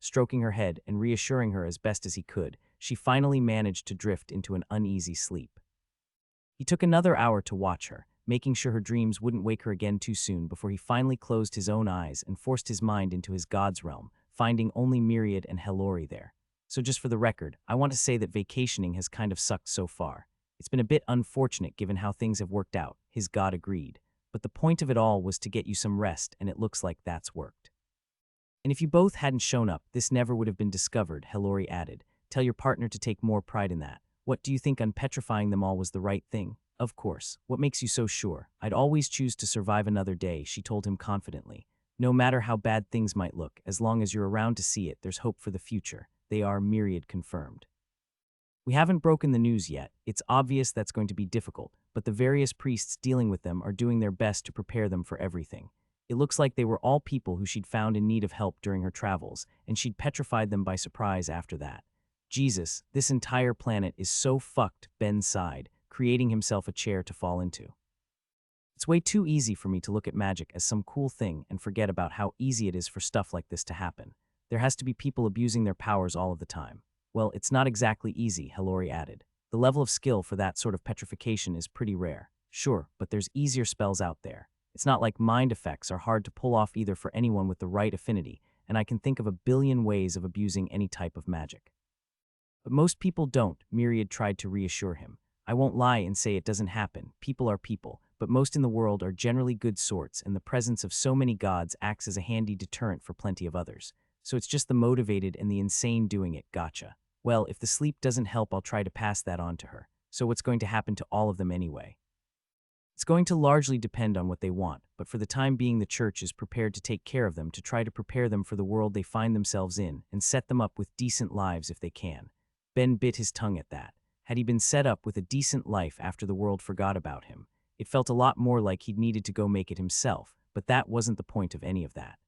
stroking her head and reassuring her as best as he could. She finally managed to drift into an uneasy sleep. He took another hour to watch her, making sure her dreams wouldn't wake her again too soon before he finally closed his own eyes and forced his mind into his god's realm, finding only Myriad and Helori there. So just for the record, I want to say that vacationing has kind of sucked so far. It's been a bit unfortunate given how things have worked out, his god agreed. But the point of it all was to get you some rest, and it looks like that's worked. And if you both hadn't shown up, this never would have been discovered, Helori added. Tell your partner to take more pride in that. What do you think unpetrifying them all was the right thing? Of course. What makes you so sure? I'd always choose to survive another day, she told him confidently. No matter how bad things might look, as long as you're around to see it, there's hope for the future. They are, Myriad confirmed. We haven't broken the news yet. It's obvious that's going to be difficult, but the various priests dealing with them are doing their best to prepare them for everything. It looks like they were all people who she'd found in need of help during her travels, and she'd petrified them by surprise after that. Jesus, this entire planet is so fucked, Ben sighed, creating himself a chair to fall into. It's way too easy for me to look at magic as some cool thing and forget about how easy it is for stuff like this to happen. There has to be people abusing their powers all of the time. Well, it's not exactly easy, Helori added. The level of skill for that sort of petrification is pretty rare. Sure, but there's easier spells out there. It's not like mind effects are hard to pull off either for anyone with the right affinity, and I can think of a billion ways of abusing any type of magic. But most people don't, Myriad tried to reassure him. I won't lie and say it doesn't happen. People are people, but most in the world are generally good sorts, and the presence of so many gods acts as a handy deterrent for plenty of others. So it's just the motivated and the insane doing it, gotcha. Well, if the sleep doesn't help, I'll try to pass that on to her. So what's going to happen to all of them anyway? It's going to largely depend on what they want, but for the time being the church is prepared to take care of them to try to prepare them for the world they find themselves in and set them up with decent lives if they can. Ben bit his tongue at that. Had he been set up with a decent life after the world forgot about him? It felt a lot more like he'd needed to go make it himself, but that wasn't the point of any of that.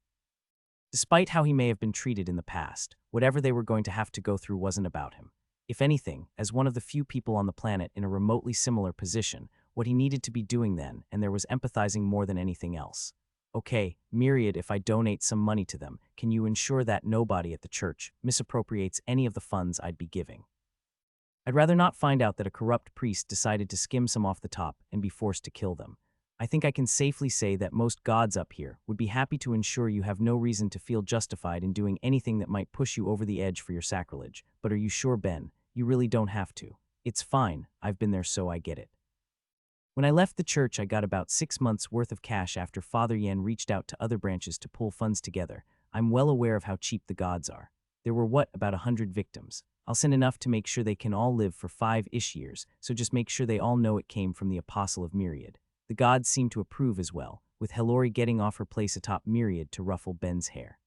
Despite how he may have been treated in the past, whatever they were going to have to go through wasn't about him. If anything, as one of the few people on the planet in a remotely similar position, what he needed to be doing then, and there was empathizing more than anything else. Okay, Myriad, if I donate some money to them, can you ensure that nobody at the church misappropriates any of the funds I'd be giving? I'd rather not find out that a corrupt priest decided to skim some off the top and be forced to kill them. I think I can safely say that most gods up here would be happy to ensure you have no reason to feel justified in doing anything that might push you over the edge for your sacrilege. But are you sure, Ben? You really don't have to. It's fine. I've been there, so I get it. When I left the church, I got about 6 months' worth of cash after Father Yen reached out to other branches to pull funds together. I'm well aware of how cheap the gods are. There were, about 100 victims. I'll send enough to make sure they can all live for 5-ish years, so just make sure they all know it came from the Apostle of Myriad. The gods seemed to approve as well, with Helori getting off her place atop Myriad to ruffle Ben's hair.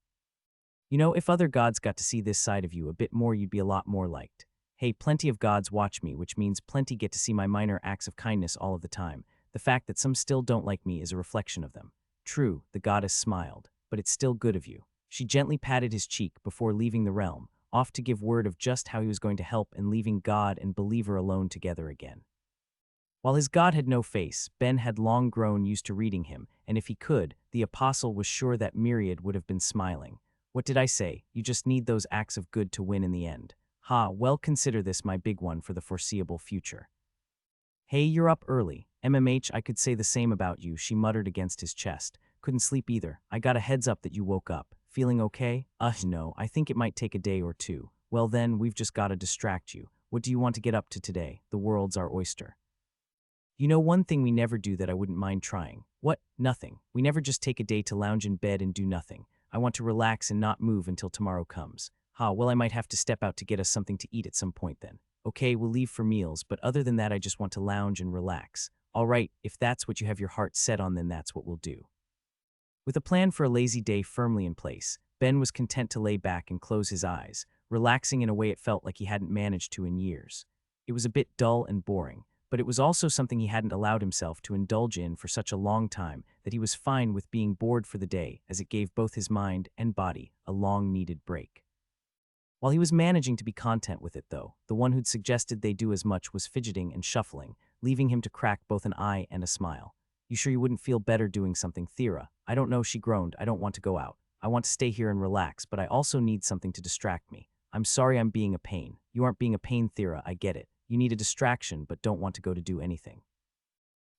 You know, if other gods got to see this side of you a bit more, you'd be a lot more liked. Hey, plenty of gods watch me, which means plenty get to see my minor acts of kindness all of the time. The fact that some still don't like me is a reflection of them. True, the goddess smiled, but it's still good of you. She gently patted his cheek before leaving the realm, off to give word of just how he was going to help in leaving God and believer alone together again. While his god had no face, Ben had long grown used to reading him, and if he could, the apostle was sure that Myriad would have been smiling. What did I say? You just need those acts of good to win in the end. Ha, well, consider this my big one for the foreseeable future. Hey, you're up early. MMH, I could say the same about you, she muttered against his chest. Couldn't sleep either. I got a heads up that you woke up. Feeling okay? No, I think it might take a day or two. Well then, we've just got to distract you. What do you want to get up to today? The world's our oyster. You know one thing we never do that I wouldn't mind trying. What? Nothing. We never just take a day to lounge in bed and do nothing. I want to relax and not move until tomorrow comes. Well, I might have to step out to get us something to eat at some point then. Okay, we'll leave for meals, but other than that I just want to lounge and relax. All right, if that's what you have your heart set on, then that's what we'll do. With a plan for a lazy day firmly in place, Ben was content to lay back and close his eyes, relaxing in a way it felt like he hadn't managed to in years. It was a bit dull and boring, but it was also something he hadn't allowed himself to indulge in for such a long time that he was fine with being bored for the day, as it gave both his mind and body a long-needed break. While he was managing to be content with it, though, the one who'd suggested they do as much was fidgeting and shuffling, leaving him to crack both an eye and a smile. You sure you wouldn't feel better doing something, Thera? I don't know, she groaned. I don't want to go out. I want to stay here and relax, but I also need something to distract me. I'm sorry I'm being a pain. You aren't being a pain, Thera, I get it. You need a distraction, but don't want to go to do anything.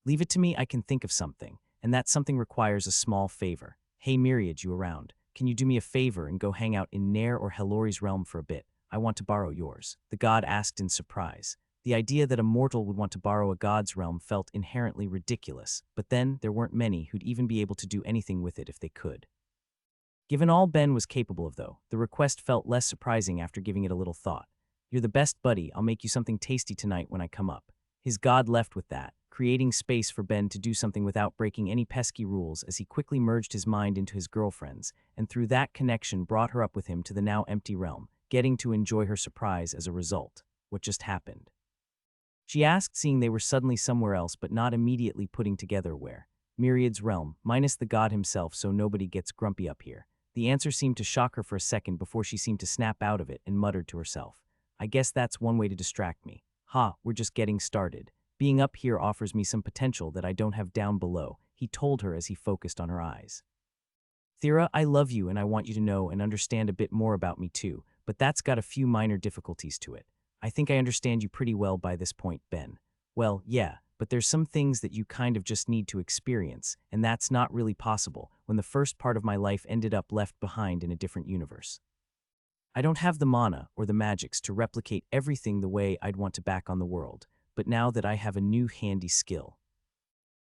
Leave it to me, I can think of something, and that something requires a small favor. Hey Myriad, you around? Can you do me a favor and go hang out in Nair or Helori's realm for a bit? I want to borrow yours. The god asked in surprise. The idea that a mortal would want to borrow a god's realm felt inherently ridiculous, but then there weren't many who'd even be able to do anything with it if they could. Given all Ben was capable of, though, the request felt less surprising after giving it a little thought. You're the best buddy, I'll make you something tasty tonight when I come up. His god left with that, creating space for Ben to do something without breaking any pesky rules as he quickly merged his mind into his girlfriend's, and through that connection brought her up with him to the now empty realm, getting to enjoy her surprise as a result. What just happened? She asked, seeing they were suddenly somewhere else but not immediately putting together where. Myriad's realm, minus the god himself, so nobody gets grumpy up here. The answer seemed to shock her for a second before she seemed to snap out of it and muttered to herself. I guess that's one way to distract me. Ha, we're just getting started. Being up here offers me some potential that I don't have down below, he told her as he focused on her eyes. Thera, I love you and I want you to know and understand a bit more about me too, but that's got a few minor difficulties to it. I think I understand you pretty well by this point, Ben. Well, yeah, but there's some things that you kind of just need to experience, and that's not really possible when the first part of my life ended up left behind in a different universe. I don't have the mana or the magics to replicate everything the way I'd want to back on the world, but now that I have a new handy skill.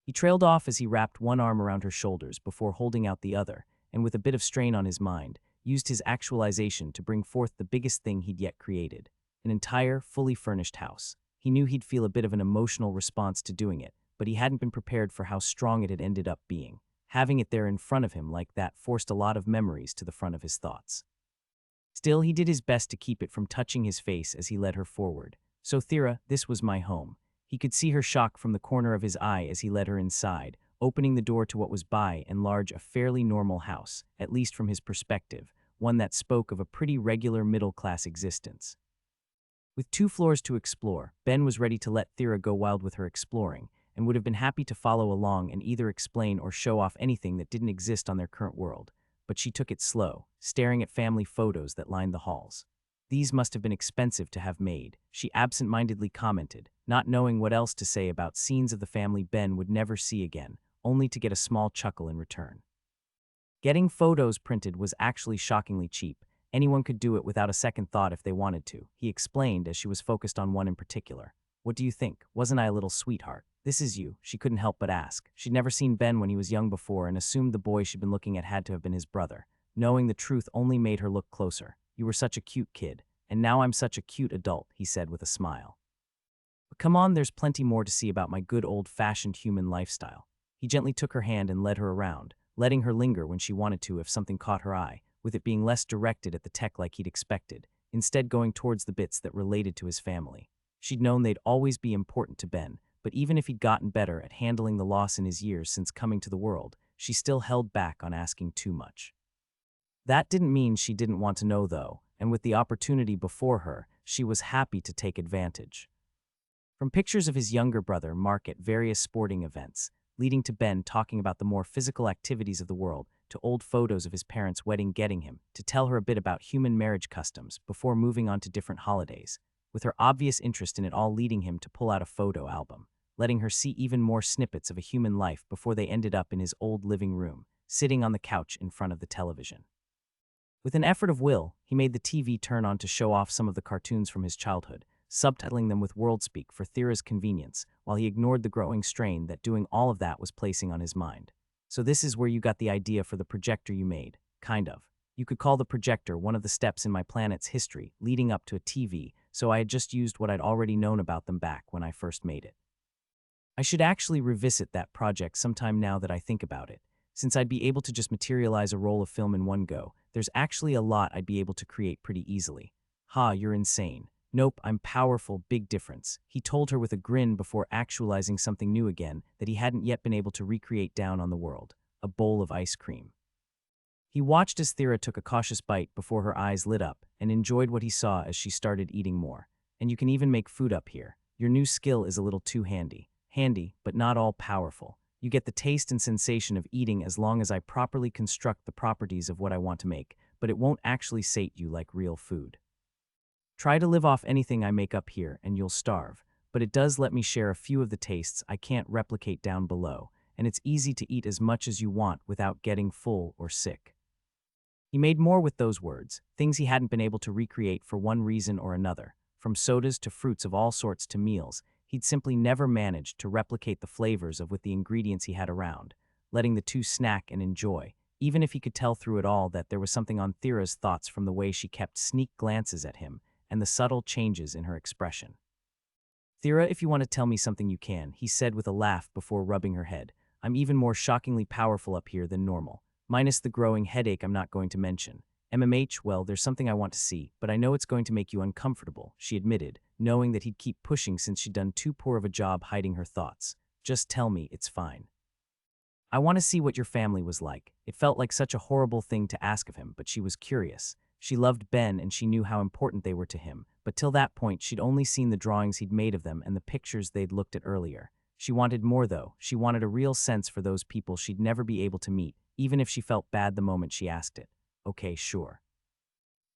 He trailed off as he wrapped one arm around her shoulders before holding out the other, and with a bit of strain on his mind, used his actualization to bring forth the biggest thing he'd yet created, an entire, fully furnished house. He knew he'd feel a bit of an emotional response to doing it, but he hadn't been prepared for how strong it had ended up being. Having it there in front of him like that forced a lot of memories to the front of his thoughts. Still, he did his best to keep it from touching his face as he led her forward. So Thera, this was my home. He could see her shock from the corner of his eye as he led her inside, opening the door to what was by and large a fairly normal house, at least from his perspective, one that spoke of a pretty regular middle-class existence. With 2 floors to explore, Ben was ready to let Thera go wild with her exploring, and would have been happy to follow along and either explain or show off anything that didn't exist on their current world. But she took it slow, staring at family photos that lined the halls. These must have been expensive to have made, she absent-mindedly commented, not knowing what else to say about scenes of the family Ben would never see again, only to get a small chuckle in return. Getting photos printed was actually shockingly cheap. Anyone could do it without a second thought if they wanted to, he explained as she was focused on one in particular. What do you think? Wasn't I a little sweetheart? This is you, she couldn't help but ask. She'd never seen Ben when he was young before and assumed the boy she'd been looking at had to have been his brother. Knowing the truth only made her look closer. You were such a cute kid, and now I'm such a cute adult, he said with a smile. But come on, there's plenty more to see about my good old-fashioned human lifestyle. He gently took her hand and led her around, letting her linger when she wanted to if something caught her eye, with it being less directed at the tech like he'd expected, instead going towards the bits that related to his family. She'd known they'd always be important to Ben, but even if he'd gotten better at handling the loss in his years since coming to the world, she still held back on asking too much. That didn't mean she didn't want to know, though, and with the opportunity before her, she was happy to take advantage. From pictures of his younger brother Mark at various sporting events, leading to Ben talking about the more physical activities of the world, to old photos of his parents' wedding getting him, to tell her a bit about human marriage customs before moving on to different holidays, with her obvious interest in it all leading him to pull out a photo album, letting her see even more snippets of a human life before they ended up in his old living room, sitting on the couch in front of the television. With an effort of will, he made the TV turn on to show off some of the cartoons from his childhood, subtitling them with wordspeak for Thera's convenience, while he ignored the growing strain that doing all of that was placing on his mind. So this is where you got the idea for the projector you made, kind of. You could call the projector one of the steps in my planet's history leading up to a TV, so I had just used what I'd already known about them back when I first made it. I should actually revisit that project sometime now that I think about it. Since I'd be able to just materialize a roll of film in one go, there's actually a lot I'd be able to create pretty easily. Ha, you're insane. Nope, I'm powerful, big difference, he told her with a grin before actualizing something new again that he hadn't yet been able to recreate down on the world, a bowl of ice cream. He watched as Thera took a cautious bite before her eyes lit up and enjoyed what he saw as she started eating more. And you can even make food up here. Your new skill is a little too handy. Handy, but not all powerful. You get the taste and sensation of eating as long as I properly construct the properties of what I want to make, but it won't actually sate you like real food. Try to live off anything I make up here and you'll starve, but it does let me share a few of the tastes I can't replicate down below, and it's easy to eat as much as you want without getting full or sick. He made more with those words, things he hadn't been able to recreate for one reason or another. From sodas to fruits of all sorts to meals, he'd simply never managed to replicate the flavors of with the ingredients he had around, letting the two snack and enjoy, even if he could tell through it all that there was something on Thera's thoughts from the way she kept sneak glances at him and the subtle changes in her expression. Thera, if you want to tell me something you can, he said with a laugh before rubbing her head. I'm even more shockingly powerful up here than normal. Minus the growing headache I'm not going to mention. MMH, well, there's something I want to see, but I know it's going to make you uncomfortable, she admitted, knowing that he'd keep pushing since she'd done too poor of a job hiding her thoughts. Just tell me, it's fine. I want to see what your family was like. It felt like such a horrible thing to ask of him, but she was curious. She loved Ben and she knew how important they were to him, but till that point she'd only seen the drawings he'd made of them and the pictures they'd looked at earlier. She wanted more though. She wanted a real sense for those people she'd never be able to meet, even if she felt bad the moment she asked it. Okay, sure.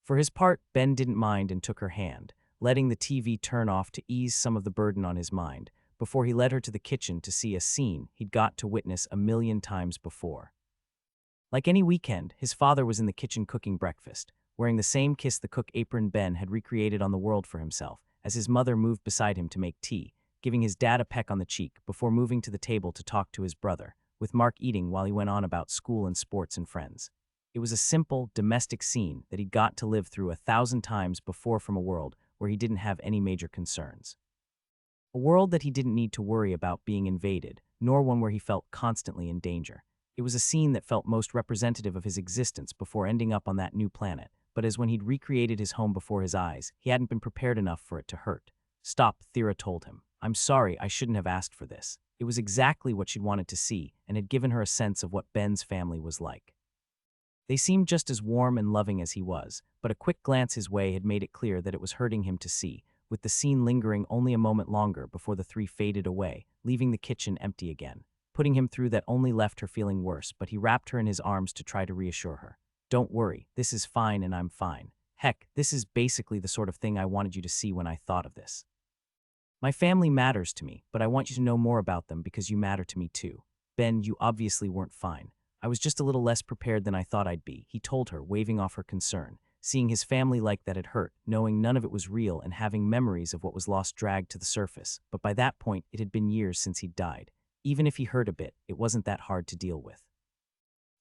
For his part, Ben didn't mind and took her hand, letting the TV turn off to ease some of the burden on his mind, before he led her to the kitchen to see a scene he'd got to witness a million times before. Like any weekend, his father was in the kitchen cooking breakfast, wearing the same kiss the cook apron Ben had recreated on the world for himself, as his mother moved beside him to make tea, giving his dad a peck on the cheek before moving to the table to talk to his brother, with Mark eating while he went on about school and sports and friends. It was a simple, domestic scene that he'd got to live through 1,000 times before from a world where he didn't have any major concerns. A world that he didn't need to worry about being invaded, nor one where he felt constantly in danger. It was a scene that felt most representative of his existence before ending up on that new planet, but as when he'd recreated his home before his eyes, he hadn't been prepared enough for it to hurt. Stop, Thera told him. I'm sorry, I shouldn't have asked for this. It was exactly what she'd wanted to see, and had given her a sense of what Ben's family was like. They seemed just as warm and loving as he was, but a quick glance his way had made it clear that it was hurting him to see, with the scene lingering only a moment longer before the three faded away, leaving the kitchen empty again. Putting him through that only left her feeling worse, but he wrapped her in his arms to try to reassure her. Don't worry, this is fine and I'm fine. Heck, this is basically the sort of thing I wanted you to see when I thought of this. My family matters to me, but I want you to know more about them because you matter to me too. Ben, you obviously weren't fine. I was just a little less prepared than I thought I'd be, he told her, waving off her concern. Seeing his family like that had hurt, knowing none of it was real and having memories of what was lost dragged to the surface, but by that point it had been years since he'd died. Even if he hurt a bit, it wasn't that hard to deal with.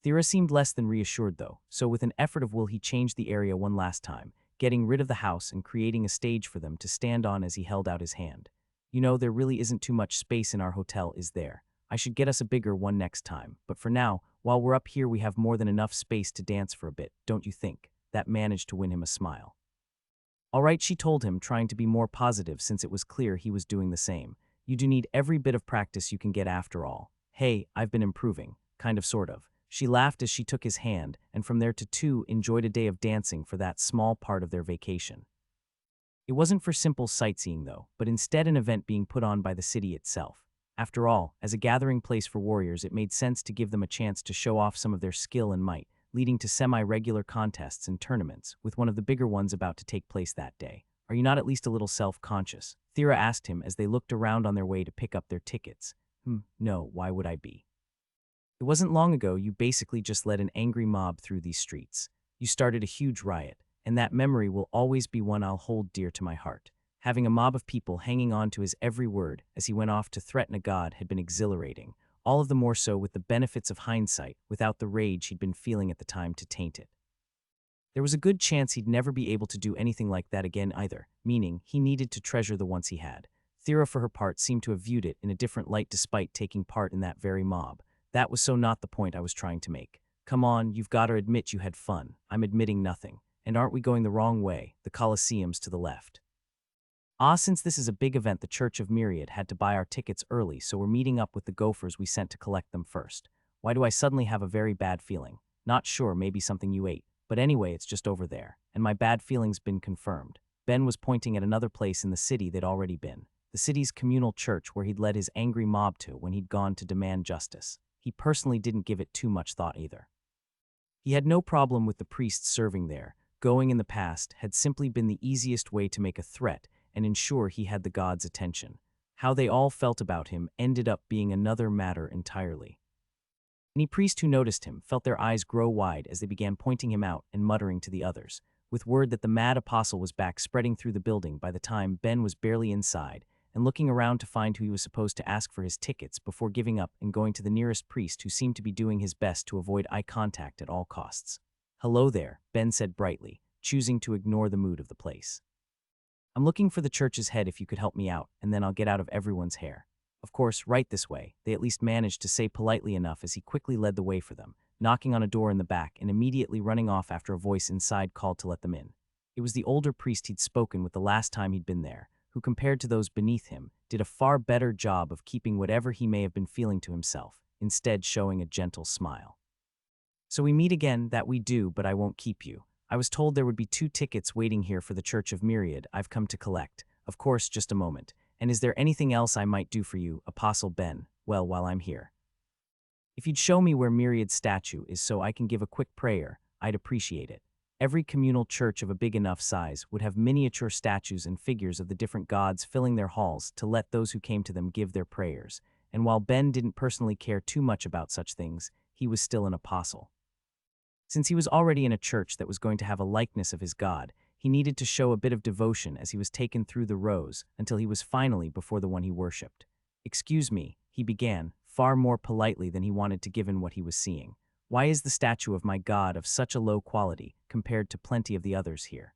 Thera seemed less than reassured though, so with an effort of will he changed the area one last time, getting rid of the house and creating a stage for them to stand on as he held out his hand. You know, there really isn't too much space in our hotel, is there? I should get us a bigger one next time, but for now, while we're up here we have more than enough space to dance for a bit, don't you think? That managed to win him a smile. All right, she told him, trying to be more positive since it was clear he was doing the same. You do need every bit of practice you can get after all. Hey, I've been improving, kind of sort of. She laughed as she took his hand, and from there to two enjoyed a day of dancing for that small part of their vacation. It wasn't for simple sightseeing though, but instead an event being put on by the city itself. After all, as a gathering place for warriors, it made sense to give them a chance to show off some of their skill and might, leading to semi-regular contests and tournaments, with one of the bigger ones about to take place that day. Are you not at least a little self-conscious? Thera asked him as they looked around on their way to pick up their tickets. No, why would I be? It wasn't long ago you basically just led an angry mob through these streets. You started a huge riot, and that memory will always be one I'll hold dear to my heart. Having a mob of people hanging on to his every word as he went off to threaten a god had been exhilarating, all of the more so with the benefits of hindsight without the rage he'd been feeling at the time to taint it. There was a good chance he'd never be able to do anything like that again either, meaning he needed to treasure the ones he had. Thera, for her part, seemed to have viewed it in a different light despite taking part in that very mob. That was so not the point I was trying to make. Come on, you've got to admit you had fun. I'm admitting nothing. And aren't we going the wrong way? The Colosseum's to the left. Since this is a big event, the Church of Myriad had to buy our tickets early, so we're meeting up with the gophers we sent to collect them first. Why do I suddenly have a very bad feeling? Not sure, maybe something you ate. But anyway, it's just over there. And my bad feeling's been confirmed. Ben was pointing at another place in the city they'd already been. the city's communal church where he'd led his angry mob to when he'd gone to demand justice. He personally didn't give it too much thought either. He had no problem with the priests serving there. Going in the past had simply been the easiest way to make a threat and ensure he had the gods' attention. How they all felt about him ended up being another matter entirely. Any priest who noticed him felt their eyes grow wide as they began pointing him out and muttering to the others, with word that the mad apostle was back spreading through the building by the time Ben was barely inside and looking around to find who he was supposed to ask for his tickets before giving up and going to the nearest priest who seemed to be doing his best to avoid eye contact at all costs. "Hello there," Ben said brightly, choosing to ignore the mood of the place. "I'm looking for the church's head if you could help me out, and then I'll get out of everyone's hair." Of course, right this way, they at least managed to say politely enough as he quickly led the way for them, knocking on a door in the back and immediately running off after a voice inside called to let them in. It was the older priest he'd spoken with the last time he'd been there, who compared to those beneath him, did a far better job of keeping whatever he may have been feeling to himself, instead showing a gentle smile. "So we meet again, that we do, but I won't keep you. I was told there would be 2 tickets waiting here for the Church of Myriad I've come to collect. Of course, just a moment. And is there anything else I might do for you, Apostle Ben, well, while I'm here? If you'd show me where Myriad's statue is so I can give a quick prayer, I'd appreciate it." Every communal church of a big enough size would have miniature statues and figures of the different gods filling their halls to let those who came to them give their prayers, and while Ben didn't personally care too much about such things, he was still an apostle. Since he was already in a church that was going to have a likeness of his god, he needed to show a bit of devotion as he was taken through the rows until he was finally before the one he worshipped. "Excuse me," he began, far more politely than he wanted to given what he was seeing. "Why is the statue of my god of such a low quality compared to plenty of the others here?"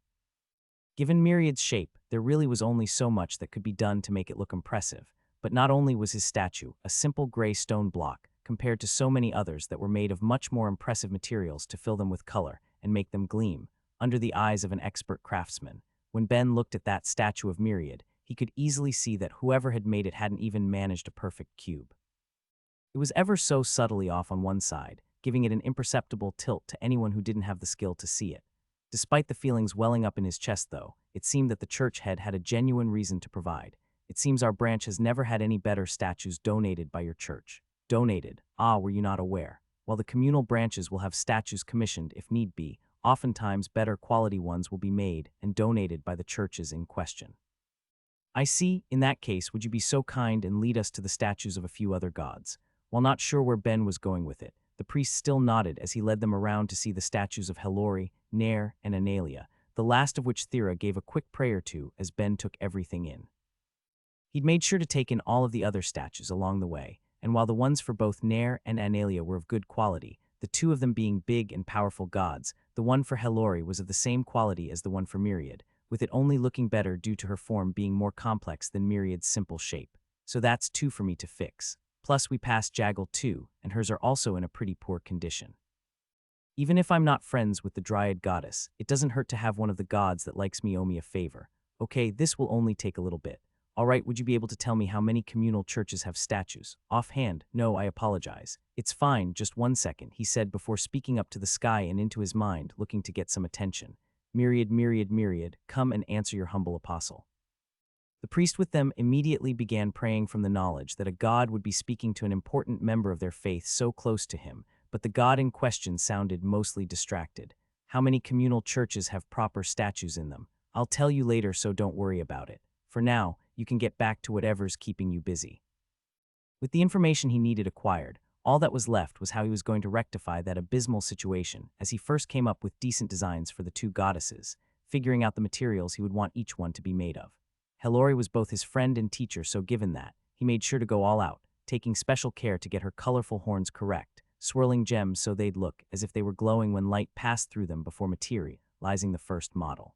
Given Myriad's shape, there really was only so much that could be done to make it look impressive, but not only was his statue a simple gray stone block compared to so many others that were made of much more impressive materials to fill them with color and make them gleam, under the eyes of an expert craftsman. When Ben looked at that statue of Myriad, he could easily see that whoever had made it hadn't even managed a perfect cube. It was ever so subtly off on one side, giving it an imperceptible tilt to anyone who didn't have the skill to see it. Despite the feelings welling up in his chest, though, it seemed that the church head had a genuine reason to provide. "It seems our branch has never had any better statues donated by your church." Donated? Ah, were you not aware? While the communal branches will have statues commissioned if need be, oftentimes better quality ones will be made and donated by the churches in question. "I see. In that case, would you be so kind and lead us to the statues of a few other gods?" While not sure where Ben was going with it, the priest still nodded as he led them around to see the statues of Helori, Nair, and Analia, the last of which Thera gave a quick prayer to as Ben took everything in. He'd made sure to take in all of the other statues along the way, and while the ones for both Nair and Analia were of good quality, the 2 of them being big and powerful gods, the one for Helori was of the same quality as the one for Myriad, with it only looking better due to her form being more complex than Myriad's simple shape. "So that's 2 for me to fix. Plus we passed Jaggle too, and hers are also in a pretty poor condition. Even if I'm not friends with the Dryad goddess, it doesn't hurt to have one of the gods that likes me owe me a favor. Okay, this will only take a little bit. All right, would you be able to tell me how many communal churches have statues?" "Offhand, no, I apologize." "It's fine, just 1 second," he said before speaking up to the sky and into his mind, looking to get some attention. "Myriad, Myriad, Myriad, come and answer your humble apostle." The priest with them immediately began praying from the knowledge that a god would be speaking to an important member of their faith so close to him, but the god in question sounded mostly distracted. "How many communal churches have proper statues in them? I'll tell you later, so don't worry about it. For now, you can get back to whatever's keeping you busy." With the information he needed acquired, all that was left was how he was going to rectify that abysmal situation as he first came up with decent designs for the 2 goddesses, figuring out the materials he would want each one to be made of. Helori was both his friend and teacher, so given that, he made sure to go all out, taking special care to get her colorful horns correct, swirling gems so they'd look as if they were glowing when light passed through them before materializing the first model.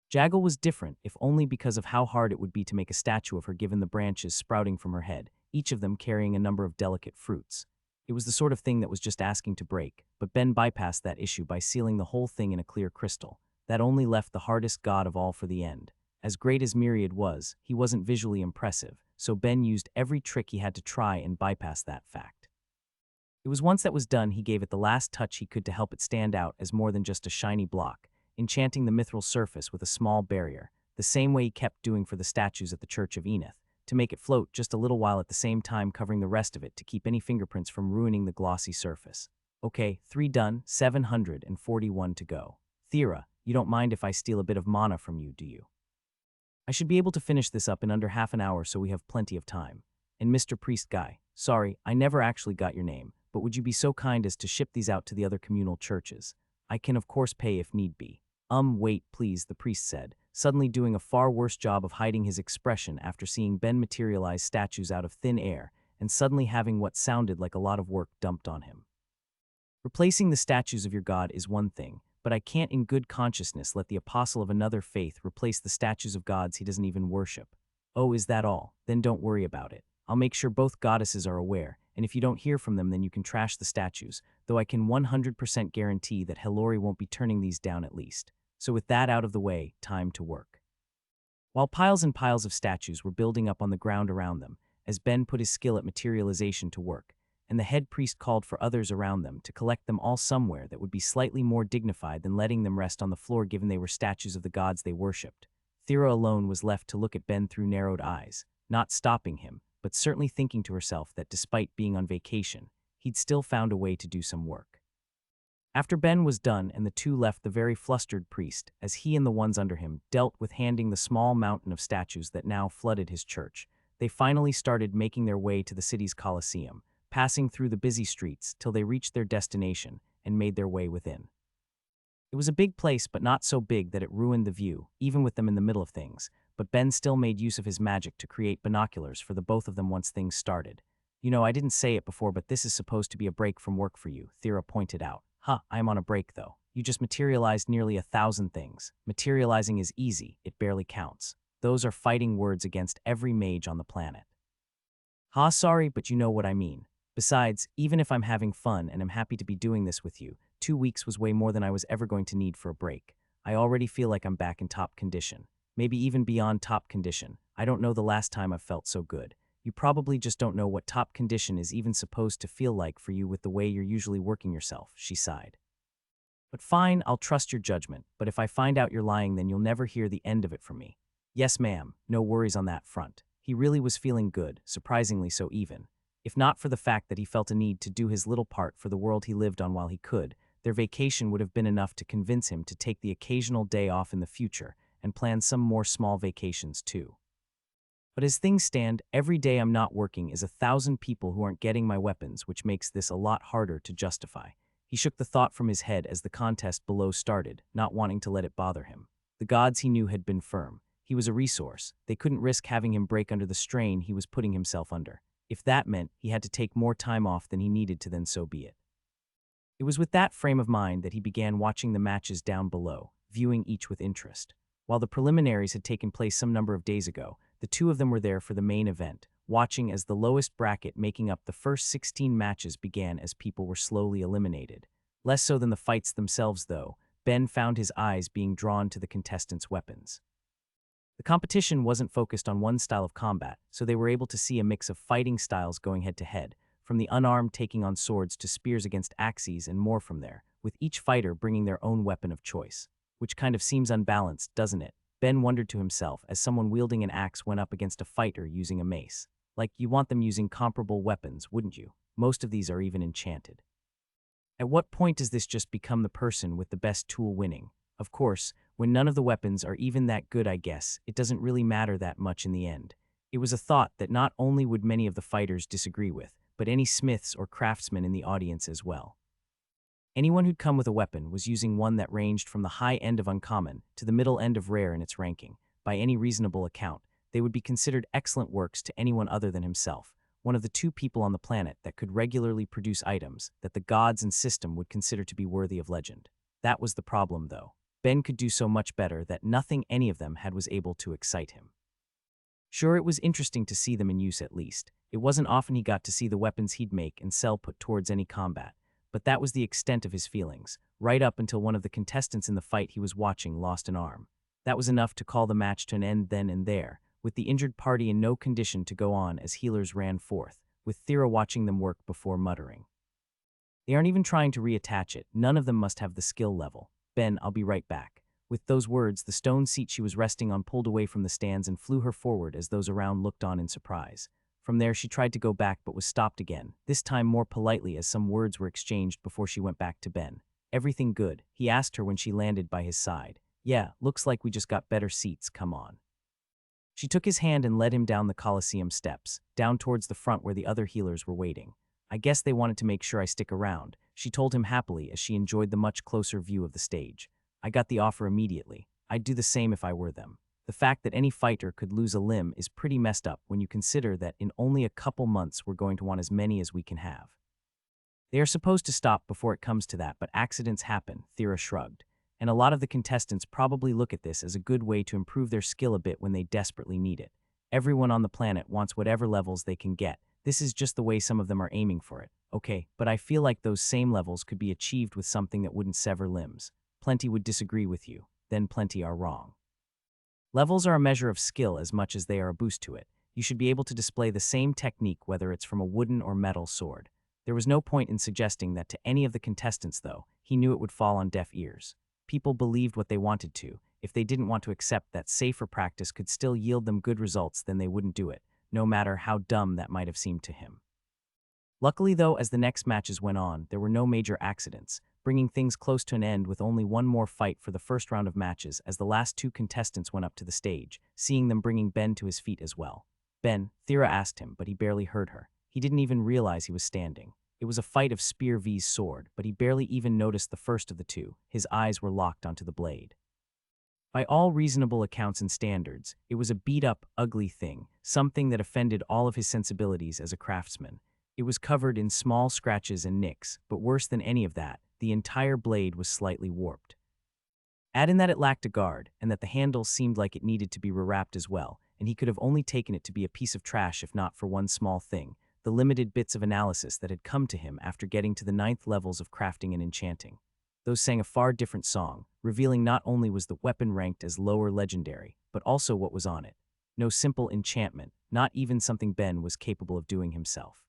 Jaggle was different, if only because of how hard it would be to make a statue of her given the branches sprouting from her head, each of them carrying a number of delicate fruits. It was the sort of thing that was just asking to break, but Ben bypassed that issue by sealing the whole thing in a clear crystal. That only left the hardest god of all for the end. As great as Myriad was, he wasn't visually impressive, so Ben used every trick he had to try and bypass that fact. It was once that was done he gave it the last touch he could to help it stand out as more than just a shiny block, enchanting the mithril surface with a small barrier, the same way he kept doing for the statues at the Church of Enith, to make it float just a little while at the same time covering the rest of it to keep any fingerprints from ruining the glossy surface. Okay, 3 done, 741 to go. Thera, you don't mind if I steal a bit of mana from you, do you? I should be able to finish this up in under half an hour so we have plenty of time. And Mr. Priest Guy, sorry, I never actually got your name, but would you be so kind as to ship these out to the other communal churches? I can of course pay if need be. Wait, please, the priest said, suddenly doing a far worse job of hiding his expression after seeing Ben materialize statues out of thin air and suddenly having what sounded like a lot of work dumped on him. Replacing the statues of your god is one thing, but I can't in good consciousness let the apostle of another faith replace the statues of gods he doesn't even worship. Oh, is that all? Then don't worry about it. I'll make sure both goddesses are aware, and if you don't hear from them then you can trash the statues, though I can 100% guarantee that Hilary won't be turning these down at least. So with that out of the way, time to work. While piles and piles of statues were building up on the ground around them, as Ben put his skill at materialization to work, and the head priest called for others around them to collect them all somewhere that would be slightly more dignified than letting them rest on the floor given they were statues of the gods they worshipped, Thera alone was left to look at Ben through narrowed eyes, not stopping him, but certainly thinking to herself that despite being on vacation, he'd still found a way to do some work. After Ben was done and the two left the very flustered priest, as he and the ones under him dealt with handing the small mountain of statues that now flooded his church, they finally started making their way to the city's Colosseum, passing through the busy streets till they reached their destination and made their way within. It was a big place, but not so big that it ruined the view, even with them in the middle of things, but Ben still made use of his magic to create binoculars for the both of them once things started. You know, I didn't say it before, but this is supposed to be a break from work for you, Thera pointed out. I'm on a break though. You just materialized nearly 1,000 things. Materializing is easy, it barely counts. Those are fighting words against every mage on the planet. Sorry, but you know what I mean. Besides, even if I'm having fun and I'm happy to be doing this with you, 2 weeks was way more than I was ever going to need for a break. I already feel like I'm back in top condition. Maybe even beyond top condition. I don't know the last time I've felt so good. You probably just don't know what top condition is even supposed to feel like for you with the way you're usually working yourself, she sighed. But fine, I'll trust your judgment, but if I find out you're lying then you'll never hear the end of it from me. Yes, ma'am, no worries on that front. He really was feeling good, surprisingly so even. If not for the fact that he felt a need to do his little part for the world he lived on while he could, their vacation would have been enough to convince him to take the occasional day off in the future and plan some more small vacations too. But as things stand, every day I'm not working is 1,000 people who aren't getting my weapons, which makes this a lot harder to justify. He shook the thought from his head as the contest below started, not wanting to let it bother him. The gods he knew had been firm. He was a resource. They couldn't risk having him break under the strain he was putting himself under. If that meant he had to take more time off than he needed to, then so be it. It was with that frame of mind that he began watching the matches down below, viewing each with interest. While the preliminaries had taken place some number of days ago, the two of them were there for the main event, watching as the lowest bracket making up the first 16 matches began as people were slowly eliminated. Less so than the fights themselves, though, Ben found his eyes being drawn to the contestants' weapons. The competition wasn't focused on one style of combat, so they were able to see a mix of fighting styles going head-to-head, from the unarmed taking on swords to spears against axes and more from there, with each fighter bringing their own weapon of choice. Which kind of seems unbalanced, doesn't it? Ben wondered to himself as someone wielding an axe went up against a fighter using a mace. Like, you want them using comparable weapons, wouldn't you? Most of these are even enchanted. At what point does this just become the person with the best tool winning? Of course, when none of the weapons are even that good, I guess, it doesn't really matter that much in the end. It was a thought that not only would many of the fighters disagree with, but any smiths or craftsmen in the audience as well. Anyone who'd come with a weapon was using one that ranged from the high end of uncommon to the middle end of rare in its ranking. By any reasonable account, they would be considered excellent works to anyone other than himself, one of the 2 people on the planet that could regularly produce items that the gods and system would consider to be worthy of legend. That was the problem, though. Ben could do so much better that nothing any of them had was able to excite him. Sure, it was interesting to see them in use at least. It wasn't often he got to see the weapons he'd make and sell put towards any combat, but that was the extent of his feelings, right up until one of the contestants in the fight he was watching lost an arm. That was enough to call the match to an end then and there, with the injured party in no condition to go on as healers ran forth, with Thera watching them work before muttering. They aren't even trying to reattach it. None of them must have the skill level. Ben, I'll be right back. With those words, the stone seat she was resting on pulled away from the stands and flew her forward as those around looked on in surprise. From there, she tried to go back but was stopped again, this time more politely as some words were exchanged before she went back to Ben. "Everything good?" he asked her when she landed by his side. "Yeah, looks like we just got better seats, come on." She took his hand and led him down the Colosseum steps, down towards the front where the other healers were waiting. "I guess they wanted to make sure I stick around," she told him happily as she enjoyed the much closer view of the stage. "I got the offer immediately. I'd do the same if I were them. The fact that any fighter could lose a limb is pretty messed up when you consider that in only a couple months we're going to want as many as we can have." "They are supposed to stop before it comes to that, but accidents happen," Thera shrugged. "And a lot of the contestants probably look at this as a good way to improve their skill a bit when they desperately need it. Everyone on the planet wants whatever levels they can get. This is just the way some of them are aiming for it. Okay, but I feel like those same levels could be achieved with something that wouldn't sever limbs. Plenty would disagree with you. Then plenty are wrong. Levels are a measure of skill as much as they are a boost to it. You should be able to display the same technique whether it's from a wooden or metal sword." There was no point in suggesting that to any of the contestants, though. He knew it would fall on deaf ears. People believed what they wanted to. If they didn't want to accept that safer practice could still yield them good results, then they wouldn't do it, no matter how dumb that might have seemed to him. Luckily, though, as the next matches went on, there were no major accidents, bringing things close to an end with only one more fight for the first round of matches as the last two contestants went up to the stage, seeing them bringing Ben to his feet as well. "Ben," Thera asked him, but he barely heard her. He didn't even realize he was standing. It was a fight of spear vs sword, but he barely even noticed the first of the two. His eyes were locked onto the blade. By all reasonable accounts and standards, it was a beat-up, ugly thing, something that offended all of his sensibilities as a craftsman. It was covered in small scratches and nicks, but worse than any of that, the entire blade was slightly warped. Add in that it lacked a guard, and that the handle seemed like it needed to be rewrapped as well, and he could have only taken it to be a piece of trash if not for one small thing: the limited bits of analysis that had come to him after getting to the 9th levels of crafting and enchanting. Those sang a far different song, revealing not only was the weapon ranked as lower legendary, but also what was on it. No simple enchantment, not even something Ben was capable of doing himself.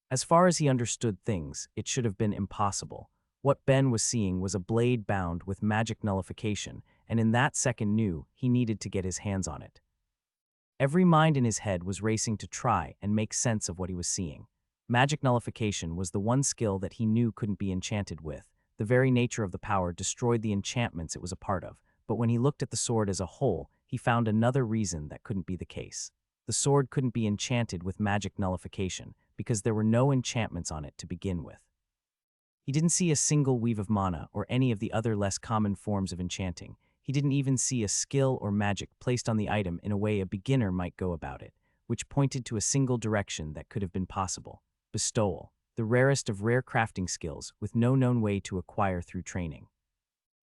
As far as he understood things, it should have been impossible. What Ben was seeing was a blade bound with magic nullification, and in that second knew he needed to get his hands on it. Every mind in his head was racing to try and make sense of what he was seeing. Magic nullification was the one skill that he knew couldn't be enchanted with. The very nature of the power destroyed the enchantments it was a part of, but when he looked at the sword as a whole, he found another reason that couldn't be the case. The sword couldn't be enchanted with magic nullification, because there were no enchantments on it to begin with. He didn't see a single weave of mana or any of the other less common forms of enchanting. He didn't even see a skill or magic placed on the item in a way a beginner might go about it, which pointed to a single direction that could have been possible: bestowal, the rarest of rare crafting skills with no known way to acquire through training.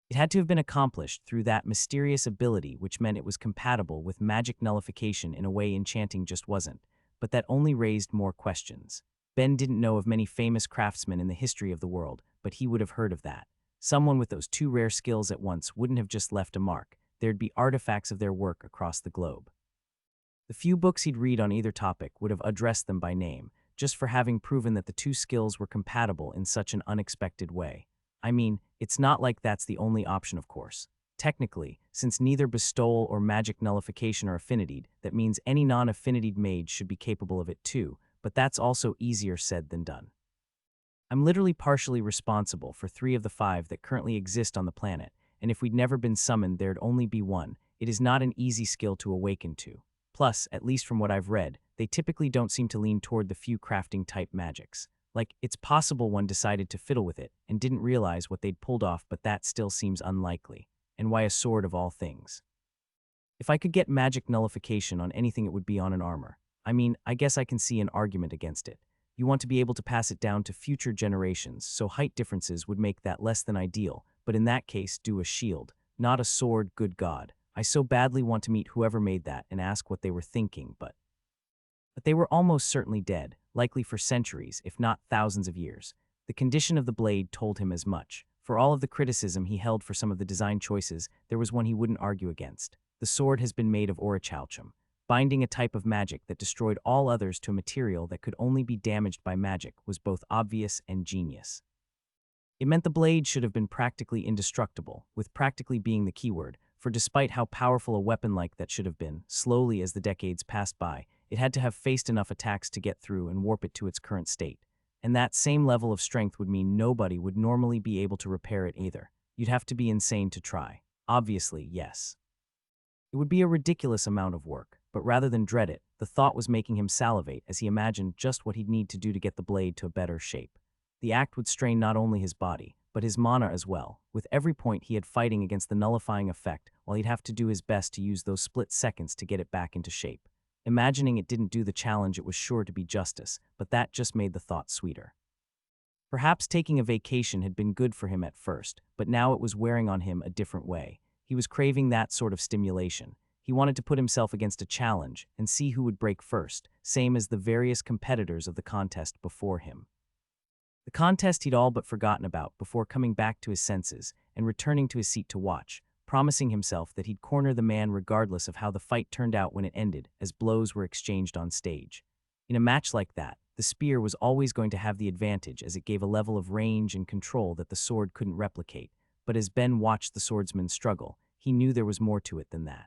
It had to have been accomplished through that mysterious ability which meant it was compatible with magic nullification in a way enchanting just wasn't, but that only raised more questions. Ben didn't know of many famous craftsmen in the history of the world, but he would have heard of that. Someone with those two rare skills at once wouldn't have just left a mark. There'd be artifacts of their work across the globe. The few books he'd read on either topic would have addressed them by name, just for having proven that the two skills were compatible in such an unexpected way. I mean, it's not like that's the only option, of course. Technically, since neither bestowal or magic nullification are affinitied, that means any non-affinitied mage should be capable of it too, but that's also easier said than done. I'm literally partially responsible for 3 of the 5 that currently exist on the planet, and if we'd never been summoned, there'd only be one. It is not an easy skill to awaken to. Plus, at least from what I've read, they typically don't seem to lean toward the few crafting-type magics. Like, it's possible one decided to fiddle with it and didn't realize what they'd pulled off, but that still seems unlikely. And why a sword of all things? If I could get magic nullification on anything, it would be on an armor. I mean, I guess I can see an argument against it. You want to be able to pass it down to future generations, so height differences would make that less than ideal, but in that case, do a shield, not a sword, good God. I so badly want to meet whoever made that and ask what they were thinking, but they were almost certainly dead, likely for centuries, if not thousands of years. The condition of the blade told him as much. For all of the criticism he held for some of the design choices, there was one he wouldn't argue against. The sword has been made of orichalcum, binding a type of magic that destroyed all others to a material that could only be damaged by magic was both obvious and genius. It meant the blade should have been practically indestructible, with practically being the keyword, for despite how powerful a weapon like that should have been, slowly as the decades passed by, it had to have faced enough attacks to get through and warp it to its current state. And that same level of strength would mean nobody would normally be able to repair it either. You'd have to be insane to try. Obviously, yes. It would be a ridiculous amount of work, but rather than dread it, the thought was making him salivate as he imagined just what he'd need to do to get the blade to a better shape. The act would strain not only his body, but his mana as well, with every point he had fighting against the nullifying effect, while he'd have to do his best to use those split seconds to get it back into shape. Imagining it didn't do the challenge, it was sure to be justice, but that just made the thought sweeter. Perhaps taking a vacation had been good for him at first, but now it was wearing on him a different way. He was craving that sort of stimulation. He wanted to put himself against a challenge and see who would break first, same as the various competitors of the contest before him. The contest he'd all but forgotten about before coming back to his senses and returning to his seat to watch, promising himself that he'd corner the man regardless of how the fight turned out when it ended, as blows were exchanged on stage. In a match like that, the spear was always going to have the advantage as it gave a level of range and control that the sword couldn't replicate, but as Ben watched the swordsman struggle, he knew there was more to it than that.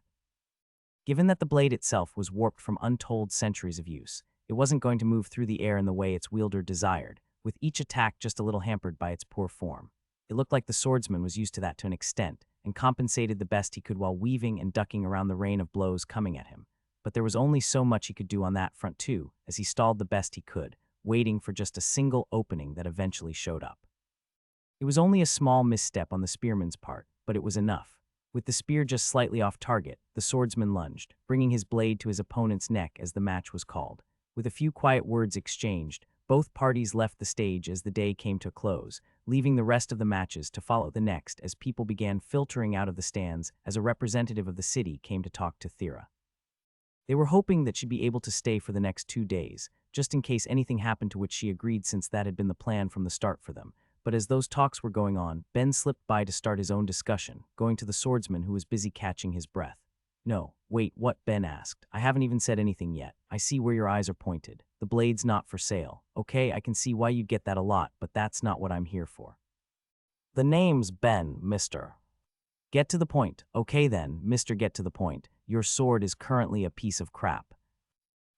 Given that the blade itself was warped from untold centuries of use, it wasn't going to move through the air in the way its wielder desired, with each attack just a little hampered by its poor form. It looked like the swordsman was used to that to an extent, and compensated the best he could while weaving and ducking around the rain of blows coming at him. But there was only so much he could do on that front too, as he stalled the best he could, waiting for just a single opening that eventually showed up. It was only a small misstep on the spearman's part, but it was enough. With the spear just slightly off target, the swordsman lunged, bringing his blade to his opponent's neck as the match was called. With a few quiet words exchanged, both parties left the stage as the day came to a close, leaving the rest of the matches to follow the next as people began filtering out of the stands as a representative of the city came to talk to Thera. They were hoping that she'd be able to stay for the next 2 days, just in case anything happened, to which she agreed since that had been the plan from the start for them. But as those talks were going on, Ben slipped by to start his own discussion, going to the swordsman who was busy catching his breath. "No, wait, what?" Ben asked. "I haven't even said anything yet. I see where your eyes are pointed. The blade's not for sale. Okay, I can see why you'd get that a lot, but that's not what I'm here for." "The name's Ben, mister." "Get to the point." "Okay then, mister, get to the point. Your sword is currently a piece of crap."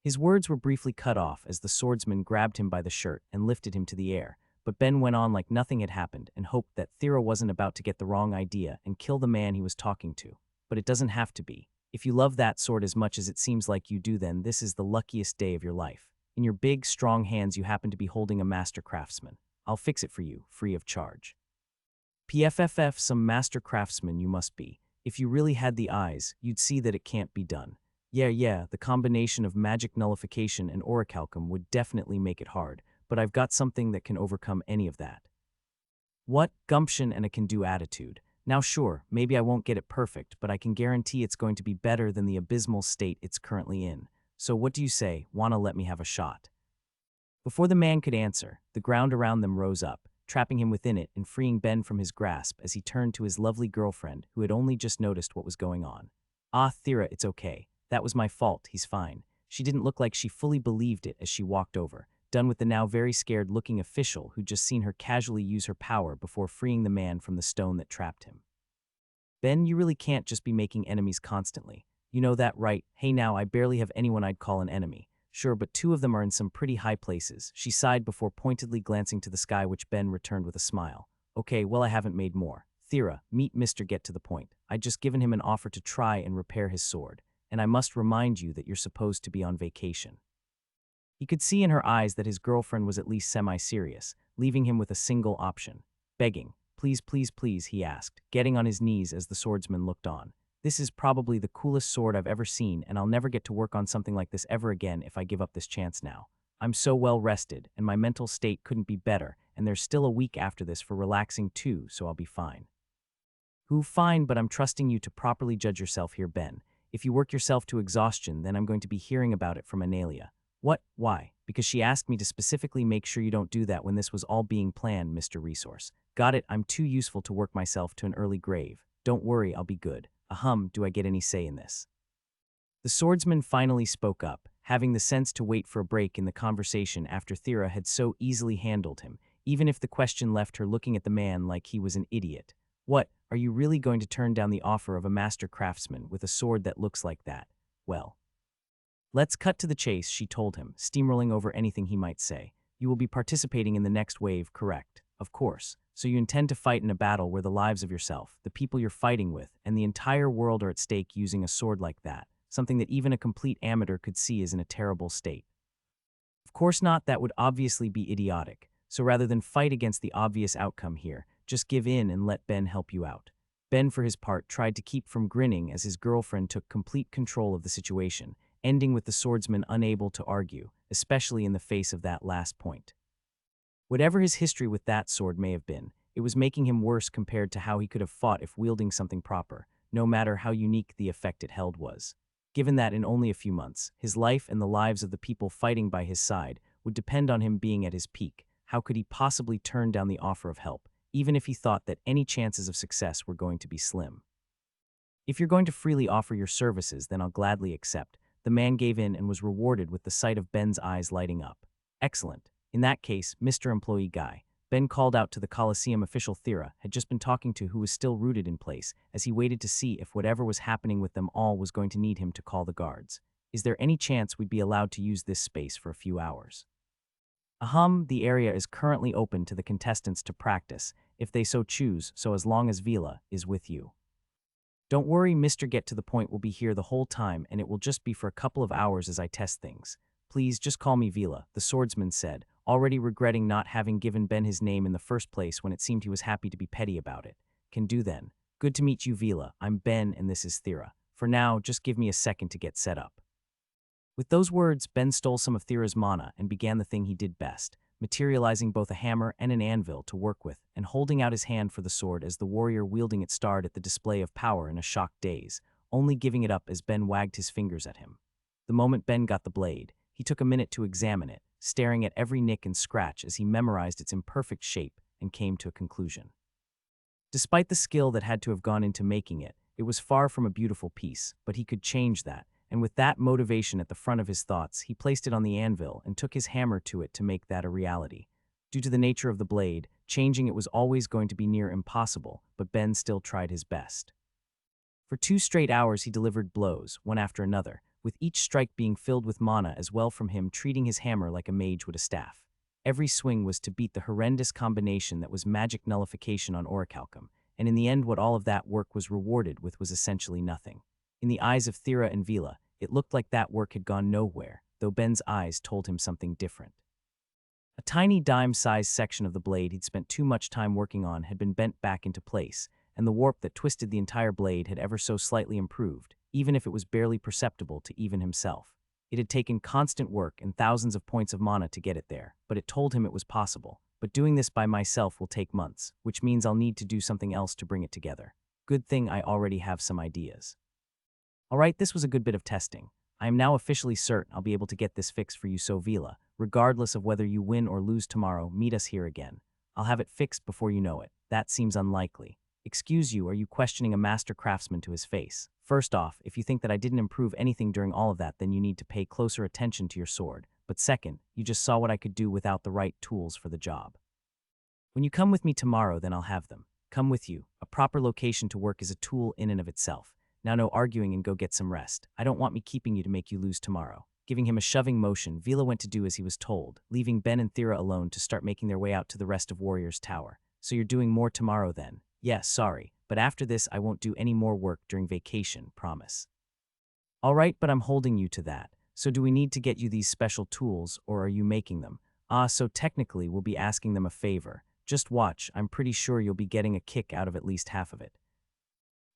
His words were briefly cut off as the swordsman grabbed him by the shirt and lifted him to the air, but Ben went on like nothing had happened and hoped that Thera wasn't about to get the wrong idea and kill the man he was talking to. But it doesn't have to be. If you love that sword as much as it seems like you do, then this is the luckiest day of your life. In your big, strong hands you happen to be holding a master craftsman. I'll fix it for you, free of charge. PFFF, some master craftsman you must be. If you really had the eyes, you'd see that it can't be done. Yeah, the combination of magic nullification and orichalcum would definitely make it hard, but I've got something that can overcome any of that. What? Gumption and a can-do attitude. Now sure, maybe I won't get it perfect, but I can guarantee it's going to be better than the abysmal state it's currently in. So what do you say? Wanna let me have a shot? Before the man could answer, the ground around them rose up, trapping him within it and freeing Ben from his grasp as he turned to his lovely girlfriend who had only just noticed what was going on. "Ah, Thera, it's okay. That was my fault, he's fine." She didn't look like she fully believed it as she walked over, done with the now very scared-looking official who'd just seen her casually use her power before freeing the man from the stone that trapped him. "Ben, you really can't just be making enemies constantly. You know that, right? Hey now, I barely have anyone I'd call an enemy. Sure, but 2 of them are in some pretty high places," she sighed before pointedly glancing to the sky, which Ben returned with a smile. "Okay, well, I haven't made more. Thera, meet Mr. Get to the Point. I'd just given him an offer to try and repair his sword, and I must remind you that you're supposed to be on vacation." He could see in her eyes that his girlfriend was at least semi-serious, leaving him with a single option. "Begging. Please, please, please," he asked, getting on his knees as the swordsman looked on. "This is probably the coolest sword I've ever seen, and I'll never get to work on something like this ever again if I give up this chance now. I'm so well rested, and my mental state couldn't be better, and there's still a week after this for relaxing too, so I'll be fine." "Who, fine, but I'm trusting you to properly judge yourself here, Ben. If you work yourself to exhaustion, then I'm going to be hearing about it from Analia." "What? Why?" "Because she asked me to specifically make sure you don't do that when this was all being planned, Mr. Resource." "Got it, I'm too useful to work myself to an early grave. Don't worry, I'll be good. Ahem, do I get any say in this?" The swordsman finally spoke up, having the sense to wait for a break in the conversation after Thera had so easily handled him, even if the question left her looking at the man like he was an idiot. What, are you really going to turn down the offer of a master craftsman with a sword that looks like that? Well, let's cut to the chase, she told him, steamrolling over anything he might say. You will be participating in the next wave, correct? Of course. So you intend to fight in a battle where the lives of yourself, the people you're fighting with, and the entire world are at stake using a sword like that, something that even a complete amateur could see is in a terrible state. Of course not, that would obviously be idiotic. So rather than fight against the obvious outcome here, just give in and let Ben help you out. Ben, for his part, tried to keep from grinning as his girlfriend took complete control of the situation, ending with the swordsman unable to argue, especially in the face of that last point. Whatever his history with that sword may have been, it was making him worse compared to how he could have fought if wielding something proper, no matter how unique the effect it held was. Given that in only a few months, his life and the lives of the people fighting by his side would depend on him being at his peak, how could he possibly turn down the offer of help, even if he thought that any chances of success were going to be slim? If you're going to freely offer your services, then I'll gladly accept. The man gave in and was rewarded with the sight of Ben's eyes lighting up. Excellent. In that case, Mr. Employee Guy, Ben called out to the Coliseum official Thera had just been talking to, who was still rooted in place, as he waited to see if whatever was happening with them all was going to need him to call the guards. Is there any chance we'd be allowed to use this space for a few hours? The area is currently open to the contestants to practice, if they so choose, so as long as Vila is with you. Don't worry, Mr. Get to the Point will be here the whole time, and it will just be for a couple of hours as I test things. Please, just call me Vila, the swordsman said, already regretting not having given Ben his name in the first place when it seemed he was happy to be petty about it. Can do then. Good to meet you, Vila. I'm Ben and this is Thera. For now, just give me a second to get set up. With those words, Ben stole some of Thera's mana and began the thing he did best, materializing both a hammer and an anvil to work with and holding out his hand for the sword as the warrior wielding it stared at the display of power in a shocked daze, only giving it up as Ben wagged his fingers at him. The moment Ben got the blade, he took a minute to examine it, staring at every nick and scratch as he memorized its imperfect shape and came to a conclusion. Despite the skill that had to have gone into making it, it was far from a beautiful piece, but he could change that, and with that motivation at the front of his thoughts, he placed it on the anvil and took his hammer to it to make that a reality. Due to the nature of the blade, changing it was always going to be near impossible, but Ben still tried his best. For 2 straight hours he delivered blows, one after another, with each strike being filled with mana as well from him treating his hammer like a mage would a staff. Every swing was to beat the horrendous combination that was magic nullification on orichalcum, and in the end what all of that work was rewarded with was essentially nothing. In the eyes of Thera and Vila, it looked like that work had gone nowhere, though Ben's eyes told him something different. A tiny dime-sized section of the blade he'd spent too much time working on had been bent back into place, and the warp that twisted the entire blade had ever so slightly improved, even if it was barely perceptible to even himself. It had taken constant work and thousands of points of mana to get it there, but it told him it was possible. But doing this by myself will take months, which means I'll need to do something else to bring it together. Good thing I already have some ideas. Alright, this was a good bit of testing. I am now officially certain I'll be able to get this fixed for you, so Vila, regardless of whether you win or lose tomorrow, meet us here again. I'll have it fixed before you know it. That seems unlikely. Excuse you, are you questioning a master craftsman to his face? First off, if you think that I didn't improve anything during all of that, then you need to pay closer attention to your sword. But second, you just saw what I could do without the right tools for the job. When you come with me tomorrow, then I'll have them. Come with you. A proper location to work is a tool in and of itself. Now no arguing and go get some rest. I don't want me keeping you to make you lose tomorrow. Giving him a shoving motion, Vila went to do as he was told, leaving Ben and Thera alone to start making their way out to the rest of Warrior's Tower. So you're doing more tomorrow then? Yes, sorry, but after this I won't do any more work during vacation, promise. Alright, but I'm holding you to that. So do we need to get you these special tools, or are you making them? So technically we'll be asking them a favor. Just watch, I'm pretty sure you'll be getting a kick out of at least half of it.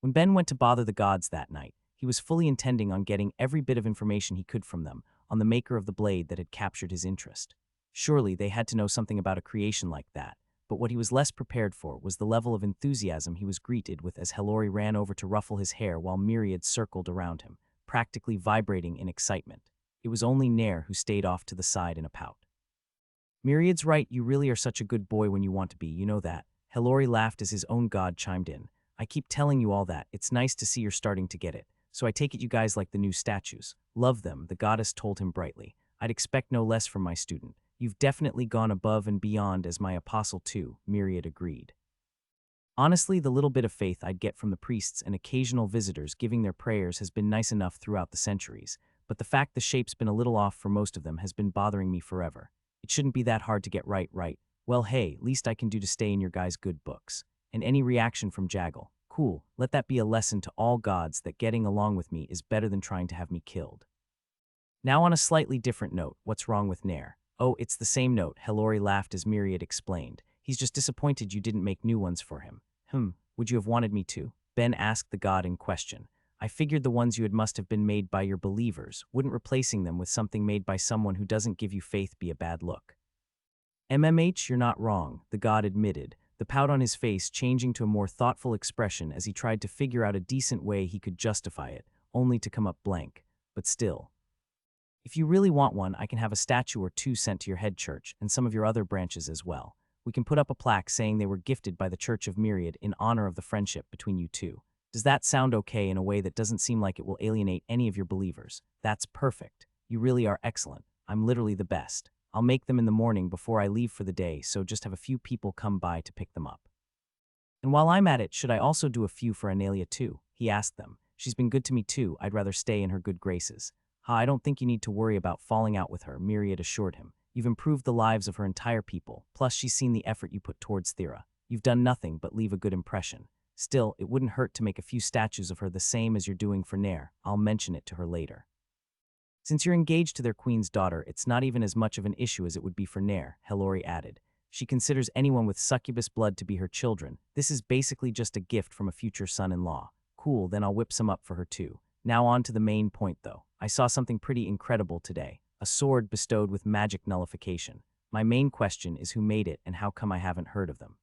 When Ben went to bother the gods that night, he was fully intending on getting every bit of information he could from them on the maker of the blade that had captured his interest. Surely they had to know something about a creation like that, but what he was less prepared for was the level of enthusiasm he was greeted with as Helori ran over to ruffle his hair while myriads circled around him, practically vibrating in excitement. It was only Nair who stayed off to the side in a pout. Myriad's right, you really are such a good boy when you want to be, you know that. Helori laughed as his own god chimed in. I keep telling you all that, it's nice to see you're starting to get it. So I take it you guys like the new statues. Love them, the goddess told him brightly. I'd expect no less from my student. You've definitely gone above and beyond as my apostle too, Myriad agreed. Honestly, the little bit of faith I'd get from the priests and occasional visitors giving their prayers has been nice enough throughout the centuries, but the fact the shape's been a little off for most of them has been bothering me forever. It shouldn't be that hard to get right? Well, hey, least I can do to stay in your guys' good books. And any reaction from Jaggle? Cool, let that be a lesson to all gods that getting along with me is better than trying to have me killed. Now on a slightly different note, what's wrong with Nair? Oh, it's the same note, Hillary laughed as Myriad explained. He's just disappointed you didn't make new ones for him. Would you have wanted me to? Ben asked the god in question. I figured the ones you had must have been made by your believers. Wouldn't replacing them with something made by someone who doesn't give you faith be a bad look? MMH, you're not wrong, the god admitted, the pout on his face changing to a more thoughtful expression as he tried to figure out a decent way he could justify it, only to come up blank. But still. If you really want one, I can have a statue or two sent to your head church and some of your other branches as well. We can put up a plaque saying they were gifted by the Church of Myriad in honor of the friendship between you two. Does that sound okay in a way that doesn't seem like it will alienate any of your believers? That's perfect. You really are excellent. I'm literally the best. I'll make them in the morning before I leave for the day, so just have a few people come by to pick them up. And while I'm at it, should I also do a few for Analia too? He asked them. She's been good to me too. I'd rather stay in her good graces. I don't think you need to worry about falling out with her, Myriad assured him. You've improved the lives of her entire people, plus she's seen the effort you put towards Thera. You've done nothing but leave a good impression. Still, it wouldn't hurt to make a few statues of her the same as you're doing for Nair. I'll mention it to her later. Since you're engaged to their queen's daughter, it's not even as much of an issue as it would be for Nair, Hillary added. She considers anyone with succubus blood to be her children. This is basically just a gift from a future son-in-law. Cool, then I'll whip some up for her too. Now on to the main point though. I saw something pretty incredible today. A sword bestowed with magic nullification. My main question is who made it and how come I haven't heard of them?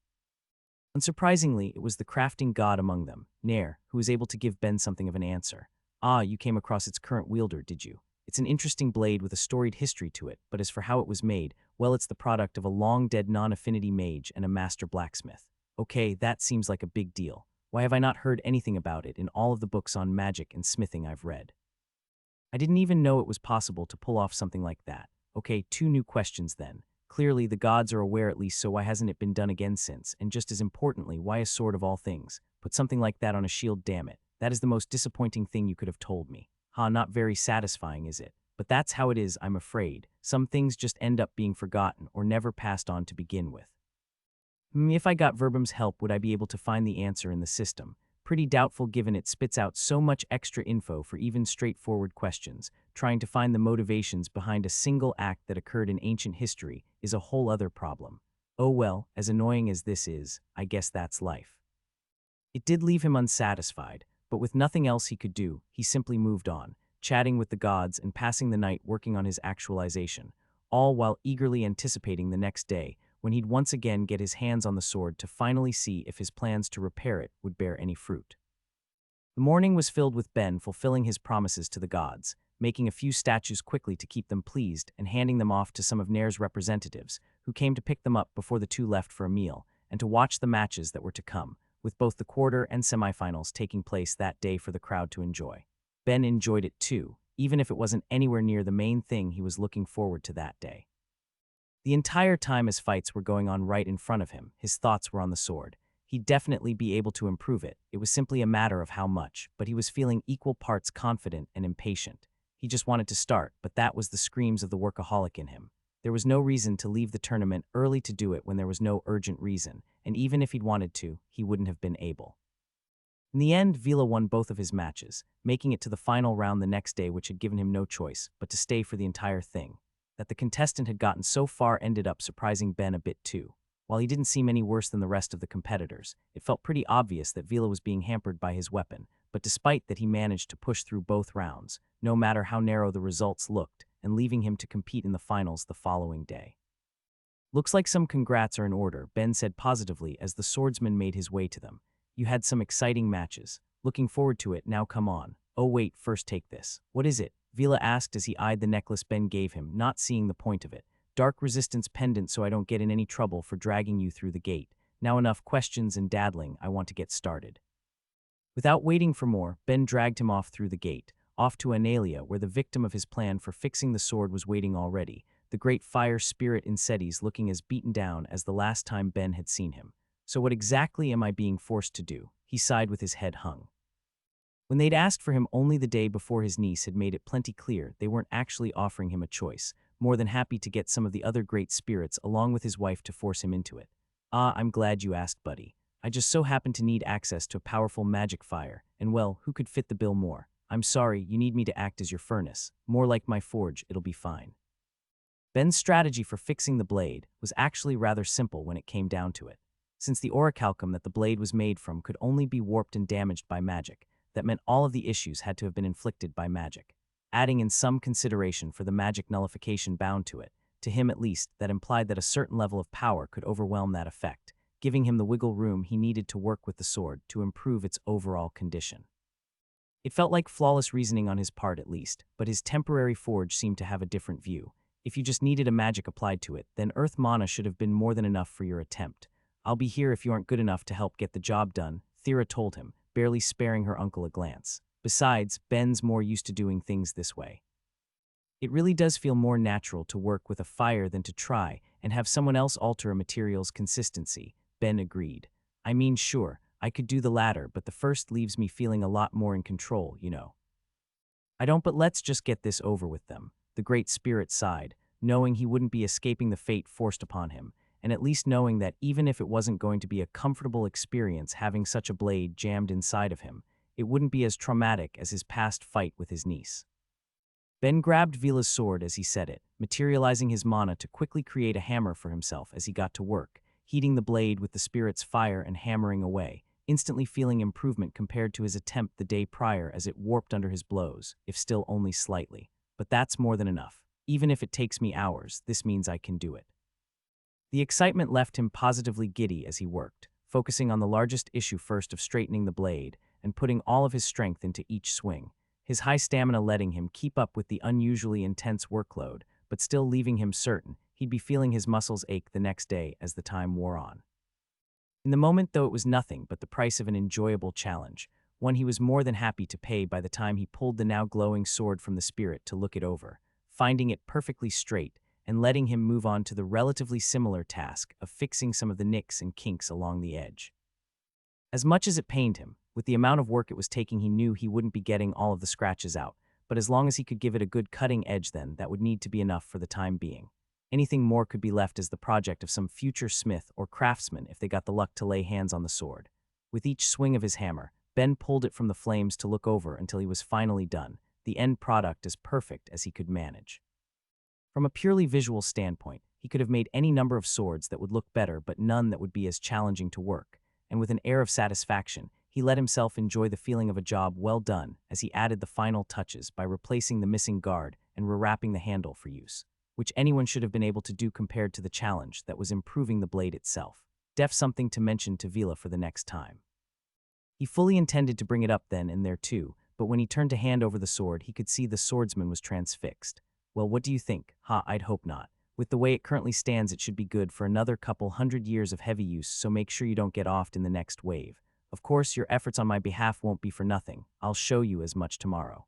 Unsurprisingly, it was the crafting god among them, Nair, who was able to give Ben something of an answer. Ah, you came across its current wielder, did you? It's an interesting blade with a storied history to it, but as for how it was made, well, it's the product of a long-dead non-affinity mage and a master blacksmith. Okay, that seems like a big deal. Why have I not heard anything about it in all of the books on magic and smithing I've read? I didn't even know it was possible to pull off something like that. Okay, 2 new questions then. Clearly, the gods are aware at least, so why hasn't it been done again since? And just as importantly, why a sword of all things? Put something like that on a shield, damn it. That is the most disappointing thing you could have told me. Not very satisfying, is it? But that's how it is, I'm afraid. Some things just end up being forgotten or never passed on to begin with. If I got Verbum's help, would I be able to find the answer in the system? Pretty doubtful given it spits out so much extra info for even straightforward questions. Trying to find the motivations behind a single act that occurred in ancient history is a whole other problem. Oh well, as annoying as this is, I guess that's life. It did leave him unsatisfied, but with nothing else he could do, he simply moved on, chatting with the gods and passing the night working on his actualization, all while eagerly anticipating the next day, when he'd once again get his hands on the sword to finally see if his plans to repair it would bear any fruit. The morning was filled with Ben fulfilling his promises to the gods, making a few statues quickly to keep them pleased and handing them off to some of Nair's representatives, who came to pick them up before the two left for a meal, and to watch the matches that were to come, with both the quarter and semifinals taking place that day for the crowd to enjoy. Ben enjoyed it too, even if it wasn't anywhere near the main thing he was looking forward to that day. The entire time his fights were going on right in front of him, his thoughts were on the sword. He'd definitely be able to improve it. It was simply a matter of how much, but he was feeling equal parts confident and impatient. He just wanted to start, but that was the screams of the workaholic in him. There was no reason to leave the tournament early to do it when there was no urgent reason, and even if he'd wanted to, he wouldn't have been able. In the end, Vila won both of his matches, making it to the final round the next day, which had given him no choice but to stay for the entire thing. That the contestant had gotten so far ended up surprising Ben a bit too. While he didn't seem any worse than the rest of the competitors, it felt pretty obvious that Vila was being hampered by his weapon, but despite that he managed to push through both rounds, no matter how narrow the results looked, and leaving him to compete in the finals the following day. Looks like some congrats are in order, Ben said positively as the swordsman made his way to them. You had some exciting matches. Looking forward to it, now come on. Oh wait, first take this. What is it? Vila asked as he eyed the necklace Ben gave him, not seeing the point of it. Dark resistance pendant so I don't get in any trouble for dragging you through the gate. Now enough questions and daddling, I want to get started. Without waiting for more, Ben dragged him off through the gate, off to Analia where the victim of his plan for fixing the sword was waiting already, the great fire spirit in Seti's looking as beaten down as the last time Ben had seen him. So what exactly am I being forced to do? He sighed with his head hung. When they'd asked for him only the day before, his niece had made it plenty clear they weren't actually offering him a choice, more than happy to get some of the other great spirits along with his wife to force him into it. Ah, I'm glad you asked, buddy. I just so happen to need access to a powerful magic fire, and well, who could fit the bill more? I'm sorry, you need me to act as your furnace. More like my forge, it'll be fine. Ben's strategy for fixing the blade was actually rather simple when it came down to it. Since the orichalcum that the blade was made from could only be warped and damaged by magic, that meant all of the issues had to have been inflicted by magic. Adding in some consideration for the magic nullification bound to him at least, that implied that a certain level of power could overwhelm that effect, giving him the wiggle room he needed to work with the sword to improve its overall condition. It felt like flawless reasoning on his part at least, but his temporary forge seemed to have a different view. If you just needed a magic applied to it, then earth mana should have been more than enough for your attempt. I'll be here if you aren't good enough to help get the job done, Thera told him, barely sparing her uncle a glance. Besides, Ben's more used to doing things this way. It really does feel more natural to work with a fire than to try and have someone else alter a material's consistency, Ben agreed. I mean, sure, I could do the latter, but the first leaves me feeling a lot more in control, you know. I don't, but let's just get this over with them, the Great Spirit sighed, knowing he wouldn't be escaping the fate forced upon him, and at least knowing that even if it wasn't going to be a comfortable experience having such a blade jammed inside of him, it wouldn't be as traumatic as his past fight with his niece. Ben grabbed Vila's sword as he said it, materializing his mana to quickly create a hammer for himself as he got to work, heating the blade with the spirit's fire and hammering away, instantly feeling improvement compared to his attempt the day prior as it warped under his blows, if still only slightly. But that's more than enough. Even if it takes me hours, this means I can do it. The excitement left him positively giddy as he worked, focusing on the largest issue first of straightening the blade and putting all of his strength into each swing, his high stamina letting him keep up with the unusually intense workload, but still leaving him certain he'd be feeling his muscles ache the next day as the time wore on. In the moment, though, it was nothing but the price of an enjoyable challenge, one he was more than happy to pay by the time he pulled the now glowing sword from the spirit to look it over, finding it perfectly straight and letting him move on to the relatively similar task of fixing some of the nicks and kinks along the edge. As much as it pained him, with the amount of work it was taking, he knew he wouldn't be getting all of the scratches out, but as long as he could give it a good cutting edge, then that would need to be enough for the time being. Anything more could be left as the project of some future smith or craftsman if they got the luck to lay hands on the sword. With each swing of his hammer, Ben pulled it from the flames to look over until he was finally done, the end product as perfect as he could manage. From a purely visual standpoint, he could have made any number of swords that would look better, but none that would be as challenging to work, and with an air of satisfaction, he let himself enjoy the feeling of a job well done as he added the final touches by replacing the missing guard and rewrapping the handle for use, which anyone should have been able to do compared to the challenge that was improving the blade itself. Something to mention to Vila for the next time. He fully intended to bring it up then and there too, but when he turned to hand over the sword, he could see the swordsman was transfixed. Well, what do you think? I'd hope not. With the way it currently stands, it should be good for another couple 100 years of heavy use, so make sure you don't get offed in the next wave. Of course, your efforts on my behalf won't be for nothing. I'll show you as much tomorrow.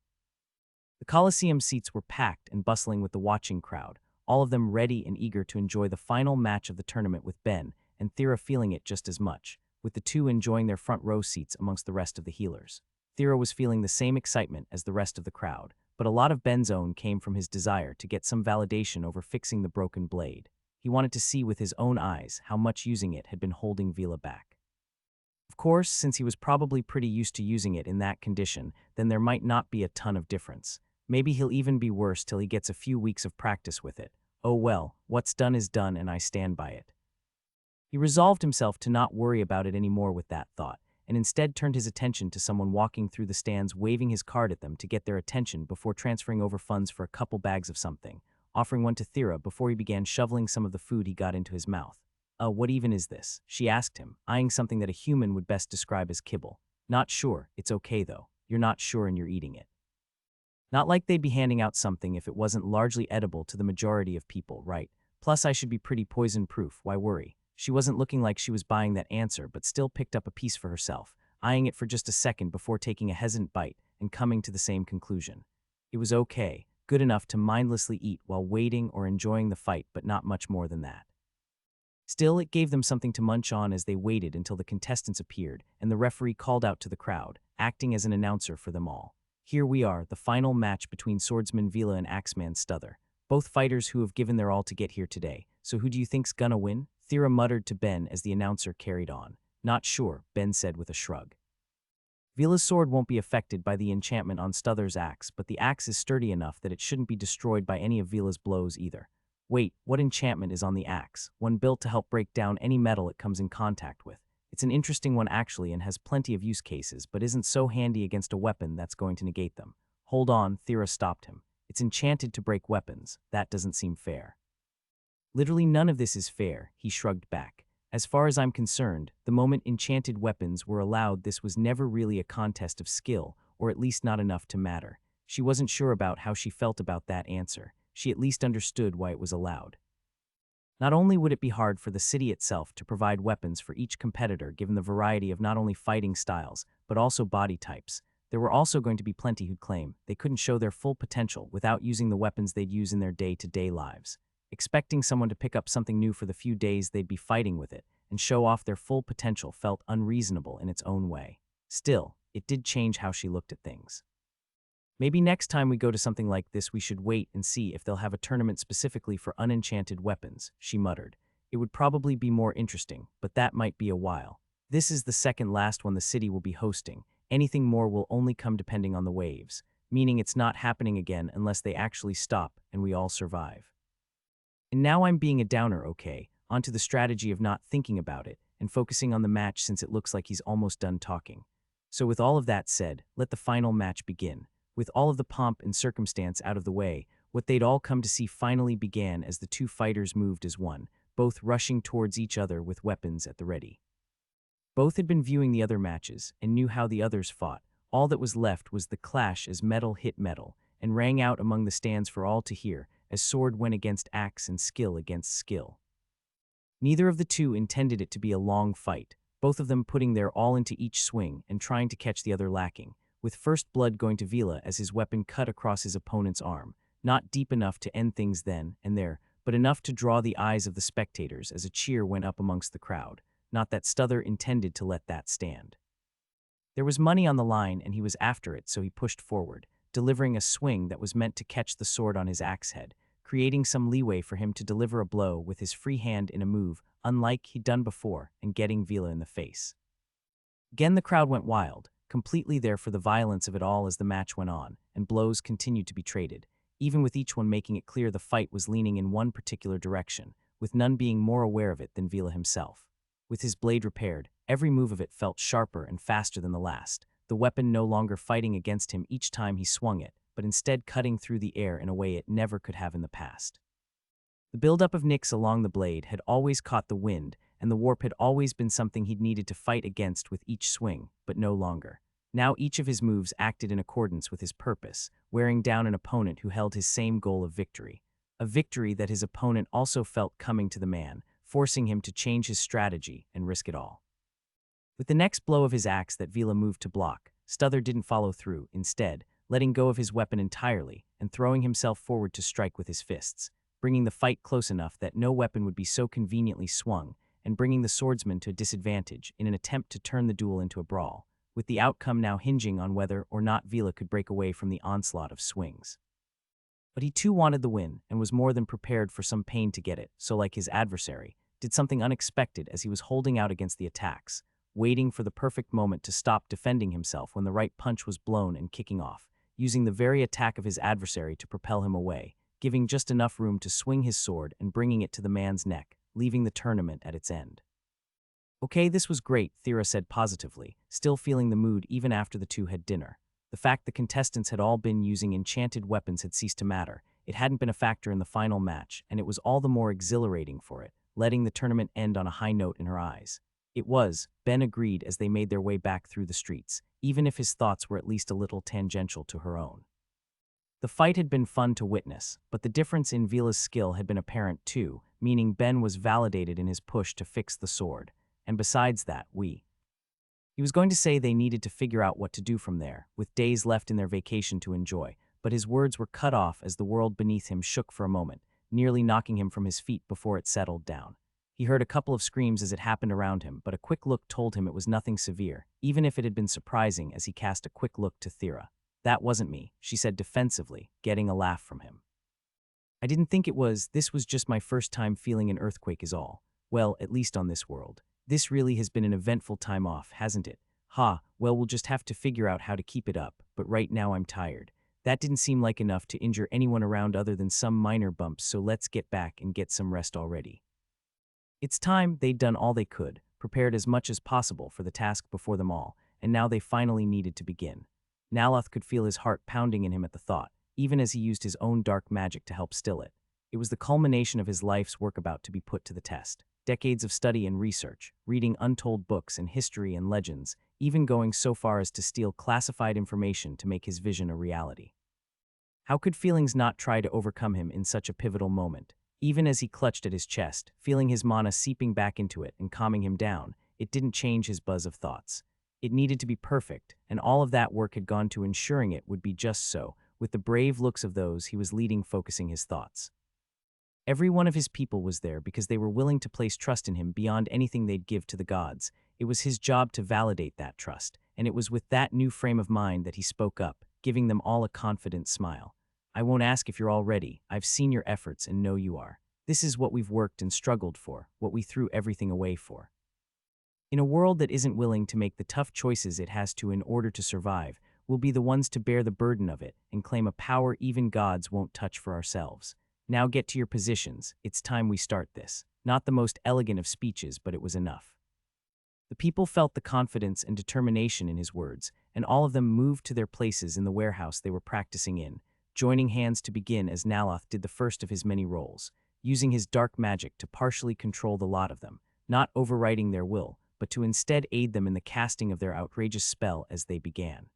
The Coliseum seats were packed and bustling with the watching crowd, all of them ready and eager to enjoy the final match of the tournament with Ben, and Thera feeling it just as much, with the two enjoying their front row seats amongst the rest of the healers. Thera was feeling the same excitement as the rest of the crowd, but a lot of Ben's own came from his desire to get some validation over fixing the broken blade. He wanted to see with his own eyes how much using it had been holding Vila back. Of course, since he was probably pretty used to using it in that condition, then there might not be a ton of difference. Maybe he'll even be worse till he gets a few weeks of practice with it. Oh well, what's done is done and I stand by it. He resolved himself to not worry about it anymore with that thought, and instead turned his attention to someone walking through the stands waving his card at them to get their attention before transferring over funds for a couple bags of something, offering one to Thera before he began shoveling some of the food he got into his mouth. What even is this? She asked him, eyeing something that a human would best describe as kibble. Not sure, it's okay though. You're not sure and you're eating it. Not like they'd be handing out something if it wasn't largely edible to the majority of people, right? Plus I should be pretty poison-proof, why worry? She wasn't looking like she was buying that answer, but still picked up a piece for herself, eyeing it for just a second before taking a hesitant bite and coming to the same conclusion. It was okay, good enough to mindlessly eat while waiting or enjoying the fight, but not much more than that. Still, it gave them something to munch on as they waited until the contestants appeared and the referee called out to the crowd, acting as an announcer for them all. Here we are, the final match between swordsman Vila and axeman Stuther, both fighters who have given their all to get here today. So who do you think's gonna win? Thera muttered to Ben as the announcer carried on. Not sure, Ben said with a shrug. Vila's sword won't be affected by the enchantment on Stuther's axe, but the axe is sturdy enough that it shouldn't be destroyed by any of Vila's blows either. Wait, what enchantment is on the axe? One built to help break down any metal it comes in contact with. It's an interesting one actually and has plenty of use cases, but isn't so handy against a weapon that's going to negate them. Hold on, Thera stopped him. It's enchanted to break weapons. That doesn't seem fair. Literally none of this is fair, he shrugged back. As far as I'm concerned, the moment enchanted weapons were allowed, this was never really a contest of skill, or at least not enough to matter. She wasn't sure about how she felt about that answer. She at least understood why it was allowed. Not only would it be hard for the city itself to provide weapons for each competitor given the variety of not only fighting styles, but also body types, there were also going to be plenty who'd claim they couldn't show their full potential without using the weapons they'd use in their day-to-day lives. Expecting someone to pick up something new for the few days they'd be fighting with it and show off their full potential felt unreasonable in its own way. Still, it did change how she looked at things. Maybe next time we go to something like this we should wait and see if they'll have a tournament specifically for unenchanted weapons, she muttered. It would probably be more interesting, but that might be a while. This is the second last one the city will be hosting. Anything more will only come depending on the waves, meaning it's not happening again unless they actually stop and we all survive. And now I'm being a downer, okay? Onto the strategy of not thinking about it and focusing on the match since it looks like he's almost done talking. So with all of that said, let the final match begin. With all of the pomp and circumstance out of the way, what they'd all come to see finally began as the two fighters moved as one, both rushing towards each other with weapons at the ready. Both had been viewing the other matches and knew how the others fought. All that was left was the clash as metal hit metal and rang out among the stands for all to hear as sword went against axe and skill against skill. Neither of the two intended it to be a long fight, both of them putting their all into each swing and trying to catch the other lacking, with first blood going to Vila as his weapon cut across his opponent's arm, not deep enough to end things then and there, but enough to draw the eyes of the spectators as a cheer went up amongst the crowd, not that Stuther intended to let that stand. There was money on the line and he was after it, so he pushed forward, delivering a swing that was meant to catch the sword on his axe head, creating some leeway for him to deliver a blow with his free hand in a move unlike he'd done before and getting Vila in the face. Again the crowd went wild, completely there for the violence of it all as the match went on, and blows continued to be traded, even with each one making it clear the fight was leaning in one particular direction, with none being more aware of it than Vila himself. With his blade repaired, every move of it felt sharper and faster than the last, the weapon no longer fighting against him each time he swung it, but instead cutting through the air in a way it never could have in the past. The buildup of nicks along the blade had always caught the wind, and the warp had always been something he'd needed to fight against with each swing, but no longer. Now each of his moves acted in accordance with his purpose, wearing down an opponent who held his same goal of victory. A victory that his opponent also felt coming to the man, forcing him to change his strategy and risk it all. With the next blow of his axe that Vila moved to block, Stuther didn't follow through, instead, letting go of his weapon entirely and throwing himself forward to strike with his fists, bringing the fight close enough that no weapon would be so conveniently swung, and bringing the swordsman to a disadvantage in an attempt to turn the duel into a brawl, with the outcome now hinging on whether or not Vila could break away from the onslaught of swings. But he too wanted the win and was more than prepared for some pain to get it, so like his adversary, did something unexpected as he was holding out against the attacks, waiting for the perfect moment to stop defending himself when the right punch was blown and kicking off, using the very attack of his adversary to propel him away, giving just enough room to swing his sword and bringing it to the man's neck, leaving the tournament at its end. Okay, this was great, Thera said positively, still feeling the mood even after the two had dinner. The fact the contestants had all been using enchanted weapons had ceased to matter. It hadn't been a factor in the final match, and it was all the more exhilarating for it, letting the tournament end on a high note in her eyes. It was, Ben agreed as they made their way back through the streets, even if his thoughts were at least a little tangential to her own. The fight had been fun to witness, but the difference in Vila's skill had been apparent too, meaning Ben was validated in his push to fix the sword. And besides that, he was going to say they needed to figure out what to do from there, with days left in their vacation to enjoy, but his words were cut off as the world beneath him shook for a moment, nearly knocking him from his feet before it settled down. He heard a couple of screams as it happened around him, but a quick look told him it was nothing severe, even if it had been surprising as he cast a quick look to Thera. "That wasn't me," she said defensively, getting a laugh from him. "I didn't think it was. This was just my first time feeling an earthquake is all. Well, at least on this world. This really has been an eventful time off, hasn't it? Ha, well, we'll just have to figure out how to keep it up, but right now I'm tired. That didn't seem like enough to injure anyone around other than some minor bumps, so let's get back and get some rest already." It's time. They'd done all they could, prepared as much as possible for the task before them all, and now they finally needed to begin. Naloth could feel his heart pounding in him at the thought, even as he used his own dark magic to help still it. It was the culmination of his life's work about to be put to the test. Decades of study and research, reading untold books and history and legends, even going so far as to steal classified information to make his vision a reality. How could feelings not try to overcome him in such a pivotal moment? Even as he clutched at his chest, feeling his mana seeping back into it and calming him down, it didn't change his buzz of thoughts. It needed to be perfect, and all of that work had gone to ensuring it would be just so, with the brave looks of those he was leading focusing his thoughts. Every one of his people was there because they were willing to place trust in him beyond anything they'd give to the gods. It was his job to validate that trust, and it was with that new frame of mind that he spoke up, giving them all a confident smile. "I won't ask if you're all ready. I've seen your efforts and know you are. This is what we've worked and struggled for, what we threw everything away for. In a world that isn't willing to make the tough choices it has to in order to survive, we'll be the ones to bear the burden of it and claim a power even gods won't touch for ourselves. Now get to your positions. It's time we start this." Not the most elegant of speeches, but it was enough. The people felt the confidence and determination in his words, and all of them moved to their places in the warehouse they were practicing in, joining hands to begin as Naloth did the first of his many roles, using his dark magic to partially control the lot of them, not overriding their will, but to instead aid them in the casting of their outrageous spell as they began.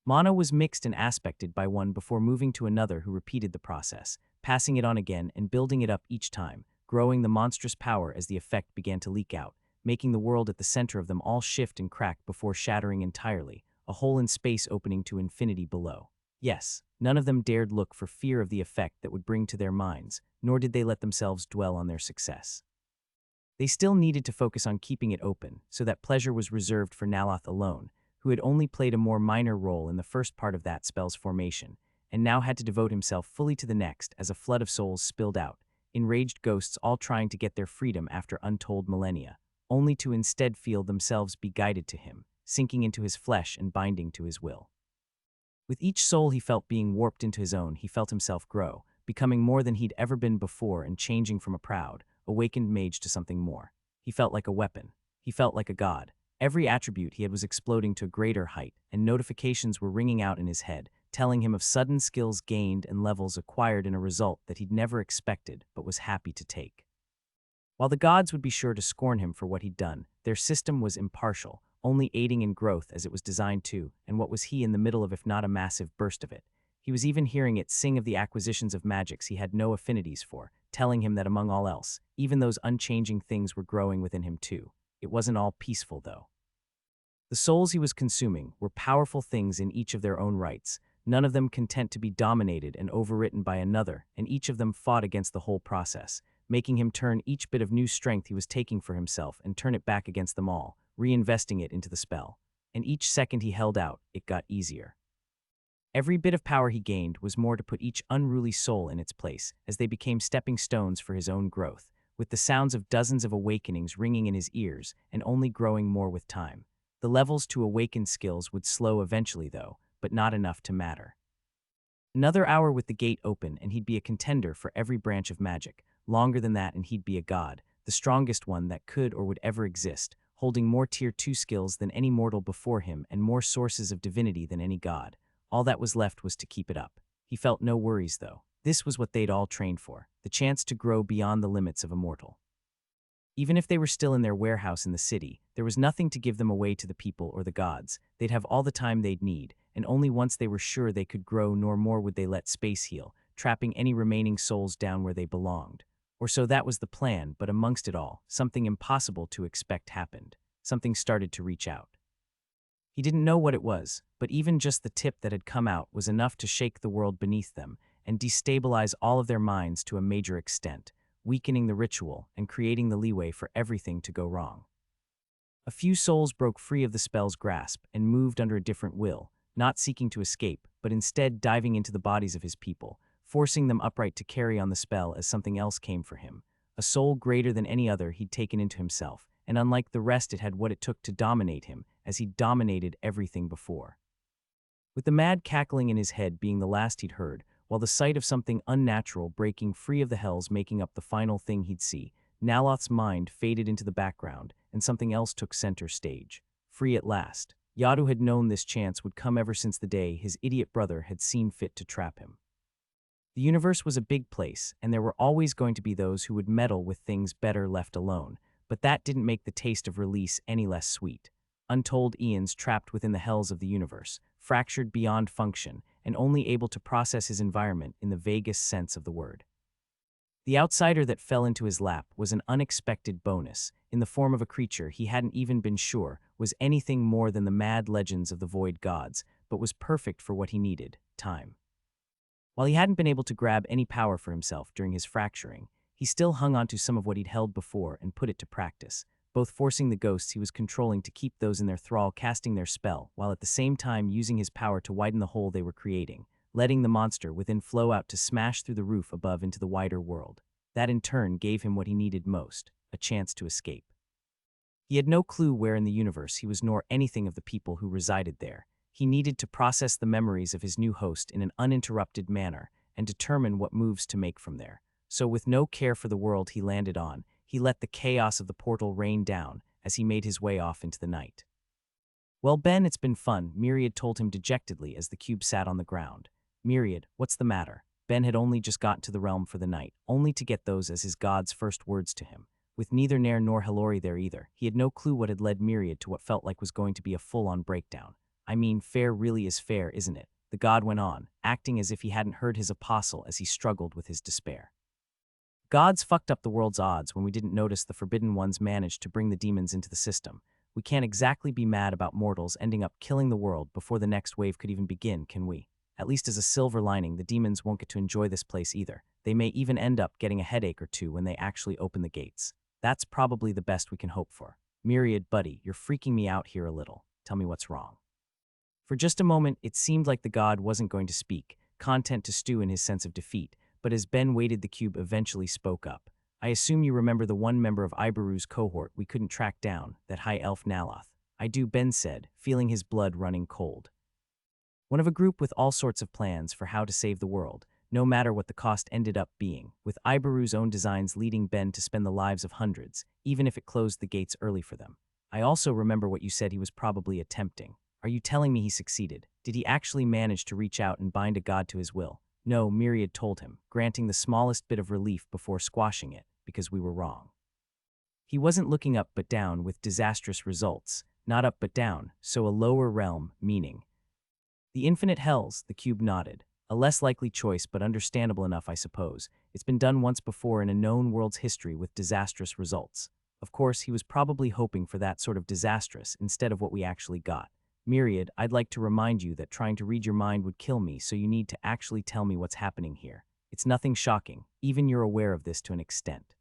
Mana was mixed and aspected by one before moving to another who repeated the process, passing it on again and building it up each time, growing the monstrous power as the effect began to leak out, making the world at the center of them all shift and crack before shattering entirely, a hole in space opening to infinity below. Yes, none of them dared look for fear of the effect that would bring to their minds, nor did they let themselves dwell on their success. They still needed to focus on keeping it open, so that pleasure was reserved for Naloth alone, who had only played a more minor role in the first part of that spell's formation, and now had to devote himself fully to the next as a flood of souls spilled out, enraged ghosts all trying to get their freedom after untold millennia, only to instead feel themselves be guided to him, sinking into his flesh and binding to his will. With each soul he felt being warped into his own, he felt himself grow, becoming more than he'd ever been before and changing from a proud, awakened mage to something more. He felt like a weapon. He felt like a god. Every attribute he had was exploding to a greater height, and notifications were ringing out in his head, telling him of sudden skills gained and levels acquired in a result that he'd never expected but was happy to take. While the gods would be sure to scorn him for what he'd done, their system was impartial, only aiding in growth as it was designed to, and what was he in the middle of if not a massive burst of it? He was even hearing it sing of the acquisitions of magics he had no affinities for, telling him that among all else, even those unchanging things were growing within him too. It wasn't all peaceful, though. The souls he was consuming were powerful things in each of their own rights, none of them content to be dominated and overwritten by another, and each of them fought against the whole process, making him turn each bit of new strength he was taking for himself and turn it back against them all, reinvesting it into the spell. And each second he held out, it got easier. Every bit of power he gained was more to put each unruly soul in its place, as they became stepping stones for his own growth, with the sounds of dozens of awakenings ringing in his ears and only growing more with time. The levels to awaken skills would slow eventually, though, but not enough to matter. Another hour with the gate open and he'd be a contender for every branch of magic. Longer than that and he'd be a god, the strongest one that could or would ever exist, holding more Tier 2 skills than any mortal before him and more sources of divinity than any god. All that was left was to keep it up. He felt no worries, though. This was what they'd all trained for, the chance to grow beyond the limits of a mortal. Even if they were still in their warehouse in the city, there was nothing to give them away to the people or the gods. They'd have all the time they'd need, and only once they were sure they could grow nor more would they let space heal, trapping any remaining souls down where they belonged. Or so that was the plan, but amongst it all, something impossible to expect happened. Something started to reach out. He didn't know what it was, but even just the tip that had come out was enough to shake the world beneath them and destabilize all of their minds to a major extent, weakening the ritual and creating the leeway for everything to go wrong. A few souls broke free of the spell's grasp and moved under a different will, not seeking to escape, but instead diving into the bodies of his people, forcing them upright to carry on the spell as something else came for him, a soul greater than any other he'd taken into himself, and unlike the rest it had what it took to dominate him, as he dominated everything before. With the mad cackling in his head being the last he'd heard, while the sight of something unnatural breaking free of the hells making up the final thing he'd see, Naloth's mind faded into the background, and something else took center stage. Free at last. Yatu had known this chance would come ever since the day his idiot brother had seen fit to trap him. The universe was a big place, and there were always going to be those who would meddle with things better left alone, but that didn't make the taste of release any less sweet. Untold eons trapped within the hells of the universe, fractured beyond function, and only able to process his environment in the vaguest sense of the word. The outsider that fell into his lap was an unexpected bonus, in the form of a creature he hadn't even been sure was anything more than the mad legends of the void gods, but was perfect for what he needed: time. While he hadn't been able to grab any power for himself during his fracturing, he still hung onto some of what he'd held before and put it to practice, both forcing the ghosts he was controlling to keep those in their thrall casting their spell, while at the same time using his power to widen the hole they were creating, letting the monster within flow out to smash through the roof above into the wider world. That in turn gave him what he needed most: a chance to escape. He had no clue where in the universe he was nor anything of the people who resided there. He needed to process the memories of his new host in an uninterrupted manner and determine what moves to make from there. So with no care for the world he landed on, he let the chaos of the portal rain down as he made his way off into the night. "Well, Ben, it's been fun," Myriad told him dejectedly as the cube sat on the ground. "Myriad, what's the matter?" Ben had only just gotten to the realm for the night, only to get those as his god's first words to him. With neither Nair nor Hilori there either, he had no clue what had led Myriad to what felt like was going to be a full-on breakdown. "I mean, fair really is fair, isn't it?" the god went on, acting as if he hadn't heard his apostle as he struggled with his despair. "Gods fucked up the world's odds when we didn't notice the Forbidden Ones managed to bring the demons into the system. We can't exactly be mad about mortals ending up killing the world before the next wave could even begin, can we? At least as a silver lining, the demons won't get to enjoy this place either. They may even end up getting a headache or two when they actually open the gates. That's probably the best we can hope for. Myriad, buddy, you're freaking me out here a little. Tell me what's wrong." For just a moment, it seemed like the god wasn't going to speak, content to stew in his sense of defeat, but as Ben waited, the cube eventually spoke up. "I assume you remember the one member of Ibaru's cohort we couldn't track down, that high elf Naloth." "I do," Ben said, feeling his blood running cold. One of a group with all sorts of plans for how to save the world, no matter what the cost ended up being, with Ibaru's own designs leading Ben to spend the lives of hundreds, even if it closed the gates early for them. "I also remember what you said he was probably attempting. Are you telling me he succeeded? Did he actually manage to reach out and bind a god to his will?" "No," Myriad told him, granting the smallest bit of relief before squashing it, "because we were wrong. He wasn't looking up but down with disastrous results, not up but down, so a lower realm, meaning the infinite hells," the cube nodded. "A less likely choice, but understandable enough, I suppose. It's been done once before in a known world's history with disastrous results. Of course, he was probably hoping for that sort of disastrous instead of what we actually got. Myriad, I'd like to remind you that trying to read your mind would kill me, so you need to actually tell me what's happening here. It's nothing shocking, even you're aware of this to an extent.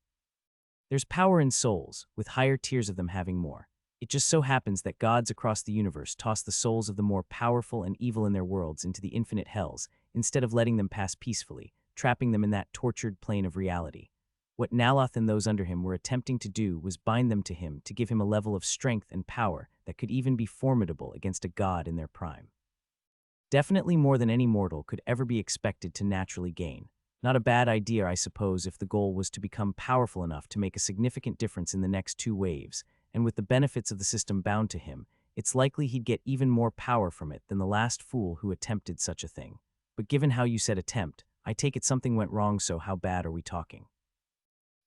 There's power in souls, with higher tiers of them having more. It just so happens that gods across the universe toss the souls of the more powerful and evil in their worlds into the infinite hells, instead of letting them pass peacefully, trapping them in that tortured plane of reality. What Naloth and those under him were attempting to do was bind them to him to give him a level of strength and power that could even be formidable against a god in their prime. Definitely more than any mortal could ever be expected to naturally gain. Not a bad idea, I suppose, if the goal was to become powerful enough to make a significant difference in the next two waves, and with the benefits of the system bound to him, it's likely he'd get even more power from it than the last fool who attempted such a thing. But given how you said attempt, I take it something went wrong, so how bad are we talking?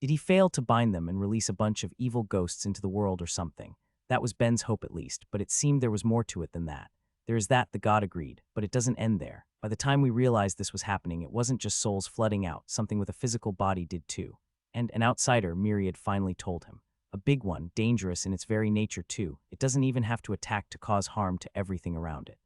Did he fail to bind them and release a bunch of evil ghosts into the world or something? That was Ben's hope at least, but it seemed there was more to it than that. There is that, the god agreed, but it doesn't end there. By the time we realized this was happening, it wasn't just souls flooding out, something with a physical body did too. And an outsider, Myriad finally told him. A big one, dangerous in its very nature too. It doesn't even have to attack to cause harm to everything around it.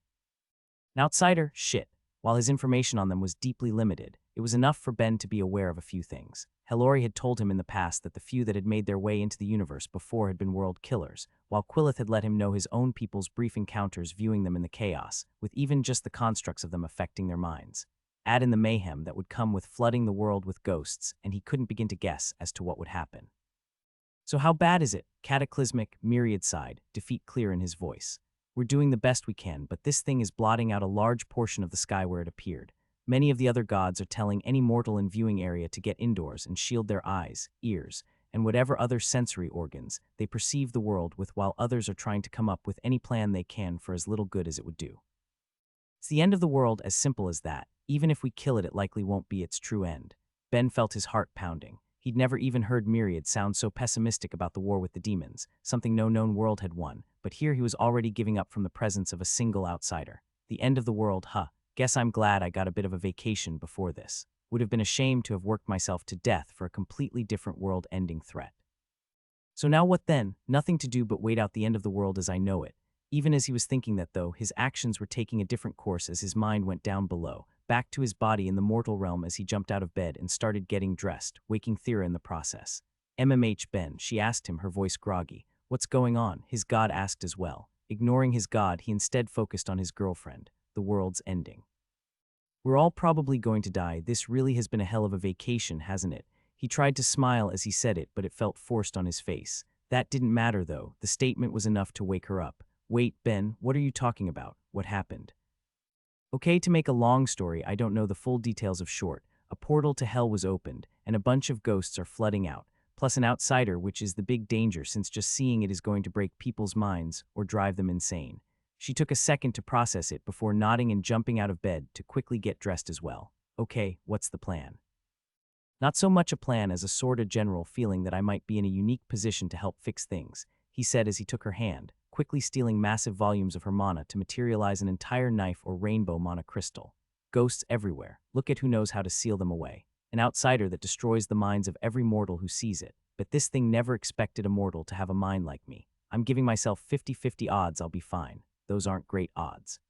An outsider? Shit. While his information on them was deeply limited, it was enough for Ben to be aware of a few things. Hellori had told him in the past that the few that had made their way into the universe before had been world killers, while Quillith had let him know his own people's brief encounters viewing them in the chaos, with even just the constructs of them affecting their minds. Add in the mayhem that would come with flooding the world with ghosts, and he couldn't begin to guess as to what would happen. So how bad is it? Cataclysmic, Myriad sighed, defeat clear in his voice. We're doing the best we can, but this thing is blotting out a large portion of the sky where it appeared. Many of the other gods are telling any mortal in viewing area to get indoors and shield their eyes, ears, and whatever other sensory organs they perceive the world with, while others are trying to come up with any plan they can for as little good as it would do. It's the end of the world, as simple as that. Even if we kill it, it likely won't be its true end. Ben felt his heart pounding. He'd never even heard Myriad sound so pessimistic about the war with the demons, something no known world had won, but here he was already giving up from the presence of a single outsider. The end of the world, huh? Guess I'm glad I got a bit of a vacation before this. Would have been ashamed to have worked myself to death for a completely different world-ending threat. So now what then? Nothing to do but wait out the end of the world as I know it. Even as he was thinking that, though, his actions were taking a different course as his mind went down below, back to his body in the mortal realm as he jumped out of bed and started getting dressed, waking Thera in the process. Ben, she asked him, her voice groggy. What's going on? His god asked as well. Ignoring his god, he instead focused on his girlfriend. The world's ending. We're all probably going to die. This really has been a hell of a vacation, hasn't it? He tried to smile as he said it, but it felt forced on his face. That didn't matter, though. The statement was enough to wake her up. Wait, Ben, what are you talking about? What happened? Okay, to make a long story, I don't know the full details of short. A portal to hell was opened, and a bunch of ghosts are flooding out, plus an outsider, which is the big danger since just seeing it is going to break people's minds or drive them insane. She took a second to process it before nodding and jumping out of bed to quickly get dressed as well. Okay, what's the plan? Not so much a plan as a sort of general feeling that I might be in a unique position to help fix things, he said as he took her hand, quickly stealing massive volumes of her mana to materialize an entire knife or rainbow mana crystal. Ghosts everywhere. Look at who knows how to seal them away. An outsider that destroys the minds of every mortal who sees it. But this thing never expected a mortal to have a mind like me. I'm giving myself 50-50 odds I'll be fine. Those aren't great odds.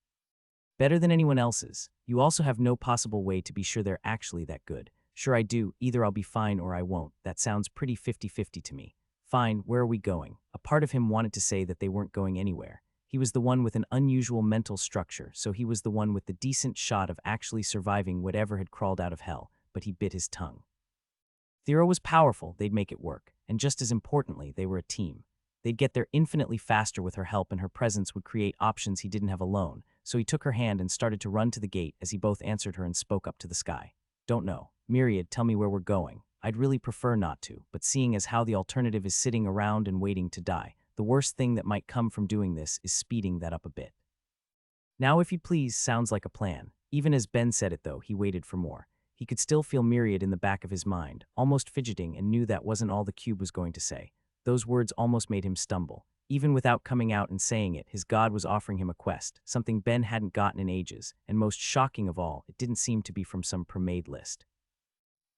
Better than anyone else's. You also have no possible way to be sure they're actually that good. Sure I do. Either I'll be fine or I won't. That sounds pretty 50-50 to me. Fine, where are we going? A part of him wanted to say that they weren't going anywhere. He was the one with an unusual mental structure, so he was the one with the decent shot of actually surviving whatever had crawled out of hell, but he bit his tongue. Thera was powerful, they'd make it work, and just as importantly, they were a team. They'd get there infinitely faster with her help, and her presence would create options he didn't have alone, so he took her hand and started to run to the gate as he both answered her and spoke up to the sky. Don't know. Myriad, tell me where we're going. I'd really prefer not to, but seeing as how the alternative is sitting around and waiting to die, the worst thing that might come from doing this is speeding that up a bit. Now, if you please, sounds like a plan. Even as Ben said it, though, he waited for more. He could still feel Myriad in the back of his mind, almost fidgeting, and knew that wasn't all the cube was going to say. Those words almost made him stumble. Even without coming out and saying it, his god was offering him a quest, something Ben hadn't gotten in ages, and most shocking of all, it didn't seem to be from some pre-made list.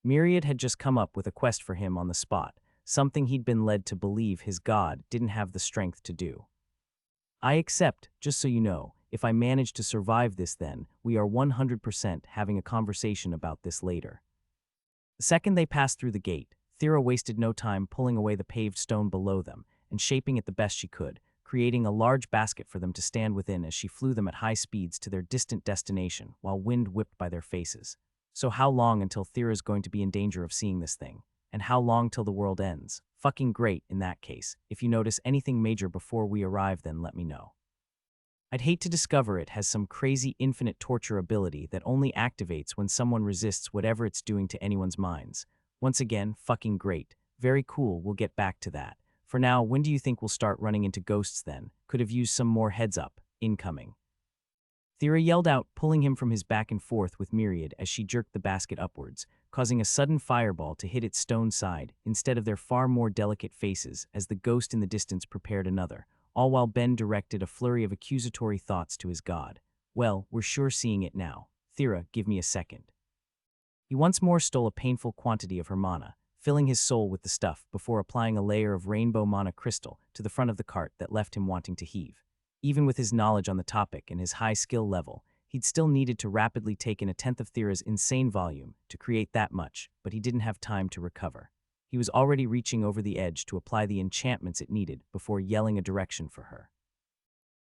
Myriad had just come up with a quest for him on the spot, something he'd been led to believe his god didn't have the strength to do. I accept, just so you know, if I manage to survive this, then we are 100% having a conversation about this later. The second they passed through the gate, Thera wasted no time pulling away the paved stone below them and shaping it the best she could, creating a large basket for them to stand within as she flew them at high speeds to their distant destination while wind whipped by their faces. So how long until Thera's going to be in danger of seeing this thing? And how long till the world ends? Fucking great in that case. If you notice anything major before we arrive, then let me know. I'd hate to discover it has some crazy infinite torture ability that only activates when someone resists whatever it's doing to anyone's minds. Once again, fucking great. Very cool, we'll get back to that. For now, when do you think we'll start running into ghosts then? Could have used some more heads up. Incoming. Thera yelled out, pulling him from his back and forth with Myriad as she jerked the basket upwards, causing a sudden fireball to hit its stone side instead of their far more delicate faces as the ghost in the distance prepared another, all while Ben directed a flurry of accusatory thoughts to his god. Well, we're sure seeing it now. Thera, give me a second. He once more stole a painful quantity of her mana, filling his soul with the stuff before applying a layer of rainbow mana crystal to the front of the cart that left him wanting to heave. Even with his knowledge on the topic and his high skill level, he'd still needed to rapidly take in a tenth of Thera's insane volume to create that much, but he didn't have time to recover. He was already reaching over the edge to apply the enchantments it needed before yelling a direction for her.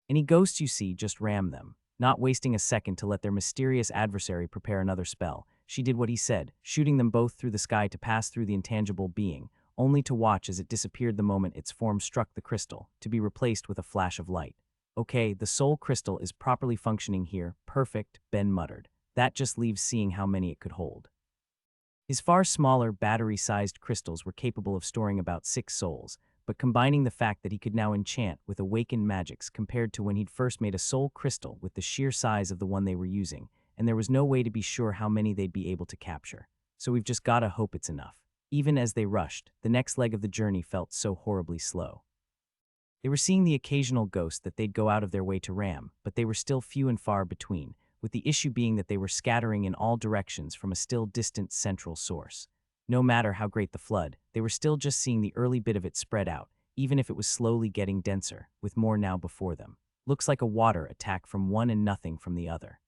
Any ghosts you see, just ram them. Not wasting a second to let their mysterious adversary prepare another spell, she did what he said, shooting them both through the sky to pass through the intangible being, only to watch as it disappeared the moment its form struck the crystal, to be replaced with a flash of light. Okay, the soul crystal is properly functioning here, perfect, Ben muttered. That just leaves seeing how many it could hold. His far smaller, battery-sized crystals were capable of storing about 6 souls, but combining the fact that he could now enchant with awakened magics compared to when he'd first made a soul crystal with the sheer size of the one they were using, and there was no way to be sure how many they'd be able to capture. So we've just gotta hope it's enough. Even as they rushed, the next leg of the journey felt so horribly slow. They were seeing the occasional ghost that they'd go out of their way to ram, but they were still few and far between, with the issue being that they were scattering in all directions from a still distant central source. No matter how great the flood, they were still just seeing the early bit of it spread out, even if it was slowly getting denser, with more now before them. Looks like a water attack from one and nothing from the other.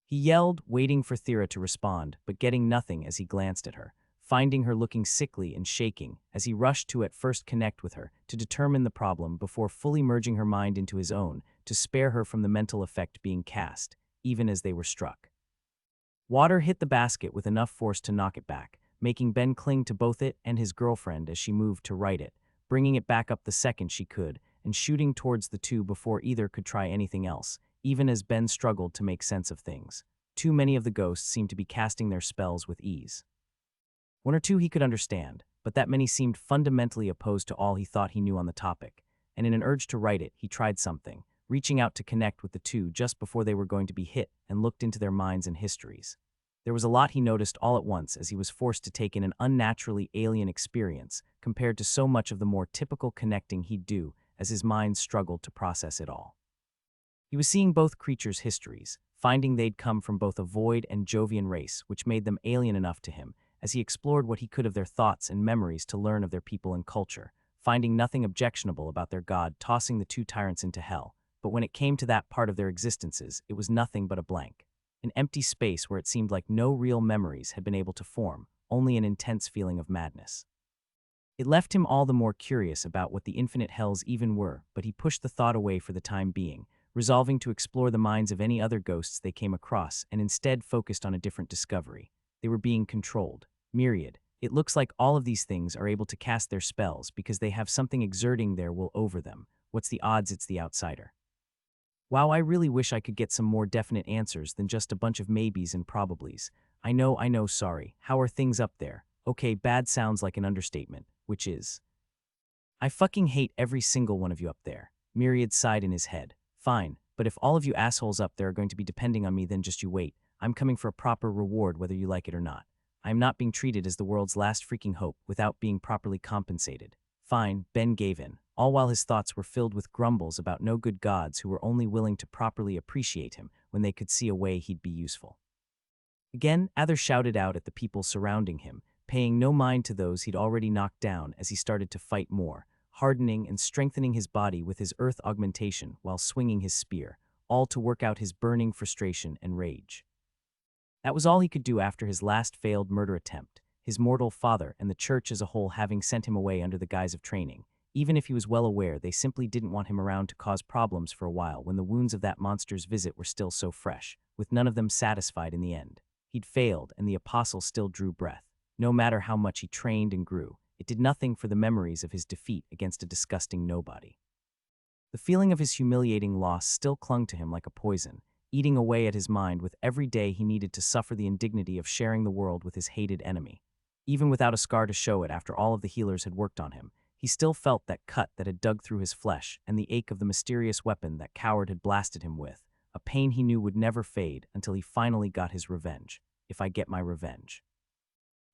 He yelled, waiting for Thera to respond, but getting nothing as he glanced at her, finding her looking sickly and shaking as he rushed to at first connect with her to determine the problem before fully merging her mind into his own to spare her from the mental effect being cast, even as they were struck. Water hit the basket with enough force to knock it back, making Ben cling to both it and his girlfriend as she moved to right it, bringing it back up the second she could, and shooting towards the two before either could try anything else, even as Ben struggled to make sense of things. Too many of the ghosts seemed to be casting their spells with ease. One or two he could understand, but that many seemed fundamentally opposed to all he thought he knew on the topic, and in an urge to write it, he tried something, reaching out to connect with the two just before they were going to be hit and looked into their minds and histories. There was a lot he noticed all at once as he was forced to take in an unnaturally alien experience compared to so much of the more typical connecting he'd do as his mind struggled to process it all. He was seeing both creatures' histories, finding they'd come from both a void and Jovian race, which made them alien enough to him, as he explored what he could of their thoughts and memories to learn of their people and culture, finding nothing objectionable about their god tossing the two tyrants into hell, but when it came to that part of their existences, it was nothing but a blank. An empty space where it seemed like no real memories had been able to form, only an intense feeling of madness. It left him all the more curious about what the infinite hells even were, but he pushed the thought away for the time being, resolving to explore the minds of any other ghosts they came across and instead focused on a different discovery. They were being controlled. Myriad. It looks like all of these things are able to cast their spells because they have something exerting their will over them. What's the odds it's the outsider? Wow, I really wish I could get some more definite answers than just a bunch of maybes and probablys. I know, sorry. How are things up there? Okay, bad sounds like an understatement, which is. I fucking hate every single one of you up there. Myriad sighed in his head. Fine, but if all of you assholes up there are going to be depending on me, then just you wait. I'm coming for a proper reward whether you like it or not. I am not being treated as the world's last freaking hope without being properly compensated. Fine, Ben gave in, all while his thoughts were filled with grumbles about no good gods who were only willing to properly appreciate him when they could see a way he'd be useful. Again, Ather shouted out at the people surrounding him, paying no mind to those he'd already knocked down as he started to fight more, hardening and strengthening his body with his earth augmentation while swinging his spear, all to work out his burning frustration and rage. That was all he could do after his last failed murder attempt, his mortal father and the church as a whole having sent him away under the guise of training, even if he was well aware they simply didn't want him around to cause problems for a while when the wounds of that monster's visit were still so fresh, with none of them satisfied in the end. He'd failed, and the apostle still drew breath. No matter how much he trained and grew, it did nothing for the memories of his defeat against a disgusting nobody. The feeling of his humiliating loss still clung to him like a poison, eating away at his mind with every day he needed to suffer the indignity of sharing the world with his hated enemy. Even without a scar to show it after all of the healers had worked on him, he still felt that cut that had dug through his flesh and the ache of the mysterious weapon that Coward had blasted him with, a pain he knew would never fade until he finally got his revenge. If I get my revenge.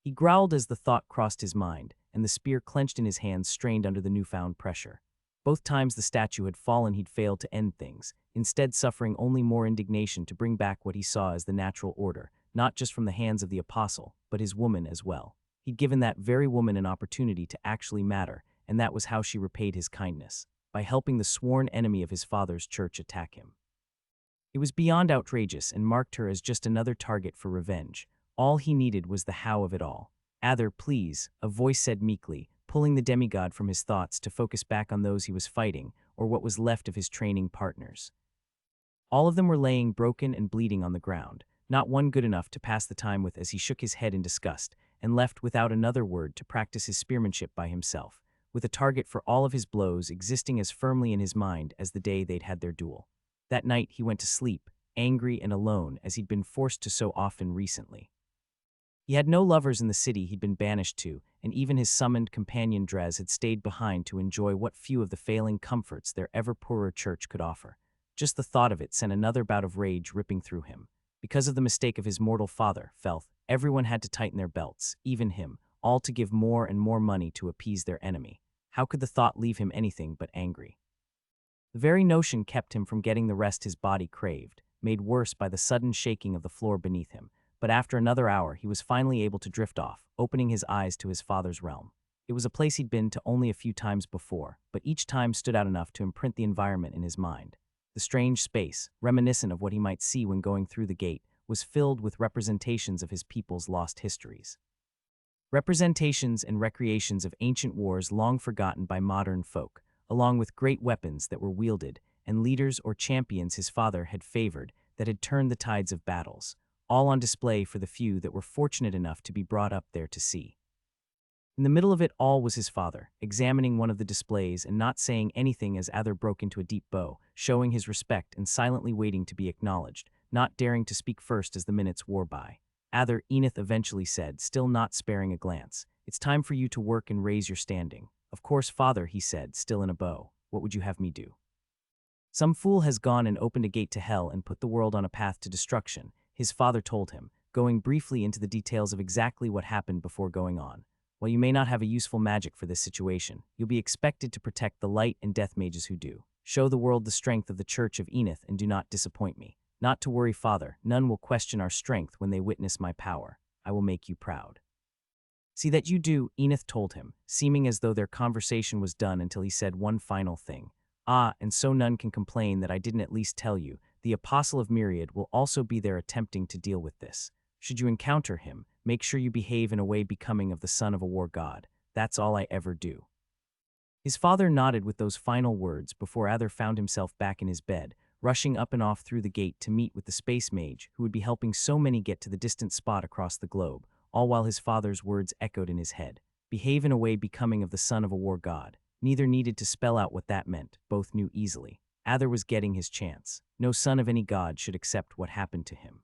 He growled as the thought crossed his mind, and the spear clenched in his hands strained under the newfound pressure. Both times the statue had fallen, he'd failed to end things, instead suffering only more indignation to bring back what he saw as the natural order, not just from the hands of the apostle, but his woman as well. He'd given that very woman an opportunity to actually matter, and that was how she repaid his kindness, by helping the sworn enemy of his father's church attack him. It was beyond outrageous and marked her as just another target for revenge. All he needed was the how of it all. "Ather, please," a voice said meekly, pulling the demigod from his thoughts to focus back on those he was fighting, or what was left of his training partners. All of them were laying broken and bleeding on the ground, not one good enough to pass the time with as he shook his head in disgust, and left without another word to practice his spearmanship by himself, with a target for all of his blows existing as firmly in his mind as the day they'd had their duel. That night he went to sleep, angry and alone as he'd been forced to so often recently. He had no lovers in the city he'd been banished to, and even his summoned companion Drez had stayed behind to enjoy what few of the failing comforts their ever-poorer church could offer. Just the thought of it sent another bout of rage ripping through him. Because of the mistake of his mortal father, Felth, everyone had to tighten their belts, even him, all to give more and more money to appease their enemy. How could the thought leave him anything but angry? The very notion kept him from getting the rest his body craved, made worse by the sudden shaking of the floor beneath him. But after another hour, he was finally able to drift off, opening his eyes to his father's realm. It was a place he'd been to only a few times before, but each time stood out enough to imprint the environment in his mind. The strange space, reminiscent of what he might see when going through the gate, was filled with representations of his people's lost histories. Representations and recreations of ancient wars long forgotten by modern folk, along with great weapons that were wielded, and leaders or champions his father had favored that had turned the tides of battles, all on display for the few that were fortunate enough to be brought up there to see. In the middle of it all was his father, examining one of the displays and not saying anything as Ather broke into a deep bow, showing his respect and silently waiting to be acknowledged, not daring to speak first as the minutes wore by. "Ather," Enith eventually said, still not sparing a glance, "it's time for you to work and raise your standing." "Of course, father," he said, still in a bow. "What would you have me do?" "Some fool has gone and opened a gate to hell and put the world on a path to destruction," his father told him, going briefly into the details of exactly what happened before going on. "While you may not have a useful magic for this situation, you'll be expected to protect the light and death mages who do. Show the world the strength of the Church of Enith and do not disappoint me. Not to worry, father, none will question our strength when they witness my power. I will make you proud." "See that you do," Enith told him, seeming as though their conversation was done until he said one final thing. "Ah, and so none can complain that I didn't at least tell you. The Apostle of Myriad will also be there attempting to deal with this. Should you encounter him, make sure you behave in a way becoming of the son of a war god. That's all I ever do." His father nodded with those final words before Ather found himself back in his bed, rushing up and off through the gate to meet with the space mage who would be helping so many get to the distant spot across the globe, all while his father's words echoed in his head. Behave in a way becoming of the son of a war god. Neither needed to spell out what that meant, both knew easily. Ather was getting his chance. No son of any god should accept what happened to him.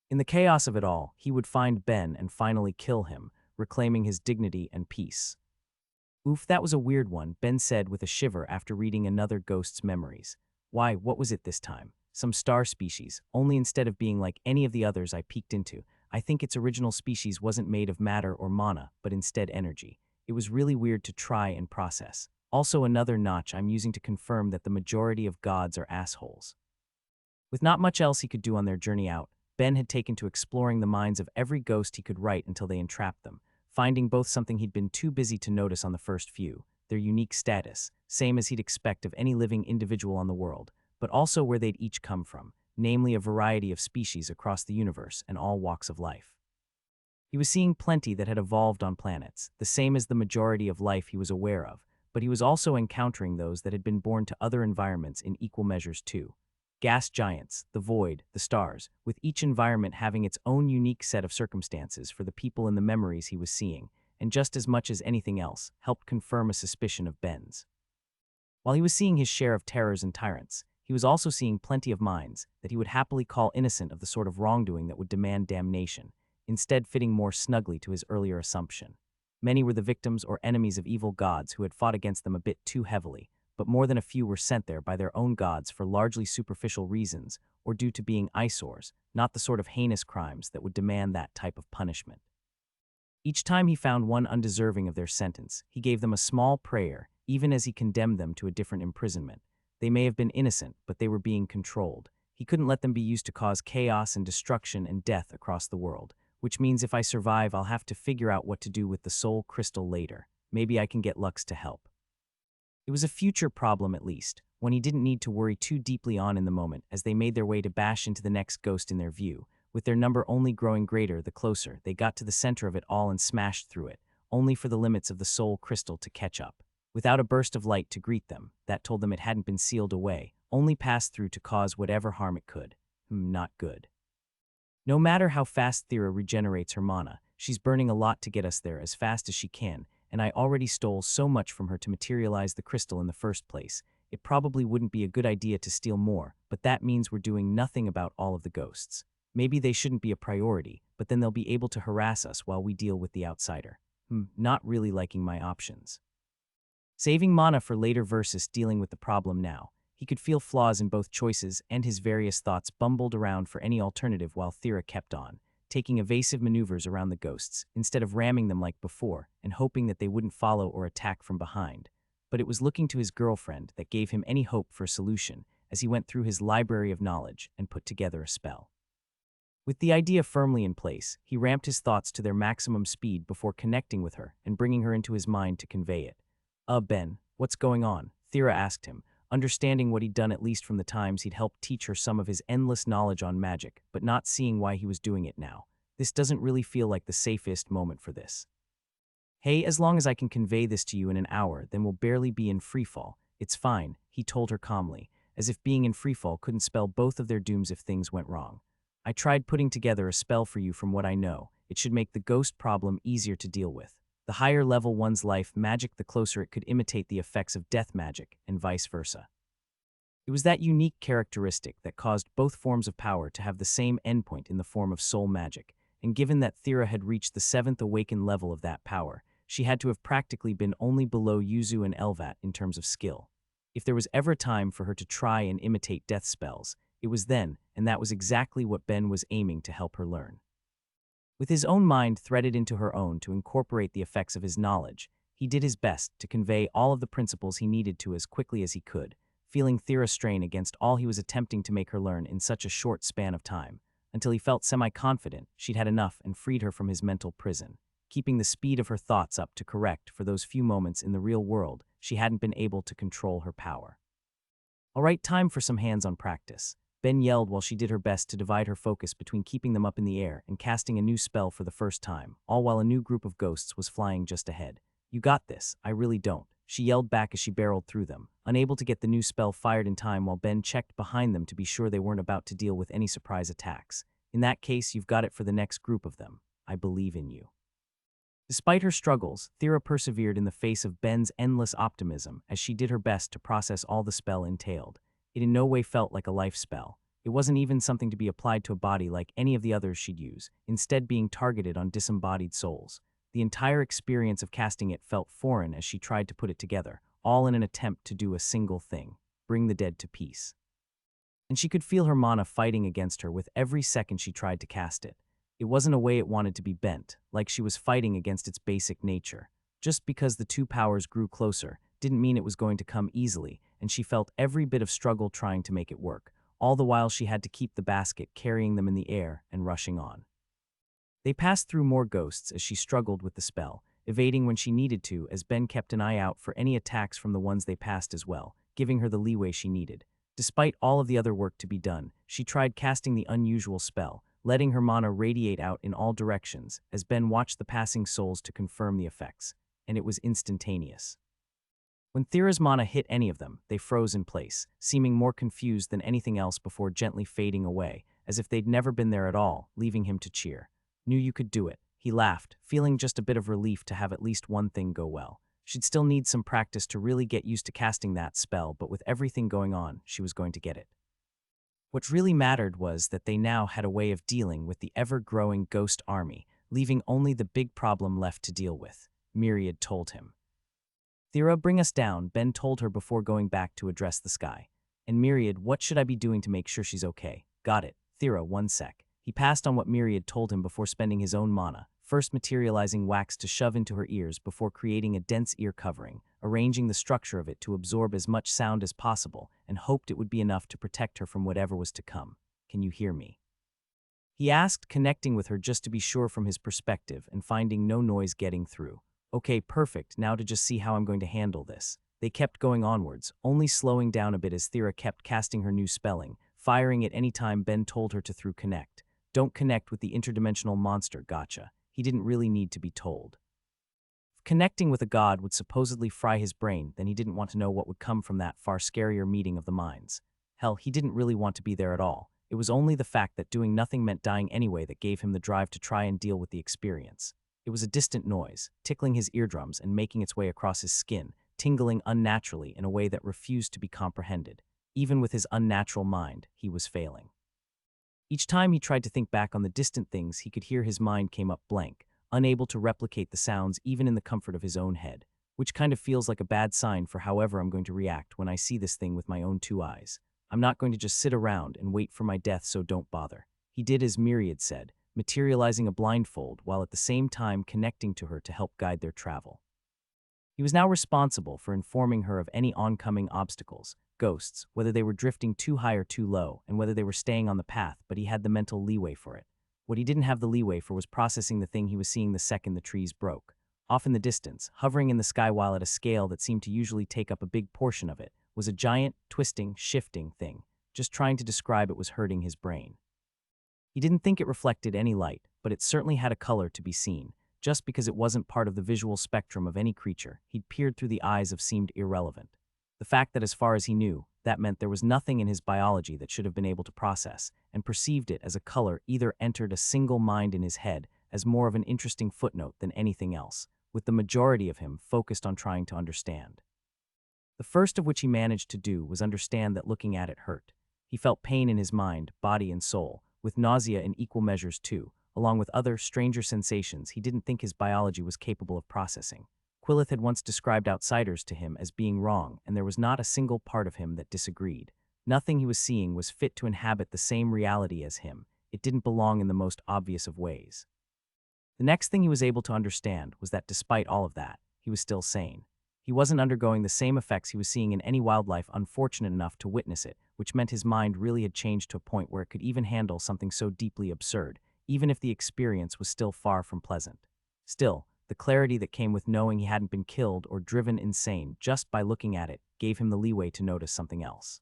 In the chaos of it all, he would find Ben and finally kill him, reclaiming his dignity and peace. "Oof, that was a weird one," Ben said with a shiver after reading another ghost's memories. "Why, what was it this time? Some star species, only instead of being like any of the others I peeked into, I think its original species wasn't made of matter or mana, but instead energy. It was really weird to try and process. Also another notch I'm using to confirm that the majority of gods are assholes." With not much else he could do on their journey out, Ben had taken to exploring the minds of every ghost he could write until they entrapped them, finding both something he'd been too busy to notice on the first few, their unique status, same as he'd expect of any living individual on the world, but also where they'd each come from, namely a variety of species across the universe and all walks of life. He was seeing plenty that had evolved on planets, the same as the majority of life he was aware of, but he was also encountering those that had been born to other environments in equal measures too. Gas giants, the void, the stars, with each environment having its own unique set of circumstances for the people and the memories he was seeing, and just as much as anything else, helped confirm a suspicion of Ben's. While he was seeing his share of terrors and tyrants, he was also seeing plenty of minds that he would happily call innocent of the sort of wrongdoing that would demand damnation, instead fitting more snugly to his earlier assumption. Many were the victims or enemies of evil gods who had fought against them a bit too heavily, but more than a few were sent there by their own gods for largely superficial reasons or due to being eyesores, not the sort of heinous crimes that would demand that type of punishment. Each time he found one undeserving of their sentence, he gave them a small prayer, even as he condemned them to a different imprisonment. They may have been innocent, but they were being controlled. He couldn't let them be used to cause chaos and destruction and death across the world. which means if I survive, I'll have to figure out what to do with the soul crystal later. Maybe I can get Lux to help. It was a future problem at least, one he didn't need to worry too deeply on in the moment as they made their way to bash into the next ghost in their view, with their number only growing greater the closer they got to the center of it all and smashed through it, only for the limits of the soul crystal to catch up. Without a burst of light to greet them, that told them it hadn't been sealed away, only passed through to cause whatever harm it could. Not good. No matter how fast Thera regenerates her mana, she's burning a lot to get us there as fast as she can, and I already stole so much from her to materialize the crystal in the first place. It probably wouldn't be a good idea to steal more, but that means we're doing nothing about all of the ghosts. Maybe they shouldn't be a priority, but then they'll be able to harass us while we deal with the outsider. Not really liking my options. Saving mana for later versus dealing with the problem now. He could feel flaws in both choices, and his various thoughts bumbled around for any alternative while Thera kept on, taking evasive maneuvers around the ghosts, instead of ramming them like before, and hoping that they wouldn't follow or attack from behind. But it was looking to his girlfriend that gave him any hope for a solution, as he went through his library of knowledge and put together a spell. With the idea firmly in place, he ramped his thoughts to their maximum speed before connecting with her and bringing her into his mind to convey it. Ben, what's going on?" Thera asked him, understanding what he'd done at least from the times he'd helped teach her some of his endless knowledge on magic, but not seeing why he was doing it now. This doesn't really feel like the safest moment for this. "Hey, as long as I can convey this to you in an hour, then we'll barely be in freefall. It's fine," he told her calmly, as if being in freefall couldn't spell both of their dooms if things went wrong. "I tried putting together a spell for you from what I know. It should make the ghost problem easier to deal with. The higher level one's life magic, the closer it could imitate the effects of death magic, and vice versa." It was that unique characteristic that caused both forms of power to have the same endpoint in the form of soul magic, and given that Thera had reached the 7th awakened level of that power, she had to have practically been only below Yuzu and Elvat in terms of skill. If there was ever a time for her to try and imitate death spells, it was then, and that was exactly what Ben was aiming to help her learn. With his own mind threaded into her own to incorporate the effects of his knowledge, he did his best to convey all of the principles he needed to as quickly as he could, feeling Thera's strain against all he was attempting to make her learn in such a short span of time, until he felt semi-confident she'd had enough and freed her from his mental prison, keeping the speed of her thoughts up to correct for those few moments in the real world she hadn't been able to control her power. "All right, time for some hands-on practice," Ben yelled while she did her best to divide her focus between keeping them up in the air and casting a new spell for the first time, all while a new group of ghosts was flying just ahead. "You got this, I really don't," she yelled back as she barreled through them, unable to get the new spell fired in time while Ben checked behind them to be sure they weren't about to deal with any surprise attacks. "In that case, you've got it for the next group of them. I believe in you." Despite her struggles, Thera persevered in the face of Ben's endless optimism as she did her best to process all the spell entailed. It in no way felt like a life spell. It wasn't even something to be applied to a body like any of the others she'd use, instead being targeted on disembodied souls. The entire experience of casting it felt foreign as she tried to put it together, all in an attempt to do a single thing: bring the dead to peace. And she could feel her mana fighting against her with every second she tried to cast it. It wasn't a way it wanted to be bent, like she was fighting against its basic nature. Just because the two powers grew closer didn't mean it was going to come easily, and she felt every bit of struggle trying to make it work. All the while she had to keep the basket, carrying them in the air and rushing on. They passed through more ghosts as she struggled with the spell, evading when she needed to as Ben kept an eye out for any attacks from the ones they passed as well, giving her the leeway she needed. Despite all of the other work to be done, she tried casting the unusual spell, letting her mana radiate out in all directions as Ben watched the passing souls to confirm the effects, and it was instantaneous. When Thera's mana hit any of them, they froze in place, seeming more confused than anything else before gently fading away, as if they'd never been there at all, leaving him to cheer. "Knew you could do it," he laughed, feeling just a bit of relief to have at least one thing go well. She'd still need some practice to really get used to casting that spell, but with everything going on, she was going to get it. What really mattered was that they now had a way of dealing with the ever-growing ghost army, leaving only the big problem left to deal with, Myriad told him. "Thera, bring us down," Ben told her before going back to address the sky. "And Myriad, what should I be doing to make sure she's okay?" "Got it. Thera, one sec." He passed on what Myriad told him before spending his own mana, first materializing wax to shove into her ears before creating a dense ear covering, arranging the structure of it to absorb as much sound as possible, and hoped it would be enough to protect her from whatever was to come. "Can you hear me?" He asked, connecting with her just to be sure from his perspective and finding no noise getting through. Okay, perfect, now to just see how I'm going to handle this. They kept going onwards, only slowing down a bit as Thera kept casting her new spelling, firing at any time Ben told her to through connect. Don't connect with the interdimensional monster, gotcha. He didn't really need to be told. If connecting with a god would supposedly fry his brain, then he didn't want to know what would come from that far scarier meeting of the minds. Hell, he didn't really want to be there at all. It was only the fact that doing nothing meant dying anyway that gave him the drive to try and deal with the experience. It was a distant noise, tickling his eardrums and making its way across his skin, tingling unnaturally in a way that refused to be comprehended. Even with his unnatural mind, he was failing. Each time he tried to think back on the distant things he could hear, his mind came up blank, unable to replicate the sounds even in the comfort of his own head, which kind of feels like a bad sign for however I'm going to react when I see this thing with my own two eyes. I'm not going to just sit around and wait for my death, so don't bother. He did as Myriad said, materializing a blindfold while at the same time connecting to her to help guide their travel. He was now responsible for informing her of any oncoming obstacles, ghosts, whether they were drifting too high or too low, and whether they were staying on the path, but he had the mental leeway for it. What he didn't have the leeway for was processing the thing he was seeing the second the trees broke. Off in the distance, hovering in the sky while at a scale that seemed to usually take up a big portion of it, was a giant, twisting, shifting thing. Just trying to describe it was hurting his brain. He didn't think it reflected any light, but it certainly had a color to be seen. Just because it wasn't part of the visual spectrum of any creature he'd peered through the eyes of seemed irrelevant. The fact that as far as he knew, that meant there was nothing in his biology that should have been able to process, and perceived it as a color either entered a single mind in his head as more of an interesting footnote than anything else, with the majority of him focused on trying to understand. The first of which he managed to do was understand that looking at it hurt. He felt pain in his mind, body, and soul, with nausea in equal measures too, along with other, stranger sensations he didn't think his biology was capable of processing. Quillith had once described outsiders to him as being wrong, and there was not a single part of him that disagreed. Nothing he was seeing was fit to inhabit the same reality as him. It didn't belong in the most obvious of ways. The next thing he was able to understand was that despite all of that, he was still sane. He wasn't undergoing the same effects he was seeing in any wildlife unfortunate enough to witness it, which meant his mind really had changed to a point where it could even handle something so deeply absurd, even if the experience was still far from pleasant. Still, the clarity that came with knowing he hadn't been killed or driven insane just by looking at it gave him the leeway to notice something else.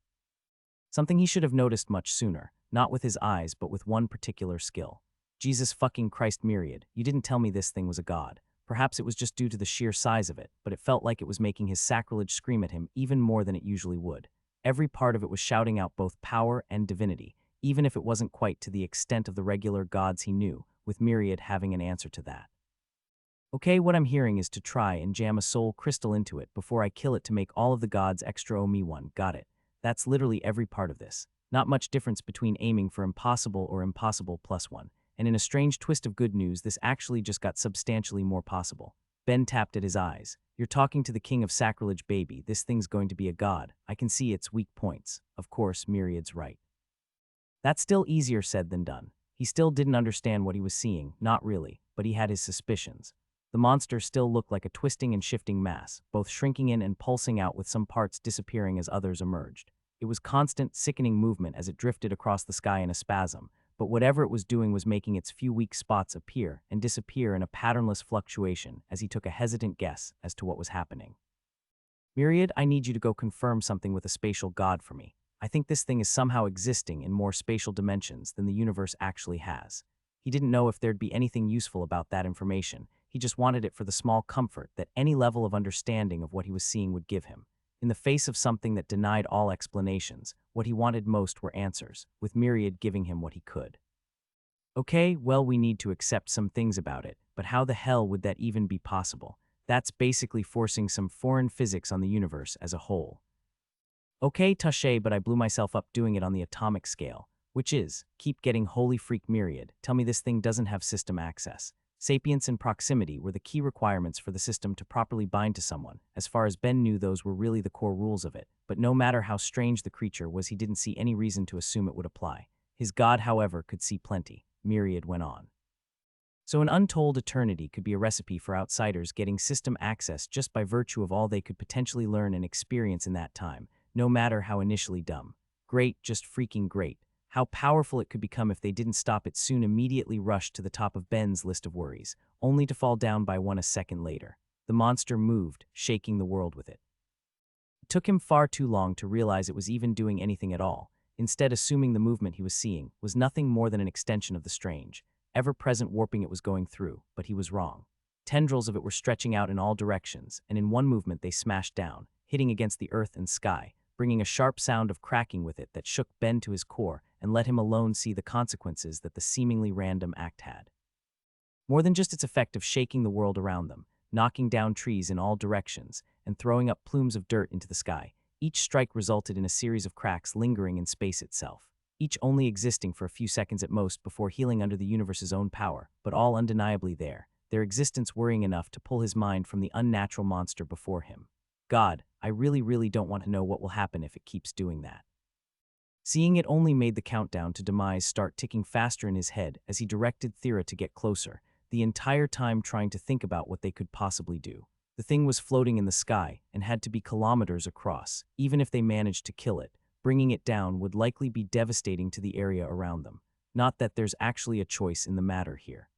Something he should have noticed much sooner, not with his eyes but with one particular skill. Jesus fucking Christ, Myriad, you didn't tell me this thing was a god. Perhaps it was just due to the sheer size of it, but it felt like it was making his sacrilege scream at him even more than it usually would. Every part of it was shouting out both power and divinity, even if it wasn't quite to the extent of the regular gods he knew, with Myriad having an answer to that. Okay, what I'm hearing is to try and jam a soul crystal into it before I kill it to make all of the gods extra owe me one, got it. That's literally every part of this. Not much difference between aiming for impossible or impossible plus one. And in a strange twist of good news, this actually just got substantially more possible. Ben tapped at his eyes. You're talking to the king of sacrilege, baby. This thing's going to be a god. I can see its weak points. Of course, Myriad's right. That's still easier said than done. He still didn't understand what he was seeing, not really, but he had his suspicions. The monster still looked like a twisting and shifting mass, both shrinking in and pulsing out with some parts disappearing as others emerged. It was constant, sickening movement as it drifted across the sky in a spasm, but whatever it was doing was making its few weak spots appear and disappear in a patternless fluctuation as he took a hesitant guess as to what was happening. Myriad, I need you to go confirm something with a spatial god for me. I think this thing is somehow existing in more spatial dimensions than the universe actually has. He didn't know if there'd be anything useful about that information. He just wanted it for the small comfort that any level of understanding of what he was seeing would give him. In the face of something that denied all explanations, what he wanted most were answers, with Myriad giving him what he could. Okay, well, we need to accept some things about it, but how the hell would that even be possible? That's basically forcing some foreign physics on the universe as a whole. Okay, touché, but I blew myself up doing it on the atomic scale, which is, keep getting holy freak Myriad, tell me this thing doesn't have system access. Sapience and proximity were the key requirements for the system to properly bind to someone. As far as Ben knew, those were really the core rules of it, but no matter how strange the creature was, he didn't see any reason to assume it would apply. His god, however, could see plenty. Myriad went on. So an untold eternity could be a recipe for outsiders getting system access just by virtue of all they could potentially learn and experience in that time, no matter how initially dumb. Great, just freaking great. How powerful it could become if they didn't stop it soon immediately rushed to the top of Ben's list of worries, only to fall down by one a second later. The monster moved, shaking the world with it. It took him far too long to realize it was even doing anything at all, instead assuming the movement he was seeing was nothing more than an extension of the strange, ever-present warping it was going through, but he was wrong. Tendrils of it were stretching out in all directions, and in one movement they smashed down, hitting against the earth and sky, bringing a sharp sound of cracking with it that shook Ben to his core and let him alone see the consequences that the seemingly random act had. More than just its effect of shaking the world around them, knocking down trees in all directions, and throwing up plumes of dirt into the sky, each strike resulted in a series of cracks lingering in space itself, each only existing for a few seconds at most before healing under the universe's own power, but all undeniably there, their existence worrying enough to pull his mind from the unnatural monster before him. God, I really don't want to know what will happen if it keeps doing that. Seeing it only made the countdown to demise start ticking faster in his head as he directed Thera to get closer, the entire time trying to think about what they could possibly do. The thing was floating in the sky and had to be kilometers across. Even if they managed to kill it, bringing it down would likely be devastating to the area around them. Not that there's actually a choice in the matter here.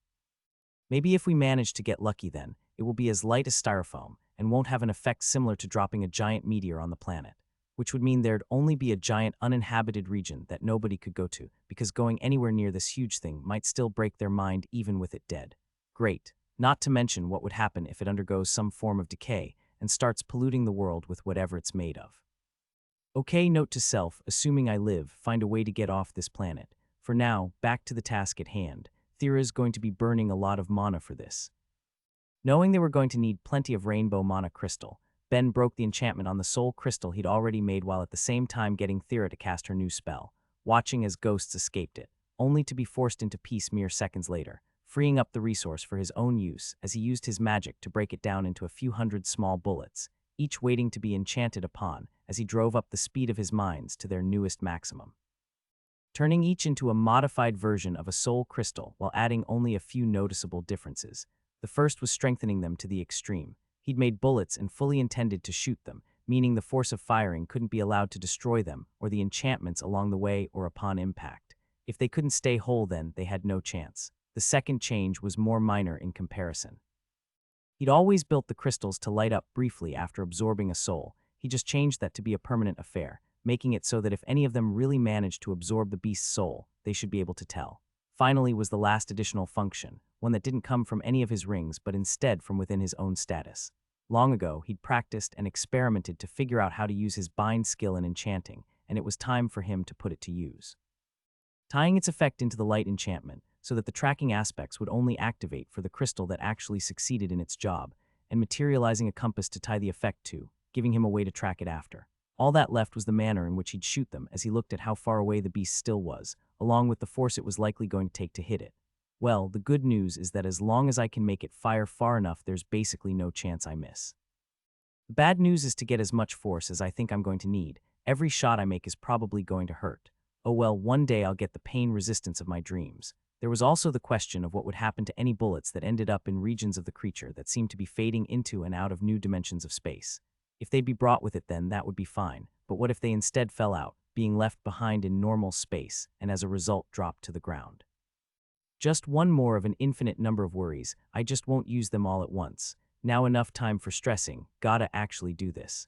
Maybe if we manage to get lucky then, it will be as light as styrofoam and won't have an effect similar to dropping a giant meteor on the planet, which would mean there'd only be a giant uninhabited region that nobody could go to, because going anywhere near this huge thing might still break their mind even with it dead. Great. Not to mention what would happen if it undergoes some form of decay and starts polluting the world with whatever it's made of. Okay, note to self, assuming I live, find a way to get off this planet. For now, back to the task at hand. Thera's going to be burning a lot of mana for this. Knowing they were going to need plenty of rainbow mana crystal, Ben broke the enchantment on the soul crystal he'd already made while at the same time getting Thera to cast her new spell, watching as ghosts escaped it, only to be forced into peace mere seconds later, freeing up the resource for his own use as he used his magic to break it down into a few hundred small bullets, each waiting to be enchanted upon as he drove up the speed of his mines to their newest maximum. Turning each into a modified version of a soul crystal while adding only a few noticeable differences. The first was strengthening them to the extreme. He'd made bullets and fully intended to shoot them, meaning the force of firing couldn't be allowed to destroy them or the enchantments along the way or upon impact. If they couldn't stay whole then, they had no chance. The second change was more minor in comparison. He'd always built the crystals to light up briefly after absorbing a soul. He just changed that to be a permanent affair, making it so that if any of them really managed to absorb the beast's soul, they should be able to tell. Finally was the last additional function, one that didn't come from any of his rings but instead from within his own status. Long ago, he'd practiced and experimented to figure out how to use his bind skill in enchanting, and it was time for him to put it to use. Tying its effect into the light enchantment, so that the tracking aspects would only activate for the crystal that actually succeeded in its job, and materializing a compass to tie the effect to, giving him a way to track it after. All that left was the manner in which he'd shoot them as he looked at how far away the beast still was, along with the force it was likely going to take to hit it. Well, the good news is that as long as I can make it fire far enough, there's basically no chance I miss. The bad news is to get as much force as I think I'm going to need. Every shot I make is probably going to hurt. Oh well, one day I'll get the pain resistance of my dreams. There was also the question of what would happen to any bullets that ended up in regions of the creature that seemed to be fading into and out of new dimensions of space. If they'd be brought with it then, that would be fine, but what if they instead fell out, being left behind in normal space, and as a result dropped to the ground? Just one more of an infinite number of worries. I just won't use them all at once. Now enough time for stressing, gotta actually do this.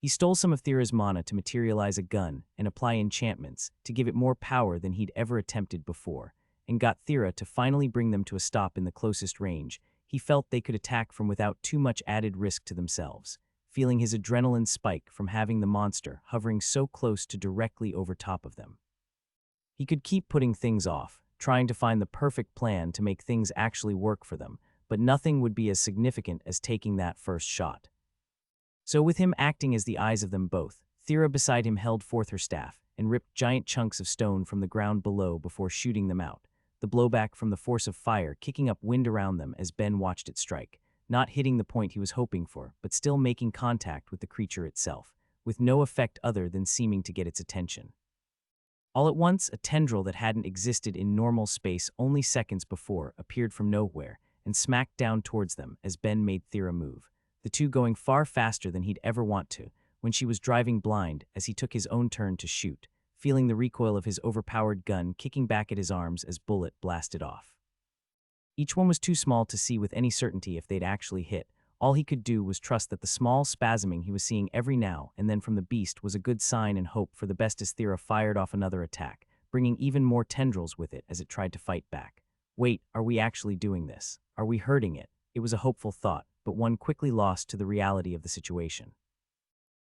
He stole some of Thera's mana to materialize a gun and apply enchantments to give it more power than he'd ever attempted before, and got Thera to finally bring them to a stop in the closest range. He felt they could attack from without too much added risk to themselves, feeling his adrenaline spike from having the monster hovering so close to directly over top of them. He could keep putting things off, trying to find the perfect plan to make things actually work for them, but nothing would be as significant as taking that first shot. So with him acting as the eyes of them both, Thera beside him held forth her staff and ripped giant chunks of stone from the ground below before shooting them out, the blowback from the force of fire kicking up wind around them as Ben watched it strike, not hitting the point he was hoping for, but still making contact with the creature itself, with no effect other than seeming to get its attention. All at once, a tendril that hadn't existed in normal space only seconds before appeared from nowhere and smacked down towards them as Ben made Thera move, the two going far faster than he'd ever want to, when she was driving blind as he took his own turn to shoot, feeling the recoil of his overpowered gun kicking back at his arms as bullet blasted off. Each one was too small to see with any certainty if they'd actually hit. All he could do was trust that the small spasming he was seeing every now and then from the beast was a good sign and hope for the best as Thera fired off another attack, bringing even more tendrils with it as it tried to fight back. Wait, are we actually doing this? Are we hurting it? It was a hopeful thought, but one quickly lost to the reality of the situation.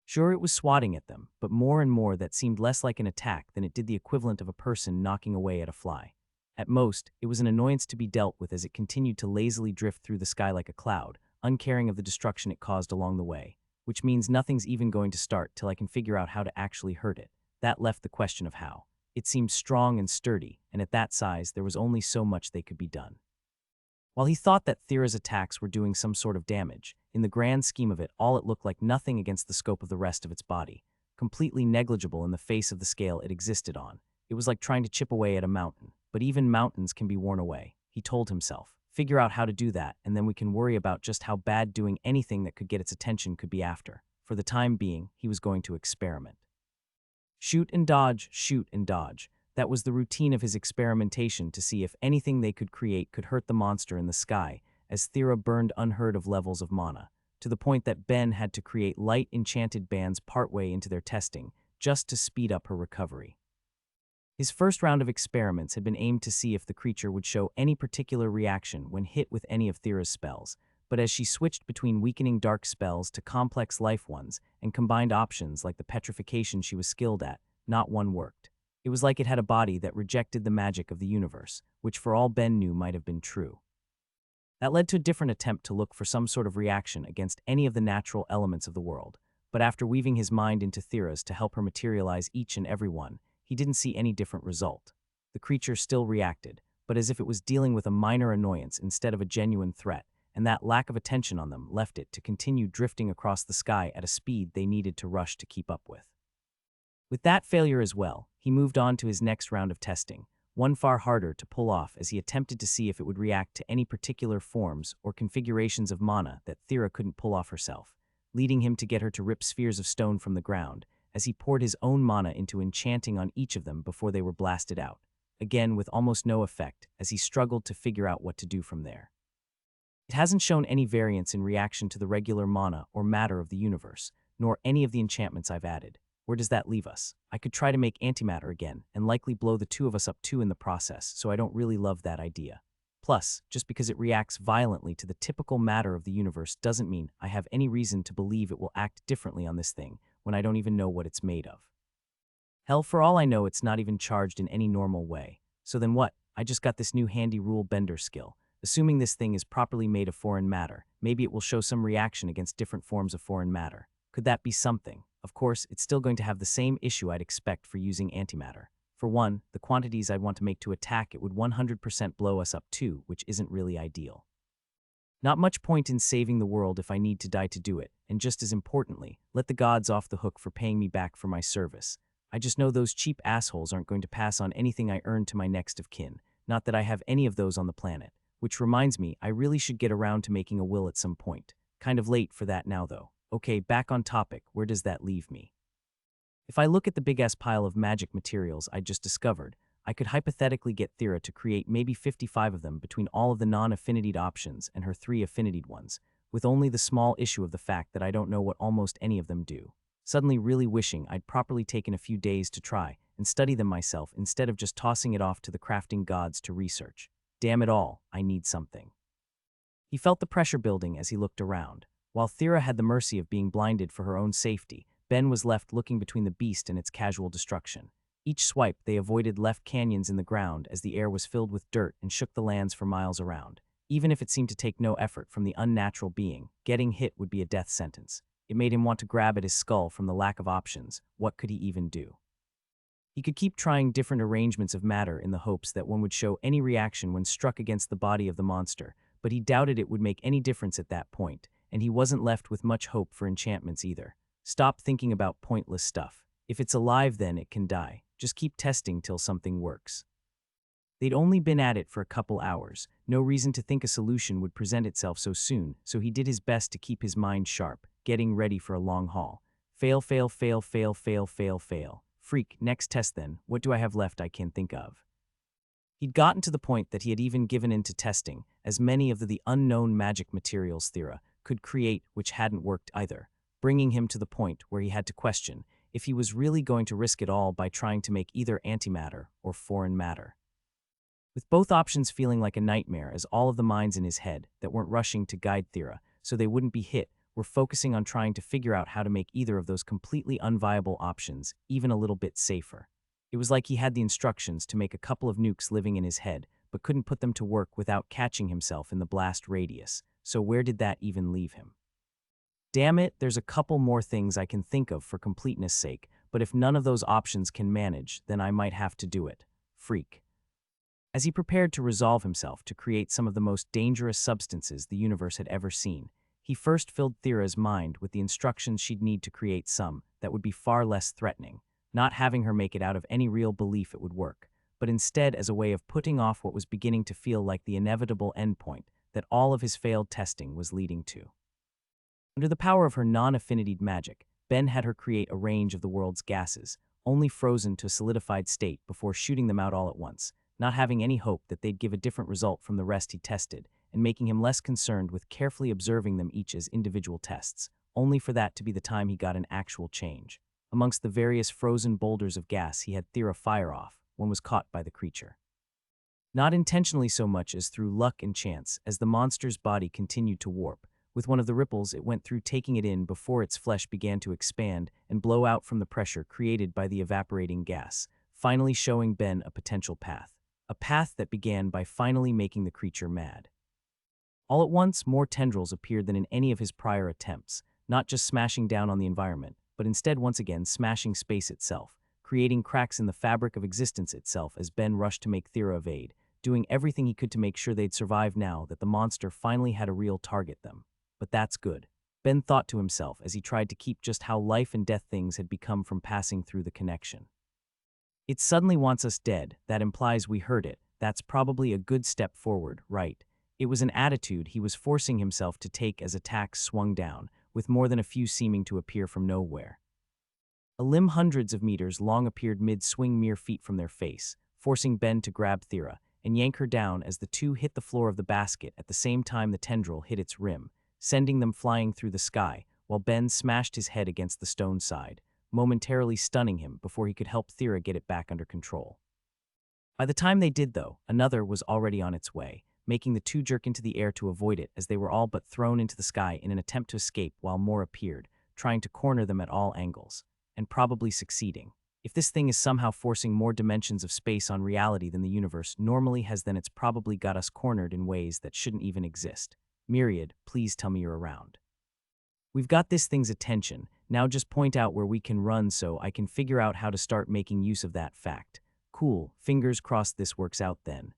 Sure, it was swatting at them, but more and more that seemed less like an attack than it did the equivalent of a person knocking away at a fly. At most, it was an annoyance to be dealt with as it continued to lazily drift through the sky like a cloud, uncaring of the destruction it caused along the way, which means nothing's even going to start till I can figure out how to actually hurt it. That left the question of how. It seemed strong and sturdy, and at that size there was only so much they could be done. While he thought that Thera's attacks were doing some sort of damage, in the grand scheme of it all it looked like nothing against the scope of the rest of its body, completely negligible in the face of the scale it existed on. It was like trying to chip away at a mountain, but even mountains can be worn away, he told himself. Figure out how to do that, and then we can worry about just how bad doing anything that could get its attention could be after. For the time being, he was going to experiment. Shoot and dodge, shoot and dodge. That was the routine of his experimentation to see if anything they could create could hurt the monster in the sky, as Thera burned unheard of levels of mana, to the point that Ben had to create light enchanted bands partway into their testing, just to speed up her recovery. His first round of experiments had been aimed to see if the creature would show any particular reaction when hit with any of Thera's spells, but as she switched between weakening dark spells to complex life ones and combined options like the petrification she was skilled at, not one worked. It was like it had a body that rejected the magic of the universe, which for all Ben knew might have been true. That led to a different attempt to look for some sort of reaction against any of the natural elements of the world, but after weaving his mind into Thera's to help her materialize each and every one, he didn't see any different result. The creature still reacted, but as if it was dealing with a minor annoyance instead of a genuine threat, and that lack of attention on them left it to continue drifting across the sky at a speed they needed to rush to keep up with. With that failure as well, he moved on to his next round of testing, one far harder to pull off as he attempted to see if it would react to any particular forms or configurations of mana that Thera couldn't pull off herself, leading him to get her to rip spheres of stone from the ground, as he poured his own mana into enchanting on each of them before they were blasted out, again with almost no effect as he struggled to figure out what to do from there. It hasn't shown any variance in reaction to the regular mana or matter of the universe, nor any of the enchantments I've added. Where does that leave us? I could try to make antimatter again, and likely blow the two of us up too in the process, so I don't really love that idea. Plus, just because it reacts violently to the typical matter of the universe doesn't mean I have any reason to believe it will act differently on this thing, when I don't even know what it's made of. Hell, for all I know, it's not even charged in any normal way. So then what? I just got this new handy rule bender skill. Assuming this thing is properly made of foreign matter, maybe it will show some reaction against different forms of foreign matter. Could that be something? Of course, it's still going to have the same issue I'd expect for using antimatter. For one, the quantities I'd want to make to attack it would 100% blow us up too, which isn't really ideal. Not much point in saving the world if I need to die to do it, and just as importantly, let the gods off the hook for paying me back for my service. I just know those cheap assholes aren't going to pass on anything I earned to my next of kin, not that I have any of those on the planet. Which reminds me, I really should get around to making a will at some point. Kind of late for that now though. Okay, back on topic, where does that leave me? If I look at the big-ass pile of magic materials I just discovered, I could hypothetically get Thera to create maybe 55 of them between all of the non-affinitied options and her 3 affinitied ones, with only the small issue of the fact that I don't know what almost any of them do. Suddenly really wishing I'd properly taken a few days to try and study them myself instead of just tossing it off to the crafting gods to research. Damn it all, I need something. He felt the pressure building as he looked around. While Thera had the mercy of being blinded for her own safety, Ben was left looking between the beast and its casual destruction. Each swipe, they avoided left canyons in the ground as the air was filled with dirt and shook the lands for miles around. Even if it seemed to take no effort from the unnatural being, getting hit would be a death sentence. It made him want to grab at his skull from the lack of options. What could he even do? He could keep trying different arrangements of matter in the hopes that one would show any reaction when struck against the body of the monster, but he doubted it would make any difference at that point, and he wasn't left with much hope for enchantments either. Stop thinking about pointless stuff. If it's alive, then it can die. Just keep testing till something works. They'd only been at it for a couple hours. No reason to think a solution would present itself so soon, so he did his best to keep his mind sharp, getting ready for a long haul. Fail, fail, fail, fail, fail, fail, fail. Freak, next test then, what do I have left I can think of? He'd gotten to the point that he had even given in to testing, as many of the unknown magic materials Thera could create which hadn't worked either, bringing him to the point where he had to question if he was really going to risk it all by trying to make either antimatter or foreign matter. With both options feeling like a nightmare as all of the minds in his head that weren't rushing to guide Thera so they wouldn't be hit were focusing on trying to figure out how to make either of those completely unviable options even a little bit safer. It was like he had the instructions to make a couple of nukes living in his head, but couldn't put them to work without catching himself in the blast radius, so where did that even leave him? Damn it, there's a couple more things I can think of for completeness' sake, but if none of those options can manage, then I might have to do it. Freak. As he prepared to resolve himself to create some of the most dangerous substances the universe had ever seen, he first filled Thera's mind with the instructions she'd need to create some that would be far less threatening, not having her make it out of any real belief it would work, but instead as a way of putting off what was beginning to feel like the inevitable endpoint that all of his failed testing was leading to. Under the power of her non-affinity magic, Ben had her create a range of the world's gases, only frozen to a solidified state before shooting them out all at once, not having any hope that they'd give a different result from the rest he tested, and making him less concerned with carefully observing them each as individual tests, only for that to be the time he got an actual change. Amongst the various frozen boulders of gas he had Thera fire off, one was caught by the creature. Not intentionally so much as through luck and chance, as the monster's body continued to warp. With one of the ripples it went through taking it in before its flesh began to expand and blow out from the pressure created by the evaporating gas, finally showing Ben a potential path. A path that began by finally making the creature mad. All at once, more tendrils appeared than in any of his prior attempts, not just smashing down on the environment, but instead once again smashing space itself, creating cracks in the fabric of existence itself as Ben rushed to make Thera evade, doing everything he could to make sure they'd survive now that the monster finally had a real target them. But that's good, Ben thought to himself as he tried to keep just how life and death things had become from passing through the connection. It suddenly wants us dead, that implies we heard it, that's probably a good step forward, right? It was an attitude he was forcing himself to take as attacks swung down, with more than a few seeming to appear from nowhere. A limb hundreds of meters long appeared mid-swing mere feet from their face, forcing Ben to grab Thera and yank her down as the two hit the floor of the basket at the same time the tendril hit its rim, sending them flying through the sky, while Ben smashed his head against the stone side, momentarily stunning him before he could help Thera get it back under control. By the time they did, though, another was already on its way, making the two jerk into the air to avoid it as they were all but thrown into the sky in an attempt to escape while more appeared, trying to corner them at all angles, and probably succeeding. If this thing is somehow forcing more dimensions of space on reality than the universe normally has, then it's probably got us cornered in ways that shouldn't even exist. Myriad, please tell me you're around. We've got this thing's attention, now just point out where we can run so I can figure out how to start making use of that fact. Cool, fingers crossed this works out then.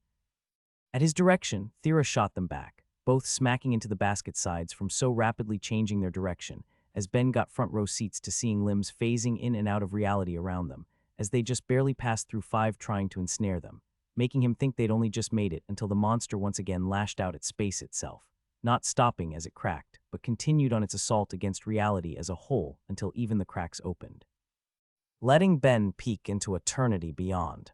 At his direction, Thera shot them back, both smacking into the basket sides from so rapidly changing their direction, as Ben got front row seats to seeing limbs phasing in and out of reality around them, as they just barely passed through 5 trying to ensnare them, making him think they'd only just made it until the monster once again lashed out at space itself, not stopping as it cracked, but continued on its assault against reality as a whole until even the cracks opened, letting Ben peek into eternity beyond.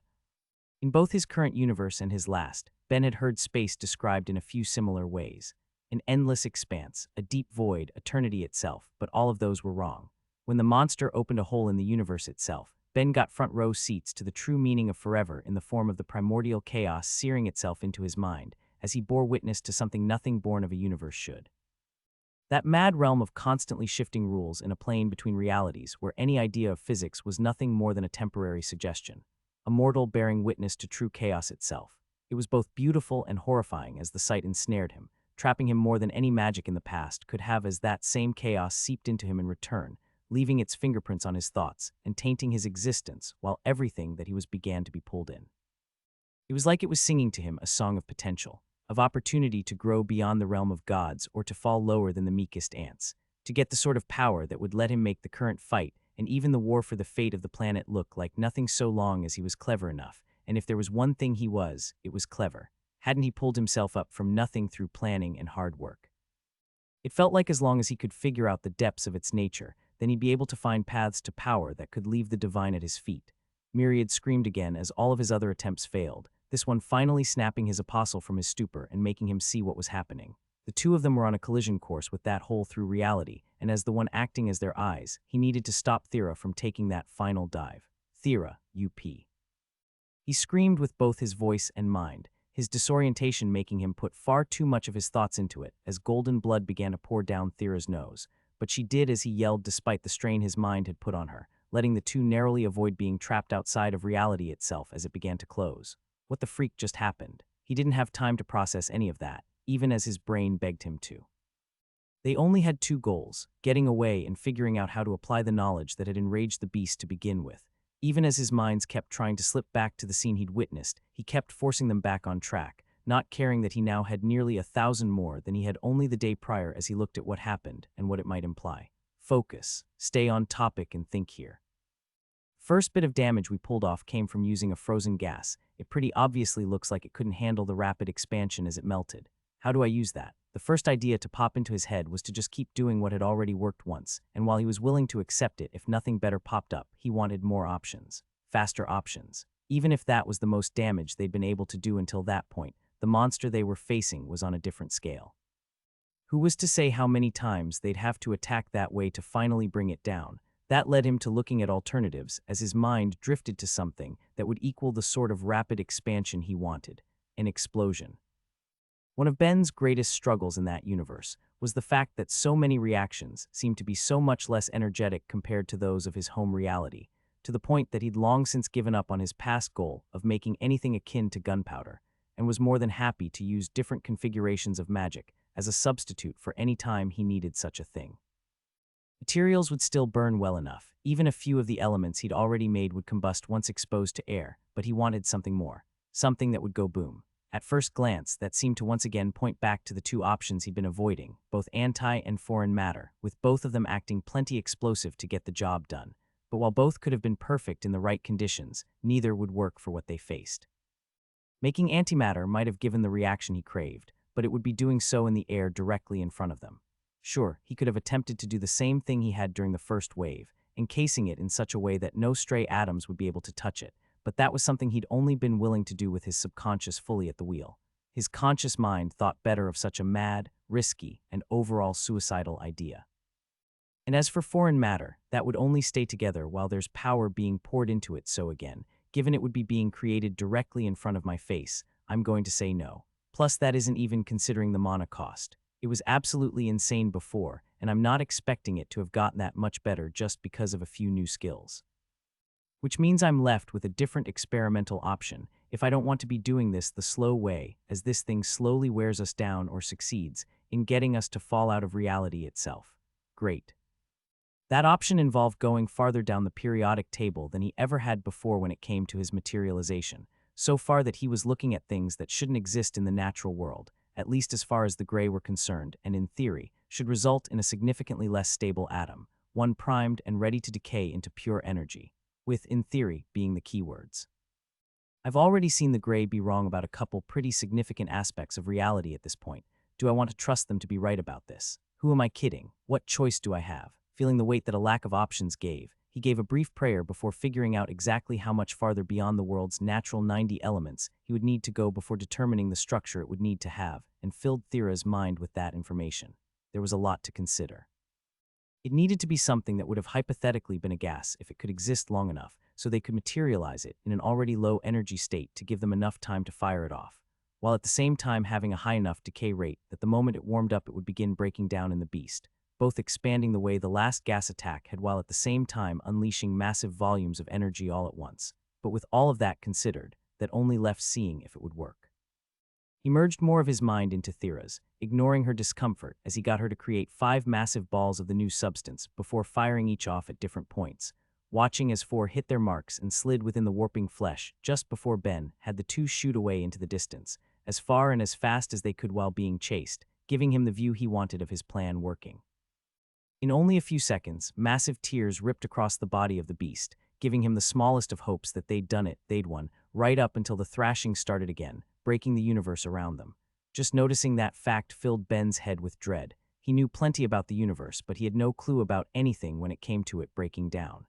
In both his current universe and his last, Ben had heard space described in a few similar ways. An endless expanse, a deep void, eternity itself, but all of those were wrong. When the monster opened a hole in the universe itself, Ben got front row seats to the true meaning of forever in the form of the primordial chaos searing itself into his mind, as he bore witness to something nothing born of a universe should. That mad realm of constantly shifting rules in a plane between realities where any idea of physics was nothing more than a temporary suggestion. A mortal bearing witness to true chaos itself. It was both beautiful and horrifying as the sight ensnared him, trapping him more than any magic in the past could have as that same chaos seeped into him in return, leaving its fingerprints on his thoughts and tainting his existence while everything that he was began to be pulled in. It was like it was singing to him a song of potential, of opportunity to grow beyond the realm of gods or to fall lower than the meekest ants, to get the sort of power that would let him make the current fight and even the war for the fate of the planet look like nothing so long as he was clever enough, and if there was one thing he was, it was clever. Hadn't he pulled himself up from nothing through planning and hard work? It felt like as long as he could figure out the depths of its nature, then he'd be able to find paths to power that could leave the divine at his feet. Myriad screamed again as all of his other attempts failed, this one finally snapping his apostle from his stupor and making him see what was happening. The two of them were on a collision course with that hole through reality, and as the one acting as their eyes, he needed to stop Thera from taking that final dive. Thera, UP. He screamed with both his voice and mind, his disorientation making him put far too much of his thoughts into it as golden blood began to pour down Thera's nose. But she did as he yelled despite the strain his mind had put on her, letting the two narrowly avoid being trapped outside of reality itself as it began to close. What the freak just happened? He didn't have time to process any of that, even as his brain begged him to. They only had two goals, getting away and figuring out how to apply the knowledge that had enraged the beast to begin with. Even as his minds kept trying to slip back to the scene he'd witnessed, he kept forcing them back on track, not caring that he now had nearly 1,000 more than he had only the day prior as he looked at what happened and what it might imply. Focus, stay on topic and think here. First bit of damage we pulled off came from using a frozen gas. It pretty obviously looks like it couldn't handle the rapid expansion as it melted. How do I use that? The first idea to pop into his head was to just keep doing what had already worked once, and while he was willing to accept it if nothing better popped up, he wanted more options. Faster options. Even if that was the most damage they'd been able to do until that point, the monster they were facing was on a different scale. Who was to say how many times they'd have to attack that way to finally bring it down? That led him to looking at alternatives as his mind drifted to something that would equal the sort of rapid expansion he wanted, an explosion. One of Ben's greatest struggles in that universe was the fact that so many reactions seemed to be so much less energetic compared to those of his home reality, to the point that he'd long since given up on his past goal of making anything akin to gunpowder, and was more than happy to use different configurations of magic as a substitute for any time he needed such a thing. Materials would still burn well enough, even a few of the elements he'd already made would combust once exposed to air, but he wanted something more, something that would go boom. At first glance, that seemed to once again point back to the two options he'd been avoiding, both anti and foreign matter, with both of them acting plenty explosive to get the job done. But while both could have been perfect in the right conditions, neither would work for what they faced. Making antimatter might have given the reaction he craved, but it would be doing so in the air directly in front of them. Sure, he could have attempted to do the same thing he had during the first wave, encasing it in such a way that no stray atoms would be able to touch it, but that was something he'd only been willing to do with his subconscious fully at the wheel. His conscious mind thought better of such a mad, risky, and overall suicidal idea. And as for foreign matter, that would only stay together while there's power being poured into it, so again, given it would be being created directly in front of my face, I'm going to say no. Plus, that isn't even considering the mana cost. It was absolutely insane before, and I'm not expecting it to have gotten that much better just because of a few new skills. Which means I'm left with a different experimental option if I don't want to be doing this the slow way, as this thing slowly wears us down or succeeds in getting us to fall out of reality itself. Great. That option involved going farther down the periodic table than he ever had before when it came to his materialization, so far that he was looking at things that shouldn't exist in the natural world, at least as far as the gray were concerned, and in theory, should result in a significantly less stable atom, one primed and ready to decay into pure energy, with in theory being the keywords. I've already seen the gray be wrong about a couple pretty significant aspects of reality at this point. Do I want to trust them to be right about this? Who am I kidding? What choice do I have? Feeling the weight that a lack of options gave, he gave a brief prayer before figuring out exactly how much farther beyond the world's natural 90 elements he would need to go before determining the structure it would need to have, and filled Thera's mind with that information. There was a lot to consider. It needed to be something that would have hypothetically been a gas if it could exist long enough, so they could materialize it in an already low energy state to give them enough time to fire it off, while at the same time having a high enough decay rate that the moment it warmed up it would begin breaking down in the beast, both expanding the way the last gas attack had while at the same time unleashing massive volumes of energy all at once. But with all of that considered, that only left seeing if it would work. He merged more of his mind into Thera's, ignoring her discomfort as he got her to create 5 massive balls of the new substance before firing each off at different points, watching as 4 hit their marks and slid within the warping flesh just before Ben had the 2 shoot away into the distance, as far and as fast as they could while being chased, giving him the view he wanted of his plan working. In only a few seconds, massive tears ripped across the body of the beast, giving him the smallest of hopes that they'd won, right up until the thrashing started again, breaking the universe around them. Just noticing that fact filled Ben's head with dread. He knew plenty about the universe, but he had no clue about anything when it came to it breaking down.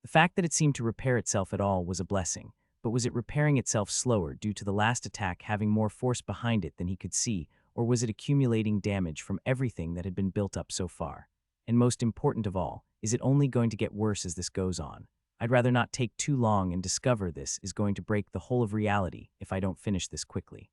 The fact that it seemed to repair itself at all was a blessing, but was it repairing itself slower due to the last attack having more force behind it than he could see, or was it accumulating damage from everything that had been built up so far? And most important of all, is it only going to get worse as this goes on? I'd rather not take too long and discover this is going to break the whole of reality if I don't finish this quickly.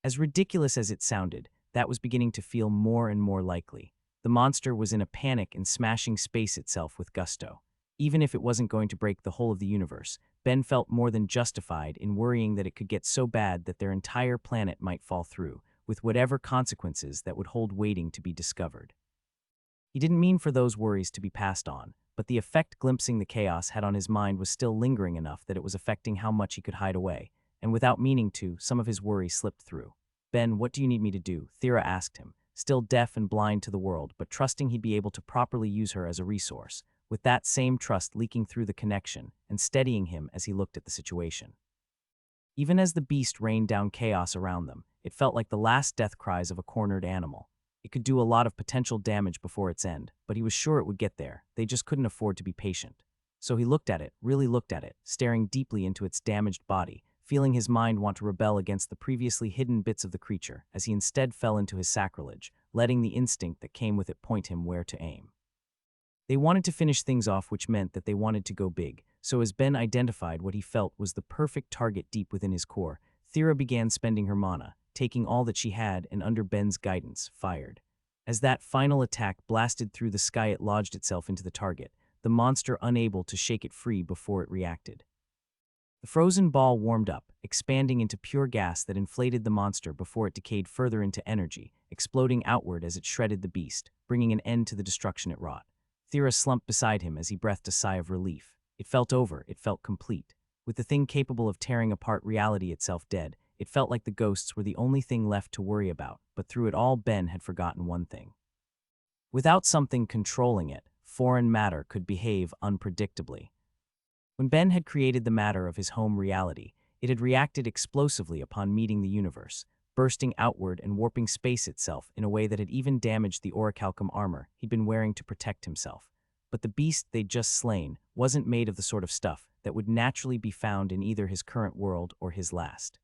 As ridiculous as it sounded, that was beginning to feel more and more likely. The monster was in a panic and smashing space itself with gusto. Even if it wasn't going to break the whole of the universe, Ben felt more than justified in worrying that it could get so bad that their entire planet might fall through, with whatever consequences that would hold waiting to be discovered. He didn't mean for those worries to be passed on, but the effect glimpsing the chaos had on his mind was still lingering enough that it was affecting how much he could hide away, and without meaning to, some of his worry slipped through. "Ben, what do you need me to do?" Thera asked him, still deaf and blind to the world, but trusting he'd be able to properly use her as a resource, with that same trust leaking through the connection and steadying him as he looked at the situation. Even as the beast rained down chaos around them, it felt like the last death cries of a cornered animal. It could do a lot of potential damage before its end, but he was sure it would get there. They just couldn't afford to be patient. So he looked at it, really looked at it, staring deeply into its damaged body, feeling his mind want to rebel against the previously hidden bits of the creature, as he instead fell into his sacrilege, letting the instinct that came with it point him where to aim. They wanted to finish things off, which meant that they wanted to go big, so as Ben identified what he felt was the perfect target deep within his core, Thera began spending her mana, taking all that she had and under Ben's guidance, fired. As that final attack blasted through the sky, it lodged itself into the target, the monster unable to shake it free before it reacted. The frozen ball warmed up, expanding into pure gas that inflated the monster before it decayed further into energy, exploding outward as it shredded the beast, bringing an end to the destruction it wrought. Thera slumped beside him as he breathed a sigh of relief. It felt over, it felt complete. With the thing capable of tearing apart reality itself dead, it felt like the ghosts were the only thing left to worry about, but through it all Ben had forgotten one thing. Without something controlling it, foreign matter could behave unpredictably. When Ben had created the matter of his home reality, it had reacted explosively upon meeting the universe, bursting outward and warping space itself in a way that had even damaged the orichalcum armor he'd been wearing to protect himself. But the beast they'd just slain wasn't made of the sort of stuff that would naturally be found in either his current world or his last.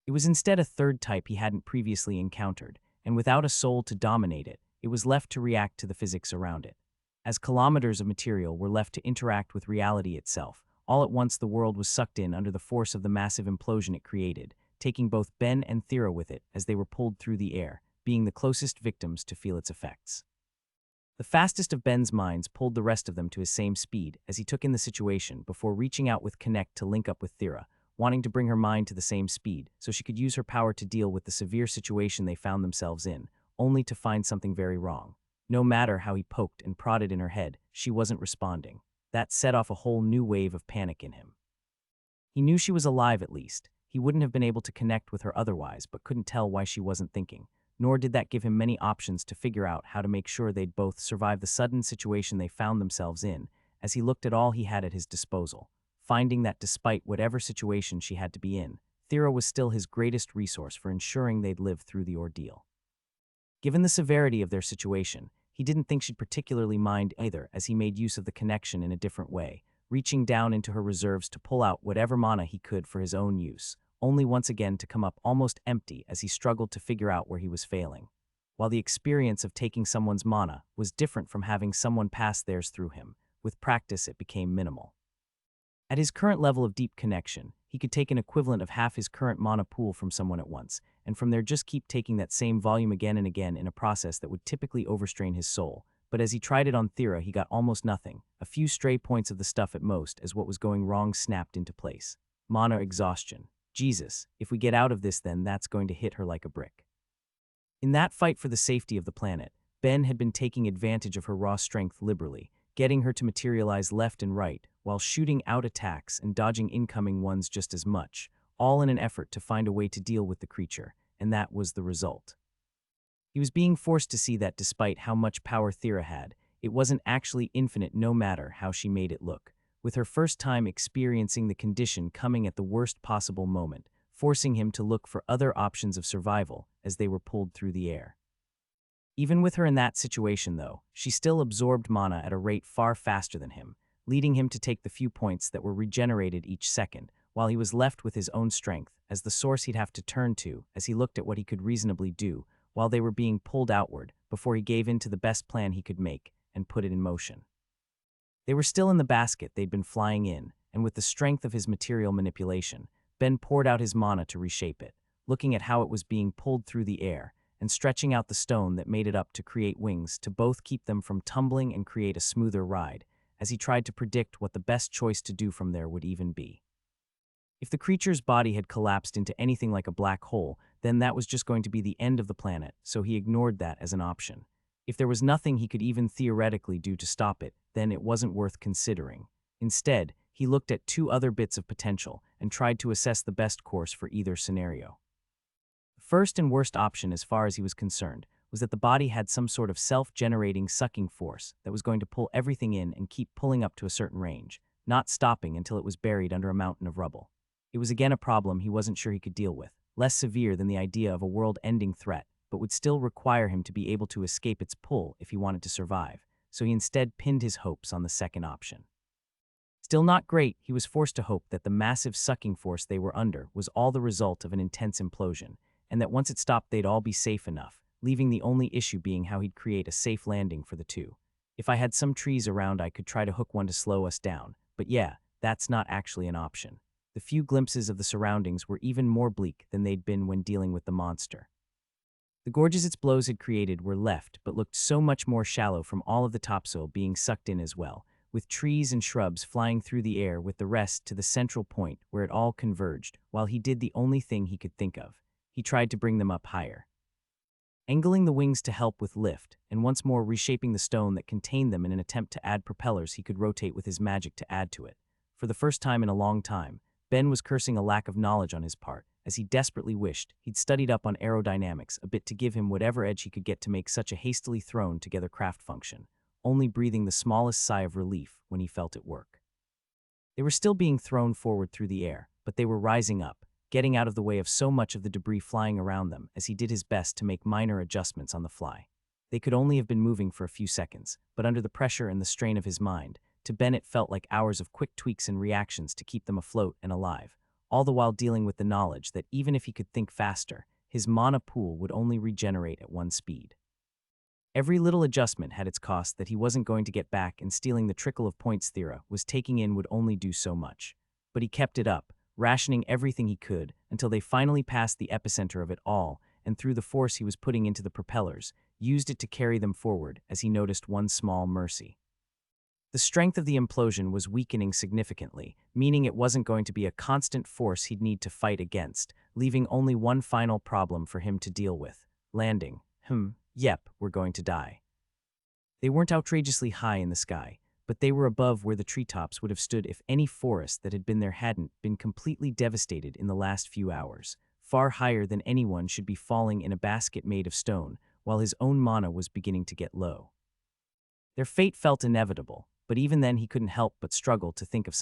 It was instead a third type he hadn't previously encountered, and without a soul to dominate it, it was left to react to the physics around it. As kilometers of material were left to interact with reality itself, all at once the world was sucked in under the force of the massive implosion it created, taking both Ben and Thera with it as they were pulled through the air, being the closest victims to feel its effects. The fastest of Ben's minds pulled the rest of them to his same speed as he took in the situation before reaching out with Connect to link up with Thera, wanting to bring her mind to the same speed so she could use her power to deal with the severe situation they found themselves in, only to find something very wrong. No matter how he poked and prodded in her head, she wasn't responding. That set off a whole new wave of panic in him. He knew she was alive at least. He wouldn't have been able to connect with her otherwise, but couldn't tell why she wasn't thinking, nor did that give him many options to figure out how to make sure they'd both survive the sudden situation they found themselves in, as he looked at all he had at his disposal, finding that despite whatever situation she had to be in, Thera was still his greatest resource for ensuring they'd live through the ordeal. Given the severity of their situation, he didn't think she'd particularly mind either as he made use of the connection in a different way, reaching down into her reserves to pull out whatever mana he could for his own use, only once again to come up almost empty as he struggled to figure out where he was failing. While the experience of taking someone's mana was different from having someone pass theirs through him, with practice it became minimal. At his current level of deep connection, he could take an equivalent of half his current mana pool from someone at once, and from there just keep taking that same volume again and again in a process that would typically overstrain his soul. But as he tried it on Thera, he got almost nothing, a few stray points of the stuff at most as what was going wrong snapped into place. Mana exhaustion. Jesus, if we get out of this then that's going to hit her like a brick. In that fight for the safety of the planet, Ben had been taking advantage of her raw strength liberally, getting her to materialize left and right, while shooting out attacks and dodging incoming ones just as much, all in an effort to find a way to deal with the creature, and that was the result. He was being forced to see that despite how much power Thera had, it wasn't actually infinite no matter how she made it look, with her first time experiencing the condition coming at the worst possible moment, forcing him to look for other options of survival as they were pulled through the air. Even with her in that situation, though, she still absorbed mana at a rate far faster than him, leading him to take the few points that were regenerated each second, while he was left with his own strength as the source he'd have to turn to as he looked at what he could reasonably do while they were being pulled outward before he gave in to the best plan he could make and put it in motion. They were still in the basket they'd been flying in, and with the strength of his material manipulation, Ben poured out his mana to reshape it, looking at how it was being pulled through the air and stretching out the stone that made it up to create wings to both keep them from tumbling and create a smoother ride, as he tried to predict what the best choice to do from there would even be. If the creature's body had collapsed into anything like a black hole, then that was just going to be the end of the planet, so he ignored that as an option. If there was nothing he could even theoretically do to stop it, then it wasn't worth considering. Instead, he looked at two other bits of potential and tried to assess the best course for either scenario. The first and worst option, as far as he was concerned, was that the body had some sort of self-generating sucking force that was going to pull everything in and keep pulling up to a certain range, not stopping until it was buried under a mountain of rubble. It was again a problem he wasn't sure he could deal with, less severe than the idea of a world-ending threat, but would still require him to be able to escape its pull if he wanted to survive, so he instead pinned his hopes on the second option. Still not great, he was forced to hope that the massive sucking force they were under was all the result of an intense implosion, and that once it stopped they'd all be safe enough, leaving the only issue being how he'd create a safe landing for the two. If I had some trees around, I could try to hook one to slow us down, but yeah, that's not actually an option. The few glimpses of the surroundings were even more bleak than they'd been when dealing with the monster. The gorges its blows had created were left, but looked so much more shallow from all of the topsoil being sucked in as well, with trees and shrubs flying through the air with the rest to the central point where it all converged, while he did the only thing he could think of. He tried to bring them up higher. Angling the wings to help with lift, and once more reshaping the stone that contained them in an attempt to add propellers he could rotate with his magic to add to it. For the first time in a long time, Ben was cursing a lack of knowledge on his part, as he desperately wished he'd studied up on aerodynamics a bit to give him whatever edge he could get to make such a hastily thrown together craft function, only breathing the smallest sigh of relief when he felt it work. They were still being thrown forward through the air, but they were rising up, getting out of the way of so much of the debris flying around them as he did his best to make minor adjustments on the fly. They could only have been moving for a few seconds, but under the pressure and the strain of his mind, to Ben it felt like hours of quick tweaks and reactions to keep them afloat and alive, all the while dealing with the knowledge that even if he could think faster, his mana pool would only regenerate at one speed. Every little adjustment had its cost that he wasn't going to get back, and stealing the trickle of points Thera was taking in would only do so much. But he kept it up, rationing everything he could until they finally passed the epicenter of it all, and through the force he was putting into the propellers, used it to carry them forward as he noticed one small mercy. The strength of the implosion was weakening significantly, meaning it wasn't going to be a constant force he'd need to fight against, leaving only one final problem for him to deal with: landing. Yep, we're going to die. They weren't outrageously high in the sky, but they were above where the treetops would have stood if any forest that had been there hadn't been completely devastated in the last few hours, far higher than anyone should be falling in a basket made of stone, while his own mana was beginning to get low. Their fate felt inevitable, but even then he couldn't help but struggle to think of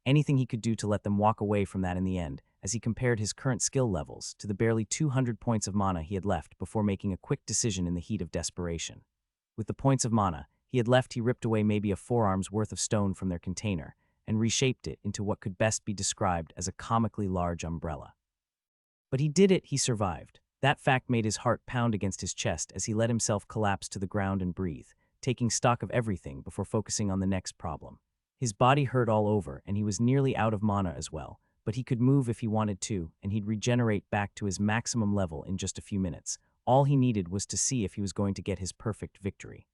anything he could do to let them walk away from that in the end, as he compared his current skill levels to the barely 200 points of mana he had left before making a quick decision in the heat of desperation. With the points of mana he had left, he ripped away maybe a forearm's worth of stone from their container and reshaped it into what could best be described as a comically large umbrella. But he did it, he survived. That fact made his heart pound against his chest as he let himself collapse to the ground and breathe, taking stock of everything before focusing on the next problem. His body hurt all over, and he was nearly out of mana as well, but he could move if he wanted to, and he'd regenerate back to his maximum level in just a few minutes. All he needed was to see if he was going to get his perfect victory.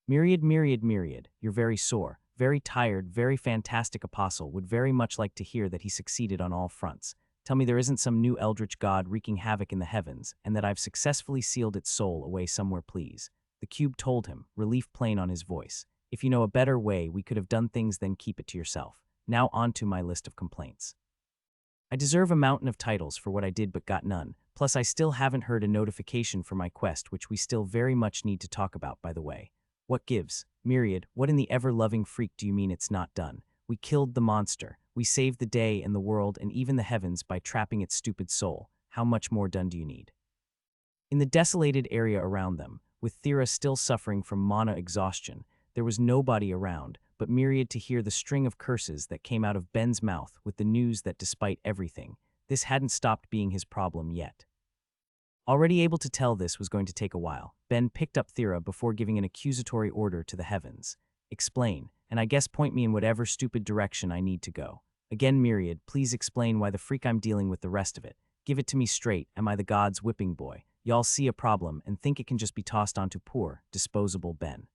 Myriad, you're very sore, very tired, very fantastic apostle would very much like to hear that he succeeded on all fronts. Tell me there isn't some new eldritch god wreaking havoc in the heavens, and that I've successfully sealed its soul away somewhere, please. The cube told him, relief plain on his voice. If you know a better way we could have done things, then keep it to yourself. Now on to my list of complaints. I deserve a mountain of titles for what I did but got none, plus I still haven't heard a notification for my quest, which we still very much need to talk about, by the way. What gives? Myriad, what in the ever-loving freak do you mean it's not done? We killed the monster. We saved the day and the world and even the heavens by trapping its stupid soul. How much more done do you need? In the desolated area around them, With Thera still suffering from mana exhaustion, there was nobody around but Myriad to hear the string of curses that came out of Ben's mouth with the news that despite everything, this hadn't stopped being his problem yet. Already able to tell this was going to take a while, Ben picked up Thera before giving an accusatory order to the heavens. Explain, and I guess point me in whatever stupid direction I need to go. Again, Myriad, please explain why the freak I'm dealing with the rest of it. Give it to me straight, am I the god's whipping boy? Y'all see a problem and think it can just be tossed onto poor, disposable Ben.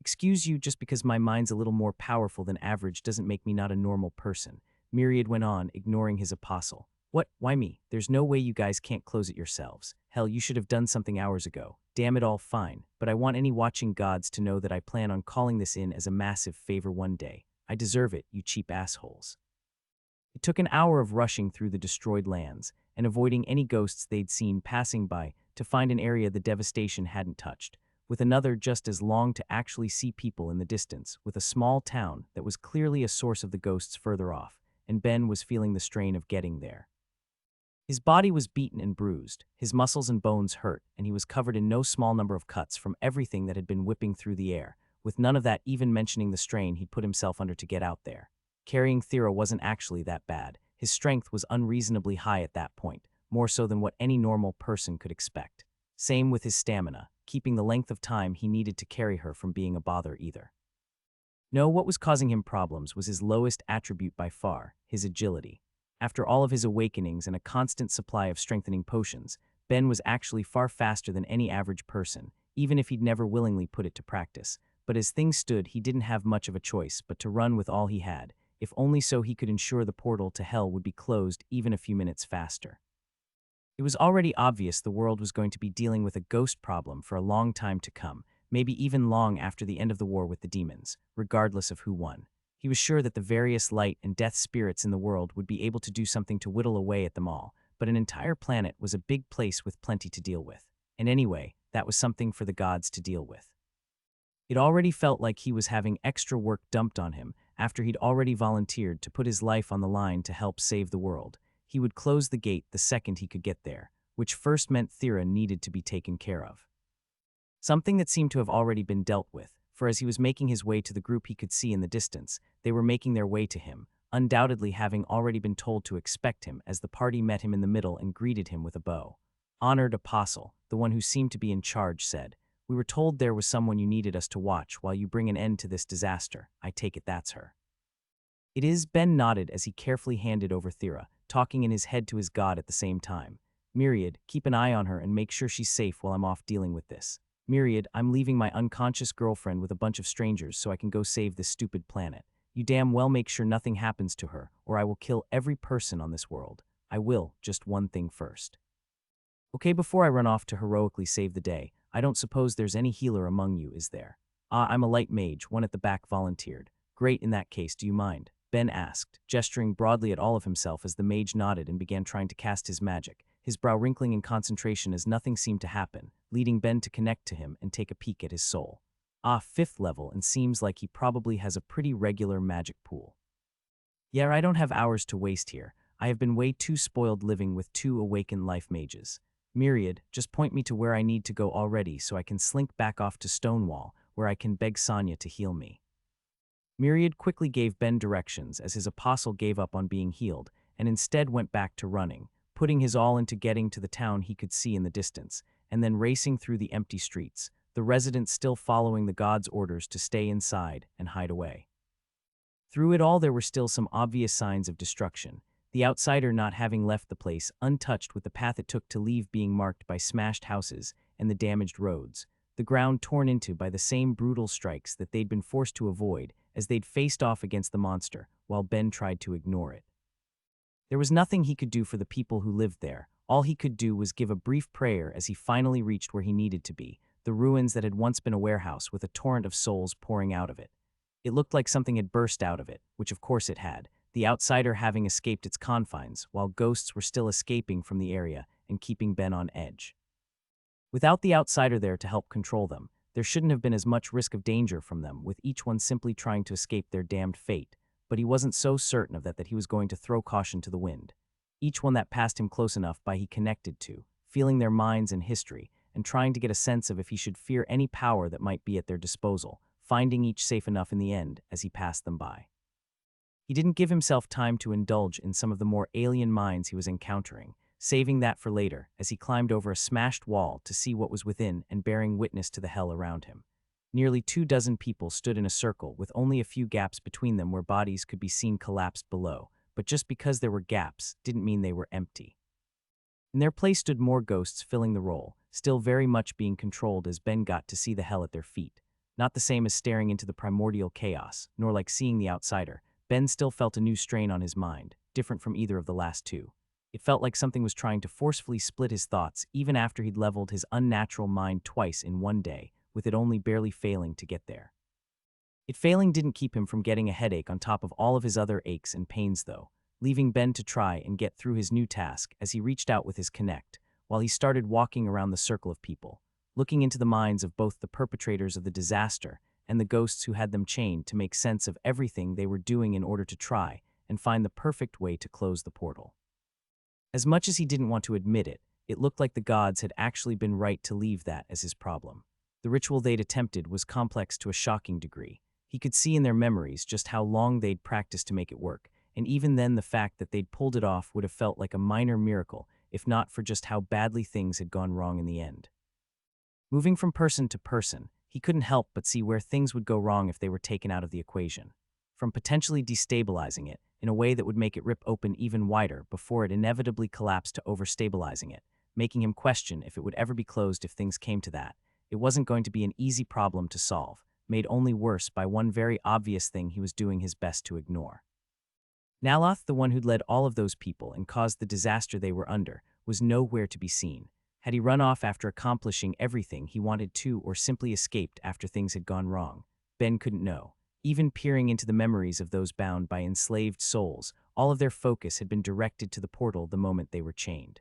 Excuse you, just because my mind's a little more powerful than average doesn't make me not a normal person, Myriad went on, ignoring his apostle. What? Why me? There's no way you guys can't close it yourselves. Hell, you should have done something hours ago. Damn it all, fine. But I want any watching gods to know that I plan on calling this in as a massive favor one day. I deserve it, you cheap assholes. It took an hour of rushing through the destroyed lands and avoiding any ghosts they'd seen passing by to find an area the devastation hadn't touched, with another just as long to actually see people in the distance, with a small town that was clearly a source of the ghosts further off, and Ben was feeling the strain of getting there. His body was beaten and bruised, his muscles and bones hurt, and he was covered in no small number of cuts from everything that had been whipping through the air, with none of that even mentioning the strain he'd put himself under to get out there. Carrying Thera wasn't actually that bad. His strength was unreasonably high at that point, more so than what any normal person could expect. Same with his stamina, keeping the length of time he needed to carry her from being a bother either. No, what was causing him problems was his lowest attribute by far, his agility. After all of his awakenings and a constant supply of strengthening potions, Ben was actually far faster than any average person, even if he'd never willingly put it to practice. But as things stood, he didn't have much of a choice but to run with all he had, if only so he could ensure the portal to hell would be closed even a few minutes faster. It was already obvious the world was going to be dealing with a ghost problem for a long time to come, maybe even long after the end of the war with the demons, regardless of who won. He was sure that the various light and death spirits in the world would be able to do something to whittle away at them all, but an entire planet was a big place with plenty to deal with. And anyway, that was something for the gods to deal with. It already felt like he was having extra work dumped on him after he'd already volunteered to put his life on the line to help save the world. He would close the gate the second he could get there, which first meant Thera needed to be taken care of. Something that seemed to have already been dealt with, for as he was making his way to the group he could see in the distance, they were making their way to him, undoubtedly having already been told to expect him as the party met him in the middle and greeted him with a bow. Honored Apostle, the one who seemed to be in charge, said, "We were told there was someone you needed us to watch while you bring an end to this disaster. I take it that's her." "It is," Ben nodded as he carefully handed over Thera, talking in his head to his god at the same time. "Myriad, keep an eye on her and make sure she's safe while I'm off dealing with this. Myriad, I'm leaving my unconscious girlfriend with a bunch of strangers so I can go save this stupid planet. You damn well make sure nothing happens to her, or I will kill every person on this world. I will, just one thing first." "Okay, before I run off to heroically save the day, I don't suppose there's any healer among you, is there?" "Ah, I'm a light mage," one at the back volunteered. "Great, in that case, do you mind?" Ben asked, gesturing broadly at all of himself as the mage nodded and began trying to cast his magic, his brow wrinkling in concentration as nothing seemed to happen, leading Ben to connect to him and take a peek at his soul. "Ah, 5th level, and seems like he probably has a pretty regular magic pool." "Yeah, I don't have hours to waste here. I have been way too spoiled living with 2 awakened life mages. Myriad, just point me to where I need to go already so I can slink back off to Stonewall, where I can beg Sonya to heal me." Myriad quickly gave Ben directions as his apostle gave up on being healed and instead went back to running, putting his all into getting to the town he could see in the distance, and then racing through the empty streets, the residents still following the god's orders to stay inside and hide away. Through it all there were still some obvious signs of destruction, the outsider not having left the place untouched with the path it took to leave being marked by smashed houses and the damaged roads, the ground torn into by the same brutal strikes that they'd been forced to avoid as they'd faced off against the monster, while Ben tried to ignore it. There was nothing he could do for the people who lived there. All he could do was give a brief prayer as he finally reached where he needed to be, the ruins that had once been a warehouse with a torrent of souls pouring out of it. It looked like something had burst out of it, which of course it had, the outsider having escaped its confines, while ghosts were still escaping from the area and keeping Ben on edge. Without the outsider there to help control them, there shouldn't have been as much risk of danger from them, with each one simply trying to escape their damned fate, but he wasn't so certain of that he was going to throw caution to the wind. Each one that passed him close enough by he connected to, feeling their minds and history, and trying to get a sense of if he should fear any power that might be at their disposal, finding each safe enough in the end as he passed them by. He didn't give himself time to indulge in some of the more alien minds he was encountering, saving that for later as he climbed over a smashed wall to see what was within and bearing witness to the hell around him. Nearly 24 people stood in a circle with only a few gaps between them where bodies could be seen collapsed below, but just because there were gaps didn't mean they were empty. In their place stood more ghosts filling the role, still very much being controlled as Ben got to see the hell at their feet. Not the same as staring into the primordial chaos, nor like seeing the outsider. Ben still felt a new strain on his mind, different from either of the last two. It felt like something was trying to forcefully split his thoughts even after he'd leveled his unnatural mind twice in one day, with it only barely failing to get there. It failing didn't keep him from getting a headache on top of all of his other aches and pains though, leaving Ben to try and get through his new task as he reached out with his connect, while he started walking around the circle of people, looking into the minds of both the perpetrators of the disaster and the ghosts who had them chained to make sense of everything they were doing in order to try and find the perfect way to close the portal. As much as he didn't want to admit it, it looked like the gods had actually been right to leave that as his problem. The ritual they'd attempted was complex to a shocking degree. He could see in their memories just how long they'd practiced to make it work, and even then the fact that they'd pulled it off would have felt like a minor miracle, if not for just how badly things had gone wrong in the end. Moving from person to person, he couldn't help but see where things would go wrong if they were taken out of the equation. From potentially destabilizing it in a way that would make it rip open even wider before it inevitably collapsed to overstabilizing it, making him question if it would ever be closed if things came to that. It wasn't going to be an easy problem to solve, made only worse by one very obvious thing he was doing his best to ignore. Naloth, the one who'd led all of those people and caused the disaster they were under, was nowhere to be seen. Had he run off after accomplishing everything he wanted to or simply escaped after things had gone wrong? Ben couldn't know. Even peering into the memories of those bound by enslaved souls, all of their focus had been directed to the portal the moment they were chained.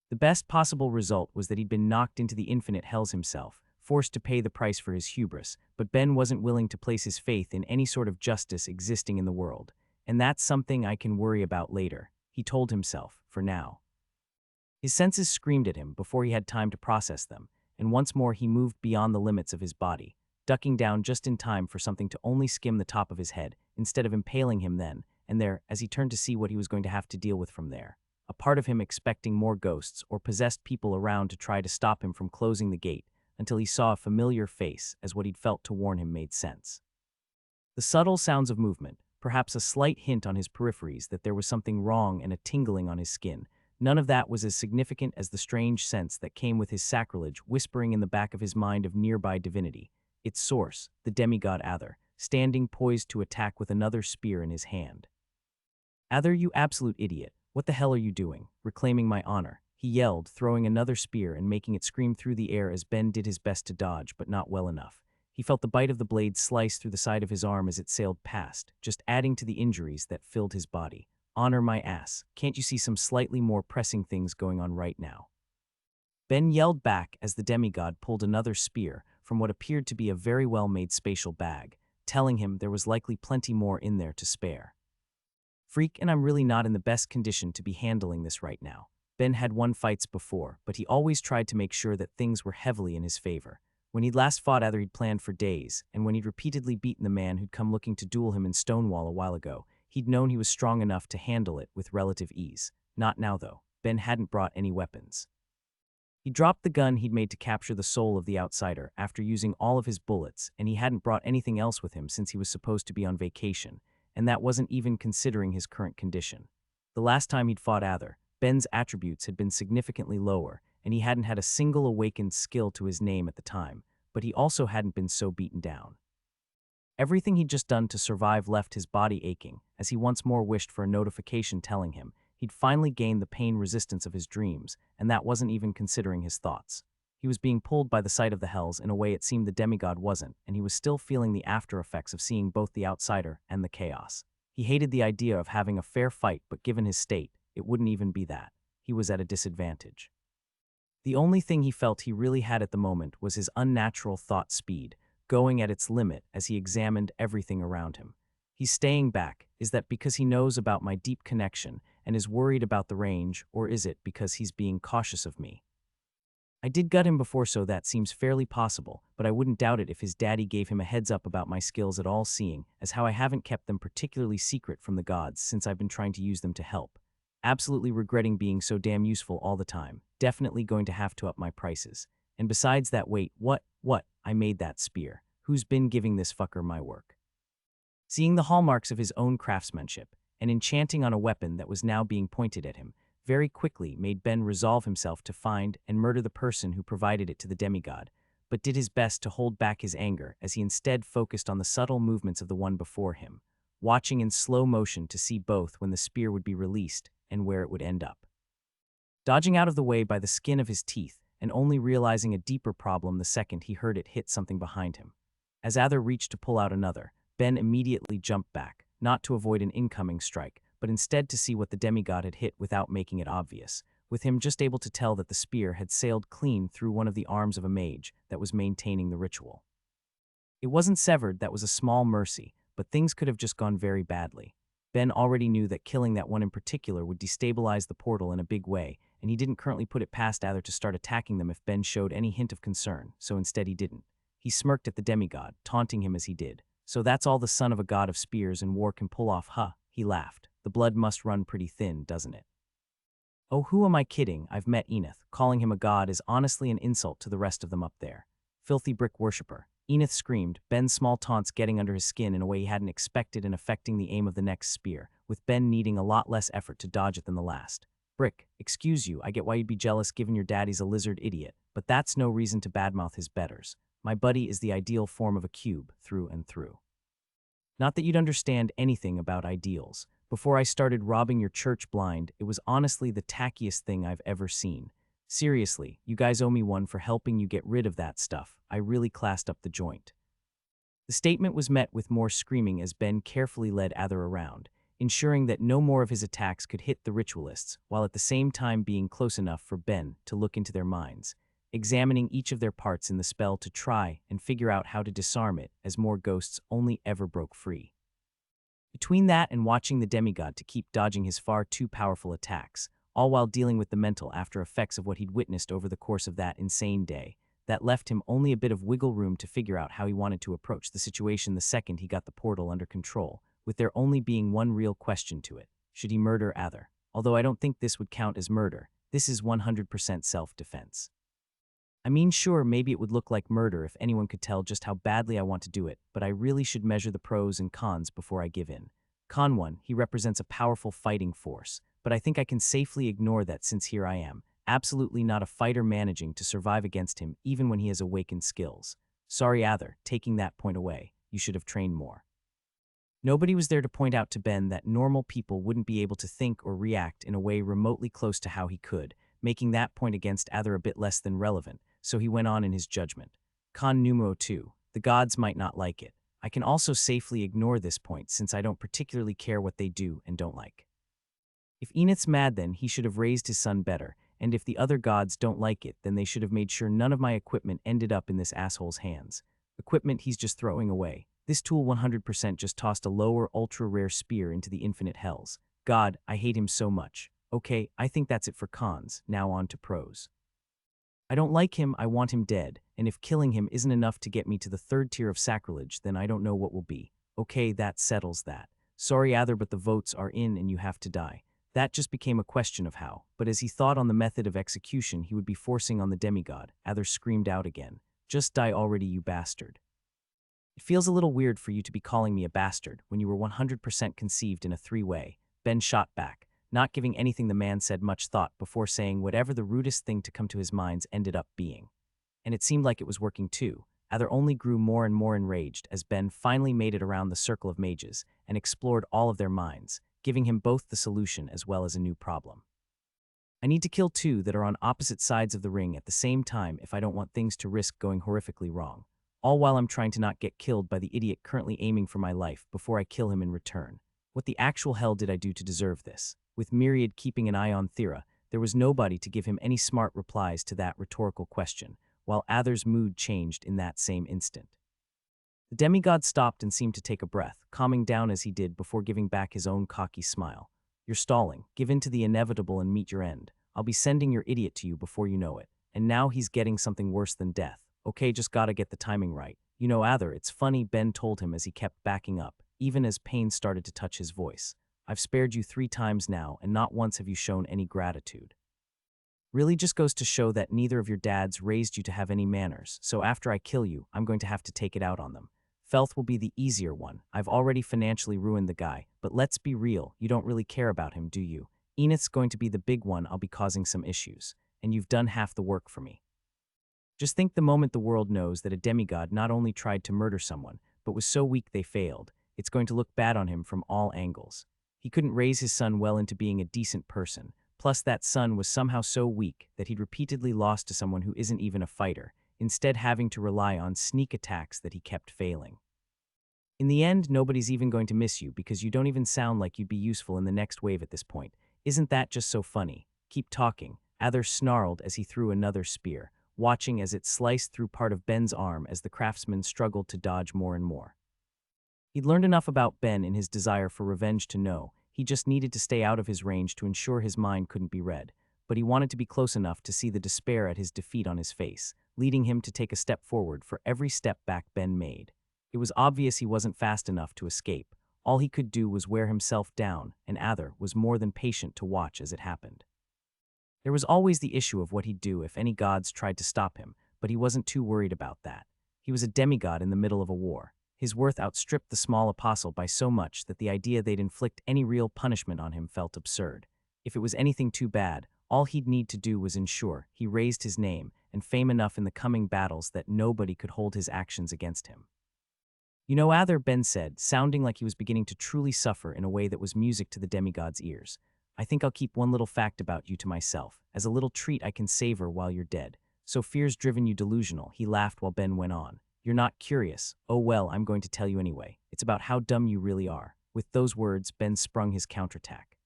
The best possible result was that he'd been knocked into the infinite hells himself, forced to pay the price for his hubris, but Ben wasn't willing to place his faith in any sort of justice existing in the world. And that's something I can worry about later, he told himself, for now. His senses screamed at him before he had time to process them, and once more he moved beyond the limits of his body, ducking down just in time for something to only skim the top of his head, instead of impaling him then and there as he turned to see what he was going to have to deal with from there. A part of him expecting more ghosts or possessed people around to try to stop him from closing the gate until he saw a familiar face as what he'd felt to warn him made sense. The subtle sounds of movement, perhaps a slight hint on his peripheries that there was something wrong and a tingling on his skin, none of that was as significant as the strange sense that came with his sacrilege whispering in the back of his mind of nearby divinity, its source, the demigod Ather, standing poised to attack with another spear in his hand. "Ather, you absolute idiot, what the hell are you doing, reclaiming my honor?" he yelled, throwing another spear and making it scream through the air as Ben did his best to dodge, but not well enough. He felt the bite of the blade slice through the side of his arm as it sailed past, just adding to the injuries that filled his body. "Honor my ass, can't you see some slightly more pressing things going on right now?" Ben yelled back as the demigod pulled another spear from what appeared to be a very well-made spatial bag, telling him there was likely plenty more in there to spare. "Freak, and I'm really not in the best condition to be handling this right now." Ben had won fights before, but he always tried to make sure that things were heavily in his favor. When he'd last fought Ather, he'd planned for days, and when he'd repeatedly beaten the man who'd come looking to duel him in Stonewall a while ago, he'd known he was strong enough to handle it with relative ease. Not now, though. Ben hadn't brought any weapons. He dropped the gun he'd made to capture the soul of the outsider after using all of his bullets, and he hadn't brought anything else with him since he was supposed to be on vacation, and that wasn't even considering his current condition. The last time he'd fought Ather, Ben's attributes had been significantly lower, and he hadn't had a single awakened skill to his name at the time, but he also hadn't been so beaten down. Everything he'd just done to survive left his body aching, as he once more wished for a notification telling him he'd finally gained the pain resistance of his dreams, and that wasn't even considering his thoughts. He was being pulled by the sight of the hells in a way it seemed the demigod wasn't, and he was still feeling the after effects of seeing both the outsider and the chaos. He hated the idea of having a fair fight, but given his state, it wouldn't even be that. He was at a disadvantage. The only thing he felt he really had at the moment was his unnatural thought speed, going at its limit as he examined everything around him. "He's staying back. Is that because he knows about my deep connection and is worried about the range, or is it because he's being cautious of me?" I did gut him before, so that seems fairly possible, but I wouldn't doubt it if his daddy gave him a heads up about my skills at all, seeing as how I haven't kept them particularly secret from the gods since I've been trying to use them to help. Absolutely regretting being so damn useful all the time. Definitely going to have to up my prices. And besides that, wait, what? I made that spear. Who's been giving this fucker my work? Seeing the hallmarks of his own craftsmanship, and enchanting on a weapon that was now being pointed at him, very quickly made Ben resolve himself to find and murder the person who provided it to the demigod, but did his best to hold back his anger as he instead focused on the subtle movements of the one before him, watching in slow motion to see both when the spear would be released and where it would end up. Dodging out of the way by the skin of his teeth, and only realizing a deeper problem the second he heard it hit something behind him. As Ather reached to pull out another, Ben immediately jumped back, not to avoid an incoming strike, but instead to see what the demigod had hit without making it obvious, with him just able to tell that the spear had sailed clean through one of the arms of a mage that was maintaining the ritual. It wasn't severed, that was a small mercy, but things could have just gone very badly. Ben already knew that killing that one in particular would destabilize the portal in a big way, and he didn't currently put it past Ather to start attacking them if Ben showed any hint of concern, so instead he didn't. He smirked at the demigod, taunting him as he did. So that's all the son of a god of spears and war can pull off, huh? He laughed. The blood must run pretty thin, doesn't it? Oh, who am I kidding? I've met Enith. Calling him a god is honestly an insult to the rest of them up there. Filthy brick worshipper. Enith screamed, Ben's small taunts getting under his skin in a way he hadn't expected and affecting the aim of the next spear, with Ben needing a lot less effort to dodge it than the last. Brick, excuse you, I get why you'd be jealous given your daddy's a lizard idiot, but that's no reason to badmouth his betters. My buddy is the ideal form of a cube, through and through. Not that you'd understand anything about ideals. Before I started robbing your church blind, it was honestly the tackiest thing I've ever seen. Seriously, you guys owe me one for helping you get rid of that stuff. I really classed up the joint. The statement was met with more screaming as Ben carefully led Ather around, ensuring that no more of his attacks could hit the ritualists, while at the same time being close enough for Ben to look into their minds, examining each of their parts in the spell to try and figure out how to disarm it as more ghosts only ever broke free. Between that and watching the demigod to keep dodging his far too powerful attacks, all while dealing with the mental after effects of what he'd witnessed over the course of that insane day, that left him only a bit of wiggle room to figure out how he wanted to approach the situation the second he got the portal under control, with there only being one real question to it. Should he murder Ather? Although I don't think this would count as murder, this is 100% self-defense. I mean, sure, maybe it would look like murder if anyone could tell just how badly I want to do it, but I really should measure the pros and cons before I give in. Con 1, he represents a powerful fighting force, but I think I can safely ignore that since here I am, absolutely not a fighter managing to survive against him even when he has awakened skills. Sorry, Ather, taking that point away. You should have trained more. Nobody was there to point out to Ben that normal people wouldn't be able to think or react in a way remotely close to how he could, making that point against Ather a bit less than relevant, so he went on in his judgment. Con numero 2, the gods might not like it. I can also safely ignore this point since I don't particularly care what they do and don't like. If Enith's mad, then he should have raised his son better, and if the other gods don't like it, then they should have made sure none of my equipment ended up in this asshole's hands. Equipment he's just throwing away. This tool 100% just tossed a lower, ultra-rare spear into the infinite hells. God, I hate him so much. Okay, I think that's it for cons, now on to pros. I don't like him, I want him dead, and if killing him isn't enough to get me to the third tier of sacrilege, then I don't know what will be. Okay, that settles that. Sorry, Ather, but the votes are in and you have to die. That just became a question of how, but as he thought on the method of execution he would be forcing on the demigod, Ather screamed out again. Just die already, you bastard. It feels a little weird for you to be calling me a bastard when you were 100% conceived in a three-way. Ben shot back, not giving anything the man said much thought before saying whatever the rudest thing to come to his minds ended up being. And it seemed like it was working too. Ather only grew more and more enraged as Ben finally made it around the circle of mages and explored all of their minds, giving him both the solution as well as a new problem. I need to kill two that are on opposite sides of the ring at the same time if I don't want things to risk going horrifically wrong, all while I'm trying to not get killed by the idiot currently aiming for my life before I kill him in return. What the actual hell did I do to deserve this? With Myriad keeping an eye on Thera, there was nobody to give him any smart replies to that rhetorical question, while Ather's mood changed in that same instant. The demigod stopped and seemed to take a breath, calming down as he did before giving back his own cocky smile. You're stalling. Give in to the inevitable and meet your end. I'll be sending your idiot to you before you know it. and now he's getting something worse than death. Okay, just gotta get the timing right. You know, Ather, it's funny, Ben told him as he kept backing up, even as pain started to touch his voice. I've spared you 3 times now, and not once have you shown any gratitude. Really just goes to show that neither of your dads raised you to have any manners, so after I kill you, I'm going to have to take it out on them. Felth will be the easier one. I've already financially ruined the guy, but let's be real, you don't really care about him, do you? Enith's going to be the big one. I'll be causing some issues, and you've done half the work for me. Just think the moment the world knows that a demigod not only tried to murder someone, but was so weak they failed, it's going to look bad on him from all angles. He couldn't raise his son well into being a decent person, plus that son was somehow so weak that he'd repeatedly lost to someone who isn't even a fighter, instead having to rely on sneak attacks that he kept failing. In the end, nobody's even going to miss you because you don't even sound like you'd be useful in the next wave at this point. Isn't that just so funny? Keep talking. Ather snarled as he threw another spear, watching as it sliced through part of Ben's arm as the craftsman struggled to dodge more and more. He'd learned enough about Ben in his desire for revenge to know he just needed to stay out of his range to ensure his mind couldn't be read, but he wanted to be close enough to see the despair at his defeat on his face, leading him to take a step forward for every step back Ben made. It was obvious he wasn't fast enough to escape. All he could do was wear himself down, and Ather was more than patient to watch as it happened. There was always the issue of what he'd do if any gods tried to stop him, but he wasn't too worried about that. He was a demigod in the middle of a war. His worth outstripped the small apostle by so much that the idea they'd inflict any real punishment on him felt absurd. If it was anything too bad, all he'd need to do was ensure he raised his name and fame enough in the coming battles that nobody could hold his actions against him. You know, Ather, Ben said, sounding like he was beginning to truly suffer in a way that was music to the demigod's ears. I think I'll keep one little fact about you to myself, as a little treat I can savor while you're dead. So fear's driven you delusional, he laughed while Ben went on. You're not curious. Oh well, I'm going to tell you anyway. It's about how dumb you really are. With those words, Ben sprung his counterattack.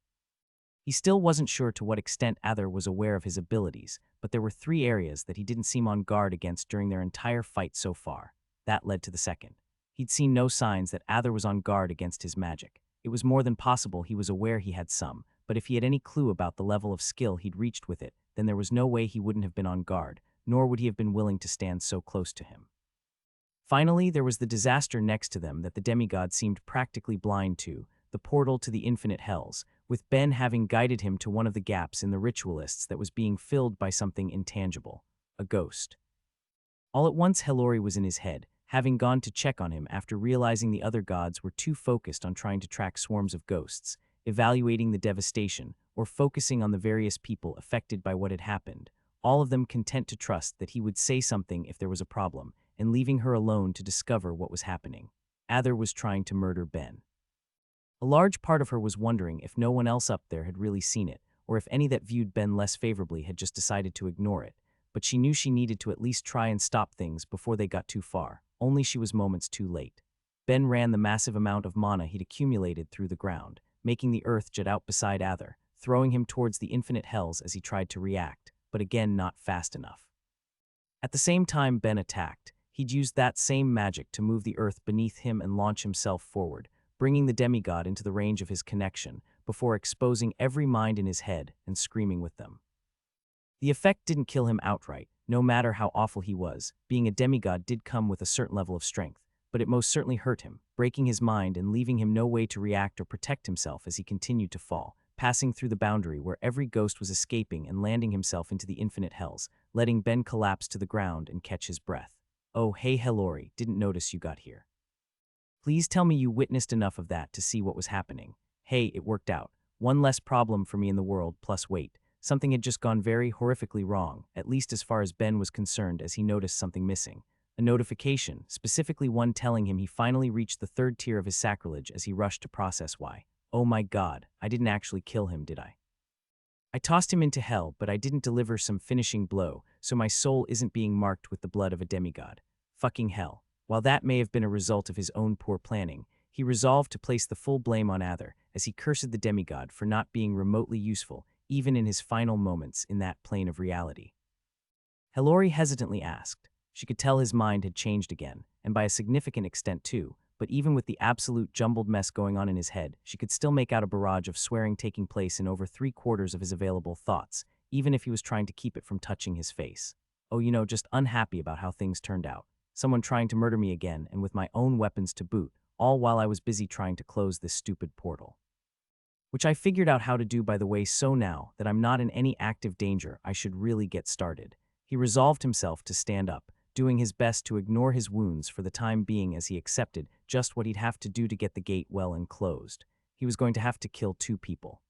He still wasn't sure to what extent Ather was aware of his abilities, but there were 3 areas that he didn't seem on guard against during their entire fight so far. That led to the second. He'd seen no signs that Ather was on guard against his magic. It was more than possible he was aware he had some, but if he had any clue about the level of skill he'd reached with it, then there was no way he wouldn't have been on guard, nor would he have been willing to stand so close to him. Finally, there was the disaster next to them that the demigod seemed practically blind to, the portal to the infinite hells, with Ben having guided him to one of the gaps in the ritualists that was being filled by something intangible, a ghost. All at once Helori was in his head, having gone to check on him after realizing the other gods were too focused on trying to track swarms of ghosts, evaluating the devastation, or focusing on the various people affected by what had happened, all of them content to trust that he would say something if there was a problem, and leaving her alone to discover what was happening. Ather was trying to murder Ben. A large part of her was wondering if no one else up there had really seen it, or if any that viewed Ben less favorably had just decided to ignore it, but she knew she needed to at least try and stop things before they got too far, only she was moments too late. Ben ran the massive amount of mana he'd accumulated through the ground, making the earth jet out beside Ather, throwing him towards the infinite hells as he tried to react, but again not fast enough. At the same time Ben attacked, he'd used that same magic to move the earth beneath him and launch himself forward, bringing the demigod into the range of his connection, before exposing every mind in his head and screaming with them. The effect didn't kill him outright, no matter how awful he was. Being a demigod did come with a certain level of strength, but it most certainly hurt him, breaking his mind and leaving him no way to react or protect himself as he continued to fall, passing through the boundary where every ghost was escaping and landing himself into the infinite hells, letting Ben collapse to the ground and catch his breath. Oh, hey Helori, didn't notice you got here. Please tell me you witnessed enough of that to see what was happening. Hey, it worked out. One less problem for me in the world, plus wait. Something had just gone very horrifically wrong, at least as far as Ben was concerned as he noticed something missing. A notification, specifically one telling him he finally reached the 3rd tier of his sacrilege as he rushed to process why. Oh my god, I didn't actually kill him, did I? I tossed him into hell, but I didn't deliver some finishing blow, so my soul isn't being marked with the blood of a demigod. Fucking hell. While that may have been a result of his own poor planning, he resolved to place the full blame on Ather as he cursed the demigod for not being remotely useful, even in his final moments in that plane of reality. Helori hesitantly asked. She could tell his mind had changed again, and by a significant extent too, but even with the absolute jumbled mess going on in his head, she could still make out a barrage of swearing taking place in over 3/4 of his available thoughts, even if he was trying to keep it from touching his face. Oh, just unhappy about how things turned out. Someone trying to murder me again, and with my own weapons to boot, all while I was busy trying to close this stupid portal. Which I figured out how to do, by the way, so now that I'm not in any active danger, I should really get started. He resolved himself to stand up, doing his best to ignore his wounds for the time being as he accepted just what he'd have to do to get the gate well enclosed. He was going to have to kill 2 people.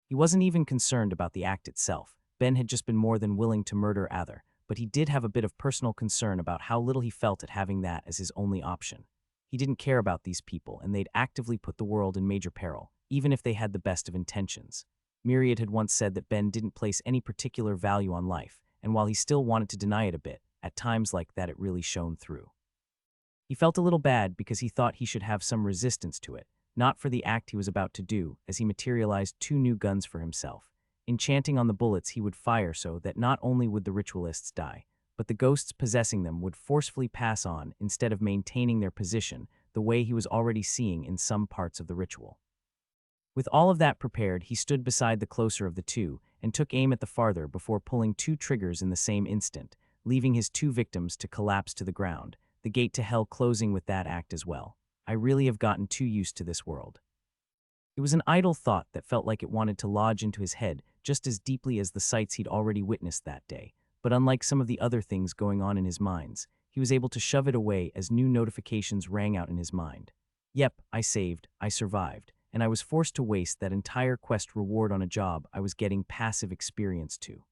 He wasn't even concerned about the act itself. Ben had just been more than willing to murder Ather, but he did have a bit of personal concern about how little he felt at having that as his only option. He didn't care about these people, and they'd actively put the world in major peril, even if they had the best of intentions. Myriad had once said that Ben didn't place any particular value on life, and while he still wanted to deny it a bit, at times like that it really shone through. He felt a little bad because he thought he should have some resistance to it, not for the act he was about to do, as he materialized 2 new guns for himself, enchanting on the bullets he would fire so that not only would the ritualists die, but the ghosts possessing them would forcefully pass on instead of maintaining their position the way he was already seeing in some parts of the ritual. With all of that prepared, he stood beside the closer of the 2 and took aim at the farther before pulling 2 triggers in the same instant, leaving his 2 victims to collapse to the ground, the gate to hell closing with that act as well. I really have gotten too used to this world. It was an idle thought that felt like it wanted to lodge into his head just as deeply as the sights he'd already witnessed that day, but unlike some of the other things going on in his minds, he was able to shove it away as new notifications rang out in his mind. Yep, I saved, I survived, and I was forced to waste that entire quest reward on a job I was getting passive experience to.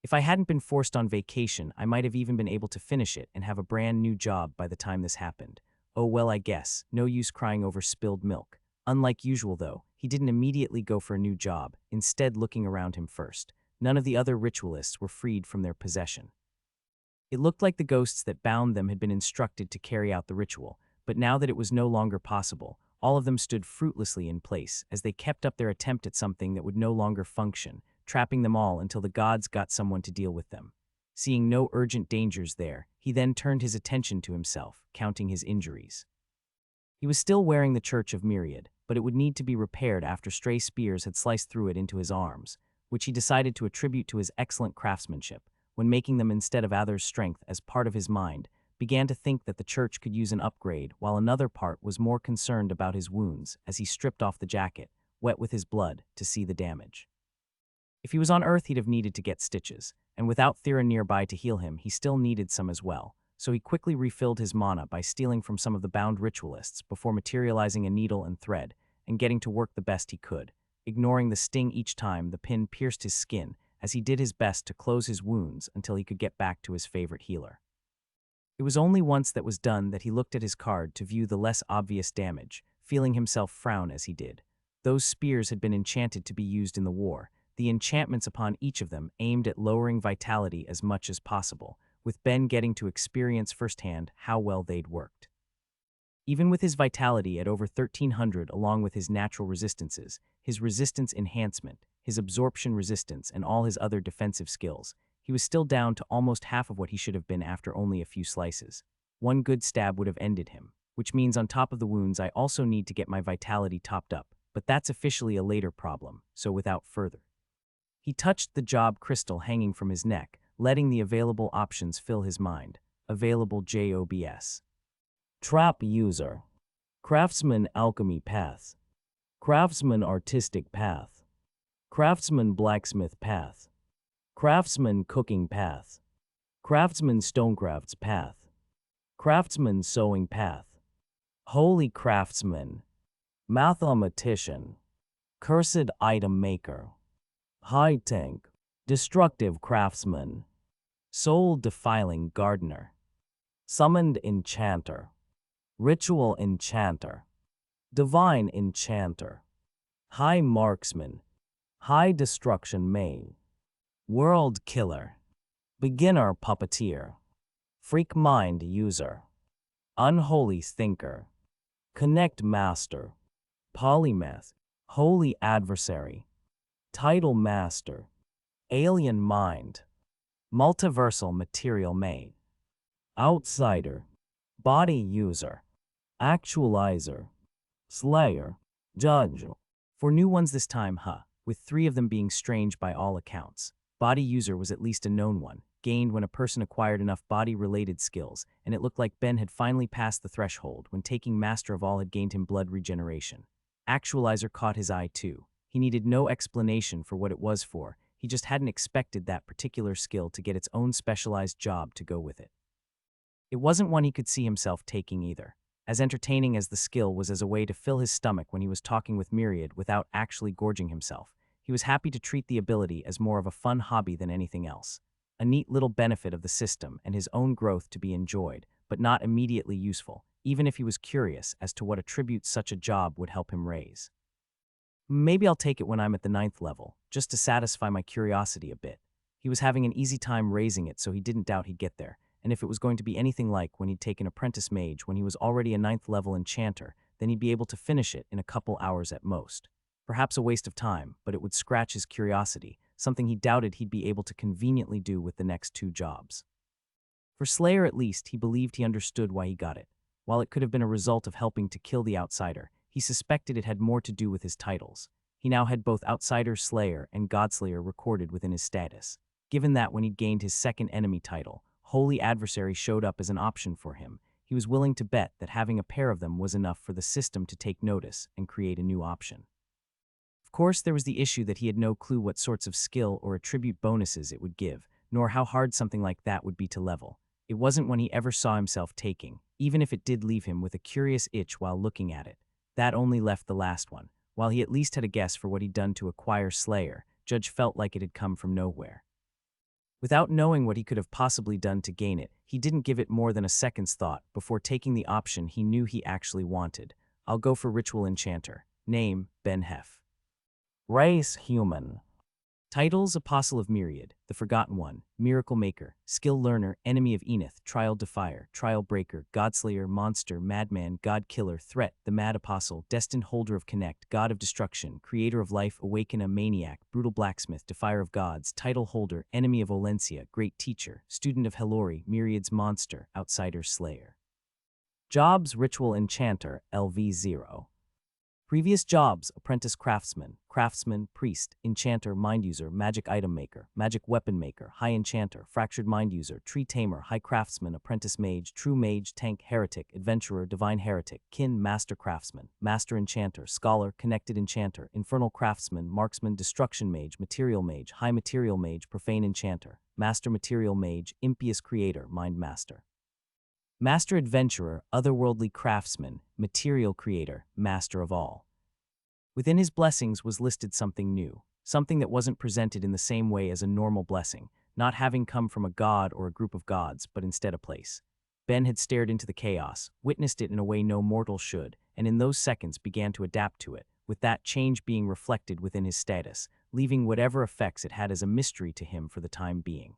If I hadn't been forced on vacation, I might have even been able to finish it and have a brand new job by the time this happened. Oh well, I guess, no use crying over spilled milk. Unlike usual though, he didn't immediately go for a new job, instead looking around him first. None of the other ritualists were freed from their possession. It looked like the ghosts that bound them had been instructed to carry out the ritual, but now that it was no longer possible, all of them stood fruitlessly in place as they kept up their attempt at something that would no longer function, trapping them all until the gods got someone to deal with them. Seeing no urgent dangers there, he then turned his attention to himself, counting his injuries. He was still wearing the Church of Myriad, but it would need to be repaired after stray spears had sliced through it into his arms, which he decided to attribute to his excellent craftsmanship, when making them instead of Ather's strength as part of his mind, began to think that the church could use an upgrade, while another part was more concerned about his wounds as he stripped off the jacket, wet with his blood, to see the damage. If he was on Earth, he'd have needed to get stitches, and without Thera nearby to heal him, he still needed some as well, so he quickly refilled his mana by stealing from some of the bound ritualists before materializing a needle and thread, and getting to work the best he could, ignoring the sting each time the pin pierced his skin as he did his best to close his wounds until he could get back to his favorite healer. It was only once that was done that he looked at his card to view the less obvious damage, feeling himself frown as he did. Those spears had been enchanted to be used in the war, the enchantments upon each of them aimed at lowering vitality as much as possible, with Ben getting to experience firsthand how well they'd worked. Even with his vitality at over 1300 along with his natural resistances, his resistance enhancement, his absorption resistance, and all his other defensive skills, he was still down to almost half of what he should have been after only a few slices. One good stab would have ended him, which means on top of the wounds I also need to get my vitality topped up, but that's officially a later problem, so without further. He touched the job crystal hanging from his neck, letting the available options fill his mind. Available jobs. Trap user. Craftsman alchemy path. Craftsman artistic path. Craftsman blacksmith path. Craftsman cooking path. Craftsman stonecrafts path. Craftsman sewing path. Holy craftsman. Mathematician. Cursed item maker. High tank. Destructive craftsman. Soul-defiling gardener. Summoned enchanter. Ritual enchanter. Divine enchanter. High marksman. High destruction main. World killer. Beginner puppeteer. Freak mind user. Unholy thinker. Connect master. Polymath. Holy adversary. Title master. Alien mind. Multiversal material made. Outsider. Body user. Actualizer. Slayer. Judge. For new ones this time, huh? with 3 of them being strange by all accounts. Body user was at least a known one, gained when a person acquired enough body-related skills, and it looked like Ben had finally passed the threshold when taking Master of All had gained him blood regeneration. Actualizer caught his eye too. He needed no explanation for what it was for, he just hadn't expected that particular skill to get its own specialized job to go with it. It wasn't one he could see himself taking either. As entertaining as the skill was as a way to fill his stomach when he was talking with Myriad without actually gorging himself, he was happy to treat the ability as more of a fun hobby than anything else. A neat little benefit of the system and his own growth to be enjoyed, but not immediately useful, even if he was curious as to what attributes such a job would help him raise. Maybe I'll take it when I'm at the 9th level, just to satisfy my curiosity a bit. He was having an easy time raising it, so he didn't doubt he'd get there, and if it was going to be anything like when he'd taken Apprentice Mage when he was already a 9th level enchanter, then he'd be able to finish it in a couple hours at most. Perhaps a waste of time, but it would scratch his curiosity, something he doubted he'd be able to conveniently do with the next 2 jobs. For Slayer at least, he believed he understood why he got it. While it could have been a result of helping to kill the outsider, he suspected it had more to do with his titles. He now had both Outsider Slayer and Godslayer recorded within his status. Given that when he'd gained his second enemy title, Holy Adversary showed up as an option for him, he was willing to bet that having a pair of them was enough for the system to take notice and create a new option. Of course, there was the issue that he had no clue what sorts of skill or attribute bonuses it would give, nor how hard something like that would be to level. It wasn't one he ever saw himself taking, even if it did leave him with a curious itch while looking at it. That only left the last one. While he at least had a guess for what he'd done to acquire Slayer, Judge felt like it had come from nowhere. Without knowing what he could have possibly done to gain it, he didn't give it more than a second's thought before taking the option he knew he actually wanted. I'll go for Ritual Enchanter. Name, Ben Hef. Race, human. Titles: Apostle of Myriad, the Forgotten One, Miracle Maker, Skill Learner, Enemy of Enith, Trial Defier, Trial Breaker, Godslayer, Monster, Madman, God Killer, Threat, the Mad Apostle, Destined Holder of Connect, God of Destruction, Creator of Life, Awakener, Maniac, Brutal Blacksmith, Defier of Gods, Title Holder, Enemy of Olencia, Great Teacher, Student of Helori, Myriad's Monster, Outsider Slayer. Jobs: Ritual Enchanter, LV0. Previous jobs: Apprentice Craftsman, Craftsman, Priest, Enchanter, Mind User, Magic Item Maker, Magic Weapon Maker, High Enchanter, Fractured Mind User, Tree Tamer, High Craftsman, Apprentice Mage, True Mage, Tank, Heretic, Adventurer, Divine Heretic, Kin, Master Craftsman, Master Enchanter, Scholar, Connected Enchanter, Infernal Craftsman, Marksman, Destruction Mage, Material Mage, High Material Mage, Profane Enchanter, Master Material Mage, Impious Creator, Mind Master. Master Adventurer, Otherworldly Craftsman, Material Creator, Master of All. Within his blessings was listed something new, something that wasn't presented in the same way as a normal blessing, not having come from a god or a group of gods, but instead a place. Ben had stared into the chaos, witnessed it in a way no mortal should, and in those seconds began to adapt to it, with that change being reflected within his status, leaving whatever effects it had as a mystery to him for the time being.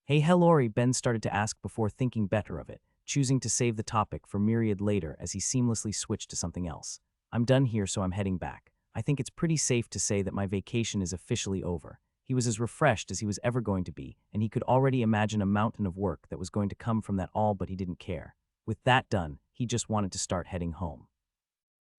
Hey Helori, Ben started to ask before thinking better of it, choosing to save the topic for Myriad later as he seamlessly switched to something else. I'm done here, so I'm heading back. I think it's pretty safe to say that my vacation is officially over. He was as refreshed as he was ever going to be, and he could already imagine a mountain of work that was going to come from that all, but he didn't care. With that done, he just wanted to start heading home.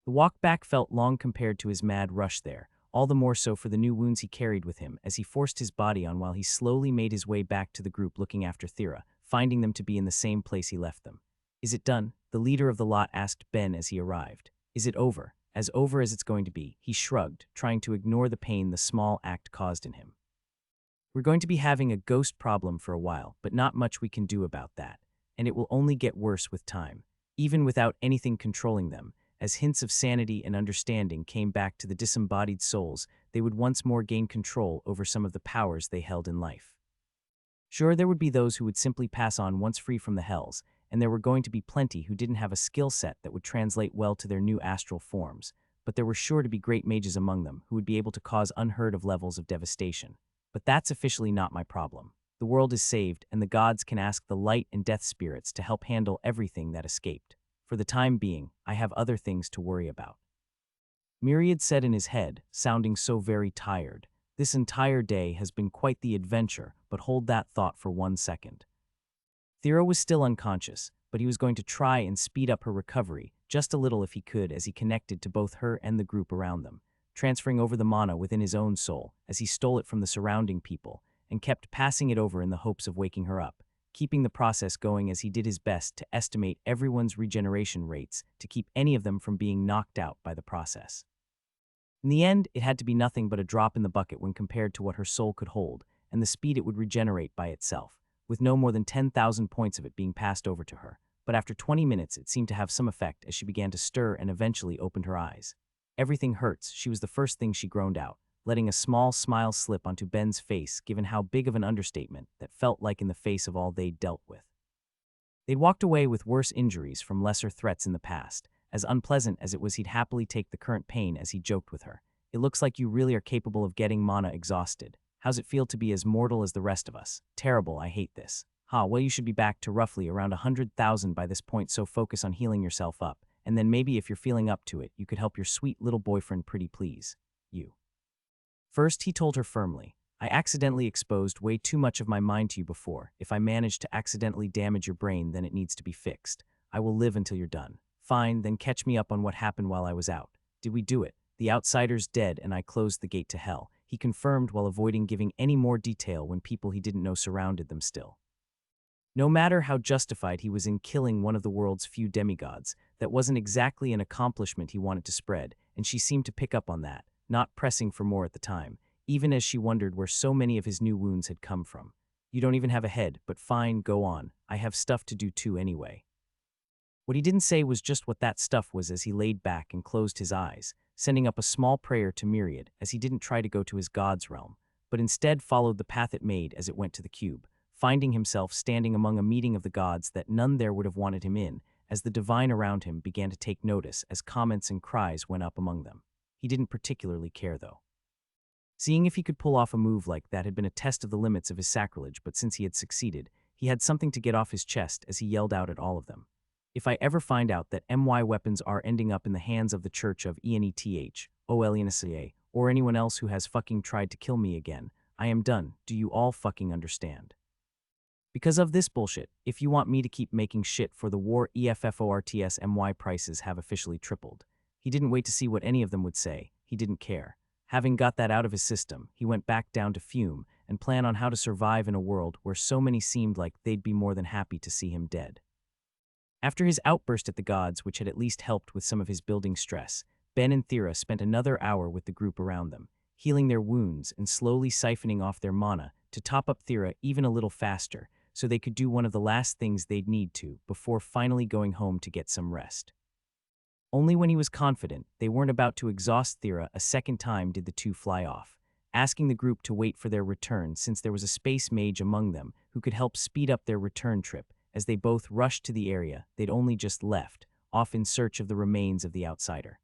The walk back felt long compared to his mad rush there, all the more so for the new wounds he carried with him as he forced his body on while he slowly made his way back to the group looking after Thera, finding them to be in the same place he left them. Is it done? The leader of the lot asked Ben as he arrived. Is it over? As over as it's going to be, he shrugged, trying to ignore the pain the small act caused in him. We're going to be having a ghost problem for a while, but not much we can do about that, and it will only get worse with time, even without anything controlling them. As hints of sanity and understanding came back to the disembodied souls, they would once more gain control over some of the powers they held in life. Sure, there would be those who would simply pass on once free from the hells, and there were going to be plenty who didn't have a skill set that would translate well to their new astral forms, but there were sure to be great mages among them who would be able to cause unheard of levels of devastation. But that's officially not my problem. The world is saved, and the gods can ask the light and death spirits to help handle everything that escaped. For the time being, I have other things to worry about. Myriad said in his head, sounding so very tired. This entire day has been quite the adventure, but hold that thought for 1 second. Thera was still unconscious, but he was going to try and speed up her recovery, just a little if he could, as he connected to both her and the group around them. transferring over the mana within his own soul as he stole it from the surrounding people and kept passing it over in the hopes of waking her up, keeping the process going as he did his best to estimate everyone's regeneration rates to keep any of them from being knocked out by the process. In the end, it had to be nothing but a drop in the bucket when compared to what her soul could hold and the speed it would regenerate by itself, with no more than 10,000 points of it being passed over to her. But after 20 minutes, it seemed to have some effect as she began to stir and eventually opened her eyes. "Everything hurts," she was the first thing she groaned out, letting a small smile slip onto Ben's face given how big of an understatement that felt like in the face of all they'd dealt with. They'd walked away with worse injuries from lesser threats in the past. As unpleasant as it was, he'd happily take the current pain as he joked with her. "It looks like you really are capable of getting mana exhausted. How's it feel to be as mortal as the rest of us? Terrible, I hate this." Well, you should be back to roughly around 100,000 by this point, so focus on healing yourself up, and then maybe if you're feeling up to it, you could help your sweet little boyfriend pretty please. You. First, he told her firmly, "I accidentally exposed way too much of my mind to you before. If I manage to accidentally damage your brain, then it needs to be fixed. I will live until you're done. Fine, then catch me up on what happened while I was out. Did we do it? The outsider's dead and I closed the gate to hell," he confirmed while avoiding giving any more detail when people he didn't know surrounded them still. No matter how justified he was in killing one of the world's few demigods, that wasn't exactly an accomplishment he wanted to spread, and she seemed to pick up on that, not pressing for more at the time, even as she wondered where so many of his new wounds had come from. "You don't even have a head, but fine, go on. I have stuff to do too anyway." What he didn't say was just what that stuff was as he laid back and closed his eyes, sending up a small prayer to Myriad as he didn't try to go to his god's realm, but instead followed the path it made as it went to the cube, finding himself standing among a meeting of the gods that none there would have wanted him in, as the divine around him began to take notice as comments and cries went up among them. He didn't particularly care, though. Seeing if he could pull off a move like that had been a test of the limits of his sacrilege, but since he had succeeded, he had something to get off his chest as he yelled out at all of them. "If I ever find out that my weapons are ending up in the hands of the Church of ENETH, or anyone else who has fucking tried to kill me again, I am done. Do you all fucking understand? Because of this bullshit, if you want me to keep making shit for the war, EFFORTSMY prices have officially tripled." He didn't wait to see what any of them would say. He didn't care. Having got that out of his system, he went back down to fume and plan on how to survive in a world where so many seemed like they'd be more than happy to see him dead. After his outburst at the gods, which had at least helped with some of his building stress, Ben and Thera spent another hour with the group around them, healing their wounds and slowly siphoning off their mana to top up Thera even a little faster, so they could do one of the last things they'd need to before finally going home to get some rest. Only when he was confident they weren't about to exhaust Thera a second time did the two fly off, asking the group to wait for their return since there was a space mage among them who could help speed up their return trip as they both rushed to the area they'd only just left, off in search of the remains of the outsider.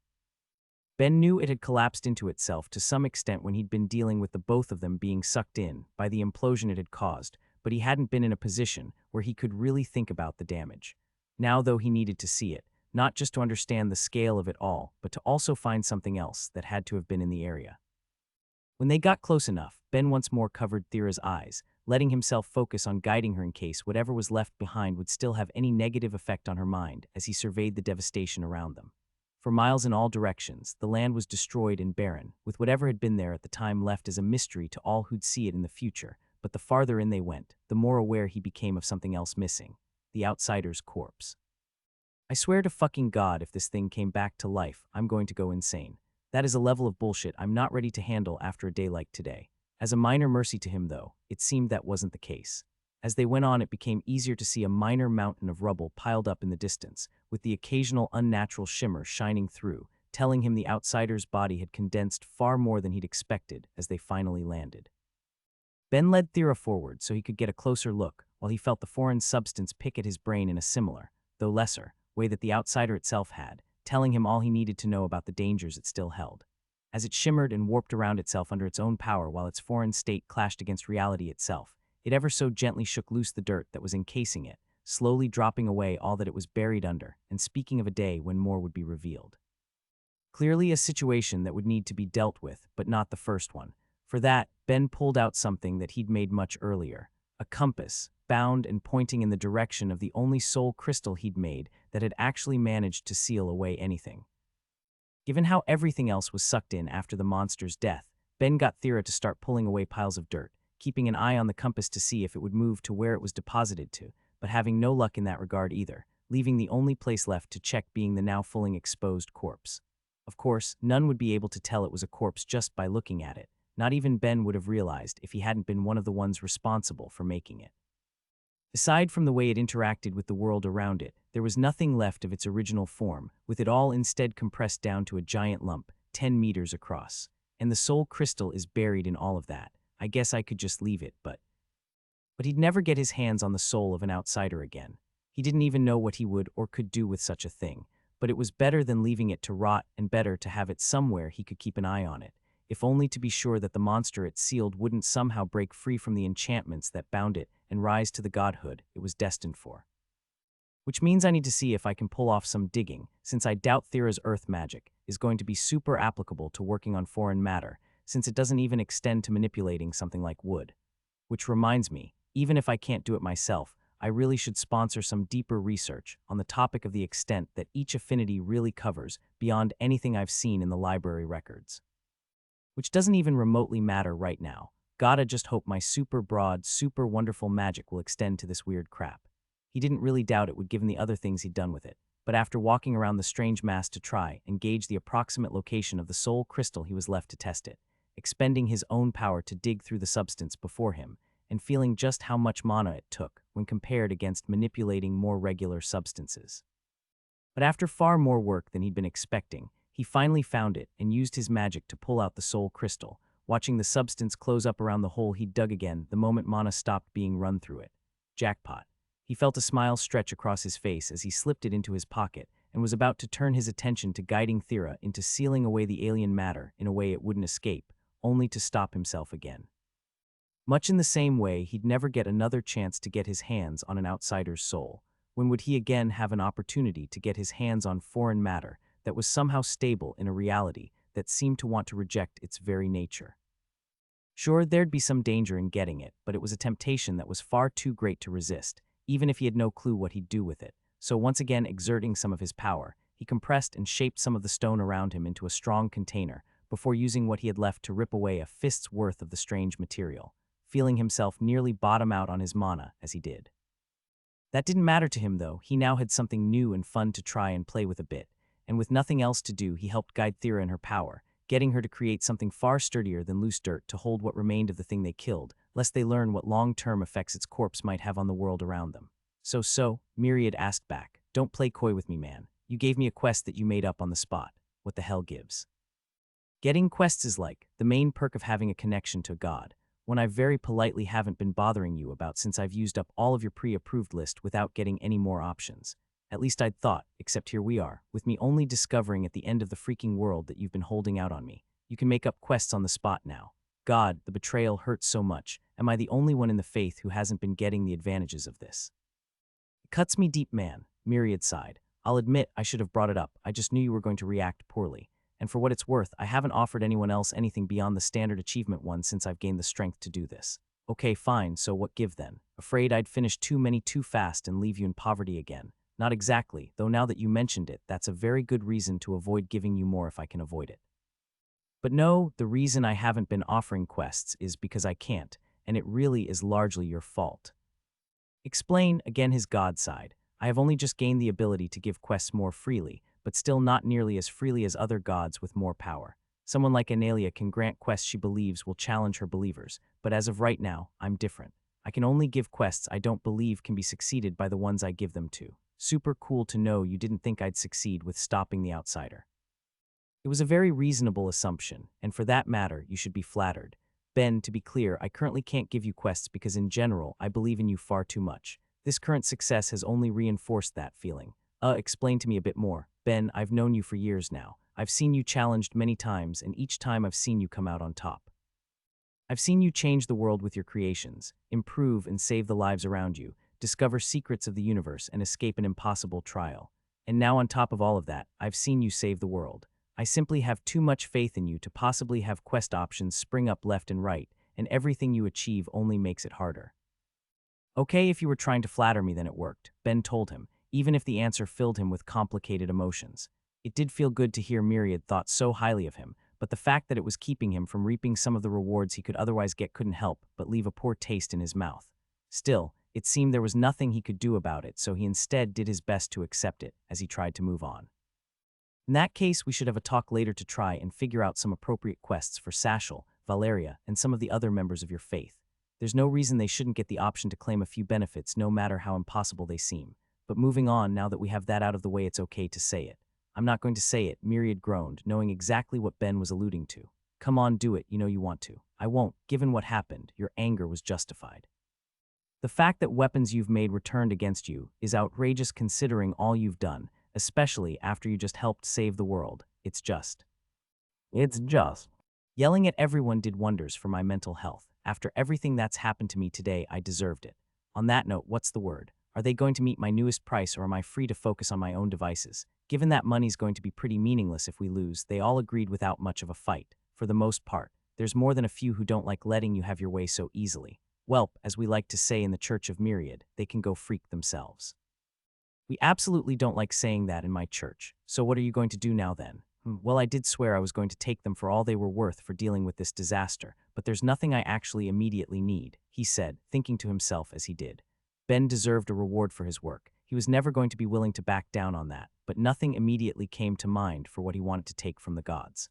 Ben knew it had collapsed into itself to some extent when he'd been dealing with the both of them being sucked in by the implosion it had caused, but he hadn't been in a position where he could really think about the damage. Now, though, he needed to see it, not just to understand the scale of it all, but to also find something else that had to have been in the area. When they got close enough, Ben once more covered Thera's eyes, letting himself focus on guiding her in case whatever was left behind would still have any negative effect on her mind as he surveyed the devastation around them. For miles in all directions, the land was destroyed and barren, with whatever had been there at the time left as a mystery to all who'd see it in the future. But the farther in they went, the more aware he became of something else missing: the outsider's corpse. "I swear to fucking God, if this thing came back to life, I'm going to go insane. That is a level of bullshit I'm not ready to handle after a day like today." As a minor mercy to him, though, it seemed that wasn't the case. As they went on, it became easier to see a minor mountain of rubble piled up in the distance, with the occasional unnatural shimmer shining through, telling him the outsider's body had condensed far more than he'd expected as they finally landed. Ben led Thera forward so he could get a closer look, while he felt the foreign substance pick at his brain in a similar, though lesser, way that the outsider itself had, telling him all he needed to know about the dangers it still held. As it shimmered and warped around itself under its own power while its foreign state clashed against reality itself, it ever so gently shook loose the dirt that was encasing it, slowly dropping away all that it was buried under, and speaking of a day when more would be revealed. Clearly a situation that would need to be dealt with, but not the first one. For that, Ben pulled out something that he'd made much earlier, a compass, bound and pointing in the direction of the only soul crystal he'd made that had actually managed to seal away anything. Given how everything else was sucked in after the monster's death, Ben got Thera to start pulling away piles of dirt, keeping an eye on the compass to see if it would move to where it was deposited to, but having no luck in that regard either, leaving the only place left to check being the now fully exposed corpse. Of course, none would be able to tell it was a corpse just by looking at it. Not even Ben would have realized if he hadn't been one of the ones responsible for making it. Aside from the way it interacted with the world around it, there was nothing left of its original form, with it all instead compressed down to a giant lump, 10 meters across. And the soul crystal is buried in all of that. I guess I could just leave it, but he'd never get his hands on the soul of an outsider again. He didn't even know what he would or could do with such a thing, but it was better than leaving it to rot and better to have it somewhere he could keep an eye on it, if only to be sure that the monster it sealed wouldn't somehow break free from the enchantments that bound it and rise to the godhood it was destined for. Which means I need to see if I can pull off some digging, since I doubt Thera's earth magic is going to be super applicable to working on foreign matter, since it doesn't even extend to manipulating something like wood. Which reminds me, even if I can't do it myself, I really should sponsor some deeper research on the topic of the extent that each affinity really covers beyond anything I've seen in the library records. Which doesn't even remotely matter right now. Gotta just hope my super broad, super wonderful magic will extend to this weird crap. He didn't really doubt it would given the other things he'd done with it, but after walking around the strange mass to try and gauge the approximate location of the soul crystal, he was left to test it, expending his own power to dig through the substance before him, and feeling just how much mana it took when compared against manipulating more regular substances. But after far more work than he'd been expecting, he finally found it and used his magic to pull out the soul crystal, watching the substance close up around the hole he'd dug again the moment mana stopped being run through it. Jackpot. He felt a smile stretch across his face as he slipped it into his pocket and was about to turn his attention to guiding Thera into sealing away the alien matter in a way it wouldn't escape, only to stop himself again. Much in the same way he'd never get another chance to get his hands on an outsider's soul. When would he again have an opportunity to get his hands on foreign matter that was somehow stable in a reality that seemed to want to reject its very nature? Sure, there'd be some danger in getting it, but it was a temptation that was far too great to resist, even if he had no clue what he'd do with it. So once again exerting some of his power, he compressed and shaped some of the stone around him into a strong container before using what he had left to rip away a fist's worth of the strange material, feeling himself nearly bottom out on his mana as he did. That didn't matter to him though. He now had something new and fun to try and play with a bit, and with nothing else to do, he helped guide Thera in her power, getting her to create something far sturdier than loose dirt to hold what remained of the thing they killed, lest they learn what long-term effects its corpse might have on the world around them. So, Myriad asked back, "Don't play coy with me, man. You gave me a quest that you made up on the spot. What the hell gives?" Getting quests is like the main perk of having a connection to God, one I very politely haven't been bothering you about since I've used up all of your pre-approved list without getting any more options. At least I'd thought, except here we are, with me only discovering at the end of the freaking world that you've been holding out on me. You can make up quests on the spot now. God, the betrayal hurts so much. Am I the only one in the faith who hasn't been getting the advantages of this? It cuts me deep, man, Myriad sighed. I'll admit I should have brought it up. I just knew you were going to react poorly. And for what it's worth, I haven't offered anyone else anything beyond the standard achievement one since I've gained the strength to do this. Okay, fine, so what give then? Afraid I'd finish too many too fast and leave you in poverty again. Not exactly, though now that you mentioned it, that's a very good reason to avoid giving you more if I can avoid it. But no, the reason I haven't been offering quests is because I can't, and it really is largely your fault. Explain, again his God side. I have only just gained the ability to give quests more freely, but still not nearly as freely as other gods with more power. Someone like Analia can grant quests she believes will challenge her believers, but as of right now, I'm different. I can only give quests I don't believe can be succeeded by the ones I give them to. Super cool to know you didn't think I'd succeed with stopping the outsider. It was a very reasonable assumption, and for that matter, you should be flattered. Ben, to be clear, I currently can't give you quests because in general, I believe in you far too much. This current success has only reinforced that feeling. Explain to me a bit more. Ben, I've known you for years now. I've seen you challenged many times, and each time I've seen you come out on top. I've seen you change the world with your creations, improve and save the lives around you, discover secrets of the universe, and escape an impossible trial. And now on top of all of that, I've seen you save the world. I simply have too much faith in you to possibly have quest options spring up left and right, and everything you achieve only makes it harder. Okay, if you were trying to flatter me, then it worked, Ben told him, even if the answer filled him with complicated emotions. It did feel good to hear Myriad thought so highly of him, but the fact that it was keeping him from reaping some of the rewards he could otherwise get couldn't help but leave a poor taste in his mouth. Still, it seemed there was nothing he could do about it, so he instead did his best to accept it as he tried to move on. In that case, we should have a talk later to try and figure out some appropriate quests for Sashel, Valeria, and some of the other members of your faith. There's no reason they shouldn't get the option to claim a few benefits, no matter how impossible they seem. But moving on, now that we have that out of the way, it's okay to say it. I'm not going to say it, Myriad groaned, knowing exactly what Ben was alluding to. Come on, do it, you know you want to. I won't, given what happened, your anger was justified. The fact that weapons you've made returned against you is outrageous considering all you've done, especially after you just helped save the world. It's just. Yelling at everyone did wonders for my mental health. After everything that's happened to me today, I deserved it. On that note, what's the word? Are they going to meet my newest price, or am I free to focus on my own devices? Given that money's going to be pretty meaningless if we lose, they all agreed without much of a fight. For the most part, there's more than a few who don't like letting you have your way so easily. Welp, as we like to say in the Church of Myriad, they can go freak themselves. We absolutely don't like saying that in my church. So what are you going to do now then? Well, I did swear I was going to take them for all they were worth for dealing with this disaster, but there's nothing I actually immediately need, he said, thinking to himself as he did. Ben deserved a reward for his work. He was never going to be willing to back down on that, but nothing immediately came to mind for what he wanted to take from the gods.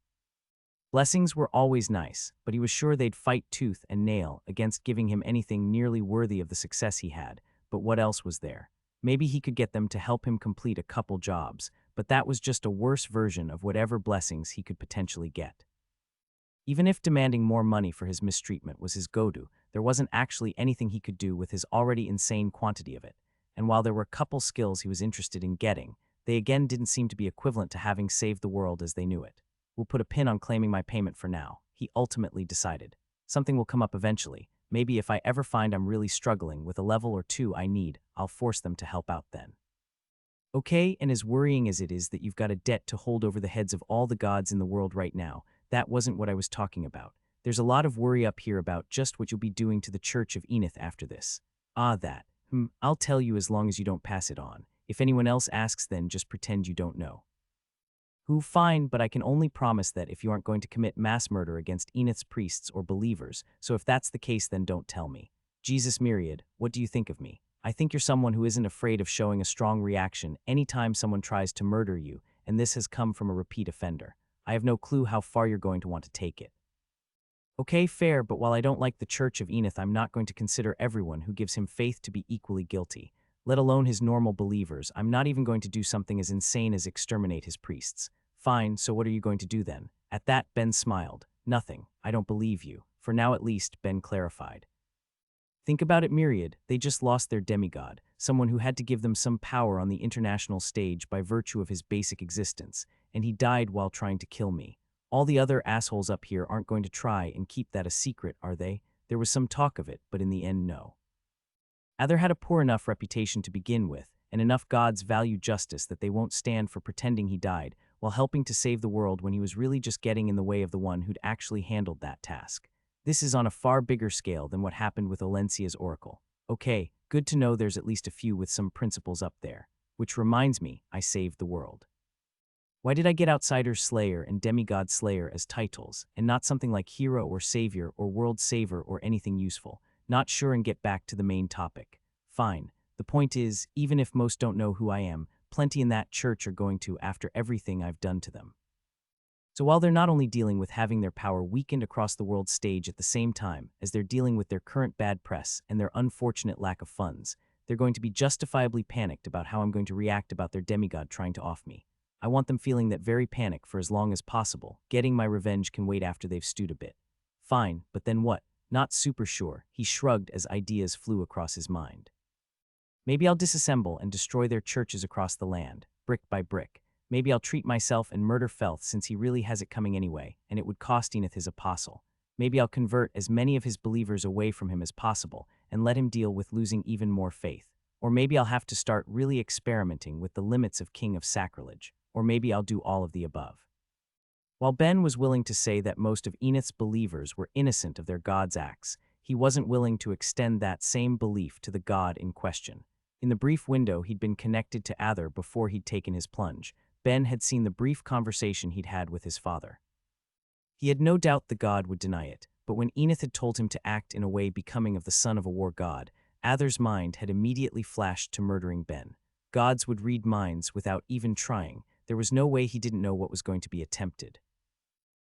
Blessings were always nice, but he was sure they'd fight tooth and nail against giving him anything nearly worthy of the success he had. But what else was there? Maybe he could get them to help him complete a couple jobs, but that was just a worse version of whatever blessings he could potentially get. Even if demanding more money for his mistreatment was his go-to, there wasn't actually anything he could do with his already insane quantity of it. And while there were a couple skills he was interested in getting, they again didn't seem to be equivalent to having saved the world as they knew it. We'll put a pin on claiming my payment for now, he ultimately decided. Something will come up eventually. Maybe if I ever find I'm really struggling with a level or two I need, I'll force them to help out then. Okay, and as worrying as it is that you've got a debt to hold over the heads of all the gods in the world right now, that wasn't what I was talking about. There's a lot of worry up here about just what you'll be doing to the Church of Enith after this. Ah, that. I'll tell you as long as you don't pass it on. If anyone else asks, then just pretend you don't know. Fine, but I can only promise that if you aren't going to commit mass murder against Enith's priests or believers, so if that's the case, then don't tell me. Jesus Myriad, what do you think of me? I think you're someone who isn't afraid of showing a strong reaction anytime someone tries to murder you, and this has come from a repeat offender. I have no clue how far you're going to want to take it. Okay, fair, but while I don't like the Church of Enith, I'm not going to consider everyone who gives him faith to be equally guilty. Let alone his normal believers. I'm not even going to do something as insane as exterminate his priests. Fine, so what are you going to do then? At that, Ben smiled. Nothing. I don't believe you. For now at least, Ben clarified. Think about it, Myriad. They just lost their demigod, someone who had to give them some power on the international stage by virtue of his basic existence, and he died while trying to kill me. All the other assholes up here aren't going to try and keep that a secret, are they? There was some talk of it, but in the end, no. Ather had a poor enough reputation to begin with, and enough gods value justice that they won't stand for pretending he died while helping to save the world when he was really just getting in the way of the one who'd actually handled that task. This is on a far bigger scale than what happened with Olencia's oracle. Okay, good to know there's at least a few with some principles up there. Which reminds me, I saved the world. Why did I get Outsider Slayer and Demigod Slayer as titles, and not something like Hero or Savior or World Saver or anything useful? Not sure, and get back to the main topic. Fine. The point is, even if most don't know who I am, plenty in that church are going to after everything I've done to them. So while they're not only dealing with having their power weakened across the world stage at the same time as they're dealing with their current bad press and their unfortunate lack of funds, they're going to be justifiably panicked about how I'm going to react about their demigod trying to off me. I want them feeling that very panic for as long as possible. Getting my revenge can wait after they've stewed a bit. Fine, but then what? Not super sure, he shrugged as ideas flew across his mind. Maybe I'll disassemble and destroy their churches across the land, brick by brick. Maybe I'll treat myself and murder Felth since he really has it coming anyway, and it would cost Enith his apostle. Maybe I'll convert as many of his believers away from him as possible and let him deal with losing even more faith. Or maybe I'll have to start really experimenting with the limits of King of Sacrilege. Or maybe I'll do all of the above. While Ben was willing to say that most of Enith's believers were innocent of their god's acts, he wasn't willing to extend that same belief to the god in question. In the brief window he'd been connected to Ather before he'd taken his plunge, Ben had seen the brief conversation he'd had with his father. He had no doubt the god would deny it, but when Enith had told him to act in a way becoming of the son of a war god, Ather's mind had immediately flashed to murdering Ben. Gods would read minds without even trying. There was no way he didn't know what was going to be attempted.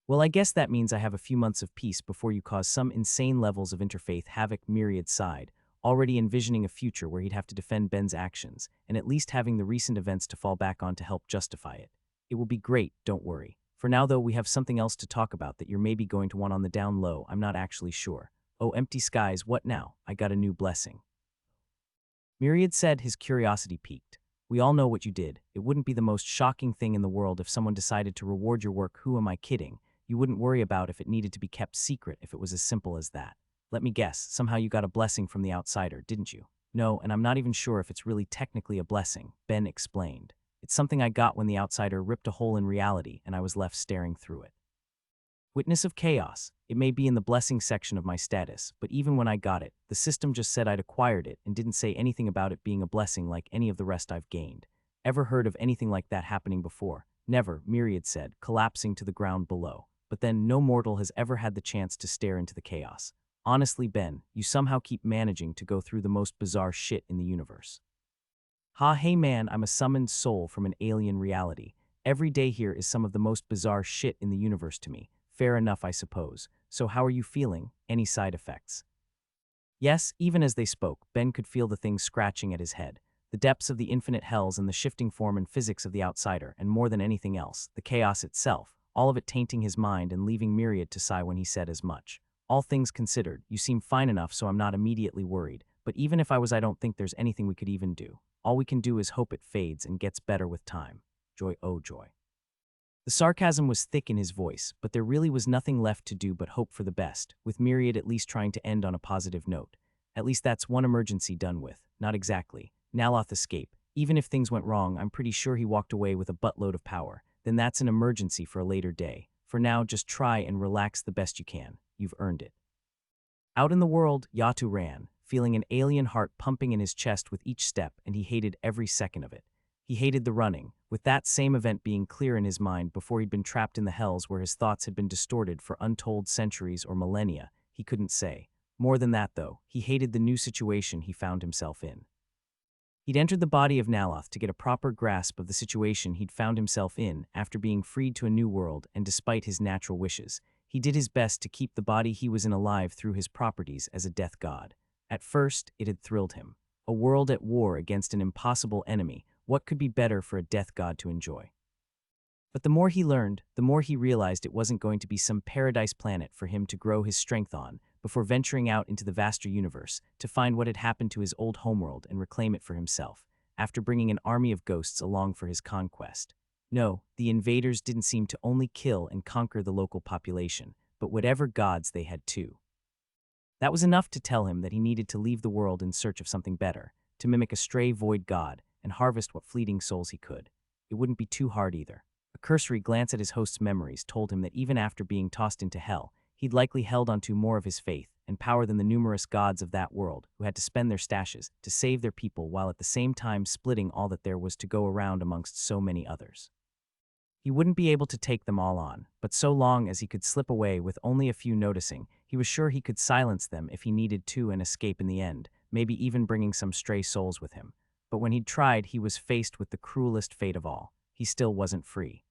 Well, I guess that means I have a few months of peace before you cause some insane levels of interfaith havoc. Myriad sighed, already envisioning a future where he'd have to defend Ben's actions, and at least having the recent events to fall back on to help justify it. It will be great, don't worry. For now, though, we have something else to talk about that you're maybe going to want on the down low. I'm not actually sure. Oh, empty skies, what now? I got a new blessing. Myriad said, his curiosity piqued. We all know what you did. It wouldn't be the most shocking thing in the world if someone decided to reward your work. Who am I kidding? You wouldn't worry about if it needed to be kept secret if it was as simple as that. Let me guess, somehow you got a blessing from the outsider, didn't you? No, and I'm not even sure if it's really technically a blessing, Ben explained. It's something I got when the outsider ripped a hole in reality and I was left staring through it. Witness of chaos. It may be in the blessing section of my status, but even when I got it, the system just said I'd acquired it and didn't say anything about it being a blessing like any of the rest I've gained. Ever heard of anything like that happening before? Never, Myriad said, collapsing to the ground below. But then no mortal has ever had the chance to stare into the chaos. Honestly, Ben, you somehow keep managing to go through the most bizarre shit in the universe. Hey man, I'm a summoned soul from an alien reality. Every day here is some of the most bizarre shit in the universe to me. Fair enough, I suppose. So how are you feeling? Any side effects? Yes, even as they spoke, Ben could feel the things scratching at his head. The depths of the infinite hells and the shifting form and physics of the outsider, and more than anything else, the chaos itself, all of it tainting his mind and leaving Myriad to sigh when he said as much. All things considered, you seem fine enough, so I'm not immediately worried. But even if I was, I don't think there's anything we could even do. All we can do is hope it fades and gets better with time. Joy, oh joy. The sarcasm was thick in his voice, but there really was nothing left to do but hope for the best, with Myriad at least trying to end on a positive note. At least that's one emergency done with. Not exactly. Naloth escape. Even if things went wrong, I'm pretty sure he walked away with a buttload of power. Then that's an emergency for a later day. For now, just try and relax the best you can. You've earned it. Out in the world, Yatu ran, feeling an alien heart pumping in his chest with each step, and he hated every second of it. He hated the running, with that same event being clear in his mind before he'd been trapped in the hells where his thoughts had been distorted for untold centuries or millennia, he couldn't say. More than that, though, he hated the new situation he found himself in. He'd entered the body of Naloth to get a proper grasp of the situation he'd found himself in after being freed to a new world, and despite his natural wishes, he did his best to keep the body he was in alive through his properties as a death god. At first, it had thrilled him. A world at war against an impossible enemy. What could be better for a death god to enjoy? But the more he learned, the more he realized it wasn't going to be some paradise planet for him to grow his strength on before venturing out into the vaster universe to find what had happened to his old homeworld and reclaim it for himself, after bringing an army of ghosts along for his conquest. No, the invaders didn't seem to only kill and conquer the local population, but whatever gods they had too. That was enough to tell him that he needed to leave the world in search of something better, to mimic a stray void god and harvest what fleeting souls he could. It wouldn't be too hard either. A cursory glance at his host's memories told him that even after being tossed into hell, he'd likely held onto more of his faith and power than the numerous gods of that world who had to spend their stashes to save their people while at the same time splitting all that there was to go around amongst so many others. He wouldn't be able to take them all on, but so long as he could slip away with only a few noticing, he was sure he could silence them if he needed to and escape in the end, maybe even bringing some stray souls with him. But when he'd tried, he was faced with the cruelest fate of all. He still wasn't free.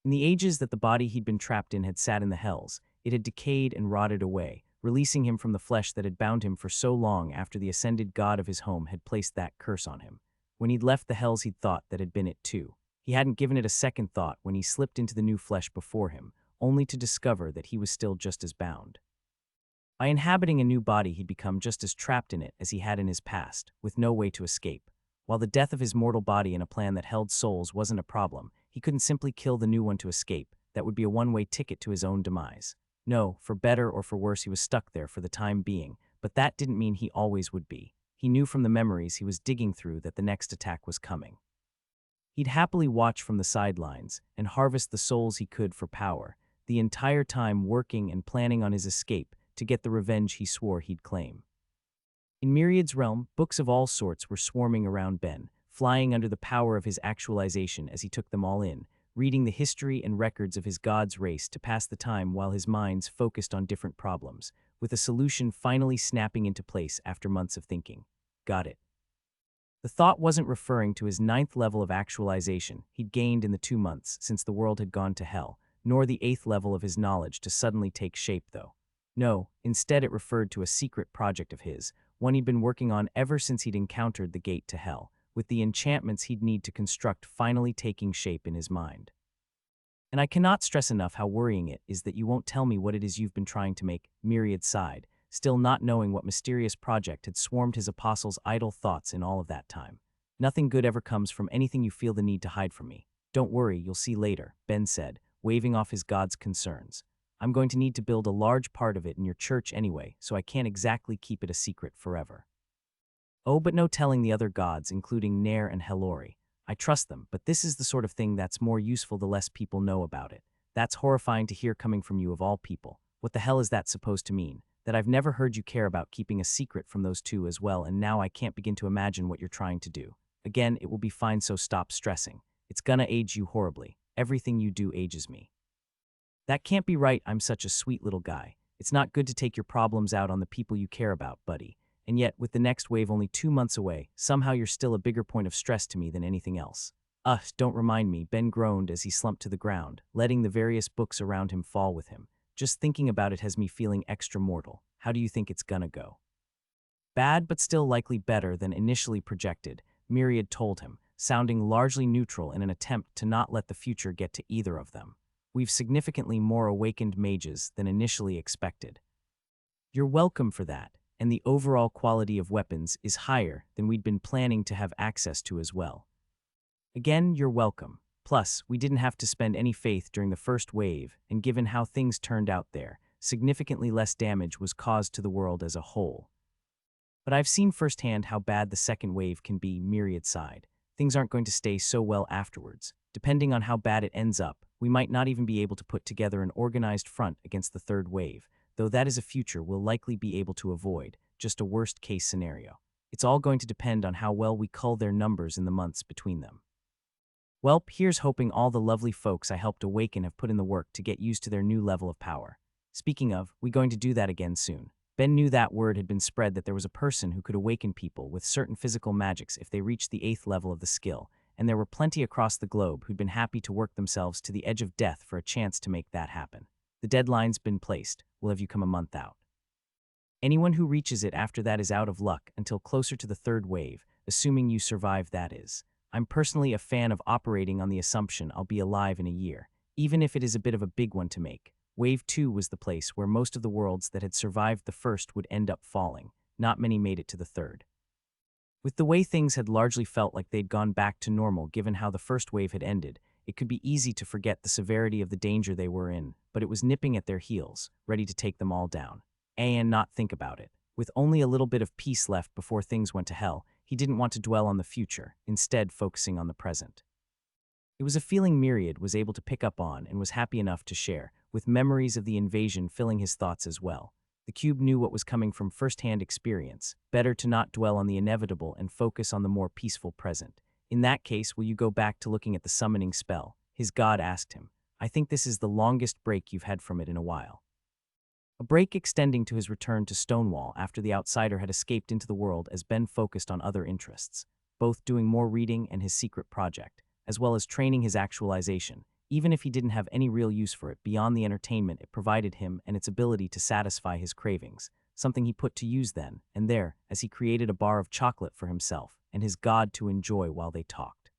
In the ages that the body he'd been trapped in had sat in the hells, it had decayed and rotted away, releasing him from the flesh that had bound him for so long after the ascended god of his home had placed that curse on him. When he'd left the hells, he'd thought that had been it too. He hadn't given it a second thought when he slipped into the new flesh before him, only to discover that he was still just as bound. By inhabiting a new body, he'd become just as trapped in it as he had in his past, with no way to escape. While the death of his mortal body in a plan that held souls wasn't a problem, he couldn't simply kill the new one to escape. That would be a one-way ticket to his own demise. No, for better or for worse, he was stuck there for the time being, but that didn't mean he always would be. He knew from the memories he was digging through that the next attack was coming. He'd happily watch from the sidelines and harvest the souls he could for power, the entire time working and planning on his escape to get the revenge he swore he'd claim. In Myriad's realm, books of all sorts were swarming around Ben, flying under the power of his actualization as he took them all in, reading the history and records of his god's race to pass the time while his mind's focused on different problems, with a solution finally snapping into place after months of thinking. Got it. The thought wasn't referring to his 9th level of actualization he'd gained in the 2 months since the world had gone to hell, nor the 8th level of his knowledge to suddenly take shape, though. No, instead it referred to a secret project of his, one he'd been working on ever since he'd encountered the gate to hell, with the enchantments he'd need to construct finally taking shape in his mind. And I cannot stress enough how worrying it is that you won't tell me what it is you've been trying to make. Myriad sighed, still not knowing what mysterious project had swarmed his apostle's idle thoughts in all of that time. Nothing good ever comes from anything you feel the need to hide from me. Don't worry, you'll see later, Ben said, waving off his god's concerns. I'm going to need to build a large part of it in your church anyway, so I can't exactly keep it a secret forever. Oh, but no telling the other gods, including Nair and Helori. I trust them, but this is the sort of thing that's more useful the less people know about it. That's horrifying to hear coming from you of all people. What the hell is that supposed to mean? That I've never heard you care about keeping a secret from those two as well, and now I can't begin to imagine what you're trying to do. Again, it will be fine, so stop stressing. It's gonna age you horribly. Everything you do ages me. That can't be right. I'm such a sweet little guy. It's not good to take your problems out on the people you care about, buddy. And yet, with the next wave only 2 months away, somehow you're still a bigger point of stress to me than anything else. Don't remind me, Ben groaned as he slumped to the ground, letting the various books around him fall with him. Just thinking about it has me feeling extra mortal. How do you think it's gonna go? Bad, but still likely better than initially projected, Myriad told him, sounding largely neutral in an attempt to not let the future get to either of them. We've significantly more awakened mages than initially expected. You're welcome for that. And the overall quality of weapons is higher than we'd been planning to have access to as well. Again, you're welcome. Plus, we didn't have to spend any faith during the first wave, and given how things turned out there, significantly less damage was caused to the world as a whole. But I've seen firsthand how bad the second wave can be, Myriad sighed. Things aren't going to stay so well afterwards. Depending on how bad it ends up, we might not even be able to put together an organized front against the third wave, though that is a future we'll likely be able to avoid, just a worst-case scenario. It's all going to depend on how well we cull their numbers in the months between them. Well, here's hoping all the lovely folks I helped awaken have put in the work to get used to their new level of power. Speaking of, we're going to do that again soon. Ben knew that word had been spread that there was a person who could awaken people with certain physical magics if they reached the 8th level of the skill, and there were plenty across the globe who'd been happy to work themselves to the edge of death for a chance to make that happen. The deadline's been placed. We'll have you come a month out. Anyone who reaches it after that is out of luck until closer to the third wave, assuming you survive, that is. I'm personally a fan of operating on the assumption I'll be alive in a year, even if it is a bit of a big one to make. Wave 2 was the place where most of the worlds that had survived the first would end up falling. Not many made it to the third. With the way things had largely felt like they'd gone back to normal given how the first wave had ended, it could be easy to forget the severity of the danger they were in, but it was nipping at their heels, ready to take them all down. And not think about it. With only a little bit of peace left before things went to hell, he didn't want to dwell on the future, instead focusing on the present. It was a feeling Myriad was able to pick up on and was happy enough to share, with memories of the invasion filling his thoughts as well. The cube knew what was coming from first-hand experience. Better to not dwell on the inevitable and focus on the more peaceful present. In that case, will you go back to looking at the summoning spell? His god asked him. I think this is the longest break you've had from it in a while. A break extending to his return to Stonewall after the outsider had escaped into the world as Ben focused on other interests, both doing more reading and his secret project, as well as training his actualization, even if he didn't have any real use for it beyond the entertainment it provided him and its ability to satisfy his cravings, something he put to use then and there as he created a bar of chocolate for himself and his god to enjoy while they talked.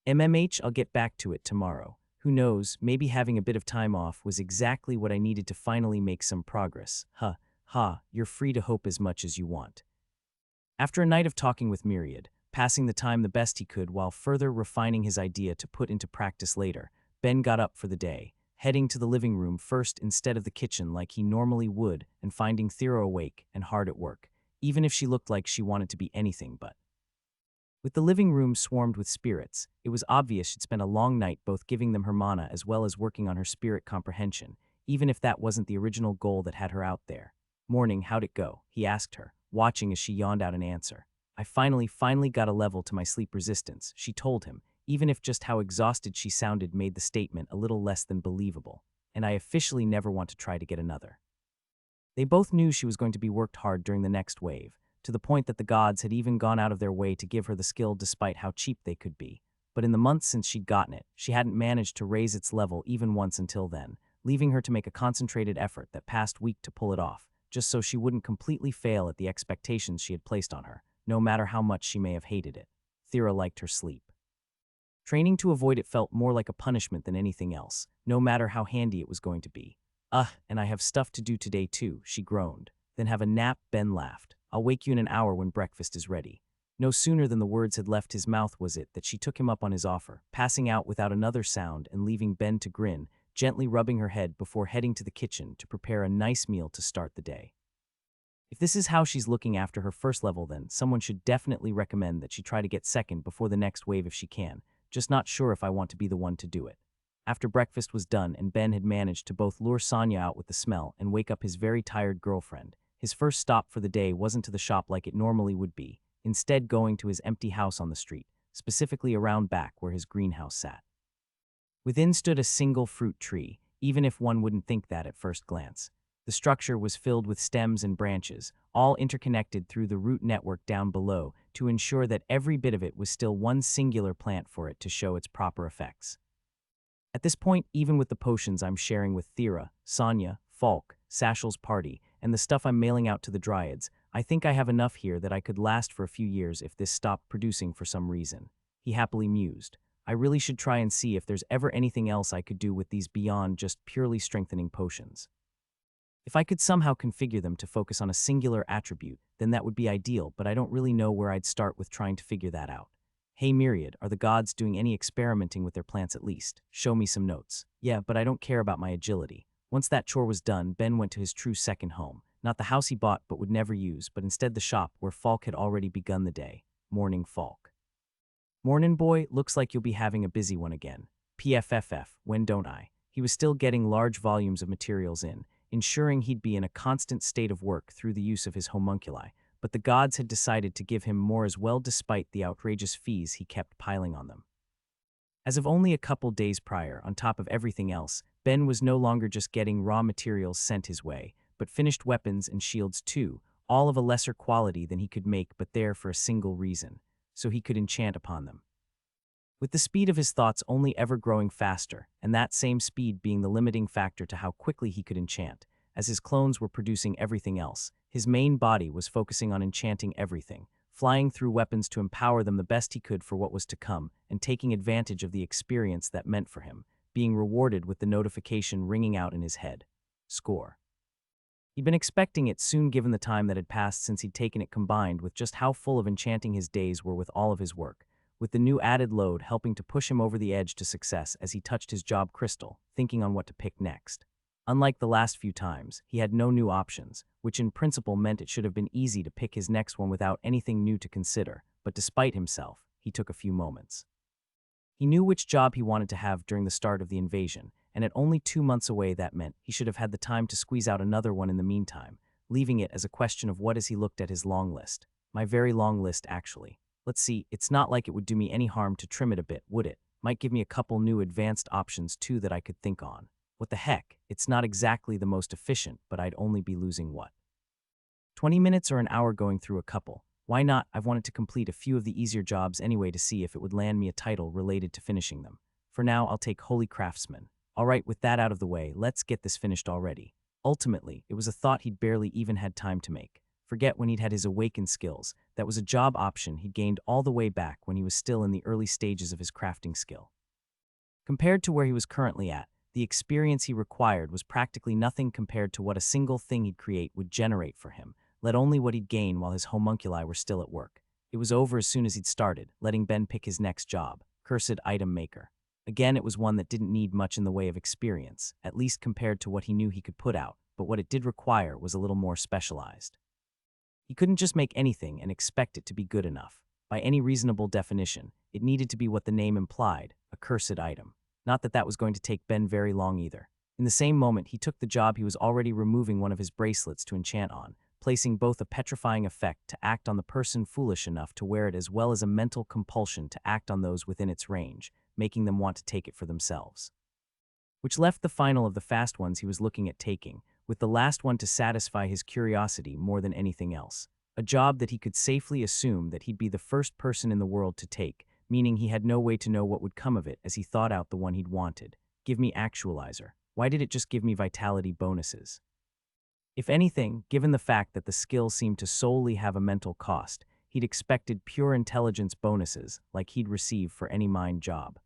I'll get back to it tomorrow. Who knows, maybe having a bit of time off was exactly what I needed to finally make some progress. You're free to hope as much as you want. After a night of talking with Myriad, passing the time the best he could while further refining his idea to put into practice later, Ben got up for the day, heading to the living room first instead of the kitchen like he normally would and finding Thera awake and hard at work, even if she looked like she wanted to be anything but. With the living room swarmed with spirits, it was obvious she'd spent a long night both giving them her mana as well as working on her spirit comprehension, even if that wasn't the original goal that had her out there. Morning, how'd it go? He asked her, watching as she yawned out an answer. I finally got a level to my sleep resistance, she told him, even if just how exhausted she sounded made the statement a little less than believable, and I officially never want to try to get another. They both knew she was going to be worked hard during the next wave, to the point that the gods had even gone out of their way to give her the skill despite how cheap they could be. But in the months since she'd gotten it, she hadn't managed to raise its level even once until then, leaving her to make a concentrated effort that past week to pull it off, just so she wouldn't completely fail at the expectations she had placed on her, no matter how much she may have hated it. Thera liked her sleep. Training to avoid it felt more like a punishment than anything else, no matter how handy it was going to be. And I have stuff to do today too, she groaned. Then have a nap, Ben laughed. I'll wake you in an hour when breakfast is ready. No sooner than the words had left his mouth was it that she took him up on his offer, passing out without another sound and leaving Ben to grin, gently rubbing her head before heading to the kitchen to prepare a nice meal to start the day. If this is how she's looking after her first level, then someone should definitely recommend that she try to get second before the next wave if she can, just not sure if I want to be the one to do it. After breakfast was done and Ben had managed to both lure Sonya out with the smell and wake up his very tired girlfriend, his first stop for the day wasn't to the shop like it normally would be, instead going to his empty house on the street, specifically around back where his greenhouse sat. Within stood a single fruit tree, even if one wouldn't think that at first glance. The structure was filled with stems and branches, all interconnected through the root network down below to ensure that every bit of it was still one singular plant for it to show its proper effects. At this point, even with the potions I'm sharing with Thera, Sonya, Falk, Sashel's party, and the stuff I'm mailing out to the Dryads, I think I have enough here that I could last for a few years if this stopped producing for some reason. He happily mused. I really should try and see if there's ever anything else I could do with these beyond just purely strengthening potions. If I could somehow configure them to focus on a singular attribute, then that would be ideal, but I don't really know where I'd start with trying to figure that out. Hey Myriad, are the gods doing any experimenting with their plants at least? Show me some notes. Yeah, but I don't care about my agility. Once that chore was done, Ben went to his true second home. Not the house he bought but would never use, but instead the shop where Falk had already begun the day. Morning, Falk. Mornin' boy, looks like you'll be having a busy one again. PFFF, when don't I? He was still getting large volumes of materials in, ensuring he'd be in a constant state of work through the use of his homunculi, but the gods had decided to give him more as well despite the outrageous fees he kept piling on them. As of only a couple days prior, on top of everything else, Ben was no longer just getting raw materials sent his way, but finished weapons and shields too, all of a lesser quality than he could make but there for a single reason, so he could enchant upon them. With the speed of his thoughts only ever growing faster, and that same speed being the limiting factor to how quickly he could enchant, as his clones were producing everything else, his main body was focusing on enchanting everything, flying through weapons to empower them the best he could for what was to come, and taking advantage of the experience that meant for him, being rewarded with the notification ringing out in his head. Score. He'd been expecting it soon given the time that had passed since he'd taken it combined with just how full of enchanting his days were with all of his work, with the new added load helping to push him over the edge to success as he touched his job crystal, thinking on what to pick next. Unlike the last few times, he had no new options, which in principle meant it should have been easy to pick his next one without anything new to consider, but despite himself, he took a few moments. He knew which job he wanted to have during the start of the invasion, and at only 2 months away that meant he should have had the time to squeeze out another one in the meantime, leaving it as a question of what as he looked at his long list. My very long list, actually. Let's see, it's not like it would do me any harm to trim it a bit, would it? Might give me a couple new advanced options too that I could think on. What the heck, it's not exactly the most efficient, but I'd only be losing what? 20 minutes or an hour going through a couple. Why not? I've wanted to complete a few of the easier jobs anyway to see if it would land me a title related to finishing them. For now, I'll take Holy Craftsman. Alright, with that out of the way, let's get this finished already. Ultimately, it was a thought he'd barely even had time to make. Forget when he'd had his awakened skills. That was a job option he'd gained all the way back when he was still in the early stages of his crafting skill. Compared to where he was currently at, the experience he required was practically nothing compared to what a single thing he'd create would generate for him, let only what he'd gain while his homunculi were still at work. It was over as soon as he'd started, letting Ben pick his next job, Cursed Item Maker. Again, it was one that didn't need much in the way of experience, at least compared to what he knew he could put out, but what it did require was a little more specialized. He couldn't just make anything and expect it to be good enough. By any reasonable definition, it needed to be what the name implied, a cursed item. Not that that was going to take Ben very long either. In the same moment, he took the job he was already removing one of his bracelets to enchant on, placing both a petrifying effect to act on the person foolish enough to wear it as well as a mental compulsion to act on those within its range, making them want to take it for themselves. Which left the final of the fast ones he was looking at taking, with the last one to satisfy his curiosity more than anything else. A job that he could safely assume that he'd be the first person in the world to take, meaning he had no way to know what would come of it as he thought out the one he'd wanted. Give me Actualizer. Why did it just give me vitality bonuses? If anything, given the fact that the skill seemed to solely have a mental cost, he'd expected pure intelligence bonuses like he'd receive for any mind job.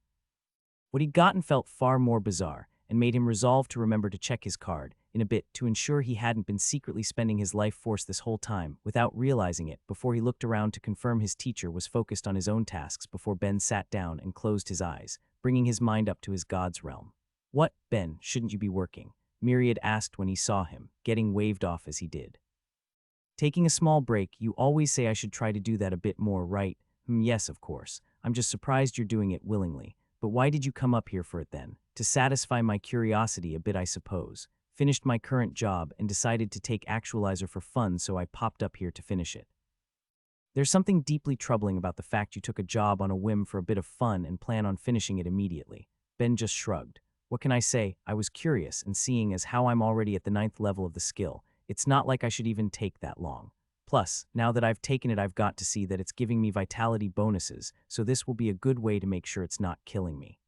What he'd gotten felt far more bizarre and made him resolve to remember to check his card in a bit to ensure he hadn't been secretly spending his life force this whole time without realizing it before he looked around to confirm his teacher was focused on his own tasks before Ben sat down and closed his eyes, bringing his mind up to his god's realm. What, Ben, shouldn't you be working? Myriad asked when he saw him, getting waved off as he did. Taking a small break, you always say I should try to do that a bit more, right? Yes, of course. I'm just surprised you're doing it willingly. But why did you come up here for it then? To satisfy my curiosity a bit, I suppose. Finished my current job and decided to take Actualizer for fun, so I popped up here to finish it. There's something deeply troubling about the fact you took a job on a whim for a bit of fun and plan on finishing it immediately. Ben just shrugged. What can I say? I was curious, and seeing as how I'm already at the 9th level of the skill, it's not like I should even take that long. Plus, now that I've taken it, I've got to see that it's giving me vitality bonuses, so this will be a good way to make sure it's not killing me.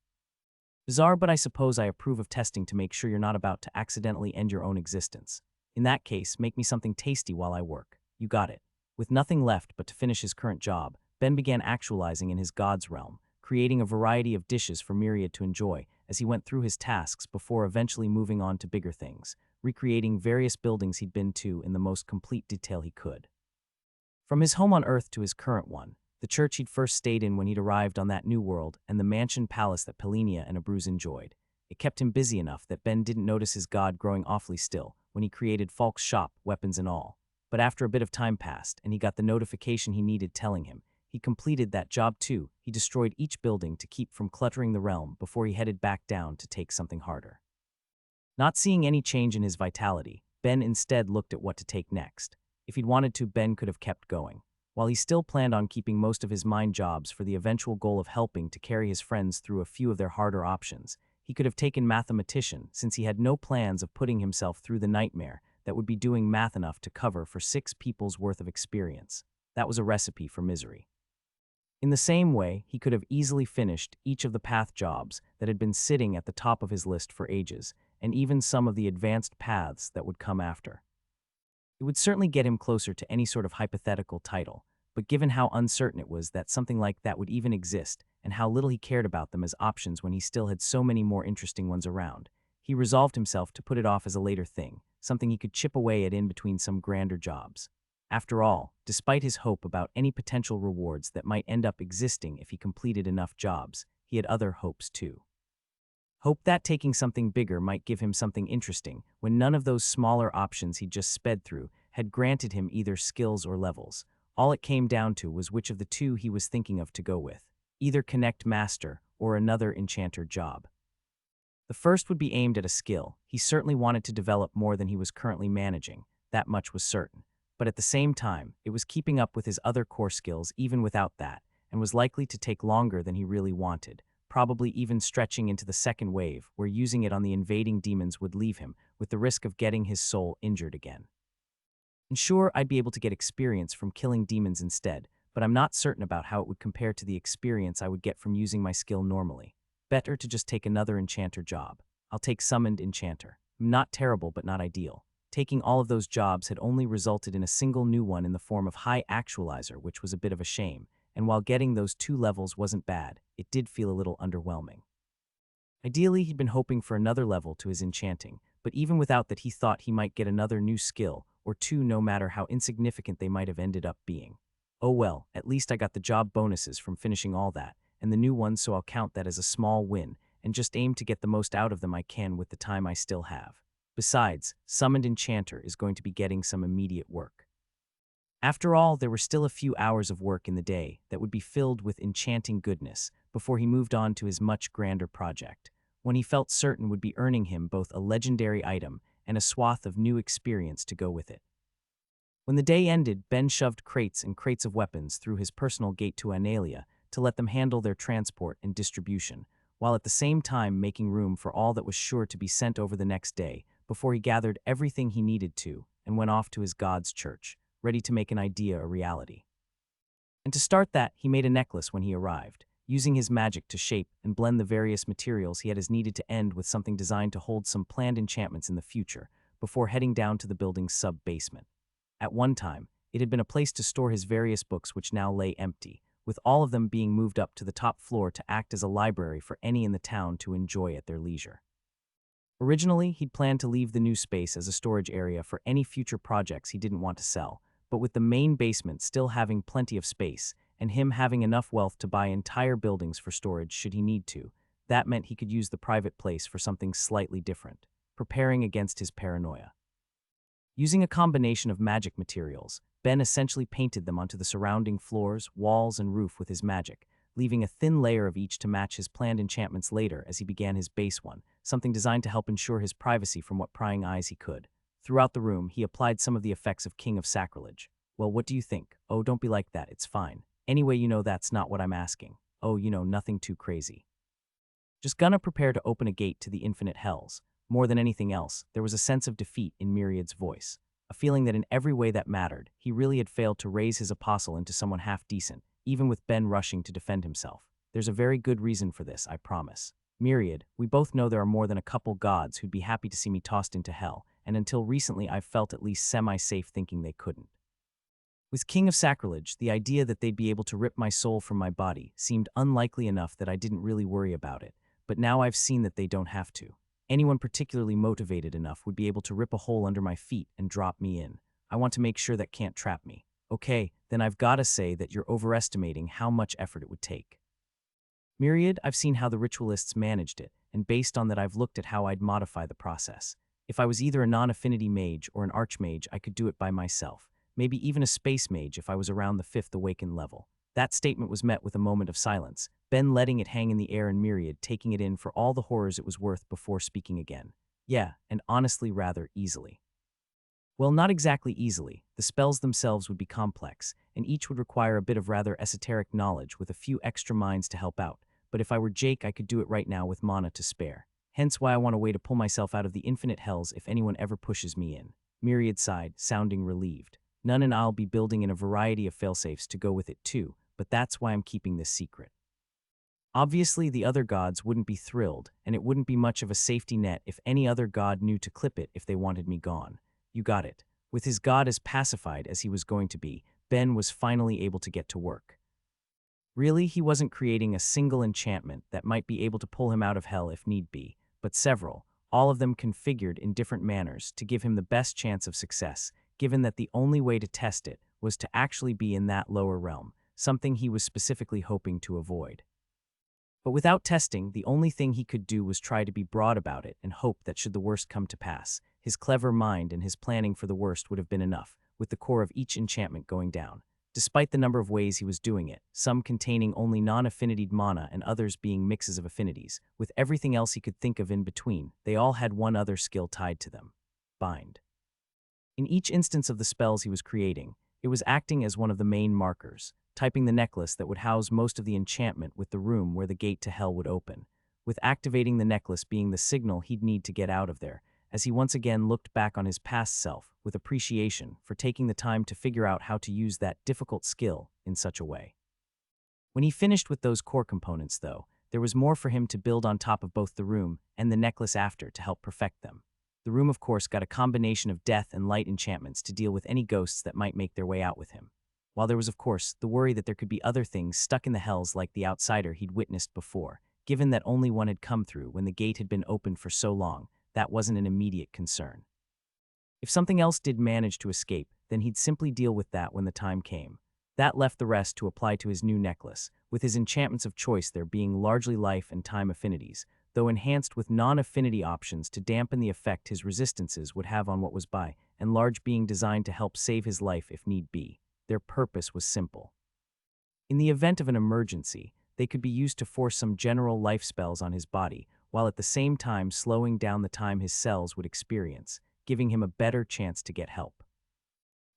Bizarre, but I suppose I approve of testing to make sure you're not about to accidentally end your own existence. In that case, make me something tasty while I work. You got it. With nothing left but to finish his current job, Ben began actualizing in his god's realm, creating a variety of dishes for Myriad to enjoy as he went through his tasks before eventually moving on to bigger things, recreating various buildings he'd been to in the most complete detail he could. From his home on Earth to his current one, the church he'd first stayed in when he'd arrived on that new world, and the mansion palace that Pelinia and Abruz enjoyed, it kept him busy enough that Ben didn't notice his god growing awfully still when he created Falk's shop, weapons and all. But after a bit of time passed and he got the notification he needed telling him he completed that job too, he destroyed each building to keep from cluttering the realm before he headed back down to take something harder. Not seeing any change in his vitality, Ben instead looked at what to take next. If he'd wanted to, Ben could have kept going. While he still planned on keeping most of his mind jobs for the eventual goal of helping to carry his friends through a few of their harder options, he could have taken mathematician since he had no plans of putting himself through the nightmare that would be doing math enough to cover for 6 people's worth of experience. That was a recipe for misery. In the same way, he could have easily finished each of the path jobs that had been sitting at the top of his list for ages, and even some of the advanced paths that would come after. It would certainly get him closer to any sort of hypothetical title, but given how uncertain it was that something like that would even exist, and how little he cared about them as options when he still had so many more interesting ones around, he resolved himself to put it off as a later thing, something he could chip away at in between some grander jobs. After all, despite his hope about any potential rewards that might end up existing if he completed enough jobs, he had other hopes too. Hope that taking something bigger might give him something interesting when none of those smaller options he'd just sped through had granted him either skills or levels. All it came down to was which of the two he was thinking of to go with, either Connect Master or another enchanter job. The first would be aimed at a skill. He certainly wanted to develop more than he was currently managing, that much was certain. But at the same time, it was keeping up with his other core skills even without that, and was likely to take longer than he really wanted, probably even stretching into the second wave, where using it on the invading demons would leave him with the risk of getting his soul injured again. And sure, I'd be able to get experience from killing demons instead, but I'm not certain about how it would compare to the experience I would get from using my skill normally. Better to just take another enchanter job. I'll take Summoned Enchanter. Not terrible, but not ideal. Taking all of those jobs had only resulted in a single new one in the form of High Actualizer, which was a bit of a shame, and while getting those 2 levels wasn't bad, it did feel a little underwhelming. Ideally, he'd been hoping for another level to his enchanting, but even without that he thought he might get another new skill, or 2 no matter how insignificant they might have ended up being. Oh well, at least I got the job bonuses from finishing all that, and the new ones, so I'll count that as a small win, and just aim to get the most out of them I can with the time I still have. Besides, Summoned Enchanter is going to be getting some immediate work. After all, there were still a few hours of work in the day that would be filled with enchanting goodness before he moved on to his much grander project, one he felt certain would be earning him both a legendary item and a swath of new experience to go with it. When the day ended, Ben shoved crates and crates of weapons through his personal gate to Analia to let them handle their transport and distribution, while at the same time making room for all that was sure to be sent over the next day before he gathered everything he needed to and went off to his god's church, ready to make an idea a reality. And to start that, he made a necklace when he arrived, using his magic to shape and blend the various materials he had as needed to end with something designed to hold some planned enchantments in the future, before heading down to the building's sub-basement. At one time, it had been a place to store his various books which now lay empty, with all of them being moved up to the top floor to act as a library for any in the town to enjoy at their leisure. Originally, he'd planned to leave the new space as a storage area for any future projects he didn't want to sell, but with the main basement still having plenty of space, and him having enough wealth to buy entire buildings for storage should he need to, that meant he could use the private place for something slightly different, preparing against his paranoia. Using a combination of magic materials, Ben essentially painted them onto the surrounding floors, walls, and roof with his magic, leaving a thin layer of each to match his planned enchantments later as he began his base one, something designed to help ensure his privacy from what prying eyes he could. Throughout the room, he applied some of the effects of King of Sacrilege. Well, what do you think? Oh, don't be like that, it's fine. Anyway, that's not what I'm asking. Oh, nothing too crazy. Just gonna prepare to open a gate to the infinite hells. More than anything else, there was a sense of defeat in Myriad's voice. A feeling that in every way that mattered, he really had failed to raise his apostle into someone half-decent, even with Ben rushing to defend himself. There's a very good reason for this, I promise. Myriad, we both know there are more than a couple gods who'd be happy to see me tossed into hell, and until recently I've felt at least semi-safe thinking they couldn't. With King of Sacrilege, the idea that they'd be able to rip my soul from my body seemed unlikely enough that I didn't really worry about it, but now I've seen that they don't have to. Anyone particularly motivated enough would be able to rip a hole under my feet and drop me in. I want to make sure that can't trap me. Okay, then I've got to say that you're overestimating how much effort it would take. Myriad, I've seen how the ritualists managed it, and based on that I've looked at how I'd modify the process. If I was either a non-affinity mage or an archmage, I could do it by myself. Maybe even a space mage if I was around the 5th awakened level. That statement was met with a moment of silence, Ben letting it hang in the air and Myriad taking it in for all the horrors it was worth before speaking again. Yeah, and honestly rather easily. Well, not exactly easily. The spells themselves would be complex, and each would require a bit of rather esoteric knowledge with a few extra minds to help out, but if I were Jake I could do it right now with mana to spare. Hence why I want a way to pull myself out of the infinite hells if anyone ever pushes me in. Myriad sighed, sounding relieved. None and I'll be building in a variety of failsafes to go with it too, but that's why I'm keeping this secret. Obviously, the other gods wouldn't be thrilled, and it wouldn't be much of a safety net if any other god knew to clip it if they wanted me gone. You got it. With his god as pacified as he was going to be, Ben was finally able to get to work. Really, he wasn't creating a single enchantment that might be able to pull him out of hell if need be, but several, all of them configured in different manners to give him the best chance of success, given that the only way to test it was to actually be in that lower realm, something he was specifically hoping to avoid. But without testing, the only thing he could do was try to be broad about it and hope that should the worst come to pass, his clever mind and his planning for the worst would have been enough, with the core of each enchantment going down. Despite the number of ways he was doing it, some containing only non-affinitied mana and others being mixes of affinities, with everything else he could think of in between, they all had one other skill tied to them: bind. In each instance of the spells he was creating, it was acting as one of the main markers, typing the necklace that would house most of the enchantment with the room where the gate to hell would open, with activating the necklace being the signal he'd need to get out of there, as he once again looked back on his past self with appreciation for taking the time to figure out how to use that difficult skill in such a way. When he finished with those core components, though, there was more for him to build on top of both the room and the necklace after to help perfect them. The room, of course, got a combination of death and light enchantments to deal with any ghosts that might make their way out with him. While there was, of course, the worry that there could be other things stuck in the hells like the outsider he'd witnessed before, given that only one had come through when the gate had been opened for so long, that wasn't an immediate concern. If something else did manage to escape, then he'd simply deal with that when the time came. That left the rest to apply to his new necklace, with his enchantments of choice there being largely life and time affinities, though enhanced with non-affinity options to dampen the effect his resistances would have on what was by, and large being designed to help save his life if need be. Their purpose was simple. In the event of an emergency, they could be used to force some general life spells on his body, while at the same time slowing down the time his cells would experience, giving him a better chance to get help.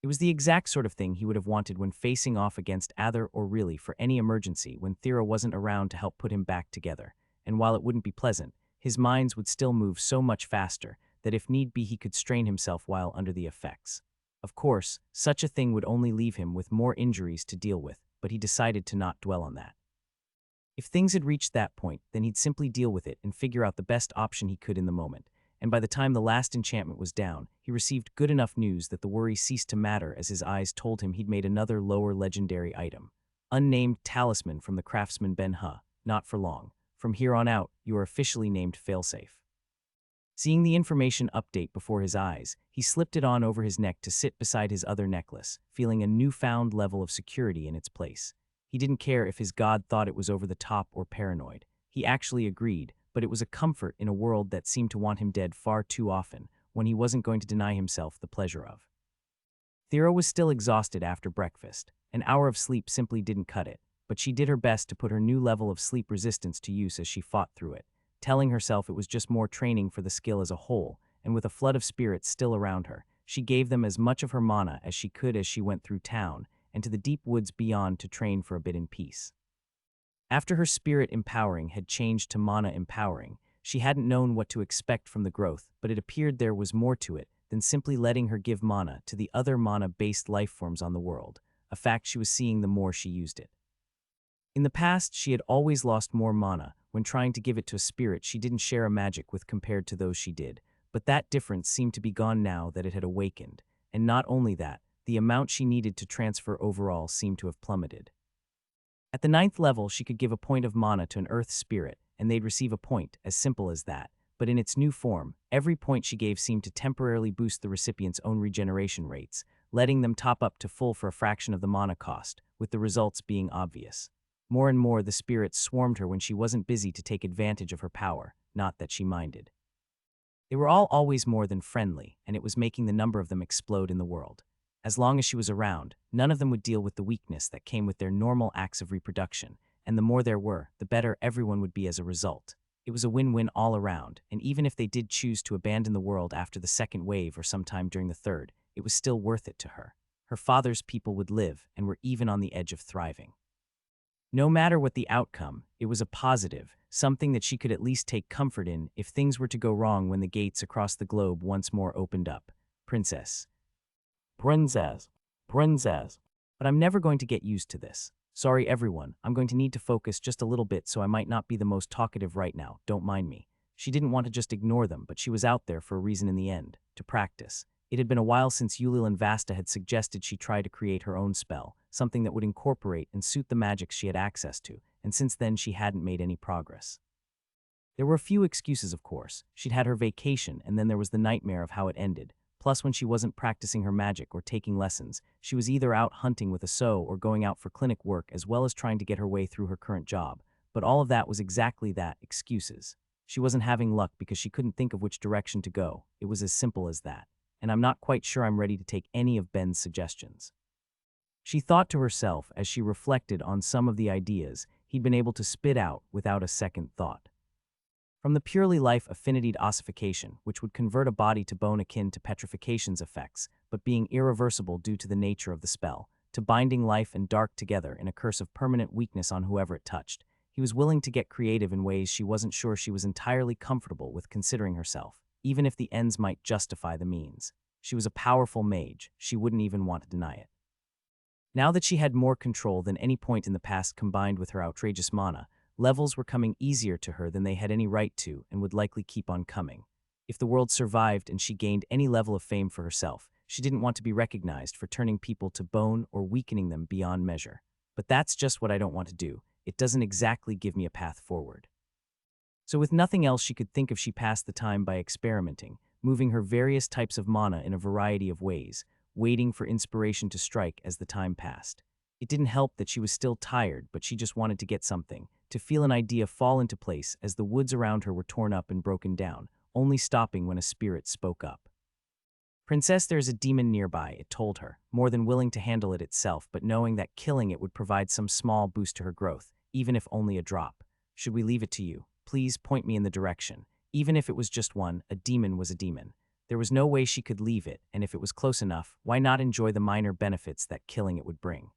It was the exact sort of thing he would have wanted when facing off against Ather or really for any emergency when Thera wasn't around to help put him back together. And while it wouldn't be pleasant, his minds would still move so much faster that if need be he could strain himself while under the effects. Of course, such a thing would only leave him with more injuries to deal with, but he decided to not dwell on that. If things had reached that point, then he'd simply deal with it and figure out the best option he could in the moment. And by the time the last enchantment was down, he received good enough news that the worry ceased to matter as his eyes told him he'd made another lower legendary item. Unnamed talisman from the Craftsman Ben-Ha. Not for long. From here on out, you are officially named Failsafe. Seeing the information update before his eyes, he slipped it on over his neck to sit beside his other necklace, feeling a newfound level of security in its place. He didn't care if his god thought it was over the top or paranoid. He actually agreed, but it was a comfort in a world that seemed to want him dead far too often, when he wasn't going to deny himself the pleasure of. Thera was still exhausted after breakfast. An hour of sleep simply didn't cut it, but she did her best to put her new level of sleep resistance to use as she fought through it, telling herself it was just more training for the skill as a whole, and with a flood of spirits still around her, she gave them as much of her mana as she could as she went through town and to the deep woods beyond to train for a bit in peace. After her spirit empowering had changed to mana empowering, she hadn't known what to expect from the growth, but it appeared there was more to it than simply letting her give mana to the other mana-based lifeforms on the world, a fact she was seeing the more she used it. In the past, she had always lost more mana when trying to give it to a spirit she didn't share a magic with compared to those she did, but that difference seemed to be gone now that it had awakened, and not only that, the amount she needed to transfer overall seemed to have plummeted. At the 9th level, she could give a point of mana to an earth spirit, and they'd receive a point, as simple as that. But in its new form, every point she gave seemed to temporarily boost the recipient's own regeneration rates, letting them top up to full for a fraction of the mana cost, with the results being obvious. More and more, the spirits swarmed her when she wasn't busy to take advantage of her power, not that she minded. They were all always more than friendly, and it was making the number of them explode in the world. As long as she was around, none of them would deal with the weakness that came with their normal acts of reproduction, and the more there were, the better everyone would be as a result. It was a win-win all around, and even if they did choose to abandon the world after the second wave or sometime during the third, it was still worth it to her. Her father's people would live and were even on the edge of thriving. No matter what the outcome, it was a positive, something that she could at least take comfort in if things were to go wrong when the gates across the globe once more opened up. Princess. But I'm never going to get used to this. Sorry everyone, I'm going to need to focus just a little bit so I might not be the most talkative right now, don't mind me. She didn't want to just ignore them, but she was out there for a reason in the end, to practice. It had been a while since Yulil and Vasta had suggested she try to create her own spell, something that would incorporate and suit the magics she had access to, and since then she hadn't made any progress. There were a few excuses, of course. She'd had her vacation, and then there was the nightmare of how it ended. Plus, when she wasn't practicing her magic or taking lessons, she was either out hunting with a sow or going out for clinic work as well as trying to get her way through her current job. But all of that was exactly that, excuses. She wasn't having luck because she couldn't think of which direction to go. It was as simple as that. And I'm not quite sure I'm ready to take any of Ben's suggestions. She thought to herself as she reflected on some of the ideas he'd been able to spit out without a second thought. From the purely life affinitied ossification, which would convert a body to bone akin to petrification's effects, but being irreversible due to the nature of the spell, to binding life and dark together in a curse of permanent weakness on whoever it touched, he was willing to get creative in ways she wasn't sure she was entirely comfortable with considering herself, even if the ends might justify the means. She was a powerful mage, she wouldn't even want to deny it. Now that she had more control than any point in the past combined with her outrageous mana, levels were coming easier to her than they had any right to and would likely keep on coming. If the world survived and she gained any level of fame for herself, she didn't want to be recognized for turning people to bone or weakening them beyond measure. But that's just what I don't want to do. It doesn't exactly give me a path forward. So with nothing else she could think of, she passed the time by experimenting, moving her various types of mana in a variety of ways, waiting for inspiration to strike as the time passed. It didn't help that she was still tired, but she just wanted to get something, to feel an idea fall into place as the woods around her were torn up and broken down, only stopping when a spirit spoke up. Princess, there's a demon nearby, it told her, more than willing to handle it itself, but knowing that killing it would provide some small boost to her growth, even if only a drop. Should we leave it to you? Please point me in the direction. Even if it was just one, a demon was a demon. There was no way she could leave it, and if it was close enough, why not enjoy the minor benefits that killing it would bring?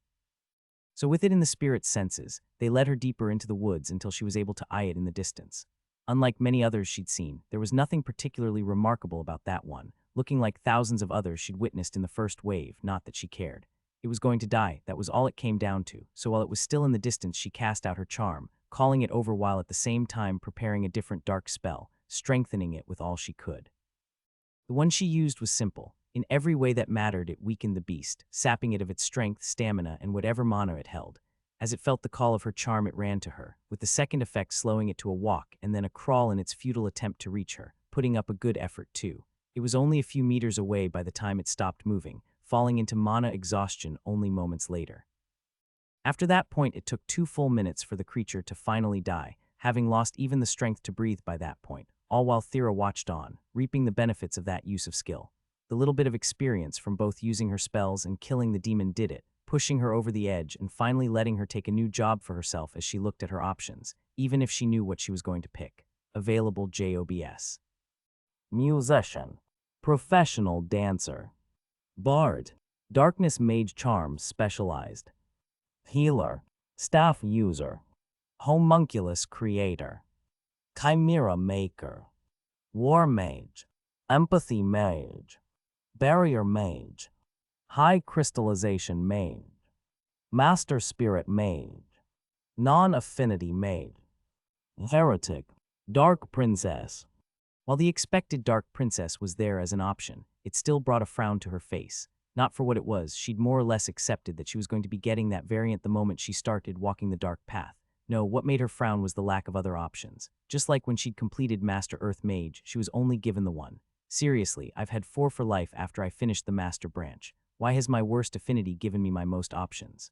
So with it in the spirit's senses, they led her deeper into the woods until she was able to eye it in the distance. Unlike many others she'd seen, there was nothing particularly remarkable about that one, looking like thousands of others she'd witnessed in the first wave, not that she cared. It was going to die, that was all it came down to, so while it was still in the distance she cast out her charm, calling it over while at the same time preparing a different dark spell, strengthening it with all she could. The one she used was simple. In every way that mattered, it weakened the beast, sapping it of its strength, stamina, and whatever mana it held. As it felt the call of her charm, it ran to her, with the second effect slowing it to a walk and then a crawl in its futile attempt to reach her, putting up a good effort too. It was only a few meters away by the time it stopped moving, falling into mana exhaustion only moments later. After that point, it took 2 full minutes for the creature to finally die, having lost even the strength to breathe by that point, all while Thera watched on, reaping the benefits of that use of skill. The little bit of experience from both using her spells and killing the demon did it, pushing her over the edge and finally letting her take a new job for herself as she looked at her options, even if she knew what she was going to pick. Available JOBS. Musician. Professional dancer. Bard. Darkness mage charm specialized. Healer. Staff user. Homunculus creator. Chimera maker. War mage. Empathy mage. Barrier mage. High crystallization mage. Master spirit mage. Non-affinity mage. Heretic. Dark princess. While the expected dark princess was there as an option, it still brought a frown to her face. Not for what it was, she'd more or less accepted that she was going to be getting that variant the moment she started walking the dark path. No, what made her frown was the lack of other options. Just like when she'd completed Master Earth Mage, she was only given the one. Seriously, I've had 4 for life after I finished the Master Branch. Why has my worst affinity given me my most options?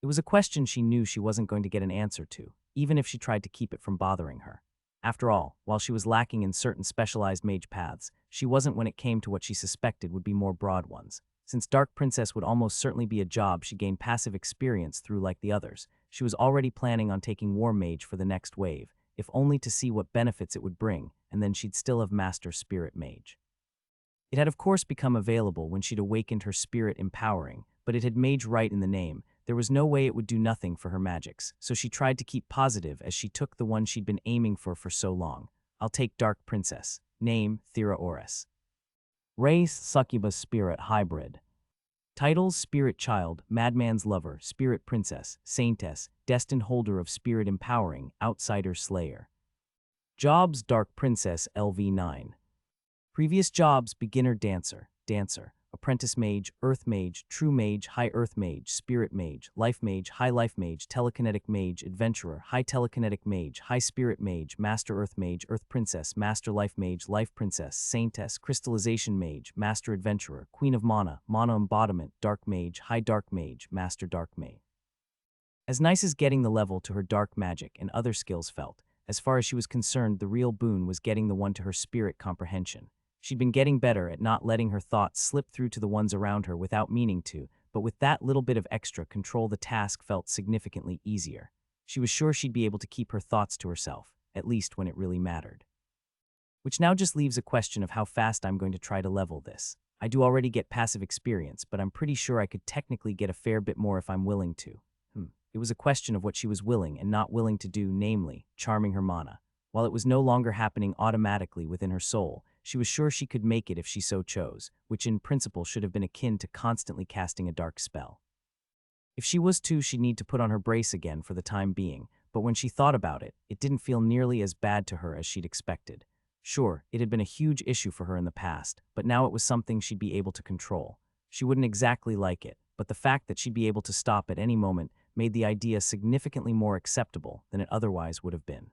It was a question she knew she wasn't going to get an answer to, even if she tried to keep it from bothering her. After all, while she was lacking in certain specialized mage paths, she wasn't when it came to what she suspected would be more broad ones. Since Dark Princess would almost certainly be a job she gained passive experience through like the others, she was already planning on taking War Mage for the next wave, if only to see what benefits it would bring, and then she'd still have Master Spirit Mage. It had of course become available when she'd awakened her spirit empowering, but it had mage right in the name. There was no way it would do nothing for her magics, so she tried to keep positive as she took the one she'd been aiming for so long. I'll take Dark Princess. Name, Thera Oris. Race, Succubus Spirit Hybrid. Titles, Spirit Child, Madman's Lover, Spirit Princess, Saintess, Destined Holder of Spirit Empowering, Outsider Slayer. Jobs, Dark Princess LV9. Previous jobs, Beginner Dancer, Apprentice Mage, Earth Mage, True Mage, High Earth Mage, Spirit Mage, Life Mage, High Life Mage, Telekinetic Mage, Adventurer, High Telekinetic Mage, High Spirit Mage, Master Earth Mage, Earth Princess, Master Life Mage, Life Princess, Saintess, Crystallization Mage, Master Adventurer, Queen of Mana, Mana Embodiment, Dark Mage, High Dark Mage, Master Dark Mage. As nice as getting the level to her dark magic and other skills felt, as far as she was concerned, the real boon was getting the one to her spirit comprehension. She'd been getting better at not letting her thoughts slip through to the ones around her without meaning to, but with that little bit of extra control the task felt significantly easier. She was sure she'd be able to keep her thoughts to herself, at least when it really mattered. Which now just leaves a question of how fast I'm going to try to level this. I do already get passive experience, but I'm pretty sure I could technically get a fair bit more if I'm willing to. It was a question of what she was willing and not willing to do, namely, charming her mana. While it was no longer happening automatically within her soul, she was sure she could make it if she so chose, which in principle should have been akin to constantly casting a dark spell. If she was to, she'd need to put on her brace again for the time being, but when she thought about it, it didn't feel nearly as bad to her as she'd expected. Sure, it had been a huge issue for her in the past, but now it was something she'd be able to control. She wouldn't exactly like it, but the fact that she'd be able to stop at any moment made the idea significantly more acceptable than it otherwise would have been.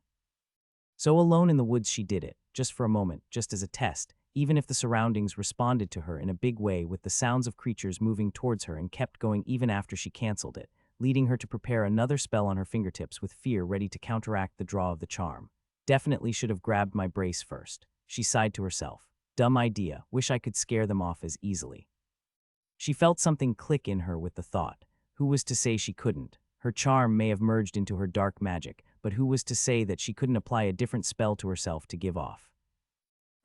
So alone in the woods she did it, just for a moment, just as a test, even if the surroundings responded to her in a big way with the sounds of creatures moving towards her and kept going even after she canceled it, leading her to prepare another spell on her fingertips with fear ready to counteract the draw of the charm. Definitely should have grabbed my brace first. She sighed to herself. Dumb idea, wish I could scare them off as easily. She felt something click in her with the thought. Who was to say she couldn't? Her charm may have merged into her dark magic, but who was to say that she couldn't apply a different spell to herself to give off?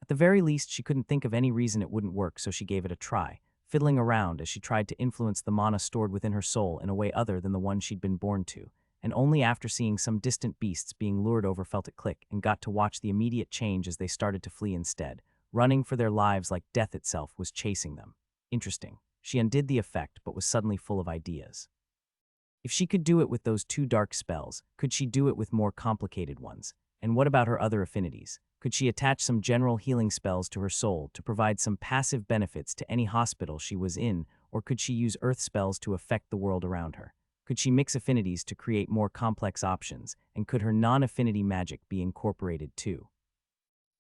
At the very least, she couldn't think of any reason it wouldn't work, so she gave it a try, fiddling around as she tried to influence the mana stored within her soul in a way other than the one she'd been born to, and only after seeing some distant beasts being lured over felt it click and got to watch the immediate change as they started to flee instead. Running for their lives like death itself was chasing them. Interesting. She undid the effect, but was suddenly full of ideas. If she could do it with those two dark spells, could she do it with more complicated ones? And what about her other affinities? Could she attach some general healing spells to her soul to provide some passive benefits to any hospital she was in, or could she use earth spells to affect the world around her? Could she mix affinities to create more complex options, and could her non-affinity magic be incorporated too?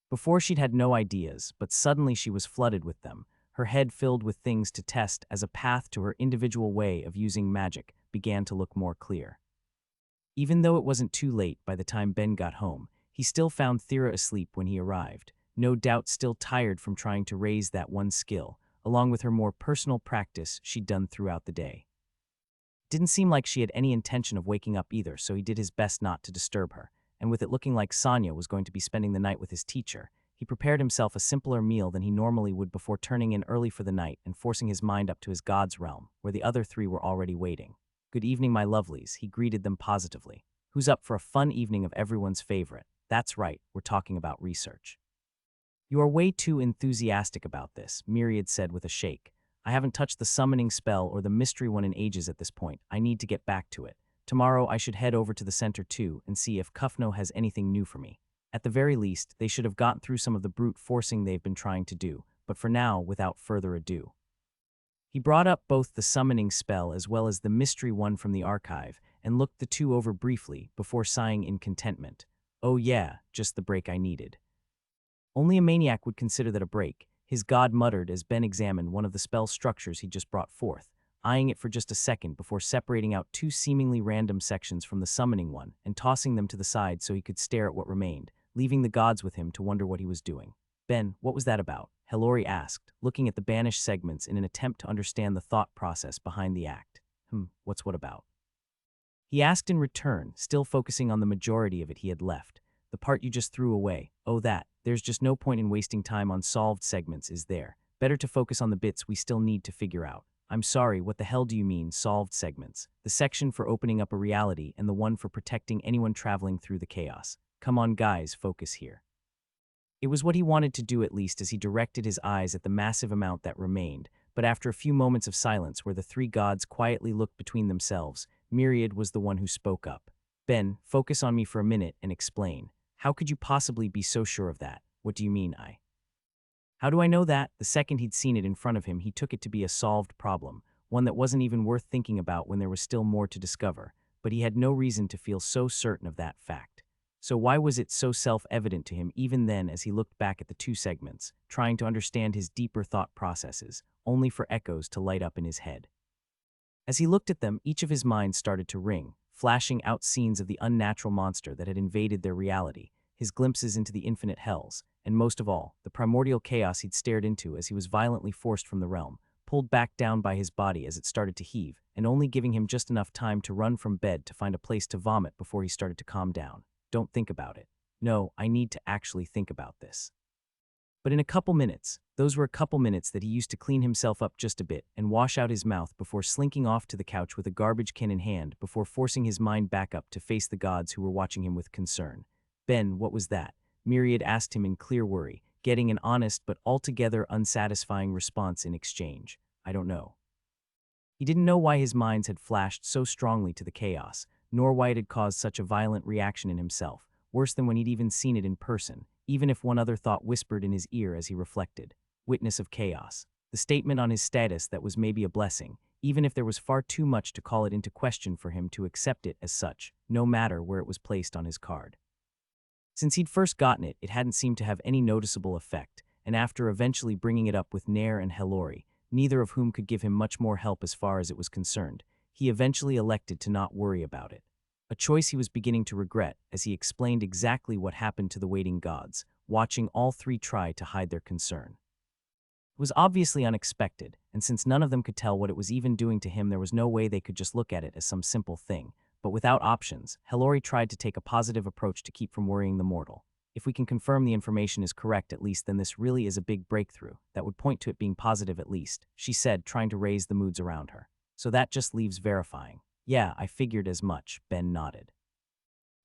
Before she'd had no ideas, but suddenly she was flooded with them, her head filled with things to test as a path to her individual way of using magic began to look more clear. Even though it wasn't too late by the time Ben got home, he still found Thera asleep when he arrived, no doubt still tired from trying to raise that one skill, along with her more personal practice she'd done throughout the day. Didn't seem like she had any intention of waking up either, so he did his best not to disturb her, and with it looking like Sonia was going to be spending the night with his teacher, he prepared himself a simpler meal than he normally would before turning in early for the night and forcing his mind up to his god's realm, where the other three were already waiting. "Good evening, my lovelies," he greeted them positively. "Who's up for a fun evening of everyone's favorite? That's right, we're talking about research." "You are way too enthusiastic about this," Myriad said with a shake. "I haven't touched the summoning spell or the mystery one in ages at this point. I need to get back to it. Tomorrow I should head over to the center too and see if Kufno has anything new for me. At the very least, they should have gotten through some of the brute forcing they've been trying to do, but for now, without further ado." He brought up both the summoning spell as well as the mystery one from the archive and looked the two over briefly before sighing in contentment. "Oh yeah, just the break I needed." Only a maniac would consider that a break, his god muttered as Ben examined one of the spell structures he just brought forth, eyeing it for just a second before separating out two seemingly random sections from the summoning one and tossing them to the side so he could stare at what remained, leaving the gods with him to wonder what he was doing. "Ben, what was that about?" Helori asked, looking at the banished segments in an attempt to understand the thought process behind the act. What's what about?" He asked in return, still focusing on the majority of it he had left. "The part you just threw away. Oh, that. There's just no point in wasting time on solved segments, is there? Better to focus on the bits we still need to figure out." "I'm sorry, what the hell do you mean, solved segments?" "The section for opening up a reality and the one for protecting anyone traveling through the chaos. Come on guys, focus here." It was what he wanted to do at least as he directed his eyes at the massive amount that remained, but after a few moments of silence where the three gods quietly looked between themselves, Myriad was the one who spoke up. "Ben, focus on me for a minute and explain. How could you possibly be so sure of that? What do you mean, How do I know that?" The second he'd seen it in front of him, he took it to be a solved problem, one that wasn't even worth thinking about when there was still more to discover, but he had no reason to feel so certain of that fact. So why was it so self-evident to him even then as he looked back at the two segments, trying to understand his deeper thought processes, only for echoes to light up in his head? As he looked at them, each of his minds started to ring, flashing out scenes of the unnatural monster that had invaded their reality, his glimpses into the infinite hells, and most of all, the primordial chaos he'd stared into as he was violently forced from the realm, pulled back down by his body as it started to heave, and only giving him just enough time to run from bed to find a place to vomit before he started to calm down. "Don't think about it. No, I need to actually think about this." But in a couple minutes, those were a couple minutes that he used to clean himself up just a bit and wash out his mouth before slinking off to the couch with a garbage can in hand before forcing his mind back up to face the gods who were watching him with concern. "Ben, what was that?" Myriad asked him in clear worry, getting an honest but altogether unsatisfying response in exchange. "I don't know." He didn't know why his minds had flashed so strongly to the chaos, nor why it had caused such a violent reaction in himself, worse than when he'd even seen it in person, even if one other thought whispered in his ear as he reflected. Witness of chaos. The statement on his status that was maybe a blessing, even if there was far too much to call it into question for him to accept it as such, no matter where it was placed on his card. Since he'd first gotten it, it hadn't seemed to have any noticeable effect, and after eventually bringing it up with Nair and Helori, neither of whom could give him much more help as far as it was concerned, he eventually elected to not worry about it. A choice he was beginning to regret as he explained exactly what happened to the waiting gods, watching all three try to hide their concern. It was obviously unexpected, and since none of them could tell what it was even doing to him, there was no way they could just look at it as some simple thing. But without options, Helori tried to take a positive approach to keep from worrying the mortal. If we can confirm the information is correct at least, then this really is a big breakthrough. That would point to it being positive at least, she said, trying to raise the moods around her. So that just leaves verifying. Yeah, I figured as much, Ben nodded.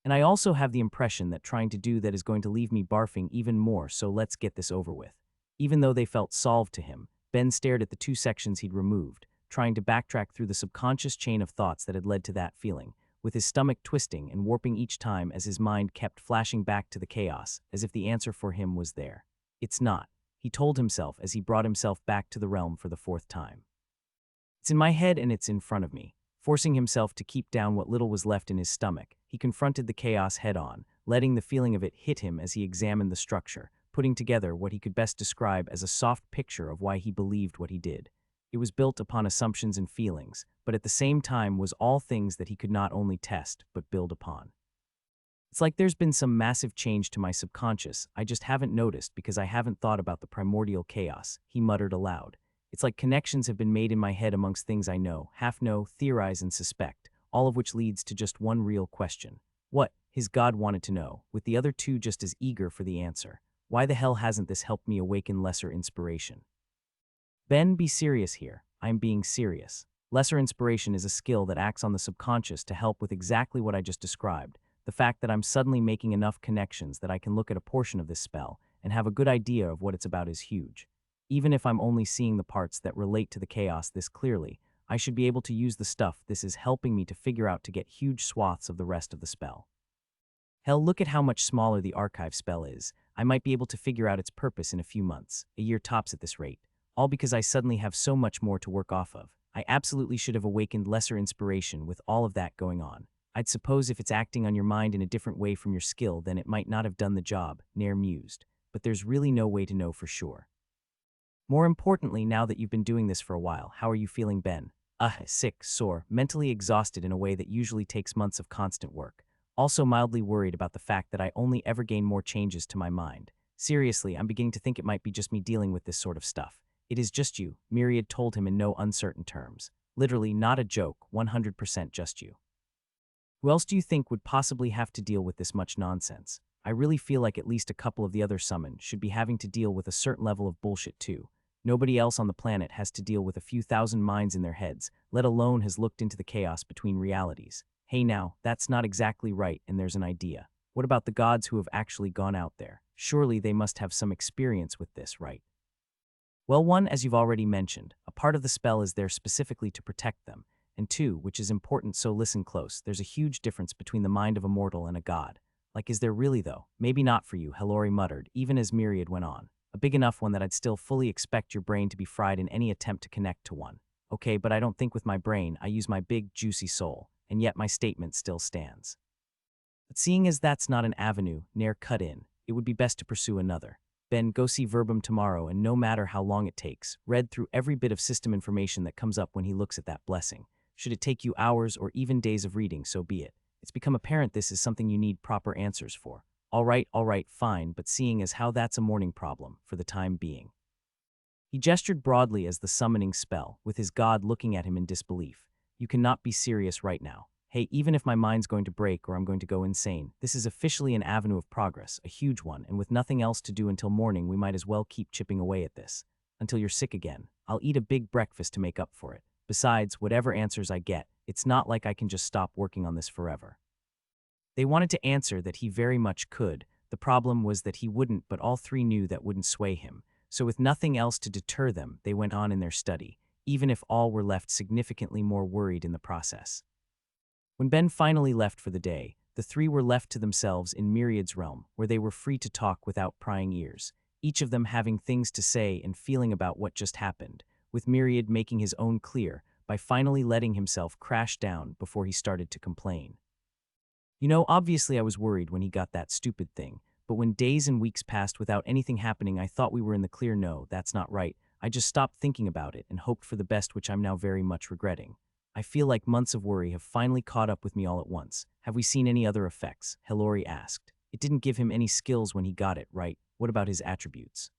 And I also have the impression that trying to do that is going to leave me barfing even more, so let's get this over with. Even though they felt solved to him, Ben stared at the 2 sections he'd removed, trying to backtrack through the subconscious chain of thoughts that had led to that feeling, with his stomach twisting and warping each time as his mind kept flashing back to the chaos, as if the answer for him was there. It's not, he told himself as he brought himself back to the realm for the 4th time. It's in my head and it's in front of me. Forcing himself to keep down what little was left in his stomach, he confronted the chaos head-on, letting the feeling of it hit him as he examined the structure, putting together what he could best describe as a soft picture of why he believed what he did. It was built upon assumptions and feelings, but at the same time was all things that he could not only test, but build upon. It's like there's been some massive change to my subconscious, I just haven't noticed because I haven't thought about the primordial chaos, he muttered aloud. It's like connections have been made in my head amongst things I know, half know, theorize, and suspect, all of which leads to just one real question. What, his God wanted to know, with the other 2 just as eager for the answer. Why the hell hasn't this helped me awaken lesser inspiration? Ben, be serious here. I'm being serious. Lesser inspiration is a skill that acts on the subconscious to help with exactly what I just described. The fact that I'm suddenly making enough connections that I can look at a portion of this spell and have a good idea of what it's about is huge. Even if I'm only seeing the parts that relate to the chaos this clearly, I should be able to use the stuff this is helping me to figure out to get huge swaths of the rest of the spell. Hell, look at how much smaller the archive spell is. I might be able to figure out its purpose in a few months, a year tops at this rate, all because I suddenly have so much more to work off of. I absolutely should have awakened lesser inspiration with all of that going on. I'd suppose if it's acting on your mind in a different way from your skill, then it might not have done the job, Nair mused, but there's really no way to know for sure. More importantly, now that you've been doing this for a while, how are you feeling, Ben? Sick, sore, mentally exhausted in a way that usually takes months of constant work. Also mildly worried about the fact that I only ever gain more changes to my mind. Seriously, I'm beginning to think it might be just me dealing with this sort of stuff. It is just you, Myriad told him in no uncertain terms. Literally, not a joke, 100% just you. Who else do you think would possibly have to deal with this much nonsense? I really feel like at least a couple of the other summoned should be having to deal with a certain level of bullshit too. Nobody else on the planet has to deal with a few thousand minds in their heads, let alone has looked into the chaos between realities. Hey now, that's not exactly right, and there's an idea. What about the gods who have actually gone out there? Surely they must have some experience with this, right? Well, 1, as you've already mentioned, a part of the spell is there specifically to protect them, and 2, which is important, so listen close, there's a huge difference between the mind of a mortal and a god. Like, is there really though? Maybe not for you, Hellori muttered, even as Myriad went on. A big enough one that I'd still fully expect your brain to be fried in any attempt to connect to one. Okay, but I don't think with my brain, I use my big, juicy soul, and yet my statement still stands. But seeing as that's not an avenue, Nair cut in, it would be best to pursue another. Ben, go see Verbum tomorrow, and no matter how long it takes, read through every bit of system information that comes up when he looks at that blessing. Should it take you hours or even days of reading, so be it. It's become apparent this is something you need proper answers for. All right, fine, but seeing as how that's a morning problem, for the time being. He gestured broadly as the summoning spell, with his god looking at him in disbelief. You cannot be serious right now. Hey, even if my mind's going to break or I'm going to go insane, this is officially an avenue of progress, a huge one, and with nothing else to do until morning, we might as well keep chipping away at this. Until you're sick again. I'll eat a big breakfast to make up for it. Besides, whatever answers I get, it's not like I can just stop working on this forever. They wanted to answer that he very much could. The problem was that he wouldn't, but all 3 knew that wouldn't sway him. So with nothing else to deter them, they went on in their study, even if all were left significantly more worried in the process. When Ben finally left for the day, the 3 were left to themselves in Myriad's realm, where they were free to talk without prying ears, each of them having things to say and feeling about what just happened, with Myriad making his own clear by finally letting himself crash down before he started to complain. You know, obviously I was worried when he got that stupid thing, but when days and weeks passed without anything happening, I thought we were in the clear. No, that's not right. I just stopped thinking about it and hoped for the best, which I'm now very much regretting. I feel like months of worry have finally caught up with me all at once. Have we seen any other effects? Hellori asked. It didn't give him any skills when he got it, right? What about his attributes?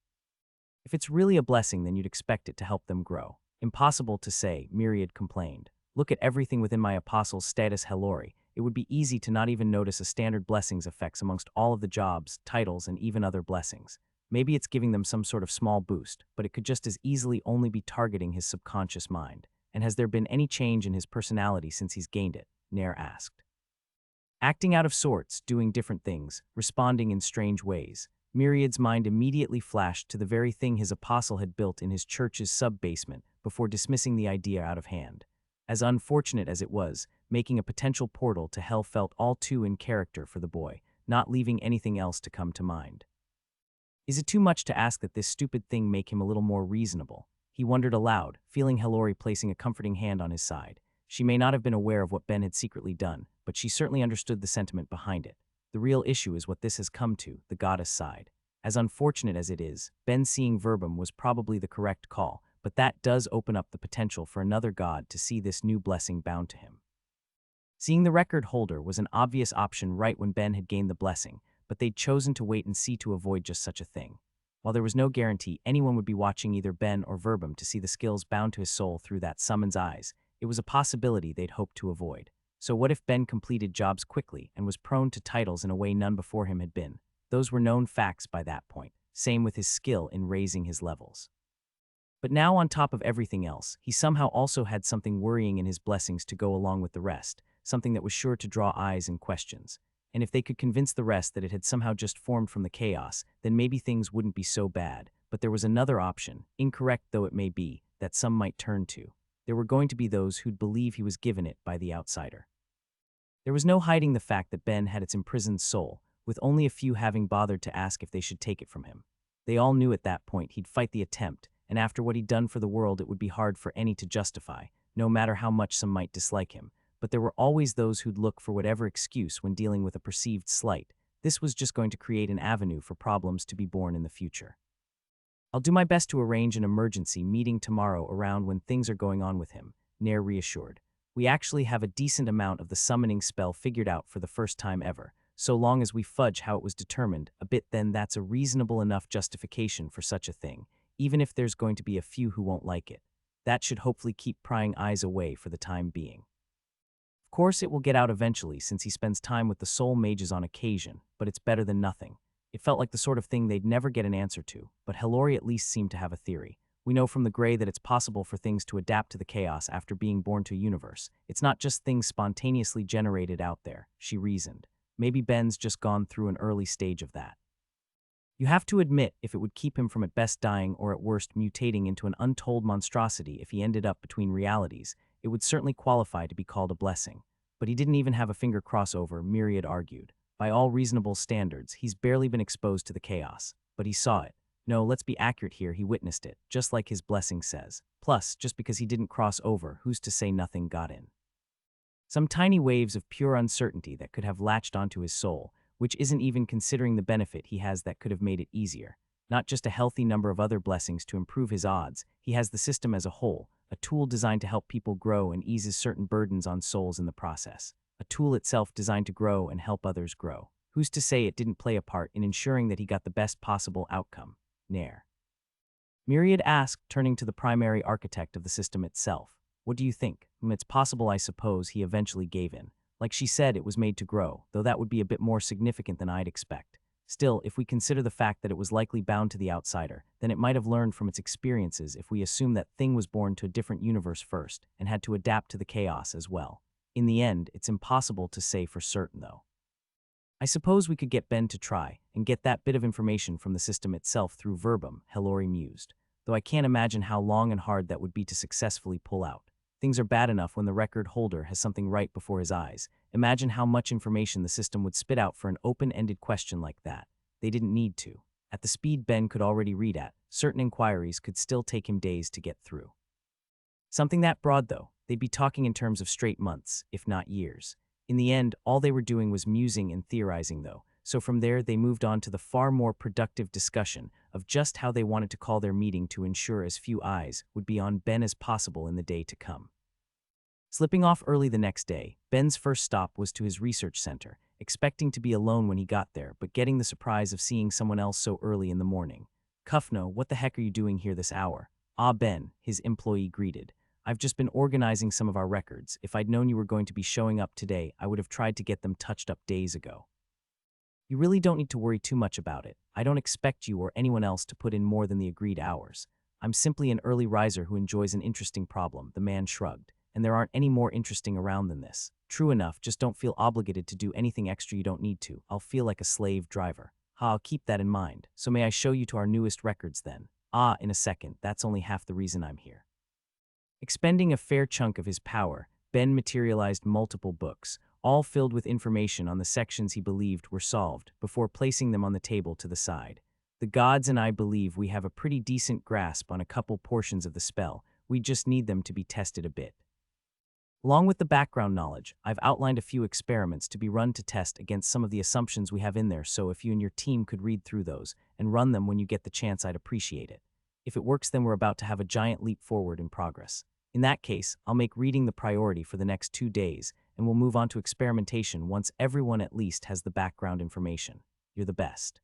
If it's really a blessing, then you'd expect it to help them grow. Impossible to say, Myriad complained. Look at everything within my apostle's status, Hellori, it would be easy to not even notice a standard blessings effects amongst all of the jobs, titles, and even other blessings. Maybe it's giving them some sort of small boost, but it could just as easily only be targeting his subconscious mind. And has there been any change in his personality since he's gained it? Nair asked. Acting out of sorts, doing different things, responding in strange ways. Myriad's mind immediately flashed to the very thing his apostle had built in his church's sub-basement before dismissing the idea out of hand. As unfortunate as it was, making a potential portal to hell felt all too in character for the boy, not leaving anything else to come to mind. Is it too much to ask that this stupid thing make him a little more reasonable? He wondered aloud, feeling Hillary placing a comforting hand on his side. She may not have been aware of what Ben had secretly done, but she certainly understood the sentiment behind it. The real issue is what this has come to, the goddess side. As unfortunate as it is, Ben seeing verbum was probably the correct call, but that does open up the potential for another god to see this new blessing bound to him. Seeing the record holder was an obvious option right when Ben had gained the blessing, but they'd chosen to wait and see to avoid just such a thing. While there was no guarantee anyone would be watching either Ben or verbum to see the skills bound to his soul through that summon's eyes, it was a possibility they'd hoped to avoid. So what if Ben completed jobs quickly and was prone to titles in a way none before him had been? Those were known facts by that point, same with his skill in raising his levels. But now on top of everything else, he somehow also had something worrying in his blessings to go along with the rest, something that was sure to draw eyes and questions. And if they could convince the rest that it had somehow just formed from the chaos, then maybe things wouldn't be so bad. But there was another option, incorrect though it may be, that some might turn to. There were going to be those who'd believe he was given it by the outsider. There was no hiding the fact that Ben had its imprisoned soul, with only a few having bothered to ask if they should take it from him. They all knew at that point he'd fight the attempt, and after what he'd done for the world it would be hard for any to justify, no matter how much some might dislike him. But there were always those who'd look for whatever excuse when dealing with a perceived slight. This was just going to create an avenue for problems to be born in the future. I'll do my best to arrange an emergency meeting tomorrow around when things are going on with him, Nair reassured. We actually have a decent amount of the summoning spell figured out for the first time ever, so long as we fudge how it was determined a bit, then that's a reasonable enough justification for such a thing, even if there's going to be a few who won't like it. That should hopefully keep prying eyes away for the time being. Of course, it will get out eventually since he spends time with the soul mages on occasion, but it's better than nothing. It felt like the sort of thing they'd never get an answer to, but Hillary at least seemed to have a theory. We know from the Grey that it's possible for things to adapt to the chaos after being born to a universe. It's not just things spontaneously generated out there, she reasoned. Maybe Ben's just gone through an early stage of that. You have to admit, if it would keep him from at best dying or at worst mutating into an untold monstrosity if he ended up between realities, it would certainly qualify to be called a blessing. But he didn't even have a finger crossover, Myriad argued. By all reasonable standards, he's barely been exposed to the chaos. But he saw it. No, let's be accurate here, he witnessed it, just like his blessing says. Plus, just because he didn't cross over, who's to say nothing got in? Some tiny waves of pure uncertainty that could have latched onto his soul, which isn't even considering the benefit he has that could have made it easier. Not just a healthy number of other blessings to improve his odds, he has the system as a whole, a tool designed to help people grow and eases certain burdens on souls in the process. A tool itself designed to grow and help others grow. Who's to say it didn't play a part in ensuring that he got the best possible outcome? Nair. Myriad asked, turning to the primary architect of the system itself. What do you think? It's possible, I suppose, he eventually gave in. Like she said, it was made to grow, though that would be a bit more significant than I'd expect. Still, if we consider the fact that it was likely bound to the outsider, then it might have learned from its experiences if we assume that thing was born to a different universe first and had to adapt to the chaos as well. In the end, it's impossible to say for certain, though. I suppose we could get Ben to try and get that bit of information from the system itself through verbum, Hillary mused, though I can't imagine how long and hard that would be to successfully pull out. Things are bad enough when the record holder has something right before his eyes. Imagine how much information the system would spit out for an open-ended question like that. They didn't need to. At the speed Ben could already read at, certain inquiries could still take him days to get through. Something that broad, though, they'd be talking in terms of straight months, if not years. In the end, all they were doing was musing and theorizing, though, so from there they moved on to the far more productive discussion of just how they wanted to call their meeting to ensure as few eyes would be on Ben as possible in the day to come. Slipping off early the next day, Ben's first stop was to his research center, expecting to be alone when he got there, but getting the surprise of seeing someone else so early in the morning. Kuffno, what the heck are you doing here this hour? Ah, Ben, his employee greeted. I've just been organizing some of our records. If I'd known you were going to be showing up today, I would have tried to get them touched up days ago. You really don't need to worry too much about it. I don't expect you or anyone else to put in more than the agreed hours. I'm simply an early riser who enjoys an interesting problem, the man shrugged, and there aren't any more interesting around than this. True enough, just don't feel obligated to do anything extra you don't need to. I'll feel like a slave driver. I'll keep that in mind. So may I show you to our newest records then? In a second. That's only half the reason I'm here. Expending a fair chunk of his power, Ben materialized multiple books, all filled with information on the sections he believed were solved, before placing them on the table to the side. The gods and I believe we have a pretty decent grasp on a couple portions of the spell. We just need them to be tested a bit. Along with the background knowledge, I've outlined a few experiments to be run to test against some of the assumptions we have in there, so if you and your team could read through those and run them when you get the chance, I'd appreciate it. If it works, then we're about to have a giant leap forward in progress. In that case, I'll make reading the priority for the next 2 days, and we'll move on to experimentation once everyone at least has the background information. You're the best.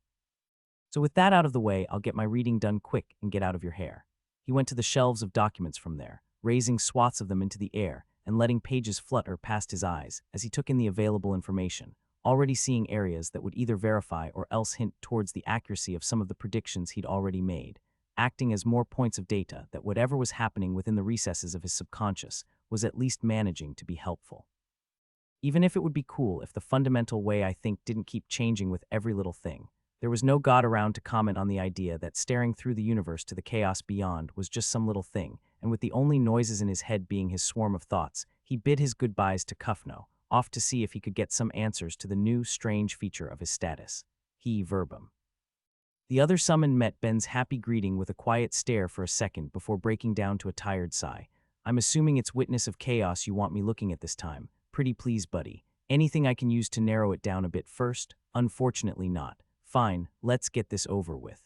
So with that out of the way, I'll get my reading done quick and get out of your hair. He went to the shelves of documents from there, raising swaths of them into the air and letting pages flutter past his eyes as he took in the available information, already seeing areas that would either verify or else hint towards the accuracy of some of the predictions he'd already made, acting as more points of data that whatever was happening within the recesses of his subconscious was at least managing to be helpful. Even if it would be cool if the fundamental way I think didn't keep changing with every little thing, there was no god around to comment on the idea that staring through the universe to the chaos beyond was just some little thing, and with the only noises in his head being his swarm of thoughts, he bid his goodbyes to Kufno, off to see if he could get some answers to the new, strange feature of his status. He verbum. The other summon met Ben's happy greeting with a quiet stare for a second before breaking down to a tired sigh. I'm assuming it's witness of chaos you want me looking at this time. Pretty please, buddy. Anything I can use to narrow it down a bit first? Unfortunately not. Fine, let's get this over with.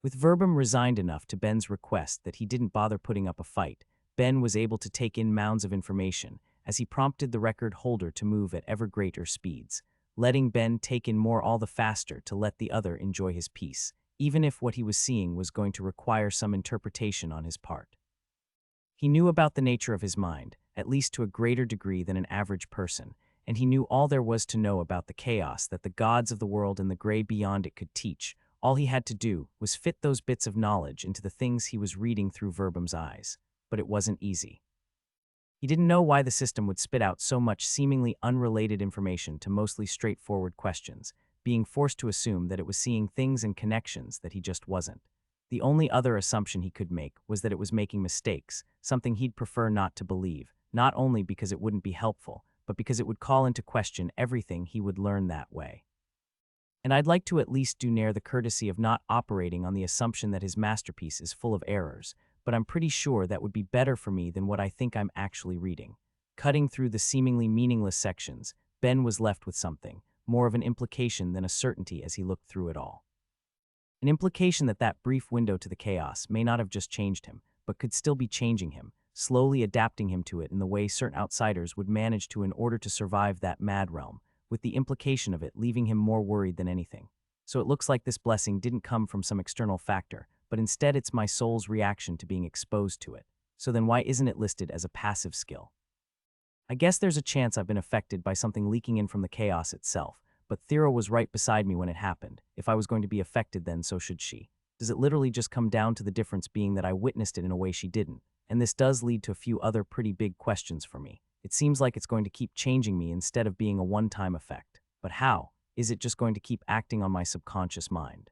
With Verbum resigned enough to Ben's request that he didn't bother putting up a fight, Ben was able to take in mounds of information as he prompted the record holder to move at ever greater speeds, letting Ben take in more all the faster to let the other enjoy his peace, even if what he was seeing was going to require some interpretation on his part. He knew about the nature of his mind, at least to a greater degree than an average person, and he knew all there was to know about the chaos that the gods of the world and the gray beyond it could teach. All he had to do was fit those bits of knowledge into the things he was reading through Verbum's eyes. But it wasn't easy. He didn't know why the system would spit out so much seemingly unrelated information to mostly straightforward questions, being forced to assume that it was seeing things and connections that he just wasn't. The only other assumption he could make was that it was making mistakes, something he'd prefer not to believe, not only because it wouldn't be helpful, but because it would call into question everything he would learn that way. And I'd like to at least do Nair the courtesy of not operating on the assumption that his masterpiece is full of errors, but I'm pretty sure that would be better for me than what I think I'm actually reading. Cutting through the seemingly meaningless sections, Ben was left with something, more of an implication than a certainty as he looked through it all. An implication that that brief window to the chaos may not have just changed him, but could still be changing him, slowly adapting him to it in the way certain outsiders would manage to in order to survive that mad realm, with the implication of it leaving him more worried than anything. So it looks like this blessing didn't come from some external factor, but instead it's my soul's reaction to being exposed to it. So then why isn't it listed as a passive skill? I guess there's a chance I've been affected by something leaking in from the chaos itself, but Thera was right beside me when it happened. If I was going to be affected, then so should she. Does it literally just come down to the difference being that I witnessed it in a way she didn't? And this does lead to a few other pretty big questions for me. It seems like it's going to keep changing me instead of being a one-time effect. But how? Is it just going to keep acting on my subconscious mind?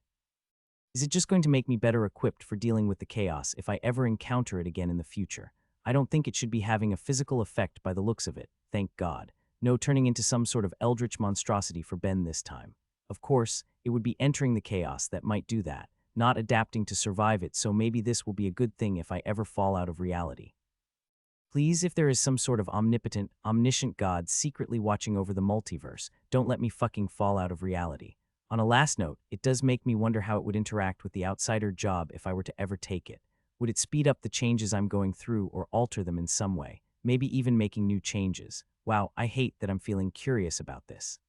Is it just going to make me better equipped for dealing with the chaos if I ever encounter it again in the future? I don't think it should be having a physical effect by the looks of it, thank God. No turning into some sort of eldritch monstrosity for Ben this time. Of course, it would be entering the chaos that might do that, not adapting to survive it, so maybe this will be a good thing if I ever fall out of reality. Please, if there is some sort of omnipotent, omniscient God secretly watching over the multiverse, don't let me fucking fall out of reality. On a last note, it does make me wonder how it would interact with the outsider job if I were to ever take it. Would it speed up the changes I'm going through or alter them in some way, maybe even making new changes? Wow, I hate that I'm feeling curious about this.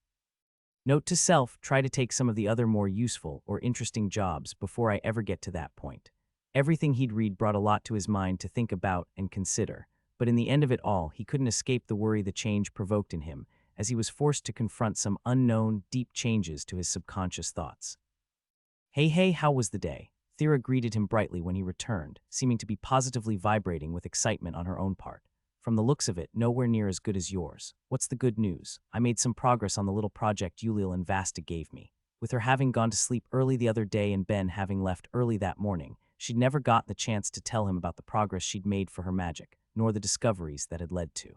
Note to self, try to take some of the other more useful or interesting jobs before I ever get to that point. Everything he'd read brought a lot to his mind to think about and consider, but in the end of it all, he couldn't escape the worry the change provoked in him, as he was forced to confront some unknown, deep changes to his subconscious thoughts. Hey, how was the day? Thera greeted him brightly when he returned, seeming to be positively vibrating with excitement on her own part. From the looks of it, nowhere near as good as yours. What's the good news? I made some progress on the little project Ulil and Vasta gave me. With her having gone to sleep early the other day and Ben having left early that morning, she'd never gotten the chance to tell him about the progress she'd made for her magic, nor the discoveries that had led to.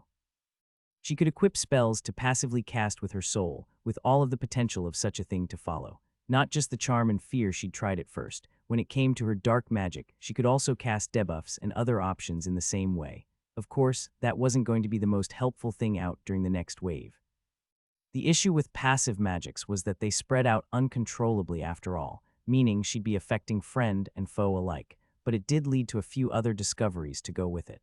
She could equip spells to passively cast with her soul, with all of the potential of such a thing to follow. Not just the charm and fear she'd tried at first. When it came to her dark magic, she could also cast debuffs and other options in the same way. Of course, that wasn't going to be the most helpful thing out during the next wave. The issue with passive magics was that they spread out uncontrollably after all, meaning she'd be affecting friend and foe alike, but it did lead to a few other discoveries to go with it.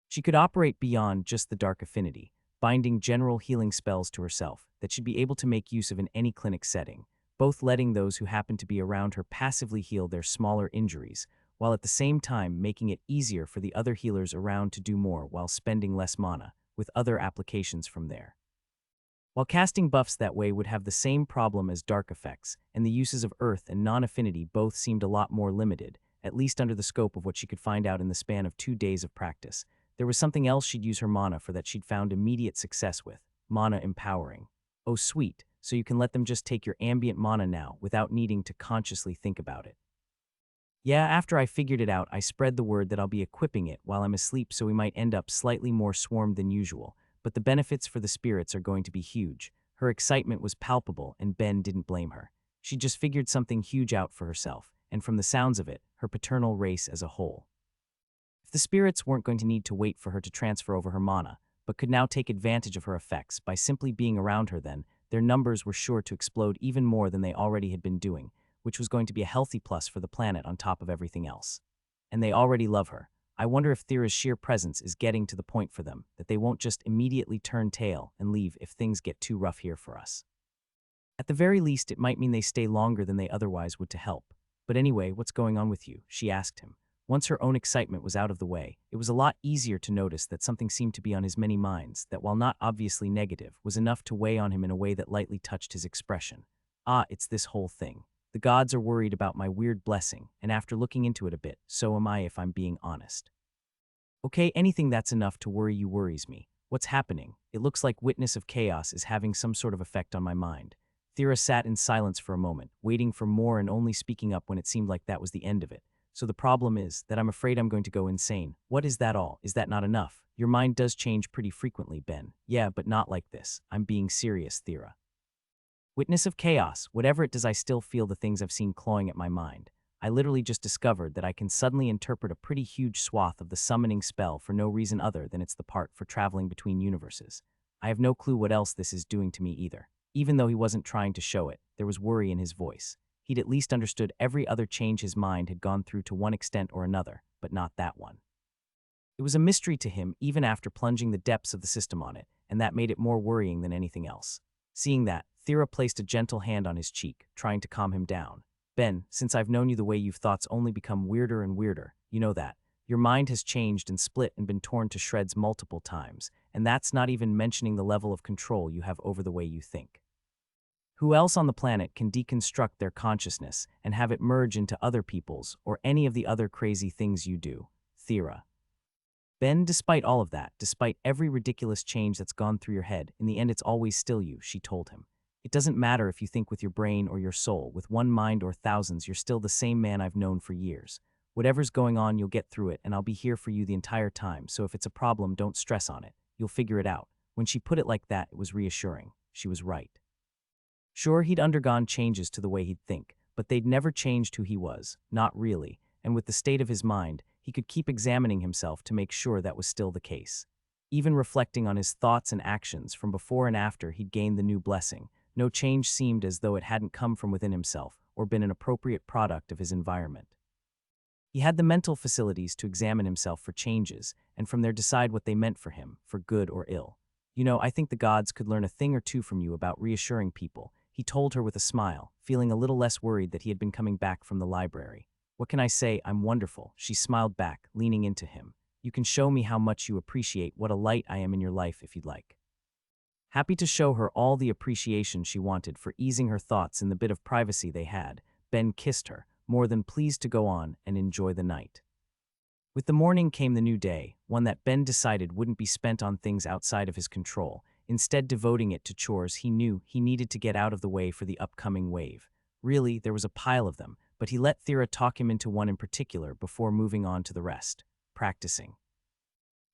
She could operate beyond just the dark affinity, binding general healing spells to herself that she'd be able to make use of in any clinic setting, both letting those who happen to be around her passively heal their smaller injuries, while at the same time making it easier for the other healers around to do more while spending less mana, with other applications from there. While casting buffs that way would have the same problem as dark effects, and the uses of earth and non-affinity both seemed a lot more limited, at least under the scope of what she could find out in the span of 2 days of practice, there was something else she'd use her mana for that she'd found immediate success with: mana empowering. Oh sweet, so you can let them just take your ambient mana now without needing to consciously think about it. Yeah, after I figured it out, I spread the word that I'll be equipping it while I'm asleep so we might end up slightly more swarmed than usual, but the benefits for the spirits are going to be huge. Her excitement was palpable, and Ben didn't blame her. She just figured something huge out for herself, and from the sounds of it, her paternal race as a whole. If the spirits weren't going to need to wait for her to transfer over her mana, but could now take advantage of her effects by simply being around her, then their numbers were sure to explode even more than they already had been doing, which was going to be a healthy plus for the planet on top of everything else. And they already love her. I wonder if Thera's sheer presence is getting to the point for them that they won't just immediately turn tail and leave if things get too rough here for us. At the very least, it might mean they stay longer than they otherwise would to help. But anyway, what's going on with you? She asked him. Once her own excitement was out of the way, it was a lot easier to notice that something seemed to be on his many minds that, while not obviously negative, was enough to weigh on him in a way that lightly touched his expression. It's this whole thing. The gods are worried about my weird blessing, and after looking into it a bit, so am I if I'm being honest. Okay, anything that's enough to worry you worries me. What's happening? It looks like Witness of Chaos is having some sort of effect on my mind. Thera sat in silence for a moment, waiting for more and only speaking up when it seemed like that was the end of it. So the problem is that I'm afraid I'm going to go insane. What is that all? Is that not enough? Your mind does change pretty frequently, Ben. Yeah, but not like this. I'm being serious, Thera. Witness of Chaos, whatever it does, I still feel the things I've seen clawing at my mind. I literally just discovered that I can suddenly interpret a pretty huge swath of the summoning spell for no reason other than it's the part for traveling between universes. I have no clue what else this is doing to me either. Even though he wasn't trying to show it, there was worry in his voice. He'd at least understood every other change his mind had gone through to one extent or another, but not that one. It was a mystery to him even after plunging the depths of the system on it, and that made it more worrying than anything else. Seeing that, Thera placed a gentle hand on his cheek, trying to calm him down. Ben, since I've known you, the way you've thoughts only become weirder and weirder. You know that. Your mind has changed and split and been torn to shreds multiple times, and that's not even mentioning the level of control you have over the way you think. Who else on the planet can deconstruct their consciousness and have it merge into other people's or any of the other crazy things you do? Thera. Ben, despite all of that, despite every ridiculous change that's gone through your head, in the end it's always still you, she told him. It doesn't matter if you think with your brain or your soul, with one mind or thousands, you're still the same man I've known for years. Whatever's going on, you'll get through it, and I'll be here for you the entire time, so if it's a problem, don't stress on it. You'll figure it out. When she put it like that, it was reassuring. She was right. Sure, he'd undergone changes to the way he'd think, but they'd never changed who he was, not really, and with the state of his mind, he could keep examining himself to make sure that was still the case. Even reflecting on his thoughts and actions from before and after he'd gained the new blessing, no change seemed as though it hadn't come from within himself or been an appropriate product of his environment. He had the mental facilities to examine himself for changes, and from there decide what they meant for him, for good or ill. You know, I think the gods could learn a thing or two from you about reassuring people, he told her with a smile, feeling a little less worried that he had been coming back from the library. "What can I say? I'm wonderful," she smiled back, leaning into him. "You can show me how much you appreciate what a light I am in your life if you'd like." Happy to show her all the appreciation she wanted for easing her thoughts in the bit of privacy they had, Ben kissed her, more than pleased to go on and enjoy the night. With the morning came the new day, one that Ben decided wouldn't be spent on things outside of his control, instead devoting it to chores he knew he needed to get out of the way for the upcoming wave. Really, there was a pile of them, but he let Thera talk him into one in particular before moving on to the rest, practicing.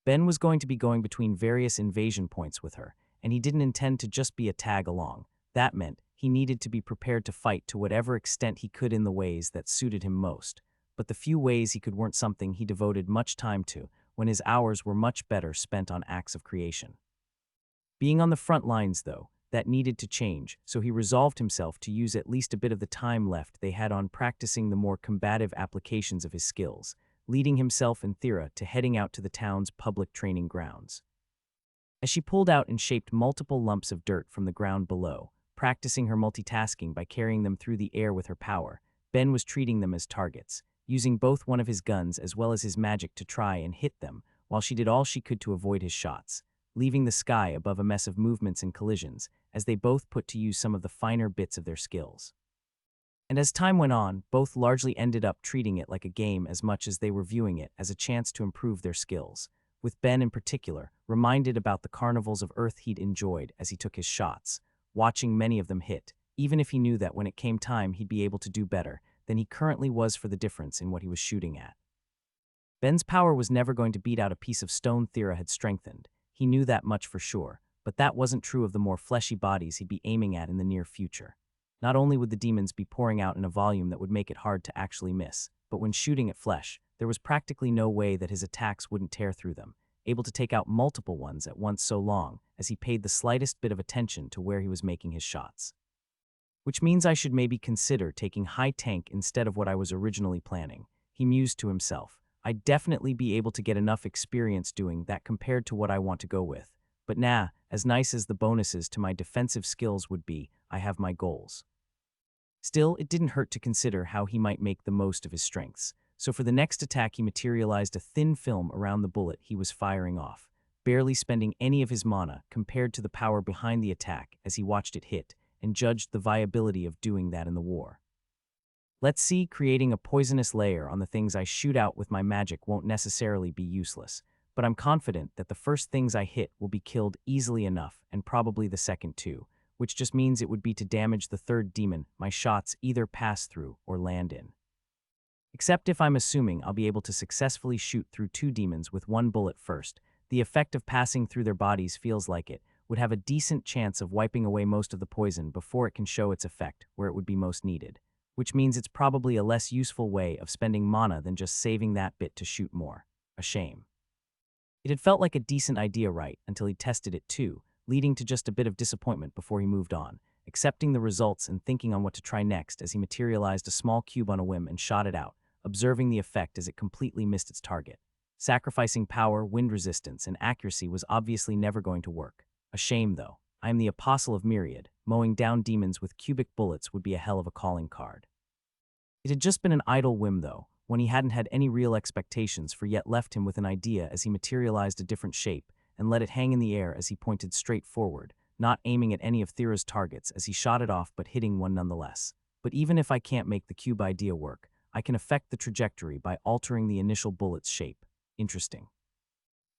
Ben was going to be going between various invasion points with her, and he didn't intend to just be a tag along. That meant he needed to be prepared to fight to whatever extent he could in the ways that suited him most. But the few ways he could weren't something he devoted much time to, when his hours were much better spent on acts of creation. Being on the front lines, though, that needed to change, so he resolved himself to use at least a bit of the time left they had on practicing the more combative applications of his skills, leading himself and Thera to heading out to the town's public training grounds. As she pulled out and shaped multiple lumps of dirt from the ground below, practicing her multitasking by carrying them through the air with her power, Ben was treating them as targets, using both one of his guns as well as his magic to try and hit them, while she did all she could to avoid his shots, leaving the sky above a mess of movements and collisions, as they both put to use some of the finer bits of their skills. And as time went on, both largely ended up treating it like a game as much as they were viewing it as a chance to improve their skills, with Ben in particular reminded about the carnivals of Earth he'd enjoyed as he took his shots, watching many of them hit, even if he knew that when it came time he'd be able to do better than he currently was for the difference in what he was shooting at. Ben's power was never going to beat out a piece of stone Thera had strengthened. He knew that much for sure, but that wasn't true of the more fleshy bodies he'd be aiming at in the near future. Not only would the demons be pouring out in a volume that would make it hard to actually miss, but when shooting at flesh, there was practically no way that his attacks wouldn't tear through them, able to take out multiple ones at once so long as he paid the slightest bit of attention to where he was making his shots. Which means I should maybe consider taking high tank instead of what I was originally planning, he mused to himself. I'd definitely be able to get enough experience doing that compared to what I want to go with. But nah, as nice as the bonuses to my defensive skills would be, I have my goals. Still, it didn't hurt to consider how he might make the most of his strengths. So for the next attack he materialized a thin film around the bullet he was firing off, barely spending any of his mana compared to the power behind the attack as he watched it hit, and judged the viability of doing that in the war. Let's see, creating a poisonous layer on the things I shoot out with my magic won't necessarily be useless, but I'm confident that the first things I hit will be killed easily enough, and probably the second too, which just means it would be to damage the third demon my shots either pass through or land in. Except if I'm assuming I'll be able to successfully shoot through two demons with one bullet first, the effect of passing through their bodies feels like it would have a decent chance of wiping away most of the poison before it can show its effect where it would be most needed, which means it's probably a less useful way of spending mana than just saving that bit to shoot more. A shame. It had felt like a decent idea right until he tested it too, leading to just a bit of disappointment before he moved on, accepting the results and thinking on what to try next as he materialized a small cube on a whim and shot it out, observing the effect as it completely missed its target. Sacrificing power, wind resistance, and accuracy was obviously never going to work. A shame, though. I am the apostle of Myriad. Mowing down demons with cubic bullets would be a hell of a calling card. It had just been an idle whim, though, when he hadn't had any real expectations for, yet left him with an idea as he materialized a different shape and let it hang in the air as he pointed straight forward, not aiming at any of Thera's targets as he shot it off but hitting one nonetheless. But even if I can't make the cube idea work, I can affect the trajectory by altering the initial bullet's shape. Interesting.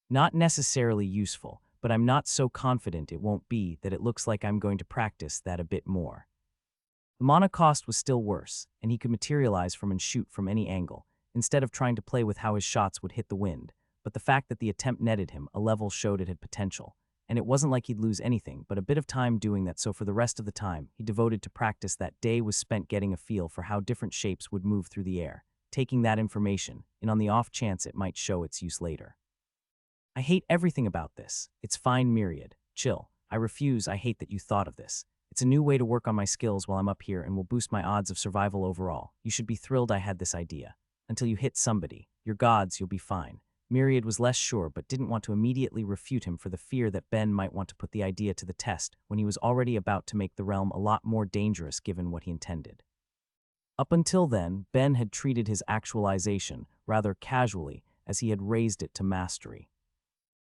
Not necessarily useful, but I'm not so confident it won't be that it looks like I'm going to practice that a bit more. The mana cost was still worse, and he could materialize from and shoot from any angle, instead of trying to play with how his shots would hit the wind, but the fact that the attempt netted him a level showed it had potential, and it wasn't like he'd lose anything but a bit of time doing that, so for the rest of the time he devoted to practice that day was spent getting a feel for how different shapes would move through the air, taking that information, and on the off chance it might show its use later. I hate everything about this. It's fine, Myriad. Chill. I refuse. I hate that you thought of this. It's a new way to work on my skills while I'm up here and will boost my odds of survival overall. You should be thrilled I had this idea. Until you hit somebody. Your gods, you'll be fine. Myriad was less sure but didn't want to immediately refute him for the fear that Ben might want to put the idea to the test when he was already about to make the realm a lot more dangerous given what he intended. Up until then, Ben had treated his actualization rather casually, as he had raised it to mastery.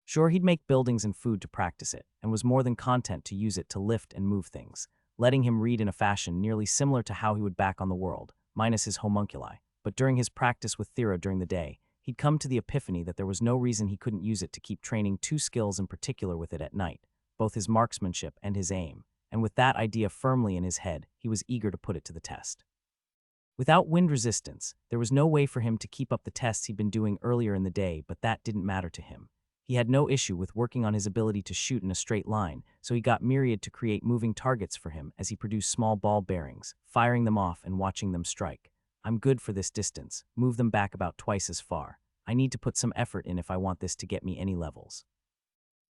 Sure, he'd make buildings and food to practice it, and was more than content to use it to lift and move things, letting him read in a fashion nearly similar to how he would back on the world, minus his homunculi. But during his practice with Thera during the day, he'd come to the epiphany that there was no reason he couldn't use it to keep training two skills in particular with it at night, both his marksmanship and his aim, and with that idea firmly in his head, he was eager to put it to the test. Without wind resistance, there was no way for him to keep up the tests he'd been doing earlier in the day, but that didn't matter to him. He had no issue with working on his ability to shoot in a straight line, so he got Myriad to create moving targets for him as he produced small ball bearings, firing them off and watching them strike. I'm good for this distance, move them back about twice as far. I need to put some effort in if I want this to get me any levels.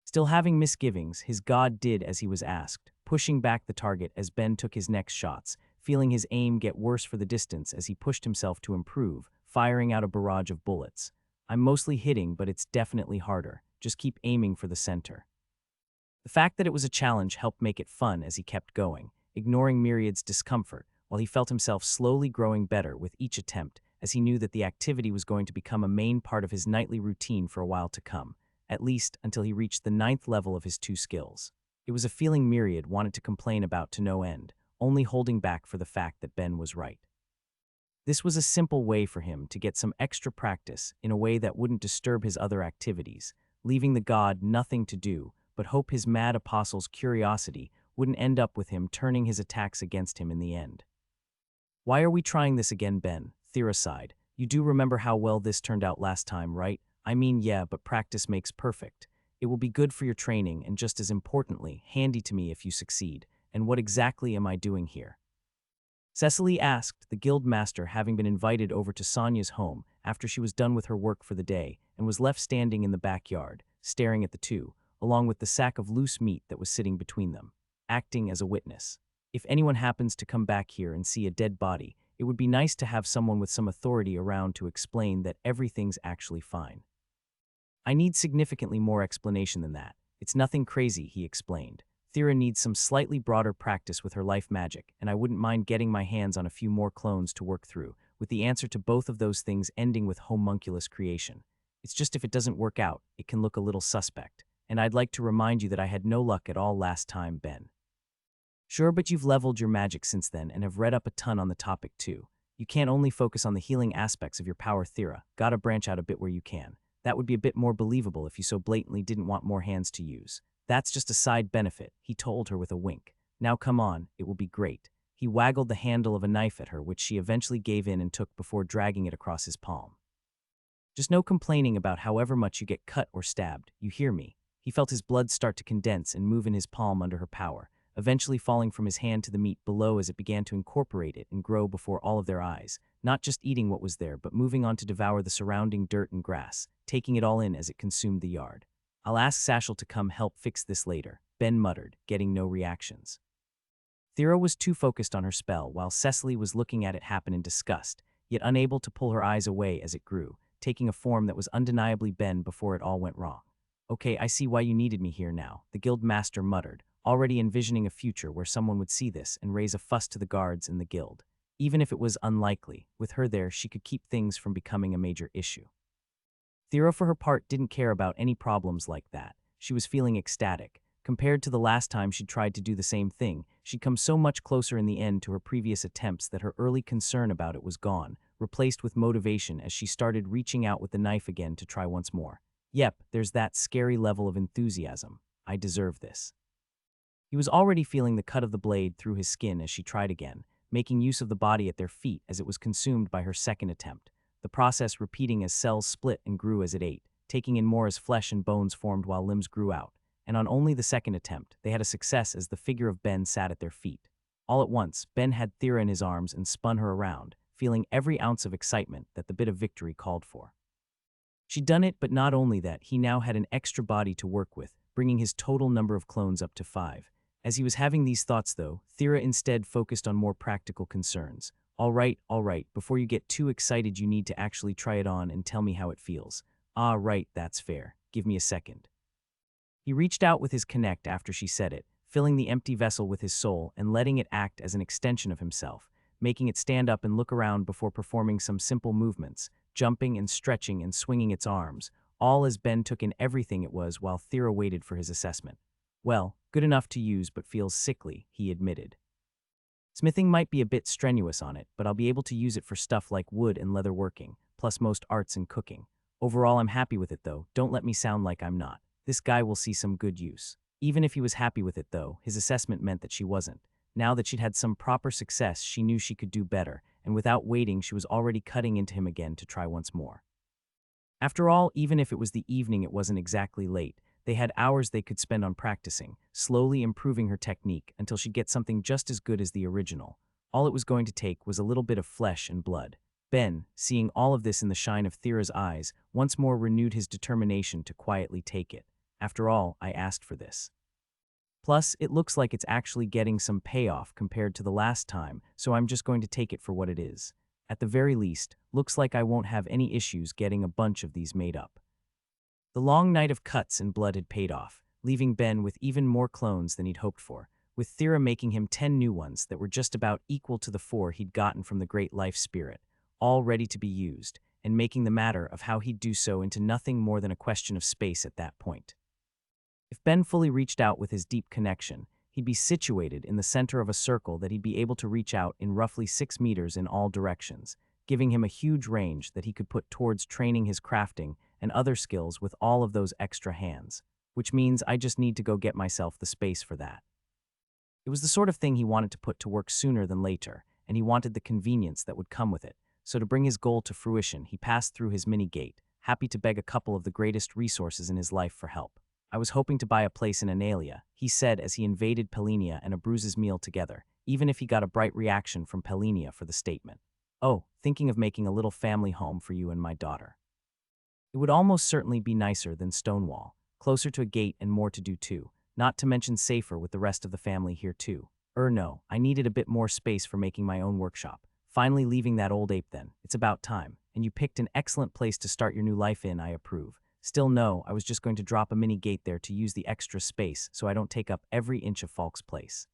Still having misgivings, his god did as he was asked, pushing back the target as Ben took his next shots, feeling his aim get worse for the distance as he pushed himself to improve, firing out a barrage of bullets. I'm mostly hitting, but it's definitely harder. Just keep aiming for the center. The fact that it was a challenge helped make it fun as he kept going, ignoring Myriad's discomfort, while he felt himself slowly growing better with each attempt, as he knew that the activity was going to become a main part of his nightly routine for a while to come, at least until he reached the 9th level of his 2 skills. It was a feeling Myriad wanted to complain about to no end, only holding back for the fact that Ben was right. This was a simple way for him to get some extra practice in a way that wouldn't disturb his other activities, leaving the god nothing to do but hope his mad apostle's curiosity wouldn't end up with him turning his attacks against him in the end. Why are we trying this again, Ben? Thera sighed. You do remember how well this turned out last time, right? I mean, yeah, but practice makes perfect. It will be good for your training and just as importantly, handy to me if you succeed. And what exactly am I doing here? Cecily asked, the guild master having been invited over to Sonia's home after she was done with her work for the day and was left standing in the backyard, staring at the two, along with the sack of loose meat that was sitting between them, acting as a witness. If anyone happens to come back here and see a dead body, it would be nice to have someone with some authority around to explain that everything's actually fine. I need significantly more explanation than that. It's nothing crazy, he explained. Thera needs some slightly broader practice with her life magic, and I wouldn't mind getting my hands on a few more clones to work through, with the answer to both of those things ending with homunculus creation. It's just if it doesn't work out, it can look a little suspect, and I'd like to remind you that I had no luck at all last time, Ben. Sure, but you've leveled your magic since then and have read up a ton on the topic too. You can't only focus on the healing aspects of your power, Thera. Gotta branch out a bit where you can. That would be a bit more believable if you so blatantly didn't want more hands to use. That's just a side benefit, he told her with a wink. Now come on, it will be great. He waggled the handle of a knife at her, which she eventually gave in and took before dragging it across his palm. Just no complaining about however much you get cut or stabbed, you hear me? He felt his blood start to condense and move in his palm under her power, eventually falling from his hand to the meat below as it began to incorporate it and grow before all of their eyes, not just eating what was there but moving on to devour the surrounding dirt and grass, taking it all in as it consumed the yard. I'll ask Sashel to come help fix this later, Ben muttered, getting no reactions. Thera was too focused on her spell while Cecily was looking at it happen in disgust, yet unable to pull her eyes away as it grew, taking a form that was undeniably Ben before it all went wrong. Okay, I see why you needed me here now, the guild master muttered, already envisioning a future where someone would see this and raise a fuss to the guards and the guild. Even if it was unlikely, with her there she could keep things from becoming a major issue. Thera, for her part, didn't care about any problems like that. She was feeling ecstatic. Compared to the last time she'd tried to do the same thing, she'd come so much closer in the end to her previous attempts that her early concern about it was gone, replaced with motivation as she started reaching out with the knife again to try once more. Yep, there's that scary level of enthusiasm. I deserve this. He was already feeling the cut of the blade through his skin as she tried again, making use of the body at their feet as it was consumed by her second attempt, the process repeating as cells split and grew as it ate, taking in more as flesh and bones formed while limbs grew out, and on only the second attempt, they had a success as the figure of Ben sat at their feet. All at once, Ben had Thera in his arms and spun her around, feeling every ounce of excitement that the bit of victory called for. She'd done it, but not only that, he now had an extra body to work with, bringing his total number of clones up to 5. As he was having these thoughts, though, Thera instead focused on more practical concerns. All right, before you get too excited you need to actually try it on and tell me how it feels. Ah, right, that's fair. Give me a second. He reached out with his connect after she said it, filling the empty vessel with his soul and letting it act as an extension of himself, making it stand up and look around before performing some simple movements, jumping and stretching and swinging its arms, all as Ben took in everything it was while Thera waited for his assessment. Well, good enough to use but feels sickly, he admitted. Smithing might be a bit strenuous on it, but I'll be able to use it for stuff like wood and leather working, plus most arts and cooking. Overall, I'm happy with it though, don't let me sound like I'm not. This guy will see some good use. Even if he was happy with it though, his assessment meant that she wasn't. Now that she'd had some proper success, she knew she could do better, and without waiting, she was already cutting into him again to try once more. After all, even if it was the evening, it wasn't exactly late. They had hours they could spend on practicing, slowly improving her technique until she'd get something just as good as the original. All it was going to take was a little bit of flesh and blood. Ben, seeing all of this in the shine of Thera's eyes, once more renewed his determination to quietly take it. After all, I asked for this. Plus, it looks like it's actually getting some payoff compared to the last time, so I'm just going to take it for what it is. At the very least, looks like I won't have any issues getting a bunch of these made up. The long night of cuts and blood had paid off, leaving Ben with even more clones than he'd hoped for, with Thera making him 10 new ones that were just about equal to the 4 he'd gotten from the Great Life Spirit, all ready to be used, and making the matter of how he'd do so into nothing more than a question of space at that point. If Ben fully reached out with his deep connection, he'd be situated in the center of a circle that he'd be able to reach out in roughly 6 meters in all directions, giving him a huge range that he could put towards training his crafting and other skills with all of those extra hands, which means I just need to go get myself the space for that. It was the sort of thing he wanted to put to work sooner than later, and he wanted the convenience that would come with it. So to bring his goal to fruition, he passed through his mini-gate, happy to beg a couple of the greatest resources in his life for help. I was hoping to buy a place in Analia, he said as he invaded Pelinia and Abruz's meal together, even if he got a bright reaction from Pelinia for the statement. Oh, thinking of making a little family home for you and my daughter. It would almost certainly be nicer than Stonewall, closer to a gate and more to do too, not to mention safer with the rest of the family here too. No, I needed a bit more space for making my own workshop. Finally leaving that old ape then, it's about time, and you picked an excellent place to start your new life in, I approve. Still no, I was just going to drop a mini gate there to use the extra space so I don't take up every inch of Falk's place.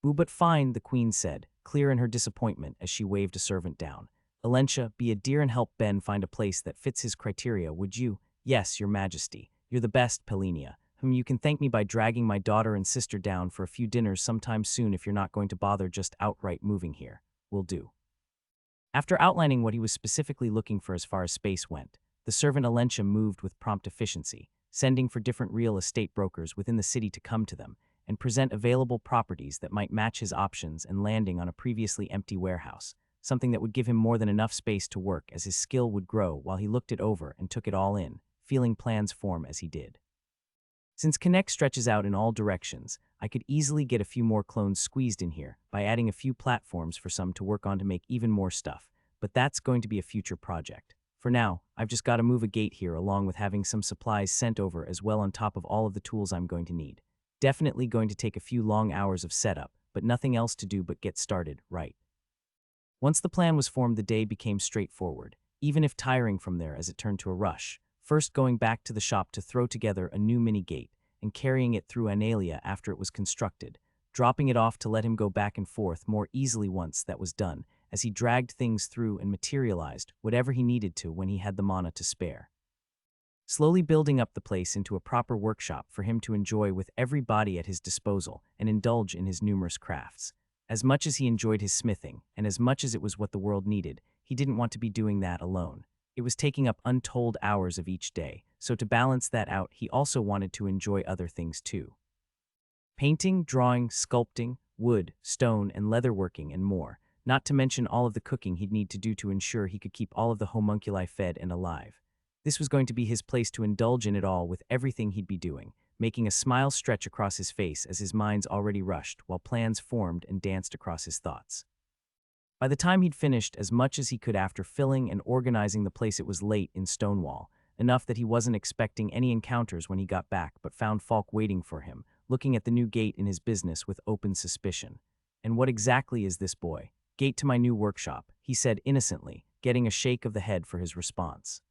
Ooh, but fine, the queen said, clear in her disappointment as she waved a servant down. Alencia, be a dear and help Ben find a place that fits his criteria, would you? Yes, your majesty. You're the best, Pelinia, whom you can thank me by dragging my daughter and sister down for a few dinners sometime soon if you're not going to bother just outright moving here. Will do. After outlining what he was specifically looking for as far as space went, the servant Alencia moved with prompt efficiency, sending for different real estate brokers within the city to come to them and present available properties that might match his options and landing on a previously empty warehouse, something that would give him more than enough space to work as his skill would grow while he looked it over and took it all in, feeling plans form as he did. Since Connect stretches out in all directions, I could easily get a few more clones squeezed in here by adding a few platforms for some to work on to make even more stuff, but that's going to be a future project. For now, I've just got to move a gate here along with having some supplies sent over as well on top of all of the tools I'm going to need. Definitely going to take a few long hours of setup, but nothing else to do but get started, right? Once the plan was formed, the day became straightforward, even if tiring from there as it turned to a rush. First going back to the shop to throw together a new mini-gate and carrying it through Analia after it was constructed, dropping it off to let him go back and forth more easily once that was done, as he dragged things through and materialized whatever he needed to when he had the mana to spare. Slowly building up the place into a proper workshop for him to enjoy with every body at his disposal and indulge in his numerous crafts. As much as he enjoyed his smithing, and as much as it was what the world needed, he didn't want to be doing that alone. It was taking up untold hours of each day, so to balance that out, he also wanted to enjoy other things too. Painting, drawing, sculpting, wood, stone, and leatherworking, and more, not to mention all of the cooking he'd need to do to ensure he could keep all of the homunculi fed and alive. This was going to be his place to indulge in it all with everything he'd be doing, making a smile stretch across his face as his mind's already rushed while plans formed and danced across his thoughts. By the time he'd finished as much as he could after filling and organizing the place, it was late in Stonewall, enough that he wasn't expecting any encounters when he got back but found Falk waiting for him, looking at the new gate in his business with open suspicion. And what exactly is this, boy? Gate to my new workshop, he said innocently, getting a shake of the head for his response.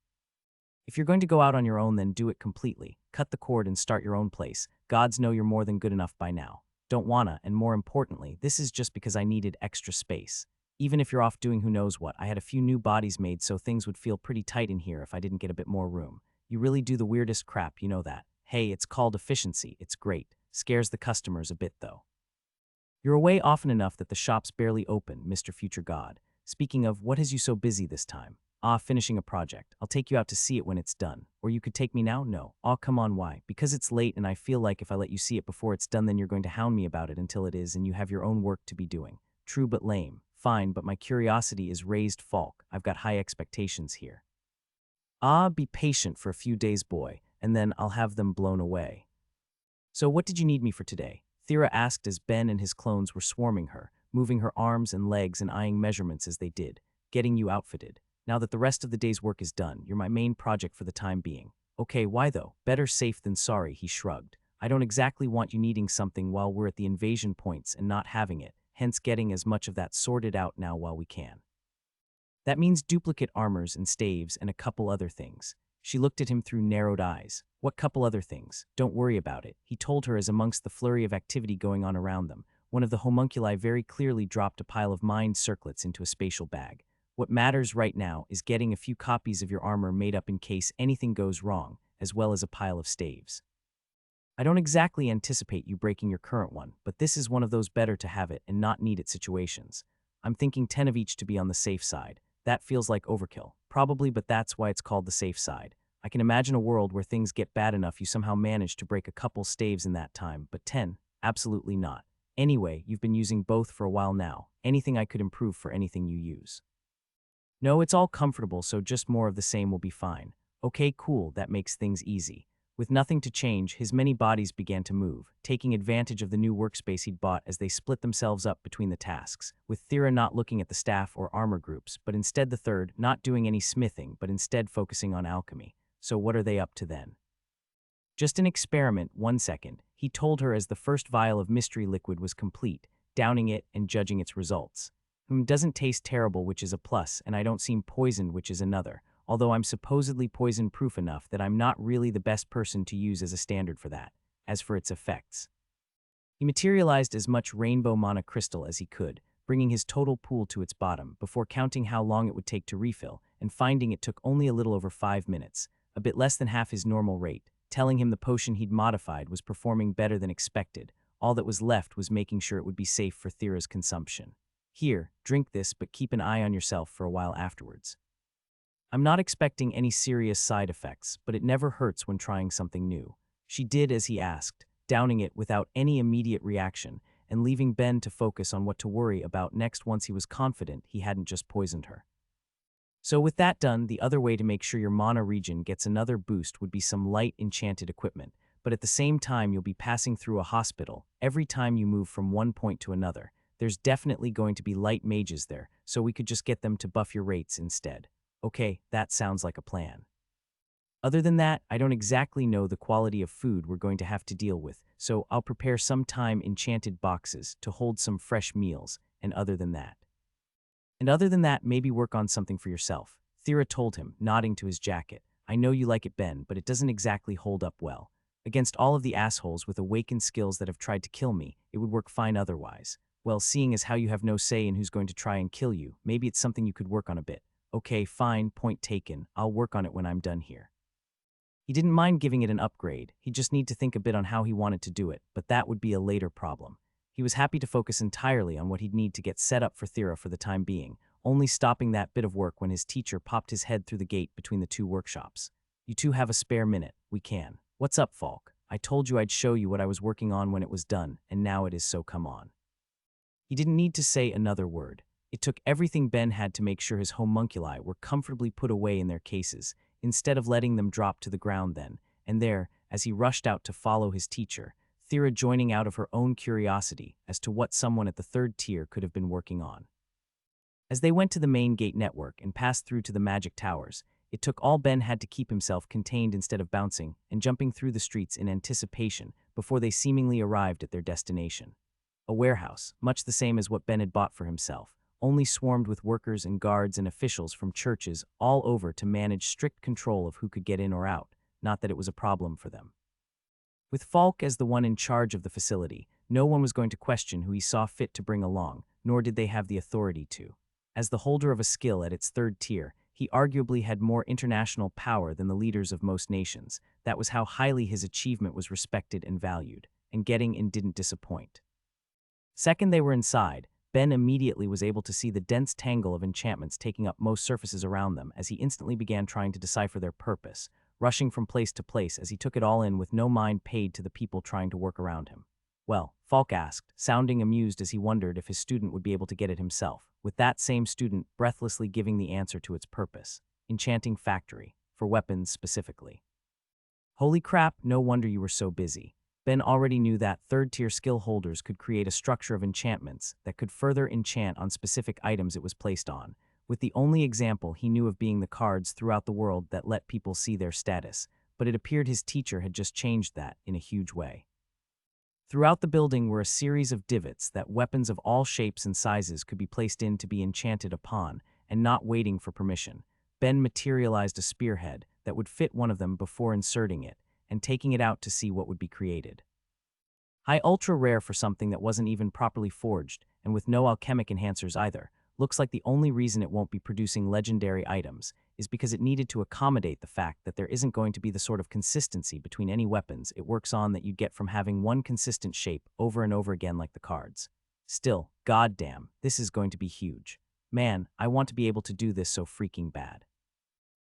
If you're going to go out on your own, then do it completely. Cut the cord and start your own place. Gods know you're more than good enough by now. Don't wanna, and more importantly, this is just because I needed extra space. Even if you're off doing who knows what, I had a few new bodies made so things would feel pretty tight in here if I didn't get a bit more room. You really do the weirdest crap, you know that. Hey, it's called efficiency, it's great. Scares the customers a bit though. You're away often enough that the shop's barely open, Mr. Future God. Speaking of, what has you so busy this time? Ah, finishing a project. I'll take you out to see it when it's done. Or you could take me now? No. Aw, come on, why? Because it's late and I feel like if I let you see it before it's done then you're going to hound me about it until it is and you have your own work to be doing. True but lame. Fine, but my curiosity is raised, Falk. I've got high expectations here. Ah, be patient for a few days, boy, and then I'll have them blown away. So what did you need me for today? Thera asked as Ben and his clones were swarming her, moving her arms and legs and eyeing measurements as they did, getting you outfitted. Now that the rest of the day's work is done, you're my main project for the time being. Okay, why though? Better safe than sorry, he shrugged. I don't exactly want you needing something while we're at the invasion points and not having it, hence getting as much of that sorted out now while we can. That means duplicate armors and staves and a couple other things. She looked at him through narrowed eyes. What couple other things? Don't worry about it, he told her as amongst the flurry of activity going on around them, one of the homunculi very clearly dropped a pile of mind circlets into a spatial bag. What matters right now is getting a few copies of your armor made up in case anything goes wrong, as well as a pile of staves. I don't exactly anticipate you breaking your current one, but this is one of those better to have it and not need it situations. I'm thinking 10 of each to be on the safe side. That feels like overkill, probably, but that's why it's called the safe side. I can imagine a world where things get bad enough you somehow manage to break a couple staves in that time, but 10? Absolutely not. Anyway, you've been using both for a while now. Anything I could improve for anything you use? No, it's all comfortable, so just more of the same will be fine. Okay, cool, that makes things easy. With nothing to change, his many bodies began to move, taking advantage of the new workspace he'd bought as they split themselves up between the tasks, with Thera not looking at the staff or armor groups, but instead the third, not doing any smithing, but instead focusing on alchemy. So what are they up to then? Just an experiment, 1 second, he told her as the first vial of mystery liquid was complete, downing it and judging its results. Doesn't taste terrible, which is a plus, and I don't seem poisoned, which is another, although I'm supposedly poison-proof enough that I'm not really the best person to use as a standard for that. As for its effects, he materialized as much rainbow mana crystal as he could, bringing his total pool to its bottom before counting how long it would take to refill, and finding it took only a little over 5 minutes, a bit less than half his normal rate, telling him the potion he'd modified was performing better than expected. All that was left was making sure it would be safe for Thera's consumption. Here, drink this, but keep an eye on yourself for a while afterwards. I'm not expecting any serious side effects, but it never hurts when trying something new. She did as he asked, downing it without any immediate reaction, and leaving Ben to focus on what to worry about next once he was confident he hadn't just poisoned her. So with that done, the other way to make sure your mana regen gets another boost would be some light enchanted equipment, but at the same time you'll be passing through a hospital every time you move from one point to another. There's definitely going to be light mages there, so we could just get them to buff your rates instead. Okay, that sounds like a plan. Other than that, I don't exactly know the quality of food we're going to have to deal with, so I'll prepare some time enchanted boxes to hold some fresh meals, and other than that, maybe work on something for yourself, Thera told him, nodding to his jacket. I know you like it, Ben, but it doesn't exactly hold up well. Against all of the assholes with awakened skills that have tried to kill me, it would work fine otherwise. Well, seeing as how you have no say in who's going to try and kill you, maybe it's something you could work on a bit. Okay, fine, point taken. I'll work on it when I'm done here. He didn't mind giving it an upgrade, he'd just need to think a bit on how he wanted to do it, but that would be a later problem. He was happy to focus entirely on what he'd need to get set up for Thera for the time being, only stopping that bit of work when his teacher popped his head through the gate between the two workshops. You two have a spare minute, we can. What's up, Falk? I told you I'd show you what I was working on when it was done, and now it is, so come on. He didn't need to say another word. It took everything Ben had to make sure his homunculi were comfortably put away in their cases, instead of letting them drop to the ground then, and there, as he rushed out to follow his teacher, Thera joining out of her own curiosity as to what someone at the third tier could have been working on. As they went to the main gate network and passed through to the magic towers, it took all Ben had to keep himself contained instead of bouncing and jumping through the streets in anticipation before they seemingly arrived at their destination. A warehouse, much the same as what Ben had bought for himself, only swarmed with workers and guards and officials from churches all over to manage strict control of who could get in or out, not that it was a problem for them. With Falk as the one in charge of the facility, no one was going to question who he saw fit to bring along, nor did they have the authority to. As the holder of a skill at its third tier, he arguably had more international power than the leaders of most nations. That was how highly his achievement was respected and valued, and getting in didn't disappoint. Second they were inside, Ben immediately was able to see the dense tangle of enchantments taking up most surfaces around them as he instantly began trying to decipher their purpose, rushing from place to place as he took it all in with no mind paid to the people trying to work around him. Well, Falk asked, sounding amused as he wondered if his student would be able to get it himself, with that same student breathlessly giving the answer to its purpose, enchanting factory, for weapons specifically. Holy crap, no wonder you were so busy. Ben already knew that third-tier skill holders could create a structure of enchantments that could further enchant on specific items it was placed on, with the only example he knew of being the cards throughout the world that let people see their status, but it appeared his teacher had just changed that in a huge way. Throughout the building were a series of divots that weapons of all shapes and sizes could be placed in to be enchanted upon, and not waiting for permission. Ben materialized a spearhead that would fit one of them before inserting it, and taking it out to see what would be created. High ultra rare for something that wasn't even properly forged, and with no alchemic enhancers either, looks like the only reason it won't be producing legendary items is because it needed to accommodate the fact that there isn't going to be the sort of consistency between any weapons it works on that you get from having one consistent shape over and over again like the cards. Still, goddamn, this is going to be huge. Man, I want to be able to do this so freaking bad.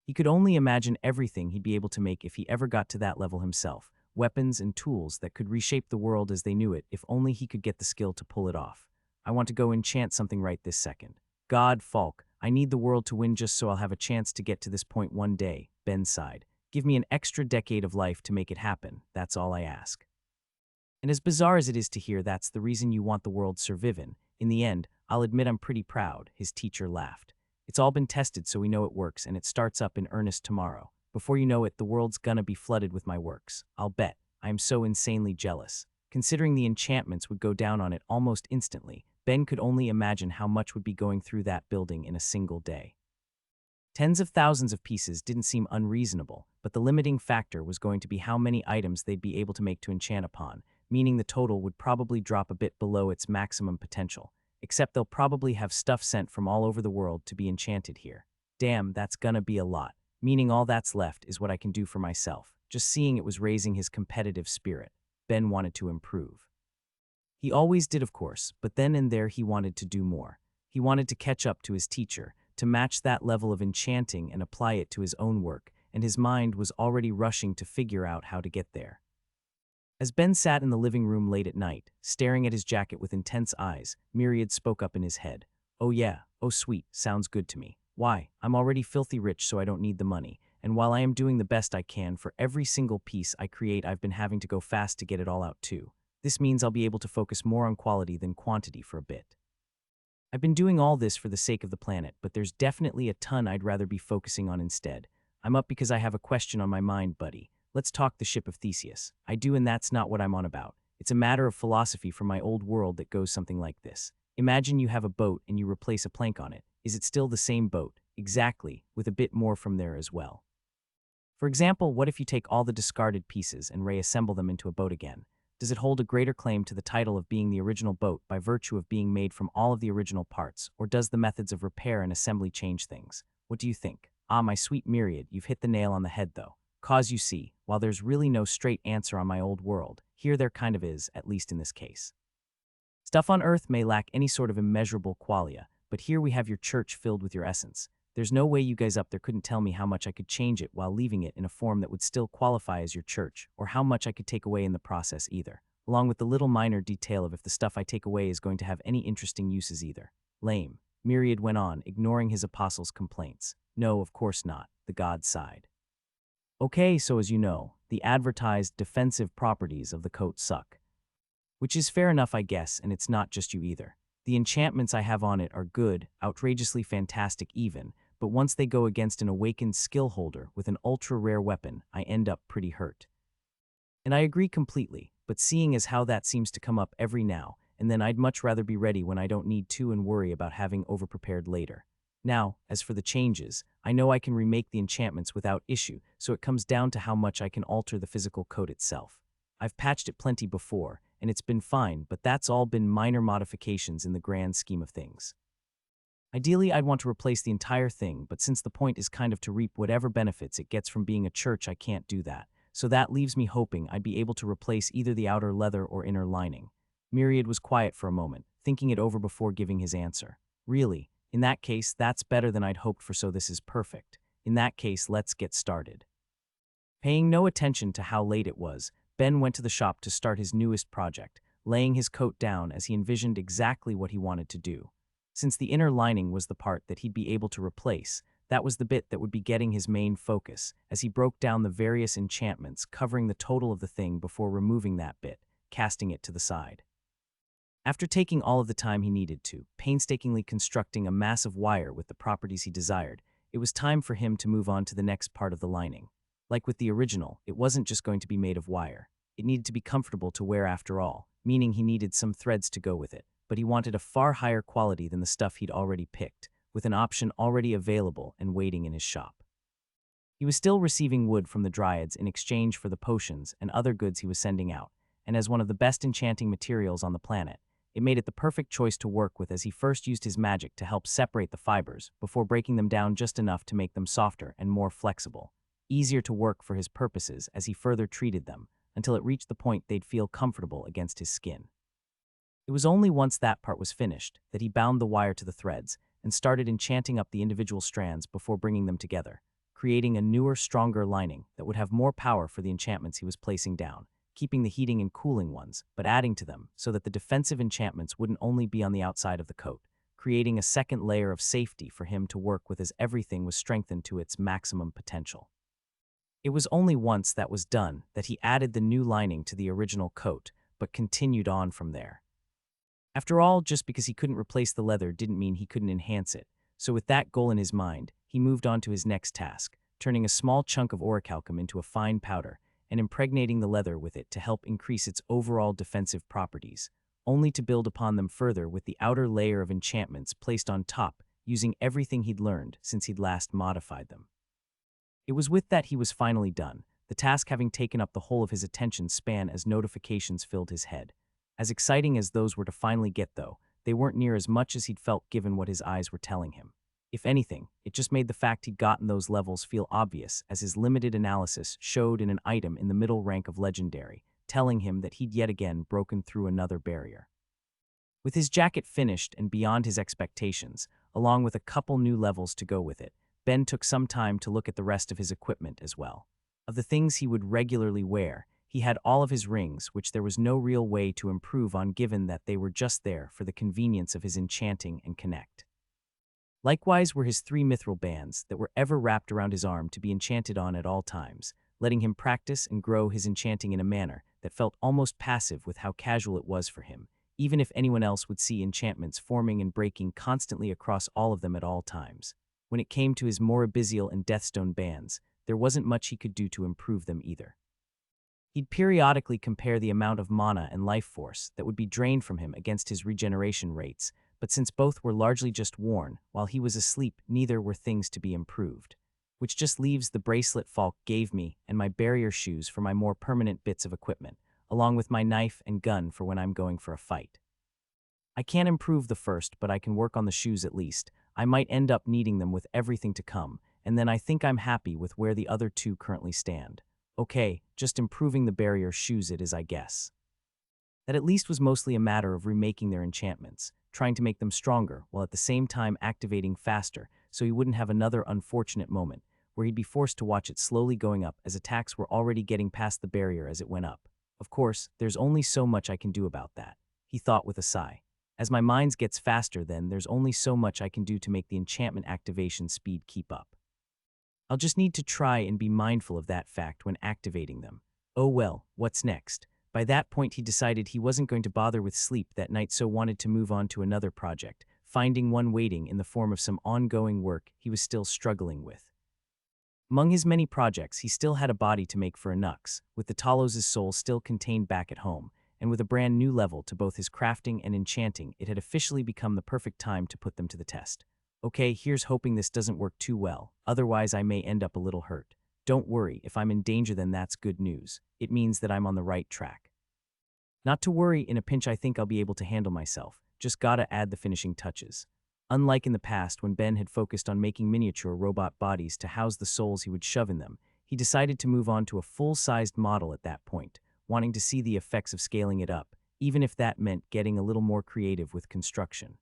He could only imagine everything he'd be able to make if he ever got to that level himself, weapons and tools that could reshape the world as they knew it if only he could get the skill to pull it off. I want to go enchant something right this second. God, Falk, I need the world to win just so I'll have a chance to get to this point one day, Ben sighed. Give me an extra decade of life to make it happen, that's all I ask. And as bizarre as it is to hear that's the reason you want the world survivin', in the end, I'll admit I'm pretty proud, his teacher laughed. It's all been tested so we know it works and it starts up in earnest tomorrow. Before you know it, the world's gonna be flooded with my works. I'll bet. I am so insanely jealous. Considering the enchantments would go down on it almost instantly, Ben could only imagine how much would be going through that building in a single day. Tens of thousands of pieces didn't seem unreasonable, but the limiting factor was going to be how many items they'd be able to make to enchant upon, meaning the total would probably drop a bit below its maximum potential, except they'll probably have stuff sent from all over the world to be enchanted here. Damn, that's gonna be a lot, meaning all that's left is what I can do for myself. Just seeing it was raising his competitive spirit. Ben wanted to improve. He always did, of course, but then and there he wanted to do more. He wanted to catch up to his teacher, to match that level of enchanting and apply it to his own work, and his mind was already rushing to figure out how to get there. As Ben sat in the living room late at night, staring at his jacket with intense eyes, Myriad spoke up in his head. Oh yeah, oh sweet, sounds good to me. Why, I'm already filthy rich so I don't need the money, and while I am doing the best I can for every single piece I create I've been having to go fast to get it all out too. This means I'll be able to focus more on quality than quantity for a bit. I've been doing all this for the sake of the planet, but there's definitely a ton I'd rather be focusing on instead. I'm up because I have a question on my mind, buddy. Let's talk the ship of Theseus. I do, and that's not what I'm on about. It's a matter of philosophy from my old world that goes something like this. Imagine you have a boat and you replace a plank on it. Is it still the same boat? Exactly, with a bit more from there as well. For example, what if you take all the discarded pieces and reassemble them into a boat again? Does it hold a greater claim to the title of being the original boat by virtue of being made from all of the original parts, or does the methods of repair and assembly change things? What do you think? Ah, my sweet Myriad, you've hit the nail on the head though. Cause you see, while there's really no straight answer on my old world, here there kind of is, at least in this case. Stuff on Earth may lack any sort of immeasurable qualia, but here we have your church filled with your essence. There's no way you guys up there couldn't tell me how much I could change it while leaving it in a form that would still qualify as your church, or how much I could take away in the process either, along with the little minor detail of if the stuff I take away is going to have any interesting uses either. Lame. Myriad went on, ignoring his apostle's complaints. No, of course not, the god sighed. Okay, so as you know, the advertised defensive properties of the coat suck. Which is fair enough, I guess, and it's not just you either. The enchantments I have on it are good, outrageously fantastic even, but once they go against an awakened skill holder with an ultra-rare weapon, I end up pretty hurt. And I agree completely, but seeing as how that seems to come up every now and then, I'd much rather be ready when I don't need to and worry about having overprepared later. Now, as for the changes, I know I can remake the enchantments without issue, so it comes down to how much I can alter the physical code itself. I've patched it plenty before, and it's been fine, but that's all been minor modifications in the grand scheme of things. Ideally, I'd want to replace the entire thing, but since the point is kind of to reap whatever benefits it gets from being a church, I can't do that. So that leaves me hoping I'd be able to replace either the outer leather or inner lining. Myriad was quiet for a moment, thinking it over before giving his answer. Really? In that case, that's better than I'd hoped for, so this is perfect. In that case, let's get started. Paying no attention to how late it was, Ben went to the shop to start his newest project, laying his coat down as he envisioned exactly what he wanted to do. Since the inner lining was the part that he'd be able to replace, that was the bit that would be getting his main focus, as he broke down the various enchantments covering the total of the thing before removing that bit, casting it to the side. After taking all of the time he needed to, painstakingly constructing a massive wire with the properties he desired, it was time for him to move on to the next part of the lining. Like with the original, it wasn't just going to be made of wire. It needed to be comfortable to wear after all, meaning he needed some threads to go with it, but he wanted a far higher quality than the stuff he'd already picked, with an option already available and waiting in his shop. He was still receiving wood from the dryads in exchange for the potions and other goods he was sending out, and as one of the best enchanting materials on the planet, it made it the perfect choice to work with, as he first used his magic to help separate the fibers before breaking them down just enough to make them softer and more flexible, easier to work for his purposes as he further treated them, until it reached the point they'd feel comfortable against his skin. It was only once that part was finished that he bound the wire to the threads and started enchanting up the individual strands before bringing them together, creating a newer, stronger lining that would have more power for the enchantments he was placing down, keeping the heating and cooling ones, but adding to them so that the defensive enchantments wouldn't only be on the outside of the coat, creating a second layer of safety for him to work with as everything was strengthened to its maximum potential. It was only once that was done that he added the new lining to the original coat, but continued on from there. After all, just because he couldn't replace the leather didn't mean he couldn't enhance it, so with that goal in his mind, he moved on to his next task, turning a small chunk of orichalcum into a fine powder and impregnating the leather with it to help increase its overall defensive properties, only to build upon them further with the outer layer of enchantments placed on top, using everything he'd learned since he'd last modified them. It was with that he was finally done, the task having taken up the whole of his attention span as notifications filled his head. As exciting as those were to finally get, though, they weren't near as much as he'd felt given what his eyes were telling him. If anything, it just made the fact he'd gotten those levels feel obvious, as his limited analysis showed in an item in the middle rank of legendary, telling him that he'd yet again broken through another barrier. With his jacket finished and beyond his expectations, along with a couple new levels to go with it, Ben took some time to look at the rest of his equipment as well. Of the things he would regularly wear, he had all of his rings, which there was no real way to improve on given that they were just there for the convenience of his enchanting and connect. Likewise were his 3 mithril bands that were ever wrapped around his arm to be enchanted on at all times, letting him practice and grow his enchanting in a manner that felt almost passive with how casual it was for him, even if anyone else would see enchantments forming and breaking constantly across all of them at all times. When it came to his more abyssal and deathstone bands, there wasn't much he could do to improve them either. He'd periodically compare the amount of mana and life force that would be drained from him against his regeneration rates, but since both were largely just worn, while he was asleep, neither were things to be improved. Which just leaves the bracelet Falk gave me and my barrier shoes for my more permanent bits of equipment, along with my knife and gun for when I'm going for a fight. I can't improve the first, but I can work on the shoes at least. I might end up needing them with everything to come, and then I think I'm happy with where the other 2 currently stand. Okay, just improving the barrier shoes it is, I guess. That at least was mostly a matter of remaking their enchantments, trying to make them stronger while at the same time activating faster so he wouldn't have another unfortunate moment where he'd be forced to watch it slowly going up as attacks were already getting past the barrier as it went up. Of course, there's only so much I can do about that, he thought with a sigh. As my mind gets faster, then there's only so much I can do to make the enchantment activation speed keep up. I'll just need to try and be mindful of that fact when activating them. Oh well, what's next? By that point he decided he wasn't going to bother with sleep that night, so wanted to move on to another project, finding one waiting in the form of some ongoing work he was still struggling with. Among his many projects, he still had a body to make for a Nux, with the Talos' soul still contained back at home, and with a brand new level to both his crafting and enchanting, it had officially become the perfect time to put them to the test. Okay, here's hoping this doesn't work too well, otherwise I may end up a little hurt. Don't worry, if I'm in danger then that's good news. It means that I'm on the right track. Not to worry, in a pinch I think I'll be able to handle myself, just gotta add the finishing touches. Unlike in the past when Ben had focused on making miniature robot bodies to house the souls he would shove in them, he decided to move on to a full-sized model at that point, wanting to see the effects of scaling it up, even if that meant getting a little more creative with construction.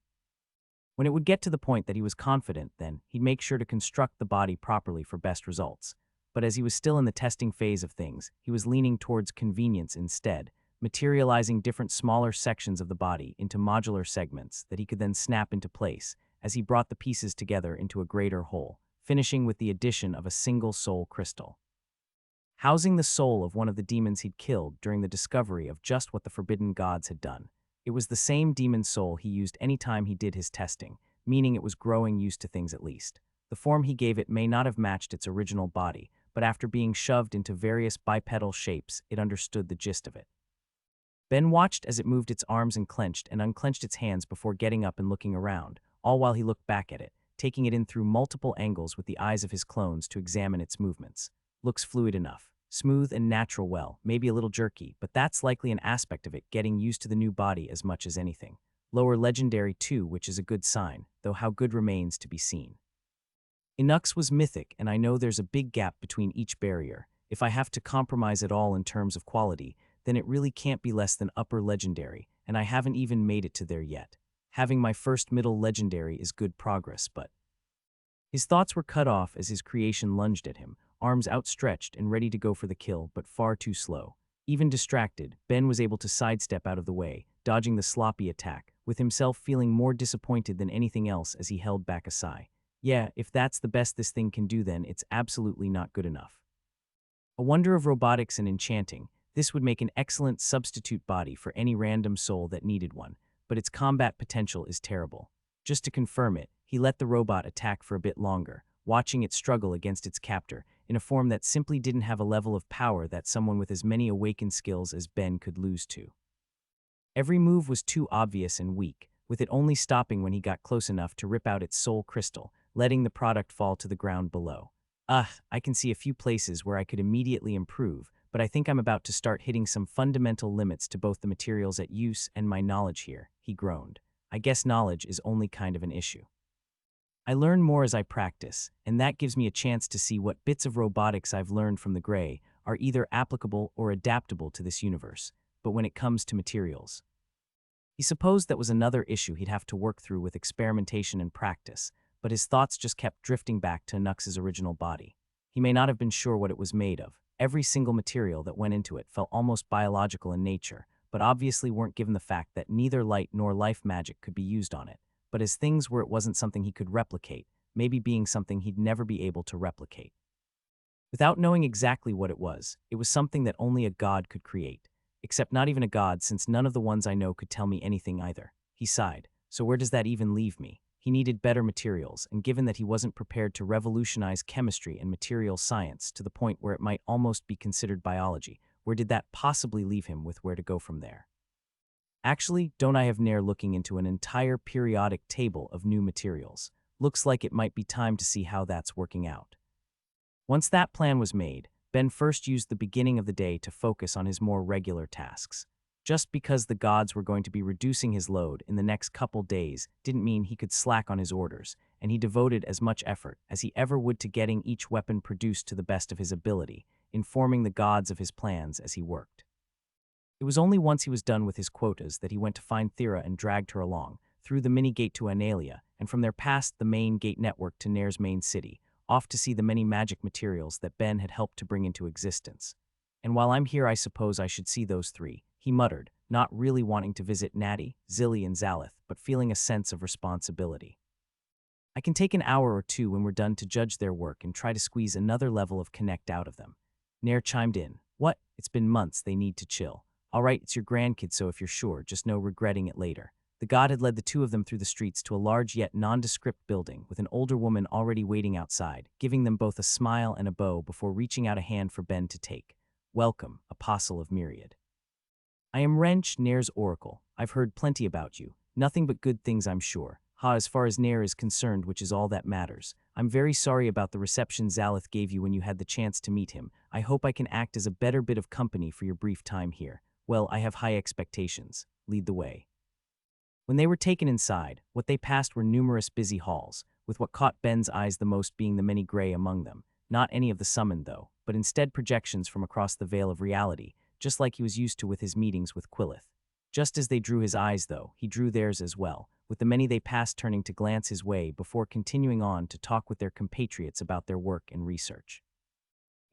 When it would get to the point that he was confident, then, he'd make sure to construct the body properly for best results. But as he was still in the testing phase of things, he was leaning towards convenience instead, materializing different smaller sections of the body into modular segments that he could then snap into place as he brought the pieces together into a greater whole, finishing with the addition of a single soul crystal. Housing the soul of one of the demons he'd killed during the discovery of just what the forbidden gods had done. It was the same demon soul he used any time he did his testing, meaning it was growing used to things at least. The form he gave it may not have matched its original body, but after being shoved into various bipedal shapes, it understood the gist of it. Ben watched as it moved its arms and clenched and unclenched its hands before getting up and looking around, all while he looked back at it, taking it in through multiple angles with the eyes of his clones to examine its movements. Looks fluid enough. Smooth and natural well, maybe a little jerky, but that's likely an aspect of it getting used to the new body as much as anything. Lower legendary too, which is a good sign, though how good remains to be seen. Inux was mythic, and I know there's a big gap between each barrier. If I have to compromise at all in terms of quality, then it really can't be less than upper legendary, and I haven't even made it to there yet. Having my first middle legendary is good progress, but... His thoughts were cut off as his creation lunged at him, arms outstretched and ready to go for the kill, but far too slow. Even distracted, Ben was able to sidestep out of the way, dodging the sloppy attack, with himself feeling more disappointed than anything else as he held back a sigh. Yeah, if that's the best this thing can do, then it's absolutely not good enough. A wonder of robotics and enchanting, this would make an excellent substitute body for any random soul that needed one, but its combat potential is terrible. Just to confirm it, he let the robot attack for a bit longer, watching it struggle against its captor, in a form that simply didn't have a level of power that someone with as many awakened skills as Ben could lose to. Every move was too obvious and weak, with it only stopping when he got close enough to rip out its soul crystal, letting the product fall to the ground below. I can see a few places where I could immediately improve, but I think I'm about to start hitting some fundamental limits to both the materials at use and my knowledge here, he groaned. I guess knowledge is only kind of an issue. I learn more as I practice, and that gives me a chance to see what bits of robotics I've learned from the Gray are either applicable or adaptable to this universe, but when it comes to materials. He supposed that was another issue he'd have to work through with experimentation and practice, but his thoughts just kept drifting back to Nux's original body. He may not have been sure what it was made of. Every single material that went into it felt almost biological in nature, but obviously weren't given the fact that neither light nor life magic could be used on it. But as things were, it wasn't something he could replicate, maybe being something he'd never be able to replicate. Without knowing exactly what it was something that only a god could create. Except not even a god, since none of the ones I know could tell me anything either. He sighed. So where does that even leave me? He needed better materials, and given that he wasn't prepared to revolutionize chemistry and material science to the point where it might almost be considered biology, where did that possibly leave him with where to go from there? Actually, don't I have Nair looking into an entire periodic table of new materials? Looks like it might be time to see how that's working out. Once that plan was made, Ben first used the beginning of the day to focus on his more regular tasks. Just because the gods were going to be reducing his load in the next couple days didn't mean he could slack on his orders, and he devoted as much effort as he ever would to getting each weapon produced to the best of his ability, informing the gods of his plans as he worked. It was only once he was done with his quotas that he went to find Thera and dragged her along, through the mini-gate to Analia, and from there past the main gate network to Nair's main city, off to see the many magic materials that Ben had helped to bring into existence. And while I'm here, I suppose I should see those three, he muttered, not really wanting to visit Natty, Zilly, and Zalith, but feeling a sense of responsibility. I can take an hour or two when we're done to judge their work and try to squeeze another level of connect out of them. Nair chimed in. What? It's been months, they need to chill. All right, it's your grandkid, so if you're sure, just no regretting it later. The god had led the two of them through the streets to a large yet nondescript building with an older woman already waiting outside, giving them both a smile and a bow before reaching out a hand for Ben to take. Welcome, Apostle of Myriad. I am Wrench, Nair's oracle. I've heard plenty about you. Nothing but good things, I'm sure. As far as Nair is concerned, which is all that matters. I'm very sorry about the reception Zalith gave you when you had the chance to meet him. I hope I can act as a better bit of company for your brief time here. Well, I have high expectations. Lead the way. When they were taken inside, what they passed were numerous busy halls, with what caught Ben's eyes the most being the many gray among them. Not any of the summoned, though, but instead projections from across the veil of reality, just like he was used to with his meetings with Quillith. Just as they drew his eyes, though, he drew theirs as well, with the many they passed turning to glance his way before continuing on to talk with their compatriots about their work and research.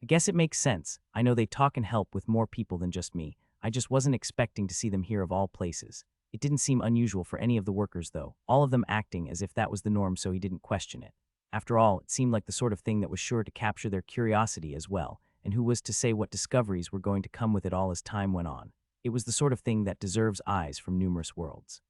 I guess it makes sense. I know they talk and help with more people than just me. I just wasn't expecting to see them here of all places. It didn't seem unusual for any of the workers, though, all of them acting as if that was the norm, so he didn't question it. After all, it seemed like the sort of thing that was sure to capture their curiosity as well, and who was to say what discoveries were going to come with it all as time went on. It was the sort of thing that deserves eyes from numerous worlds.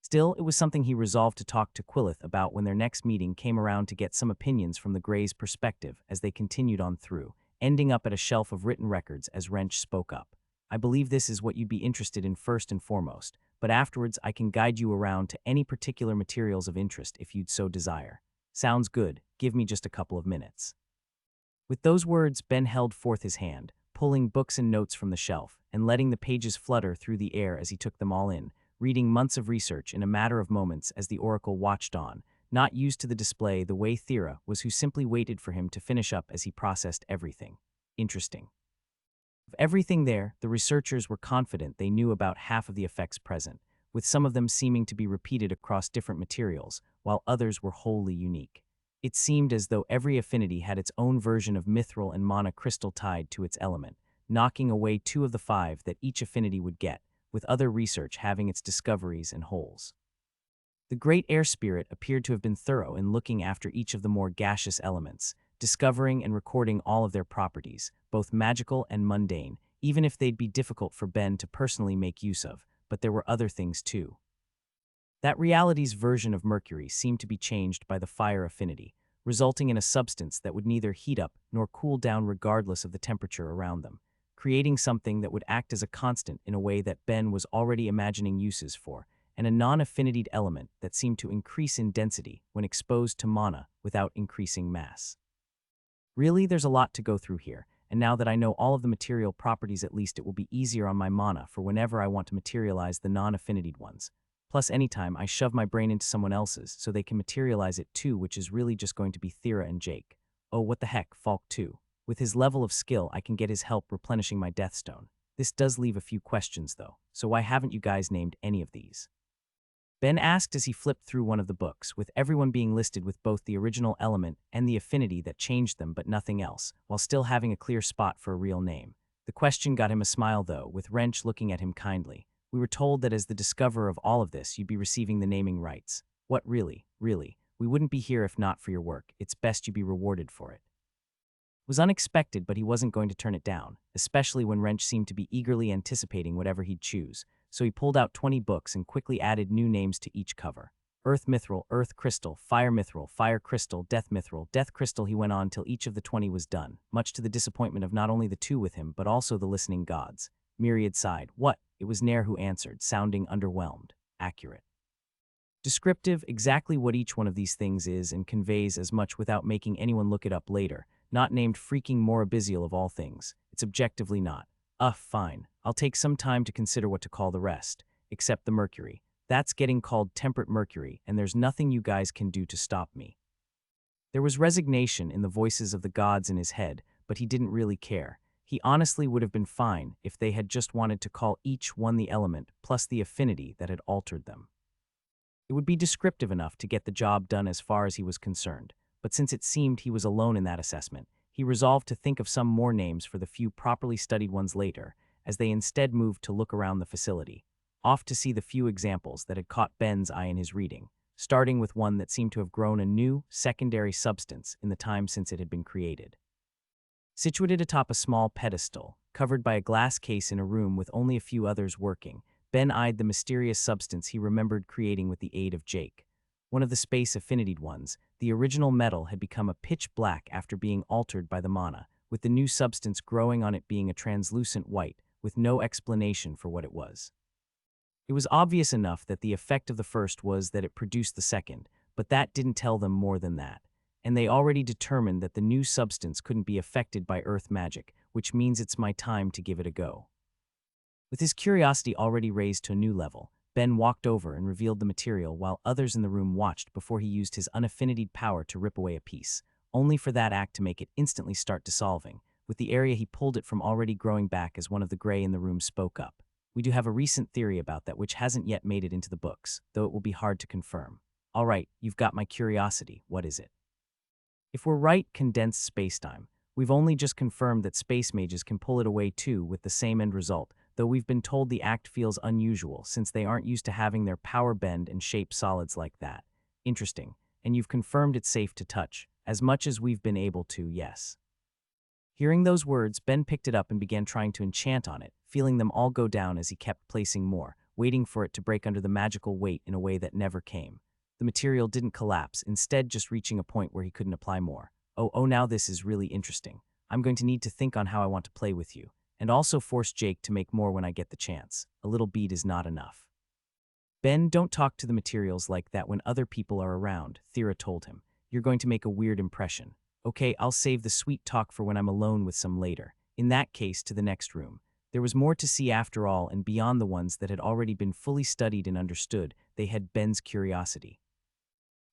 Still, it was something he resolved to talk to Quillith about when their next meeting came around to get some opinions from the Grey's perspective as they continued on through, ending up at a shelf of written records as Wrench spoke up. I believe this is what you'd be interested in first and foremost, but afterwards I can guide you around to any particular materials of interest if you'd so desire. Sounds good, give me just a couple of minutes. With those words, Ben held forth his hand, pulling books and notes from the shelf, and letting the pages flutter through the air as he took them all in, reading months of research in a matter of moments as the Oracle watched on, not used to the display the way Thera was, who simply waited for him to finish up as he processed everything. Interesting. Of everything there, the researchers were confident they knew about half of the effects present, with some of them seeming to be repeated across different materials, while others were wholly unique. It seemed as though every affinity had its own version of mithril and mana crystal tied to its element, knocking away 2 of the 5 that each affinity would get, with other research having its discoveries and holes. The great air spirit appeared to have been thorough in looking after each of the more gaseous elements, discovering and recording all of their properties, both magical and mundane, even if they'd be difficult for Ben to personally make use of, but there were other things too. That reality's version of mercury seemed to be changed by the fire affinity, resulting in a substance that would neither heat up nor cool down regardless of the temperature around them, creating something that would act as a constant in a way that Ben was already imagining uses for, and a non-affinitied element that seemed to increase in density when exposed to mana without increasing mass. Really, there's a lot to go through here, and now that I know all of the material properties, at least it will be easier on my mana for whenever I want to materialize the non-affinitied ones. Plus, anytime I shove my brain into someone else's so they can materialize it too, which is really just going to be Thera and Jake. Oh, what the heck, Falk too. With his level of skill, I can get his help replenishing my Deathstone. This does leave a few questions, though, so why haven't you guys named any of these? Ben asked as he flipped through one of the books, with everyone being listed with both the original element and the affinity that changed them but nothing else, while still having a clear spot for a real name. The question got him a smile, though, with Wrench looking at him kindly. We were told that as the discoverer of all of this, you'd be receiving the naming rights. What, really? Really? We wouldn't be here if not for your work. It's best you be rewarded for it. It was unexpected, but he wasn't going to turn it down, especially when Wrench seemed to be eagerly anticipating whatever he'd choose. So he pulled out 20 books and quickly added new names to each cover. Earth Mithril, Earth Crystal, Fire Mithril, Fire Crystal, Death Mithril, Death Crystal. He went on till each of the 20 was done, much to the disappointment of not only the 2 with him, but also the listening gods. Myriad sighed. What? It was Nair who answered, sounding underwhelmed. Accurate. Descriptive, exactly what each one of these things is and conveys as much without making anyone look it up later. Not named freaking more abyssal of all things. It's objectively not. Fine. I'll take some time to consider what to call the rest. Except the mercury. That's getting called temperate mercury, and there's nothing you guys can do to stop me. There was resignation in the voices of the gods in his head, but he didn't really care. He honestly would have been fine if they had just wanted to call each one the element plus the affinity that had altered them. It would be descriptive enough to get the job done as far as he was concerned, but since it seemed he was alone in that assessment, he resolved to think of some more names for the few properly studied ones later, as they instead moved to look around the facility, off to see the few examples that had caught Ben's eye in his reading, starting with one that seemed to have grown a new, secondary substance in the time since it had been created. Situated atop a small pedestal, covered by a glass case in a room with only a few others working, Ben eyed the mysterious substance he remembered creating with the aid of Jake. One of the space affinitied ones, the original metal had become a pitch black after being altered by the mana, with the new substance growing on it being a translucent white, with no explanation for what it was. It was obvious enough that the effect of the first was that it produced the second, but that didn't tell them more than that. And they already determined that the new substance couldn't be affected by earth magic, which means it's my time to give it a go. With his curiosity already raised to a new level, Ben walked over and revealed the material while others in the room watched before he used his unaffinitied power to rip away a piece, only for that act to make it instantly start dissolving. With the area he pulled it from already growing back as one of the gray in the room spoke up. We do have a recent theory about that which hasn't yet made it into the books, though it will be hard to confirm. All right, you've got my curiosity. What is it? If we're right, condensed spacetime. We've only just confirmed that space mages can pull it away too with the same end result, though we've been told the act feels unusual since they aren't used to having their power bend and shape solids like that. Interesting. And you've confirmed it's safe to touch, as much as we've been able to, yes. Hearing those words, Ben picked it up and began trying to enchant on it, feeling them all go down as he kept placing more, waiting for it to break under the magical weight in a way that never came. The material didn't collapse, instead just reaching a point where he couldn't apply more. Oh, now this is really interesting. I'm going to need to think on how I want to play with you, and also force Jake to make more when I get the chance. A little bead is not enough. Ben, don't talk to the materials like that when other people are around, Thera told him. You're going to make a weird impression. Okay, I'll save the sweet talk for when I'm alone with some later. In that case, to the next room. There was more to see after all, and beyond the ones that had already been fully studied and understood, they had Ben's curiosity.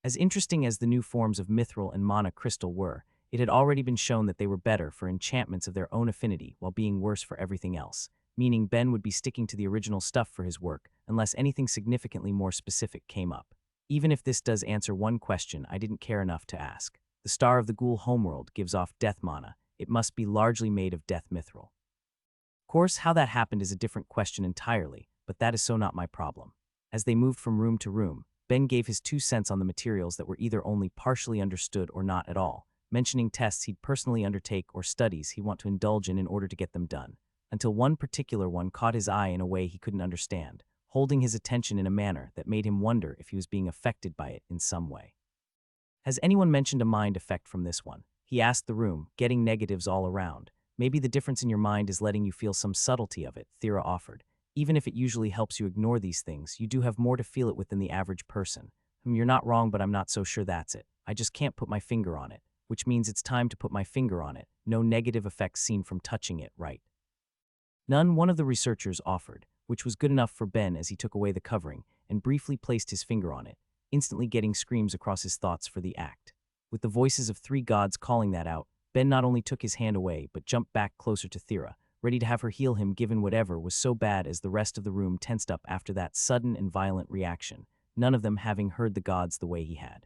As interesting as the new forms of mithril and mana crystal were, it had already been shown that they were better for enchantments of their own affinity while being worse for everything else, meaning Ben would be sticking to the original stuff for his work unless anything significantly more specific came up. Even if this does answer one question I didn't care enough to ask. The star of the ghoul homeworld gives off death mana. It must be largely made of death mithril. Of course, how that happened is a different question entirely, but that is so not my problem. As they moved from room to room, Ben gave his 2 cents on the materials that were either only partially understood or not at all, mentioning tests he'd personally undertake or studies he'd want to indulge in order to get them done, until one particular one caught his eye in a way he couldn't understand, holding his attention in a manner that made him wonder if he was being affected by it in some way. Has anyone mentioned a mind effect from this one? He asked the room, getting negatives all around. Maybe the difference in your mind is letting you feel some subtlety of it, Thera offered. Even if it usually helps you ignore these things, you do have more to feel it with than the average person. You're not wrong, but I'm not so sure that's it. I just can't put my finger on it, which means it's time to put my finger on it. No negative effects seen from touching it, right? None, one of the researchers offered, which was good enough for Ben as he took away the covering and briefly placed his finger on it, instantly getting screams across his thoughts for the act. With the voices of 3 gods calling that out, Ben not only took his hand away but jumped back closer to Thera, ready to have her heal him given whatever was so bad as the rest of the room tensed up after that sudden and violent reaction, none of them having heard the gods the way he had.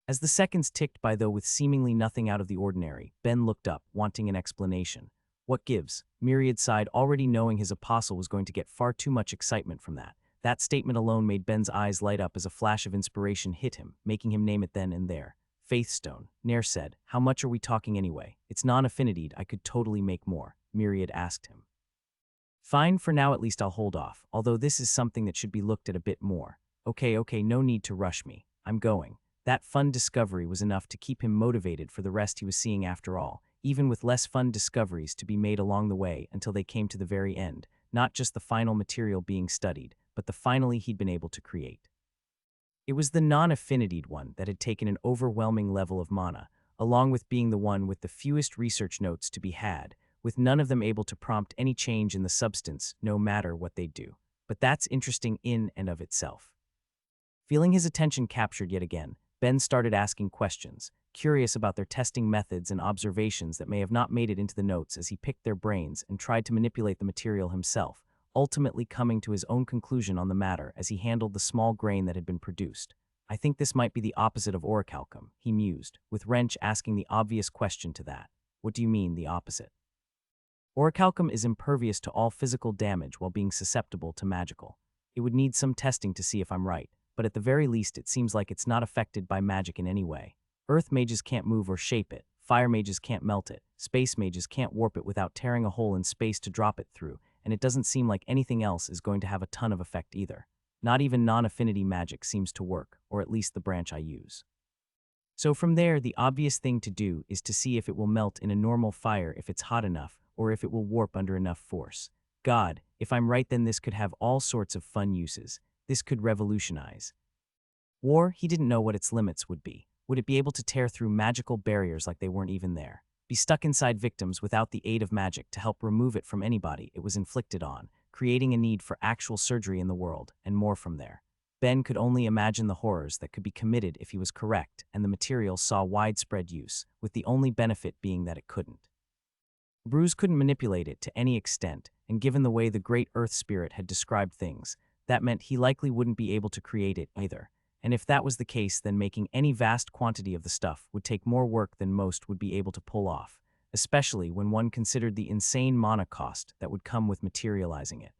As the seconds ticked by, though with seemingly nothing out of the ordinary, Ben looked up, wanting an explanation. What gives? Myriad sighed, already knowing his apostle was going to get far too much excitement from that. That statement alone made Ben's eyes light up as a flash of inspiration hit him, making him name it then and there. Faithstone, Nair said. How much are we talking anyway? It's non-affinitied, I could totally make more, Myriad asked him. Fine, for now at least I'll hold off, although this is something that should be looked at a bit more. Okay, no need to rush me. I'm going. That fun discovery was enough to keep him motivated for the rest he was seeing after all, even with less fun discoveries to be made along the way until they came to the very end, not just the final material being studied, but the finally he'd been able to create. It was the non-affinitied one that had taken an overwhelming level of mana, along with being the one with the fewest research notes to be had, with none of them able to prompt any change in the substance, no matter what they do. But that's interesting in and of itself. Feeling his attention captured yet again, Ben started asking questions, curious about their testing methods and observations that may have not made it into the notes as he picked their brains and tried to manipulate the material himself, ultimately coming to his own conclusion on the matter as he handled the small grain that had been produced. I think this might be the opposite of orichalcum, he mused, with Wrench asking the obvious question to that. What do you mean, the opposite? Orichalcum is impervious to all physical damage while being susceptible to magical. It would need some testing to see if I'm right, but at the very least it seems like it's not affected by magic in any way. Earth mages can't move or shape it, fire mages can't melt it, space mages can't warp it without tearing a hole in space to drop it through, and it doesn't seem like anything else is going to have a ton of effect either. Not even non-affinity magic seems to work, or at least the branch I use. So from there, the obvious thing to do is to see if it will melt in a normal fire if it's hot enough, or if it will warp under enough force. God, if I'm right, then this could have all sorts of fun uses. This could revolutionize war. He didn't know what its limits would be. Would it be able to tear through magical barriers like they weren't even there? Be stuck inside victims without the aid of magic to help remove it from anybody it was inflicted on? creating a need for actual surgery in the world, and more from there. Ben could only imagine the horrors that could be committed if he was correct, and the material saw widespread use, with the only benefit being that it couldn't. Bruce couldn't manipulate it to any extent, and given the way the Great Earth Spirit had described things, that meant he likely wouldn't be able to create it either. And if that was the case, then making any vast quantity of the stuff would take more work than most would be able to pull off, especially when one considered the insane mana cost that would come with materializing it.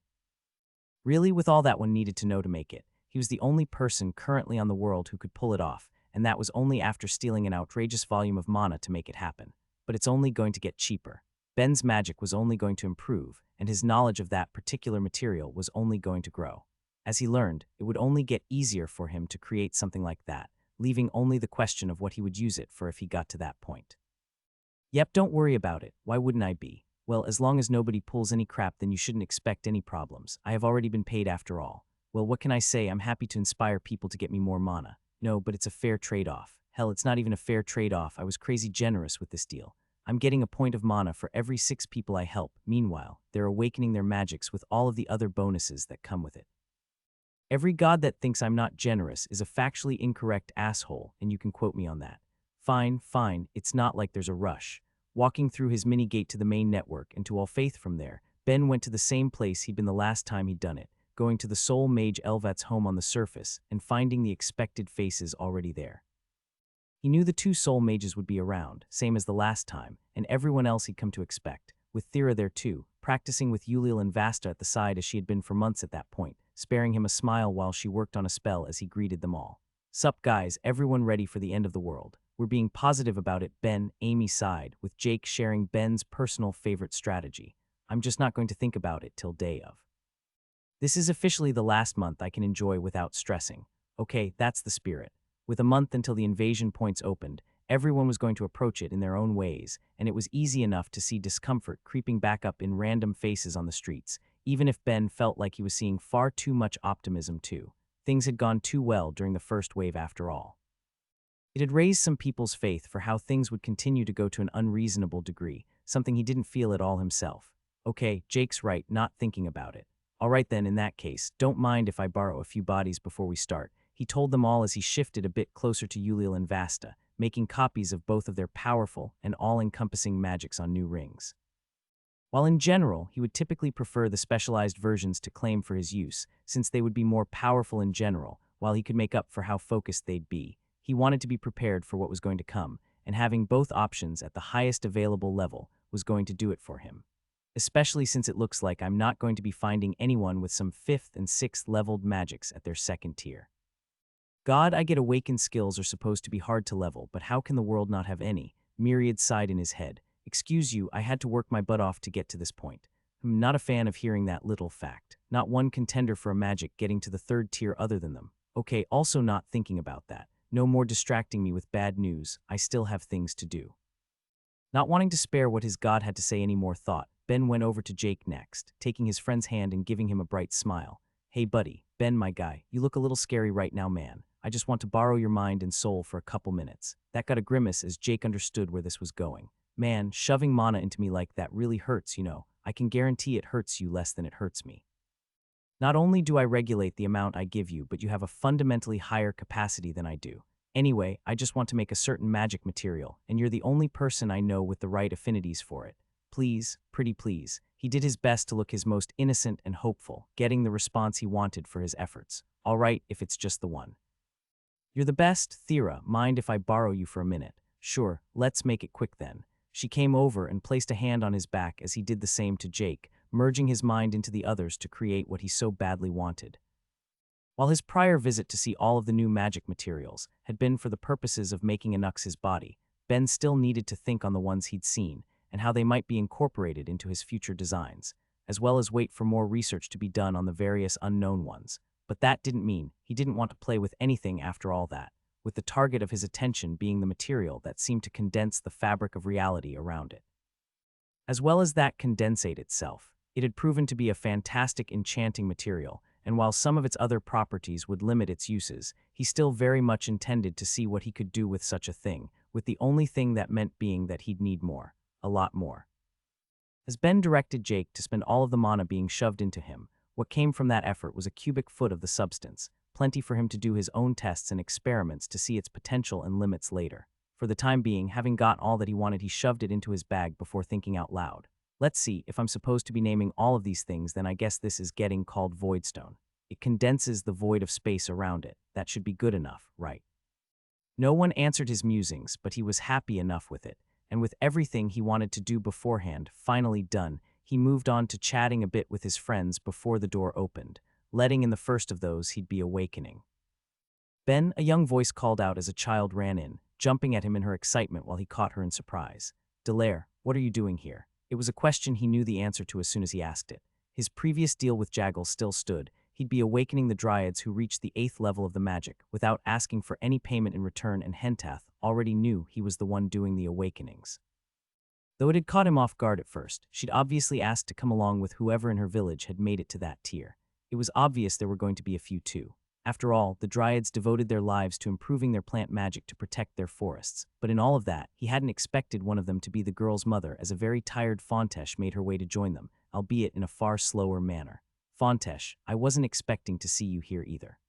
Really, with all that one needed to know to make it, he was the only person currently on the world who could pull it off, and that was only after stealing an outrageous volume of mana to make it happen. But it's only going to get cheaper. Ben's magic was only going to improve, and his knowledge of that particular material was only going to grow. As he learned, it would only get easier for him to create something like that, leaving only the question of what he would use it for if he got to that point. Yep, don't worry about it. Why wouldn't I be? Well, as long as nobody pulls any crap, then you shouldn't expect any problems. I have already been paid after all. Well, what can I say? I'm happy to inspire people to get me more mana. No, but it's a fair trade-off. Hell, it's not even a fair trade-off. I was crazy generous with this deal. I'm getting a point of mana for every 6 people I help. Meanwhile, they're awakening their magics with all of the other bonuses that come with it. Every god that thinks I'm not generous is a factually incorrect asshole, and you can quote me on that. Fine, it's not like there's a rush. Walking through his mini-gate to the main network and to all faith from there, Ben went to the same place he'd been the last time he'd done it, going to the Soul Mage Elvat's home on the surface and finding the expected faces already there. He knew the 2 Soul Mages would be around, same as the last time, and everyone else he'd come to expect, with Thera there too, practicing with Ulil and Vasta at the side as she had been for months at that point, sparing him a smile while she worked on a spell as he greeted them all. Sup guys, everyone ready for the end of the world? We're being positive about it, Ben, Amy sighed, with Jake sharing Ben's personal favorite strategy. I'm just not going to think about it till day of. This is officially the last month I can enjoy without stressing. Okay, that's the spirit. With a month until the invasion points opened, everyone was going to approach it in their own ways, and it was easy enough to see discomfort creeping back up in random faces on the streets, even if Ben felt like he was seeing far too much optimism too. Things had gone too well during the first wave after all. It had raised some people's faith for how things would continue to go to an unreasonable degree, something he didn't feel at all himself. Okay, Jake's right, not thinking about it. All right then, in that case, don't mind if I borrow a few bodies before we start, he told them all as he shifted a bit closer to Ulil and Vasta, making copies of both of their powerful and all-encompassing magics on new rings. While in general, he would typically prefer the specialized versions to claim for his use, since they would be more powerful in general, while he could make up for how focused they'd be, he wanted to be prepared for what was going to come, and having both options at the highest available level was going to do it for him. Especially since it looks like I'm not going to be finding anyone with some 5th and 6th leveled magics at their 2nd tier. God, I get awakened skills are supposed to be hard to level, but how can the world not have any? Myriad sighed in his head. Excuse you, I had to work my butt off to get to this point. I'm not a fan of hearing that little fact. Not one contender for a magic getting to the 3rd tier other than them. Okay, also not thinking about that. No more distracting me with bad news. I still have things to do. Not wanting to spare what his god had to say any more thought, Ben went over to Jake next, taking his friend's hand and giving him a bright smile. Hey buddy, Ben my guy, you look a little scary right now man. I just want to borrow your mind and soul for a couple minutes. That got a grimace as Jake understood where this was going. Man, shoving mana into me like that really hurts, you know. I can guarantee it hurts you less than it hurts me. Not only do I regulate the amount I give you, but you have a fundamentally higher capacity than I do. Anyway, I just want to make a certain magic material, and you're the only person I know with the right affinities for it. Please, pretty please. He did his best to look his most innocent and hopeful, getting the response he wanted for his efforts. All right, if it's just the one. You're the best, Thera. Mind if I borrow you for a minute? Sure, let's make it quick then. She came over and placed a hand on his back as he did the same to Jake, merging his mind into the others to create what he so badly wanted. While his prior visit to see all of the new magic materials had been for the purposes of making Anux his body, Ben still needed to think on the ones he'd seen and how they might be incorporated into his future designs, as well as wait for more research to be done on the various unknown ones. But that didn't mean he didn't want to play with anything after all that, with the target of his attention being the material that seemed to condense the fabric of reality around it. As well as that condensate itself, it had proven to be a fantastic enchanting material, and while some of its other properties would limit its uses, he still very much intended to see what he could do with such a thing, with the only thing that meant being that he'd need more, a lot more. As Ben directed Jake to spend all of the mana being shoved into him, what came from that effort was a cubic foot of the substance, plenty for him to do his own tests and experiments to see its potential and limits later. For the time being, having got all that he wanted, he shoved it into his bag before thinking out loud. Let's see, if I'm supposed to be naming all of these things, then I guess this is getting called voidstone. It condenses the void of space around it. That should be good enough, right? No one answered his musings, but he was happy enough with it, and with everything he wanted to do beforehand finally done, he moved on to chatting a bit with his friends before the door opened, letting in the first of those he'd be awakening. Ben, a young voice called out as a child ran in, jumping at him in her excitement while he caught her in surprise. Delair, what are you doing here? It was a question he knew the answer to as soon as he asked it. His previous deal with Jaggle still stood. He'd be awakening the Dryads who reached the 8th level of the magic without asking for any payment in return, and Hentath already knew he was the one doing the awakenings. Though it had caught him off guard at first, she'd obviously asked to come along with whoever in her village had made it to that tier. It was obvious there were going to be a few too. After all, the Dryads devoted their lives to improving their plant magic to protect their forests, but in all of that, he hadn't expected one of them to be the girl's mother, as a very tired Fontesh made her way to join them, albeit in a far slower manner. Fontesh, I wasn't expecting to see you here either.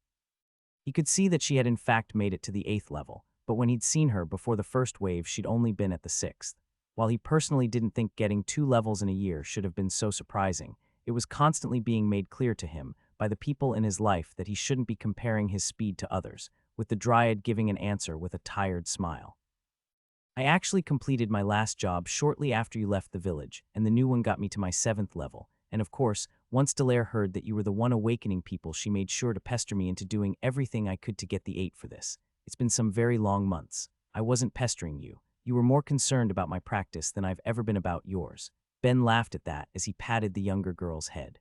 He could see that she had in fact made it to the 8th level, but when he'd seen her before the first wave, she'd only been at the 6th. While he personally didn't think getting 2 levels in a year should have been so surprising, it was constantly being made clear to him by the people in his life that he shouldn't be comparing his speed to others, with the Dryad giving an answer with a tired smile. I actually completed my last job shortly after you left the village, and the new one got me to my 7th level, and of course, once Delair heard that you were the one awakening people, she made sure to pester me into doing everything I could to get the 8 for this. It's been some very long months. I wasn't pestering you. You were more concerned about my practice than I've ever been about yours. Ben laughed at that as he patted the younger girl's head.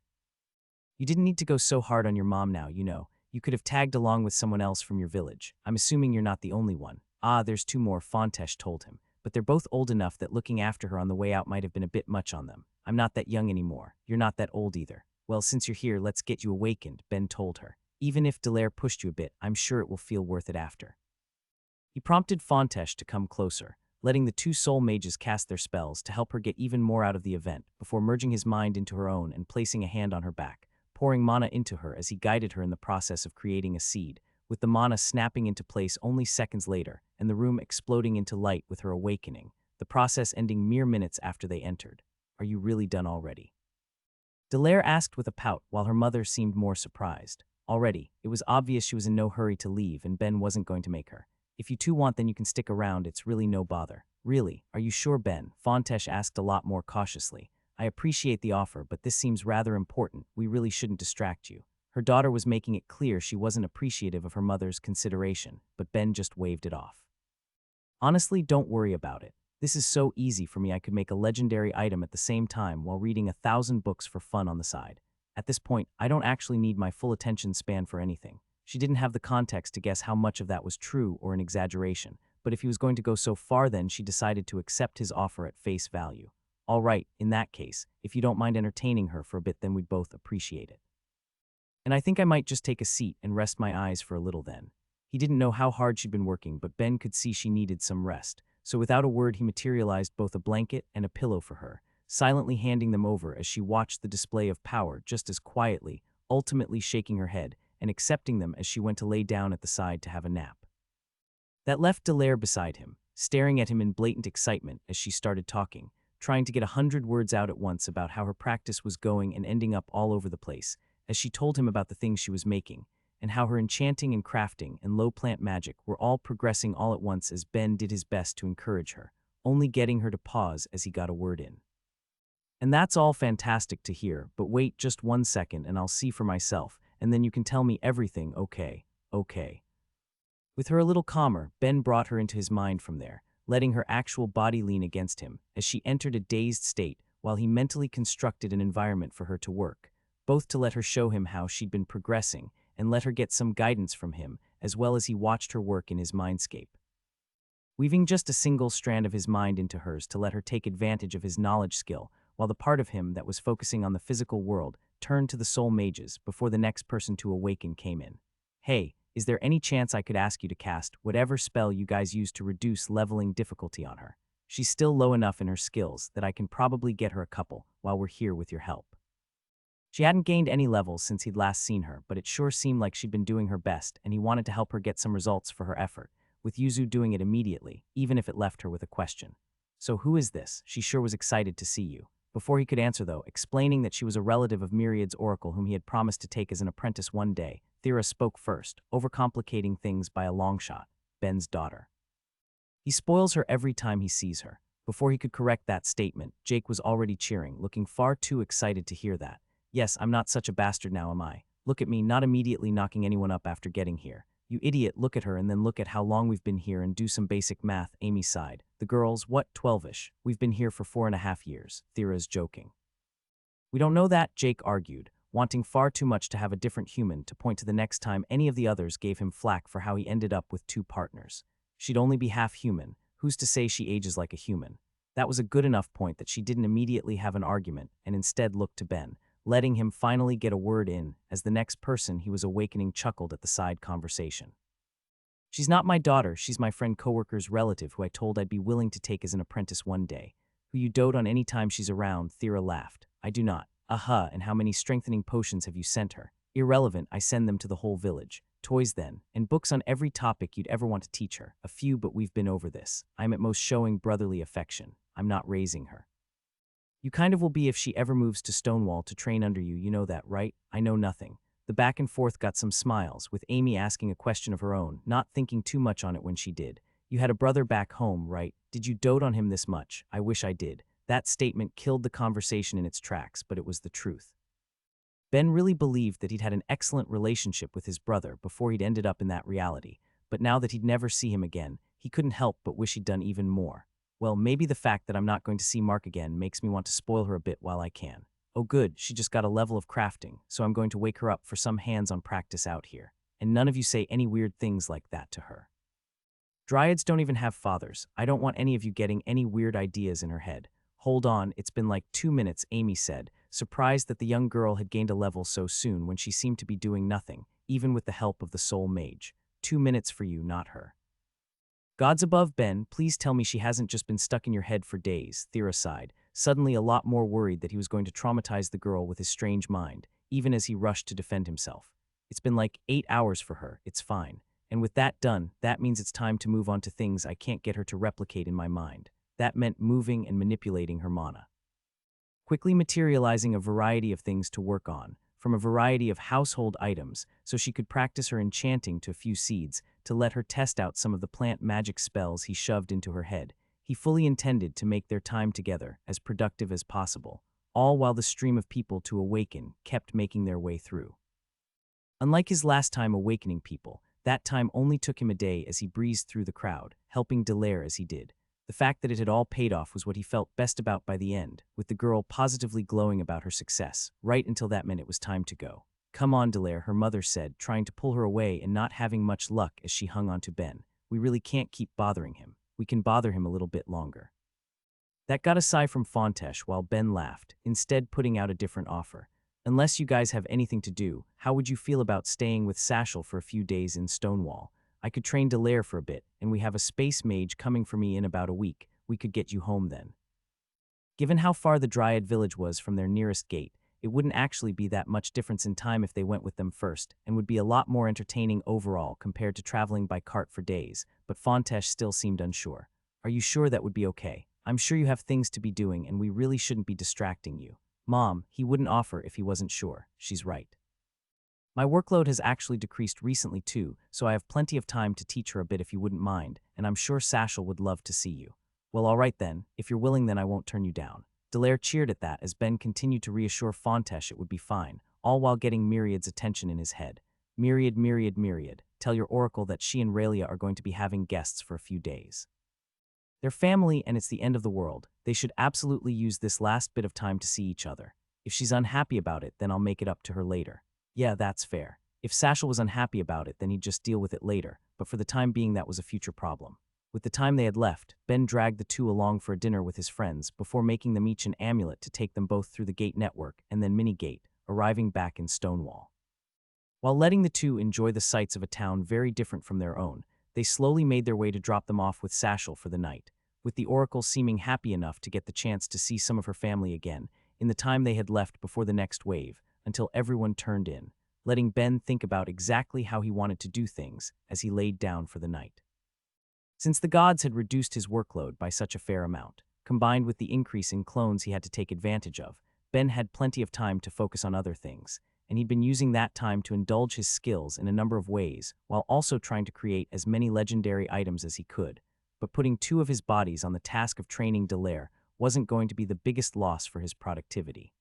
You didn't need to go so hard on your mom now, you know. You could have tagged along with someone else from your village. I'm assuming you're not the only one. Ah, there's 2 more, Fontesh told him. But they're both old enough that looking after her on the way out might have been a bit much on them. I'm not that young anymore. You're not that old either. Well, since you're here, let's get you awakened, Ben told her. Even if Delair pushed you a bit, I'm sure it will feel worth it after. He prompted Fontesh to come closer, letting the 2 soul mages cast their spells to help her get even more out of the event before merging his mind into her own and placing a hand on her back, pouring mana into her as he guided her in the process of creating a seed, with the mana snapping into place only seconds later and the room exploding into light with her awakening, the process ending mere minutes after they entered. Are you really done already? Delair asked with a pout while her mother seemed more surprised. Already, it was obvious she was in no hurry to leave and Ben wasn't going to make her. If you 2 want, then you can stick around, it's really no bother. Really, are you sure, Ben? Fontesh asked a lot more cautiously. I appreciate the offer, but this seems rather important. We really shouldn't distract you. Her daughter was making it clear she wasn't appreciative of her mother's consideration, but Ben just waved it off. Honestly, don't worry about it. This is so easy for me, I could make a legendary item at the same time while reading 1,000 books for fun on the side. At this point, I don't actually need my full attention span for anything. She didn't have the context to guess how much of that was true or an exaggeration, but if he was going to go so far, then she decided to accept his offer at face value. All right, in that case, if you don't mind entertaining her for a bit, then we'd both appreciate it. And I think I might just take a seat and rest my eyes for a little then. He didn't know how hard she'd been working, but Ben could see she needed some rest, so without a word he materialized both a blanket and a pillow for her, silently handing them over as she watched the display of power just as quietly, ultimately shaking her head and accepting them as she went to lay down at the side to have a nap. That left Delair beside him, staring at him in blatant excitement as she started talking, trying to get 100 words out at once about how her practice was going and ending up all over the place, as she told him about the things she was making, and how her enchanting and crafting and low plant magic were all progressing all at once as Ben did his best to encourage her, only getting her to pause as he got a word in. And that's all fantastic to hear, but wait just 1 second and I'll see for myself, and then you can tell me everything, okay? With her a little calmer, Ben brought her into his mind from there, letting her actual body lean against him as she entered a dazed state while he mentally constructed an environment for her to work, both to let her show him how she'd been progressing and let her get some guidance from him, as well as he watched her work in his mindscape. Weaving just a single strand of his mind into hers to let her take advantage of his knowledge skill, while the part of him that was focusing on the physical world turned to the soul mages before the next person to awaken came in. Hey, is there any chance I could ask you to cast whatever spell you guys use to reduce leveling difficulty on her? She's still low enough in her skills that I can probably get her a couple while we're here with your help. She hadn't gained any levels since he'd last seen her, but it sure seemed like she'd been doing her best, and he wanted to help her get some results for her effort, with Yuzu doing it immediately, even if it left her with a question. So who is this? She sure was excited to see you. Before he could answer, though, explaining that she was a relative of Myriad's oracle whom he had promised to take as an apprentice one day, Thera spoke first, overcomplicating things by a long shot. Ben's daughter. He spoils her every time he sees her. Before he could correct that statement, Jake was already cheering, looking far too excited to hear that. Yes, I'm not such a bastard now, am I? Look at me, not immediately knocking anyone up after getting here. You idiot, look at her and then look at how long we've been here and do some basic math, Amy sighed. The girls, what, 12-ish? We've been here for 4.5 years, Thera's joking. We don't know that, Jake argued, wanting far too much to have a different human to point to the next time any of the others gave him flack for how he ended up with 2 partners. She'd only be half human. Who's to say she ages like a human? That was a good enough point that she didn't immediately have an argument and instead looked to Ben, letting him finally get a word in as the next person he was awakening chuckled at the side conversation. She's not my daughter, she's my friend coworker's relative who I told I'd be willing to take as an apprentice one day, who you dote on any time she's around, Thera laughed. I do not. Aha, and how many strengthening potions have you sent her? Irrelevant, I send them to the whole village. Toys then, and books on every topic you'd ever want to teach her. A few, but we've been over this. I'm at most showing brotherly affection. I'm not raising her. You kind of will be if she ever moves to Stonewall to train under you, you know that, right? I know nothing. The back and forth got some smiles, with Amy asking a question of her own, not thinking too much on it when she did. You had a brother back home, right? Did you dote on him this much? I wish I did. That statement killed the conversation in its tracks, but it was the truth. Ben really believed that he'd had an excellent relationship with his brother before he'd ended up in that reality, but now that he'd never see him again, he couldn't help but wish he'd done even more. Well, maybe the fact that I'm not going to see Mark again makes me want to spoil her a bit while I can. Oh good, she just got a level of crafting, so I'm going to wake her up for some hands-on practice out here. And none of you say any weird things like that to her. Dryads don't even have fathers. I don't want any of you getting any weird ideas in her head. Hold on, it's been like 2 minutes, Amy said, surprised that the young girl had gained a level so soon when she seemed to be doing nothing, even with the help of the soul mage. 2 minutes for you, not her. Gods above, Ben, please tell me she hasn't just been stuck in your head for days, Thera sighed, suddenly a lot more worried that he was going to traumatize the girl with his strange mind, even as he rushed to defend himself. It's been like 8 hours for her, it's fine. And with that done, that means it's time to move on to things I can't get her to replicate in my mind. That meant moving and manipulating her mana. Quickly materializing a variety of things to work on, from a variety of household items, so she could practice her enchanting to a few seeds, to let her test out some of the plant magic spells he shoved into her head. He fully intended to make their time together as productive as possible, all while the stream of people to awaken kept making their way through. Unlike his last time awakening people, that time only took him a day as he breezed through the crowd, helping Delair as he did. The fact that it had all paid off was what he felt best about by the end, with the girl positively glowing about her success, right until that meant it was time to go. Come on, Delair, her mother said, trying to pull her away and not having much luck as she hung on to Ben. We really can't keep bothering him. We can bother him a little bit longer. That got a sigh from Fontesh while Ben laughed, instead putting out a different offer. Unless you guys have anything to do, how would you feel about staying with Satchel for a few days in Stonewall? I could train Delair for a bit, and we have a space mage coming for me in about a week. We could get you home then. Given how far the Dryad village was from their nearest gate, it wouldn't actually be that much difference in time if they went with them first, and would be a lot more entertaining overall compared to traveling by cart for days, but Fontesh still seemed unsure. Are you sure that would be okay? I'm sure you have things to be doing and we really shouldn't be distracting you. Mom, he wouldn't offer if he wasn't sure. She's right. My workload has actually decreased recently too, so I have plenty of time to teach her a bit if you wouldn't mind, and I'm sure Satchel would love to see you. Well, all right then. If you're willing, then I won't turn you down. Delair cheered at that as Ben continued to reassure Fontesh it would be fine, all while getting Myriad's attention in his head. Myriad, Myriad, Myriad. Tell your oracle that she and Raelia are going to be having guests for a few days. They're family and it's the end of the world. They should absolutely use this last bit of time to see each other. If she's unhappy about it, then I'll make it up to her later. Yeah, that's fair. If Satchel was unhappy about it, then he'd just deal with it later, but for the time being that was a future problem. With the time they had left, Ben dragged the two along for a dinner with his friends before making them each an amulet to take them both through the gate network and then mini-gate, arriving back in Stonewall. While letting the two enjoy the sights of a town very different from their own, they slowly made their way to drop them off with Satchel for the night. with the oracle seeming happy enough to get the chance to see some of her family again in the time they had left before the next wave, until everyone turned in, letting Ben think about exactly how he wanted to do things as he laid down for the night. Since the gods had reduced his workload by such a fair amount, combined with the increase in clones he had to take advantage of, Ben had plenty of time to focus on other things, and he'd been using that time to indulge his skills in a number of ways while also trying to create as many legendary items as he could. But putting 2 of his bodies on the task of training Delair wasn't going to be the biggest loss for his productivity.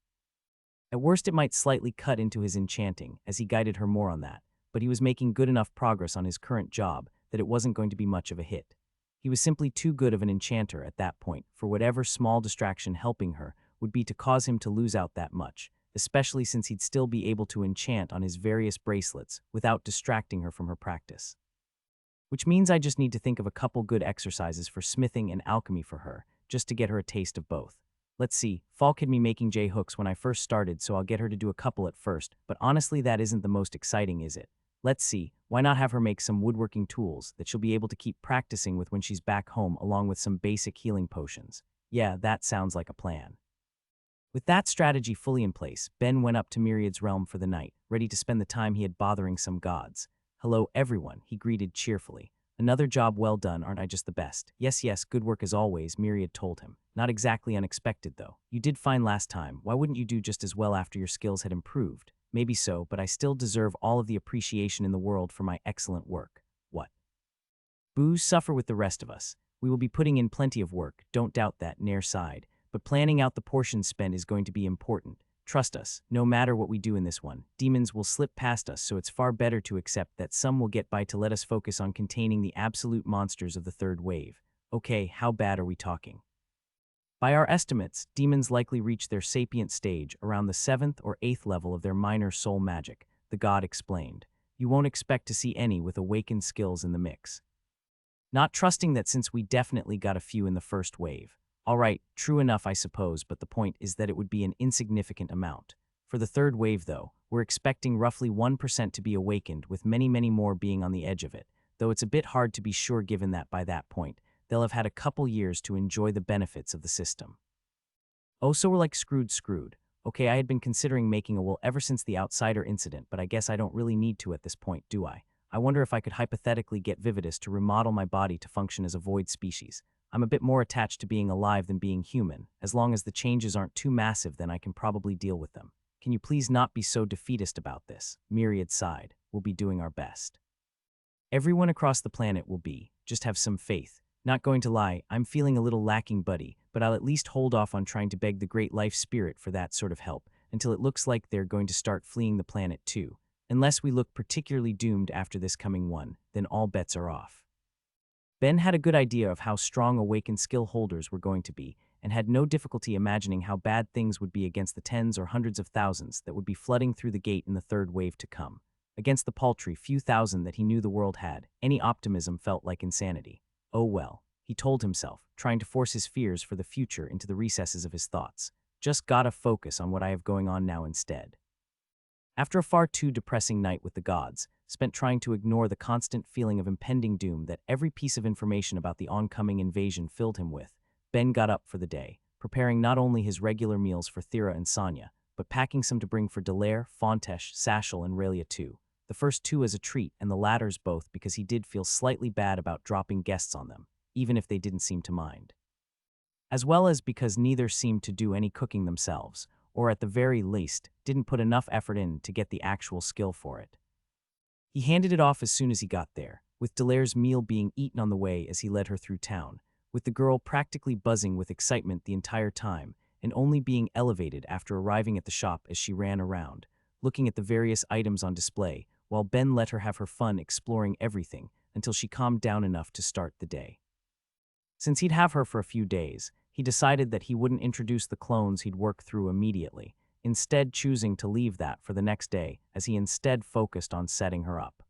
At worst, it might slightly cut into his enchanting, as he guided her more on that, but he was making good enough progress on his current job that it wasn't going to be much of a hit. He was simply too good of an enchanter at that point for whatever small distraction helping her would be to cause him to lose out that much, especially since he'd still be able to enchant on his various bracelets without distracting her from her practice. Which means I just need to think of a couple good exercises for smithing and alchemy for her, just to get her a taste of both. Let's see, Falk had me making J-hooks when I first started, so I'll get her to do a couple at first, but honestly that isn't the most exciting, is it? Let's see, why not have her make some woodworking tools that she'll be able to keep practicing with when she's back home, along with some basic healing potions? Yeah, that sounds like a plan. With that strategy fully in place, Ben went up to Myriad's realm for the night, ready to spend the time he had bothering some gods. "Hello, everyone," he greeted cheerfully. "Another job well done, aren't I just the best?" "Yes, yes, good work as always," Myriad told him. "Not exactly unexpected, though. You did fine last time. Why wouldn't you do just as well after your skills had improved?" "Maybe so, but I still deserve all of the appreciation in the world for my excellent work." "What?" "Booze, suffer with the rest of us. We will be putting in plenty of work, don't doubt that," Nair sighed. "But planning out the portions spent is going to be important. Trust us, no matter what we do in this one, demons will slip past us, so it's far better to accept that some will get by to let us focus on containing the absolute monsters of the third wave." "Okay, how bad are we talking?" "By our estimates, demons likely reach their sapient stage around the 7th or 8th level of their minor soul magic," the god explained. "You won't expect to see any with awakened skills in the mix." "Not trusting that since we definitely got a few in the first wave." "All right, true enough I suppose, but the point is that it would be an insignificant amount. For the third wave though, we're expecting roughly 1% to be awakened, with many more being on the edge of it, though it's a bit hard to be sure given that by that point, they'll have had a couple years to enjoy the benefits of the system." "Oh, so we're like screwed. Okay, I had been considering making a will ever since the outsider incident, but I guess I don't really need to at this point, do I? I wonder if I could hypothetically get Vividus to remodel my body to function as a void species. I'm a bit more attached to being alive than being human. As long as the changes aren't too massive, then I can probably deal with them. Can you please not be so defeatist about this?" Myriad sighed. "We'll be doing our best. Everyone across the planet will be. Just have some faith. Not going to lie, I'm feeling a little lacking, buddy, but I'll at least hold off on trying to beg the great life spirit for that sort of help until it looks like they're going to start fleeing the planet too. Unless we look particularly doomed after this coming one, then all bets are off." Ben had a good idea of how strong awakened skill holders were going to be, and had no difficulty imagining how bad things would be against the tens or hundreds of thousands that would be flooding through the gate in the third wave to come. Against the paltry few thousand that he knew the world had, any optimism felt like insanity. Oh well, he told himself, trying to force his fears for the future into the recesses of his thoughts. Just gotta focus on what I have going on now instead. After a far too depressing night with the gods, spent trying to ignore the constant feeling of impending doom that every piece of information about the oncoming invasion filled him with, Ben got up for the day, preparing not only his regular meals for Thera and Sonya, but packing some to bring for Delair, Fontesh, Sashel, and Relia too. The first two as a treat, and the latters both because he did feel slightly bad about dropping guests on them, even if they didn't seem to mind. As well as because neither seemed to do any cooking themselves, or at the very least, didn't put enough effort in to get the actual skill for it. He handed it off as soon as he got there, with Delair's meal being eaten on the way as he led her through town, with the girl practically buzzing with excitement the entire time, and only being elevated after arriving at the shop as she ran around, looking at the various items on display, while Ben let her have her fun exploring everything until she calmed down enough to start the day. Since he'd have her for a few days, he decided that he wouldn't introduce the clones he'd work through immediately, instead choosing to leave that for the next day as he instead focused on setting her up.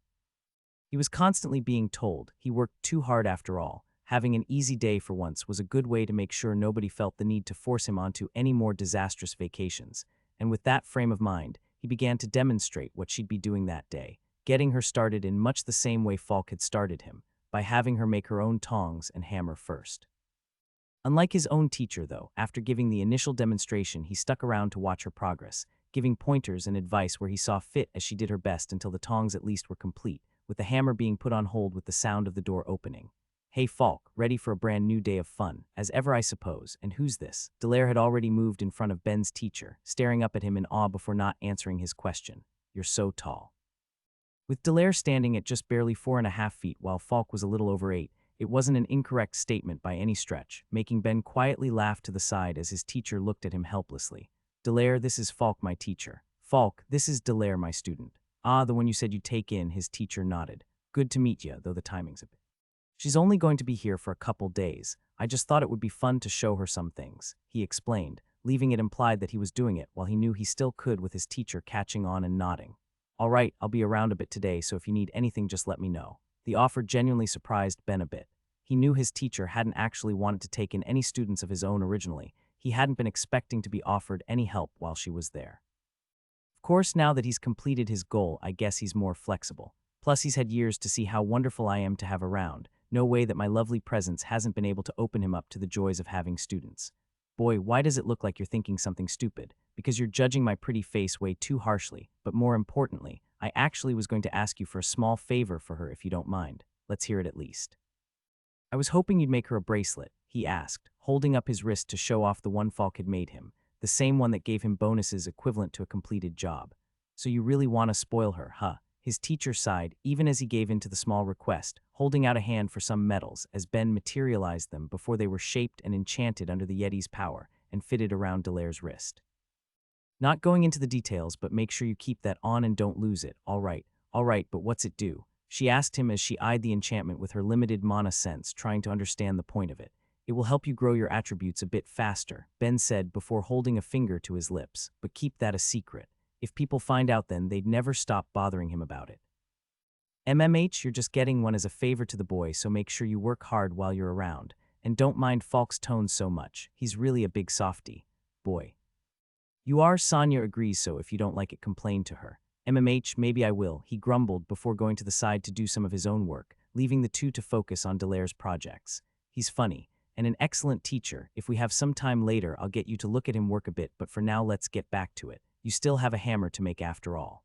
He was constantly being told he worked too hard after all. Having an easy day for once was a good way to make sure nobody felt the need to force him onto any more disastrous vacations, and with that frame of mind, he began to demonstrate what she'd be doing that day, getting her started in much the same way Falk had started him, by having her make her own tongs and hammer first. Unlike his own teacher, though, after giving the initial demonstration, he stuck around to watch her progress, giving pointers and advice where he saw fit as she did her best until the tongs at least were complete, with the hammer being put on hold with the sound of the door opening. "Hey Falk, ready for a brand new day of fun, as ever I suppose, and who's this?" Delair had already moved in front of Ben's teacher, staring up at him in awe before not answering his question. "You're so tall." With Delair standing at just barely 4.5 feet while Falk was a little over 8, it wasn't an incorrect statement by any stretch, making Ben quietly laugh to the side as his teacher looked at him helplessly. "Delair, this is Falk, my teacher." "Falk, this is Delair, my student." "Ah, the one you said you'd take in," his teacher nodded. "Good to meet you, though the timing's a bit. She's only going to be here for a couple days. I just thought it would be fun to show her some things," he explained, leaving it implied that he was doing it while he knew he still could with his teacher catching on and nodding. "All right, I'll be around a bit today, so if you need anything, just let me know." The offer genuinely surprised Ben a bit. He knew his teacher hadn't actually wanted to take in any students of his own originally. He hadn't been expecting to be offered any help while she was there. Of course, now that he's completed his goal, I guess he's more flexible. Plus, he's had years to see how wonderful I am to have around. No way that my lovely presence hasn't been able to open him up to the joys of having students. "Boy, why does it look like you're thinking something stupid? Because you're judging my pretty face way too harshly, but more importantly, I actually was going to ask you for a small favor for her if you don't mind. Let's hear it at least." "I was hoping you'd make her a bracelet," he asked, holding up his wrist to show off the one Falk had made him, the same one that gave him bonuses equivalent to a completed job. "So you really want to spoil her, huh?" His teacher sighed, even as he gave in to the small request, holding out a hand for some medals as Ben materialized them before they were shaped and enchanted under the Yeti's power and fitted around Delair's wrist. "Not going into the details, but make sure you keep that on and don't lose it. All right, but what's it do?" she asked him as she eyed the enchantment with her limited mana sense, trying to understand the point of it. "It will help you grow your attributes a bit faster," Ben said before holding a finger to his lips, "but keep that a secret. If people find out then, they'd never stop bothering him about it. You're just getting one as a favor to the boy, so make sure you work hard while you're around. And don't mind Falk's tone so much. He's really a big softie. Boy. You are, Sonya agrees, so if you don't like it, complain to her." Maybe I will," he grumbled before going to the side to do some of his own work, leaving the two to focus on Delair's projects. "He's funny, and an excellent teacher. If we have some time later, I'll get you to look at him work a bit, but for now let's get back to it. You still have a hammer to make after all."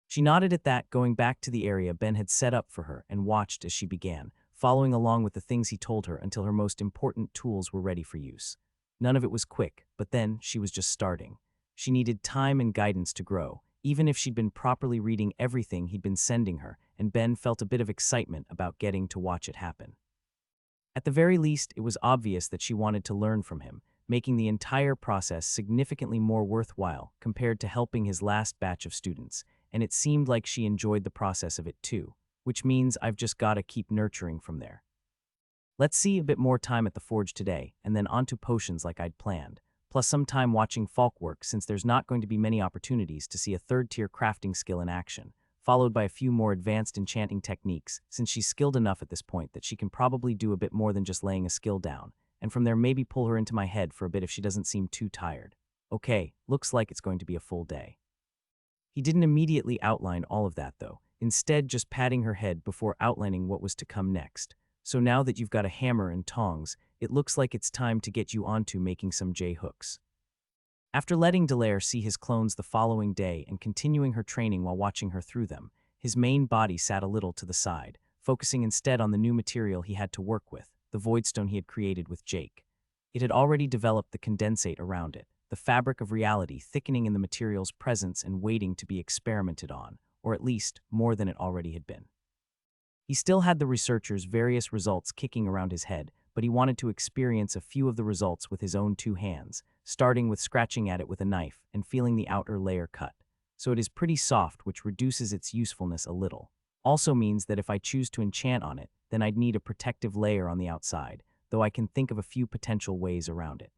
She nodded at that, going back to the area Ben had set up for her and watched as she began, following along with the things he told her until her most important tools were ready for use. None of it was quick, but then she was just starting. She needed time and guidance to grow, even if she'd been properly reading everything he'd been sending her, and Ben felt a bit of excitement about getting to watch it happen. At the very least, it was obvious that she wanted to learn from him, making the entire process significantly more worthwhile compared to helping his last batch of students, and it seemed like she enjoyed the process of it too, which means I've just gotta keep nurturing from there. Let's see a bit more time at the forge today, and then onto potions like I'd planned, plus some time watching Falk work since there's not going to be many opportunities to see a third-tier crafting skill in action, followed by a few more advanced enchanting techniques since she's skilled enough at this point that she can probably do a bit more than just laying a skill down, and from there maybe pull her into my head for a bit if she doesn't seem too tired. Okay, looks like it's going to be a full day. He didn't immediately outline all of that though, instead just patting her head before outlining what was to come next. "So now that you've got a hammer and tongs, it looks like it's time to get you onto making some J-hooks." After letting Delair see his clones the following day and continuing her training while watching her through them, his main body sat a little to the side, focusing instead on the new material he had to work with, the voidstone he had created with Jake. It had already developed the condensate around it, the fabric of reality thickening in the material's presence and waiting to be experimented on, or at least more than it already had been. He still had the researchers' various results kicking around his head, but he wanted to experience a few of the results with his own two hands, starting with scratching at it with a knife and feeling the outer layer cut. So it is pretty soft, which reduces its usefulness a little. Also means that if I choose to enchant on it, then I'd need a protective layer on the outside, though I can think of a few potential ways around it.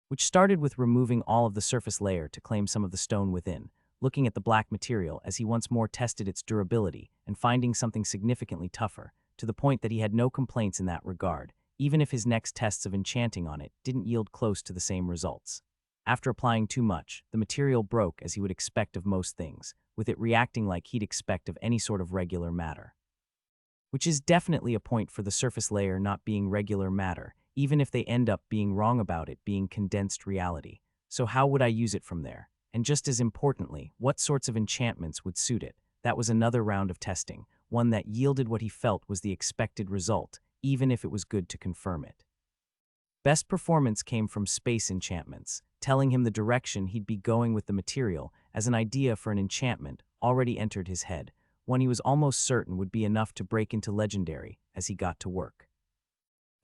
Which started with removing all of the surface layer to claim some of the stone within, looking at the black material as he once more tested its durability and finding something significantly tougher, to the point that he had no complaints in that regard, even if his next tests of enchanting on it didn't yield close to the same results. After applying too much, the material broke as he would expect of most things, with it reacting like he'd expect of any sort of regular matter. Which is definitely a point for the surface layer not being regular matter, even if they end up being wrong about it being condensed reality. So how would I use it from there? And just as importantly, what sorts of enchantments would suit it? That was another round of testing, one that yielded what he felt was the expected result, even if it was good to confirm it. Best performance came from space enchantments, telling him the direction he'd be going with the material as an idea for an enchantment already entered his head, one he was almost certain would be enough to break into legendary as he got to work.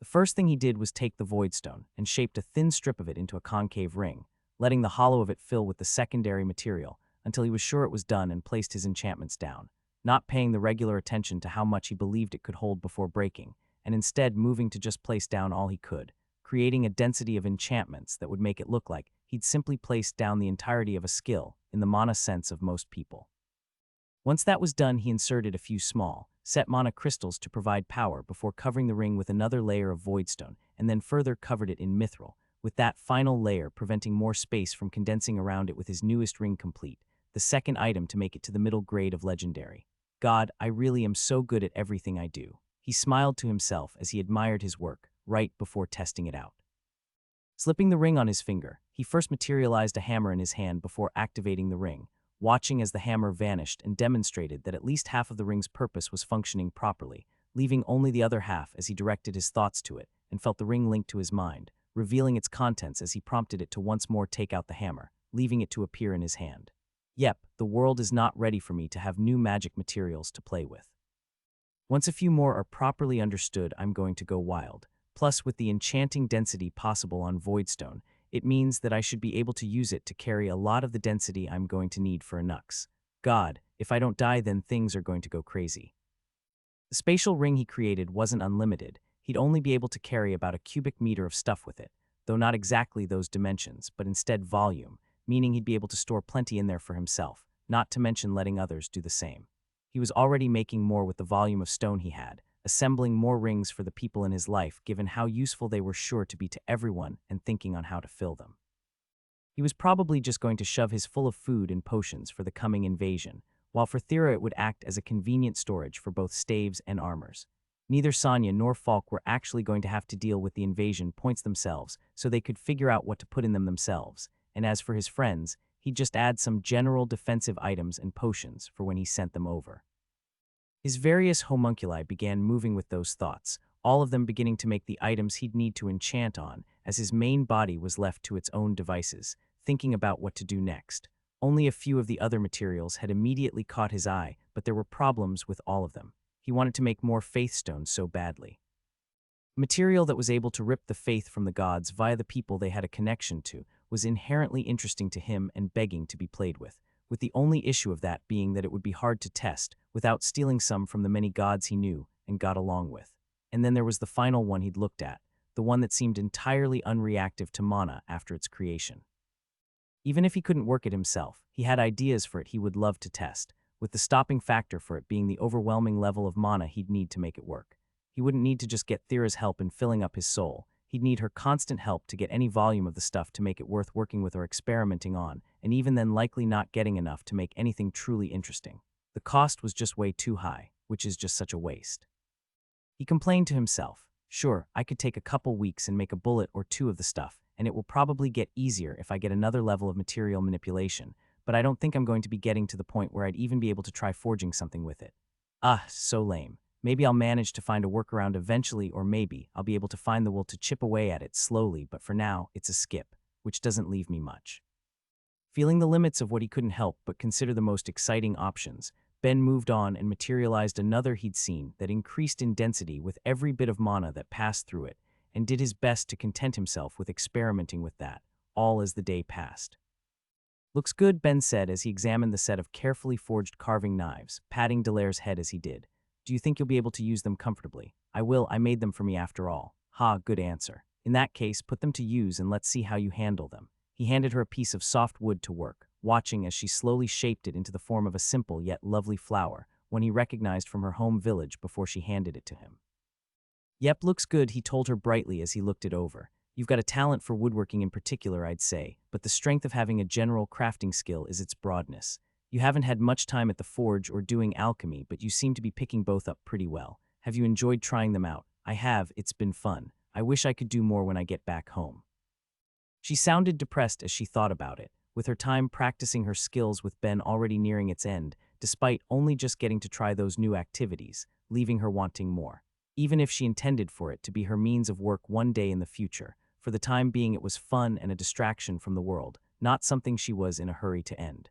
The first thing he did was take the voidstone and shaped a thin strip of it into a concave ring, letting the hollow of it fill with the secondary material until he was sure it was done and placed his enchantments down, not paying the regular attention to how much he believed it could hold before breaking, and instead moving to just place down all he could, creating a density of enchantments that would make it look like he'd simply placed down the entirety of a skill in the mana sense of most people. Once that was done, he inserted a few small, set mana crystals to provide power before covering the ring with another layer of voidstone and then further covered it in mithril, with that final layer preventing more space from condensing around it with his newest ring complete, the second item to make it to the middle grade of legendary. God, I really am so good at everything I do. He smiled to himself as he admired his work, right before testing it out. Slipping the ring on his finger, he first materialized a hammer in his hand before activating the ring, watching as the hammer vanished and demonstrated that at least half of the ring's purpose was functioning properly, leaving only the other half as he directed his thoughts to it and felt the ring linked to his mind, revealing its contents as he prompted it to once more take out the hammer, leaving it to appear in his hand. Yep, the world is not ready for me to have new magic materials to play with. Once a few more are properly understood, I'm going to go wild. Plus, with the enchanting density possible on Voidstone, it means that I should be able to use it to carry a lot of the density I'm going to need for a Nux. God, if I don't die then things are going to go crazy. The spatial ring he created wasn't unlimited. He'd only be able to carry about a cubic meter of stuff with it, though not exactly those dimensions, but instead volume, meaning he'd be able to store plenty in there for himself, not to mention letting others do the same. He was already making more with the volume of stone he had, assembling more rings for the people in his life given how useful they were sure to be to everyone and thinking on how to fill them. He was probably just going to shove his full of food and potions for the coming invasion, while for Thera it would act as a convenient storage for both staves and armors. Neither Sonya nor Falk were actually going to have to deal with the invasion points themselves, so they could figure out what to put in them themselves, and as for his friends, he'd just add some general defensive items and potions for when he sent them over. His various homunculi began moving with those thoughts, all of them beginning to make the items he'd need to enchant on, as his main body was left to its own devices, thinking about what to do next. Only a few of the other materials had immediately caught his eye, but there were problems with all of them. He wanted to make more faith stones so badly. Material that was able to rip the faith from the gods via the people they had a connection to was inherently interesting to him and begging to be played with the only issue of that being that it would be hard to test without stealing some from the many gods he knew and got along with. And then there was the final one he'd looked at, the one that seemed entirely unreactive to mana after its creation. Even if he couldn't work it himself, he had ideas for it he would love to test, with the stopping factor for it being the overwhelming level of mana he'd need to make it work. He wouldn't need to just get Thera's help in filling up his soul. He'd need her constant help to get any volume of the stuff to make it worth working with or experimenting on, and even then likely not getting enough to make anything truly interesting. The cost was just way too high, which is just such a waste. He complained to himself, sure, I could take a couple weeks and make a bullet or two of the stuff, and it will probably get easier if I get another level of material manipulation, but I don't think I'm going to be getting to the point where I'd even be able to try forging something with it. So lame. Maybe I'll manage to find a workaround eventually, or maybe I'll be able to find the will to chip away at it slowly, but for now, it's a skip, which doesn't leave me much. Feeling the limits of what he couldn't help but consider the most exciting options, Ben moved on and materialized another he'd seen that increased in density with every bit of mana that passed through it, and did his best to content himself with experimenting with that, all as the day passed. Looks good, Ben said as he examined the set of carefully forged carving knives, patting Delair's head as he did. Do you think you'll be able to use them comfortably? I will, I made them for me after all. Ha, good answer. In that case, put them to use and let's see how you handle them. He handed her a piece of soft wood to work, watching as she slowly shaped it into the form of a simple yet lovely flower, one he recognized from her home village before she handed it to him. Yep, looks good, he told her brightly as he looked it over. You've got a talent for woodworking in particular, I'd say, but the strength of having a general crafting skill is its broadness. You haven't had much time at the forge or doing alchemy, but you seem to be picking both up pretty well. Have you enjoyed trying them out? I have, it's been fun. I wish I could do more when I get back home. She sounded depressed as she thought about it, with her time practicing her skills with Ben already nearing its end, despite only just getting to try those new activities, leaving her wanting more. Even if she intended for it to be her means of work one day in the future, for the time being it was fun and a distraction from the world, not something she was in a hurry to end.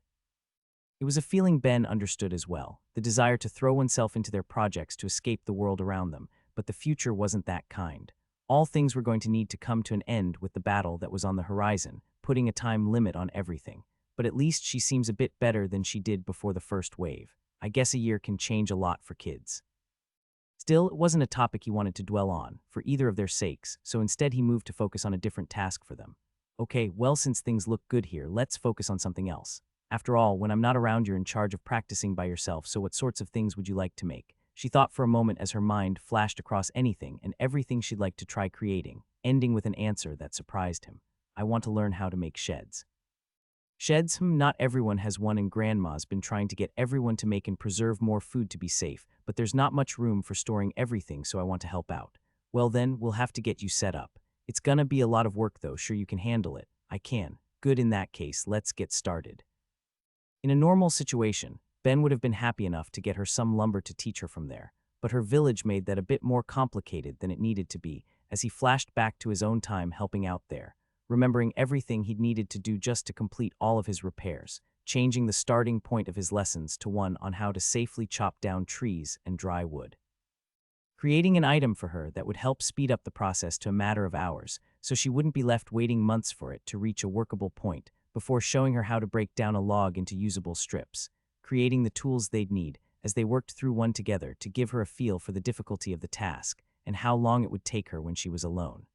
It was a feeling Ben understood as well, the desire to throw oneself into their projects to escape the world around them, but the future wasn't that kind. All things were going to need to come to an end with the battle that was on the horizon, putting a time limit on everything. But at least she seems a bit better than she did before the first wave. I guess a year can change a lot for kids. Still, it wasn't a topic he wanted to dwell on, for either of their sakes, so instead he moved to focus on a different task for them. Okay, well, since things look good here, let's focus on something else. After all, when I'm not around, you're in charge of practicing by yourself, so what sorts of things would you like to make? She thought for a moment as her mind flashed across anything and everything she'd like to try creating, ending with an answer that surprised him. I want to learn how to make sheds. Sheds? Not everyone has one, and Grandma's been trying to get everyone to make and preserve more food to be safe, but there's not much room for storing everything, so I want to help out. Well then, we'll have to get you set up. It's gonna be a lot of work though, sure you can handle it? I can. Good, in that case, let's get started. In a normal situation, Ben would have been happy enough to get her some lumber to teach her from there, but her village made that a bit more complicated than it needed to be, as he flashed back to his own time helping out there, remembering everything he'd needed to do just to complete all of his repairs, changing the starting point of his lessons to one on how to safely chop down trees and dry wood. Creating an item for her that would help speed up the process to a matter of hours, so she wouldn't be left waiting months for it to reach a workable point, before showing her how to break down a log into usable strips, creating the tools they'd need as they worked through one together to give her a feel for the difficulty of the task and how long it would take her when she was alone.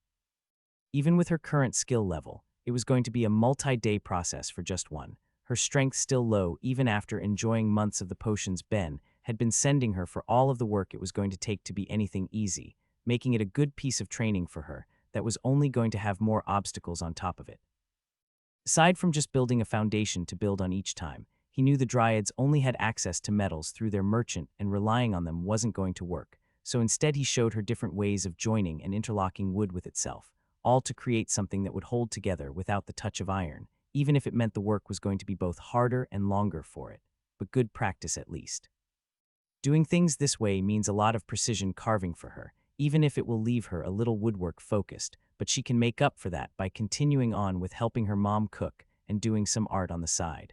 Even with her current skill level, it was going to be a multi-day process for just one, her strength still low even after enjoying months of the potions Ben had been sending her for all of the work it was going to take to be anything easy, making it a good piece of training for her that was only going to have more obstacles on top of it. Aside from just building a foundation to build on each time, he knew the Dryads only had access to metals through their merchant, and relying on them wasn't going to work, so instead he showed her different ways of joining and interlocking wood with itself, all to create something that would hold together without the touch of iron, even if it meant the work was going to be both harder and longer for it, but good practice at least. Doing things this way means a lot of precision carving for her, even if it will leave her a little woodwork focused, but she can make up for that by continuing on with helping her mom cook and doing some art on the side.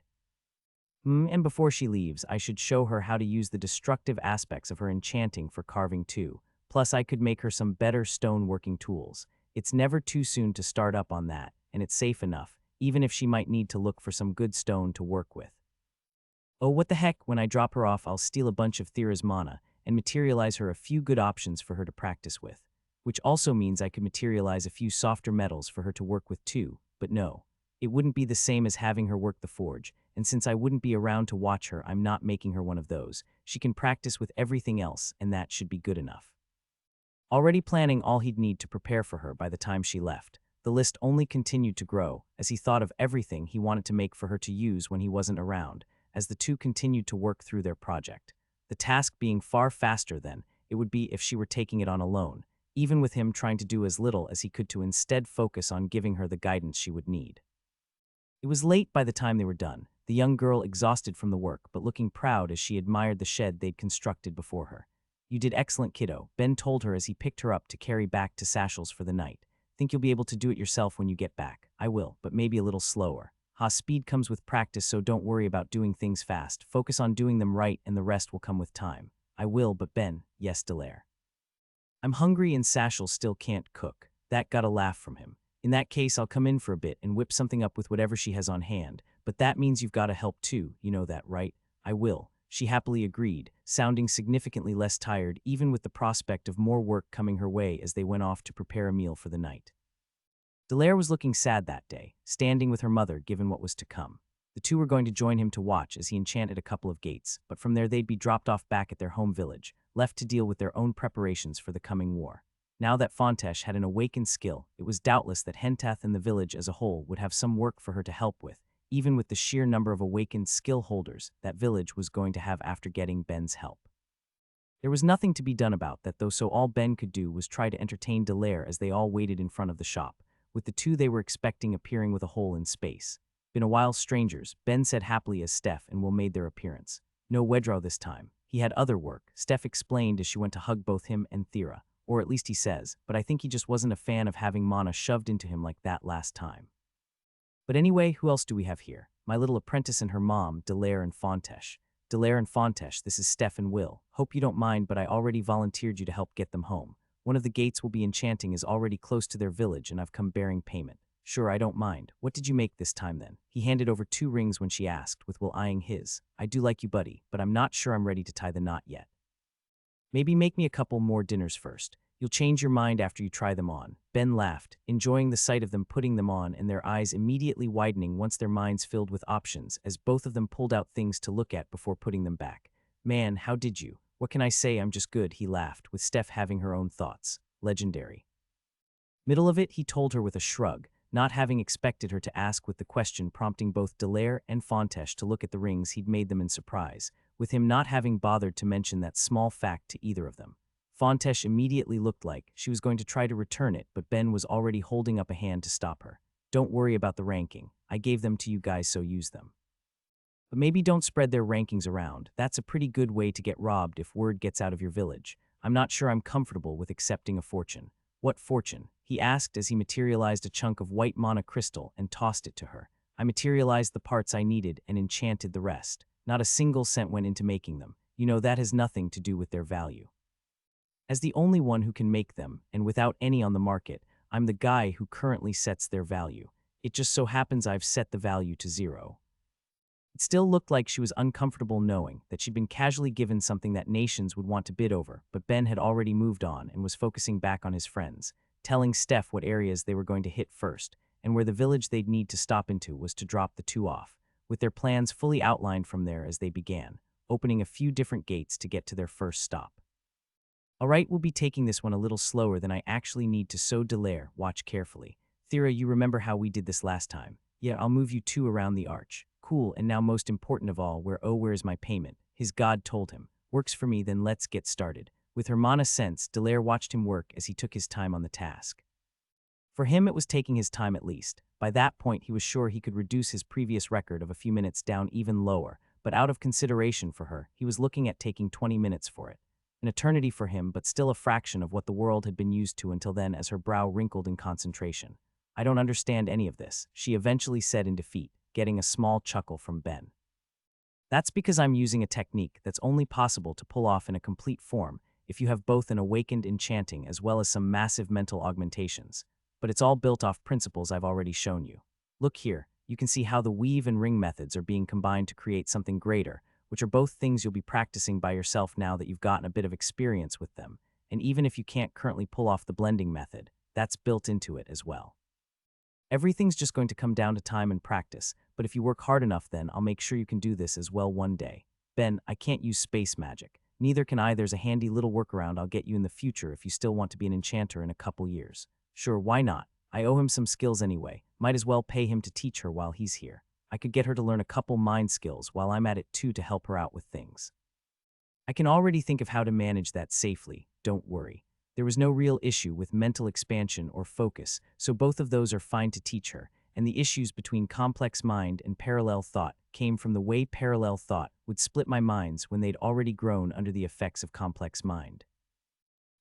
And before she leaves, I should show her how to use the destructive aspects of her enchanting for carving too. Plus, I could make her some better stone working tools. It's never too soon to start up on that, and it's safe enough, even if she might need to look for some good stone to work with. Oh, what the heck, when I drop her off, I'll steal a bunch of Thera's mana and materialize her a few good options for her to practice with, which also means I could materialize a few softer metals for her to work with too, but no. It wouldn't be the same as having her work the forge, and since I wouldn't be around to watch her, I'm not making her one of those. She can practice with everything else, and that should be good enough. Already planning all he'd need to prepare for her by the time she left, the list only continued to grow as he thought of everything he wanted to make for her to use when he wasn't around, as the two continued to work through their project. The task being far faster than it would be if she were taking it on alone, even with him trying to do as little as he could to instead focus on giving her the guidance she would need. It was late by the time they were done, the young girl exhausted from the work but looking proud as she admired the shed they'd constructed before her. You did excellent, kiddo, Ben told her as he picked her up to carry back to Satchel's for the night. Think you'll be able to do it yourself when you get back? I will, but maybe a little slower. Speed comes with practice, so don't worry about doing things fast. Focus on doing them right and the rest will come with time. I will, but Ben, yes, Delair. I'm hungry and Satchel still can't cook. That got a laugh from him. In that case, I'll come in for a bit and whip something up with whatever she has on hand, but that means you've got to help too, you know that, right? I will, she happily agreed, sounding significantly less tired even with the prospect of more work coming her way as they went off to prepare a meal for the night. Delair was looking sad that day, standing with her mother given what was to come. The two were going to join him to watch as he enchanted a couple of gates, but from there they'd be dropped off back at their home village, left to deal with their own preparations for the coming war. Now that Fontesh had an awakened skill, it was doubtless that Hentath and the village as a whole would have some work for her to help with, even with the sheer number of awakened skill holders that village was going to have after getting Ben's help. There was nothing to be done about that though, so all Ben could do was try to entertain Delair as they all waited in front of the shop, with the two they were expecting appearing with a hole in space. Been a while, strangers, Ben said happily as Steph and Will made their appearance. No Wedrow this time. He had other work, Steph explained as she went to hug both him and Thera. Or at least he says, but I think he just wasn't a fan of having Mana shoved into him like that last time. But anyway, who else do we have here? My little apprentice and her mom, Delair and Fontesh. Delair and Fontesh, this is Steph and Will. Hope you don't mind, but I already volunteered you to help get them home. One of the gates will be enchanting is already close to their village and I've come bearing payment. Sure, I don't mind. What did you make this time then? He handed over 2 rings when she asked, with Will eyeing his. I do like you, buddy, but I'm not sure I'm ready to tie the knot yet. Maybe make me a couple more dinners first. You'll change your mind after you try them on. Ben laughed, enjoying the sight of them putting them on and their eyes immediately widening once their minds filled with options as both of them pulled out things to look at before putting them back. Man, how did you? What can I say, I'm just good, he laughed, with Steph having her own thoughts. Legendary. Middle of it, he told her with a shrug, not having expected her to ask with the question prompting both Delair and Fontesh to look at the rings he'd made them in surprise, with him not having bothered to mention that small fact to either of them. Fontesh immediately looked like she was going to try to return it, but Ben was already holding up a hand to stop her. Don't worry about the ranking. I gave them to you guys, so use them. But maybe don't spread their rankings around. That's a pretty good way to get robbed if word gets out of your village. I'm not sure I'm comfortable with accepting a fortune. What fortune? He asked as he materialized a chunk of white mana crystal and tossed it to her. I materialized the parts I needed and enchanted the rest. Not a single cent went into making them. You know, that has nothing to do with their value. As the only one who can make them, and without any on the market, I'm the guy who currently sets their value. It just so happens I've set the value to 0. It still looked like she was uncomfortable knowing that she'd been casually given something that nations would want to bid over, but Ben had already moved on and was focusing back on his friends, telling Steph what areas they were going to hit first, and where the village they'd need to stop into was to drop the 2 off, with their plans fully outlined from there as they began, opening a few different gates to get to their first stop. Alright, we'll be taking this one a little slower than I actually need to, so Delair, watch carefully. Thera, you remember how we did this last time? Yeah, I'll move you 2 around the arch. Cool, and now most important of all, where's my payment? His god told him. Works for me, then let's get started. With her mana sense, Delair watched him work as he took his time on the task. For him, it was taking his time at least. By that point, he was sure he could reduce his previous record of a few minutes down even lower, but out of consideration for her, he was looking at taking 20 minutes for it. An eternity for him, but still a fraction of what the world had been used to until then as her brow wrinkled in concentration. I don't understand any of this, she eventually said in defeat, getting a small chuckle from Ben. That's because I'm using a technique that's only possible to pull off in a complete form if you have both an awakened enchanting as well as some massive mental augmentations. But it's all built off principles I've already shown you. Look here, you can see how the weave and ring methods are being combined to create something greater, which are both things you'll be practicing by yourself now that you've gotten a bit of experience with them, and even if you can't currently pull off the blending method, that's built into it as well. Everything's just going to come down to time and practice, but if you work hard enough then I'll make sure you can do this as well one day. Ben, I can't use space magic. Neither can I. There's a handy little workaround I'll get you in the future if you still want to be an enchanter in a couple years. Sure, why not? I owe him some skills anyway. Might as well pay him to teach her while he's here. I could get her to learn a couple mind skills while I'm at it too to help her out with things. I can already think of how to manage that safely, don't worry. There was no real issue with mental expansion or focus, so both of those are fine to teach her, and the issues between complex mind and parallel thought came from the way parallel thought would split my minds when they'd already grown under the effects of complex mind.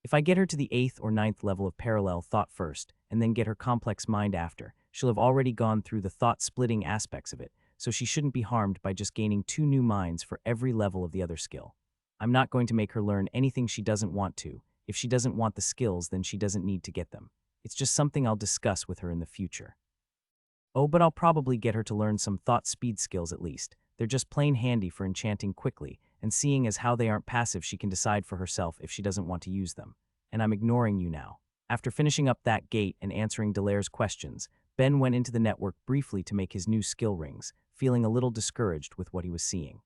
If I get her to the 8th or 9th level of parallel thought first, and then get her complex mind after, she'll have already gone through the thought-splitting aspects of it, so she shouldn't be harmed by just gaining 2 new minds for every level of the other skill. I'm not going to make her learn anything she doesn't want to. If she doesn't want the skills, then she doesn't need to get them. It's just something I'll discuss with her in the future. Oh, but I'll probably get her to learn some thought speed skills at least. They're just plain handy for enchanting quickly, and seeing as how they aren't passive, she can decide for herself if she doesn't want to use them. And I'm ignoring you now. After finishing up that gate and answering Delair's questions, Ben went into the network briefly to make his new skill rings, feeling a little discouraged with what he was seeing.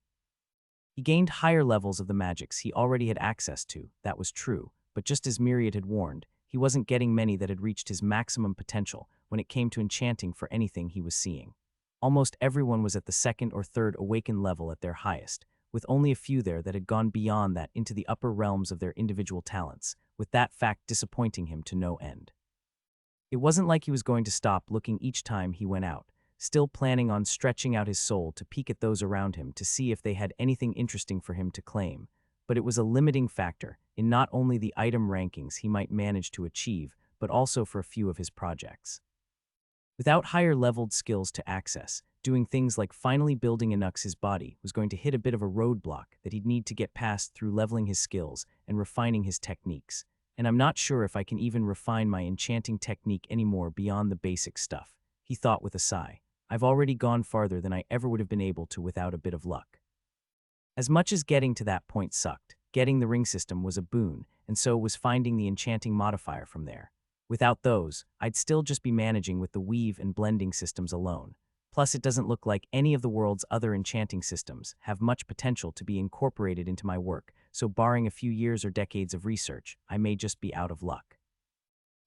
He gained higher levels of the magics he already had access to, that was true, but just as Myriad had warned, he wasn't getting many that had reached his maximum potential when it came to enchanting for anything he was seeing. Almost everyone was at the 2nd or 3rd awakened level at their highest, with only a few there that had gone beyond that into the upper realms of their individual talents, with that fact disappointing him to no end. It wasn't like he was going to stop looking each time he went out, still planning on stretching out his soul to peek at those around him to see if they had anything interesting for him to claim, but it was a limiting factor in not only the item rankings he might manage to achieve, but also for a few of his projects. Without higher-leveled skills to access, doing things like finally building his body was going to hit a bit of a roadblock that he'd need to get past through leveling his skills and refining his techniques, and I'm not sure if I can even refine my enchanting technique anymore beyond the basic stuff, he thought with a sigh. I've already gone farther than I ever would have been able to without a bit of luck. As much as getting to that point sucked, getting the ring system was a boon, and so was finding the enchanting modifier from there. Without those, I'd still just be managing with the weave and blending systems alone. Plus, it doesn't look like any of the world's other enchanting systems have much potential to be incorporated into my work, so barring a few years or decades of research, I may just be out of luck.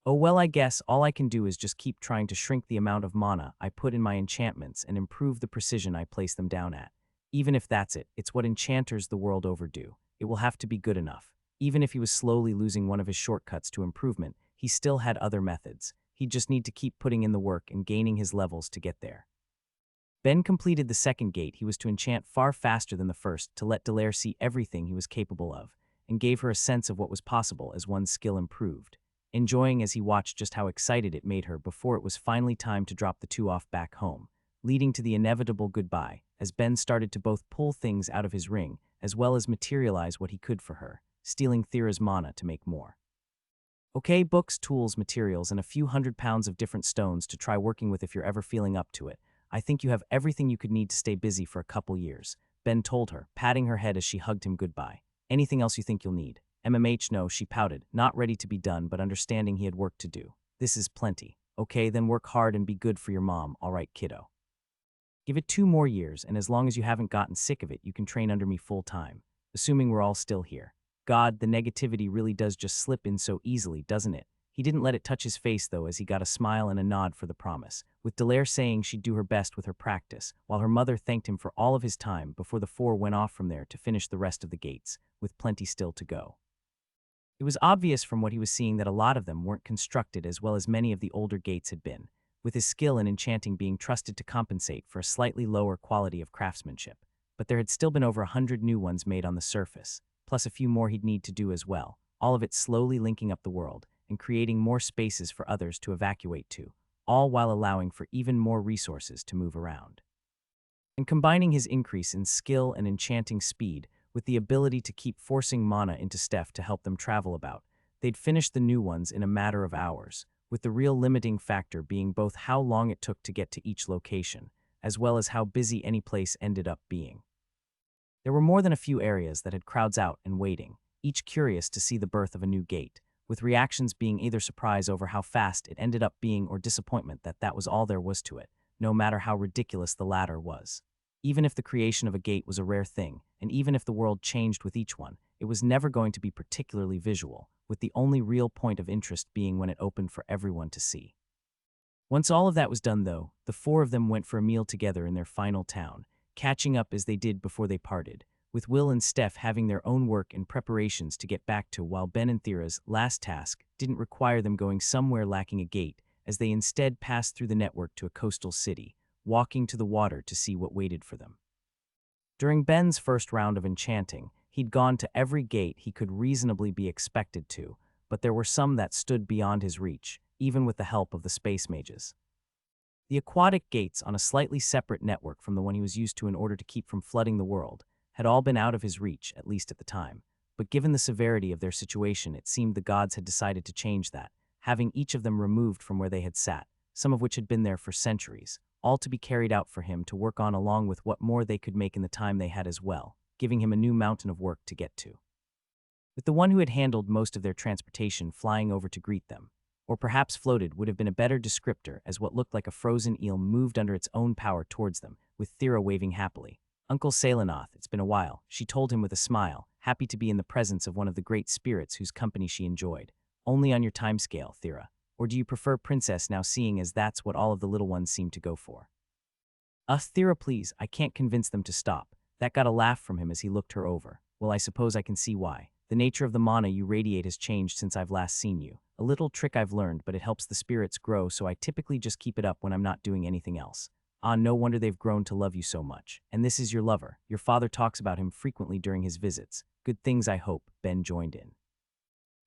Oh well, I guess all I can do is just keep trying to shrink the amount of mana I put in my enchantments and improve the precision I place them down at. Even if that's it, it's what enchanters the world over do. It will have to be good enough. Even if he was slowly losing one of his shortcuts to improvement, he still had other methods. He'd just need to keep putting in the work and gaining his levels to get there. Ben completed the second gate. He was to enchant far faster than the first to let Delair see everything he was capable of, and gave her a sense of what was possible as one's skill improved, enjoying as he watched just how excited it made her before it was finally time to drop the two off back home, leading to the inevitable goodbye, as Ben started to both pull things out of his ring as well as materialize what he could for her, stealing Thera's mana to make more. Okay, books, tools, materials, and a few £100 of different stones to try working with if you're ever feeling up to it. I think you have everything you could need to stay busy for a couple years, Ben told her, patting her head as she hugged him goodbye. Anything else you think you'll need? No, she pouted, not ready to be done but understanding he had work to do. This is plenty. Okay, then work hard and be good for your mom, all right, kiddo. Give it 2 more years, and as long as you haven't gotten sick of it, you can train under me full time, assuming we're all still here. God, the negativity really does just slip in so easily, doesn't it? He didn't let it touch his face, though, as he got a smile and a nod for the promise, with Delair saying she'd do her best with her practice, while her mother thanked him for all of his time before the 4 went off from there to finish the rest of the gates, with plenty still to go. It was obvious from what he was seeing that a lot of them weren't constructed as well as many of the older gates had been, with his skill in enchanting being trusted to compensate for a slightly lower quality of craftsmanship, but there had still been over 100 new ones made on the surface, plus a few more he'd need to do as well, all of it slowly linking up the world and creating more spaces for others to evacuate to, all while allowing for even more resources to move around. And combining his increase in skill and enchanting speed with the ability to keep forcing mana into Steph to help them travel about, they'd finish the new ones in a matter of hours, with the real limiting factor being both how long it took to get to each location, as well as how busy any place ended up being. There were more than a few areas that had crowds out and waiting, each curious to see the birth of a new gate, with reactions being either surprise over how fast it ended up being or disappointment that that was all there was to it, no matter how ridiculous the latter was. Even if the creation of a gate was a rare thing, and even if the world changed with each one, it was never going to be particularly visual, with the only real point of interest being when it opened for everyone to see. Once all of that was done, though, the 4 of them went for a meal together in their final town, catching up as they did before they parted, with Will and Steph having their own work and preparations to get back to, while Ben and Thera's last task didn't require them going somewhere lacking a gate, as they instead passed through the network to a coastal city, walking to the water to see what waited for them. During Ben's first round of enchanting, he'd gone to every gate he could reasonably be expected to, but there were some that stood beyond his reach, even with the help of the space mages. The aquatic gates, on a slightly separate network from the one he was used to in order to keep from flooding the world, had all been out of his reach, at least at the time, but given the severity of their situation, it seemed the gods had decided to change that, having each of them removed from where they had sat, some of which had been there for centuries, all to be carried out for him to work on along with what more they could make in the time they had as well, giving him a new mountain of work to get to. With the one who had handled most of their transportation flying over to greet them, or perhaps floated would have been a better descriptor, as what looked like a frozen eel moved under its own power towards them, with Thera waving happily. Uncle Salenoth, it's been a while, she told him with a smile, happy to be in the presence of one of the great spirits whose company she enjoyed. Only on your timescale, Thera. Or do you prefer princess now, seeing as that's what all of the little ones seem to go for? Thera, please, I can't convince them to stop. That got a laugh from him as he looked her over. Well, I suppose I can see why. The nature of the mana you radiate has changed since I've last seen you. A little trick I've learned, but it helps the spirits grow, so I typically just keep it up when I'm not doing anything else. Ah, no wonder they've grown to love you so much. And this is your lover. Your father talks about him frequently during his visits. Good things, I hope, Ben joined in.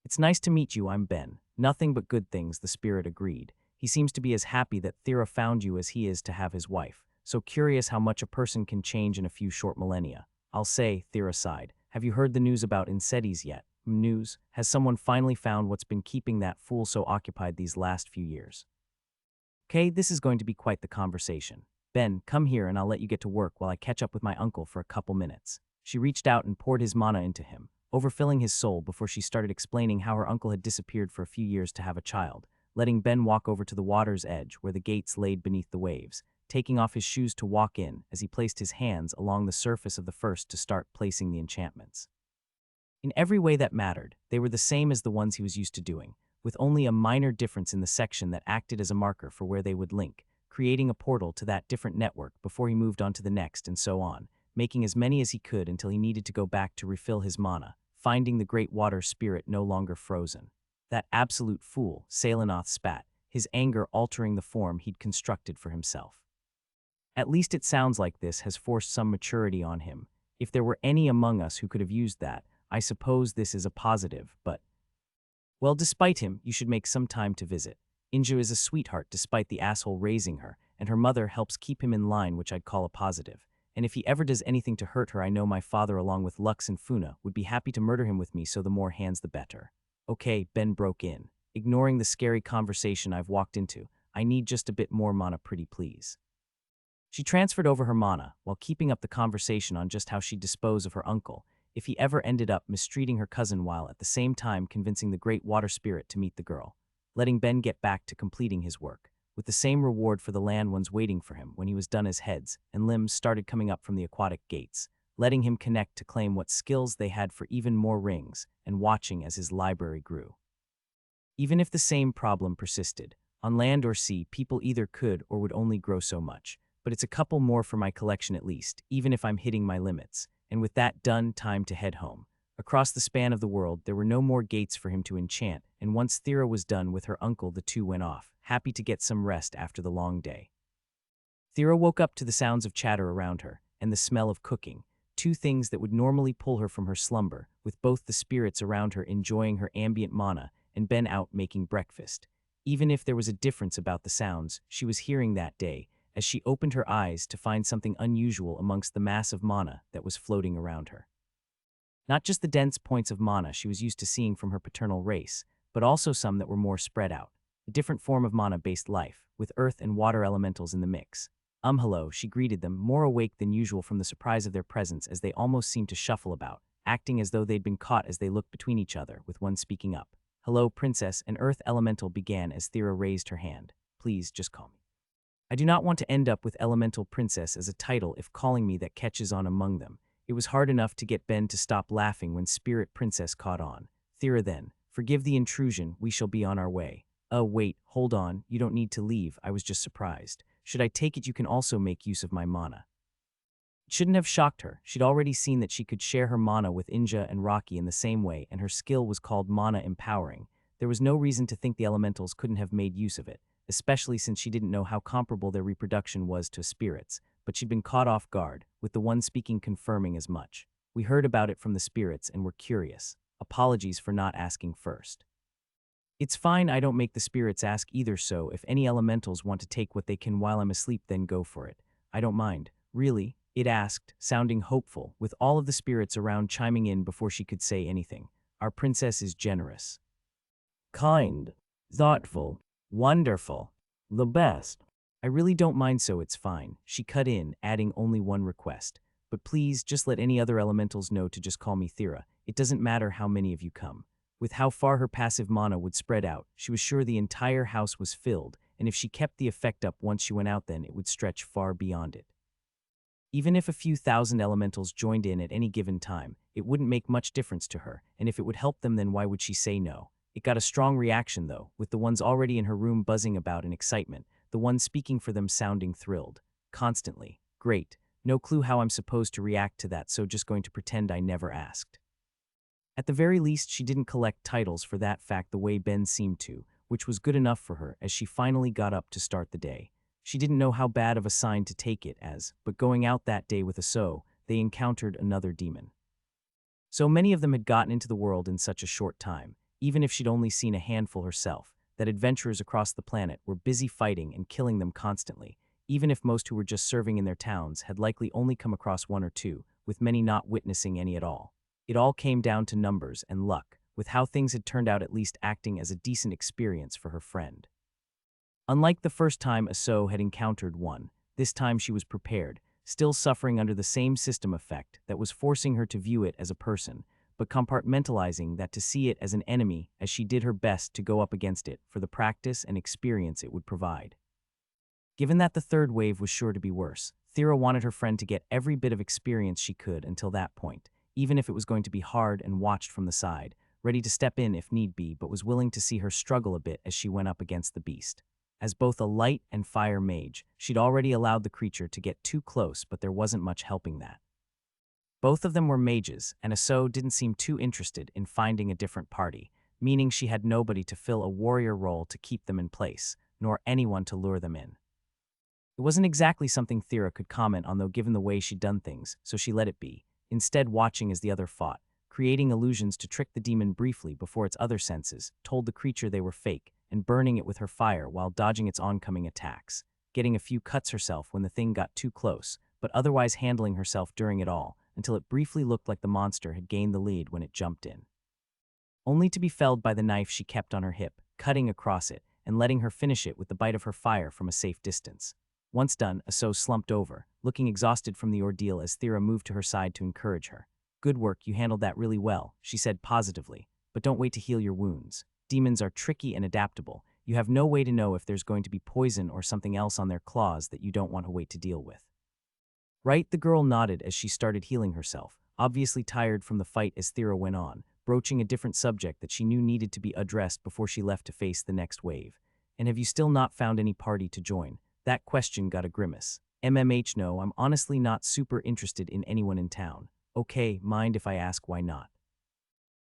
It's nice to meet you, I'm Ben. Nothing but good things, the spirit agreed. He seems to be as happy that Thera found you as he is to have his wife. So curious how much a person can change in a few short millennia. I'll say, Thera sighed. Have you heard the news about Insetis yet? News? Has someone finally found what's been keeping that fool so occupied these last few years? Okay, this is going to be quite the conversation. Ben, come here and I'll let you get to work while I catch up with my uncle for a couple minutes. She reached out and poured his mana into him, overfilling his soul before she started explaining how her uncle had disappeared for a few years to have a child, letting Ben walk over to the water's edge where the gates laid beneath the waves, taking off his shoes to walk in as he placed his hands along the surface of the first to start placing the enchantments. In every way that mattered, they were the same as the ones he was used to doing, with only a minor difference in the section that acted as a marker for where they would link, creating a portal to that different network before he moved on to the next and so on, making as many as he could until he needed to go back to refill his mana, finding the great water spirit no longer frozen. That absolute fool, Salenoth spat, his anger altering the form he'd constructed for himself. At least it sounds like this has forced some maturity on him. If there were any among us who could have used that, I suppose this is a positive, but... Well, despite him, you should make some time to visit. Inju is a sweetheart despite the asshole raising her, and her mother helps keep him in line, which I'd call a positive. And if he ever does anything to hurt her, I know my father along with Lux and Funa would be happy to murder him with me, so the more hands the better. Okay, Ben broke in. Ignoring the scary conversation I've walked into, I need just a bit more mana, pretty please. She transferred over her mana, while keeping up the conversation on just how she'd dispose of her uncle, if he ever ended up mistreating her cousin while at the same time convincing the great water spirit to meet the girl, letting Ben get back to completing his work, with the same reward for the land ones waiting for him when he was done as heads and limbs started coming up from the aquatic gates, letting him connect to claim what skills they had for even more rings, and watching as his library grew. Even if the same problem persisted, on land or sea, people either could or would only grow so much, but it's a couple more for my collection at least, even if I'm hitting my limits. And with that done, time to head home. Across the span of the world, there were no more gates for him to enchant, and once Thera was done with her uncle, the two went off, happy to get some rest after the long day. Thera woke up to the sounds of chatter around her, and the smell of cooking, two things that would normally pull her from her slumber, with both the spirits around her enjoying her ambient mana, and Ben out making breakfast. Even if there was a difference about the sounds she was hearing that day, as she opened her eyes to find something unusual amongst the mass of mana that was floating around her. Not just the dense points of mana she was used to seeing from her paternal race, but also some that were more spread out, a different form of mana-based life, with earth and water elementals in the mix. Hello, she greeted them, more awake than usual from the surprise of their presence as they almost seemed to shuffle about, acting as though they'd been caught as they looked between each other, with one speaking up. Hello, princess, an earth elemental began as Thera raised her hand. Please, just call me. I do not want to end up with Elemental Princess as a title if calling me that catches on among them. It was hard enough to get Ben to stop laughing when Spirit Princess caught on. Thera then, forgive the intrusion, we shall be on our way. Wait, hold on, you don't need to leave, I was just surprised. Should I take it you can also make use of my mana? It shouldn't have shocked her. She'd already seen that she could share her mana with Inja and Rocky in the same way, and her skill was called Mana Empowering. There was no reason to think the elementals couldn't have made use of it, especially since she didn't know how comparable their reproduction was to spirits, but she'd been caught off guard, with the one speaking confirming as much. We heard about it from the spirits and were curious. Apologies for not asking first. It's fine, I don't make the spirits ask either, so if any elementals want to take what they can while I'm asleep, then go for it. I don't mind. Really? It asked, sounding hopeful, with all of the spirits around chiming in before she could say anything. Our princess is generous. Kind. Thoughtful. Wonderful. The best. I really don't mind, so it's fine. She cut in, adding only one request. But please, just let any other elementals know to just call me Thera. It doesn't matter how many of you come. With how far her passive mana would spread out, she was sure the entire house was filled, and if she kept the effect up once she went out, then it would stretch far beyond it. Even if a few thousand elementals joined in at any given time, it wouldn't make much difference to her, and if it would help them, then why would she say no? It got a strong reaction, though, with the ones already in her room buzzing about in excitement, the ones speaking for them sounding thrilled. Constantly. Great. No clue how I'm supposed to react to that, so just going to pretend I never asked. At the very least, she didn't collect titles for that fact the way Ben seemed to, which was good enough for her as she finally got up to start the day. She didn't know how bad of a sign to take it as, but going out that day with Aso, they encountered another demon. So many of them had gotten into the world in such a short time, even if she'd only seen a handful herself, that adventurers across the planet were busy fighting and killing them constantly, even if most who were just serving in their towns had likely only come across one or two, with many not witnessing any at all. It all came down to numbers and luck, with how things had turned out at least acting as a decent experience for her friend. Unlike the first time Aso had encountered one, this time she was prepared, still suffering under the same system effect that was forcing her to view it as a person, but compartmentalizing that to see it as an enemy as she did her best to go up against it for the practice and experience it would provide. Given that the third wave was sure to be worse, Thera wanted her friend to get every bit of experience she could until that point, even if it was going to be hard and watched from the side, ready to step in if need be, but was willing to see her struggle a bit as she went up against the beast. As both a light and fire mage, she'd already allowed the creature to get too close, but there wasn't much helping that. Both of them were mages, and Aso didn't seem too interested in finding a different party, meaning she had nobody to fill a warrior role to keep them in place, nor anyone to lure them in. It wasn't exactly something Thera could comment on though given the way she'd done things, so she let it be, instead watching as the other fought, creating illusions to trick the demon briefly before its other senses told the creature they were fake, and burning it with her fire while dodging its oncoming attacks, getting a few cuts herself when the thing got too close, but otherwise handling herself during it all, until it briefly looked like the monster had gained the lead when it jumped in. Only to be felled by the knife she kept on her hip, cutting across it, and letting her finish it with the bite of her fire from a safe distance. Once done, Aso slumped over, looking exhausted from the ordeal as Thera moved to her side to encourage her. "Good work, you handled that really well," she said positively, "but don't wait to heal your wounds. Demons are tricky and adaptable. You have no way to know if there's going to be poison or something else on their claws that you don't want to wait to deal with." Right, the girl nodded as she started healing herself, obviously tired from the fight as Thera went on, broaching a different subject that she knew needed to be addressed before she left to face the next wave. "And have you still not found any party to join?" That question got a grimace. No, I'm honestly not super interested in anyone in town. Okay, mind if I ask why not?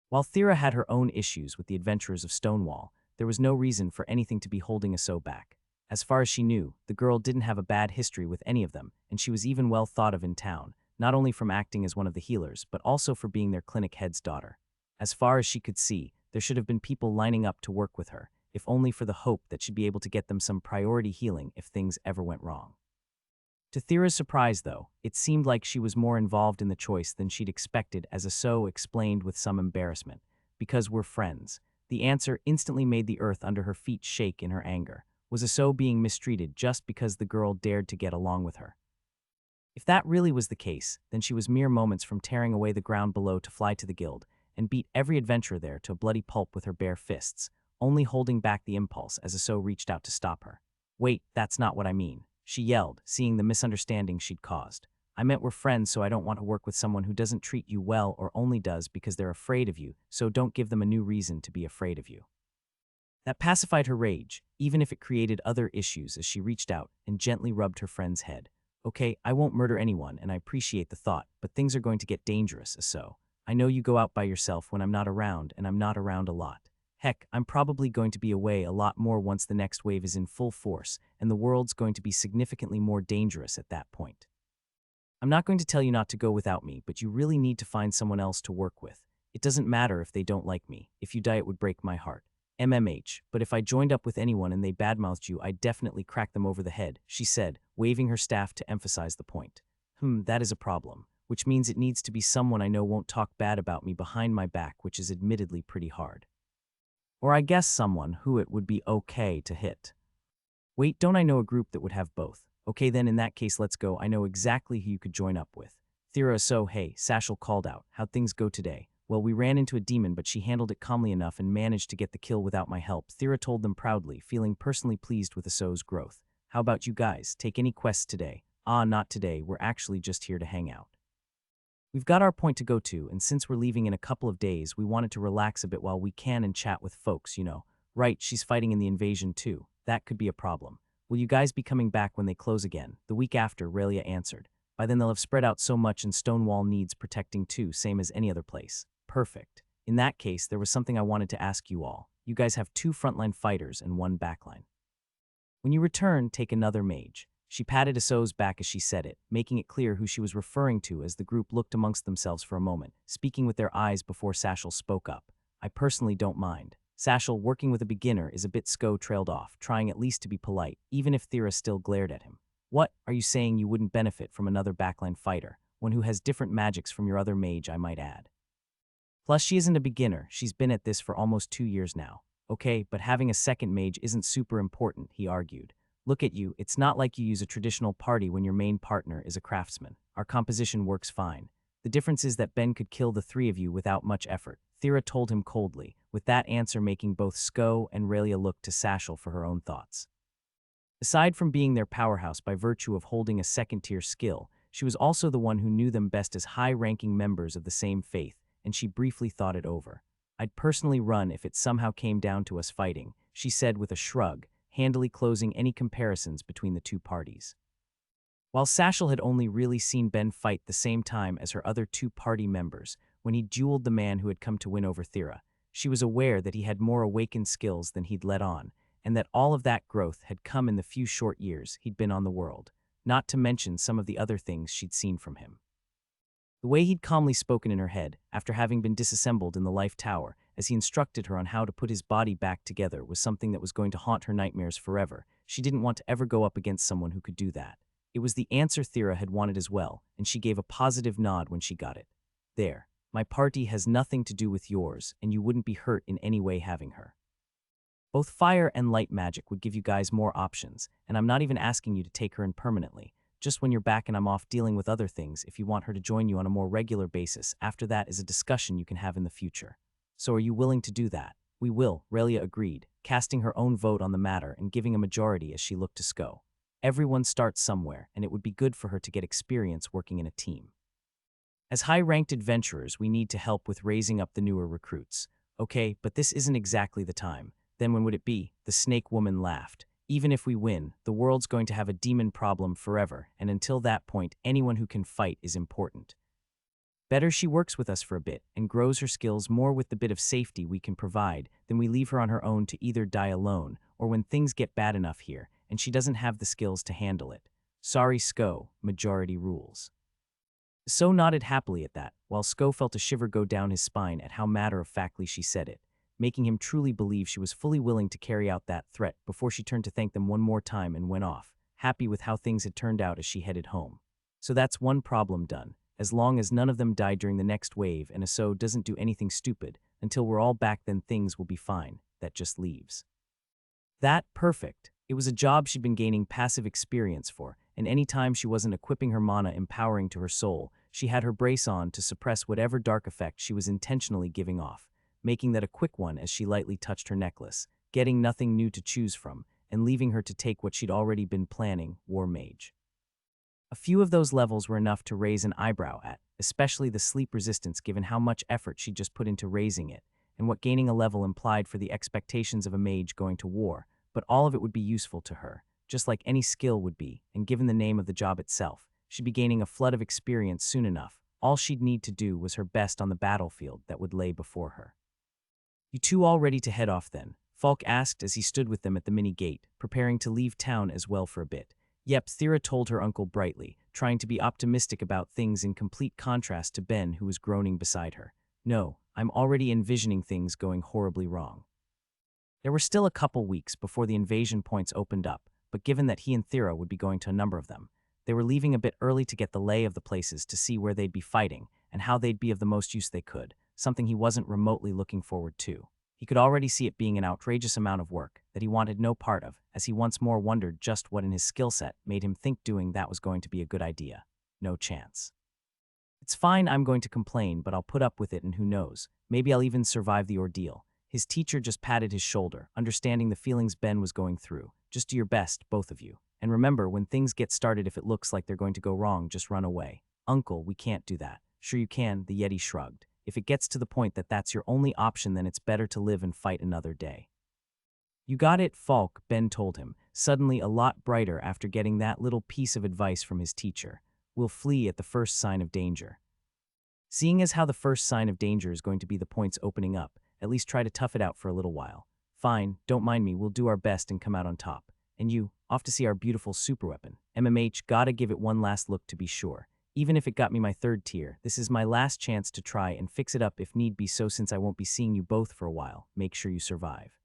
While Thera had her own issues with the adventurers of Stonewall, there was no reason for anything to be holding Aso back. As far as she knew, the girl didn't have a bad history with any of them, and she was even well thought of in town, not only from acting as one of the healers, but also for being their clinic head's daughter. As far as she could see, there should have been people lining up to work with her, if only for the hope that she'd be able to get them some priority healing if things ever went wrong. To Thera's surprise, though, it seemed like she was more involved in the choice than she'd expected as Aso explained with some embarrassment. "Because we're friends." The answer instantly made the earth under her feet shake in her anger. Was Aso being mistreated just because the girl dared to get along with her? If that really was the case, then she was mere moments from tearing away the ground below to fly to the guild and beat every adventurer there to a bloody pulp with her bare fists, only holding back the impulse as Aso reached out to stop her. "Wait, that's not what I mean," she yelled, seeing the misunderstanding she'd caused. "I meant we're friends, so I don't want to work with someone who doesn't treat you well or only does because they're afraid of you, so don't give them a new reason to be afraid of you." That pacified her rage, even if it created other issues as she reached out and gently rubbed her friend's head. "Okay, I won't murder anyone, and I appreciate the thought, but things are going to get dangerous, Aso. I know you go out by yourself when I'm not around, and I'm not around a lot. Heck, I'm probably going to be away a lot more once the next wave is in full force, and the world's going to be significantly more dangerous at that point. I'm not going to tell you not to go without me, but you really need to find someone else to work with. It doesn't matter if they don't like me. If you die, it would break my heart. But if I joined up with anyone and they badmouthed you, I'd definitely crack them over the head," she said, waving her staff to emphasize the point. That is a problem, which means it needs to be someone I know won't talk bad about me behind my back, which is admittedly pretty hard. Or I guess someone who it would be okay to hit. Wait, don't I know a group that would have both? Okay then, in that case, let's go. I know exactly who you could join up with. Thera. "So hey," Sashel called out, "how'd things go today?" "Well, we ran into a demon, but she handled it calmly enough and managed to get the kill without my help," Thera told them proudly, feeling personally pleased with Aso's growth. "How about you guys? Take any quests today?" Not today. We're actually just here to hang out. We've got our point to go to, and since we're leaving in a couple of days, we wanted to relax a bit while we can and chat with folks, you know." "Right, she's fighting in the invasion too. That could be a problem." "Will you guys be coming back when they close again?" "The week after," Relia answered. By then they'll have spread out so much and Stonewall needs protecting too, same as any other place. Perfect. In that case, there was something I wanted to ask you all. You guys have 2 frontline fighters and 1 backline. When you return, take another mage. She patted Aso's back as she said it, making it clear who she was referring to as the group looked amongst themselves for a moment, speaking with their eyes before Sashel spoke up. I personally don't mind. Sashel, working with a beginner, is a bit trailed off, trying at least to be polite, even if Thera still glared at him. What, are you saying you wouldn't benefit from another backline fighter, one who has different magics from your other mage, I might add? Plus, she isn't a beginner, she's been at this for almost 2 years now. Okay, but having a second mage isn't super important, he argued. Look at you, it's not like you use a traditional party when your main partner is a craftsman. Our composition works fine. The difference is that Ben could kill the 3 of you without much effort, Thera told him coldly, with that answer making both Sko and Relia look to Sashel for her own thoughts. Aside from being their powerhouse by virtue of holding a second-tier skill, she was also the one who knew them best as high-ranking members of the same faith, and she briefly thought it over. I'd personally run if it somehow came down to us fighting, she said with a shrug, handily closing any comparisons between the 2 parties. While Sashel had only really seen Ben fight the same time as her other 2 party members, when he dueled the man who had come to win over Thera, she was aware that he had more awakened skills than he'd let on, and that all of that growth had come in the few short years he'd been on the world, not to mention some of the other things she'd seen from him. The way he'd calmly spoken in her head, after having been disassembled in the Life Tower, as he instructed her on how to put his body back together, was something that was going to haunt her nightmares forever. She didn't want to ever go up against someone who could do that. It was the answer Thera had wanted as well, and she gave a positive nod when she got it. There, my party has nothing to do with yours, and you wouldn't be hurt in any way having her. Both fire and light magic would give you guys more options, and I'm not even asking you to take her in permanently. Just when you're back and I'm off dealing with other things, if you want her to join you on a more regular basis, after that is a discussion you can have in the future. So are you willing to do that? We will, Relia agreed, casting her own vote on the matter and giving a majority as she looked to Sko. Everyone starts somewhere, and it would be good for her to get experience working in a team. As high-ranked adventurers, we need to help with raising up the newer recruits. Okay, but this isn't exactly the time. Then when would it be? The snake woman laughed. Even if we win, the world's going to have a demon problem forever, and until that point, anyone who can fight is important. Better she works with us for a bit and grows her skills more with the bit of safety we can provide than we leave her on her own to either die alone or when things get bad enough here and she doesn't have the skills to handle it. Sorry, Sko, majority rules. So nodded happily at that, while Sko felt a shiver go down his spine at how matter-of-factly she said it, making him truly believe she was fully willing to carry out that threat before she turned to thank them one more time and went off, happy with how things had turned out as she headed home. So that's one problem done, as long as none of them die during the next wave and Aso doesn't do anything stupid. Until we're all back, then things will be fine. That just leaves. That, perfect. It was a job she'd been gaining passive experience for, and any time she wasn't equipping her mana empowering to her soul, she had her brace on to suppress whatever dark effect she was intentionally giving off, making that a quick one as she lightly touched her necklace, getting nothing new to choose from, and leaving her to take what she'd already been planning, War Mage. A few of those levels were enough to raise an eyebrow at, especially the sleep resistance given how much effort she'd just put into raising it, and what gaining a level implied for the expectations of a mage going to war, but all of it would be useful to her, just like any skill would be, and given the name of the job itself, she'd be gaining a flood of experience soon enough. All she'd need to do was her best on the battlefield that would lay before her. You two all ready to head off then? Falk asked as he stood with them at the mini gate, preparing to leave town as well for a bit. Yep, Thera told her uncle brightly, trying to be optimistic about things in complete contrast to Ben, who was groaning beside her. No, I'm already envisioning things going horribly wrong. There were still a couple weeks before the invasion points opened up, but given that he and Thera would be going to a number of them, they were leaving a bit early to get the lay of the places to see where they'd be fighting and how they'd be of the most use they could, something he wasn't remotely looking forward to. He could already see it being an outrageous amount of work that he wanted no part of, as he once more wondered just what in his skill set made him think doing that was going to be a good idea. No chance. It's fine, I'm going to complain, but I'll put up with it and who knows, maybe I'll even survive the ordeal. His teacher just patted his shoulder, understanding the feelings Ben was going through. Just do your best, both of you. And remember, when things get started, if it looks like they're going to go wrong, just run away. Uncle, we can't do that. Sure you can, the Yeti shrugged. If it gets to the point that that's your only option, then it's better to live and fight another day. You got it, Falk, Ben told him, suddenly a lot brighter after getting that little piece of advice from his teacher. will flee at the first sign of danger. Seeing as how the first sign of danger is going to be the points opening up, at least try to tough it out for a little while. Fine, don't mind me, we'll do our best and come out on top. And you, off to see our beautiful superweapon. Gotta give it one last look to be sure. Even if it got me my 3rd tier, this is my last chance to try and fix it up if need be, so since I won't be seeing you both for a while, make sure you survive.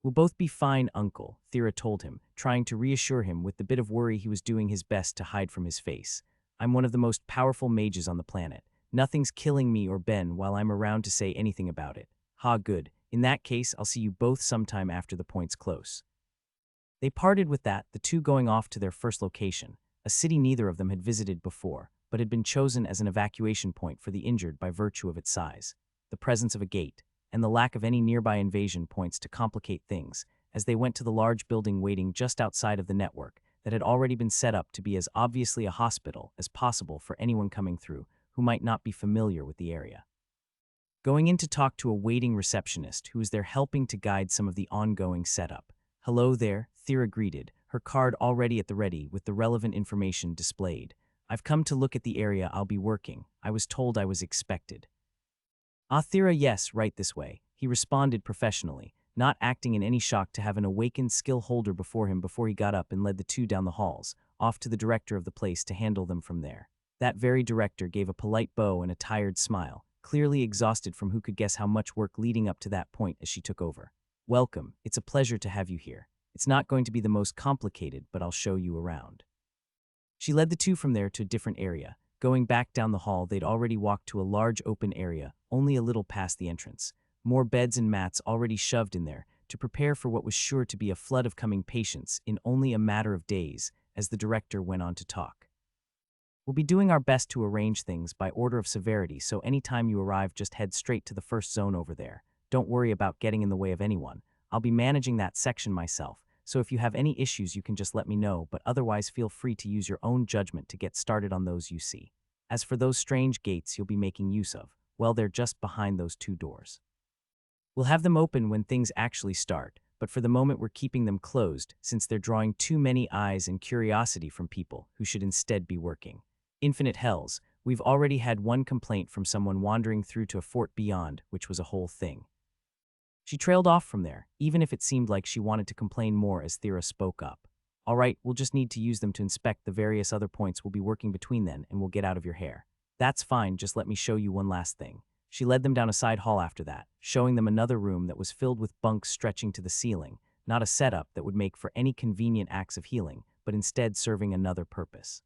We'll both be fine, Uncle, Thera told him, trying to reassure him with the bit of worry he was doing his best to hide from his face. I'm one of the most powerful mages on the planet. Nothing's killing me or Ben while I'm around to say anything about it. Ha, good. In that case, I'll see you both sometime after the point's close. They parted with that, the two going off to their first location, a city neither of them had visited before, but had been chosen as an evacuation point for the injured by virtue of its size, the presence of a gate, and the lack of any nearby invasion points to complicate things, as they went to the large building waiting just outside of the network that had already been set up to be as obviously a hospital as possible for anyone coming through who might not be familiar with the area. Going in to talk to a waiting receptionist who was there helping to guide some of the ongoing setup. Hello there, Thera greeted, her card already at the ready with the relevant information displayed. I've come to look at the area I'll be working. I was told I was expected. Thera, yes, right this way, he responded professionally, not acting in any shock to have an awakened skill holder before him before he got up and led the two down the halls, off to the director of the place to handle them from there. That very director gave a polite bow and a tired smile, clearly exhausted from who could guess how much work leading up to that point as she took over. Welcome, it's a pleasure to have you here. It's not going to be the most complicated, but I'll show you around. She led the two from there to a different area. Going back down the hall, they'd already walked to a large open area, only a little past the entrance. More beds and mats already shoved in there to prepare for what was sure to be a flood of coming patients in only a matter of days, as the director went on to talk. We'll be doing our best to arrange things by order of severity, so anytime you arrive, just head straight to the first zone over there. Don't worry about getting in the way of anyone. I'll be managing that section myself, so if you have any issues you can just let me know, but otherwise feel free to use your own judgment to get started on those you see. As for those strange gates you'll be making use of, well, they're just behind those 2 doors. We'll have them open when things actually start, but for the moment we're keeping them closed since they're drawing too many eyes and curiosity from people who should instead be working. Infinite hells, we've already had one complaint from someone wandering through to a fort beyond, which was a whole thing. She trailed off from there, even if it seemed like she wanted to complain more as Thera spoke up. All right, we'll just need to use them to inspect the various other points we'll be working between then, and we'll get out of your hair. That's fine, just let me show you one last thing. She led them down a side hall after that, showing them another room that was filled with bunks stretching to the ceiling, not a setup that would make for any convenient acts of healing, but instead serving another purpose.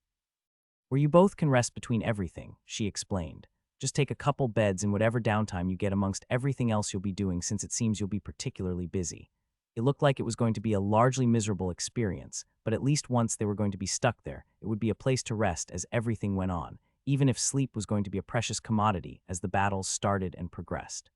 Where you both can rest between everything, she explained. Just take a couple beds in whatever downtime you get amongst everything else you'll be doing, since it seems you'll be particularly busy. It looked like it was going to be a largely miserable experience, but at least once they were going to be stuck there, it would be a place to rest as everything went on, even if sleep was going to be a precious commodity as the battles started and progressed.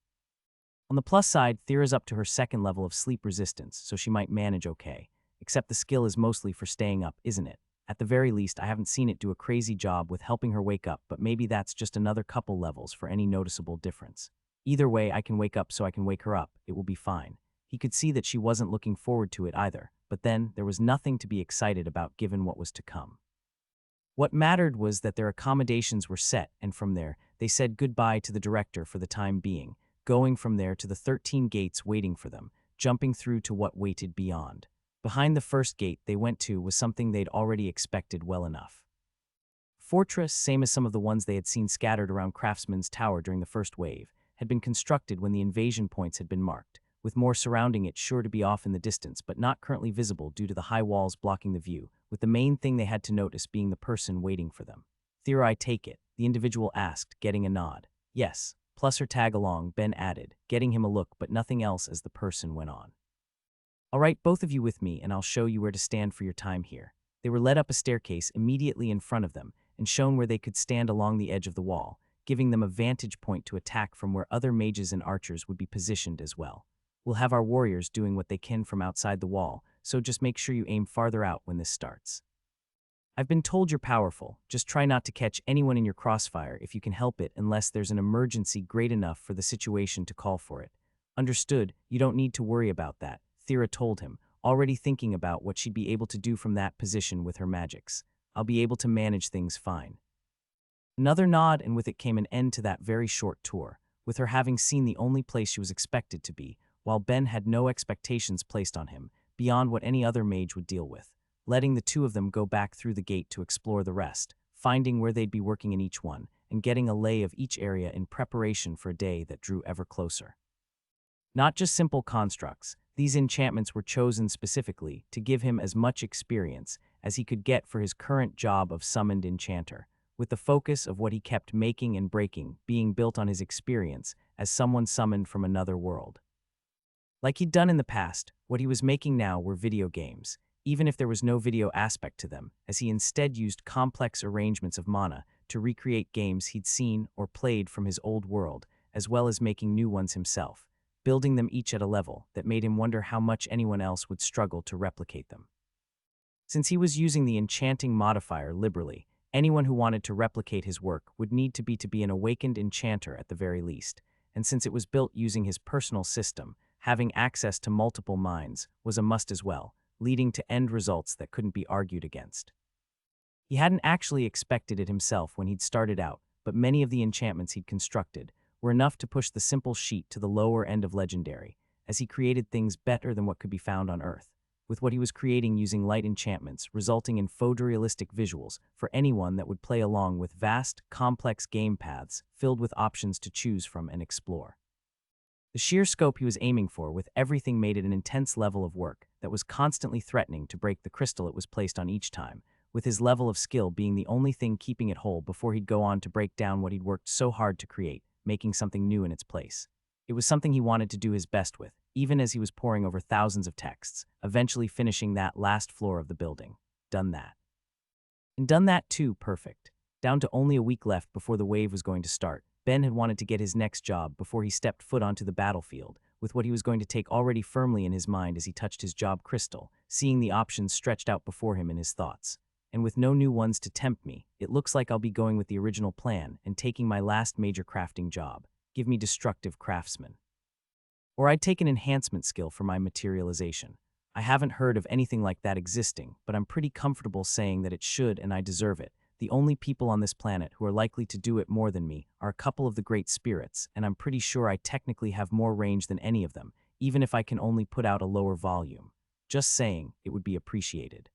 On the plus side, Thera's up to her 2nd level of sleep resistance, so she might manage okay. Except the skill is mostly for staying up, isn't it? At the very least, I haven't seen it do a crazy job with helping her wake up, but maybe that's just another couple levels for any noticeable difference. Either way, I can wake up so I can wake her up. It will be fine. He could see that she wasn't looking forward to it either, but then there was nothing to be excited about given what was to come. What mattered was that their accommodations were set, and from there, they said goodbye to the director for the time being, going from there to the 13 gates waiting for them, jumping through to what waited beyond. Behind the first gate they went to was something they'd already expected well enough. Fortress, same as some of the ones they had seen scattered around Craftsman's tower during the first wave, had been constructed when the invasion points had been marked, with more surrounding it sure to be off in the distance but not currently visible due to the high walls blocking the view, with the main thing they had to notice being the person waiting for them. Thera, I take it, the individual asked, getting a nod. Yes, plus her tag along, Ben added, getting him a look but nothing else as the person went on. All right, both of you with me, and I'll show you where to stand for your time here. They were led up a staircase immediately in front of them and shown where they could stand along the edge of the wall, giving them a vantage point to attack from where other mages and archers would be positioned as well. We'll have our warriors doing what they can from outside the wall, so just make sure you aim farther out when this starts. I've been told you're powerful. Just try not to catch anyone in your crossfire if you can help it, unless there's an emergency great enough for the situation to call for it. Understood, you don't need to worry about that, Thera told him, already thinking about what she'd be able to do from that position with her magics. I'll be able to manage things fine." Another nod, and with it came an end to that very short tour, with her having seen the only place she was expected to be, while Ben had no expectations placed on him, beyond what any other mage would deal with, letting the two of them go back through the gate to explore the rest, finding where they'd be working in each one, and getting a lay of each area in preparation for a day that drew ever closer. Not just simple constructs, these enchantments were chosen specifically to give him as much experience as he could get for his current job of summoned enchanter, with the focus of what he kept making and breaking being built on his experience as someone summoned from another world. Like he'd done in the past, what he was making now were video games, even if there was no video aspect to them, as he instead used complex arrangements of mana to recreate games he'd seen or played from his old world, as well as making new ones himself, building them each at a level that made him wonder how much anyone else would struggle to replicate them. Since he was using the enchanting modifier liberally, anyone who wanted to replicate his work would need to be an awakened enchanter at the very least, and since it was built using his personal system, having access to multiple minds was a must as well, leading to end results that couldn't be argued against. He hadn't actually expected it himself when he'd started out, but many of the enchantments he'd constructed were enough to push the simple sheet to the lower end of legendary, as he created things better than what could be found on Earth, with what he was creating using light enchantments resulting in photorealistic visuals for anyone that would play along with vast, complex game paths filled with options to choose from and explore. The sheer scope he was aiming for with everything made it an intense level of work that was constantly threatening to break the crystal it was placed on each time, with his level of skill being the only thing keeping it whole before he'd go on to break down what he'd worked so hard to create, making something new in its place. It was something he wanted to do his best with, even as he was poring over thousands of texts, eventually finishing that last floor of the building. Done that. And done that too, perfect. Down to only a week left before the wave was going to start, Ben had wanted to get his next job before he stepped foot onto the battlefield, with what he was going to take already firmly in his mind as he touched his job crystal, seeing the options stretched out before him in his thoughts. And with no new ones to tempt me, it looks like I'll be going with the original plan and taking my last major crafting job. Give me destructive craftsman. Or I'd take an enhancement skill for my materialization. I haven't heard of anything like that existing, but I'm pretty comfortable saying that it should and I deserve it. The only people on this planet who are likely to do it more than me are a couple of the great spirits, and I'm pretty sure I technically have more range than any of them, even if I can only put out a lower volume. Just saying, it would be appreciated.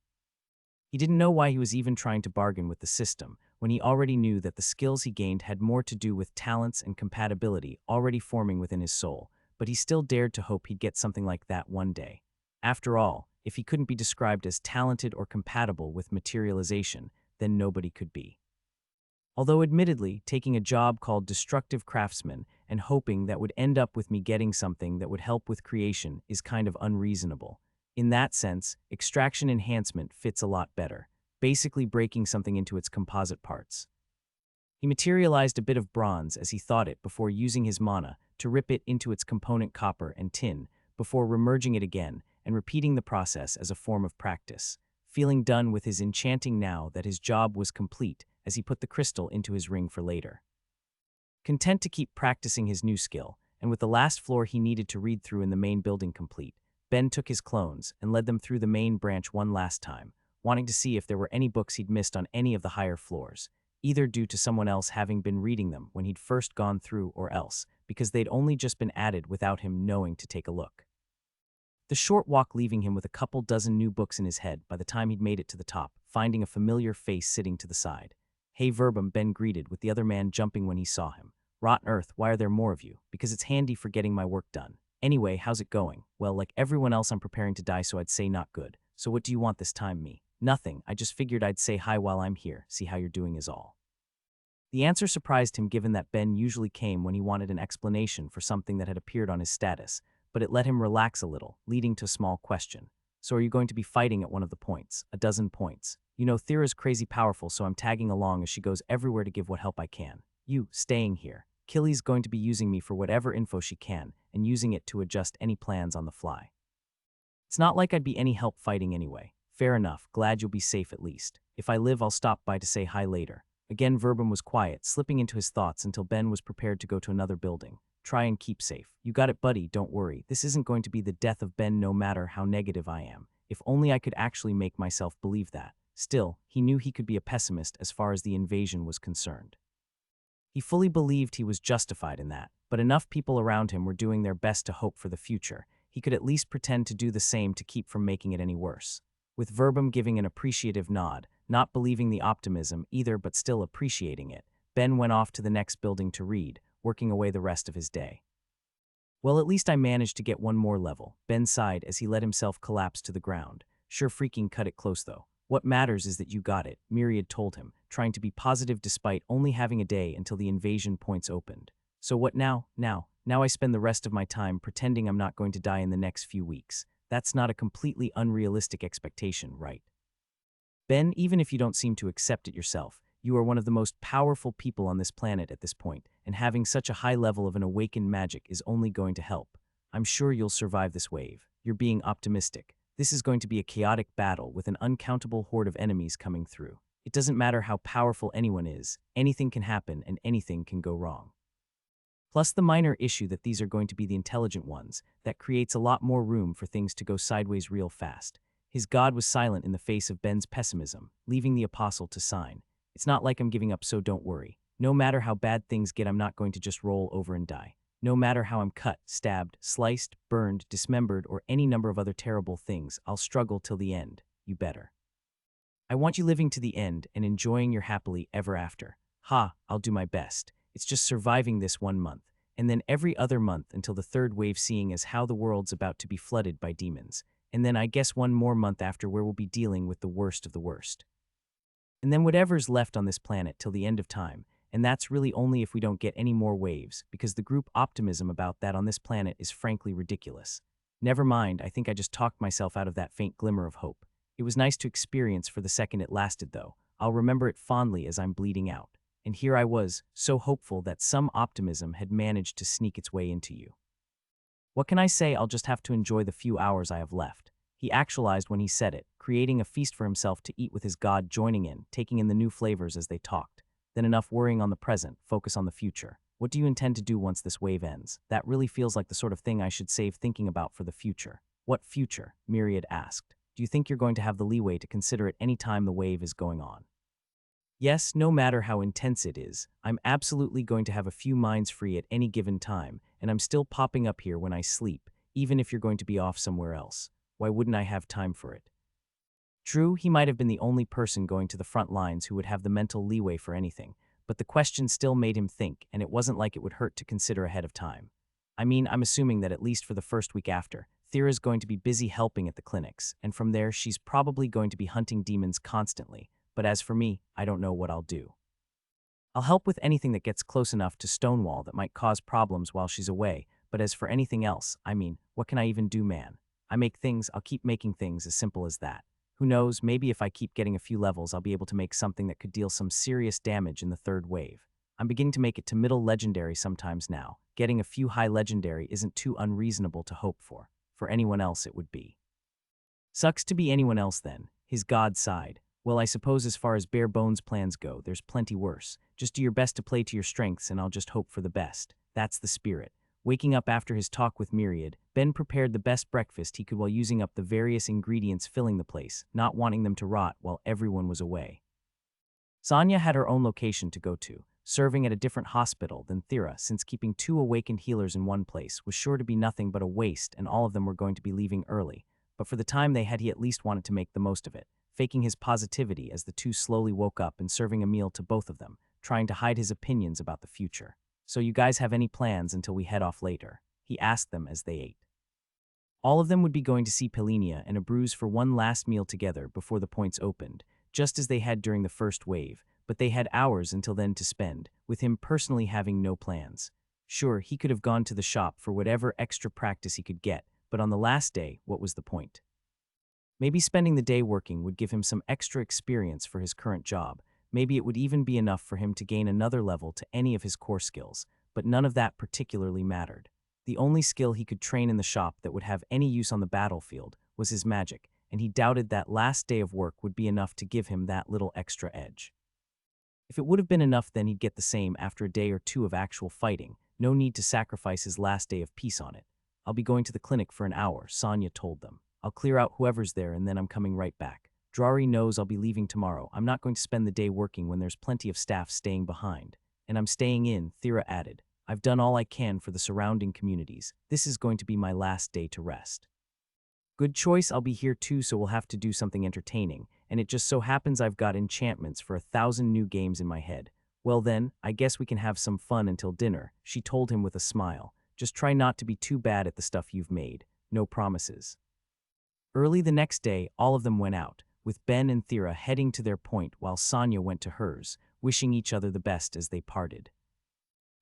He didn't know why he was even trying to bargain with the system, when he already knew that the skills he gained had more to do with talents and compatibility already forming within his soul, but he still dared to hope he'd get something like that one day. After all, if he couldn't be described as talented or compatible with materialization, then nobody could be. Although admittedly, taking a job called destructive craftsman and hoping that would end up with me getting something that would help with creation is kind of unreasonable. In that sense, extraction enhancement fits a lot better, basically breaking something into its composite parts. He materialized a bit of bronze as he thought it before using his mana to rip it into its component copper and tin, before remerging it again and repeating the process as a form of practice, feeling done with his enchanting now that his job was complete as he put the crystal into his ring for later. Content to keep practicing his new skill, and with the last floor he needed to read through in the main building complete, Ben took his clones and led them through the main branch one last time, wanting to see if there were any books he'd missed on any of the higher floors, either due to someone else having been reading them when he'd first gone through or else because they'd only just been added without him knowing to take a look. The short walk leaving him with a couple dozen new books in his head by the time he'd made it to the top, finding a familiar face sitting to the side. "Hey Verbum," Ben greeted, with the other man jumping when he saw him. "Rotten Earth, why are there more of you? Because it's handy for getting my work done. Anyway, how's it going?" "Well, like everyone else, I'm preparing to die, so I'd say not good. So what do you want this time, me?" "Nothing, I just figured I'd say hi while I'm here, see how you're doing is all." The answer surprised him given that Ben usually came when he wanted an explanation for something that had appeared on his status, but it let him relax a little, leading to a small question. "So are you going to be fighting at one of the points? A dozen points. You know, Thera's crazy powerful, so I'm tagging along as she goes everywhere to give what help I can. You, staying here. Killy's going to be using me for whatever info she can, and using it to adjust any plans on the fly. It's not like I'd be any help fighting anyway. Fair enough, glad you'll be safe at least. If I live, I'll stop by to say hi later." Again, Verbum was quiet, slipping into his thoughts until Ben was prepared to go to another building. "Try and keep safe. You got it, buddy, don't worry. This isn't going to be the death of Ben no matter how negative I am. If only I could actually make myself believe that. Still, he knew he could be a pessimist as far as the invasion was concerned. He fully believed he was justified in that, but enough people around him were doing their best to hope for the future. He could at least pretend to do the same to keep from making it any worse. With Verbum giving an appreciative nod, not believing the optimism either but still appreciating it, Ben went off to the next building to read, working away the rest of his day. Well, at least I managed to get one more level, Ben sighed as he let himself collapse to the ground. Sure freaking cut it close though. What matters is that you got it, Myriad told him, trying to be positive despite only having a day until the invasion points opened. So what now? Now I spend the rest of my time pretending I'm not going to die in the next few weeks. That's not a completely unrealistic expectation, right? Ben, even if you don't seem to accept it yourself, you are one of the most powerful people on this planet at this point, and having such a high level of an awakened magic is only going to help. I'm sure you'll survive this wave. You're being optimistic. This is going to be a chaotic battle with an uncountable horde of enemies coming through. It doesn't matter how powerful anyone is, anything can happen and anything can go wrong. Plus the minor issue that these are going to be the intelligent ones, that creates a lot more room for things to go sideways real fast. His god was silent in the face of Ben's pessimism, leaving the apostle to sign. It's not like I'm giving up, so don't worry. No matter how bad things get, I'm not going to just roll over and die. No matter how I'm cut, stabbed, sliced, burned, dismembered, or any number of other terrible things, I'll struggle till the end. You better. I want you living to the end and enjoying your happily ever after. Ha, I'll do my best. It's just surviving this 1 month, and then every other month until the third wave, seeing as how the world's about to be flooded by demons. And then I guess 1 more month after where we'll be dealing with the worst of the worst. And then whatever's left on this planet till the end of time, and that's really only if we don't get any more waves, because the group optimism about that on this planet is frankly ridiculous. Never mind, I think I just talked myself out of that faint glimmer of hope. It was nice to experience for the second it lasted though. I'll remember it fondly as I'm bleeding out. And here I was, so hopeful that some optimism had managed to sneak its way into you. What can I say? I'll just have to enjoy the few hours I have left. He actualized when he said it, creating a feast for himself to eat with his god, joining in, taking in the new flavors as they talked. Then enough worrying on the present, focus on the future. What do you intend to do once this wave ends? That really feels like the sort of thing I should save thinking about for the future. What future? Myriad asked. Do you think you're going to have the leeway to consider it any time the wave is going on? Yes, no matter how intense it is, I'm absolutely going to have a few minds free at any given time, and I'm still popping up here when I sleep, even if you're going to be off somewhere else. Why wouldn't I have time for it? True, he might have been the only person going to the front lines who would have the mental leeway for anything, but the question still made him think, and it wasn't like it would hurt to consider ahead of time. I mean, I'm assuming that at least for the first week after, Thera's going to be busy helping at the clinics, and from there she's probably going to be hunting demons constantly, but as for me, I don't know what I'll do. I'll help with anything that gets close enough to Stonewall that might cause problems while she's away, but as for anything else, I mean, what can I even do, man? I make things, I'll keep making things, as simple as that. Who knows, maybe if I keep getting a few levels, I'll be able to make something that could deal some serious damage in the third wave. I'm beginning to make it to middle legendary sometimes now. Getting a few high legendary isn't too unreasonable to hope for. For anyone else it would be. Sucks to be anyone else then, his god sighed. Well, I suppose as far as bare bones plans go, there's plenty worse. Just do your best to play to your strengths and I'll just hope for the best. That's the spirit. Waking up after his talk with Myriad, Ben prepared the best breakfast he could while using up the various ingredients filling the place, not wanting them to rot while everyone was away. Sonya had her own location to go to, serving at a different hospital than Thera, since keeping 2 awakened healers in one place was sure to be nothing but a waste, and all of them were going to be leaving early. But for the time they had, he at least wanted to make the most of it, faking his positivity as the 2 slowly woke up and serving a meal to both of them, trying to hide his opinions about the future. So you guys have any plans until we head off later? He asked them as they ate. All of them would be going to see Pelinia and a bruise for one last meal together before the points opened, just as they had during the first wave, but they had hours until then to spend, with him personally having no plans. Sure, he could have gone to the shop for whatever extra practice he could get, but on the last day, what was the point? Maybe spending the day working would give him some extra experience for his current job. Maybe it would even be enough for him to gain another level to any of his core skills, but none of that particularly mattered. The only skill he could train in the shop that would have any use on the battlefield was his magic, and he doubted that last day of work would be enough to give him that little extra edge. If it would have been enough, then he'd get the same after a day or 2 of actual fighting. No need to sacrifice his last day of peace on it. I'll be going to the clinic for an hour, Sonya told them. I'll clear out whoever's there and then I'm coming right back. Drari knows I'll be leaving tomorrow. I'm not going to spend the day working when there's plenty of staff staying behind. And I'm staying in, Thera added. I've done all I can for the surrounding communities. This is going to be my last day to rest. Good choice, I'll be here too, so we'll have to do something entertaining. And it just so happens I've got enchantments for 1,000 new games in my head. Well then, I guess we can have some fun until dinner, she told him with a smile. Just try not to be too bad at the stuff you've made. No promises. Early the next day, all of them went out, with Ben and Thera heading to their point while Sonia went to hers, wishing each other the best as they parted.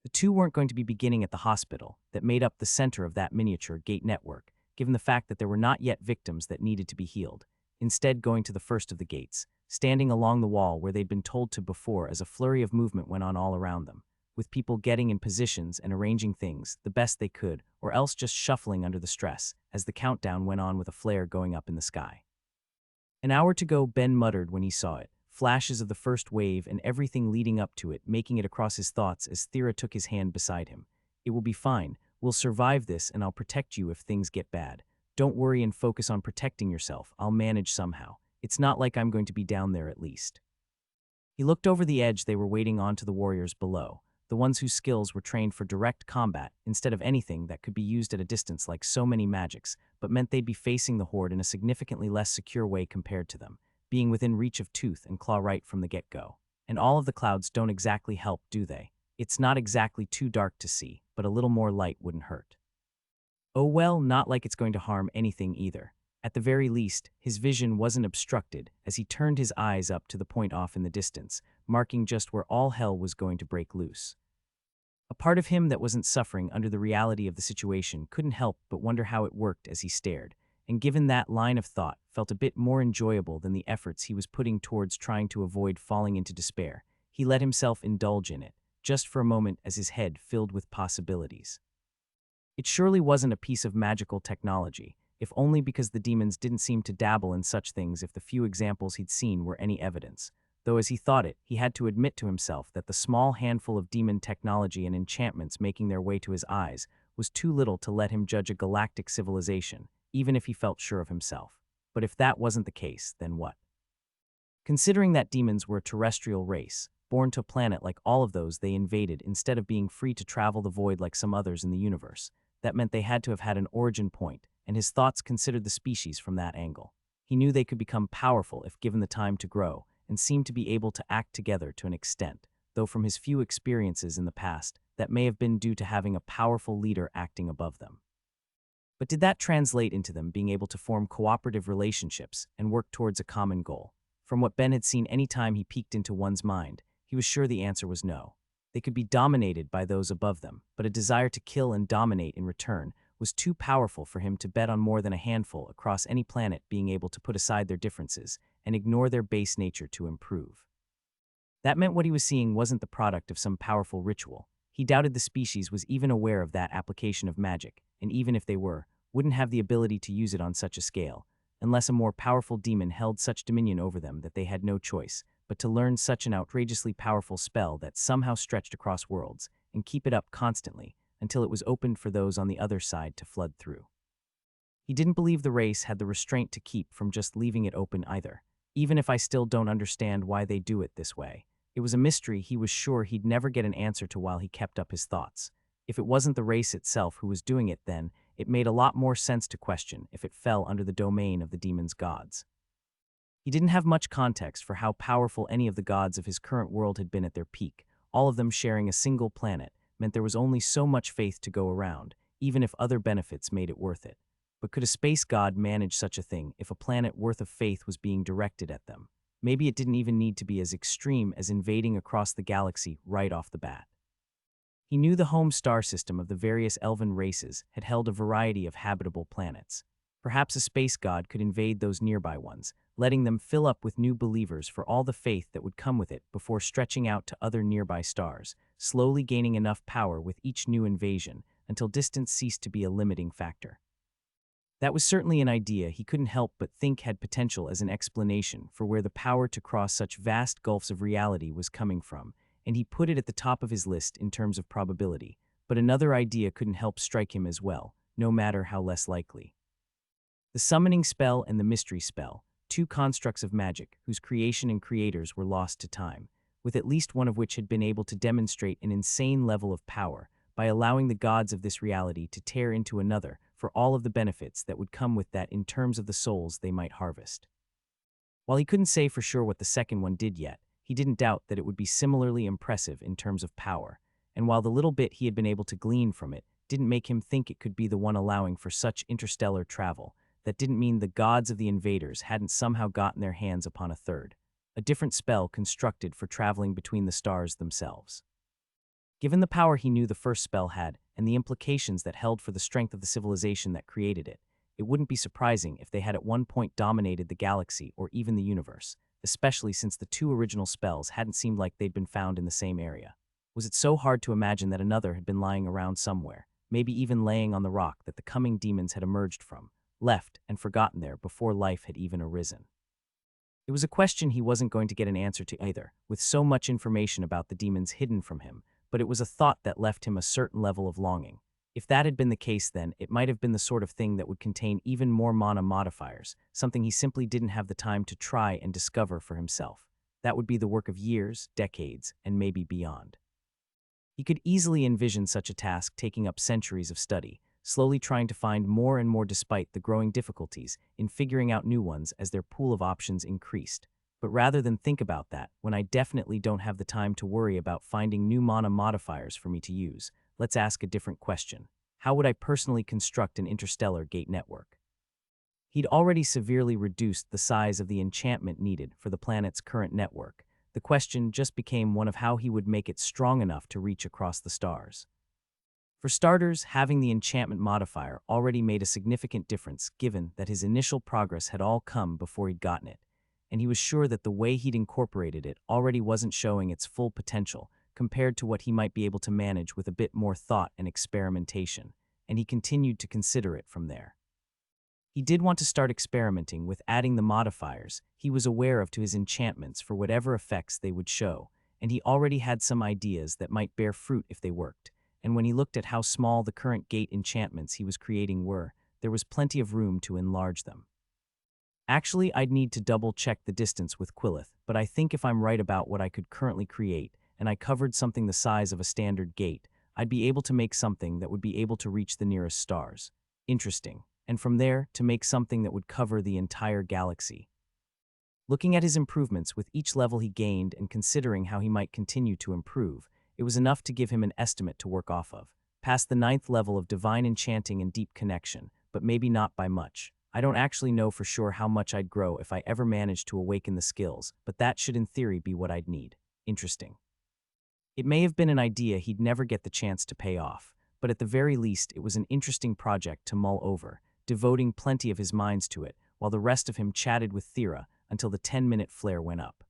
The two weren't going to be beginning at the hospital that made up the center of that miniature gate network, given the fact that there were not yet victims that needed to be healed, instead going to the first of the gates, standing along the wall where they'd been told to before as a flurry of movement went on all around them, with people getting in positions and arranging things the best they could, or else just shuffling under the stress, as the countdown went on with a flare going up in the sky. An hour to go, Ben muttered when he saw it, flashes of the first wave and everything leading up to it making it across his thoughts as Thera took his hand beside him. It will be fine. We'll survive this and I'll protect you if things get bad. Don't worry and focus on protecting yourself. I'll manage somehow. It's not like I'm going to be down there at least. He looked over the edge they were waiting on to the warriors below, the ones whose skills were trained for direct combat instead of anything that could be used at a distance like so many magics, but meant they'd be facing the horde in a significantly less secure way compared to them, being within reach of tooth and claw right from the get-go. And all of the clouds don't exactly help, do they? It's not exactly too dark to see, but a little more light wouldn't hurt. Oh well, not like it's going to harm anything either. At the very least, his vision wasn't obstructed as he turned his eyes up to the point off in the distance, marking just where all hell was going to break loose. A part of him that wasn't suffering under the reality of the situation couldn't help but wonder how it worked as he stared, and given that line of thought, felt a bit more enjoyable than the efforts he was putting towards trying to avoid falling into despair. He let himself indulge in it, just for a moment as his head filled with possibilities. It surely wasn't a piece of magical technology, if only because the demons didn't seem to dabble in such things if the few examples he'd seen were any evidence. Though as he thought it, he had to admit to himself that the small handful of demon technology and enchantments making their way to his eyes was too little to let him judge a galactic civilization, even if he felt sure of himself. But if that wasn't the case, then what? Considering that demons were a terrestrial race, born to a planet like all of those they invaded instead of being free to travel the void like some others in the universe, that meant they had to have had an origin point, and his thoughts considered the species from that angle. He knew they could become powerful if given the time to grow, and seemed to be able to act together to an extent, though from his few experiences in the past, that may have been due to having a powerful leader acting above them. But did that translate into them being able to form cooperative relationships and work towards a common goal? From what Ben had seen any time he peeked into one's mind, he was sure the answer was no. They could be dominated by those above them, but a desire to kill and dominate in return was too powerful for him to bet on more than a handful across any planet being able to put aside their differences and ignore their base nature to improve. That meant what he was seeing wasn't the product of some powerful ritual. He doubted the species was even aware of that application of magic, and even if they were, wouldn't have the ability to use it on such a scale, unless a more powerful demon held such dominion over them that they had no choice but to learn such an outrageously powerful spell that somehow stretched across worlds and keep it up constantly until it was opened for those on the other side to flood through. He didn't believe the race had the restraint to keep from just leaving it open either, even if I still don't understand why they do it this way. It was a mystery he was sure he'd never get an answer to while he kept up his thoughts. If it wasn't the race itself who was doing it, then it made a lot more sense to question if it fell under the domain of the demon's gods. He didn't have much context for how powerful any of the gods of his current world had been at their peak. All of them sharing a single planet meant there was only so much faith to go around, even if other benefits made it worth it. But could a space god manage such a thing if a planet worth of faith was being directed at them? Maybe it didn't even need to be as extreme as invading across the galaxy right off the bat. He knew the home star system of the various elven races had held a variety of habitable planets. Perhaps a space god could invade those nearby ones, letting them fill up with new believers for all the faith that would come with it before stretching out to other nearby stars, slowly gaining enough power with each new invasion until distance ceased to be a limiting factor. That was certainly an idea he couldn't help but think had potential as an explanation for where the power to cross such vast gulfs of reality was coming from, and he put it at the top of his list in terms of probability. But another idea couldn't help strike him as well, no matter how less likely. The summoning spell and the mystery spell, two constructs of magic whose creation and creators were lost to time, with at least one of which had been able to demonstrate an insane level of power by allowing the gods of this reality to tear into another for all of the benefits that would come with that in terms of the souls they might harvest. While he couldn't say for sure what the second one did yet, he didn't doubt that it would be similarly impressive in terms of power, and while the little bit he had been able to glean from it didn't make him think it could be the one allowing for such interstellar travel, that didn't mean the gods of the invaders hadn't somehow gotten their hands upon a third, a different spell constructed for traveling between the stars themselves. Given the power he knew the first spell had, and the implications that held for the strength of the civilization that created it, it wouldn't be surprising if they had at one point dominated the galaxy or even the universe, especially since the two original spells hadn't seemed like they'd been found in the same area. Was it so hard to imagine that another had been lying around somewhere, maybe even laying on the rock that the coming demons had emerged from, left and forgotten there before life had even arisen? It was a question he wasn't going to get an answer to either, with so much information about the demons hidden from him, but it was a thought that left him a certain level of longing. If that had been the case, then it might have been the sort of thing that would contain even more mana modifiers, something he simply didn't have the time to try and discover for himself. That would be the work of years, decades, and maybe beyond. He could easily envision such a task taking up centuries of study, slowly trying to find more and more despite the growing difficulties in figuring out new ones as their pool of options increased. But rather than think about that, when I definitely don't have the time to worry about finding new mana modifiers for me to use, let's ask a different question. How would I personally construct an interstellar gate network? He'd already severely reduced the size of the enchantment needed for the planet's current network. The question just became one of how he would make it strong enough to reach across the stars. For starters, having the enchantment modifier already made a significant difference given that his initial progress had all come before he'd gotten it, and he was sure that the way he'd incorporated it already wasn't showing its full potential compared to what he might be able to manage with a bit more thought and experimentation, and he continued to consider it from there. He did want to start experimenting with adding the modifiers he was aware of to his enchantments for whatever effects they would show, and he already had some ideas that might bear fruit if they worked, and when he looked at how small the current gate enchantments he was creating were, there was plenty of room to enlarge them. Actually, I'd need to double-check the distance with Quillith, but I think if I'm right about what I could currently create, and I covered something the size of a standard gate, I'd be able to make something that would be able to reach the nearest stars. Interesting. And from there, to make something that would cover the entire galaxy. Looking at his improvements with each level he gained and considering how he might continue to improve, it was enough to give him an estimate to work off of. Past the 9th level of divine enchanting and deep connection, but maybe not by much. I don't actually know for sure how much I'd grow if I ever managed to awaken the skills, but that should in theory be what I'd need. Interesting. It may have been an idea he'd never get the chance to pay off, but at the very least it was an interesting project to mull over, devoting plenty of his minds to it, while the rest of him chatted with Thera until the 10-minute flare went up.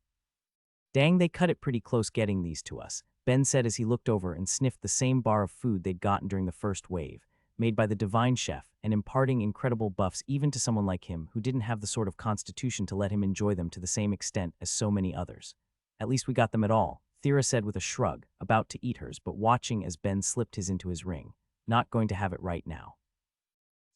Dang, they cut it pretty close getting these to us, Ben said as he looked over and sniffed the same bar of food they'd gotten during the first wave, made by the divine chef and imparting incredible buffs even to someone like him who didn't have the sort of constitution to let him enjoy them to the same extent as so many others. At least we got them at all, Thera said with a shrug, about to eat hers but watching as Ben slipped his into his ring. Not going to have it right now.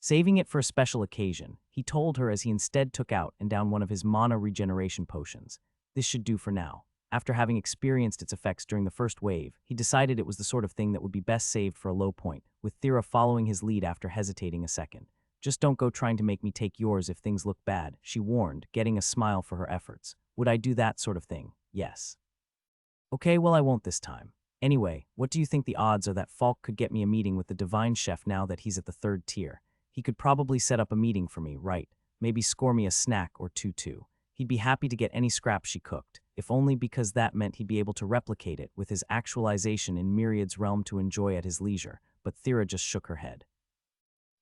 Saving it for a special occasion, he told her as he instead took out and downed one of his mana regeneration potions. This should do for now. After having experienced its effects during the first wave, he decided it was the sort of thing that would be best saved for a low point, with Thera following his lead after hesitating a second. Just don't go trying to make me take yours if things look bad, she warned, getting a smile for her efforts. Would I do that sort of thing? Yes. Okay, well I won't this time. Anyway, what do you think the odds are that Falk could get me a meeting with the divine chef now that he's at the 3rd tier? He could probably set up a meeting for me, right? Maybe score me a snack or two too. He'd be happy to get any scrap she cooked, if only because that meant he'd be able to replicate it with his actualization in Myriad's realm to enjoy at his leisure, but Thera just shook her head.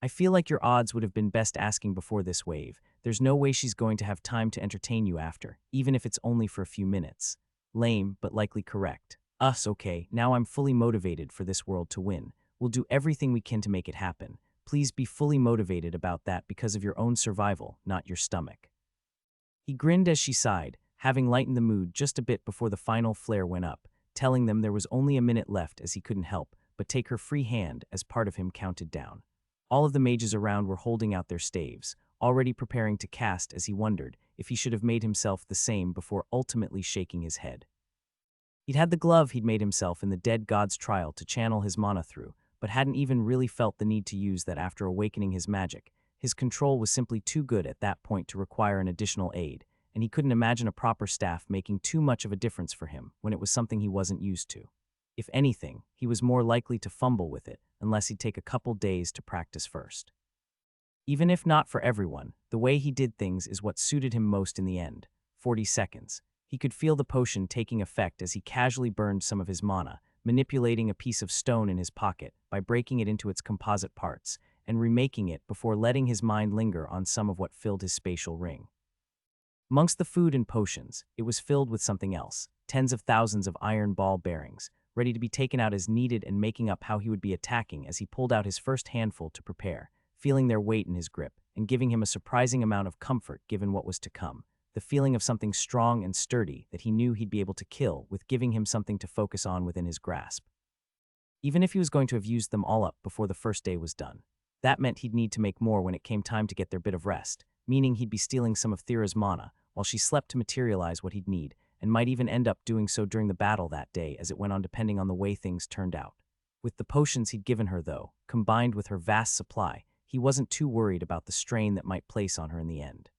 I feel like your odds would have been best asking before this wave. There's no way she's going to have time to entertain you after, even if it's only for a few minutes. Lame, but likely correct. Okay, now I'm fully motivated for this world to win. We'll do everything we can to make it happen. Please be fully motivated about that because of your own survival, not your stomach. He grinned as she sighed, having lightened the mood just a bit before the final flare went up, telling them there was only a minute left as he couldn't help but take her free hand as part of him counted down. All of the mages around were holding out their staves, already preparing to cast as he wondered if he should have made himself the same before ultimately shaking his head. He'd had the glove he'd made himself in the dead god's trial to channel his mana through, but hadn't even really felt the need to use that after awakening his magic. His control was simply too good at that point to require an additional aid, and he couldn't imagine a proper staff making too much of a difference for him when it was something he wasn't used to. If anything, he was more likely to fumble with it unless he'd take a couple days to practice first. Even if not for everyone, the way he did things is what suited him most in the end. 40 seconds. He could feel the potion taking effect as he casually burned some of his mana, manipulating a piece of stone in his pocket by breaking it into its composite parts, and remaking it before letting his mind linger on some of what filled his spatial ring. Amongst the food and potions, it was filled with something else, tens of thousands of iron ball bearings, ready to be taken out as needed and making up how he would be attacking as he pulled out his first handful to prepare, feeling their weight in his grip and giving him a surprising amount of comfort given what was to come, the feeling of something strong and sturdy that he knew he'd be able to kill with giving him something to focus on within his grasp. Even if he was going to have used them all up before the first day was done, that meant he'd need to make more when it came time to get their bit of rest, meaning he'd be stealing some of Thera's mana while she slept to materialize what he'd need, and might even end up doing so during the battle that day as it went on depending on the way things turned out. With the potions he'd given her, though, combined with her vast supply, he wasn't too worried about the strain that might place on her in the end.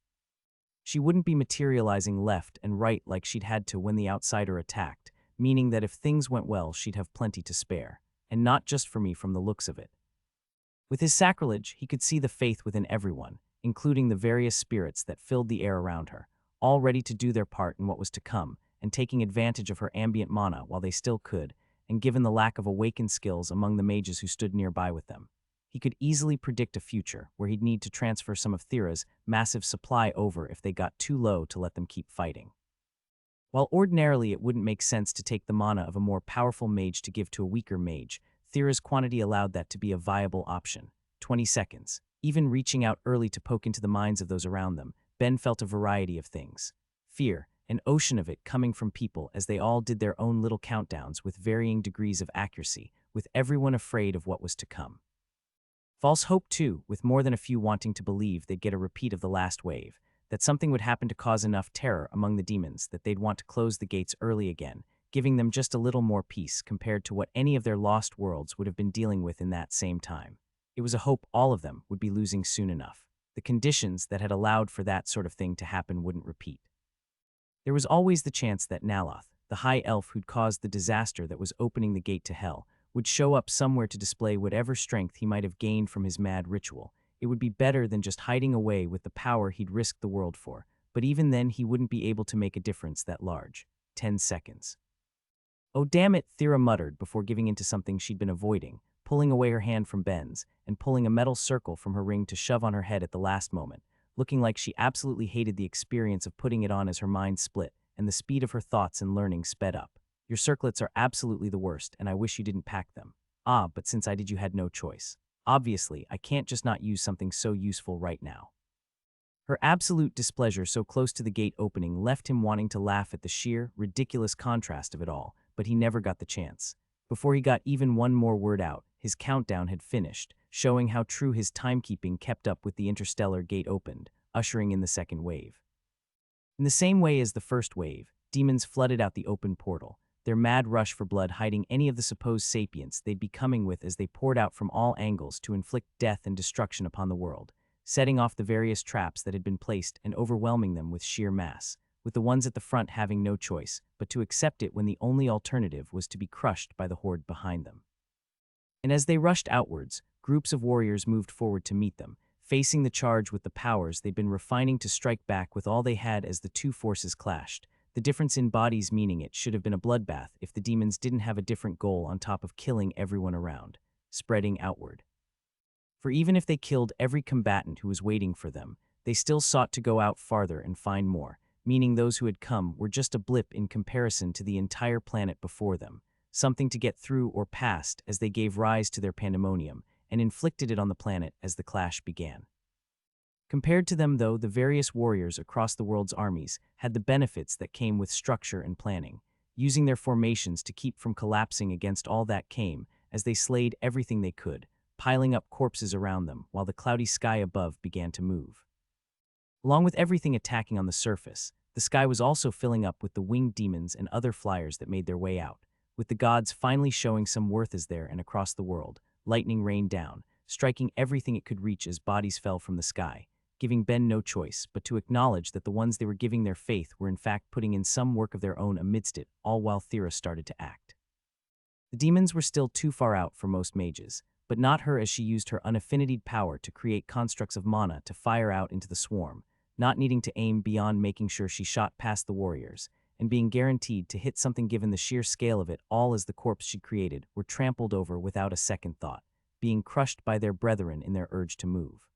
She wouldn't be materializing left and right like she'd had to when the outsider attacked, meaning that if things went well, she'd have plenty to spare, and not just for me from the looks of it. With his sacrilege, he could see the faith within everyone, including the various spirits that filled the air around her, all ready to do their part in what was to come, and taking advantage of her ambient mana while they still could, and given the lack of awakened skills among the mages who stood nearby with them. He could easily predict a future where he'd need to transfer some of Thera's massive supply over if they got too low to let them keep fighting. While ordinarily it wouldn't make sense to take the mana of a more powerful mage to give to a weaker mage, Thera's quantity allowed that to be a viable option. 20 seconds. Even reaching out early to poke into the minds of those around them, Ben felt a variety of things. Fear, an ocean of it coming from people as they all did their own little countdowns with varying degrees of accuracy, with everyone afraid of what was to come. False hope, too, with more than a few wanting to believe they'd get a repeat of the last wave, that something would happen to cause enough terror among the demons that they'd want to close the gates early again, giving them just a little more peace compared to what any of their lost worlds would have been dealing with in that same time. It was a hope all of them would be losing soon enough. The conditions that had allowed for that sort of thing to happen wouldn't repeat. There was always the chance that Naloth, the high elf who'd caused the disaster that was opening the gate to hell, would show up somewhere to display whatever strength he might have gained from his mad ritual. It would be better than just hiding away with the power he'd risked the world for, but even then he wouldn't be able to make a difference that large. 10 seconds. "Oh damn it," Thera muttered before giving into something she'd been avoiding, pulling away her hand from Ben's and pulling a metal circle from her ring to shove on her head at the last moment, looking like she absolutely hated the experience of putting it on as her mind split and the speed of her thoughts and learning sped up. "Your circlets are absolutely the worst, and I wish you didn't pack them. Ah, but since I did, you had no choice. Obviously, I can't just not use something so useful right now." Her absolute displeasure so close to the gate opening left him wanting to laugh at the sheer, ridiculous contrast of it all, but he never got the chance. Before he got even one more word out, his countdown had finished, showing how true his timekeeping kept up with the interstellar gate opened, ushering in the second wave. In the same way as the first wave, demons flooded out the open portal, their mad rush for blood hiding any of the supposed sapience they'd be coming with as they poured out from all angles to inflict death and destruction upon the world, setting off the various traps that had been placed and overwhelming them with sheer mass, with the ones at the front having no choice but to accept it when the only alternative was to be crushed by the horde behind them. And as they rushed outwards, groups of warriors moved forward to meet them, facing the charge with the powers they'd been refining to strike back with all they had as the two forces clashed, the difference in bodies meaning it should have been a bloodbath if the demons didn't have a different goal on top of killing everyone around, spreading outward. For even if they killed every combatant who was waiting for them, they still sought to go out farther and find more, meaning those who had come were just a blip in comparison to the entire planet before them, something to get through or past as they gave rise to their pandemonium and inflicted it on the planet as the clash began. Compared to them, though, the various warriors across the world's armies had the benefits that came with structure and planning, using their formations to keep from collapsing against all that came as they slayed everything they could, piling up corpses around them while the cloudy sky above began to move. Along with everything attacking on the surface, the sky was also filling up with the winged demons and other flyers that made their way out, with the gods finally showing some worth as there and across the world. Lightning rained down, striking everything it could reach as bodies fell from the sky, giving Ben no choice but to acknowledge that the ones they were giving their faith were in fact putting in some work of their own amidst it, all while Thera started to act. The demons were still too far out for most mages, but not her, as she used her unaffinitied power to create constructs of mana to fire out into the swarm, not needing to aim beyond making sure she shot past the warriors, and being guaranteed to hit something given the sheer scale of it all, as the corpse she'd created were trampled over without a second thought, being crushed by their brethren in their urge to move.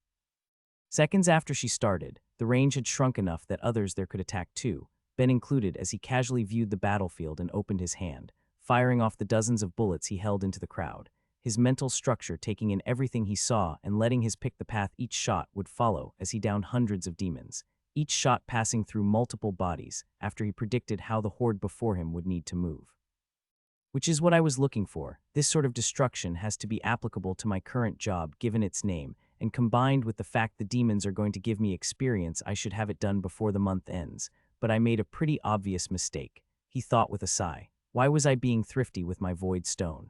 Seconds after she started, the range had shrunk enough that others there could attack too, Ben included, as he casually viewed the battlefield and opened his hand, firing off the dozens of bullets he held into the crowd, his mental structure taking in everything he saw and letting his pick the path each shot would follow as he downed hundreds of demons, each shot passing through multiple bodies after he predicted how the horde before him would need to move. Which is what I was looking for. This sort of destruction has to be applicable to my current job given its name, and combined with the fact the demons are going to give me experience, I should have it done before the month ends. But I made a pretty obvious mistake, he thought with a sigh. Why was I being thrifty with my void stone?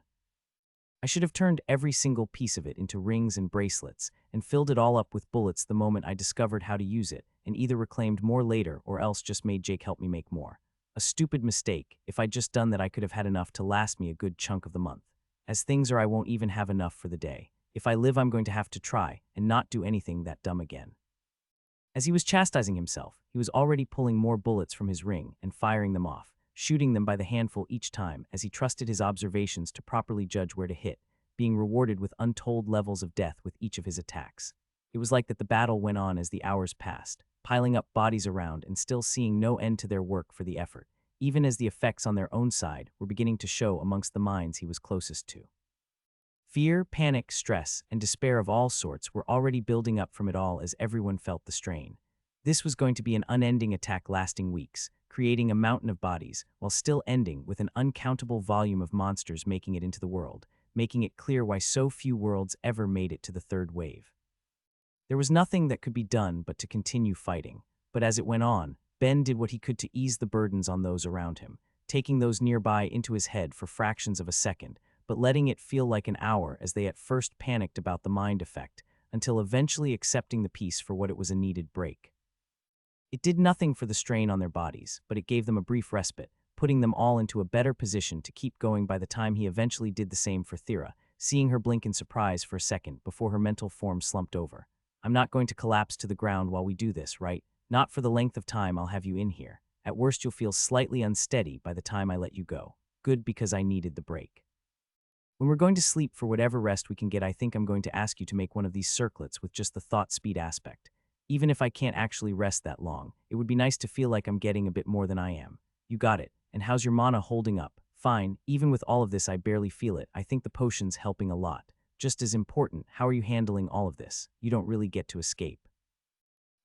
I should have turned every single piece of it into rings and bracelets, and filled it all up with bullets the moment I discovered how to use it, and either reclaimed more later or else just made Jake help me make more. A stupid mistake. If I'd just done that, I could have had enough to last me a good chunk of the month. As things are, I won't even have enough for the day. If I live, I'm going to have to try, and not do anything that dumb again. As he was chastising himself, he was already pulling more bullets from his ring and firing them off, shooting them by the handful each time as he trusted his observations to properly judge where to hit, being rewarded with untold levels of death with each of his attacks. It was like that the battle went on as the hours passed, piling up bodies around and still seeing no end to their work for the effort, even as the effects on their own side were beginning to show amongst the minds he was closest to. Fear, panic, stress, and despair of all sorts were already building up from it all as everyone felt the strain. This was going to be an unending attack lasting weeks, creating a mountain of bodies, while still ending with an uncountable volume of monsters making it into the world, making it clear why so few worlds ever made it to the third wave. There was nothing that could be done but to continue fighting, but as it went on, Ben did what he could to ease the burdens on those around him, taking those nearby into his head for fractions of a second, but letting it feel like an hour as they at first panicked about the mind effect, until eventually accepting the peace for what it was, a needed break. It did nothing for the strain on their bodies, but it gave them a brief respite, putting them all into a better position to keep going by the time he eventually did the same for Thera, seeing her blink in surprise for a second before her mental form slumped over. I'm not going to collapse to the ground while we do this, right? Not for the length of time I'll have you in here. At worst, you'll feel slightly unsteady by the time I let you go. Good, because I needed the break. When we're going to sleep for whatever rest we can get, I think I'm going to ask you to make one of these circlets with just the thought speed aspect. Even if I can't actually rest that long, it would be nice to feel like I'm getting a bit more than I am. You got it. And how's your mana holding up? Fine. Even with all of this, I barely feel it. I think the potion's helping a lot. Just as important, how are you handling all of this? You don't really get to escape.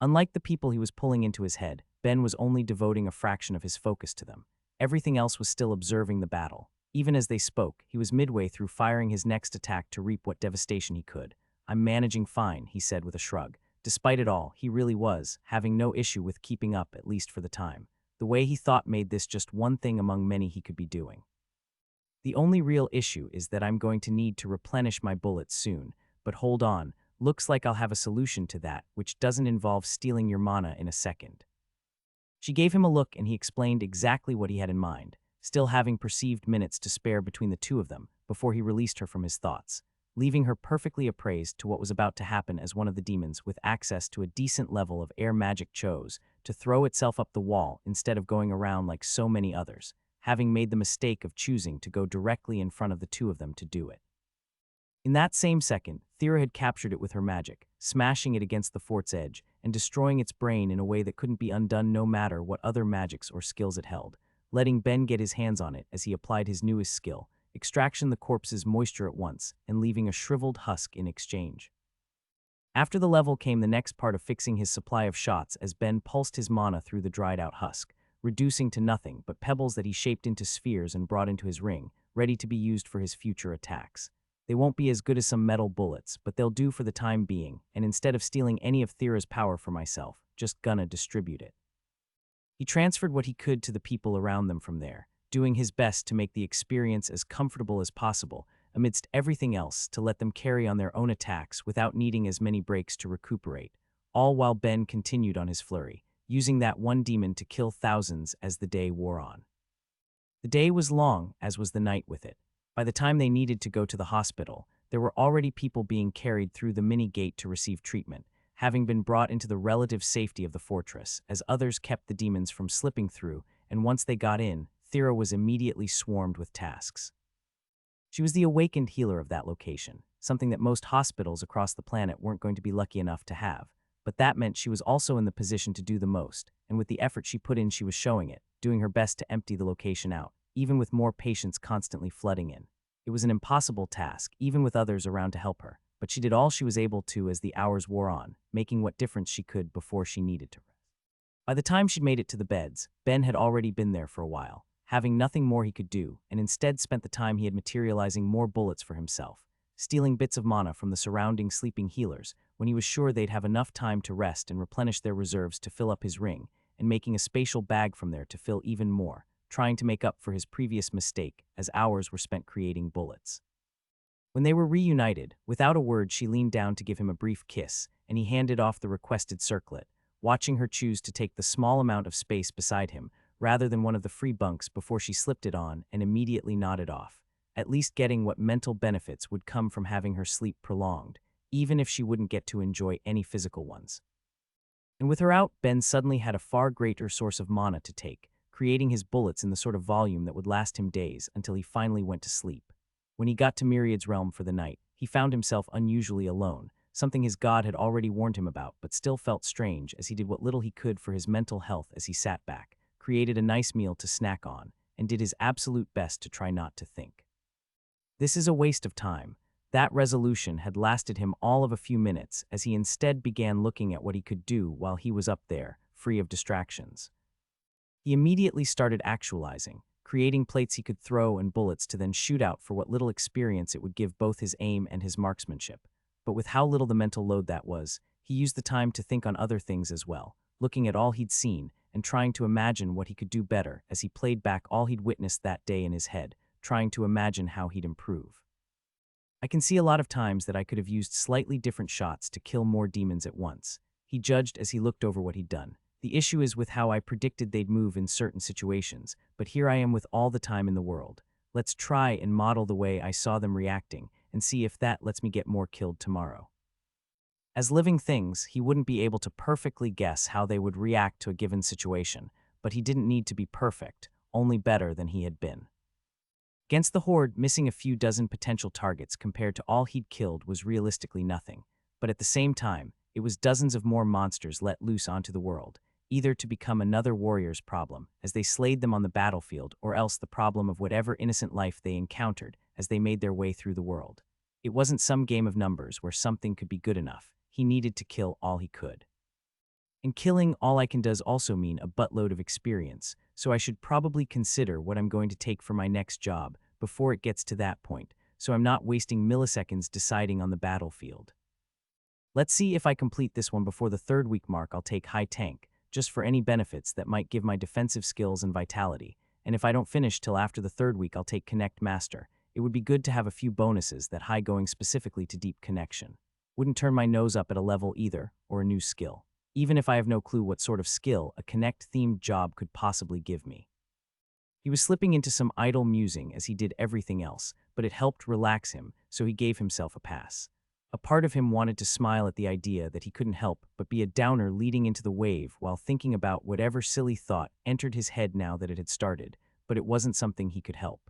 Unlike the people he was pulling into his head, Ben was only devoting a fraction of his focus to them. Everything else was still observing the battle. Even as they spoke, he was midway through firing his next attack to reap what devastation he could. I'm managing fine, he said with a shrug. Despite it all, he really was, having no issue with keeping up, at least for the time. The way he thought made this just one thing among many he could be doing. The only real issue is that I'm going to need to replenish my bullets soon, but hold on, looks like I'll have a solution to that, which doesn't involve stealing your mana in a second. She gave him a look and he explained exactly what he had in mind, still having perceived minutes to spare between the two of them before he released her from his thoughts, leaving her perfectly appraised to what was about to happen as one of the demons with access to a decent level of air magic chose to throw itself up the wall instead of going around like so many others, having made the mistake of choosing to go directly in front of the two of them to do it. In that same second, Thera had captured it with her magic, smashing it against the fort's edge and destroying its brain in a way that couldn't be undone no matter what other magics or skills it held, letting Ben get his hands on it as he applied his newest skill, extraction the corpse's moisture at once and leaving a shriveled husk in exchange. After the level came the next part of fixing his supply of shots as Ben pulsed his mana through the dried-out husk, reducing to nothing but pebbles that he shaped into spheres and brought into his ring, ready to be used for his future attacks. They won't be as good as some metal bullets, but they'll do for the time being, and instead of stealing any of Thera's power for myself, just gonna distribute it. He transferred what he could to the people around them from there, doing his best to make the experience as comfortable as possible, amidst everything else to let them carry on their own attacks without needing as many breaks to recuperate, all while Ben continued on his flurry, using that one demon to kill thousands as the day wore on. The day was long, as was the night with it. By the time they needed to go to the hospital, there were already people being carried through the mini gate to receive treatment, having been brought into the relative safety of the fortress, as others kept the demons from slipping through, and once they got in, Thera was immediately swarmed with tasks. She was the awakened healer of that location, something that most hospitals across the planet weren't going to be lucky enough to have, but that meant she was also in the position to do the most, and with the effort she put in she was showing it, doing her best to empty the location out, even with more patients constantly flooding in. It was an impossible task, even with others around to help her, but she did all she was able to as the hours wore on, making what difference she could before she needed to rest. By the time she'd made it to the beds, Ben had already been there for a while, having nothing more he could do, and instead spent the time he had materializing more bullets for himself, stealing bits of mana from the surrounding sleeping healers when he was sure they'd have enough time to rest and replenish their reserves to fill up his ring, and making a spatial bag from there to fill even more, trying to make up for his previous mistake as hours were spent creating bullets. When they were reunited, without a word she leaned down to give him a brief kiss, and he handed off the requested circlet, watching her choose to take the small amount of space beside him rather than one of the free bunks before she slipped it on and immediately nodded off, at least getting what mental benefits would come from having her sleep prolonged, even if she wouldn't get to enjoy any physical ones. And with her out, Ben suddenly had a far greater source of mana to take, creating his bullets in the sort of volume that would last him days until he finally went to sleep. When he got to Myriad's realm for the night, he found himself unusually alone, something his god had already warned him about but still felt strange as he did what little he could for his mental health as he sat back, created a nice meal to snack on, and did his absolute best to try not to think. This is a waste of time. That resolution had lasted him all of a few minutes as he instead began looking at what he could do while he was up there, free of distractions. He immediately started actualizing, creating plates he could throw and bullets to then shoot out for what little experience it would give both his aim and his marksmanship. But with how little the mental load that was, he used the time to think on other things as well, looking at all he'd seen and trying to imagine what he could do better as he played back all he'd witnessed that day in his head, trying to imagine how he'd improve. I can see a lot of times that I could have used slightly different shots to kill more demons at once, he judged as he looked over what he'd done. The issue is with how I predicted they'd move in certain situations, but here I am with all the time in the world. Let's try and model the way I saw them reacting and see if that lets me get more killed tomorrow. As living things, he wouldn't be able to perfectly guess how they would react to a given situation, but he didn't need to be perfect, only better than he had been. Against the Horde, missing a few dozen potential targets compared to all he'd killed was realistically nothing, but at the same time, it was dozens of more monsters let loose onto the world, either to become another warrior's problem as they slayed them on the battlefield or else the problem of whatever innocent life they encountered as they made their way through the world. It wasn't some game of numbers where something could be good enough. He needed to kill all he could. And killing all I can does also mean a buttload of experience, so I should probably consider what I'm going to take for my next job before it gets to that point, so I'm not wasting milliseconds deciding on the battlefield. Let's see if I complete this one before the 3rd week mark. I'll take High Tank, just for any benefits that might give my defensive skills and vitality, and if I don't finish till after the 3rd week I'll take Connect Master. It would be good to have a few bonuses that high going specifically to Deep Connection. Wouldn't turn my nose up at a level either, or a new skill, even if I have no clue what sort of skill a Connect-themed job could possibly give me. He was slipping into some idle musing as he did everything else, but it helped relax him, so he gave himself a pass. A part of him wanted to smile at the idea that he couldn't help but be a downer leading into the wave while thinking about whatever silly thought entered his head now that it had started, but it wasn't something he could help.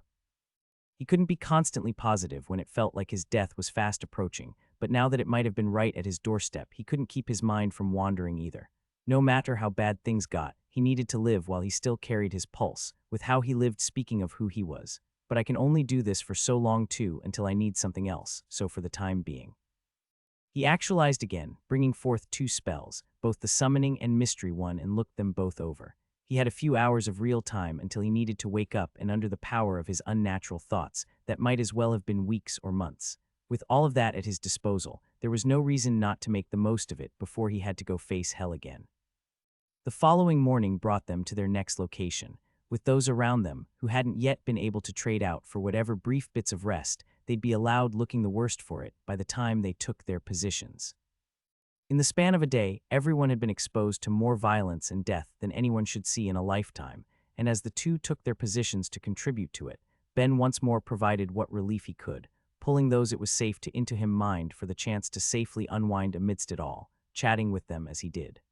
He couldn't be constantly positive when it felt like his death was fast approaching, but now that it might have been right at his doorstep, he couldn't keep his mind from wandering either. No matter how bad things got, he needed to live while he still carried his pulse, with how he lived speaking of who he was. But I can only do this for so long too until I need something else, so for the time being. He actualized again, bringing forth 2 spells, both the summoning and mystery one, and looked them both over. He had a few hours of real time until he needed to wake up and under the power of his unnatural thoughts that might as well have been weeks or months. With all of that at his disposal, there was no reason not to make the most of it before he had to go face hell again. The following morning brought them to their next location. With those around them, who hadn't yet been able to trade out for whatever brief bits of rest, they'd be allowed looking the worst for it by the time they took their positions. In the span of a day, everyone had been exposed to more violence and death than anyone should see in a lifetime, and as the two took their positions to contribute to it, Ben once more provided what relief he could, pulling those it was safe to into him mind for the chance to safely unwind amidst it all, chatting with them as he did.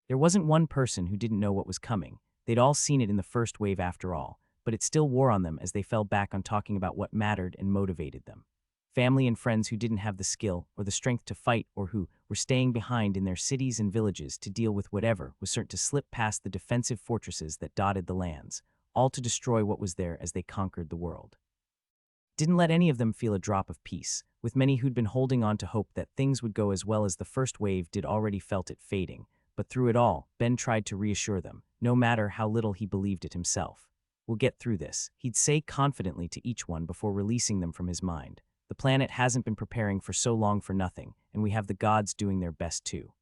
There wasn't one person who didn't know what was coming. They'd all seen it in the first wave after all, but it still wore on them as they fell back on talking about what mattered and motivated them. Family and friends who didn't have the skill or the strength to fight or who were staying behind in their cities and villages to deal with whatever was certain to slip past the defensive fortresses that dotted the lands, all to destroy what was there as they conquered the world. Didn't let any of them feel a drop of peace, with many who'd been holding on to hope that things would go as well as the first wave did already felt it fading. But through it all, Ben tried to reassure them, no matter how little he believed it himself. "We'll get through this," he'd say confidently to each one before releasing them from his mind. "The planet hasn't been preparing for so long for nothing, and we have the gods doing their best too.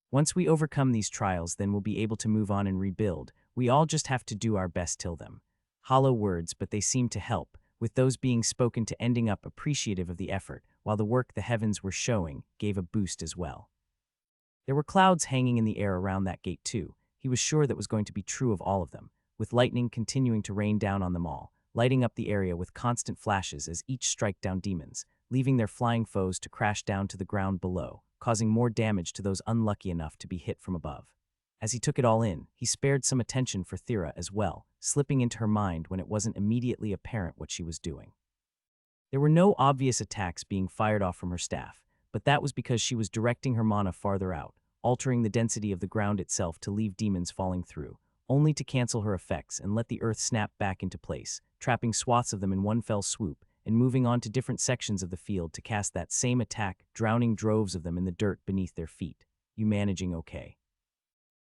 Once we overcome these trials, then we'll be able to move on and rebuild. We all just have to do our best till then." Hollow words, but they seemed to help, with those being spoken to ending up appreciative of the effort, while the work the heavens were showing gave a boost as well. There were clouds hanging in the air around that gate too. He was sure that was going to be true of all of them, with lightning continuing to rain down on them all, lighting up the area with constant flashes as each strike down demons, leaving their flying foes to crash down to the ground below, causing more damage to those unlucky enough to be hit from above. As he took it all in, he spared some attention for Thera as well, slipping into her mind when it wasn't immediately apparent what she was doing. There were no obvious attacks being fired off from her staff, but that was because she was directing her mana farther out, altering the density of the ground itself to leave demons falling through, only to cancel her effects and let the earth snap back into place, trapping swaths of them in one fell swoop, and moving on to different sections of the field to cast that same attack, drowning droves of them in the dirt beneath their feet. "You managing okay?"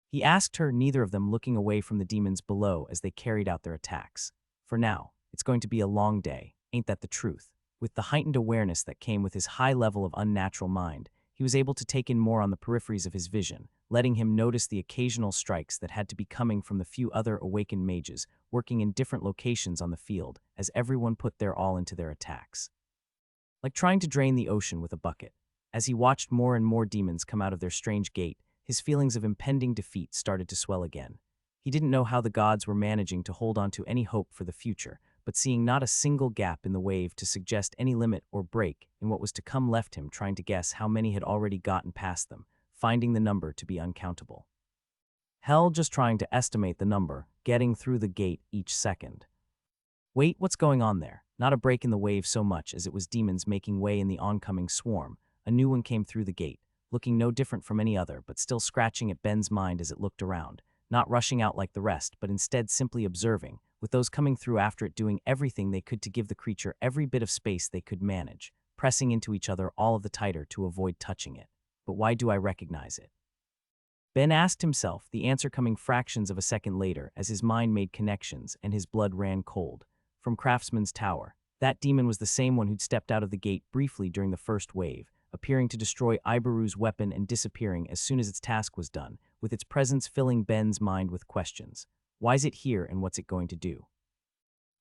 He asked her, neither of them looking away from the demons below as they carried out their attacks. "For now, it's going to be a long day, ain't that the truth?" With the heightened awareness that came with his high level of unnatural mind, he was able to take in more on the peripheries of his vision, letting him notice the occasional strikes that had to be coming from the few other awakened mages working in different locations on the field as everyone put their all into their attacks. Like trying to drain the ocean with a bucket. As he watched more and more demons come out of their strange gate, his feelings of impending defeat started to swell again. He didn't know how the gods were managing to hold on to any hope for the future, but seeing not a single gap in the wave to suggest any limit or break in what was to come left him trying to guess how many had already gotten past them, finding the number to be uncountable. Hell, just trying to estimate the number, getting through the gate each second. Wait, what's going on there? Not a break in the wave so much as it was demons making way in the oncoming swarm. A new one came through the gate, looking no different from any other, but still scratching at Ben's mind as it looked around, not rushing out like the rest, but instead simply observing, with those coming through after it doing everything they could to give the creature every bit of space they could manage, pressing into each other all of the tighter to avoid touching it. "But why do I recognize it?" Ben asked himself, the answer coming fractions of a second later as his mind made connections and his blood ran cold. From Craftsman's tower, that demon was the same one who'd stepped out of the gate briefly during the first wave, appearing to destroy Ibaru's weapon and disappearing as soon as its task was done, with its presence filling Ben's mind with questions. Why's it here and what's it going to do?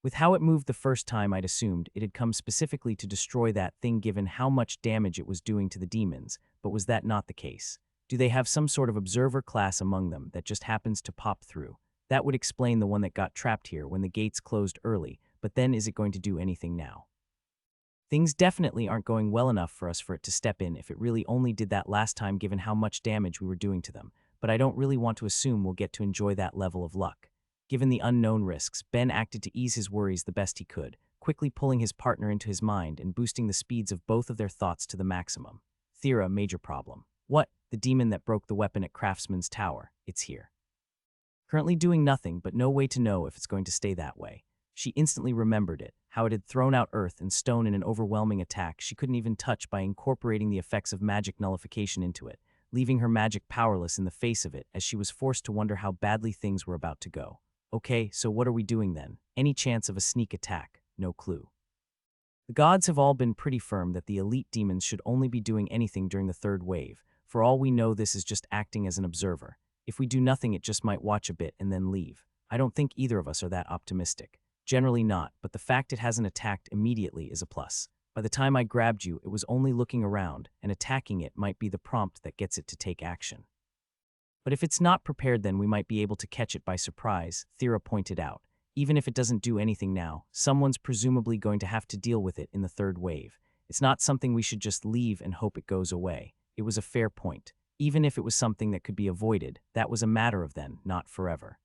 With how it moved the first time, I'd assumed it had come specifically to destroy that thing given how much damage it was doing to the demons, but was that not the case? Do they have some sort of observer class among them that just happens to pop through? That would explain the one that got trapped here when the gates closed early, but then is it going to do anything now? Things definitely aren't going well enough for us for it to step in if it really only did that last time given how much damage we were doing to them, but I don't really want to assume we'll get to enjoy that level of luck. Given the unknown risks, Ben acted to ease his worries the best he could, quickly pulling his partner into his mind and boosting the speeds of both of their thoughts to the maximum. "Thera, major problem. What? The demon that broke the weapon at Craftsman's tower. It's here. Currently doing nothing, but no way to know if it's going to stay that way." She instantly remembered it, how it had thrown out earth and stone in an overwhelming attack she couldn't even touch by incorporating the effects of magic nullification into it, leaving her magic powerless in the face of it as she was forced to wonder how badly things were about to go. "Okay, so what are we doing then? Any chance of a sneak attack? No clue." The gods have all been pretty firm that the elite demons should only be doing anything during the third wave. For all we know, this is just acting as an observer. If we do nothing, it just might watch a bit and then leave. I don't think either of us are that optimistic. Generally not, but the fact it hasn't attacked immediately is a plus. By the time I grabbed you, it was only looking around, and attacking it might be the prompt that gets it to take action. But if it's not prepared, then we might be able to catch it by surprise, Thera pointed out. Even if it doesn't do anything now, someone's presumably going to have to deal with it in the third wave. It's not something we should just leave and hope it goes away. It was a fair point. Even if it was something that could be avoided, that was a matter of then, not forever.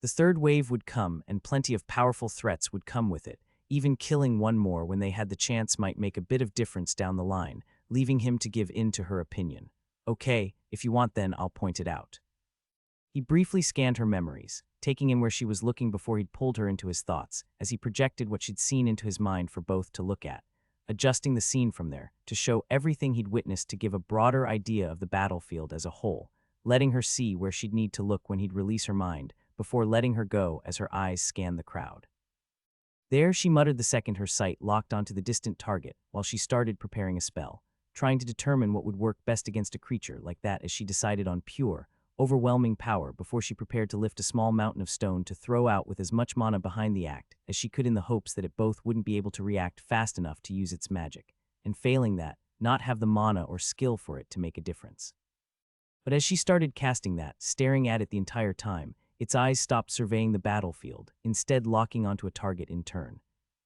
The third wave would come, and plenty of powerful threats would come with it. Even killing one more when they had the chance might make a bit of difference down the line, leaving him to give in to her opinion. Okay, if you want, then I'll point it out. He briefly scanned her memories, taking in where she was looking before he'd pulled her into his thoughts, as he projected what she'd seen into his mind for both to look at, adjusting the scene from there to show everything he'd witnessed to give a broader idea of the battlefield as a whole, letting her see where she'd need to look when he'd release her mind, before letting her go as her eyes scanned the crowd. There she muttered the second her sight locked onto the distant target while she started preparing a spell, trying to determine what would work best against a creature like that as she decided on pure, overwhelming power before she prepared to lift a small mountain of stone to throw out with as much mana behind the act as she could in the hopes that it both wouldn't be able to react fast enough to use its magic, and failing that, not have the mana or skill for it to make a difference. But as she started casting that, staring at it the entire time, its eyes stopped surveying the battlefield, instead locking onto a target in turn.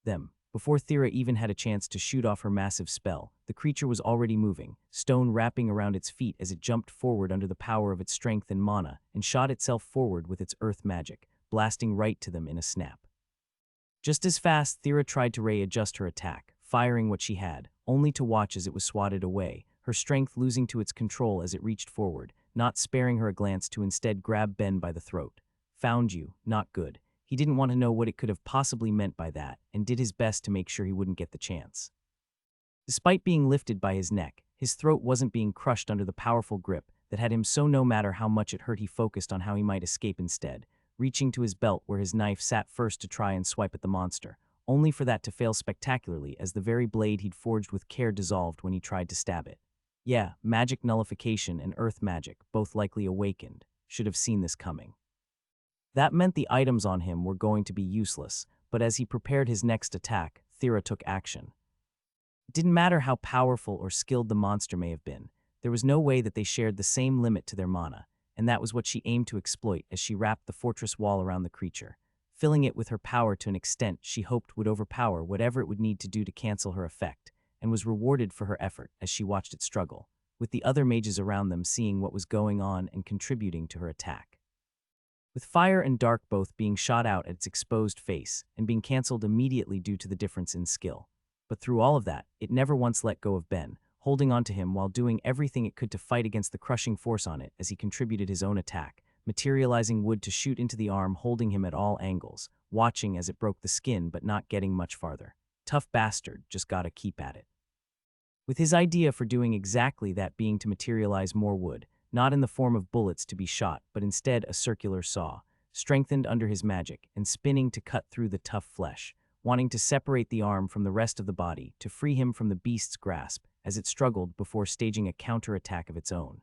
Them. Before Thera even had a chance to shoot off her massive spell, the creature was already moving, stone wrapping around its feet as it jumped forward under the power of its strength and mana, and shot itself forward with its earth magic, blasting right to them in a snap. Just as fast, Thera tried to readjust her attack, firing what she had, only to watch as it was swatted away, her strength losing to its control as it reached forward, not sparing her a glance to instead grab Ben by the throat. Found you, not good. He didn't want to know what it could have possibly meant by that, and did his best to make sure he wouldn't get the chance. Despite being lifted by his neck, his throat wasn't being crushed under the powerful grip that had him so no matter how much it hurt he focused on how he might escape instead, reaching to his belt where his knife sat first to try and swipe at the monster, only for that to fail spectacularly as the very blade he'd forged with care dissolved when he tried to stab it. Yeah, magic nullification and earth magic, both likely awakened, should have seen this coming. That meant the items on him were going to be useless, but as he prepared his next attack, Thera took action. It didn't matter how powerful or skilled the monster may have been, there was no way that they shared the same limit to their mana, and that was what she aimed to exploit as she wrapped the fortress wall around the creature, filling it with her power to an extent she hoped would overpower whatever it would need to do to cancel her effect, and was rewarded for her effort as she watched it struggle, with the other mages around them seeing what was going on and contributing to her attack. With fire and dark both being shot out at its exposed face and being cancelled immediately due to the difference in skill. But through all of that, it never once let go of Ben, holding on to him while doing everything it could to fight against the crushing force on it as he contributed his own attack, materializing wood to shoot into the arm holding him at all angles, watching as it broke the skin but not getting much farther. Tough bastard, just gotta keep at it. With his idea for doing exactly that being to materialize more wood, not in the form of bullets to be shot, but instead a circular saw, strengthened under his magic and spinning to cut through the tough flesh, wanting to separate the arm from the rest of the body to free him from the beast's grasp as it struggled before staging a counterattack of its own.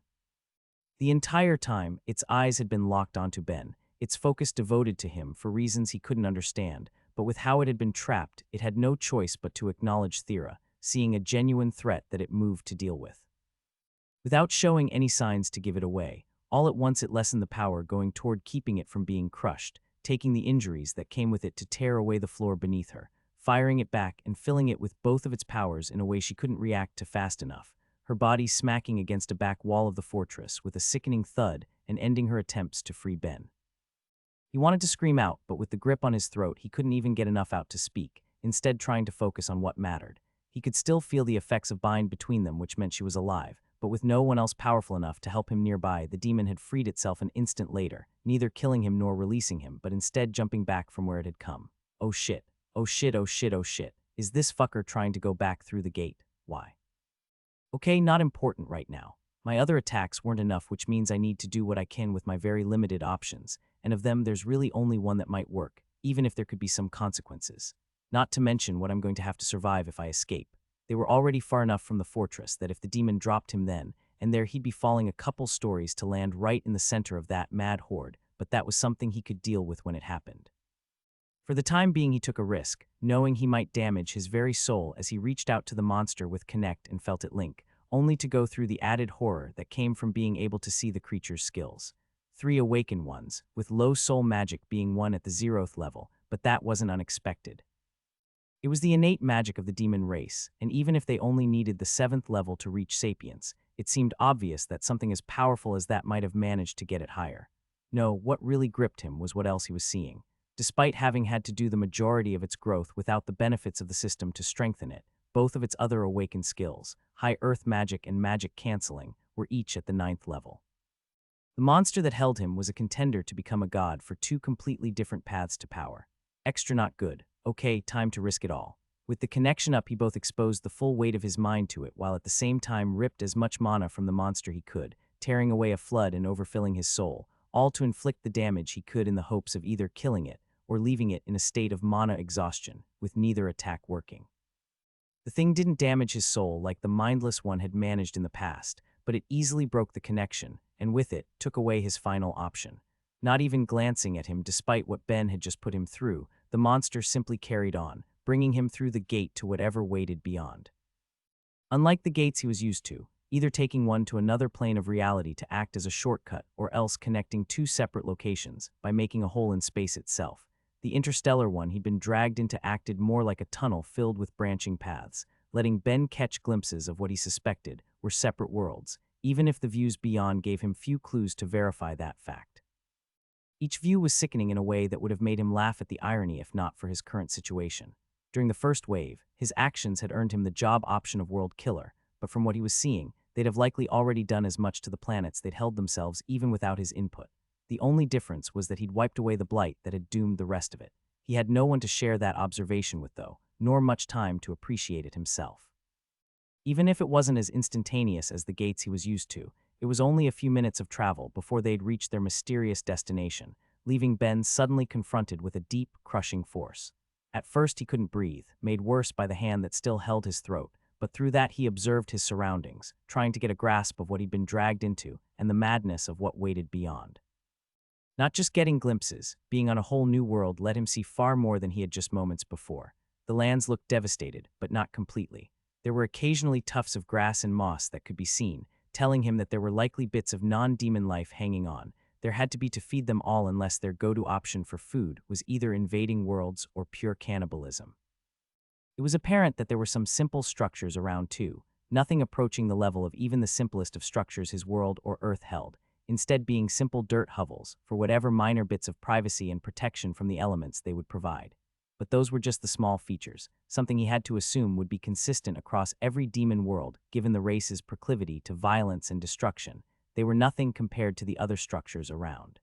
The entire time, its eyes had been locked onto Ben, its focus devoted to him for reasons he couldn't understand, but with how it had been trapped, it had no choice but to acknowledge Thera, seeing a genuine threat that it moved to deal with. Without showing any signs to give it away, all at once it lessened the power going toward keeping it from being crushed, taking the injuries that came with it to tear away the floor beneath her, firing it back and filling it with both of its powers in a way she couldn't react to fast enough, her body smacking against a back wall of the fortress with a sickening thud and ending her attempts to free Ben. He wanted to scream out, but with the grip on his throat he couldn't even get enough out to speak, instead trying to focus on what mattered. He could still feel the effects of bind between them, which meant she was alive, but with no one else powerful enough to help him nearby, the demon had freed itself an instant later, neither killing him nor releasing him, but instead jumping back from where it had come. Oh shit, oh shit, oh shit, oh shit. Is this fucker trying to go back through the gate? Why? Okay, not important right now. My other attacks weren't enough, which means I need to do what I can with my very limited options, and of them there's really only one that might work, even if there could be some consequences. Not to mention what I'm going to have to survive if I escape. They were already far enough from the fortress that if the demon dropped him then, and there he'd be falling a couple stories to land right in the center of that mad horde, but that was something he could deal with when it happened. For the time being, he took a risk, knowing he might damage his very soul as he reached out to the monster with Connect and felt it link, only to go through the added horror that came from being able to see the creature's skills. 3 awakened ones, with low soul magic being one at the 0th level, but that wasn't unexpected. It was the innate magic of the demon race, and even if they only needed the 7th level to reach sapience, it seemed obvious that something as powerful as that might have managed to get it higher. No, what really gripped him was what else he was seeing. Despite having had to do the majority of its growth without the benefits of the system to strengthen it, both of its other awakened skills, high earth magic and magic canceling, were each at the 9th level. The monster that held him was a contender to become a god for 2 completely different paths to power. Extra not good. Okay, time to risk it all. With the connection up, he both exposed the full weight of his mind to it while at the same time ripped as much mana from the monster he could, tearing away a flood and overfilling his soul, all to inflict the damage he could in the hopes of either killing it or leaving it in a state of mana exhaustion, with neither attack working. The thing didn't damage his soul like the mindless one had managed in the past, but it easily broke the connection, and with it, took away his final option. Not even glancing at him despite what Ben had just put him through, the monster simply carried on, bringing him through the gate to whatever waited beyond. Unlike the gates he was used to, either taking one to another plane of reality to act as a shortcut or else connecting 2 separate locations by making a hole in space itself, the interstellar one he'd been dragged into acted more like a tunnel filled with branching paths, letting Ben catch glimpses of what he suspected were separate worlds, even if the views beyond gave him few clues to verify that fact. Each view was sickening in a way that would have made him laugh at the irony if not for his current situation. During the first wave, his actions had earned him the job option of World Killer, but from what he was seeing, they'd have likely already done as much to the planets they'd held themselves even without his input. The only difference was that he'd wiped away the blight that had doomed the rest of it. He had no one to share that observation with, though, nor much time to appreciate it himself. Even if it wasn't as instantaneous as the gates he was used to, it was only a few minutes of travel before they'd reached their mysterious destination, leaving Ben suddenly confronted with a deep, crushing force. At first he couldn't breathe, made worse by the hand that still held his throat, but through that he observed his surroundings, trying to get a grasp of what he'd been dragged into and the madness of what waited beyond. Not just getting glimpses, being on a whole new world let him see far more than he had just moments before. The lands looked devastated, but not completely. There were occasionally tufts of grass and moss that could be seen, telling him that there were likely bits of non-demon life hanging on. There had to be to feed them all unless their go-to option for food was either invading worlds or pure cannibalism. It was apparent that there were some simple structures around too, nothing approaching the level of even the simplest of structures his world or Earth held, instead being simple dirt hovels for whatever minor bits of privacy and protection from the elements they would provide. But those were just the small features, something he had to assume would be consistent across every demon world given the race's proclivity to violence and destruction. They were nothing compared to the other structures around.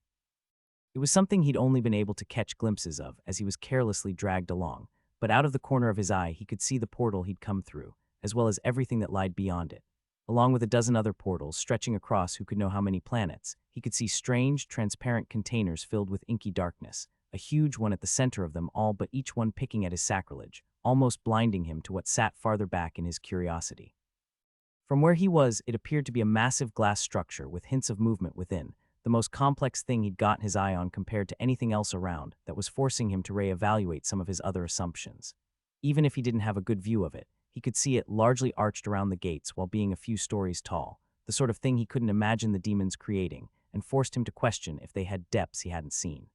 It was something he'd only been able to catch glimpses of as he was carelessly dragged along, but out of the corner of his eye he could see the portal he'd come through, as well as everything that lied beyond it. Along with a dozen other portals stretching across who could know how many planets, he could see strange, transparent containers filled with inky darkness, a huge one at the center of them all but each one picking at his sacrilege, almost blinding him to what sat farther back in his curiosity. From where he was, it appeared to be a massive glass structure with hints of movement within, the most complex thing he'd gotten his eye on compared to anything else around that was forcing him to reevaluate some of his other assumptions. Even if he didn't have a good view of it, he could see it largely arched around the gates while being a few stories tall, the sort of thing he couldn't imagine the demons creating, and forced him to question if they had depths he hadn't seen.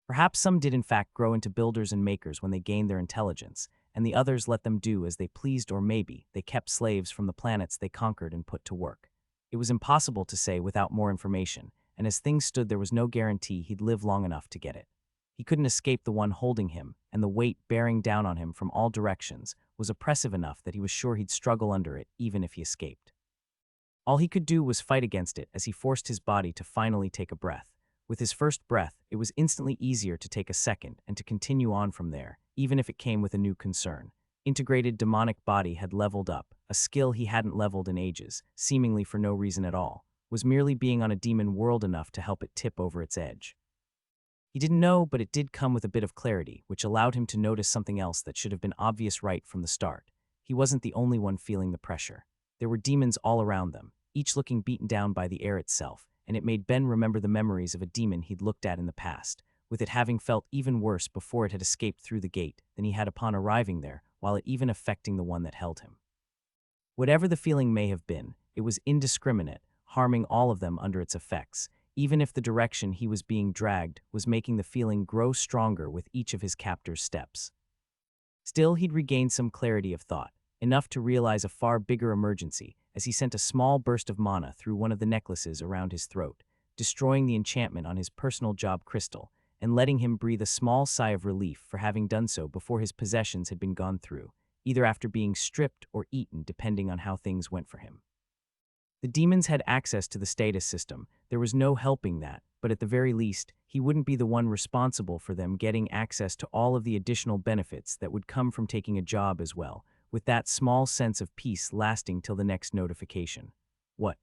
Perhaps some did in fact grow into builders and makers when they gained their intelligence, and the others let them do as they pleased, or maybe they kept slaves from the planets they conquered and put to work. It was impossible to say without more information, and as things stood there was no guarantee he'd live long enough to get it. He couldn't escape the one holding him, and the weight bearing down on him from all directions was oppressive enough that he was sure he'd struggle under it even if he escaped. All he could do was fight against it as he forced his body to finally take a breath. With his first breath, it was instantly easier to take a second and to continue on from there, even if it came with a new concern. Integrated demonic body had leveled up, a skill he hadn't leveled in ages, seemingly for no reason at all, was merely being on a demon world enough to help it tip over its edge. He didn't know, but it did come with a bit of clarity, which allowed him to notice something else that should have been obvious right from the start. He wasn't the only one feeling the pressure. There were demons all around them, each looking beaten down by the air itself, and it made Ben remember the memories of a demon he'd looked at in the past, with it having felt even worse before it had escaped through the gate than he had upon arriving there, while it even affecting the one that held him. Whatever the feeling may have been, it was indiscriminate, harming all of them under its effects, even if the direction he was being dragged was making the feeling grow stronger with each of his captor's steps. Still, he'd regained some clarity of thought, enough to realize a far bigger emergency as he sent a small burst of mana through one of the necklaces around his throat, destroying the enchantment on his personal job crystal, and letting him breathe a small sigh of relief for having done so before his possessions had been gone through, either after being stripped or eaten depending on how things went for him. The demons had access to the status system. There was no helping that, but at the very least, he wouldn't be the one responsible for them getting access to all of the additional benefits that would come from taking a job as well, with that small sense of peace lasting till the next notification. What?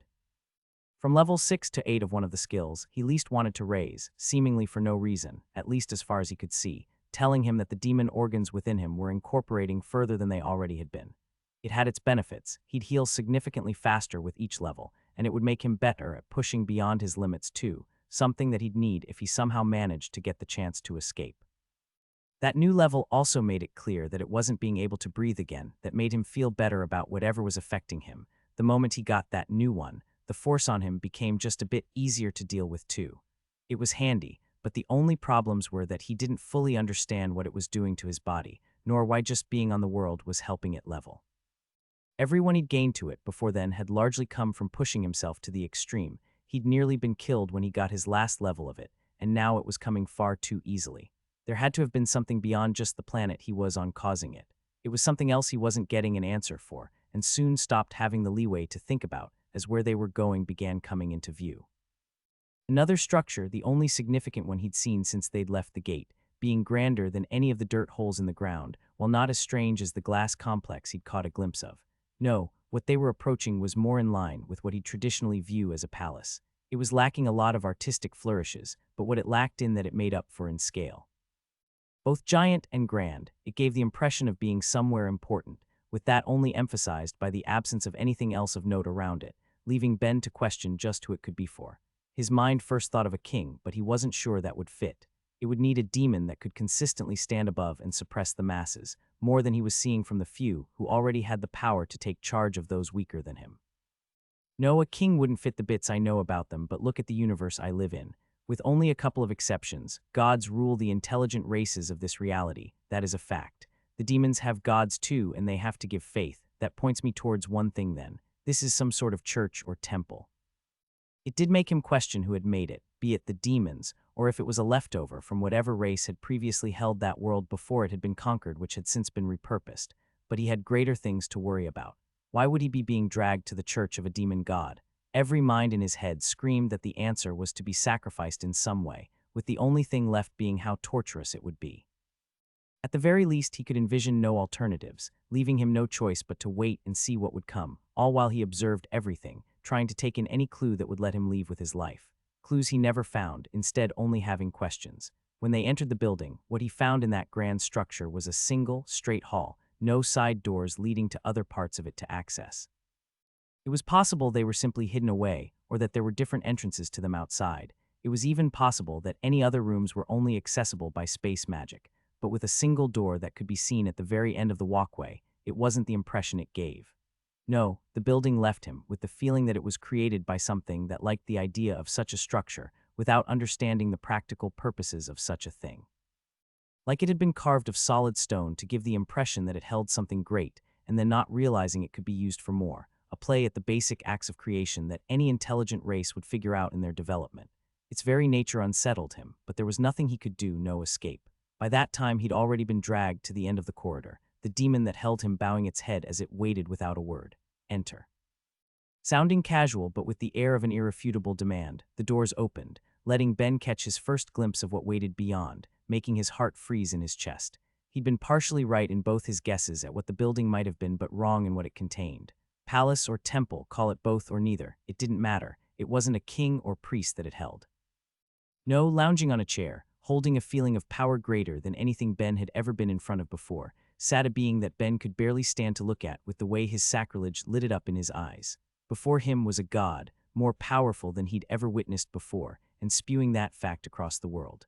From level 6 to 8 of one of the skills, he least wanted to raise, seemingly for no reason, at least as far as he could see, telling him that the demon organs within him were incorporating further than they already had been. It had its benefits. He'd heal significantly faster with each level, and it would make him better at pushing beyond his limits too, something that he'd need if he somehow managed to get the chance to escape. That new level also made it clear that it wasn't being able to breathe again that made him feel better about whatever was affecting him. The moment he got that new one, the force on him became just a bit easier to deal with too. It was handy, but the only problems were that he didn't fully understand what it was doing to his body, nor why just being on the world was helping it level. Everyone he'd gained to it before then had largely come from pushing himself to the extreme. He'd nearly been killed when he got his last level of it, and now it was coming far too easily. There had to have been something beyond just the planet he was on causing it. It was something else he wasn't getting an answer for, and soon stopped having the leeway to think about as where they were going began coming into view. Another structure, the only significant one he'd seen since they'd left the gate, being grander than any of the dirt holes in the ground, while not as strange as the glass complex he'd caught a glimpse of. No, what they were approaching was more in line with what he'd traditionally view as a palace. It was lacking a lot of artistic flourishes, but what it lacked in that it made up for in scale. Both giant and grand, it gave the impression of being somewhere important, with that only emphasized by the absence of anything else of note around it, leaving Ben to question just who it could be for. His mind first thought of a king, but he wasn't sure that would fit. It would need a demon that could consistently stand above and suppress the masses, more than he was seeing from the few who already had the power to take charge of those weaker than him. No, a king wouldn't fit the bits I know about them, but look at the universe I live in. With only a couple of exceptions, gods rule the intelligent races of this reality. That is a fact. The demons have gods too, and they have to give faith. That points me towards one thing then. This is some sort of church or temple. It did make him question who had made it, be it the demons, or if it was a leftover from whatever race had previously held that world before it had been conquered, which had since been repurposed. But he had greater things to worry about. Why would he be being dragged to the church of a demon god? Every mind in his head screamed that the answer was to be sacrificed in some way, with the only thing left being how torturous it would be. At the very least, he could envision no alternatives, leaving him no choice but to wait and see what would come, all while he observed everything, trying to take in any clue that would let him leave with his life. Clues he never found, instead only having questions. When they entered the building, what he found in that grand structure was a single, straight hall, no side doors leading to other parts of it to access. It was possible they were simply hidden away, or that there were different entrances to them outside. It was even possible that any other rooms were only accessible by space magic, but with a single door that could be seen at the very end of the walkway, it wasn't the impression it gave. No, the building left him with the feeling that it was created by something that liked the idea of such a structure without understanding the practical purposes of such a thing. Like it had been carved of solid stone to give the impression that it held something great, and then not realizing it could be used for more, a play at the basic acts of creation that any intelligent race would figure out in their development. Its very nature unsettled him, but there was nothing he could do, no escape. By that time he'd already been dragged to the end of the corridor, the demon that held him bowing its head as it waited without a word. Enter. Sounding casual but with the air of an irrefutable demand, the doors opened, letting Ben catch his first glimpse of what waited beyond, making his heart freeze in his chest. He'd been partially right in both his guesses at what the building might have been, but wrong in what it contained. Palace or temple, call it both or neither, it didn't matter. It wasn't a king or priest that it held. No, lounging on a chair, holding a feeling of power greater than anything Ben had ever been in front of before, sat a being that Ben could barely stand to look at with the way his sacrilege lit it up in his eyes. Before him was a god, more powerful than he'd ever witnessed before, and spewing that fact across the world.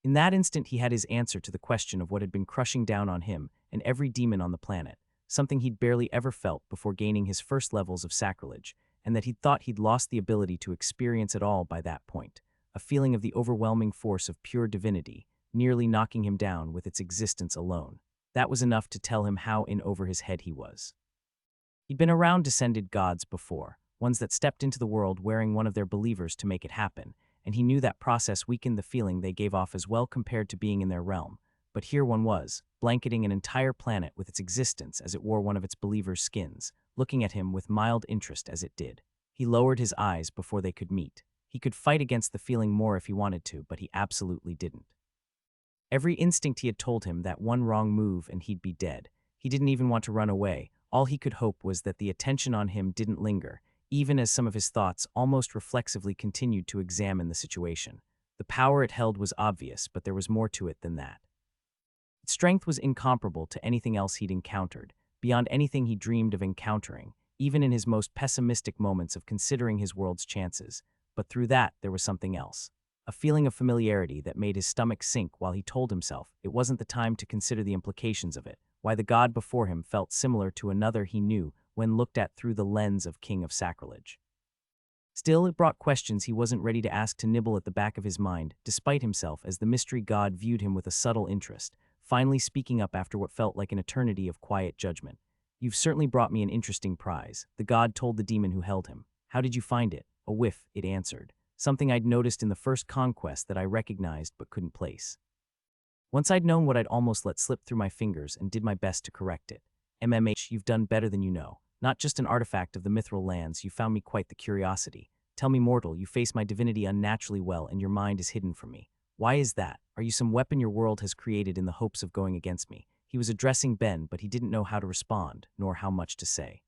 In that instant, he had his answer to the question of what had been crushing down on him and every demon on the planet, something he'd barely ever felt before gaining his first levels of sacrilege, and that he'd thought he'd lost the ability to experience at all by that point, a feeling of the overwhelming force of pure divinity, nearly knocking him down with its existence alone. That was enough to tell him how in over his head he was. He'd been around descended gods before, ones that stepped into the world wearing one of their believers to make it happen, and he knew that process weakened the feeling they gave off as well compared to being in their realm. But here one was, blanketing an entire planet with its existence as it wore one of its believers' skins, looking at him with mild interest as it did. He lowered his eyes before they could meet. He could fight against the feeling more if he wanted to, but he absolutely didn't. Every instinct he had told him that one wrong move and he'd be dead. He didn't even want to run away. All he could hope was that the attention on him didn't linger, even as some of his thoughts almost reflexively continued to examine the situation. The power it held was obvious, but there was more to it than that. Its strength was incomparable to anything else he'd encountered, beyond anything he dreamed of encountering, even in his most pessimistic moments of considering his world's chances. But through that, there was something else. A feeling of familiarity that made his stomach sink while he told himself it wasn't the time to consider the implications of it, why the god before him felt similar to another he knew when looked at through the lens of King of Sacrilege. Still, it brought questions he wasn't ready to ask to nibble at the back of his mind, despite himself, as the mystery god viewed him with a subtle interest, finally speaking up after what felt like an eternity of quiet judgment. "You've certainly brought me an interesting prize," the god told the demon who held him. "How did you find it?" "A whiff," it answered. "Something I'd noticed in the first conquest that I recognized but couldn't place. Once I'd known what I'd almost let slip through my fingers and did my best to correct it. You've done better than you know. Not just an artifact of the mithril lands, you found me quite the curiosity. Tell me, mortal, you face my divinity unnaturally well and your mind is hidden from me. Why is that? Are you some weapon your world has created in the hopes of going against me?" He was addressing Ben, but he didn't know how to respond, nor how much to say.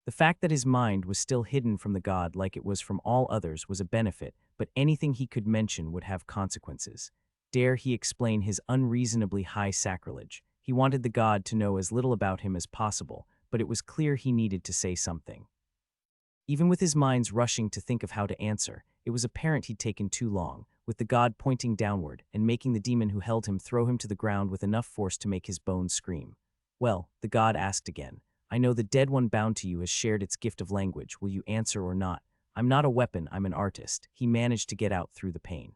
The fact that his mind was still hidden from the god like it was from all others was a benefit, but anything he could mention would have consequences. Dare he explain his unreasonably high sacrilege? He wanted the god to know as little about him as possible, but it was clear he needed to say something. Even with his mind's rushing to think of how to answer, it was apparent he'd taken too long, with the god pointing downward and making the demon who held him throw him to the ground with enough force to make his bones scream. "Well," the god asked again, "I know the dead one bound to you has shared its gift of language. Will you answer or not?" "I'm not a weapon, I'm an artist," he managed to get out through the pain.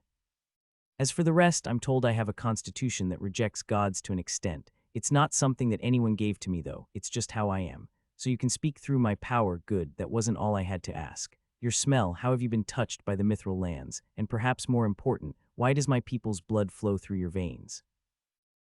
"As for the rest, I'm told I have a constitution that rejects gods to an extent. It's not something that anyone gave to me, though. It's just how I am. So you can speak through my power, good, that wasn't all I had to ask. Your smell, how have you been touched by the mithril lands? And perhaps more important, why does my people's blood flow through your veins?"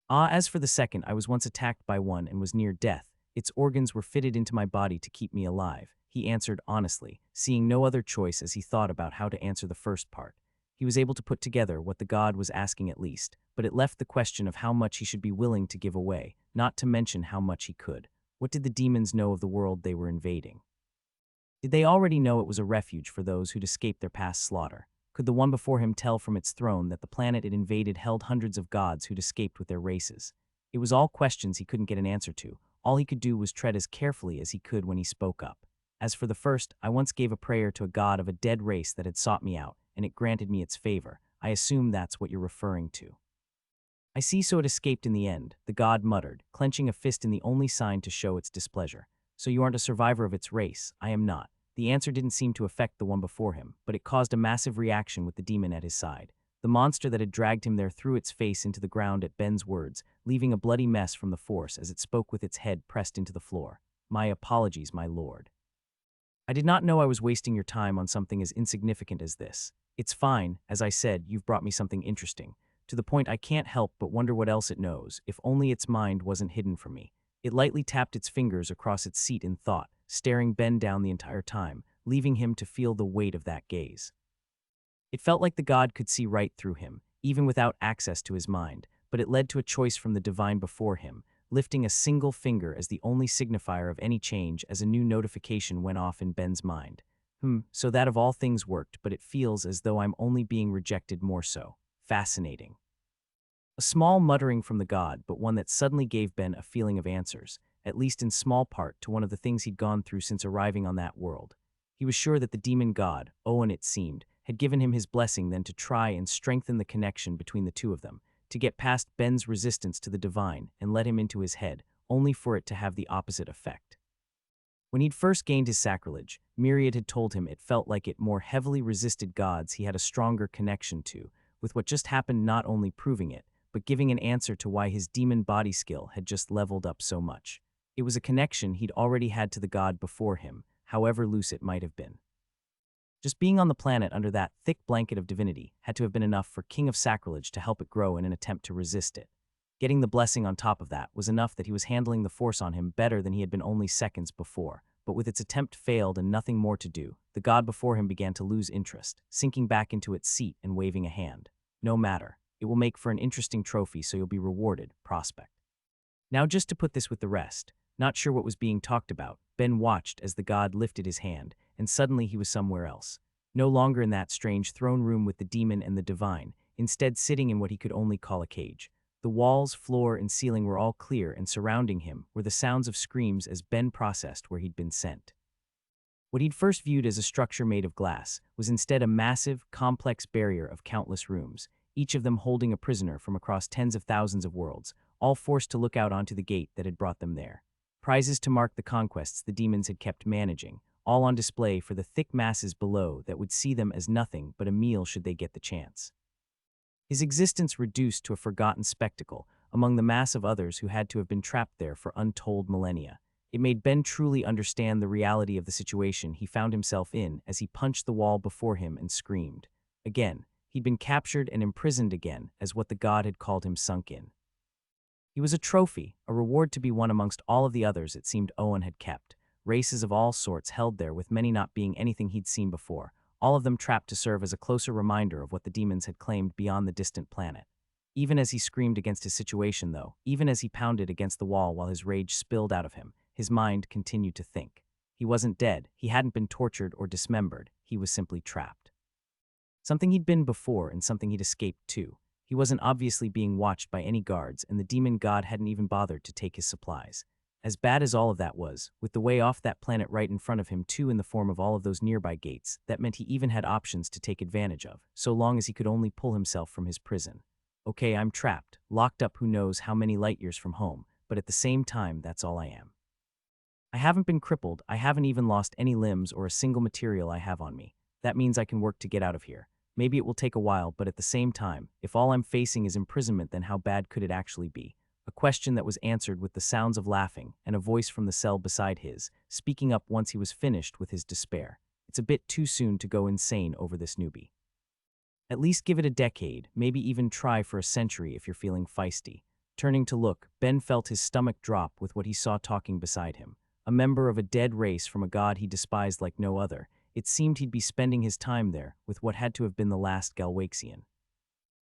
As for the second, I was once attacked by one and was near death. Its organs were fitted into my body to keep me alive," he answered honestly, seeing no other choice as he thought about how to answer the first part. He was able to put together what the god was asking at least, but it left the question of how much he should be willing to give away, not to mention how much he could. What did the demons know of the world they were invading? Did they already know it was a refuge for those who'd escaped their past slaughter? Could the one before him tell from its throne that the planet it invaded held hundreds of gods who'd escaped with their races? It was all questions he couldn't get an answer to. All he could do was tread as carefully as he could when he spoke up. "As for the first, I once gave a prayer to a god of a dead race that had sought me out, and it granted me its favor. I assume that's what you're referring to." "I see, so it escaped in the end," the god muttered, clenching a fist in the only sign to show its displeasure. "So you aren't a survivor of its race?" "I am not." The answer didn't seem to affect the one before him, but it caused a massive reaction with the demon at his side. The monster that had dragged him there threw its face into the ground at Ben's words, leaving a bloody mess from the force as it spoke with its head pressed into the floor. "My apologies, my lord. I did not know I was wasting your time on something as insignificant as this. It's fine, as I said, you've brought me something interesting, to the point I can't help but wonder what else it knows, if only its mind wasn't hidden from me." It lightly tapped its fingers across its seat in thought, staring Ben down the entire time, leaving him to feel the weight of that gaze. It felt like the god could see right through him, even without access to his mind, but it led to a choice from the divine before him, lifting a single finger as the only signifier of any change as a new notification went off in Ben's mind. So that of all things worked, but it feels as though I'm only being rejected more so. Fascinating. A small muttering from the god, but one that suddenly gave Ben a feeling of answers, at least in small part, to one of the things he'd gone through since arriving on that world. He was sure that the demon god, Owen it seemed, had given him his blessing then to try and strengthen the connection between the two of them, to get past Ben's resistance to the divine and let him into his head, only for it to have the opposite effect. When he'd first gained his sacrilege, Myriad had told him it felt like it more heavily resisted gods he had a stronger connection to, with what just happened not only proving it, but giving an answer to why his demon body skill had just leveled up so much. It was a connection he'd already had to the god before him, however loose it might have been. Just being on the planet under that thick blanket of divinity had to have been enough for King of Sacrilege to help it grow in an attempt to resist it. Getting the blessing on top of that was enough that he was handling the force on him better than he had been only seconds before, but with its attempt failed and nothing more to do, the god before him began to lose interest, sinking back into its seat and waving a hand. No matter. It will make for an interesting trophy, so you'll be rewarded, prospect. Now just to put this with the rest, not sure what was being talked about, Ben watched as the god lifted his hand, and suddenly he was somewhere else. No longer in that strange throne room with the demon and the divine, instead sitting in what he could only call a cage. The walls, floor, and ceiling were all clear, and surrounding him were the sounds of screams as Ben processed where he'd been sent. What he'd first viewed as a structure made of glass was instead a massive, complex barrier of countless rooms, each of them holding a prisoner from across tens of thousands of worlds, all forced to look out onto the gate that had brought them there. Prizes to mark the conquests the demons had kept managing, all on display for the thick masses below that would see them as nothing but a meal should they get the chance. His existence reduced to a forgotten spectacle among the mass of others who had to have been trapped there for untold millennia. It made Ben truly understand the reality of the situation he found himself in as he punched the wall before him and screamed. Again, he'd been captured and imprisoned again, as what the god had called him sunk in. He was a trophy, a reward to be won amongst all of the others it seemed Owen had kept, races of all sorts held there with many not being anything he'd seen before, all of them trapped to serve as a closer reminder of what the demons had claimed beyond the distant planet. Even as he screamed against his situation though, even as he pounded against the wall while his rage spilled out of him, his mind continued to think. He wasn't dead, he hadn't been tortured or dismembered, he was simply trapped. Something he'd been before and something he'd escaped too. He wasn't obviously being watched by any guards, and the demon god hadn't even bothered to take his supplies. As bad as all of that was, with the way off that planet right in front of him too in the form of all of those nearby gates, that meant he even had options to take advantage of, so long as he could only pull himself from his prison. Okay, I'm trapped, locked up who knows how many light years from home, but at the same time, that's all I am. I haven't been crippled, I haven't even lost any limbs or a single material I have on me. That means I can work to get out of here. Maybe it will take a while, but at the same time, if all I'm facing is imprisonment, then how bad could it actually be? A question that was answered with the sounds of laughing and a voice from the cell beside his, speaking up once he was finished with his despair. It's a bit too soon to go insane over this newbie. At least give it a decade, maybe even try for a century if you're feeling feisty. Turning to look, Ben felt his stomach drop with what he saw talking beside him. A member of a dead race from a god he despised like no other. It seemed he'd be spending his time there with what had to have been the last Galwaxian.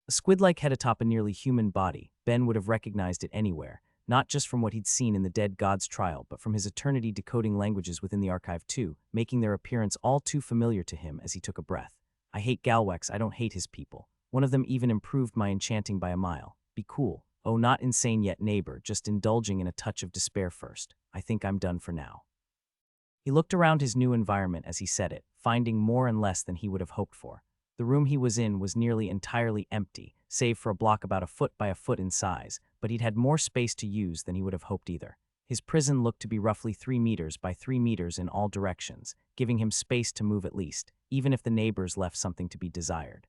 A squid-like head atop a nearly human body, Ben would have recognized it anywhere, not just from what he'd seen in the dead god's trial, but from his eternity decoding languages within the archive too, making their appearance all too familiar to him as he took a breath. I hate Galwax, I don't hate his people. One of them even improved my enchanting by a mile. Be cool. Oh, not insane yet, neighbor, just indulging in a touch of despair first. I think I'm done for now. He looked around his new environment as he said it, finding more and less than he would have hoped for. The room he was in was nearly entirely empty, save for a block about a foot by a foot in size, but he'd had more space to use than he would have hoped either. His prison looked to be roughly 3 meters by 3 meters in all directions, giving him space to move at least, even if the neighbors left something to be desired.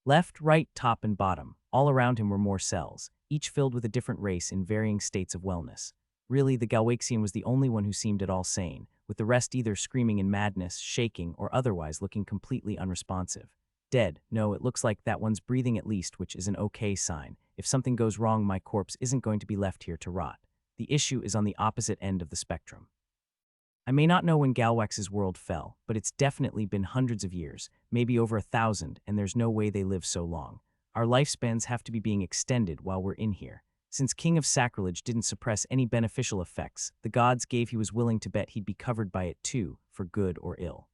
Left, right, top, and bottom, all around him were more cells, each filled with a different race in varying states of wellness. Really, the Galwaxian was the only one who seemed at all sane, with the rest either screaming in madness, shaking, or otherwise looking completely unresponsive. Dead. No, it looks like that one's breathing at least, which is an okay sign. If something goes wrong, my corpse isn't going to be left here to rot. The issue is on the opposite end of the spectrum. I may not know when Galwax's world fell, but it's definitely been hundreds of years, maybe over 1,000, and there's no way they live so long. Our lifespans have to be being extended while we're in here. Since King of Sacrilege didn't suppress any beneficial effects, the gods gave he was willing to bet he'd be covered by it too, for good or ill.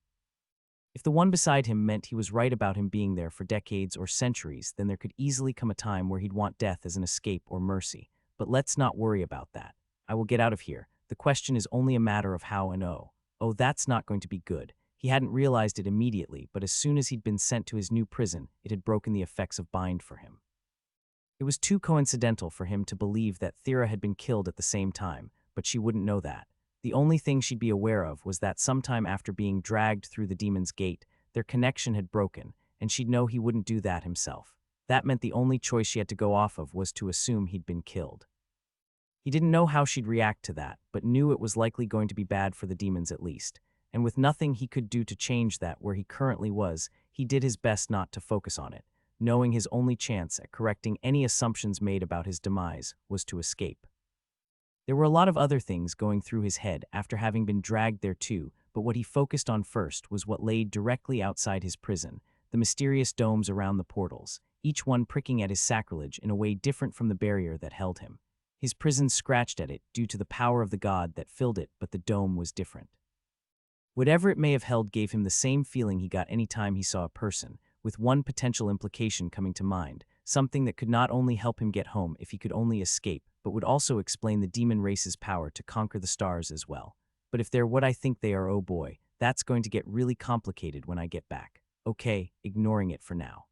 If the one beside him meant he was right about him being there for decades or centuries, then there could easily come a time where he'd want death as an escape or mercy. But let's not worry about that. I will get out of here. The question is only a matter of how and oh. Oh, that's not going to be good. He hadn't realized it immediately, but as soon as he'd been sent to his new prison, it had broken the effects of bind for him. It was too coincidental for him to believe that Thera had been killed at the same time, but she wouldn't know that. The only thing she'd be aware of was that sometime after being dragged through the demon's gate, their connection had broken, and she'd know he wouldn't do that himself. That meant the only choice she had to go off of was to assume he'd been killed. He didn't know how she'd react to that, but knew it was likely going to be bad for the demons at least. And with nothing he could do to change that where he currently was, he did his best not to focus on it, knowing his only chance at correcting any assumptions made about his demise was to escape. There were a lot of other things going through his head after having been dragged there too, but what he focused on first was what lay directly outside his prison, the mysterious domes around the portals, each one pricking at his sacrilege in a way different from the barrier that held him. His prison scratched at it due to the power of the god that filled it, but the dome was different. Whatever it may have held gave him the same feeling he got any time he saw a person, with one potential implication coming to mind, something that could not only help him get home if he could only escape, but would also explain the demon race's power to conquer the stars as well. But if they're what I think they are, oh boy, that's going to get really complicated when I get back. Okay, ignoring it for now.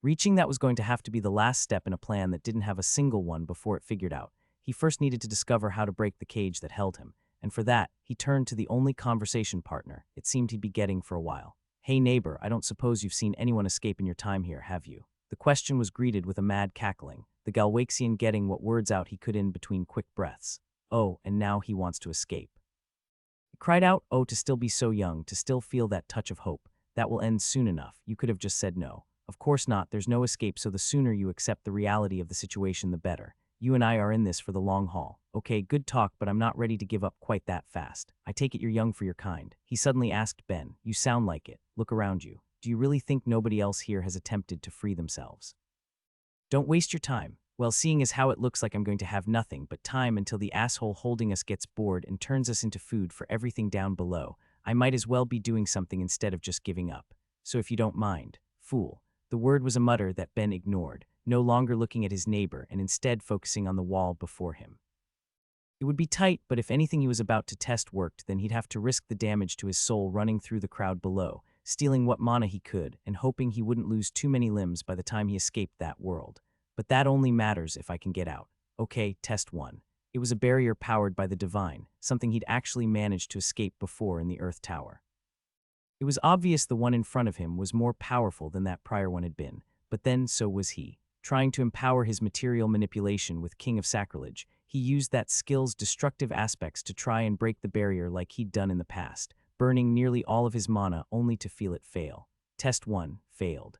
Reaching that was going to have to be the last step in a plan that didn't have a single one before it figured out. He first needed to discover how to break the cage that held him, and for that, he turned to the only conversation partner it seemed he'd be getting for a while. Hey neighbor, I don't suppose you've seen anyone escape in your time here, have you? The question was greeted with a mad cackling, the Galwaxian getting what words out he could in between quick breaths. Oh, and now he wants to escape. He cried out, oh, to still be so young, to still feel that touch of hope. That will end soon enough. You could have just said no. Of course not, there's no escape, so the sooner you accept the reality of the situation, the better. You and I are in this for the long haul. Okay, good talk, but I'm not ready to give up quite that fast. I take it you're young for your kind. He suddenly asked Ben. You sound like it. Look around you. Do you really think nobody else here has attempted to free themselves? Don't waste your time. Well, seeing as how it looks like I'm going to have nothing but time until the asshole holding us gets bored and turns us into food for everything down below, I might as well be doing something instead of just giving up. So if you don't mind, fool. The word was a mutter that Ben ignored, no longer looking at his neighbor and instead focusing on the wall before him. It would be tight, but if anything he was about to test worked, then he'd have to risk the damage to his soul running through the crowd below, stealing what mana he could and hoping he wouldn't lose too many limbs by the time he escaped that world. But that only matters if I can get out. Okay, test 1. It was a barrier powered by the divine, something he'd actually managed to escape before in the Earth Tower. It was obvious the one in front of him was more powerful than that prior one had been, but then so was he. Trying to empower his material manipulation with King of Sacrilege, he used that skill's destructive aspects to try and break the barrier like he'd done in the past, burning nearly all of his mana only to feel it fail. Test 1 failed.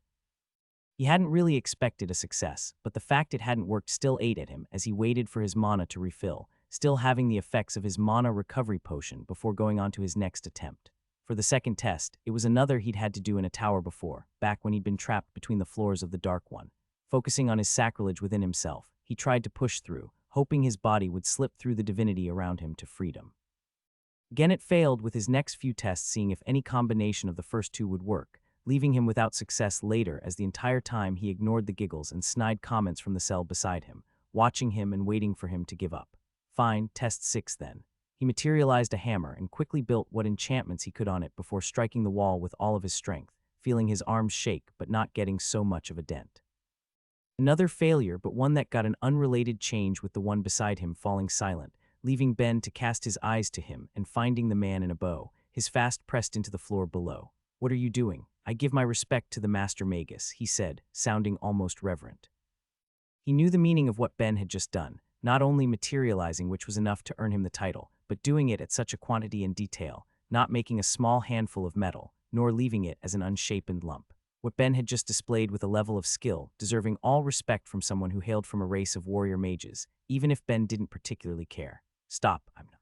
He hadn't really expected a success, but the fact it hadn't worked still ate at him as he waited for his mana to refill, still having the effects of his mana recovery potion before going on to his next attempt. For the second test, it was another he'd had to do in a tower before, back when he'd been trapped between the floors of the Dark One. Focusing on his sacrilege within himself, he tried to push through, hoping his body would slip through the divinity around him to freedom. Again it failed, with his next few tests seeing if any combination of the first two would work, leaving him without success later as the entire time he ignored the giggles and snide comments from the cell beside him, watching him and waiting for him to give up. Fine, test 6 then. He materialized a hammer and quickly built what enchantments he could on it before striking the wall with all of his strength, feeling his arms shake but not getting so much of a dent. Another failure, but one that got an unrelated change with the one beside him falling silent, leaving Ben to cast his eyes to him and finding the man in a bow, his fast pressed into the floor below. What are you doing? I give my respect to the Master Magus, he said, sounding almost reverent. He knew the meaning of what Ben had just done, not only materializing, which was enough to earn him the title, but doing it at such a quantity and detail, not making a small handful of metal, nor leaving it as an unshapen lump. What Ben had just displayed with a level of skill, deserving all respect from someone who hailed from a race of warrior mages, even if Ben didn't particularly care. Stop, I'm not.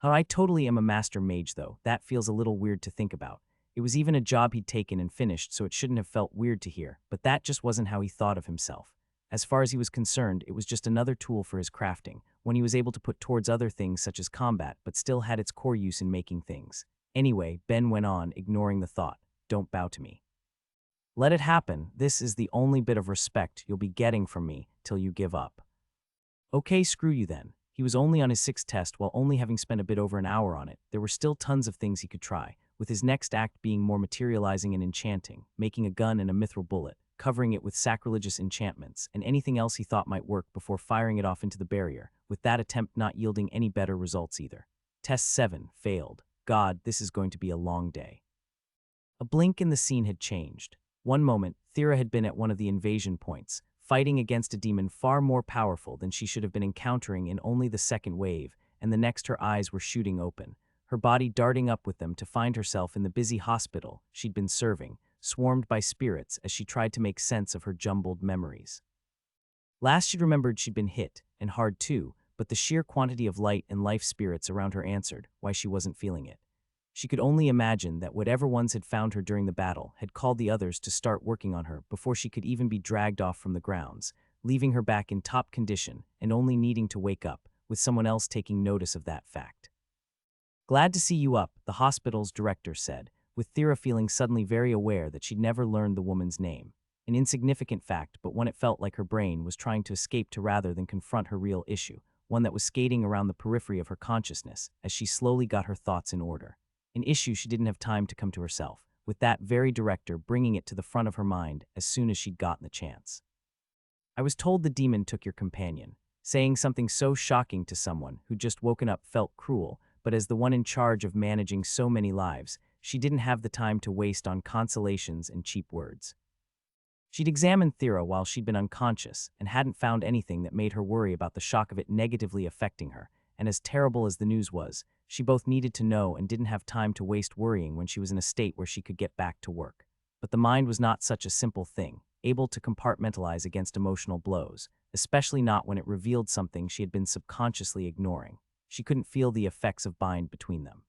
Oh, I totally am a master mage though, that feels a little weird to think about. It was even a job he'd taken and finished, so it shouldn't have felt weird to hear, but that just wasn't how he thought of himself. As far as he was concerned, it was just another tool for his crafting, one he was able to put towards other things such as combat, but still had its core use in making things. Anyway, Ben went on, ignoring the thought, don't bow to me. Let it happen, this is the only bit of respect you'll be getting from me till you give up. Okay, screw you then. He was only on his sixth test while only having spent a bit over an hour on it. There were still tons of things he could try, with his next act being more materializing and enchanting, making a gun and a mithril bullet, covering it with sacrilegious enchantments, and anything else he thought might work before firing it off into the barrier, with that attempt not yielding any better results either. Test 7 failed. God, this is going to be a long day. A blink and the scene had changed. One moment, Thera had been at one of the invasion points, fighting against a demon far more powerful than she should have been encountering in only the second wave, and the next her eyes were shooting open, her body darting up with them to find herself in the busy hospital she'd been serving, swarmed by spirits as she tried to make sense of her jumbled memories. Last she'd remembered she'd been hit, and hard too, but the sheer quantity of light and life spirits around her answered why she wasn't feeling it. She could only imagine that whatever ones had found her during the battle had called the others to start working on her before she could even be dragged off from the grounds, leaving her back in top condition and only needing to wake up, with someone else taking notice of that fact. Glad to see you up, the hospital's director said, with Thera feeling suddenly very aware that she'd never learned the woman's name. An insignificant fact, but one it felt like her brain was trying to escape to rather than confront her real issue, one that was skating around the periphery of her consciousness as she slowly got her thoughts in order. An issue she didn't have time to come to herself, with that very director bringing it to the front of her mind as soon as she'd gotten the chance. I was told the demon took your companion. Saying something so shocking to someone who'd just woken up felt cruel, but as the one in charge of managing so many lives, she didn't have the time to waste on consolations and cheap words. She'd examined Thera while she'd been unconscious and hadn't found anything that made her worry about the shock of it negatively affecting her, and as terrible as the news was, she both needed to know and didn't have time to waste worrying when she was in a state where she could get back to work. But the mind was not such a simple thing, able to compartmentalize against emotional blows, especially not when it revealed something she had been subconsciously ignoring. She couldn't feel the effects of bind between them.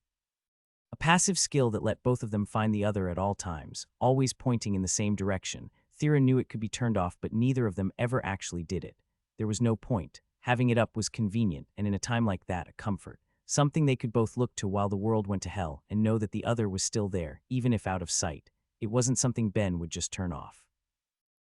A passive skill that let both of them find the other at all times, always pointing in the same direction. Thera knew it could be turned off, but neither of them ever actually did it. There was no point. Having it up was convenient, and in a time like that, a comfort. Something they could both look to while the world went to hell and know that the other was still there, even if out of sight. It wasn't something Ben would just turn off.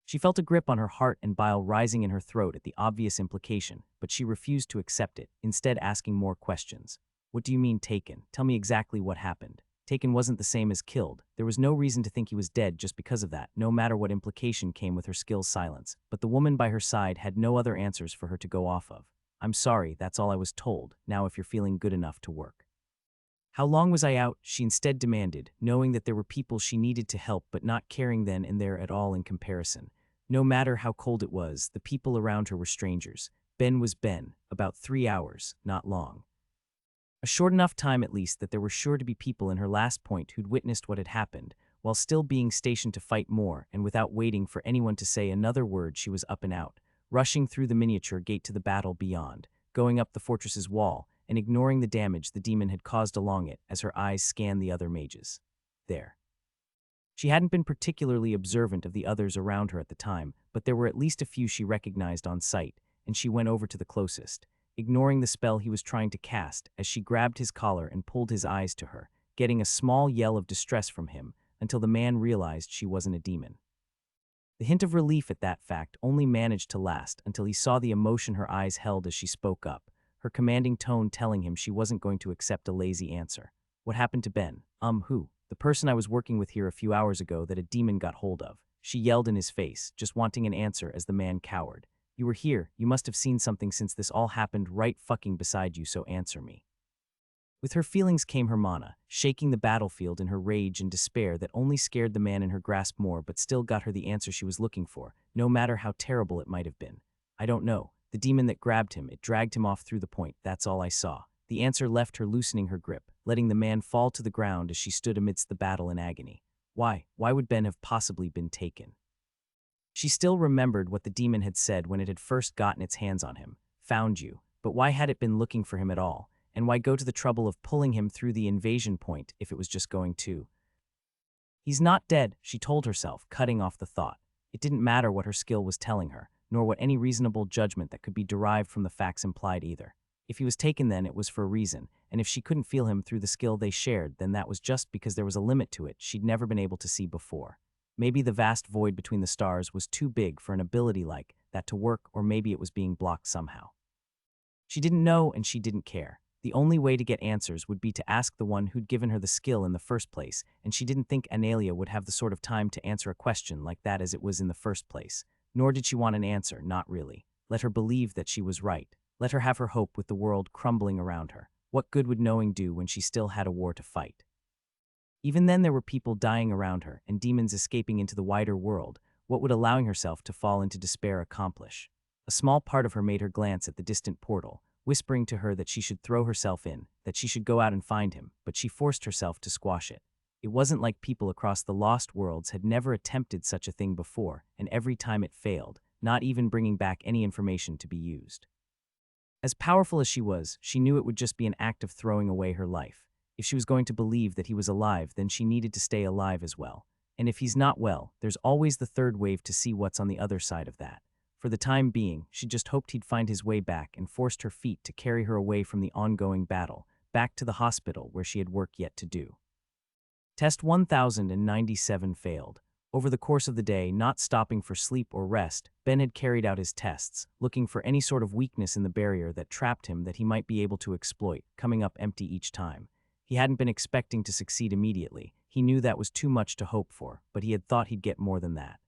She felt a grip on her heart and bile rising in her throat at the obvious implication, but she refused to accept it, instead asking more questions. What do you mean taken? Tell me exactly what happened. Taken wasn't the same as killed. There was no reason to think he was dead just because of that, no matter what implication came with her skill's silence. But the woman by her side had no other answers for her to go off of. I'm sorry, that's all I was told. Now if you're feeling good enough to work. How long was I out? She instead demanded, knowing that there were people she needed to help but not caring then and there at all in comparison. No matter how cold it was, the people around her were strangers. Ben was Ben, about 3 hours, not long. A short enough time at least that there were sure to be people in her last point who'd witnessed what had happened, while still being stationed to fight more, and without waiting for anyone to say another word she was up and out, rushing through the miniature gate to the battle beyond, going up the fortress's wall, and ignoring the damage the demon had caused along it as her eyes scanned the other mages. There. She hadn't been particularly observant of the others around her at the time, but there were at least a few she recognized on sight, and she went over to the closest, ignoring the spell he was trying to cast as she grabbed his collar and pulled his eyes to her, getting a small yell of distress from him until the man realized she wasn't a demon. The hint of relief at that fact only managed to last until he saw the emotion her eyes held as she spoke up, her commanding tone telling him she wasn't going to accept a lazy answer. What happened to Ben? Who? The person I was working with here a few hours ago that a demon got hold of. She yelled in his face, just wanting an answer as the man cowered. You were here, you must have seen something since this all happened right fucking beside you, so answer me. With her feelings came her mana, shaking the battlefield in her rage and despair that only scared the man in her grasp more but still got her the answer she was looking for, no matter how terrible it might have been. I don't know. The demon that grabbed him, it dragged him off through the point, that's all I saw. The answer left her loosening her grip, letting the man fall to the ground as she stood amidst the battle in agony. Why would Ben have possibly been taken? She still remembered what the demon had said when it had first gotten its hands on him. Found you. But why had it been looking for him at all? And why go to the trouble of pulling him through the invasion point if it was just going to? He's not dead, she told herself, cutting off the thought. It didn't matter what her skill was telling her, nor what any reasonable judgment that could be derived from the facts implied either. If he was taken then, it was for a reason, and if she couldn't feel him through the skill they shared, then that was just because there was a limit to it she'd never been able to see before. Maybe the vast void between the stars was too big for an ability like that to work, or maybe it was being blocked somehow. She didn't know and she didn't care. The only way to get answers would be to ask the one who'd given her the skill in the first place, and she didn't think Analia would have the sort of time to answer a question like that as it was in the first place. Nor did she want an answer, not really. Let her believe that she was right. Let her have her hope with the world crumbling around her. What good would knowing do when she still had a war to fight? Even then there were people dying around her, and demons escaping into the wider world. What would allowing herself to fall into despair accomplish? A small part of her made her glance at the distant portal, whispering to her that she should throw herself in, that she should go out and find him, but she forced herself to squash it. It wasn't like people across the lost worlds had never attempted such a thing before, and every time it failed, not even bringing back any information to be used. As powerful as she was, she knew it would just be an act of throwing away her life. If she was going to believe that he was alive, then she needed to stay alive as well. And if he's not well, there's always the third wave to see what's on the other side of that. For the time being, she just hoped he'd find his way back and forced her feet to carry her away from the ongoing battle, back to the hospital where she had work yet to do. Test 1097 failed. Over the course of the day, not stopping for sleep or rest, Ben had carried out his tests, looking for any sort of weakness in the barrier that trapped him that he might be able to exploit, coming up empty each time. He hadn't been expecting to succeed immediately. He knew that was too much to hope for, but he had thought he'd get more than that.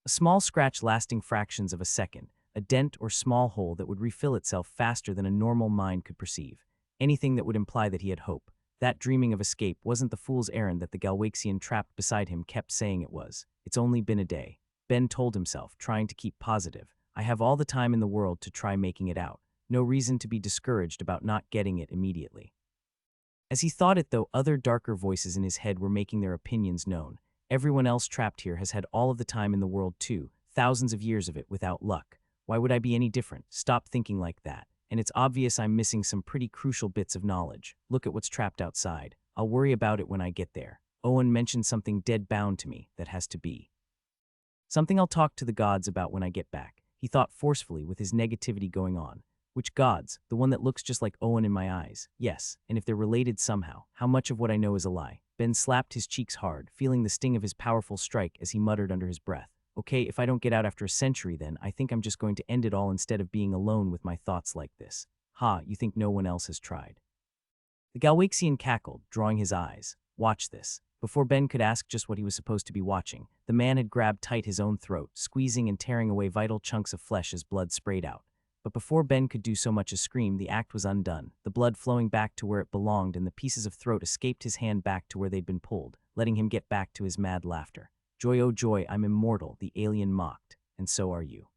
A small scratch lasting fractions of a second, a dent or small hole that would refill itself faster than a normal mind could perceive. Anything that would imply that he had hope. That dreaming of escape wasn't the fool's errand that the Galwaxian trapped beside him kept saying it was. It's only been a day. Ben told himself, trying to keep positive. I have all the time in the world to try making it out. No reason to be discouraged about not getting it immediately. As he thought it though, other darker voices in his head were making their opinions known. Everyone else trapped here has had all of the time in the world too, thousands of years of it without luck. Why would I be any different? Stop thinking like that. And it's obvious I'm missing some pretty crucial bits of knowledge. Look at what's trapped outside. I'll worry about it when I get there. Owen mentioned something dead bound to me that has to be. Something I'll talk to the gods about when I get back, he thought forcefully with his negativity going on. Which gods? The one that looks just like Owen in my eyes. Yes, and if they're related somehow, how much of what I know is a lie? Ben slapped his cheeks hard, feeling the sting of his powerful strike as he muttered under his breath. Okay, if I don't get out after a century then, I think I'm just going to end it all instead of being alone with my thoughts like this. Ha, you think no one else has tried? The Galwaxian cackled, drawing his eyes. Watch this. Before Ben could ask just what he was supposed to be watching, the man had grabbed tight his own throat, squeezing and tearing away vital chunks of flesh as blood sprayed out. But before Ben could do so much as scream, the act was undone, the blood flowing back to where it belonged and the pieces of throat escaped his hand back to where they'd been pulled, letting him get back to his mad laughter. Joy, oh joy, I'm immortal, the alien mocked, and so are you.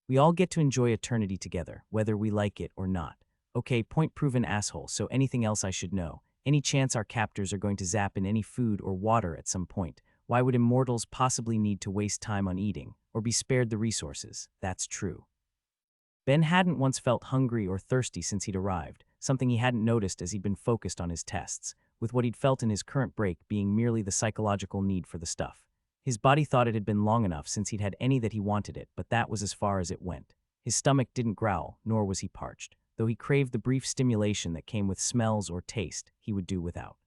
We all get to enjoy eternity together, whether we like it or not. Okay, point-proven asshole, so anything else I should know? Any chance our captors are going to zap in any food or water at some point? Why would immortals possibly need to waste time on eating, or be spared the resources? That's true. Ben hadn't once felt hungry or thirsty since he'd arrived, something he hadn't noticed as he'd been focused on his tests, with what he'd felt in his current break being merely the psychological need for the stuff. His body thought it had been long enough since he'd had any that he wanted it, but that was as far as it went. His stomach didn't growl, nor was he parched. Though he craved the brief stimulation that came with smells or taste, he would do without.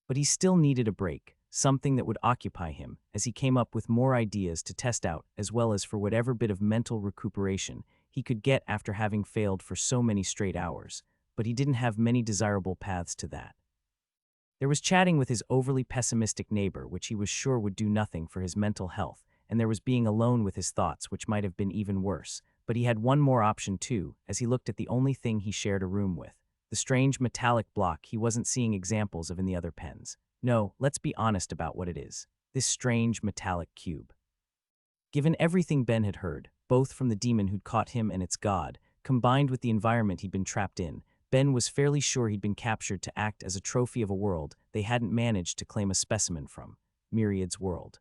But he still needed a break, something that would occupy him, as he came up with more ideas to test out, as well as for whatever bit of mental recuperation he could get after having failed for so many straight hours. But he didn't have many desirable paths to that. There was chatting with his overly pessimistic neighbor, which he was sure would do nothing for his mental health, and there was being alone with his thoughts, which might have been even worse. But he had one more option too, as he looked at the only thing he shared a room with, the strange metallic block he wasn't seeing examples of in the other pens. No, let's be honest about what it is. This strange metallic cube. Given everything Ben had heard, both from the demon who'd caught him and its god, combined with the environment he'd been trapped in, Ben was fairly sure he'd been captured to act as a trophy of a world they hadn't managed to claim a specimen from, Myriad's world.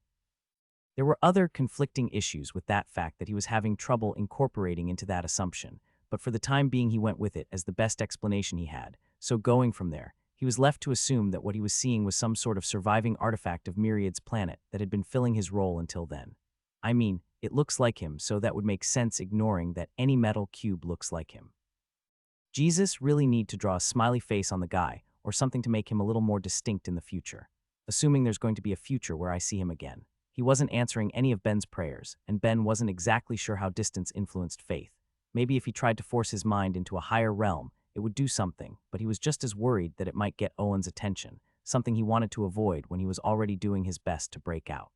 There were other conflicting issues with that fact that he was having trouble incorporating into that assumption, but for the time being he went with it as the best explanation he had, so going from there, he was left to assume that what he was seeing was some sort of surviving artifact of Myriad's planet that had been filling his role until then. I mean, it looks like him, so that would make sense ignoring that any metal cube looks like him. Jesus really need to draw a smiley face on the guy, or something to make him a little more distinct in the future. Assuming there's going to be a future where I see him again. He wasn't answering any of Ben's prayers, and Ben wasn't exactly sure how distance influenced faith. Maybe if he tried to force his mind into a higher realm, it would do something, but he was just as worried that it might get Owen's attention, something he wanted to avoid when he was already doing his best to break out.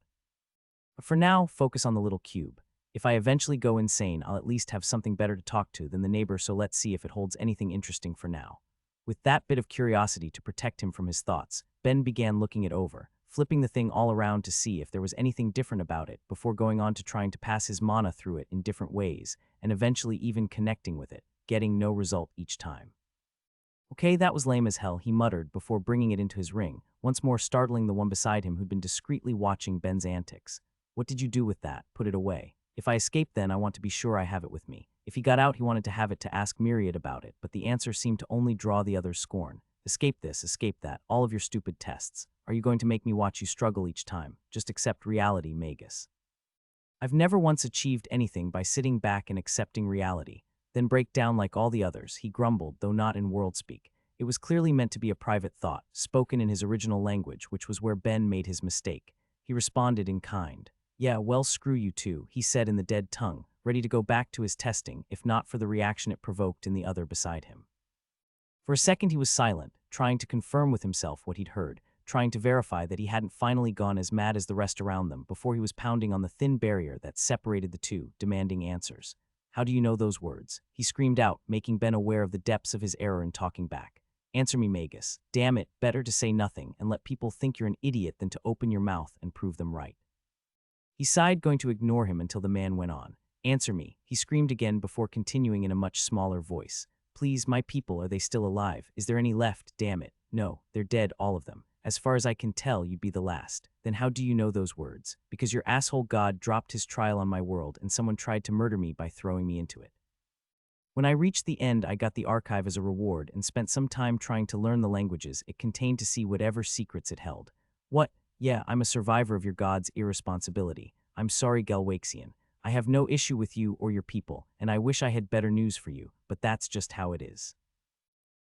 But for now, focus on the little cube. If I eventually go insane, I'll at least have something better to talk to than the neighbor, so let's see if it holds anything interesting for now. With that bit of curiosity to protect him from his thoughts, Ben began looking it over, flipping the thing all around to see if there was anything different about it before going on to trying to pass his mana through it in different ways, and eventually even connecting with it, getting no result each time. Okay, that was lame as hell, he muttered before bringing it into his ring, once more startling the one beside him who'd been discreetly watching Ben's antics. What did you do with that? Put it away. If I escape then, I want to be sure I have it with me. If he got out, he wanted to have it to ask Myriad about it, but the answer seemed to only draw the other's scorn. Escape this, escape that, all of your stupid tests. Are you going to make me watch you struggle each time? Just accept reality, Magus. I've never once achieved anything by sitting back and accepting reality, then break down like all the others, he grumbled, though not in world speak. It was clearly meant to be a private thought, spoken in his original language, which was where Ben made his mistake. He responded in kind. Yeah, well, screw you too, he said in the dead tongue, ready to go back to his testing, if not for the reaction it provoked in the other beside him. For a second he was silent, trying to confirm with himself what he'd heard, trying to verify that he hadn't finally gone as mad as the rest around them before he was pounding on the thin barrier that separated the two, demanding answers. How do you know those words? He screamed out, making Ben aware of the depths of his error in talking back. Answer me, Magus. Damn it, better to say nothing and let people think you're an idiot than to open your mouth and prove them right. He sighed, going to ignore him until the man went on. Answer me, he screamed again before continuing in a much smaller voice. Please, my people, are they still alive? Is there any left? Damn it. No, they're dead, all of them. As far as I can tell, you'd be the last. Then how do you know those words? Because your asshole god dropped his trial on my world and someone tried to murder me by throwing me into it. When I reached the end, I got the archive as a reward and spent some time trying to learn the languages it contained to see whatever secrets it held. What? Yeah, I'm a survivor of your god's irresponsibility. I'm sorry, Galwaxian. I have no issue with you or your people, and I wish I had better news for you, but that's just how it is.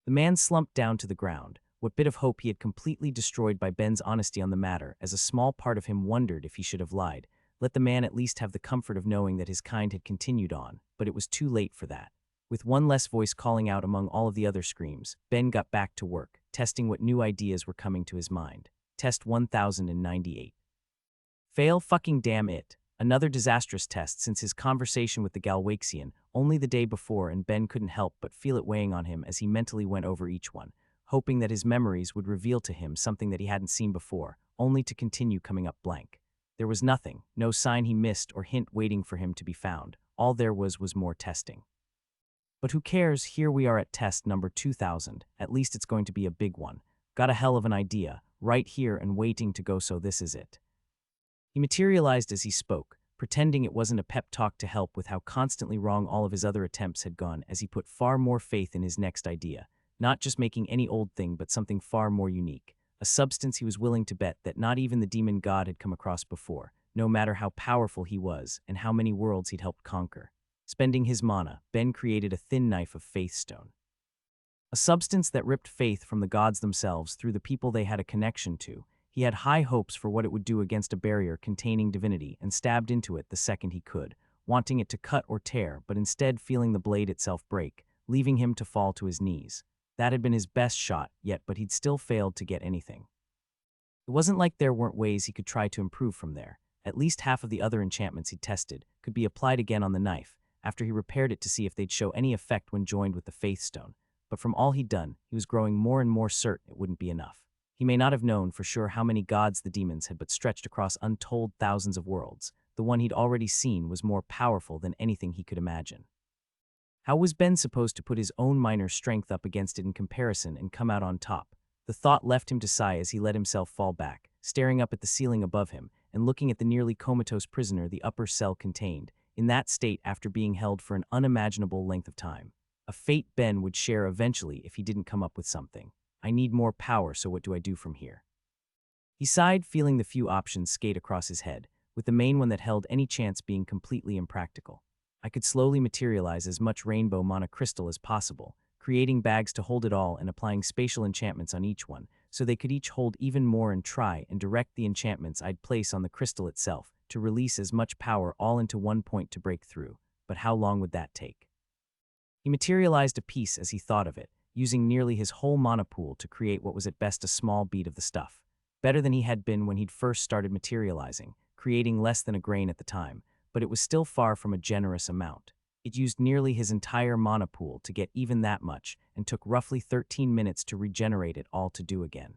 The man slumped down to the ground, what bit of hope he had completely destroyed by Ben's honesty on the matter, as a small part of him wondered if he should have lied. Let the man at least have the comfort of knowing that his kind had continued on, but it was too late for that. With one less voice calling out among all of the other screams, Ben got back to work, testing what new ideas were coming to his mind. Test 1098. Fail fucking damn it. Another disastrous test since his conversation with the Galwaxian only the day before, and Ben couldn't help but feel it weighing on him as he mentally went over each one, hoping that his memories would reveal to him something that he hadn't seen before, only to continue coming up blank. There was nothing, no sign he missed or hint waiting for him to be found. All there was more testing. But who cares, here we are at test number 2000, at least it's going to be a big one. Got a hell of an idea, right here and waiting to go, so this is it. He materialized as he spoke, pretending it wasn't a pep talk to help with how constantly wrong all of his other attempts had gone as he put far more faith in his next idea, not just making any old thing but something far more unique, a substance he was willing to bet that not even the demon god had come across before, no matter how powerful he was and how many worlds he'd helped conquer. Spending his mana, Ben created a thin knife of faith stone. A substance that ripped faith from the gods themselves through the people they had a connection to. He had high hopes for what it would do against a barrier containing divinity and stabbed into it the second he could, wanting it to cut or tear, but instead feeling the blade itself break, leaving him to fall to his knees. That had been his best shot yet, but he'd still failed to get anything. It wasn't like there weren't ways he could try to improve from there. At least half of the other enchantments he'd tested could be applied again on the knife, after he repaired it to see if they'd show any effect when joined with the faith stone. But from all he'd done, he was growing more and more certain it wouldn't be enough. He may not have known for sure how many gods the demons had, but stretched across untold thousands of worlds, the one he'd already seen was more powerful than anything he could imagine. How was Ben supposed to put his own minor strength up against it in comparison and come out on top? The thought left him to sigh as he let himself fall back, staring up at the ceiling above him and looking at the nearly comatose prisoner the upper cell contained, in that state after being held for an unimaginable length of time. A fate Ben would share eventually if he didn't come up with something. I need more power, so what do I do from here? He sighed, feeling the few options skate across his head, with the main one that held any chance being completely impractical. I could slowly materialize as much rainbow mana crystal as possible, creating bags to hold it all and applying spatial enchantments on each one, so they could each hold even more, and try and direct the enchantments I'd place on the crystal itself to release as much power all into one point to break through. But how long would that take? He materialized a piece as he thought of it, using nearly his whole mana pool to create what was at best a small bead of the stuff. Better than he had been when he'd first started materializing, creating less than a grain at the time, but it was still far from a generous amount. It used nearly his entire mana pool to get even that much, and took roughly 13 minutes to regenerate it all to do again.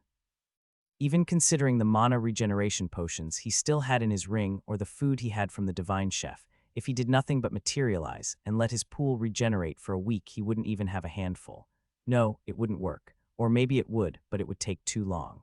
Even considering the mana regeneration potions he still had in his ring or the food he had from the divine chef, if he did nothing but materialize and let his pool regenerate for a week, he wouldn't even have a handful. No, it wouldn't work. Or maybe it would, but it would take too long.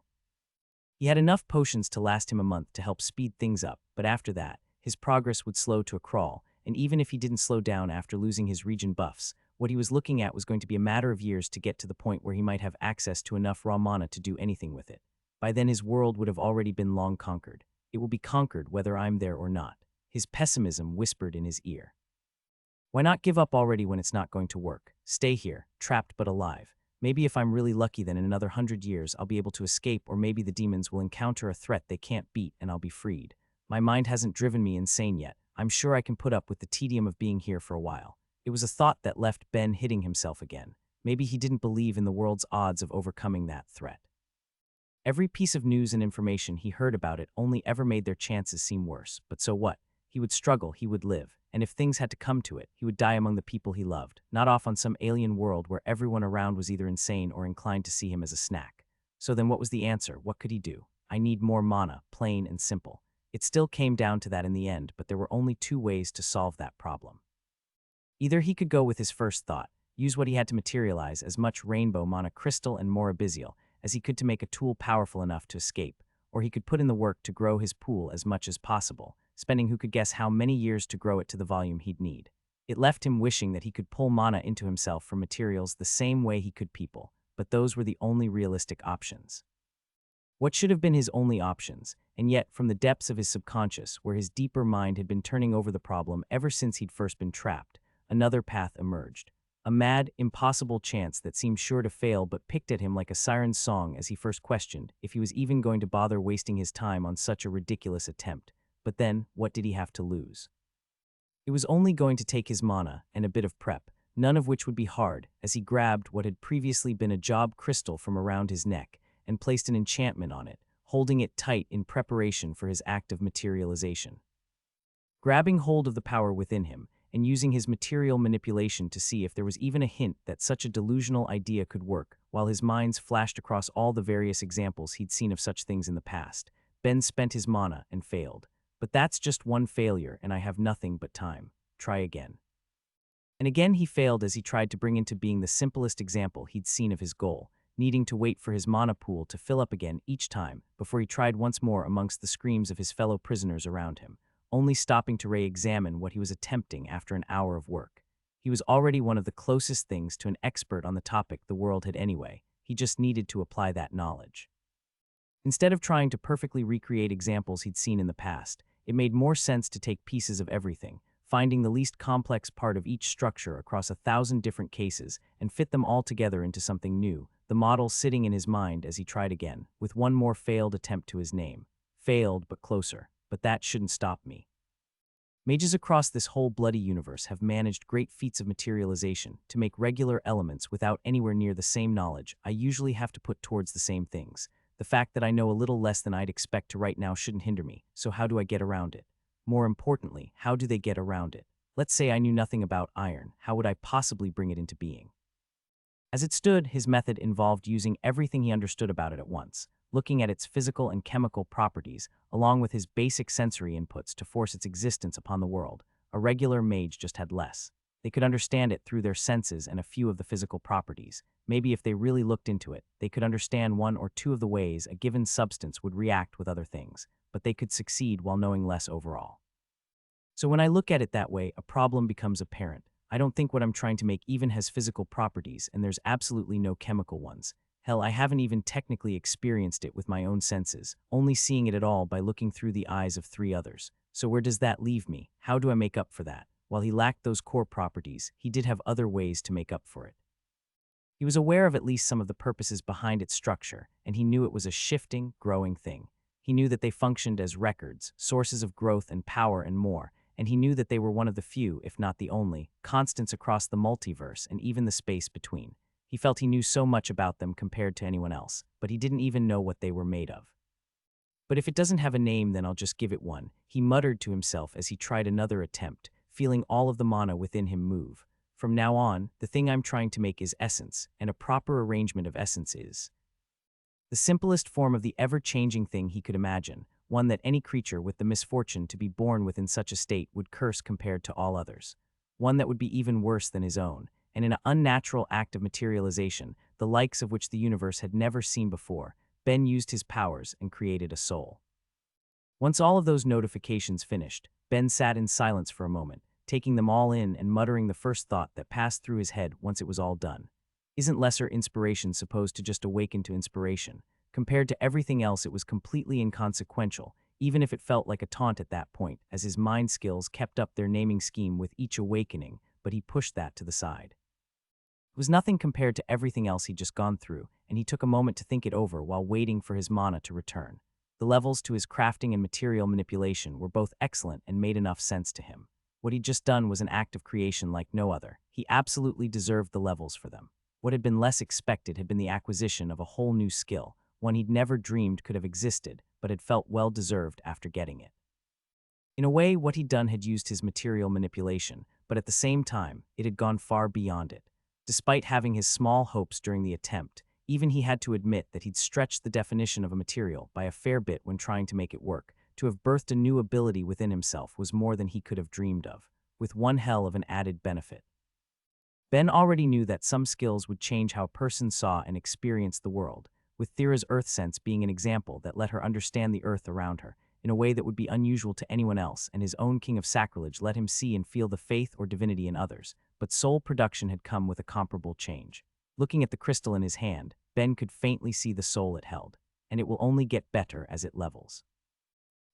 He had enough potions to last him a month to help speed things up, but after that, his progress would slow to a crawl, and even if he didn't slow down after losing his region buffs, what he was looking at was going to be a matter of years to get to the point where he might have access to enough raw mana to do anything with it. By then his world would have already been long conquered. It will be conquered whether I'm there or not. His pessimism whispered in his ear. Why not give up already when it's not going to work? Stay here, trapped but alive. Maybe if I'm really lucky then in another 100 years I'll be able to escape, or maybe the demons will encounter a threat they can't beat and I'll be freed. My mind hasn't driven me insane yet. I'm sure I can put up with the tedium of being here for a while. It was a thought that left Ben hitting himself again. Maybe he didn't believe in the world's odds of overcoming that threat. Every piece of news and information he heard about it only ever made their chances seem worse. But so what? He would struggle, he would live, and if things had to come to it, he would die among the people he loved, not off on some alien world where everyone around was either insane or inclined to see him as a snack. So then what was the answer? What could he do? I need more mana, plain and simple. It still came down to that in the end, but there were only two ways to solve that problem. Either he could go with his first thought, use what he had to materialize, as much rainbow mana crystal and more abyssal as he could to make a tool powerful enough to escape, or he could put in the work to grow his pool as much as possible, spending who could guess how many years to grow it to the volume he'd need. It left him wishing that he could pull mana into himself from materials the same way he could people, but those were the only realistic options. What should have been his only options, and yet from the depths of his subconscious, where his deeper mind had been turning over the problem ever since he'd first been trapped, another path emerged. A mad, impossible chance that seemed sure to fail but picked at him like a siren's song as he first questioned if he was even going to bother wasting his time on such a ridiculous attempt. But then, what did he have to lose? It was only going to take his mana and a bit of prep, none of which would be hard, as he grabbed what had previously been a job crystal from around his neck and placed an enchantment on it, holding it tight in preparation for his act of materialization. Grabbing hold of the power within him, and using his material manipulation to see if there was even a hint that such a delusional idea could work, while his minds flashed across all the various examples he'd seen of such things in the past, Ben spent his mana and failed. But that's just one failure, and I have nothing but time. Try again. And again he failed as he tried to bring into being the simplest example he'd seen of his goal, needing to wait for his mana pool to fill up again each time before he tried once more amongst the screams of his fellow prisoners around him, only stopping to re-examine what he was attempting after an hour of work. He was already one of the closest things to an expert on the topic the world had anyway. He just needed to apply that knowledge. Instead of trying to perfectly recreate examples he'd seen in the past, it made more sense to take pieces of everything, finding the least complex part of each structure across 1,000 different cases and fit them all together into something new, the model sitting in his mind as he tried again, with one more failed attempt to his name. Failed, but closer. But that shouldn't stop me. Mages across this whole bloody universe have managed great feats of materialization to make regular elements without anywhere near the same knowledge I usually have to put towards the same things. The fact that I know a little less than I'd expect to right now shouldn't hinder me, so how do I get around it? More importantly, how do they get around it? Let's say I knew nothing about iron, how would I possibly bring it into being? As it stood, his method involved using everything he understood about it at once, looking at its physical and chemical properties, along with his basic sensory inputs to force its existence upon the world. A regular mage just had less. They could understand it through their senses and a few of the physical properties. Maybe if they really looked into it, they could understand one or two of the ways a given substance would react with other things, but they could succeed while knowing less overall. So when I look at it that way, a problem becomes apparent. I don't think what I'm trying to make even has physical properties, and there's absolutely no chemical ones. Hell, I haven't even technically experienced it with my own senses, only seeing it at all by looking through the eyes of 3 others. So where does that leave me? How do I make up for that? While he lacked those core properties, he did have other ways to make up for it. He was aware of at least some of the purposes behind its structure, and he knew it was a shifting, growing thing. He knew that they functioned as records, sources of growth and power and more, and he knew that they were one of the few, if not the only, constants across the multiverse and even the space between. He felt he knew so much about them compared to anyone else, but he didn't even know what they were made of. But if it doesn't have a name, then I'll just give it one, he muttered to himself as he tried another attempt, feeling all of the mana within him move. From now on, the thing I'm trying to make is essence, and a proper arrangement of essence is the simplest form of the ever-changing thing he could imagine, one that any creature with the misfortune to be born within such a state would curse compared to all others. One that would be even worse than his own, and in an unnatural act of materialization, the likes of which the universe had never seen before, Ben used his powers and created a soul. Once all of those notifications finished, Ben sat in silence for a moment, taking them all in and muttering the first thought that passed through his head once it was all done. Isn't lesser inspiration supposed to just awaken to inspiration? Compared to everything else, it was completely inconsequential, even if it felt like a taunt at that point, as his mind skills kept up their naming scheme with each awakening, but he pushed that to the side. It was nothing compared to everything else he'd just gone through, and he took a moment to think it over while waiting for his mana to return. The levels to his crafting and material manipulation were both excellent and made enough sense to him. What he'd just done was an act of creation like no other. He absolutely deserved the levels for them. What had been less expected had been the acquisition of a whole new skill, one he'd never dreamed could have existed, but had felt well-deserved after getting it. In a way, what he'd done had used his material manipulation, but at the same time, it had gone far beyond it. Despite having his small hopes during the attempt, even he had to admit that he'd stretched the definition of a material by a fair bit when trying to make it work. To have birthed a new ability within himself was more than he could have dreamed of, with one hell of an added benefit. Ben already knew that some skills would change how a person saw and experienced the world, with Thera's earth sense being an example that let her understand the earth around her, in a way that would be unusual to anyone else, and his own king of sacrilege let him see and feel the faith or divinity in others. But soul production had come with a comparable change. Looking at the crystal in his hand, Ben could faintly see the soul it held, and it will only get better as it levels.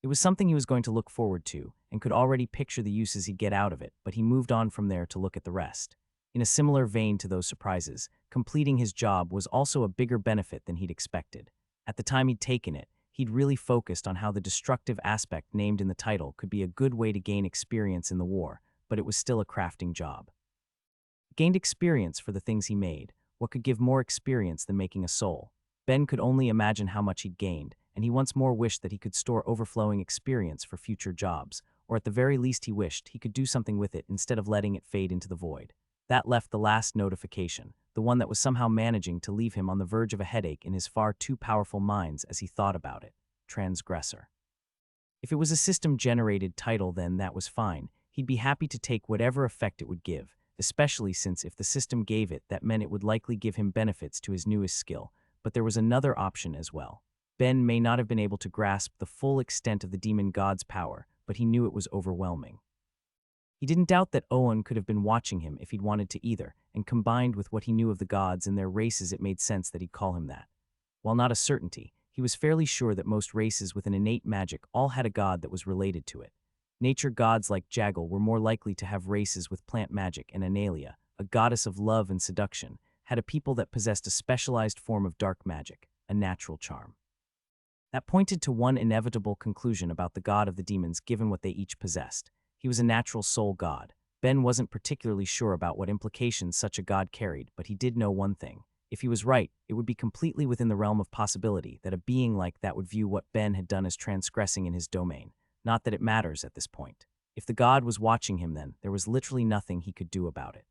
It was something he was going to look forward to, and could already picture the uses he'd get out of it, but he moved on from there to look at the rest. In a similar vein to those surprises, completing his job was also a bigger benefit than he'd expected. At the time he'd taken it, he'd really focused on how the destructive aspect named in the title could be a good way to gain experience in the war, but it was still a crafting job. He gained experience for the things he made. What could give more experience than making a soul? Ben could only imagine how much he'd gained, and he once more wished that he could store overflowing experience for future jobs, or at the very least he wished he could do something with it instead of letting it fade into the void. That left the last notification, the one that was somehow managing to leave him on the verge of a headache in his far too powerful minds as he thought about it. Transgressor. If it was a system-generated title, then that was fine. He'd be happy to take whatever effect it would give, especially since if the system gave it, that meant it would likely give him benefits to his newest skill. But there was another option as well. Ben may not have been able to grasp the full extent of the demon god's power, but he knew it was overwhelming. He didn't doubt that Owen could have been watching him if he'd wanted to either, and combined with what he knew of the gods and their races, it made sense that he'd call him that. While not a certainty, he was fairly sure that most races with an innate magic all had a god that was related to it. Nature gods like Jagal were more likely to have races with plant magic, and Analia, a goddess of love and seduction, had a people that possessed a specialized form of dark magic, a natural charm. That pointed to one inevitable conclusion about the god of the demons given what they each possessed. He was a natural soul god. Ben wasn't particularly sure about what implications such a god carried, but he did know one thing. If he was right, it would be completely within the realm of possibility that a being like that would view what Ben had done as transgressing in his domain. Not that it matters at this point. If the god was watching him, then there was literally nothing he could do about it.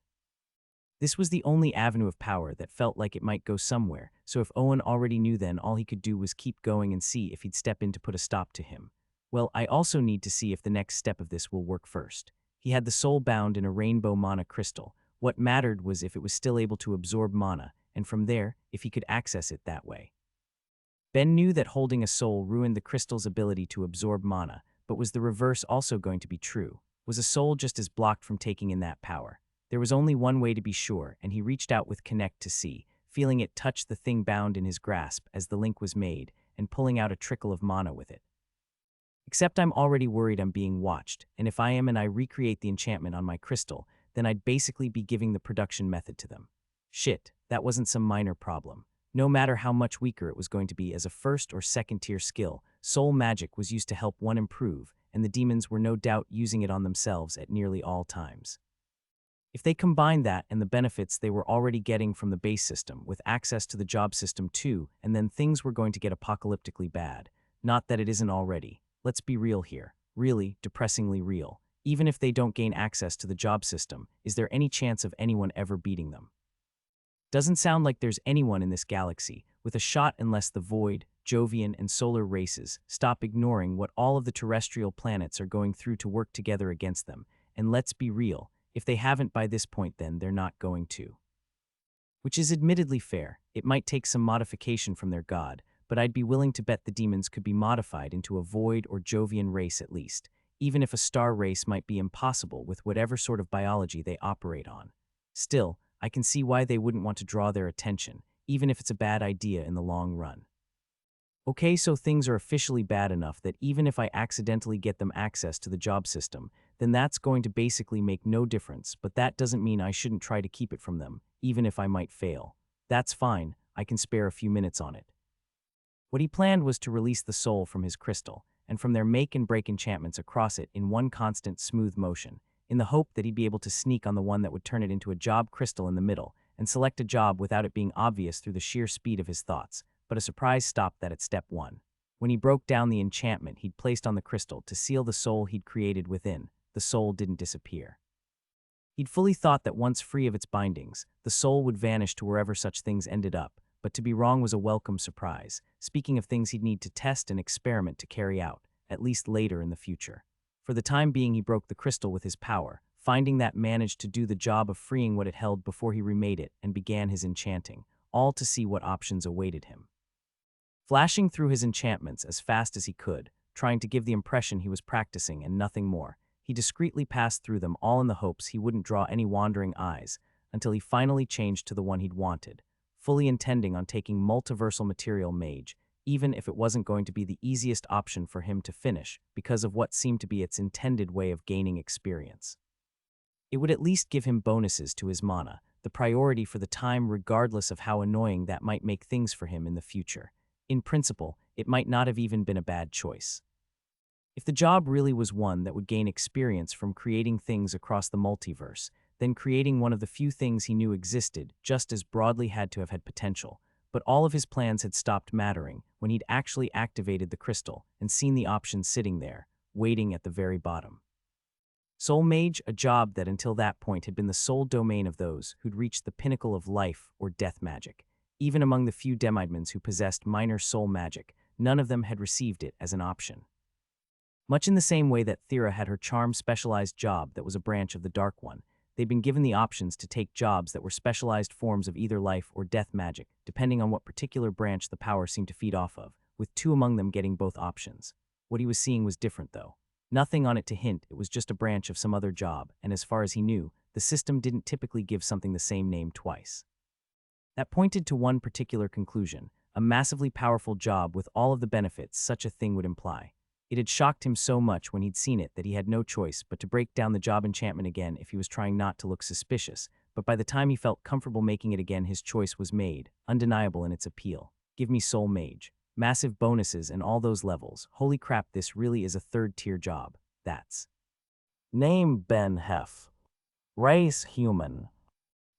This was the only avenue of power that felt like it might go somewhere, so if Owen already knew, then all he could do was keep going and see if he'd step in to put a stop to him. Well, I also need to see if the next step of this will work first. He had the soul bound in a rainbow mana crystal. What mattered was if it was still able to absorb mana, and from there, if he could access it that way. Ben knew that holding a soul ruined the crystal's ability to absorb mana, but was the reverse also going to be true? Was a soul just as blocked from taking in that power? There was only one way to be sure, and he reached out with Connect to see, feeling it touch the thing bound in his grasp as the link was made, and pulling out a trickle of mana with it. Except I'm already worried I'm being watched, and if I am and I recreate the enchantment on my crystal, then I'd basically be giving the production method to them. Shit, that wasn't some minor problem. No matter how much weaker it was going to be as a first or second tier skill, soul magic was used to help one improve, and the demons were no doubt using it on themselves at nearly all times. If they combined that and the benefits they were already getting from the base system with access to the job system too, and then things were going to get apocalyptically bad. Not that it isn't already. Let's be real here. Really, depressingly real. Even if they don't gain access to the job system, is there any chance of anyone ever beating them? Doesn't sound like there's anyone in this galaxy with a shot unless the Void, Jovian, and Solar races stop ignoring what all of the terrestrial planets are going through to work together against them. And let's be real, if they haven't by this point, then they're not going to. Which is admittedly fair. It might take some modification from their god, but I'd be willing to bet the demons could be modified into a Void or Jovian race at least, even if a star race might be impossible with whatever sort of biology they operate on. Still, I can see why they wouldn't want to draw their attention, even if it's a bad idea in the long run. Okay, so things are officially bad enough that even if I accidentally get them access to the job system, then that's going to basically make no difference, but that doesn't mean I shouldn't try to keep it from them, even if I might fail. That's fine, I can spare a few minutes on it. What he planned was to release the soul from his crystal, and from there make and break enchantments across it in one constant smooth motion, in the hope that he'd be able to sneak on the one that would turn it into a job crystal in the middle, and select a job without it being obvious through the sheer speed of his thoughts. But a surprise stopped that at step 1. When he broke down the enchantment he'd placed on the crystal to seal the soul he'd created within, the soul didn't disappear. He'd fully thought that once free of its bindings, the soul would vanish to wherever such things ended up, but to be wrong was a welcome surprise, speaking of things he'd need to test and experiment to carry out, at least later in the future. For the time being he broke the crystal with his power, finding that managed to do the job of freeing what it held before he remade it and began his enchanting, all to see what options awaited him. Flashing through his enchantments as fast as he could, trying to give the impression he was practicing and nothing more, he discreetly passed through them all in the hopes he wouldn't draw any wandering eyes, until he finally changed to the one he'd wanted, fully intending on taking multiversal material mage, even if it wasn't going to be the easiest option for him to finish because of what seemed to be its intended way of gaining experience. It would at least give him bonuses to his mana, the priority for the time regardless of how annoying that might make things for him in the future. In principle, it might not have even been a bad choice. If the job really was one that would gain experience from creating things across the multiverse, then creating one of the few things he knew existed just as broadly had to have had potential, but all of his plans had stopped mattering when he'd actually activated the crystal and seen the option sitting there, waiting at the very bottom. Soul Mage, a job that until that point had been the sole domain of those who'd reached the pinnacle of life or death magic. Even among the few Demidmans who possessed minor soul magic, none of them had received it as an option. Much in the same way that Thera had her charm-specialized job that was a branch of the Dark One, they'd been given the options to take jobs that were specialized forms of either life or death magic, depending on what particular branch the power seemed to feed off of, with 2 among them getting both options. What he was seeing was different, though. Nothing on it to hint it was just a branch of some other job, and as far as he knew, the system didn't typically give something the same name twice. That pointed to one particular conclusion, a massively powerful job with all of the benefits such a thing would imply. It had shocked him so much when he'd seen it that he had no choice but to break down the job enchantment again if he was trying not to look suspicious, but by the time he felt comfortable making it again his choice was made, undeniable in its appeal. Give me Soul Mage. Massive bonuses and all those levels. Holy crap, this really is a 3rd-tier job. That's. Name Ben Hef. Race human.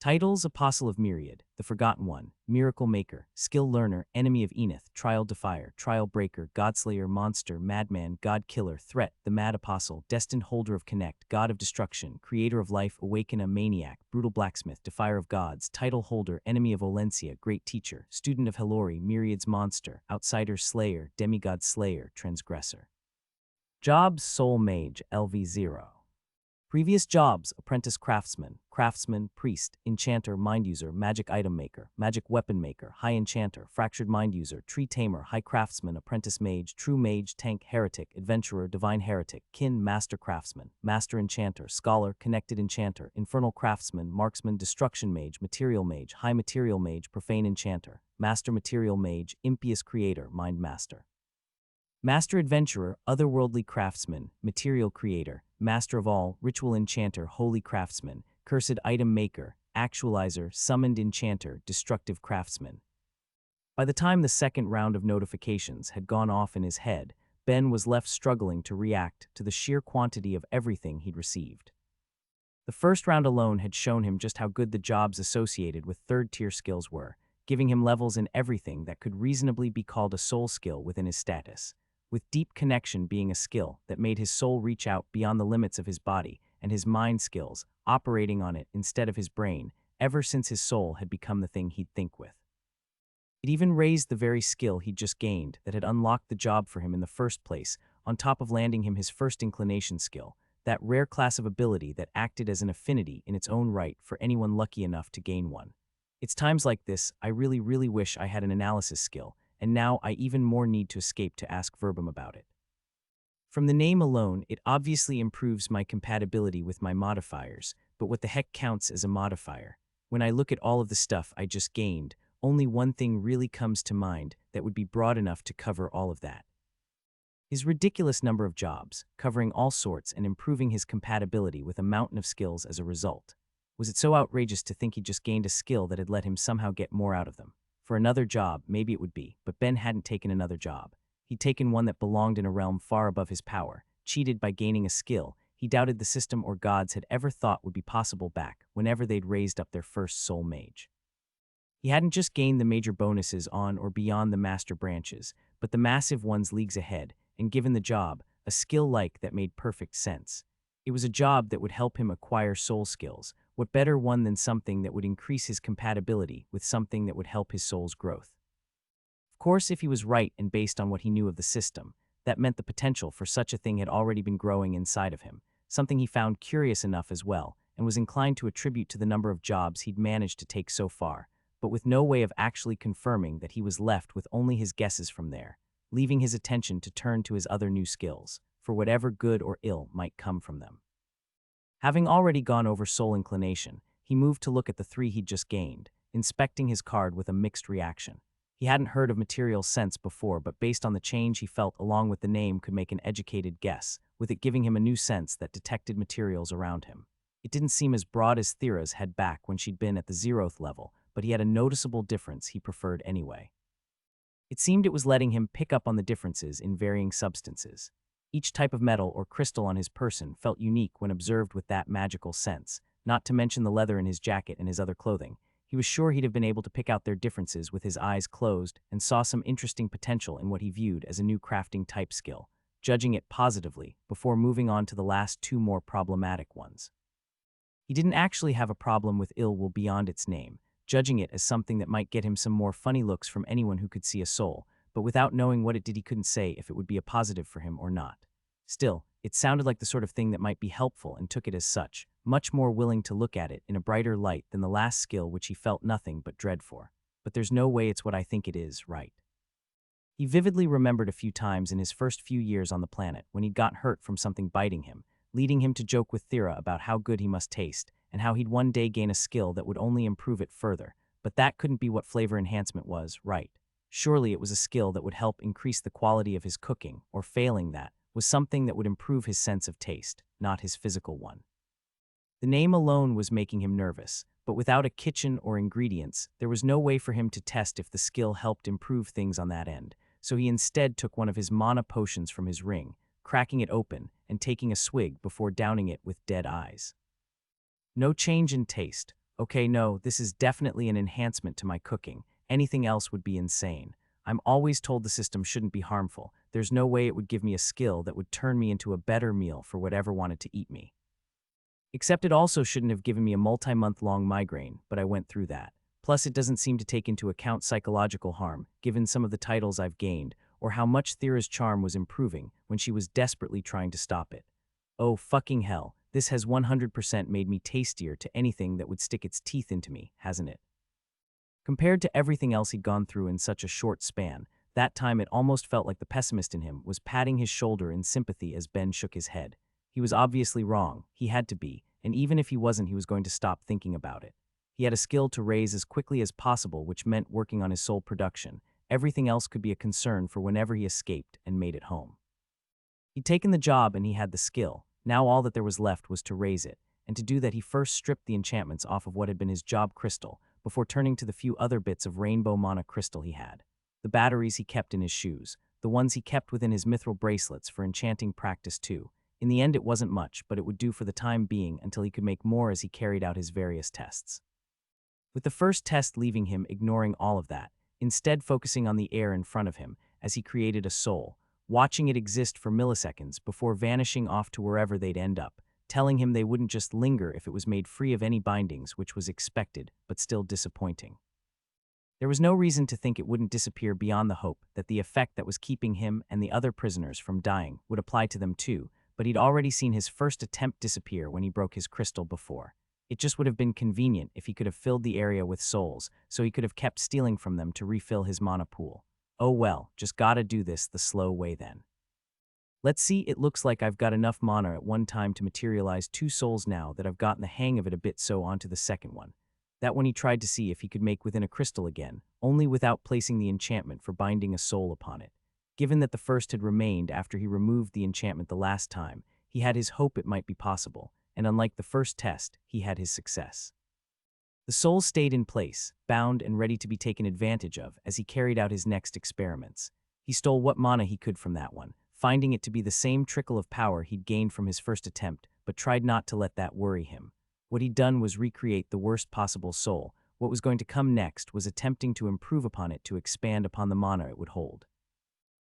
Titles: Apostle of Myriad, the Forgotten One, Miracle Maker, Skill Learner, Enemy of Enith, Trial Defier, Trial Breaker, Godslayer, Monster, Madman, God Killer, Threat, the Mad Apostle, Destined Holder of Connect, God of Destruction, Creator of Life, Awakener, Maniac, Brutal Blacksmith, Defier of Gods, Title Holder, Enemy of Olencia, Great Teacher, Student of Helori, Myriad's Monster, Outsider Slayer, Demigod Slayer, Transgressor. Jobs: Soul Mage, LV0. Previous jobs: Apprentice Craftsman, Craftsman, Priest, Enchanter, Mind User, Magic Item Maker, Magic Weapon Maker, High Enchanter, Fractured Mind User, Tree Tamer, High Craftsman, Apprentice Mage, True Mage, Tank, Heretic, Adventurer, Divine Heretic, Kin, Master Craftsman, Master Enchanter, Scholar, Connected Enchanter, Infernal Craftsman, Marksman, Destruction Mage, Material Mage, High Material Mage, Profane Enchanter, Master Material Mage, Impious Creator, Mind Master. Master Adventurer, Otherworldly Craftsman, Material Creator, Master of All, Ritual Enchanter, Holy Craftsman, Cursed Item Maker, Actualizer, Summoned Enchanter, Destructive Craftsman. By the time the second round of notifications had gone off in his head, Ben was left struggling to react to the sheer quantity of everything he'd received. The first round alone had shown him just how good the jobs associated with third-tier skills were, giving him levels in everything that could reasonably be called a soul skill within his status, with deep connection being a skill that made his soul reach out beyond the limits of his body, and his mind skills, operating on it instead of his brain, ever since his soul had become the thing he'd think with. It even raised the very skill he'd just gained that had unlocked the job for him in the first place, on top of landing him his first inclination skill, that rare class of ability that acted as an affinity in its own right for anyone lucky enough to gain one. It's times like this I really wish I had an analysis skill, and now I even more need to escape to ask Verbum about it. From the name alone, it obviously improves my compatibility with my modifiers, but what the heck counts as a modifier? When I look at all of the stuff I just gained, only one thing really comes to mind that would be broad enough to cover all of that. His ridiculous number of jobs, covering all sorts and improving his compatibility with a mountain of skills as a result. Was it so outrageous to think he'd just gained a skill that had let him somehow get more out of them? For another job, maybe it would be, but Ben hadn't taken another job. He'd taken one that belonged in a realm far above his power, cheated by gaining a skill he doubted the system or gods had ever thought would be possible back whenever they'd raised up their first soul mage. He hadn't just gained the major bonuses on or beyond the master branches, but the massive ones leagues ahead, and given the job, a skill like that made perfect sense. It was a job that would help him acquire soul skills. What better one than something that would increase his compatibility with something that would help his soul's growth? Of course, if he was right and based on what he knew of the system, that meant the potential for such a thing had already been growing inside of him, something he found curious enough as well, and was inclined to attribute to the number of jobs he'd managed to take so far, but with no way of actually confirming that he was left with only his guesses from there, leaving his attention to turn to his other new skills, for whatever good or ill might come from them. Having already gone over soul inclination, he moved to look at the 3 he'd just gained, inspecting his card with a mixed reaction. He hadn't heard of material sense before, but based on the change he felt along with the name could make an educated guess, with it giving him a new sense that detected materials around him. It didn't seem as broad as Thera's had back when she'd been at the 0th level, but he had a noticeable difference he preferred anyway. It seemed it was letting him pick up on the differences in varying substances. Each type of metal or crystal on his person felt unique when observed with that magical sense, not to mention the leather in his jacket and his other clothing. He was sure he'd have been able to pick out their differences with his eyes closed and saw some interesting potential in what he viewed as a new crafting type skill, judging it positively before moving on to the last 2 more problematic ones. He didn't actually have a problem with ill will beyond its name, judging it as something that might get him some more funny looks from anyone who could see a soul, but without knowing what it did he couldn't say if it would be a positive for him or not. Still, it sounded like the sort of thing that might be helpful and took it as such, much more willing to look at it in a brighter light than the last skill which he felt nothing but dread for. But there's no way it's what I think it is, right? He vividly remembered a few times in his first few years on the planet when he'd got hurt from something biting him, leading him to joke with Thera about how good he must taste, and how he'd one day gain a skill that would only improve it further. But that couldn't be what flavor enhancement was, right? Surely it was a skill that would help increase the quality of his cooking, or failing that, was something that would improve his sense of taste, not his physical one. The name alone was making him nervous, but without a kitchen or ingredients, there was no way for him to test if the skill helped improve things on that end, so he instead took one of his mana potions from his ring, cracking it open and taking a swig before downing it with dead eyes. No change in taste. Okay, no, this is definitely an enhancement to my cooking. Anything else would be insane. I'm always told the system shouldn't be harmful. There's no way it would give me a skill that would turn me into a better meal for whatever wanted to eat me. Except it also shouldn't have given me a multi-month-long migraine, but I went through that. Plus, it doesn't seem to take into account psychological harm, given some of the titles I've gained, or how much Thera's charm was improving when she was desperately trying to stop it. Oh, fucking hell, this has 100% made me tastier to anything that would stick its teeth into me, hasn't it? Compared to everything else he'd gone through in such a short span, that time it almost felt like the pessimist in him was patting his shoulder in sympathy as Ben shook his head. He was obviously wrong, he had to be, and even if he wasn't, he was going to stop thinking about it. He had a skill to raise as quickly as possible, which meant working on his soul production. Everything else could be a concern for whenever he escaped and made it home. He'd taken the job and he had the skill. Now all that there was left was to raise it, and to do that he first stripped the enchantments off of what had been his job crystal, before turning to the few other bits of rainbow mana crystal he had. The batteries he kept in his shoes, the ones he kept within his mithril bracelets for enchanting practice too. In the end, it wasn't much, but it would do for the time being until he could make more as he carried out his various tests. With the first test leaving him ignoring all of that, instead focusing on the air in front of him as he created a soul, watching it exist for milliseconds before vanishing off to wherever they'd end up, telling him they wouldn't just linger if it was made free of any bindings, which was expected, but still disappointing. There was no reason to think it wouldn't disappear beyond the hope that the effect that was keeping him and the other prisoners from dying would apply to them too, but he'd already seen his first attempt disappear when he broke his crystal before. It just would have been convenient if he could have filled the area with souls, so he could have kept stealing from them to refill his mana pool. Oh well, just gotta do this the slow way then. Let's see, it looks like I've got enough mana at one time to materialize 2 souls now that I've gotten the hang of it a bit, so onto the second one. That one he tried to see if he could make within a crystal again, only without placing the enchantment for binding a soul upon it. Given that the first had remained after he removed the enchantment the last time, he had his hope it might be possible, and unlike the first test, he had his success. The soul stayed in place, bound and ready to be taken advantage of as he carried out his next experiments. He stole what mana he could from that one, finding it to be the same trickle of power he'd gained from his first attempt, but tried not to let that worry him. What he'd done was recreate the worst possible soul. What was going to come next was attempting to improve upon it to expand upon the mana it would hold.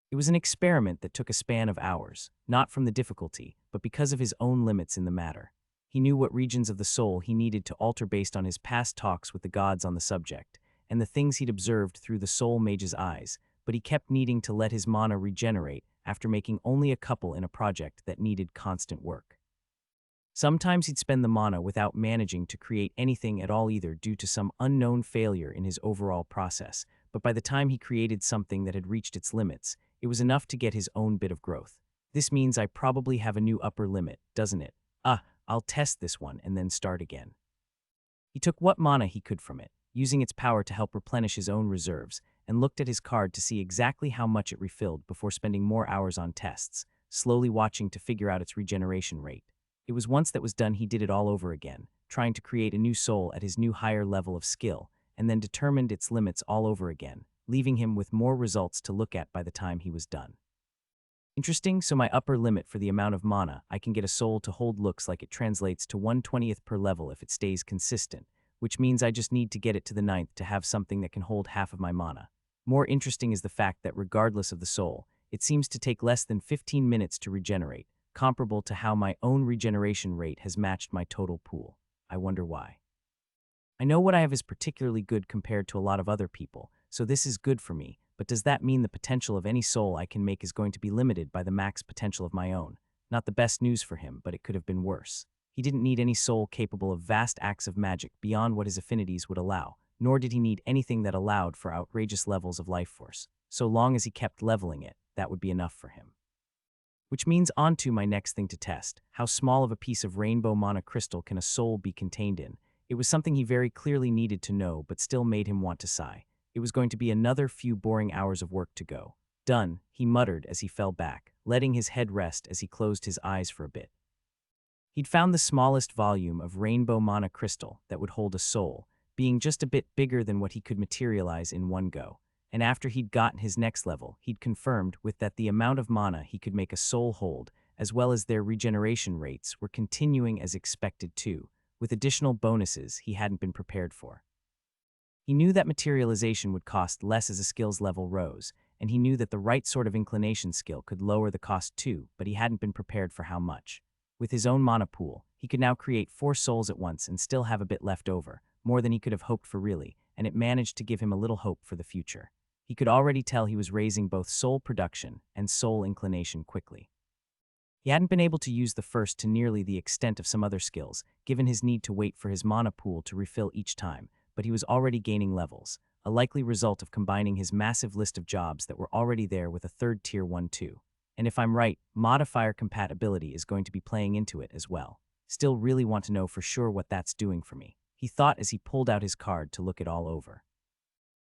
It was an experiment that took a span of hours, not from the difficulty, but because of his own limits in the matter. He knew what regions of the soul he needed to alter based on his past talks with the gods on the subject, and the things he'd observed through the soul mage's eyes, but he kept needing to let his mana regenerate after making only a couple in a project that needed constant work. Sometimes he'd spend the mana without managing to create anything at all either due to some unknown failure in his overall process, but by the time he created something that had reached its limits, it was enough to get his own bit of growth. This means I probably have a new upper limit, doesn't it? I'll test this one and then start again. He took what mana he could from it, using its power to help replenish his own reserves, and looked at his card to see exactly how much it refilled before spending more hours on tests, slowly watching to figure out its regeneration rate. It was once that was done he did it all over again, trying to create a new soul at his new higher level of skill, and then determined its limits all over again, leaving him with more results to look at by the time he was done. Interesting, so my upper limit for the amount of mana I can get a soul to hold looks like it translates to 1/20th per level if it stays consistent, which means I just need to get it to the 9th to have something that can hold half of my mana. More interesting is the fact that regardless of the soul, it seems to take less than 15 minutes to regenerate, comparable to how my own regeneration rate has matched my total pool. I wonder why. I know what I have is particularly good compared to a lot of other people, so this is good for me, but does that mean the potential of any soul I can make is going to be limited by the max potential of my own? Not the best news for him, but it could have been worse. He didn't need any soul capable of vast acts of magic beyond what his affinities would allow, nor did he need anything that allowed for outrageous levels of life force. So long as he kept leveling it, that would be enough for him. Which means on to my next thing to test, how small of a piece of rainbow mana crystal can a soul be contained in? It was something he very clearly needed to know but still made him want to sigh. It was going to be another few boring hours of work to go. Done, he muttered as he fell back, letting his head rest as he closed his eyes for a bit. He'd found the smallest volume of rainbow mana crystal that would hold a soul, being just a bit bigger than what he could materialize in one go. And after he'd gotten his next level, he'd confirmed with that the amount of mana he could make a soul hold, as well as their regeneration rates, were continuing as expected too, with additional bonuses he hadn't been prepared for. He knew that materialization would cost less as a skill's level rose, and he knew that the right sort of inclination skill could lower the cost too, but he hadn't been prepared for how much. With his own mana pool, he could now create 4 souls at once and still have a bit left over, more than he could have hoped for really, and it managed to give him a little hope for the future. He could already tell he was raising both soul production and soul inclination quickly. He hadn't been able to use the first to nearly the extent of some other skills, given his need to wait for his mana pool to refill each time, but he was already gaining levels, a likely result of combining his massive list of jobs that were already there with a third tier one too. And if I'm right, modifier compatibility is going to be playing into it as well. Still really want to know for sure what that's doing for me, he thought as he pulled out his card to look it all over.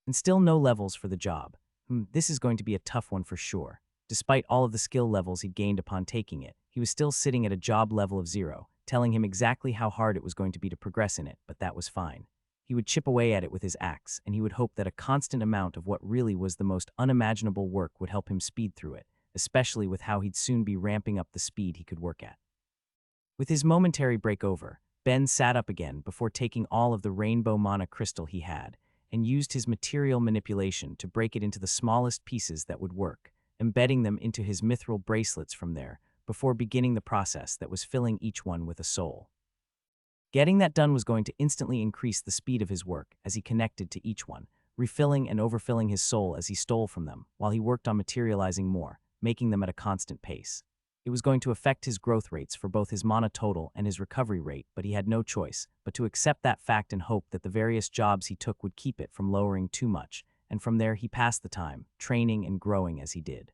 And still no levels for the job. This is going to be a tough one for sure. Despite all of the skill levels he'd gained upon taking it, he was still sitting at a job level of 0, telling him exactly how hard it was going to be to progress in it, but that was fine. He would chip away at it with his axe, and he would hope that a constant amount of what really was the most unimaginable work would help him speed through it, especially with how he'd soon be ramping up the speed he could work at. With his momentary break over, Ben sat up again before taking all of the rainbow mana crystal he had, and used his material manipulation to break it into the smallest pieces that would work, embedding them into his mithril bracelets from there, before beginning the process that was filling each one with a soul. Getting that done was going to instantly increase the speed of his work as he connected to each one, refilling and overfilling his soul as he stole from them, while he worked on materializing more, making them at a constant pace. It was going to affect his growth rates for both his mana total and his recovery rate, but he had no choice but to accept that fact and hope that the various jobs he took would keep it from lowering too much, and from there he passed the time, training and growing as he did.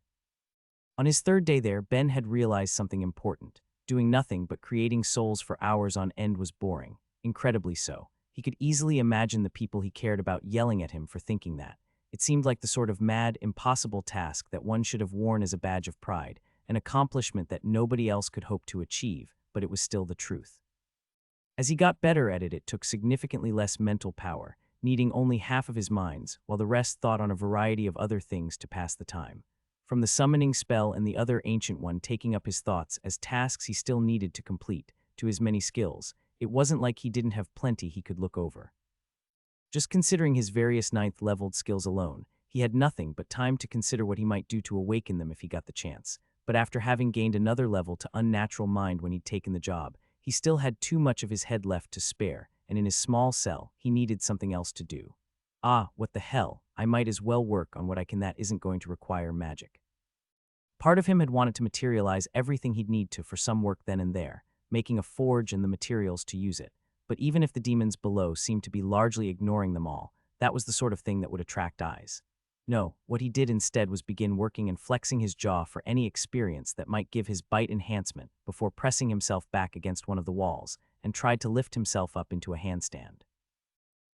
On his third day there, Ben had realized something important. Doing nothing but creating souls for hours on end was boring, incredibly so. He could easily imagine the people he cared about yelling at him for thinking that. It seemed like the sort of mad, impossible task that one should have worn as a badge of pride, an accomplishment that nobody else could hope to achieve, but it was still the truth. As he got better at it, it took significantly less mental power, needing only half of his minds, while the rest thought on a variety of other things to pass the time. From the summoning spell and the other ancient one taking up his thoughts as tasks he still needed to complete, to his many skills, it wasn't like he didn't have plenty he could look over. Just considering his various 9th-leveled skills alone, he had nothing but time to consider what he might do to awaken them if he got the chance. But after having gained another level to unnatural mind when he'd taken the job, he still had too much of his head left to spare, and in his small cell, he needed something else to do. What the hell, I might as well work on what I can that isn't going to require magic. Part of him had wanted to materialize everything he'd need to for some work then and there, making a forge and the materials to use it. But even if the demons below seemed to be largely ignoring them all, that was the sort of thing that would attract eyes. No, what he did instead was begin working and flexing his jaw for any experience that might give his bite enhancement before pressing himself back against one of the walls, and tried to lift himself up into a handstand.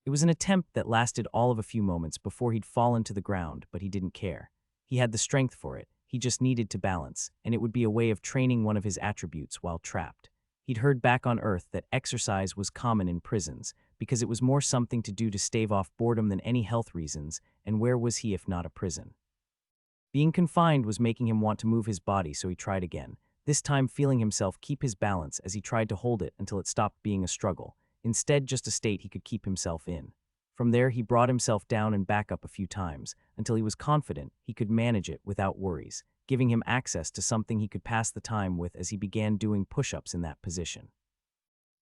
It was an attempt that lasted all of a few moments before he'd fallen to the ground, but he didn't care. He had the strength for it, he just needed to balance, and it would be a way of training one of his attributes while trapped. He'd heard back on Earth that exercise was common in prisons, because it was more something to do to stave off boredom than any health reasons, and where was he if not a prison? Being confined was making him want to move his body, so he tried again, this time feeling himself keep his balance as he tried to hold it until it stopped being a struggle, instead just a state he could keep himself in. From there he brought himself down and back up a few times, until he was confident he could manage it without worries, giving him access to something he could pass the time with as he began doing push-ups in that position.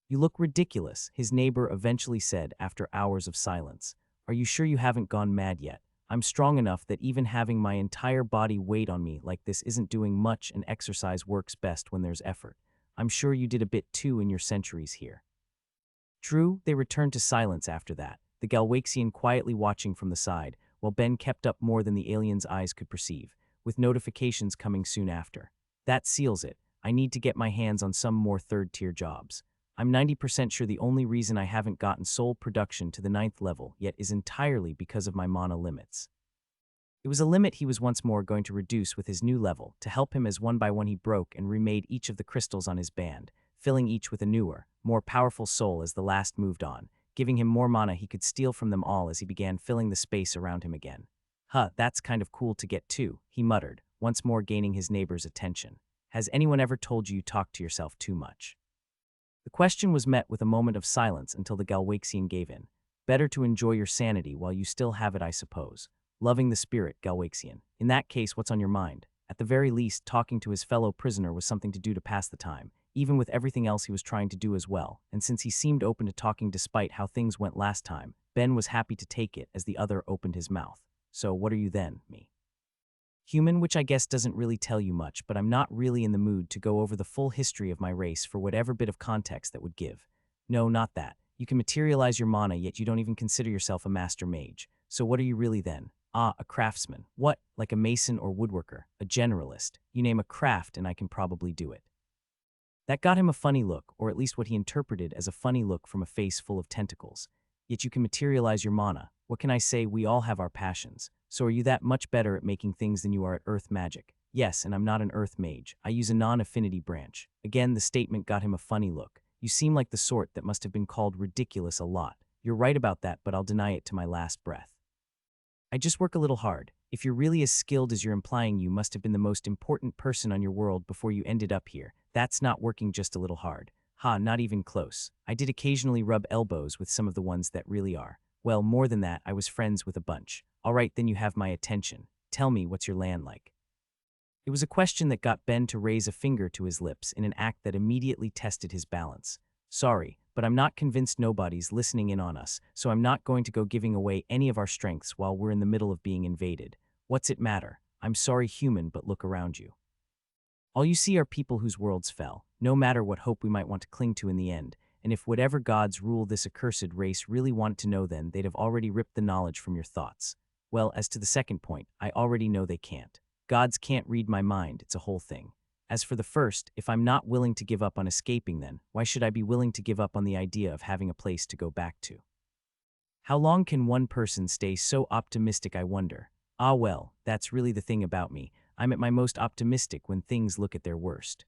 "You look ridiculous," his neighbor eventually said after hours of silence. "Are you sure you haven't gone mad yet? I'm strong enough that even having my entire body weight on me like this isn't doing much, and exercise works best when there's effort. I'm sure you did a bit too in your centuries here." True, they returned to silence after that, the Galwaxian quietly watching from the side, while Ben kept up more than the alien's eyes could perceive, with notifications coming soon after. "That seals it. I need to get my hands on some more third-tier jobs. I'm 90% sure the only reason I haven't gotten soul production to the 9th level yet is entirely because of my mana limits." It was a limit he was once more going to reduce with his new level to help him as one by one he broke and remade each of the crystals on his band, filling each with a newer, more powerful soul as the last moved on, giving him more mana he could steal from them all as he began filling the space around him again. That's kind of cool to get too," he muttered, once more gaining his neighbor's attention. "Has anyone ever told you talk to yourself too much?" The question was met with a moment of silence until the Galwaxian gave in. "Better to enjoy your sanity while you still have it, I suppose. Loving the spirit, Galwaxian. In that case, what's on your mind?" At the very least, talking to his fellow prisoner was something to do to pass the time, even with everything else he was trying to do as well, and since he seemed open to talking despite how things went last time, Ben was happy to take it as the other opened his mouth. "So what are you then, me?" "Human, which I guess doesn't really tell you much, but I'm not really in the mood to go over the full history of my race for whatever bit of context that would give. No, not that. You can materialize your mana, yet you don't even consider yourself a master mage. So what are you really then? A craftsman. What? Like a mason or woodworker? A generalist? You name a craft and I can probably do it." That got him a funny look, or at least what he interpreted as a funny look from a face full of tentacles. "Yet you can materialize your mana. What can I say? We all have our passions. So are you that much better at making things than you are at earth magic?" "Yes, and I'm not an earth mage. I use a non-affinity branch." Again, the statement got him a funny look. "You seem like the sort that must have been called ridiculous a lot. You're right about that, but I'll deny it to my last breath. I just work a little hard. If you're really as skilled as you're implying, you must have been the most important person on your world before you ended up here. That's not working just a little hard. Ha, not even close. I did occasionally rub elbows with some of the ones that really are. Well, more than that, I was friends with a bunch. All right, then you have my attention. Tell me, what's your land like? It was a question that got Ben to raise a finger to his lips in an act that immediately tested his balance. Sorry, but I'm not convinced nobody's listening in on us, so I'm not going to go giving away any of our strengths while we're in the middle of being invaded. What's it matter? I'm sorry, human, but look around you. All you see are people whose worlds fell, no matter what hope we might want to cling to in the end, and if whatever gods rule this accursed race really wanted to know, then they'd have already ripped the knowledge from your thoughts. Well, as to the second point, I already know they can't. Gods can't read my mind, it's a whole thing. As for the first, if I'm not willing to give up on escaping, then why should I be willing to give up on the idea of having a place to go back to? How long can one person stay so optimistic, I wonder? Ah well, that's really the thing about me. I'm at my most optimistic when things look at their worst.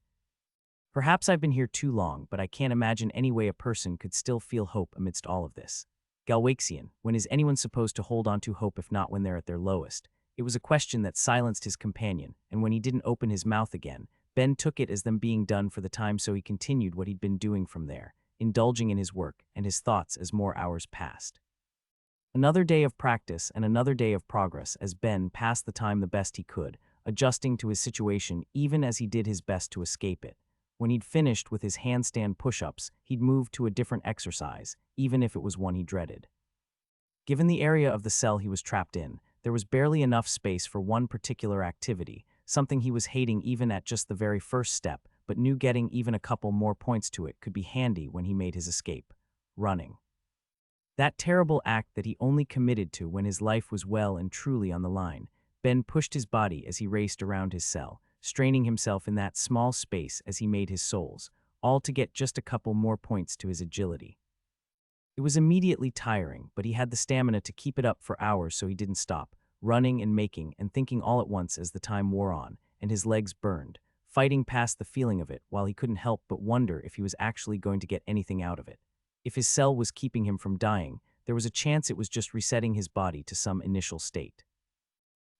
Perhaps I've been here too long, but I can't imagine any way a person could still feel hope amidst all of this. Galwaxian, when is anyone supposed to hold on to hope if not when they're at their lowest? It was a question that silenced his companion, and when he didn't open his mouth again, Ben took it as them being done for the time, so he continued what he'd been doing from there, indulging in his work and his thoughts as more hours passed. Another day of practice and another day of progress as Ben passed the time the best he could, adjusting to his situation even as he did his best to escape it. When he'd finished with his handstand push-ups, he'd move to a different exercise, even if it was one he dreaded. Given the area of the cell he was trapped in, there was barely enough space for one particular activity, something he was hating even at just the very first step, but knew getting even a couple more points to it could be handy when he made his escape: running. That terrible act that he only committed to when his life was well and truly on the line. Ben pushed his body as he raced around his cell, straining himself in that small space as he made his souls, all to get just a couple more points to his agility. It was immediately tiring, but he had the stamina to keep it up for hours, so he didn't stop, running and making and thinking all at once as the time wore on, and his legs burned, fighting past the feeling of it while he couldn't help but wonder if he was actually going to get anything out of it. If his cell was keeping him from dying, there was a chance it was just resetting his body to some initial state.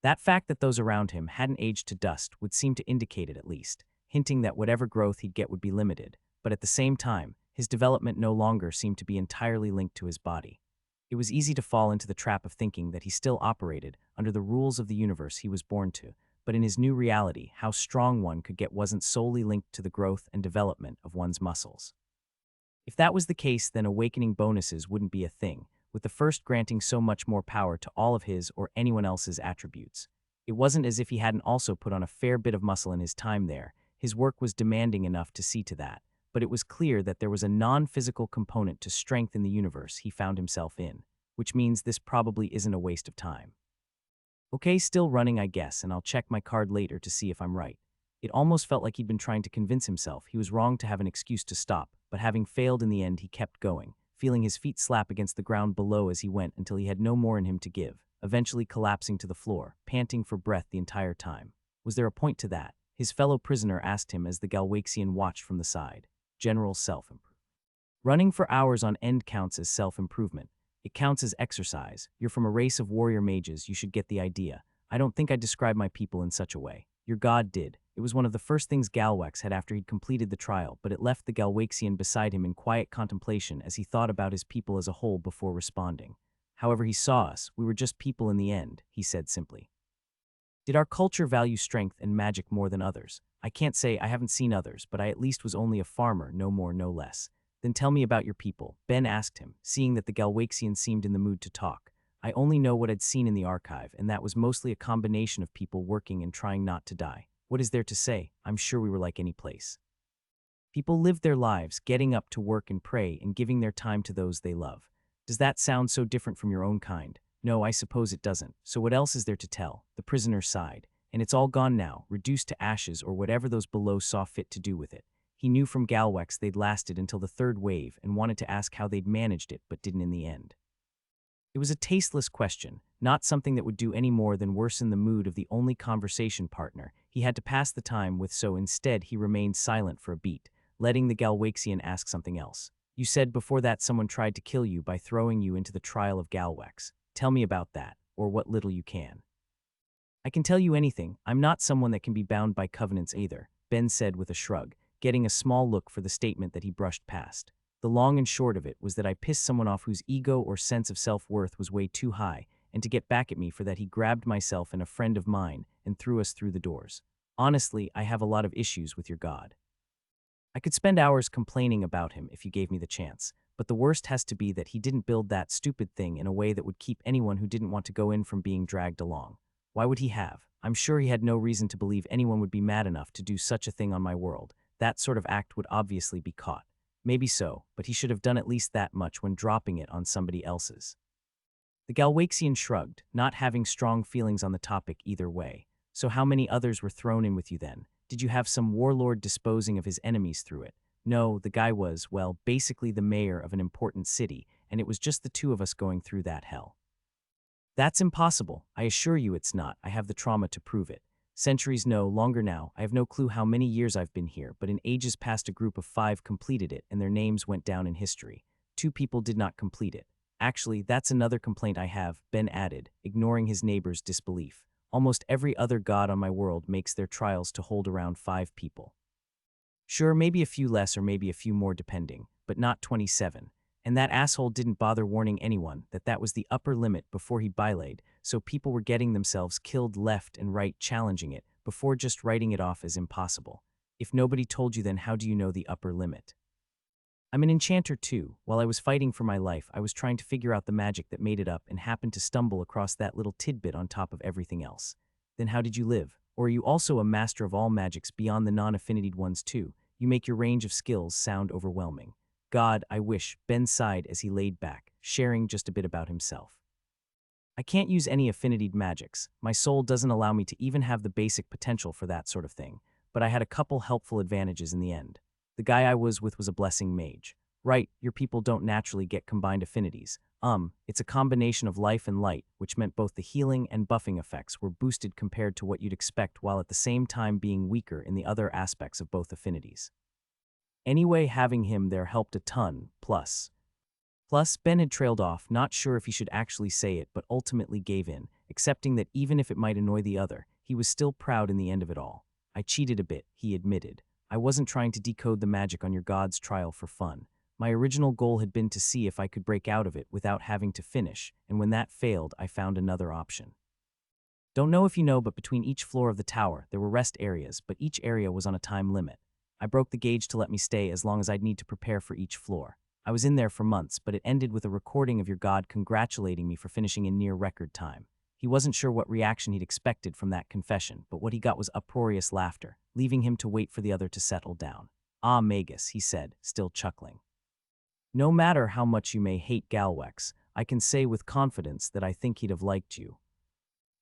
That fact that those around him hadn't aged to dust would seem to indicate it at least, hinting that whatever growth he'd get would be limited, but at the same time, his development no longer seemed to be entirely linked to his body. It was easy to fall into the trap of thinking that he still operated under the rules of the universe he was born to, but in his new reality, how strong one could get wasn't solely linked to the growth and development of one's muscles. If that was the case, then awakening bonuses wouldn't be a thing, with the first granting so much more power to all of his or anyone else's attributes. It wasn't as if he hadn't also put on a fair bit of muscle in his time there. His work was demanding enough to see to that, but it was clear that there was a non-physical component to strength in the universe he found himself in, which means this probably isn't a waste of time. Okay, still running, I guess, and I'll check my card later to see if I'm right. It almost felt like he'd been trying to convince himself he was wrong to have an excuse to stop, but having failed in the end, he kept going, feeling his feet slap against the ground below as he went until he had no more in him to give, eventually collapsing to the floor, panting for breath the entire time. Was there a point to that? His fellow prisoner asked him as the Galwaxian watched from the side. General self-improvement. Running for hours on end counts as self-improvement. It counts as exercise. You're from a race of warrior mages, you should get the idea. I don't think I'd describe my people in such a way. Your god did. It was one of the first things Galwax had after he'd completed the trial, but it left the Galwaxian beside him in quiet contemplation as he thought about his people as a whole before responding. However he saw us, we were just people in the end, he said simply. Did our culture value strength and magic more than others? I can't say, I haven't seen others, but I at least was only a farmer, no more, no less. Then tell me about your people, Ben asked him, seeing that the Galwaxian seemed in the mood to talk. I only know what I'd seen in the archive, and that was mostly a combination of people working and trying not to die. What is there to say? I'm sure we were like any place. People lived their lives, getting up to work and pray and giving their time to those they love. Does that sound so different from your own kind? No, I suppose it doesn't. So what else is there to tell? The prisoner sighed. And it's all gone now, reduced to ashes or whatever those below saw fit to do with it. He knew from Galwax they'd lasted until the third wave and wanted to ask how they'd managed it, but didn't in the end. It was a tasteless question, not something that would do any more than worsen the mood of the only conversation partner he had to pass the time with, so instead he remained silent for a beat, letting the Galwaxian ask something else. You said before that someone tried to kill you by throwing you into the trial of Galwex. Tell me about that, or what little you can. I can tell you anything. I'm not someone that can be bound by covenants either, Ben said with a shrug, getting a small look for the statement that he brushed past. The long and short of it was that I pissed someone off whose ego or sense of self-worth was way too high, and to get back at me for that he grabbed myself and a friend of mine and threw us through the doors. Honestly, I have a lot of issues with your God. I could spend hours complaining about him if you gave me the chance, but the worst has to be that he didn't build that stupid thing in a way that would keep anyone who didn't want to go in from being dragged along. Why would he have? I'm sure he had no reason to believe anyone would be mad enough to do such a thing on my world. That sort of act would obviously be caught. Maybe so, but he should have done at least that much when dropping it on somebody else's. The Galwaxian shrugged, not having strong feelings on the topic either way. So how many others were thrown in with you then? Did you have some warlord disposing of his enemies through it? No, the guy was, well, basically the mayor of an important city, and it was just the two of us going through that hell. That's impossible. I assure you it's not. I have the trauma to prove it. Centuries no longer now. I have no clue how many years I've been here, but in ages past a group of 5 completed it, and their names went down in history. 2 people did not complete it. Actually, that's another complaint I have, Ben added, ignoring his neighbor's disbelief. Almost every other god on my world makes their trials to hold around 5 people. Sure, maybe a few less or maybe a few more depending, but not 27. And that asshole didn't bother warning anyone that that was the upper limit before he bylaid, so people were getting themselves killed left and right challenging it before just writing it off as impossible. If nobody told you, then how do you know the upper limit? I'm an enchanter too. While I was fighting for my life, I was trying to figure out the magic that made it up and happened to stumble across that little tidbit on top of everything else. Then how did you live? Or are you also a master of all magics beyond the non-affinitied ones too? You make your range of skills sound overwhelming. God, I wish, Ben sighed as he laid back, sharing just a bit about himself. I can't use any affinitied magics. My soul doesn't allow me to even have the basic potential for that sort of thing, but I had a couple helpful advantages in the end. The guy I was with was a blessing mage. Right, your people don't naturally get combined affinities. It's a combination of life and light, which meant both the healing and buffing effects were boosted compared to what you'd expect while at the same time being weaker in the other aspects of both affinities. Anyway, having him there helped a ton, plus, Ben had trailed off, not sure if he should actually say it, but ultimately gave in, accepting that even if it might annoy the other, he was still proud in the end of it all. I cheated a bit, he admitted. I wasn't trying to decode the magic on your god's trial for fun. My original goal had been to see if I could break out of it without having to finish, and when that failed, I found another option. Don't know if you know, but between each floor of the tower, there were rest areas, but each area was on a time limit. I broke the gauge to let me stay as long as I'd need to prepare for each floor. I was in there for months, but it ended with a recording of your god congratulating me for finishing in near record time. He wasn't sure what reaction he'd expected from that confession, but what he got was uproarious laughter, leaving him to wait for the other to settle down. Ah, Magus, he said, still chuckling. No matter how much you may hate Galwex, I can say with confidence that I think he'd have liked you.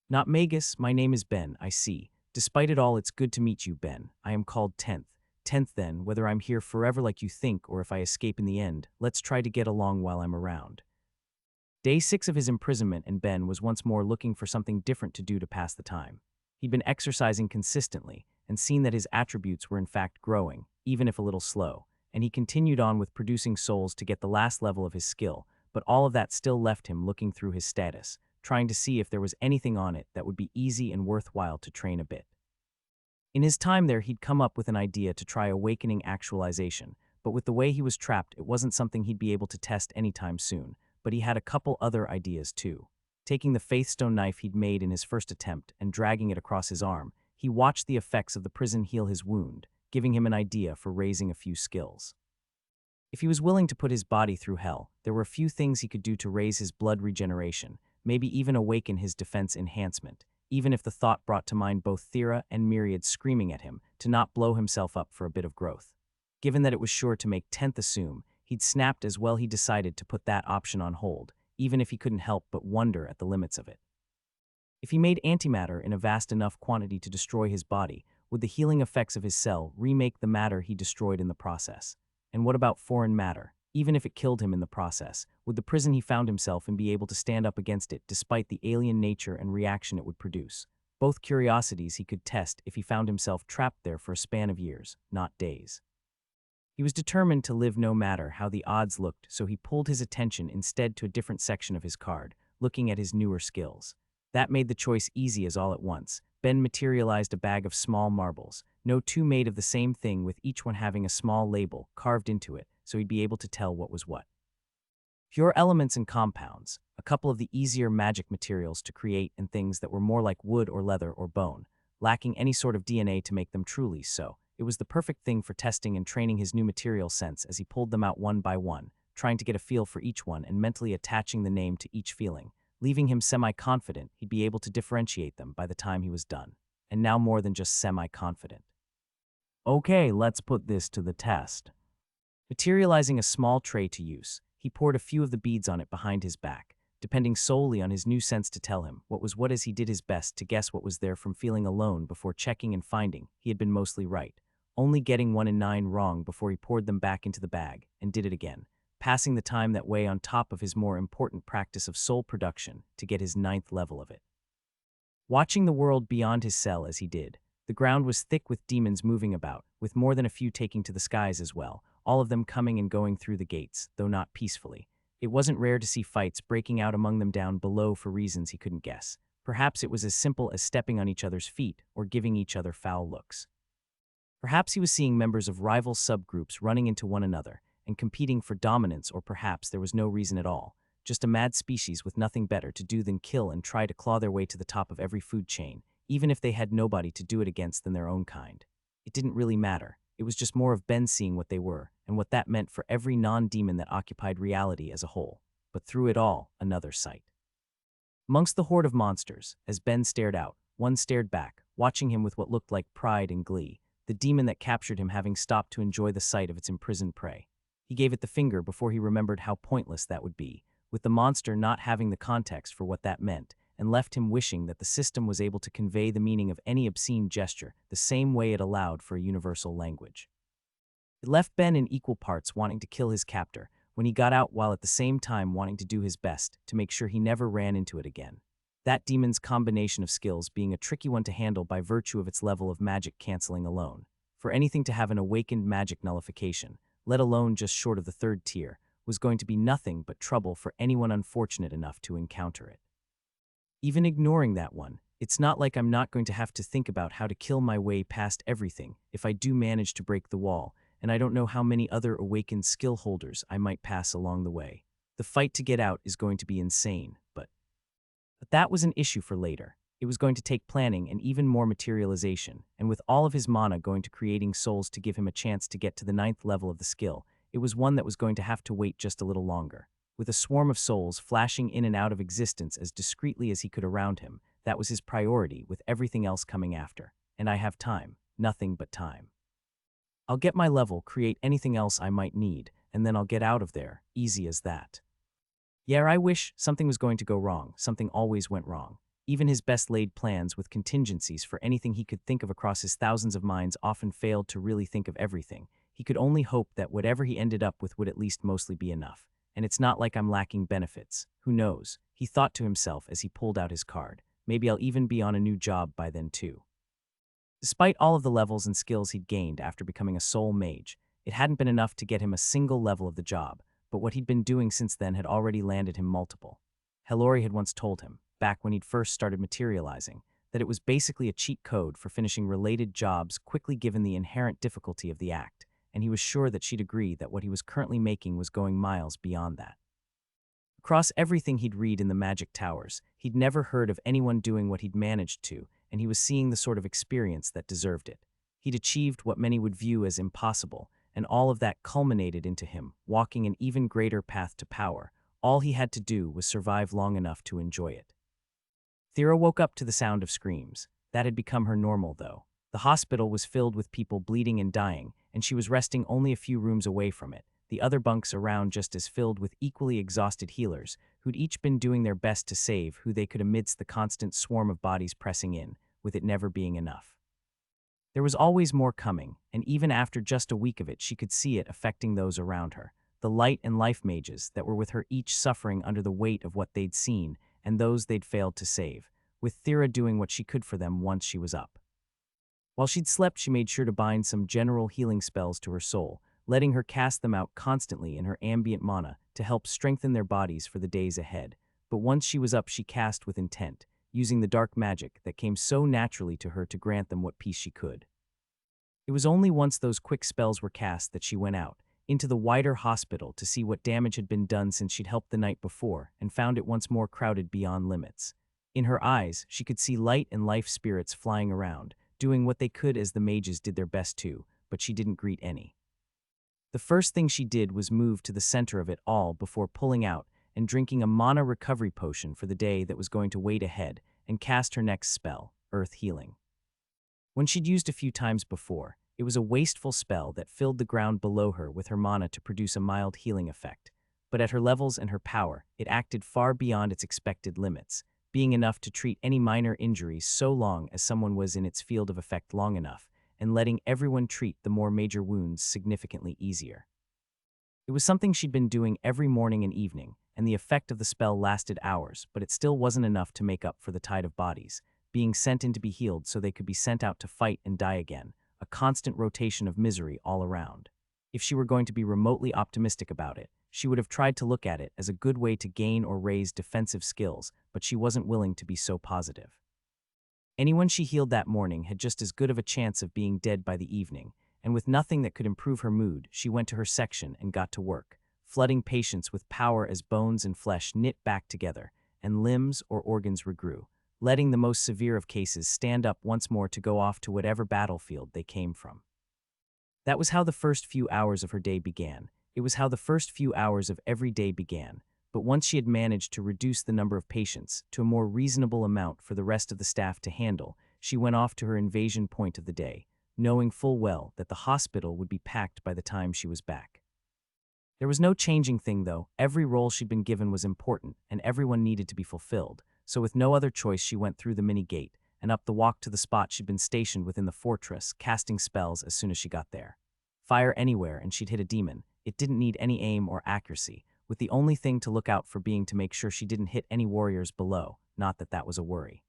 Not Magus, my name is Ben, I see. Despite it all, it's good to meet you, Ben. I am called 10th. 10th then, whether I'm here forever like you think or if I escape in the end, let's try to get along while I'm around. Day 6 of his imprisonment, and Ben was once more looking for something different to do to pass the time. He'd been exercising consistently and seen that his attributes were in fact growing, even if a little slow, and he continued on with producing souls to get the last level of his skill, but all of that still left him looking through his status, trying to see if there was anything on it that would be easy and worthwhile to train a bit. In his time there, he'd come up with an idea to try awakening actualization, but with the way he was trapped, it wasn't something he'd be able to test anytime soon, but he had a couple other ideas too. Taking the faithstone knife he'd made in his first attempt and dragging it across his arm, he watched the effects of the prison heal his wound, giving him an idea for raising a few skills. If he was willing to put his body through hell, there were a few things he could do to raise his blood regeneration, maybe even awaken his defense enhancement, even if the thought brought to mind both Thera and Myriad screaming at him to not blow himself up for a bit of growth. Given that it was sure to make 10th assume, he'd snapped as well, he decided to put that option on hold, even if he couldn't help but wonder at the limits of it. If he made antimatter in a vast enough quantity to destroy his body, would the healing effects of his cell remake the matter he destroyed in the process? And what about foreign matter? Even if it killed him in the process, would the prison he found himself in be able to stand up against it despite the alien nature and reaction it would produce? Both curiosities he could test if he found himself trapped there for a span of years, not days. He was determined to live no matter how the odds looked, so he pulled his attention instead to a different section of his card, looking at his newer skills. That made the choice easy as all at once. Ben materialized a bag of small marbles, no two made of the same thing, with each one having a small label carved into it, so he'd be able to tell what was what. Pure elements and compounds, a couple of the easier magic materials to create, and things that were more like wood or leather or bone, lacking any sort of DNA to make them truly so. It was the perfect thing for testing and training his new material sense as he pulled them out one by one, trying to get a feel for each one and mentally attaching the name to each feeling, leaving him semi-confident he'd be able to differentiate them by the time he was done. And now more than just semi-confident. Okay, let's put this to the test. Materializing a small tray to use, he poured a few of the beads on it behind his back, depending solely on his new sense to tell him what was what, as he did his best to guess what was there from feeling alone before checking and finding he had been mostly right, only getting 1 in 9 wrong before he poured them back into the bag and did it again, passing the time that way on top of his more important practice of soul production to get his 9th level of it. Watching the world beyond his cell as he did, the ground was thick with demons moving about, with more than a few taking to the skies as well, all of them coming and going through the gates, though not peacefully. It wasn't rare to see fights breaking out among them down below for reasons he couldn't guess. Perhaps it was as simple as stepping on each other's feet or giving each other foul looks. Perhaps he was seeing members of rival subgroups running into one another and competing for dominance, or perhaps there was no reason at all, just a mad species with nothing better to do than kill and try to claw their way to the top of every food chain, even if they had nobody to do it against than their own kind. It didn't really matter. It was just more of Ben seeing what they were, and what that meant for every non-demon that occupied reality as a whole. But through it all, another sight. Amongst the horde of monsters, as Ben stared out, one stared back, watching him with what looked like pride and glee, the demon that captured him having stopped to enjoy the sight of its imprisoned prey. He gave it the finger before he remembered how pointless that would be, with the monster not having the context for what that meant, and left him wishing that the system was able to convey the meaning of any obscene gesture the same way it allowed for a universal language. It left Ben in equal parts wanting to kill his captor when he got out, while at the same time wanting to do his best to make sure he never ran into it again. That demon's combination of skills being a tricky one to handle by virtue of its level of magic canceling alone. For anything to have an awakened magic nullification, let alone just short of the 3rd tier, was going to be nothing but trouble for anyone unfortunate enough to encounter it. Even ignoring that one, it's not like I'm not going to have to think about how to kill my way past everything if I do manage to break the wall, and I don't know how many other awakened skill holders I might pass along the way. The fight to get out is going to be insane, but that was an issue for later. It was going to take planning and even more materialization, and with all of his mana going to creating souls to give him a chance to get to the 9th level of the skill, it was one that was going to have to wait just a little longer. With a swarm of souls flashing in and out of existence as discreetly as he could around him, that was his priority, with everything else coming after. And I have time, nothing but time. I'll get my level, create anything else I might need, and then I'll get out of there, easy as that. Yeah, I wish something was going to go wrong. Something always went wrong. Even his best laid plans with contingencies for anything he could think of across his thousands of minds often failed to really think of everything. He could only hope that whatever he ended up with would at least mostly be enough. And it's not like I'm lacking benefits. Who knows? He thought to himself as he pulled out his card. Maybe I'll even be on a new job by then too. Despite all of the levels and skills he'd gained after becoming a soul mage, it hadn't been enough to get him a single level of the job, but what he'd been doing since then had already landed him multiple. Helori had once told him, back when he'd first started materializing, that it was basically a cheat code for finishing related jobs quickly given the inherent difficulty of the act, and he was sure that she'd agree that what he was currently making was going miles beyond that. Across everything he'd read in the Magic Towers, he'd never heard of anyone doing what he'd managed to, and he was seeing the sort of experience that deserved it. He'd achieved what many would view as impossible, and all of that culminated into him walking an even greater path to power. All he had to do was survive long enough to enjoy it. Thera woke up to the sound of screams. That had become her normal, though. The hospital was filled with people bleeding and dying, and she was resting only a few rooms away from it, the other bunks around just as filled with equally exhausted healers who'd each been doing their best to save who they could amidst the constant swarm of bodies pressing in, with it never being enough. There was always more coming, and even after just a week of it, she could see it affecting those around her, the light and life mages that were with her, each suffering under the weight of what they'd seen and those they'd failed to save, with Thera doing what she could for them once she was up. While she'd slept, she made sure to bind some general healing spells to her soul, letting her cast them out constantly in her ambient mana to help strengthen their bodies for the days ahead. But once she was up, she cast with intent, using the dark magic that came so naturally to her to grant them what peace she could. It was only once those quick spells were cast that she went out, into the wider hospital to see what damage had been done since she'd helped the night before, and found it once more crowded beyond limits. In her eyes, she could see light and life spirits flying around, doing what they could as the mages did their best too, but she didn't greet any. The first thing she did was move to the center of it all before pulling out and drinking a mana recovery potion for the day that was going to wait ahead, and cast her next spell, Earth Healing. When she'd used a few times before, it was a wasteful spell that filled the ground below her with her mana to produce a mild healing effect. But at her levels and her power, it acted far beyond its expected limits, being enough to treat any minor injuries so long as someone was in its field of effect long enough, and letting everyone treat the more major wounds significantly easier. It was something she'd been doing every morning and evening, and the effect of the spell lasted hours, but it still wasn't enough to make up for the tide of bodies being sent in to be healed so they could be sent out to fight and die again, a constant rotation of misery all around. If she were going to be remotely optimistic about it, she would have tried to look at it as a good way to gain or raise defensive skills, but she wasn't willing to be so positive. Anyone she healed that morning had just as good of a chance of being dead by the evening, and with nothing that could improve her mood, she went to her section and got to work, flooding patients with power as bones and flesh knit back together, and limbs or organs regrew, letting the most severe of cases stand up once more to go off to whatever battlefield they came from. That was how the first few hours of her day began. It was how the first few hours of every day began, but once she had managed to reduce the number of patients to a more reasonable amount for the rest of the staff to handle, she went off to her invasion point of the day, knowing full well that the hospital would be packed by the time she was back. There was no changing thing, though. Every role she'd been given was important, and everyone needed to be fulfilled. So with no other choice, she went through the mini-gate and up the walk to the spot she'd been stationed within the fortress, casting spells as soon as she got there. Fire anywhere and she'd hit a demon. It didn't need any aim or accuracy, with the only thing to look out for being to make sure she didn't hit any warriors below, not that that was a worry.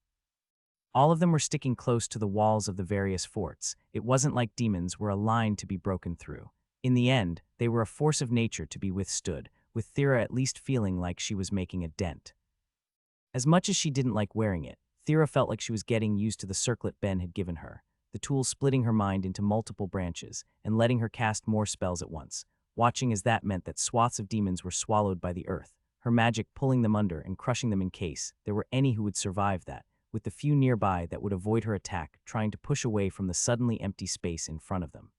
All of them were sticking close to the walls of the various forts. It wasn't like demons were a line to be broken through. In the end, they were a force of nature to be withstood, with Thera at least feeling like she was making a dent. As much as she didn't like wearing it, Thera felt like she was getting used to the circlet Ben had given her, the tool splitting her mind into multiple branches and letting her cast more spells at once, watching as that meant that swaths of demons were swallowed by the earth, her magic pulling them under and crushing them in case there were any who would survive that, with the few nearby that would avoid her attack trying to push away from the suddenly empty space in front of them.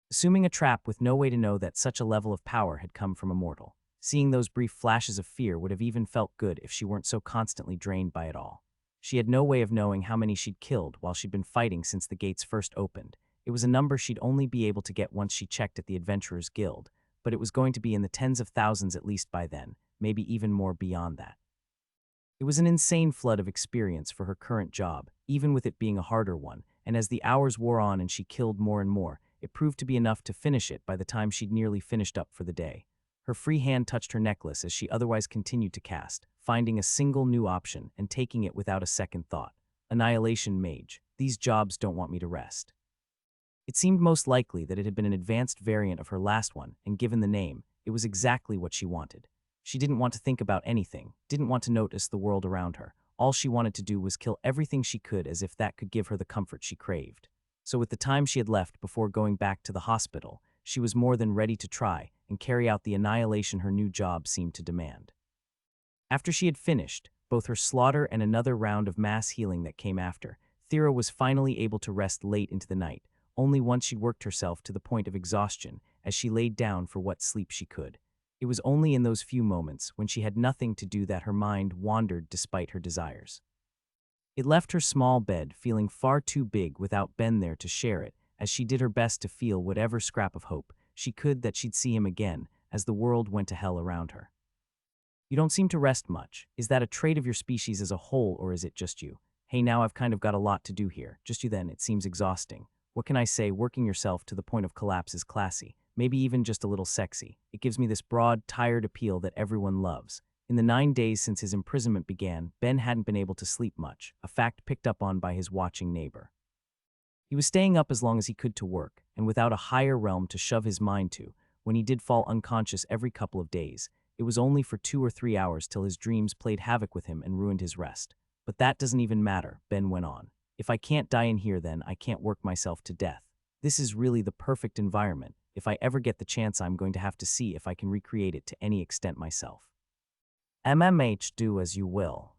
Assuming a trap with no way to know that such a level of power had come from a mortal, seeing those brief flashes of fear would have even felt good if she weren't so constantly drained by it all. She had no way of knowing how many she'd killed while she'd been fighting since the gates first opened. It was a number she'd only be able to get once she checked at the Adventurers Guild, but it was going to be in the tens of thousands at least by then, maybe even more beyond that. It was an insane flood of experience for her current job, even with it being a harder one, and as the hours wore on and she killed more and more, it proved to be enough to finish it by the time she'd nearly finished up for the day. Her free hand touched her necklace as she otherwise continued to cast, finding a single new option and taking it without a second thought. Annihilation Mage. These jobs don't want me to rest. It seemed most likely that it had been an advanced variant of her last one, and given the name, it was exactly what she wanted. She didn't want to think about anything, didn't want to notice the world around her. All she wanted to do was kill everything she could as if that could give her the comfort she craved. So with the time she had left before going back to the hospital, she was more than ready to try and carry out the annihilation her new job seemed to demand. After she had finished both her slaughter and another round of mass healing that came after, Thera was finally able to rest late into the night, only once she'd worked herself to the point of exhaustion as she laid down for what sleep she could. It was only in those few moments when she had nothing to do that her mind wandered despite her desires. It left her small bed feeling far too big without Ben there to share it, as she did her best to feel whatever scrap of hope she could that she'd see him again as the world went to hell around her. You don't seem to rest much. Is that a trait of your species as a whole, or is it just you? Hey, now I've kind of got a lot to do here. Just you then, it seems exhausting. What can I say, working yourself to the point of collapse is classy, maybe even just a little sexy. It gives me this broad, tired appeal that everyone loves. In the 9 days since his imprisonment began, Ben hadn't been able to sleep much, a fact picked up on by his watching neighbor. He was staying up as long as he could to work, and without a higher realm to shove his mind to, when he did fall unconscious every couple of days, it was only for 2 or 3 hours till his dreams played havoc with him and ruined his rest. But that doesn't even matter, Ben went on. If I can't die in here, then I can't work myself to death. This is really the perfect environment. If I ever get the chance, I'm going to have to see if I can recreate it to any extent myself. Do as you will.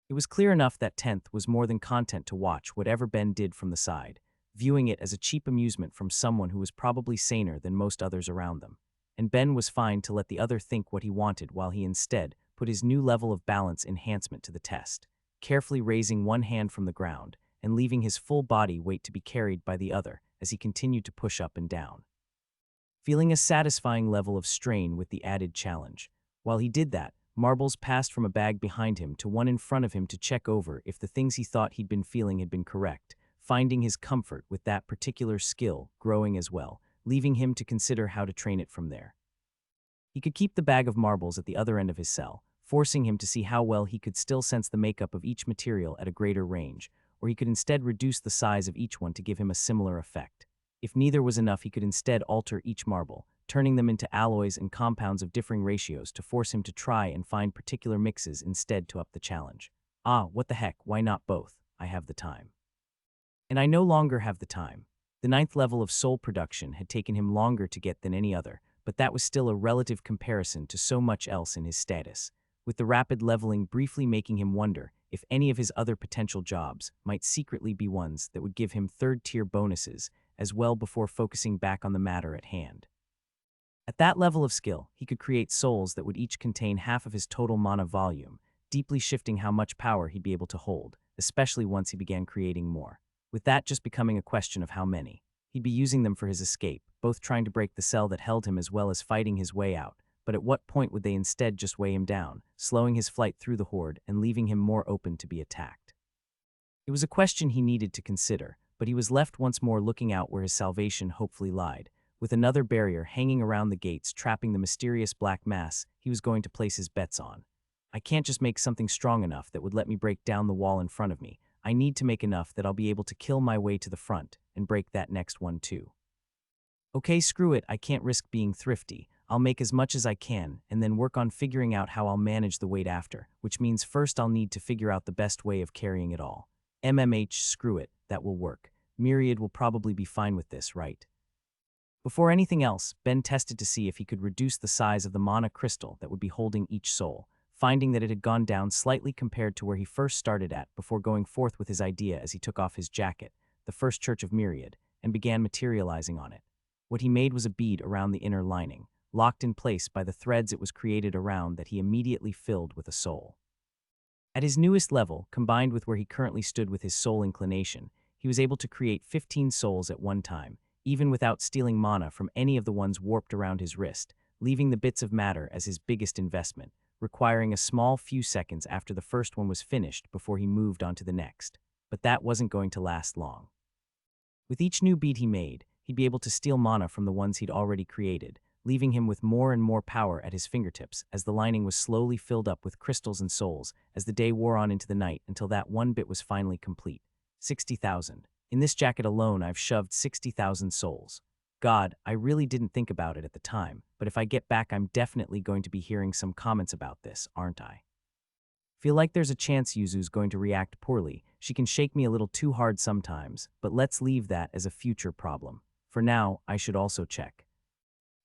It was clear enough that 10th was more than content to watch whatever Ben did from the side, viewing it as a cheap amusement from someone who was probably saner than most others around them. And Ben was fine to let the other think what he wanted while he instead put his new level of balance enhancement to the test, carefully raising one hand from the ground and leaving his full body weight to be carried by the other as he continued to push up and down, feeling a satisfying level of strain with the added challenge. While he did that, marbles passed from a bag behind him to one in front of him to check over if the things he thought he'd been feeling had been correct, finding his comfort with that particular skill growing as well, leaving him to consider how to train it from there. He could keep the bag of marbles at the other end of his cell, forcing him to see how well he could still sense the makeup of each material at a greater range, or he could instead reduce the size of each one to give him a similar effect. If neither was enough, he could instead alter each marble, turning them into alloys and compounds of differing ratios to force him to try and find particular mixes instead to up the challenge. What the heck, why not both? I have the time. And I no longer have the time. The 9th level of soul production had taken him longer to get than any other, but that was still a relative comparison to so much else in his status, with the rapid leveling briefly making him wonder if any of his other potential jobs might secretly be ones that would give him third-tier bonuses as well before focusing back on the matter at hand. At that level of skill, he could create souls that would each contain half of his total mana volume, deeply shifting how much power he'd be able to hold, especially once he began creating more. With that just becoming a question of how many. He'd be using them for his escape, both trying to break the cell that held him as well as fighting his way out. But at what point would they instead just weigh him down, slowing his flight through the horde and leaving him more open to be attacked? It was a question he needed to consider, but he was left once more looking out where his salvation hopefully lied, with another barrier hanging around the gates trapping the mysterious black mass he was going to place his bets on. I can't just make something strong enough that would let me break down the wall in front of me. I need to make enough that I'll be able to kill my way to the front and break that next one too. Okay, screw it, I can't risk being thrifty. I'll make as much as I can and then work on figuring out how I'll manage the weight after, which means first I'll need to figure out the best way of carrying it all. Screw it, that will work. Myriad will probably be fine with this, right? Before anything else, Ben tested to see if he could reduce the size of the mana crystal that would be holding each soul, finding that it had gone down slightly compared to where he first started at before going forth with his idea as he took off his jacket, the first church of Myriad, and began materializing on it. What he made was a bead around the inner lining, locked in place by the threads it was created around that he immediately filled with a soul. At his newest level, combined with where he currently stood with his soul inclination, he was able to create 15 souls at one time, even without stealing mana from any of the ones warped around his wrist, leaving the bits of matter as his biggest investment, requiring a small few seconds after the first one was finished before he moved on to the next. But that wasn't going to last long. With each new bead he made, he'd be able to steal mana from the ones he'd already created, leaving him with more and more power at his fingertips as the lining was slowly filled up with crystals and souls as the day wore on into the night until that one bit was finally complete. 60,000. In this jacket alone, I've shoved 60,000 souls. God, I really didn't think about it at the time, but if I get back, I'm definitely going to be hearing some comments about this, aren't I? Feel like there's a chance Yuzu's going to react poorly. She can shake me a little too hard sometimes, but let's leave that as a future problem. For now, I should also check.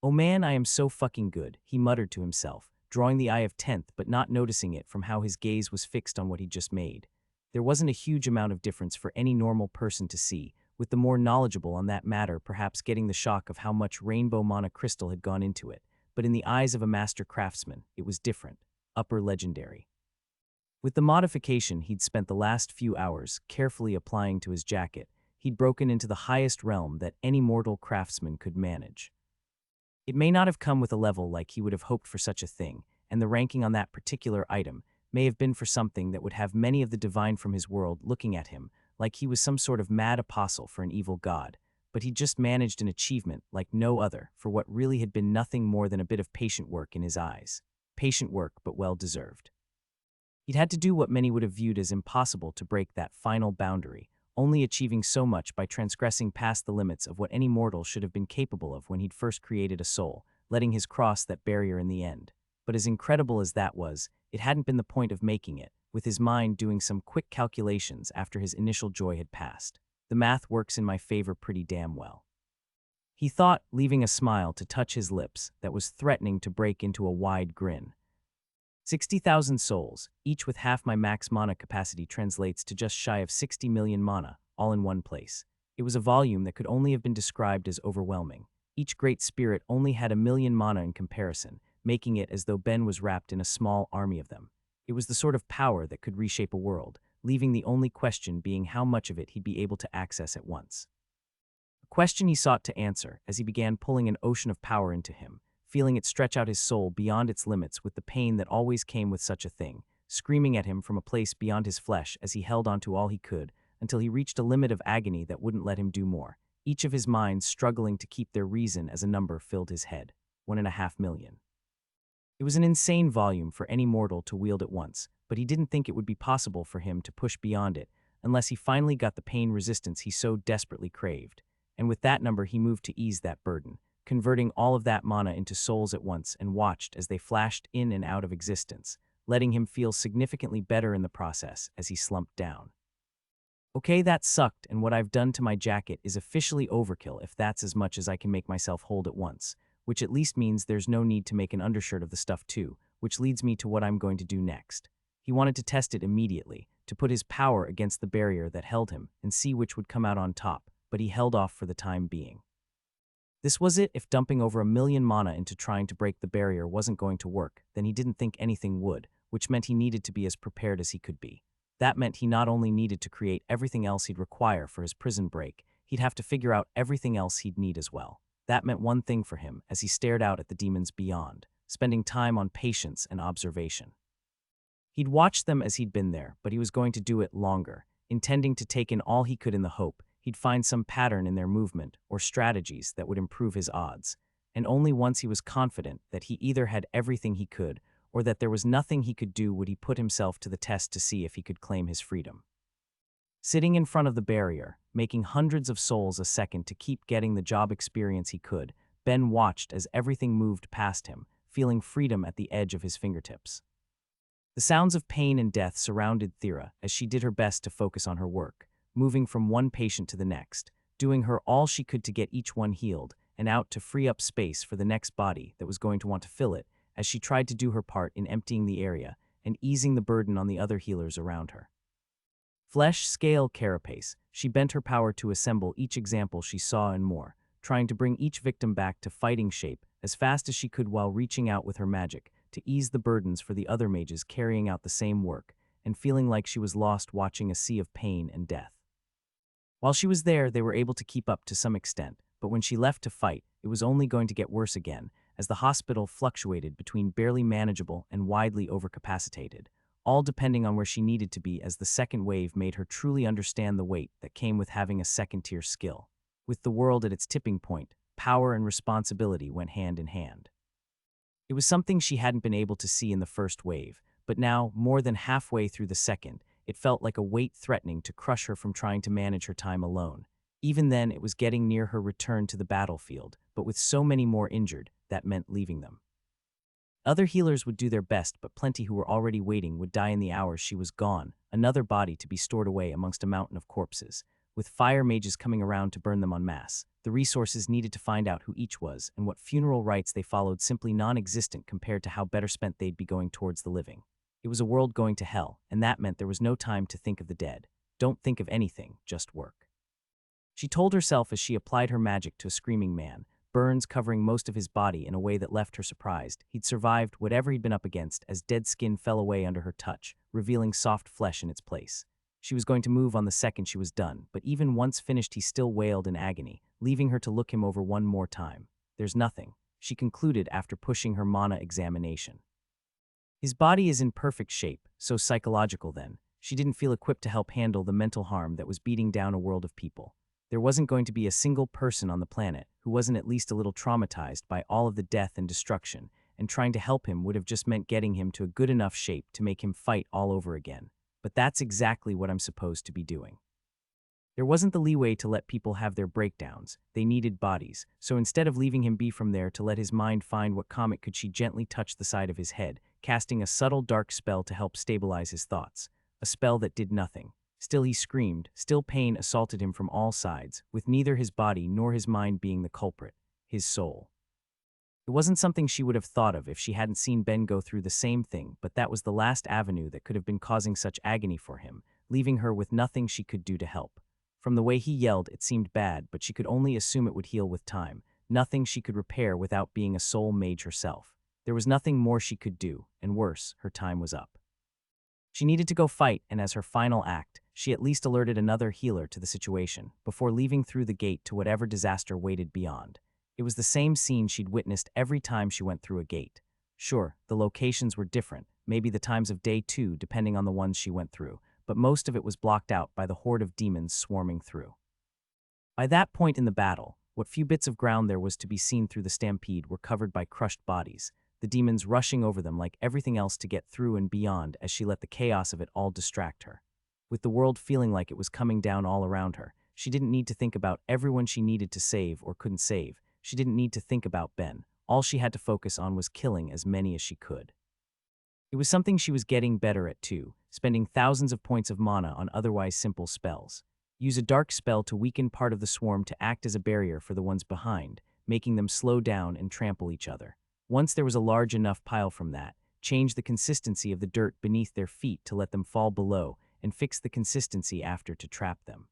Oh man, I am so fucking good, he muttered to himself, drawing the eye of 10th but not noticing it from how his gaze was fixed on what he'd just made. There wasn't a huge amount of difference for any normal person to see, with the more knowledgeable on that matter perhaps getting the shock of how much rainbow mana crystal had gone into it, but in the eyes of a master craftsman, it was different, upper legendary. With the modification he'd spent the last few hours carefully applying to his jacket, he'd broken into the highest realm that any mortal craftsman could manage. It may not have come with a level like he would have hoped for such a thing, and the ranking on that particular item may have been for something that would have many of the divine from his world looking at him like he was some sort of mad apostle for an evil god, but he just managed an achievement like no other for what really had been nothing more than a bit of patient work in his eyes. Patient work, but well-deserved. He'd had to do what many would have viewed as impossible to break that final boundary, only achieving so much by transgressing past the limits of what any mortal should have been capable of when he'd first created a soul, letting his cross that barrier in the end. But as incredible as that was, it hadn't been the point of making it, with his mind doing some quick calculations after his initial joy had passed. The math works in my favor pretty damn well. He thought, leaving a smile to touch his lips that was threatening to break into a wide grin. 60,000 souls, each with half my max mana capacity, translates to just shy of 60 million mana, all in one place. It was a volume that could only have been described as overwhelming. Each great spirit only had 1,000,000 mana in comparison, making it as though Ben was wrapped in a small army of them. It was the sort of power that could reshape a world, leaving the only question being how much of it he'd be able to access at once. A question he sought to answer as he began pulling an ocean of power into him, feeling it stretch out his soul beyond its limits with the pain that always came with such a thing, screaming at him from a place beyond his flesh as he held onto all he could, until he reached a limit of agony that wouldn't let him do more, each of his minds struggling to keep their reason as a number filled his head. 1.5 million. It was an insane volume for any mortal to wield at once, but he didn't think it would be possible for him to push beyond it unless he finally got the pain resistance he so desperately craved. And with that number he moved to ease that burden, converting all of that mana into souls at once, and watched as they flashed in and out of existence, letting him feel significantly better in the process as he slumped down. Okay, that sucked, and what I've done to my jacket is officially overkill if that's as much as I can make myself hold at once, which at least means there's no need to make an undershirt of the stuff too, which leads me to what I'm going to do next. He wanted to test it immediately, to put his power against the barrier that held him and see which would come out on top, but he held off for the time being. This was it. If dumping over 1,000,000 mana into trying to break the barrier wasn't going to work, then he didn't think anything would, which meant he needed to be as prepared as he could be. That meant he not only needed to create everything else he'd require for his prison break, he'd have to figure out everything else he'd need as well. That meant one thing for him as he stared out at the demons beyond, spending time on patience and observation. He'd watched them as he'd been there, but he was going to do it longer, intending to take in all he could in the hope he'd find some pattern in their movement or strategies that would improve his odds, and only once he was confident that he either had everything he could or that there was nothing he could do would he put himself to the test to see if he could claim his freedom. Sitting in front of the barrier, making hundreds of souls a second to keep getting the job experience he could, Ben watched as everything moved past him, feeling freedom at the edge of his fingertips. The sounds of pain and death surrounded Thera as she did her best to focus on her work, moving from one patient to the next, doing her all she could to get each one healed and out to free up space for the next body that was going to want to fill it, as she tried to do her part in emptying the area and easing the burden on the other healers around her. Flesh, scale, carapace, she bent her power to assemble each example she saw and more, trying to bring each victim back to fighting shape as fast as she could while reaching out with her magic to ease the burdens for the other mages carrying out the same work, and feeling like she was lost watching a sea of pain and death. While she was there, they were able to keep up to some extent, but when she left to fight, it was only going to get worse again, as the hospital fluctuated between barely manageable and widely overcapacitated, all depending on where she needed to be, as the second wave made her truly understand the weight that came with having a second-tier skill. With the world at its tipping point, power and responsibility went hand in hand. It was something she hadn't been able to see in the first wave, but now, more than halfway through the second, it felt like a weight threatening to crush her from trying to manage her time alone. Even then, it was getting near her return to the battlefield, but with so many more injured, that meant leaving them. Other healers would do their best, but plenty who were already waiting would die in the hours she was gone, another body to be stored away amongst a mountain of corpses, with fire mages coming around to burn them en masse. The resources needed to find out who each was and what funeral rites they followed simply non-existent compared to how better spent they'd be going towards the living. It was a world going to hell, and that meant there was no time to think of the dead. Don't think of anything, just work. She told herself as she applied her magic to a screaming man, burns covering most of his body in a way that left her surprised. He'd survived whatever he'd been up against, as dead skin fell away under her touch, revealing soft flesh in its place. She was going to move on the second she was done, but even once finished he still wailed in agony, leaving her to look him over one more time. There's nothing, she concluded after pushing her mana examination. His body is in perfect shape, so psychological then. She didn't feel equipped to help handle the mental harm that was beating down a world of people. There wasn't going to be a single person on the planet who wasn't at least a little traumatized by all of the death and destruction, and trying to help him would have just meant getting him to a good enough shape to make him fight all over again. But that's exactly what I'm supposed to be doing. There wasn't the leeway to let people have their breakdowns. They needed bodies, so instead of leaving him be from there to let his mind find what comic could she gently touch the side of his head, casting a subtle dark spell to help stabilize his thoughts. A spell that did nothing. Still he screamed, still pain assaulted him from all sides, with neither his body nor his mind being the culprit, his soul. It wasn't something she would have thought of if she hadn't seen Ben go through the same thing, but that was the last avenue that could have been causing such agony for him, leaving her with nothing she could do to help. From the way he yelled, it seemed bad, but she could only assume it would heal with time, nothing she could repair without being a soul mage herself. There was nothing more she could do, and worse, her time was up. She needed to go fight, and as her final act, she at least alerted another healer to the situation, before leaving through the gate to whatever disaster waited beyond. It was the same scene she'd witnessed every time she went through a gate. Sure, the locations were different, maybe the times of day too, depending on the ones she went through, but most of it was blocked out by the horde of demons swarming through. By that point in the battle, what few bits of ground there was to be seen through the stampede were covered by crushed bodies, the demons rushing over them like everything else to get through and beyond as she let the chaos of it all distract her. With the world feeling like it was coming down all around her, she didn't need to think about everyone she needed to save or couldn't save. She didn't need to think about Ben. All she had to focus on was killing as many as she could. It was something she was getting better at too, spending thousands of points of mana on otherwise simple spells. Use a dark spell to weaken part of the swarm to act as a barrier for the ones behind, making them slow down and trample each other. Once there was a large enough pile from that, change the consistency of the dirt beneath their feet to let them fall below, and fix the consistency after to trap them.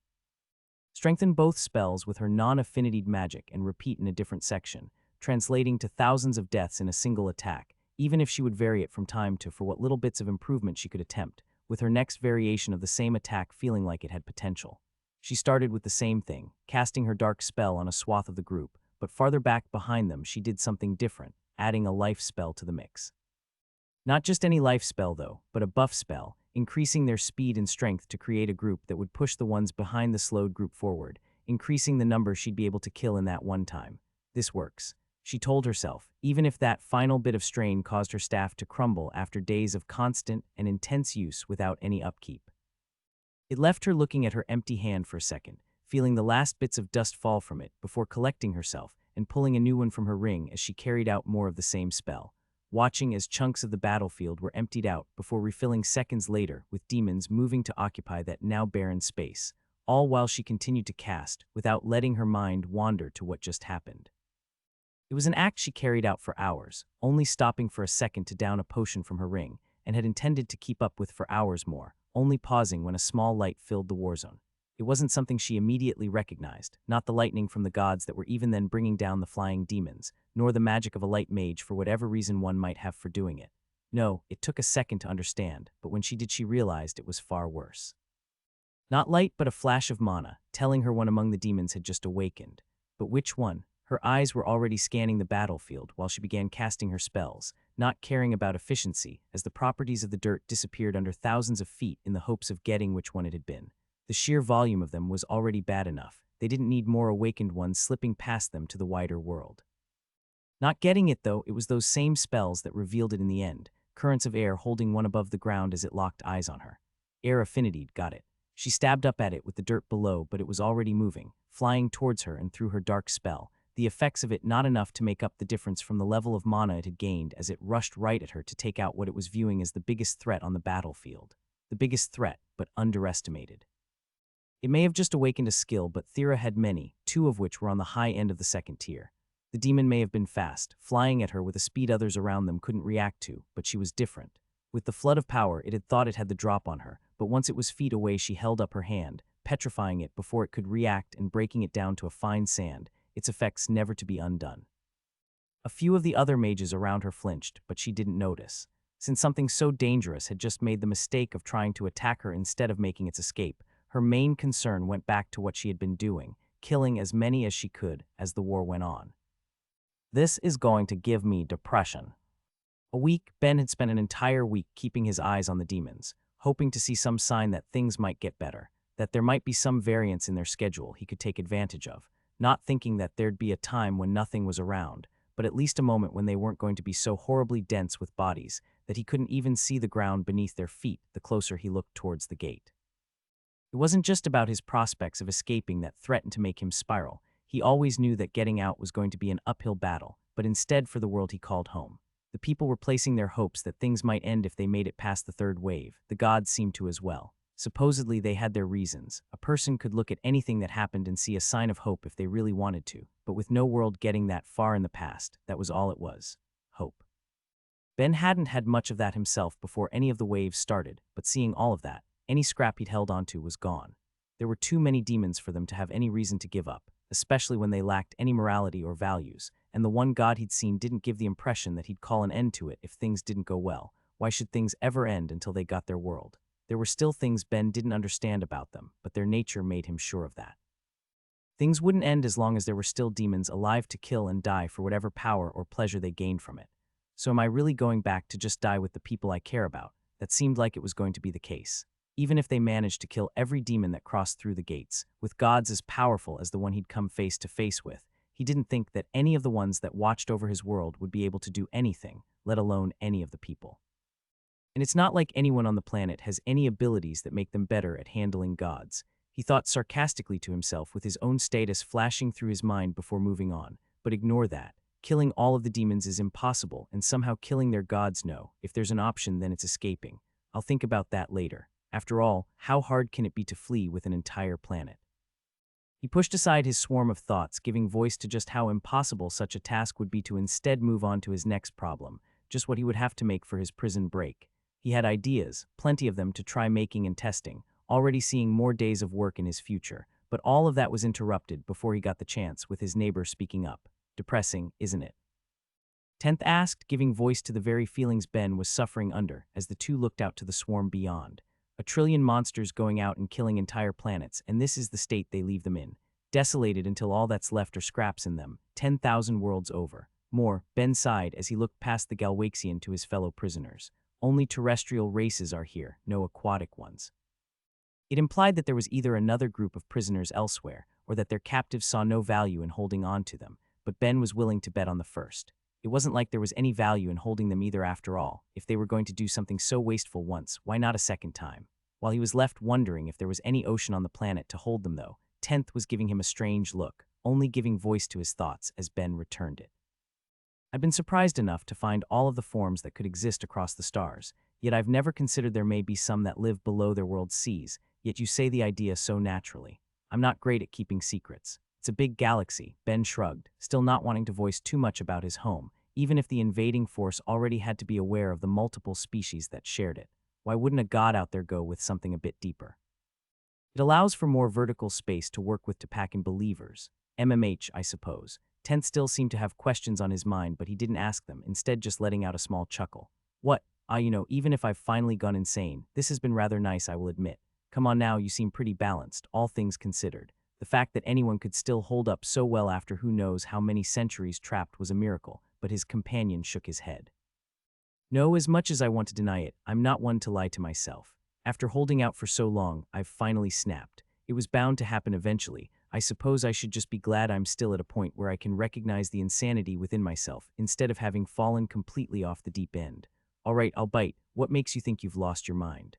Strengthen both spells with her non-affinity magic and repeat in a different section, translating to thousands of deaths in a single attack, even if she would vary it from time to for what little bits of improvement she could attempt, with her next variation of the same attack feeling like it had potential. She started with the same thing, casting her dark spell on a swath of the group, but farther back behind them she did something different, adding a life spell to the mix. Not just any life spell though, but a buff spell, increasing their speed and strength to create a group that would push the ones behind the slowed group forward, increasing the number she'd be able to kill in that one time. This works, she told herself, even if that final bit of strain caused her staff to crumble after days of constant and intense use without any upkeep. It left her looking at her empty hand for a second, feeling the last bits of dust fall from it before collecting herself and pulling a new one from her ring as she carried out more of the same spell, watching as chunks of the battlefield were emptied out before refilling seconds later with demons moving to occupy that now barren space, all while she continued to cast without letting her mind wander to what just happened. It was an act she carried out for hours, only stopping for a second to down a potion from her ring, and had intended to keep up with for hours more, only pausing when a small light filled the warzone. It wasn't something she immediately recognized, not the lightning from the gods that were even then bringing down the flying demons, nor the magic of a light mage for whatever reason one might have for doing it. No, it took a second to understand, but when she did she realized it was far worse. Not light but a flash of mana, telling her one among the demons had just awakened. But which one? Her eyes were already scanning the battlefield while she began casting her spells, not caring about efficiency, as the properties of the dirt disappeared under thousands of feet in the hopes of getting which one it had been. The sheer volume of them was already bad enough. They didn't need more awakened ones slipping past them to the wider world. Not getting it, though, it was those same spells that revealed it in the end, currents of air holding one above the ground as it locked eyes on her. Air affinity got it. She stabbed up at it with the dirt below, but it was already moving, flying towards her and through her dark spell, the effects of it not enough to make up the difference from the level of mana it had gained as it rushed right at her to take out what it was viewing as the biggest threat on the battlefield. The biggest threat, but underestimated. It may have just awakened a skill, but Thera had many, two of which were on the high end of the second tier. The demon may have been fast, flying at her with a speed others around them couldn't react to, but she was different. With the flood of power, it had thought it had the drop on her, but once it was feet away she held up her hand, petrifying it before it could react and breaking it down to a fine sand, its effects never to be undone. A few of the other mages around her flinched, but she didn't notice. Since something so dangerous had just made the mistake of trying to attack her instead of making its escape, her main concern went back to what she had been doing, killing as many as she could as the war went on. This is going to give me depression. A week, Ben had spent an entire week keeping his eyes on the demons, hoping to see some sign that things might get better, that there might be some variance in their schedule he could take advantage of, not thinking that there'd be a time when nothing was around, but at least a moment when they weren't going to be so horribly dense with bodies that he couldn't even see the ground beneath their feet the closer he looked towards the gate. It wasn't just about his prospects of escaping that threatened to make him spiral. He always knew that getting out was going to be an uphill battle, but instead for the world he called home. The people were placing their hopes that things might end if they made it past the third wave. The gods seemed to as well. Supposedly they had their reasons. A person could look at anything that happened and see a sign of hope if they really wanted to, but with no world getting that far in the past, that was all it was. Hope. Ben hadn't had much of that himself before any of the waves started, but seeing all of that, any scrap he'd held onto was gone. There were too many demons for them to have any reason to give up, especially when they lacked any morality or values, and the one god he'd seen didn't give the impression that he'd call an end to it if things didn't go well. Why should things ever end until they got their world? There were still things Ben didn't understand about them, but their nature made him sure of that. Things wouldn't end as long as there were still demons alive to kill and die for whatever power or pleasure they gained from it. So am I really going back to just die with the people I care about? That seemed like it was going to be the case. Even if they managed to kill every demon that crossed through the gates, with gods as powerful as the one he'd come face to face with, he didn't think that any of the ones that watched over his world would be able to do anything, let alone any of the people. And it's not like anyone on the planet has any abilities that make them better at handling gods. He thought sarcastically to himself with his own status flashing through his mind before moving on. But ignore that. Killing all of the demons is impossible, and somehow killing their gods no. If there's an option, then it's escaping. I'll think about that later. After all, how hard can it be to flee with an entire planet? He pushed aside his swarm of thoughts, giving voice to just how impossible such a task would be to instead move on to his next problem, just what he would have to make for his prison break. He had ideas, plenty of them to try making and testing, already seeing more days of work in his future, but all of that was interrupted before he got the chance with his neighbor speaking up. Depressing, isn't it? Tenth asked, giving voice to the very feelings Ben was suffering under as the two looked out to the swarm beyond. A trillion monsters going out and killing entire planets, and this is the state they leave them in. Desolated until all that's left are scraps in them, 10,000 worlds over. More, Ben sighed as he looked past the Galwaxian to his fellow prisoners. Only terrestrial races are here, no aquatic ones. It implied that there was either another group of prisoners elsewhere, or that their captives saw no value in holding on to them, but Ben was willing to bet on the first. It wasn't like there was any value in holding them either after all. If they were going to do something so wasteful once, why not a second time? While he was left wondering if there was any ocean on the planet to hold them though, Tenth was giving him a strange look, only giving voice to his thoughts as Ben returned it. I've been surprised enough to find all of the forms that could exist across the stars, yet I've never considered there may be some that live below their world's seas, yet you say the idea so naturally. I'm not great at keeping secrets. It's a big galaxy, Ben shrugged, still not wanting to voice too much about his home, even if the invading force already had to be aware of the multiple species that shared it. Why wouldn't a god out there go with something a bit deeper? It allows for more vertical space to work with to pack in believers. MMH, I suppose. Tenth still seemed to have questions on his mind, but he didn't ask them, instead just letting out a small chuckle. What? Even if I've finally gone insane, this has been rather nice, I will admit. Come on now, you seem pretty balanced, all things considered. The fact that anyone could still hold up so well after who knows how many centuries trapped was a miracle, but his companion shook his head. No, as much as I want to deny it, I'm not one to lie to myself. After holding out for so long, I've finally snapped. It was bound to happen eventually. I suppose I should just be glad I'm still at a point where I can recognize the insanity within myself, instead of having fallen completely off the deep end. All right, I'll bite. What makes you think you've lost your mind?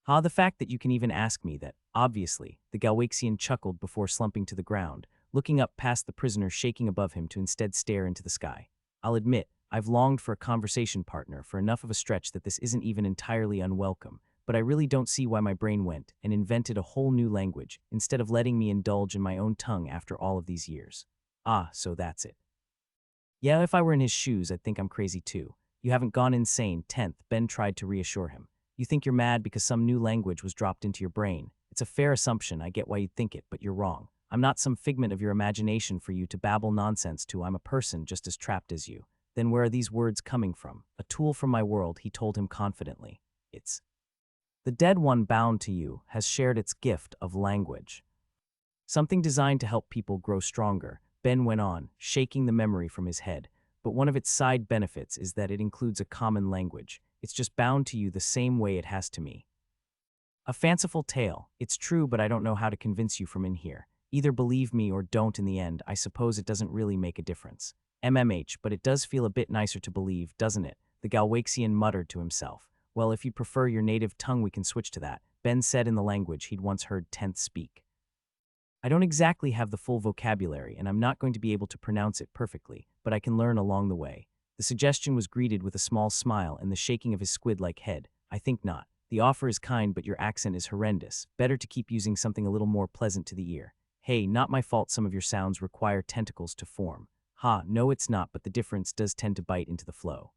The fact that you can even ask me that, obviously, the Galwaxian chuckled before slumping to the ground, looking up past the prisoner shaking above him to instead stare into the sky. I'll admit, I've longed for a conversation partner for enough of a stretch that this isn't even entirely unwelcome, but I really don't see why my brain went and invented a whole new language instead of letting me indulge in my own tongue after all of these years. So that's it. Yeah, if I were in his shoes, I'd think I'm crazy too. You haven't gone insane, Tenth, Ben tried to reassure him. You think you're mad because some new language was dropped into your brain. It's a fair assumption, I get why you'd think it, but you're wrong. I'm not some figment of your imagination for you to babble nonsense to. I'm a person just as trapped as you. Then where are these words coming from? A tool from my world, he told him confidently. It's the dead one bound to you has shared its gift of language. Something designed to help people grow stronger, Ben went on, shaking the memory from his head. But one of its side benefits is that it includes a common language. It's just bound to you the same way it has to me. A fanciful tale. It's true, but I don't know how to convince you from in here. Either believe me or don't in the end. I suppose it doesn't really make a difference. MMH, but it does feel a bit nicer to believe, doesn't it? The Galwaxian muttered to himself. Well, if you prefer your native tongue, we can switch to that. Ben said in the language he'd once heard tenths speak. I don't exactly have the full vocabulary, and I'm not going to be able to pronounce it perfectly, but I can learn along the way. The suggestion was greeted with a small smile and the shaking of his squid-like head. I think not. The offer is kind, but your accent is horrendous. Better to keep using something a little more pleasant to the ear. Hey, not my fault some of your sounds require tentacles to form. Ha, no it's not, but the difference does tend to bite into the flow.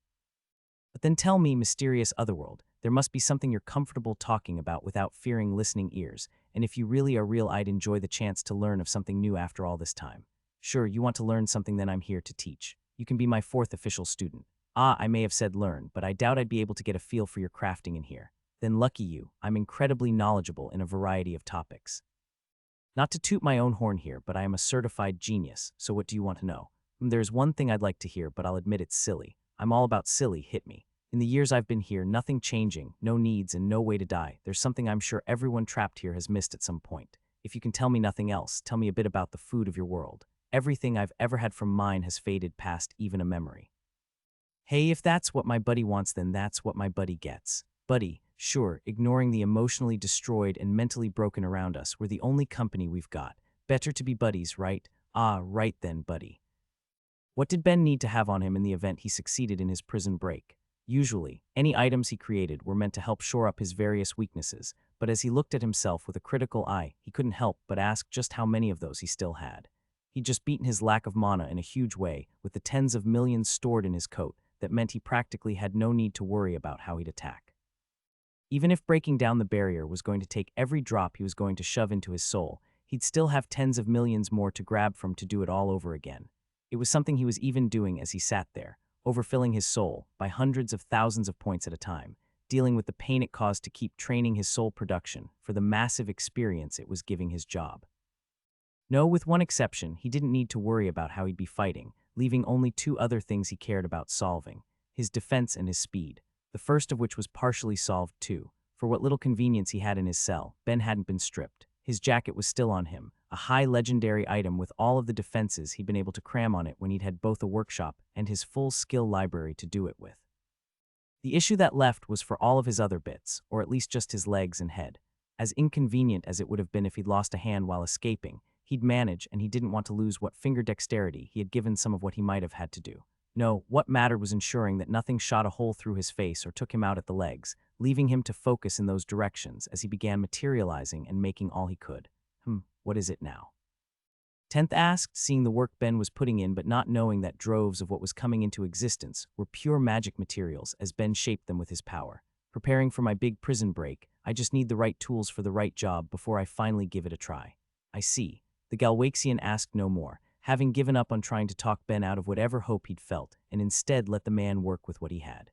But then tell me, mysterious otherworld, there must be something you're comfortable talking about without fearing listening ears, and if you really are real, I'd enjoy the chance to learn of something new after all this time. Sure, you want to learn something, then I'm here to teach. You can be my fourth official student. Ah, I may have said learn, but I doubt I'd be able to get a feel for your crafting in here. Then lucky you, I'm incredibly knowledgeable in a variety of topics. Not to toot my own horn here, but I am a certified genius, so what do you want to know? There's one thing I'd like to hear, but I'll admit it's silly. I'm all about silly, hit me. In the years I've been here, nothing changing, no needs, and no way to die. There's something I'm sure everyone trapped here has missed at some point. If you can tell me nothing else, tell me a bit about the food of your world. Everything I've ever had from mine has faded past even a memory. Hey, if that's what my buddy wants, then that's what my buddy gets. Buddy, sure, ignoring the emotionally destroyed and mentally broken around us, we're the only company we've got. Better to be buddies, right? Ah, right then, buddy. What did Ben need to have on him in the event he succeeded in his prison break? Usually, any items he created were meant to help shore up his various weaknesses, but as he looked at himself with a critical eye, he couldn't help but ask just how many of those he still had. He'd just beaten his lack of mana in a huge way, with the tens of millions stored in his coat. That meant he practically had no need to worry about how he'd attack. Even if breaking down the barrier was going to take every drop he was going to shove into his soul, he'd still have tens of millions more to grab from to do it all over again. It was something he was even doing as he sat there, overfilling his soul by hundreds of thousands of points at a time, dealing with the pain it caused to keep training his soul production for the massive experience it was giving his job. No, with one exception, he didn't need to worry about how he'd be fighting, leaving only two other things he cared about solving: his defense and his speed, the first of which was partially solved too. For what little convenience he had in his cell, Ben hadn't been stripped. His jacket was still on him, a high legendary item with all of the defenses he'd been able to cram on it when he'd had both a workshop and his full skill library to do it with. The issue that left was for all of his other bits, or at least just his legs and head. As inconvenient as it would have been if he'd lost a hand while escaping, he'd manage, and he didn't want to lose what finger dexterity he had given some of what he might have had to do. No, what mattered was ensuring that nothing shot a hole through his face or took him out at the legs, leaving him to focus in those directions as he began materializing and making all he could. What is it now? Tenth asked, seeing the work Ben was putting in but not knowing that droves of what was coming into existence were pure magic materials as Ben shaped them with his power. Preparing for my big prison break, I just need the right tools for the right job before I finally give it a try. I see. The Galwaxian asked no more, having given up on trying to talk Ben out of whatever hope he'd felt, and instead let the man work with what he had.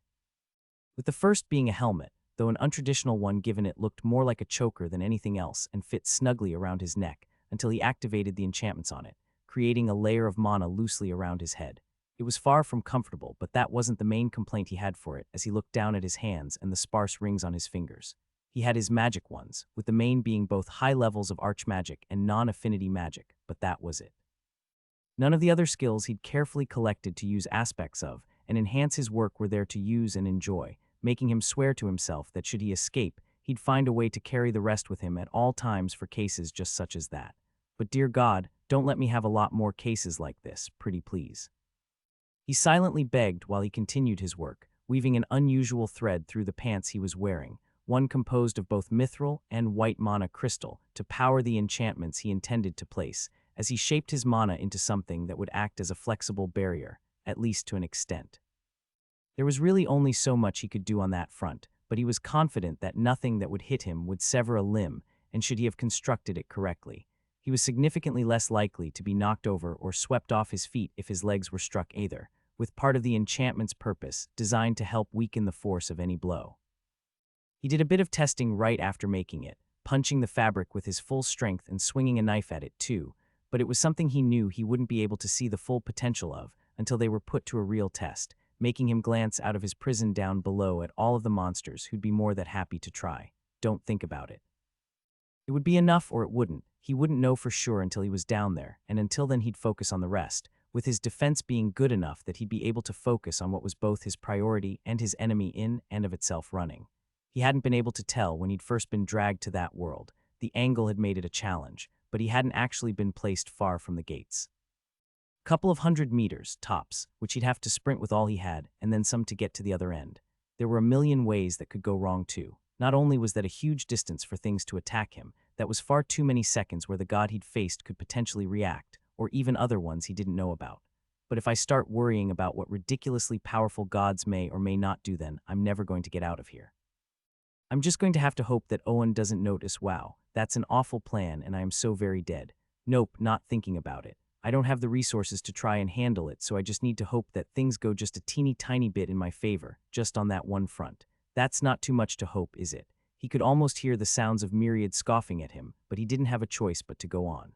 With the first being a helmet, though an untraditional one given it looked more like a choker than anything else and fit snugly around his neck until he activated the enchantments on it, creating a layer of mana loosely around his head. It was far from comfortable, but that wasn't the main complaint he had for it as he looked down at his hands and the sparse rings on his fingers. He had his magic ones, with the main being both high levels of archmagic and non-affinity magic, but that was it. None of the other skills he'd carefully collected to use aspects of and enhance his work were there to use and enjoy, making him swear to himself that should he escape, he'd find a way to carry the rest with him at all times for cases just such as that. But dear God, don't let me have a lot more cases like this, pretty please. He silently begged while he continued his work, weaving an unusual thread through the pants he was wearing, one composed of both mithril and white mana crystal, to power the enchantments he intended to place, as he shaped his mana into something that would act as a flexible barrier, at least to an extent. There was really only so much he could do on that front, but he was confident that nothing that would hit him would sever a limb, and should he have constructed it correctly, he was significantly less likely to be knocked over or swept off his feet if his legs were struck either, with part of the enchantment's purpose designed to help weaken the force of any blow. He did a bit of testing right after making it, punching the fabric with his full strength and swinging a knife at it too, but it was something he knew he wouldn't be able to see the full potential of until they were put to a real test, making him glance out of his prison down below at all of the monsters who'd be more than happy to try. Don't think about it. It would be enough or it wouldn't. He wouldn't know for sure until he was down there, and until then he'd focus on the rest, with his defense being good enough that he'd be able to focus on what was both his priority and his enemy in and of itself running. He hadn't been able to tell when he'd first been dragged to that world. The angle had made it a challenge, but he hadn't actually been placed far from the gates. Couple of 100 meters, tops, which he'd have to sprint with all he had, and then some to get to the other end. There were a million ways that could go wrong too. Not only was that a huge distance for things to attack him, that was far too many seconds where the god he'd faced could potentially react, or even other ones he didn't know about. But if I start worrying about what ridiculously powerful gods may or may not do, then I'm never going to get out of here. I'm just going to have to hope that Owen doesn't notice. Wow, that's an awful plan, and I am so very dead. Nope, not thinking about it. I don't have the resources to try and handle it, so I just need to hope that things go just a teeny tiny bit in my favor, just on that one front. That's not too much to hope, is it? He could almost hear the sounds of myriad scoffing at him, but he didn't have a choice but to go on.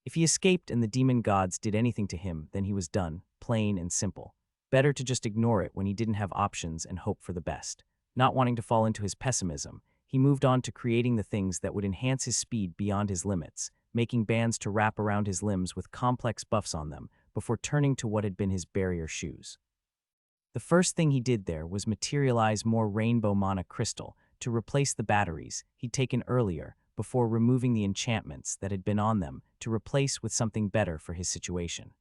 If he escaped and the demon gods did anything to him, then he was done, plain and simple. Better to just ignore it when he didn't have options and hope for the best. Not wanting to fall into his pessimism, he moved on to creating the things that would enhance his speed beyond his limits, making bands to wrap around his limbs with complex buffs on them, before turning to what had been his barrier shoes. The first thing he did there was materialize more rainbow mana crystal to replace the batteries he'd taken earlier, before removing the enchantments that had been on them to replace with something better for his situation.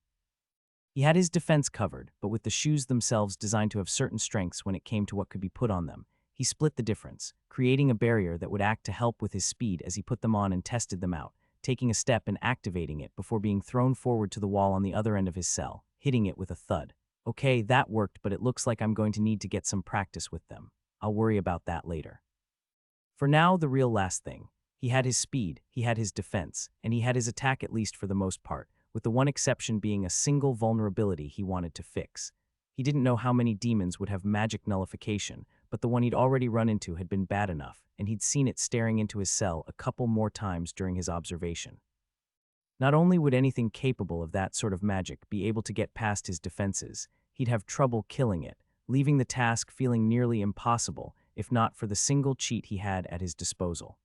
He had his defense covered, but with the shoes themselves designed to have certain strengths when it came to what could be put on them, he split the difference, creating a barrier that would act to help with his speed as he put them on and tested them out, taking a step and activating it before being thrown forward to the wall on the other end of his cell, hitting it with a thud. Okay, that worked, but it looks like I'm going to need to get some practice with them. I'll worry about that later. For now, the real last thing. He had his speed, he had his defense, and he had his attack, at least for the most part, with the one exception being a single vulnerability he wanted to fix. He didn't know how many demons would have magic nullification, but the one he'd already run into had been bad enough, and he'd seen it staring into his cell a couple more times during his observation. Not only would anything capable of that sort of magic be able to get past his defenses, he'd have trouble killing it, leaving the task feeling nearly impossible, if not for the single cheat he had at his disposal.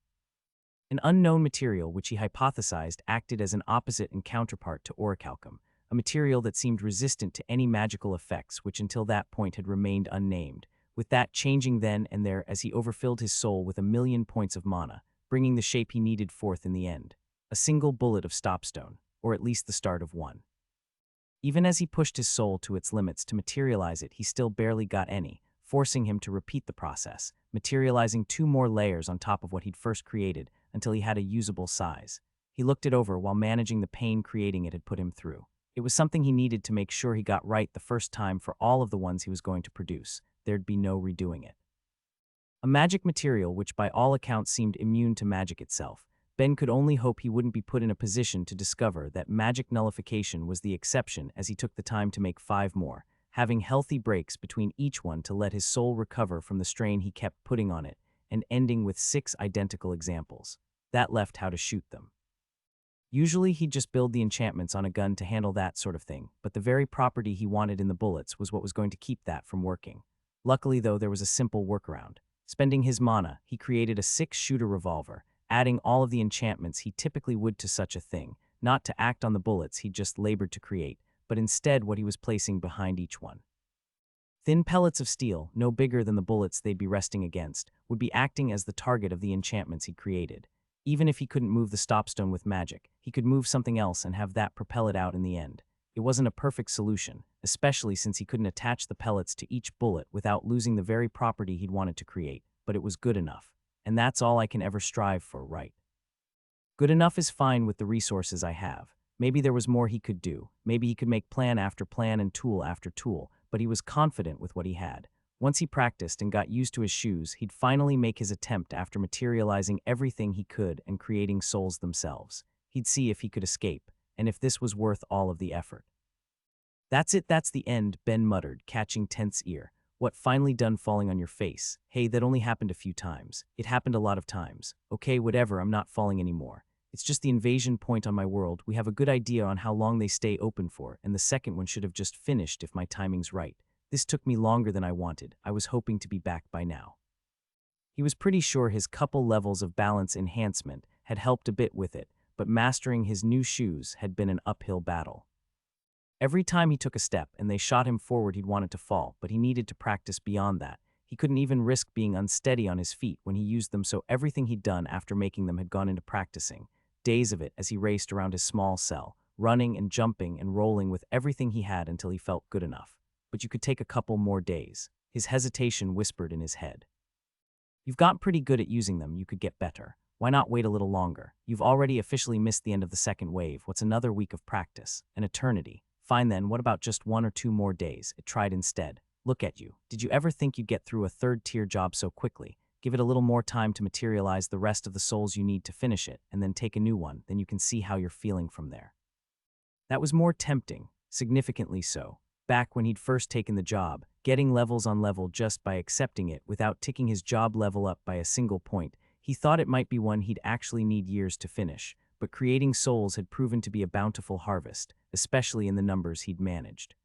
An unknown material which he hypothesized acted as an opposite and counterpart to orichalcum, a material that seemed resistant to any magical effects which until that point had remained unnamed, with that changing then and there as he overfilled his soul with 1,000,000 points of mana, bringing the shape he needed forth in the end. A single bullet of stopstone, or at least the start of one. Even as he pushed his soul to its limits to materialize it, he still barely got any, forcing him to repeat the process, materializing 2 more layers on top of what he'd first created until he had a usable size. He looked it over while managing the pain creating it had put him through. It was something he needed to make sure he got right the first time for all of the ones he was going to produce. There'd be no redoing it. A magic material which by all accounts seemed immune to magic itself. Ben could only hope he wouldn't be put in a position to discover that magic nullification was the exception as he took the time to make 5 more, having healthy breaks between each one to let his soul recover from the strain he kept putting on it, and ending with 6 identical examples. That left how to shoot them. Usually he'd just build the enchantments on a gun to handle that sort of thing, but the very property he wanted in the bullets was what was going to keep that from working. Luckily though, there was a simple workaround. Spending his mana, he created a 6-shooter revolver, adding all of the enchantments he typically would to such a thing, not to act on the bullets he'd just labored to create, but instead what he was placing behind each one. Thin pellets of steel, no bigger than the bullets they'd be resting against, would be acting as the target of the enchantments he'd created. Even if he couldn't move the stopstone with magic, he could move something else and have that propel it out in the end. It wasn't a perfect solution, especially since he couldn't attach the pellets to each bullet without losing the very property he'd wanted to create, but it was good enough. And that's all I can ever strive for, right? Good enough is fine with the resources I have. Maybe there was more he could do. Maybe he could make plan after plan and tool after tool, but he was confident with what he had. Once he practiced and got used to his shoes, he'd finally make his attempt after materializing everything he could and creating souls themselves. He'd see if he could escape, and if this was worth all of the effort. That's it, that's the end, Ben muttered, catching Tent's ear. What, finally done falling on your face? Hey, that only happened a few times. It happened a lot of times. Okay, whatever, I'm not falling anymore. It's just the invasion point on my world. We have a good idea on how long they stay open for, and the second one should have just finished if my timing's right. This took me longer than I wanted. I was hoping to be back by now. He was pretty sure his couple levels of balance enhancement had helped a bit with it, but mastering his new shoes had been an uphill battle. Every time he took a step and they shot him forward, he'd wanted to fall, but he needed to practice beyond that. He couldn't even risk being unsteady on his feet when he used them, so everything he'd done after making them had gone into practicing. Days of it as he raced around his small cell, running and jumping and rolling with everything he had until he felt good enough. But you could take a couple more days. His hesitation whispered in his head. You've gotten pretty good at using them, you could get better. Why not wait a little longer? You've already officially missed the end of the second wave. What's another week of practice? An eternity. Fine then, what about just 1 or 2 more days? It tried instead. Look at you. Did you ever think you'd get through a third-tier job so quickly? Give it a little more time to materialize the rest of the souls you need to finish it, and then take a new one, then you can see how you're feeling from there. That was more tempting, significantly so. Back when he'd first taken the job, getting levels on level just by accepting it without ticking his job level up by a single point, he thought it might be one he'd actually need years to finish, but creating souls had proven to be a bountiful harvest, especially in the numbers he'd managed.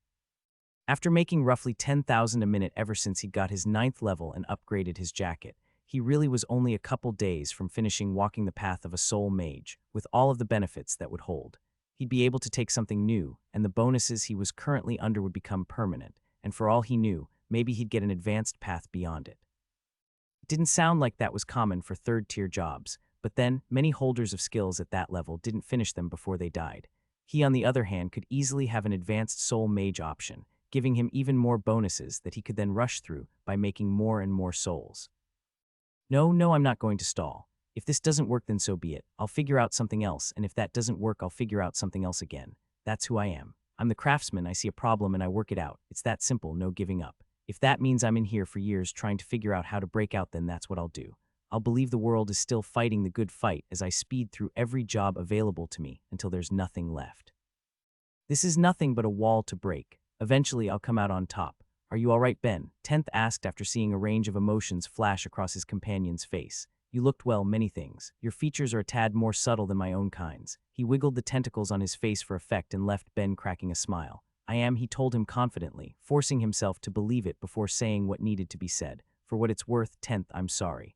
After making roughly 10,000 a minute ever since he'd got his 9th level and upgraded his jacket, he really was only a couple days from finishing walking the path of a soul mage, with all of the benefits that would hold. He'd be able to take something new, and the bonuses he was currently under would become permanent, and for all he knew, maybe he'd get an advanced path beyond it. It didn't sound like that was common for third-tier jobs, but then, many holders of skills at that level didn't finish them before they died. He, on the other hand, could easily have an advanced soul mage option, giving him even more bonuses that he could then rush through by making more and more souls. No, I'm not going to stall. If this doesn't work, then so be it. I'll figure out something else, and if that doesn't work, I'll figure out something else again. That's who I am. I'm the craftsman. I see a problem and I work it out. It's that simple, no giving up. If that means I'm in here for years trying to figure out how to break out, then that's what I'll do. I'll believe the world is still fighting the good fight as I speed through every job available to me until there's nothing left. This is nothing but a wall to break. Eventually, I'll come out on top. Are you all right, Ben? 10th asked after seeing a range of emotions flash across his companion's face. You looked well, many things. Your features are a tad more subtle than my own kinds. He wiggled the tentacles on his face for effect and left Ben cracking a smile. I am, he told him confidently, forcing himself to believe it before saying what needed to be said. For what it's worth, 10th, I'm sorry.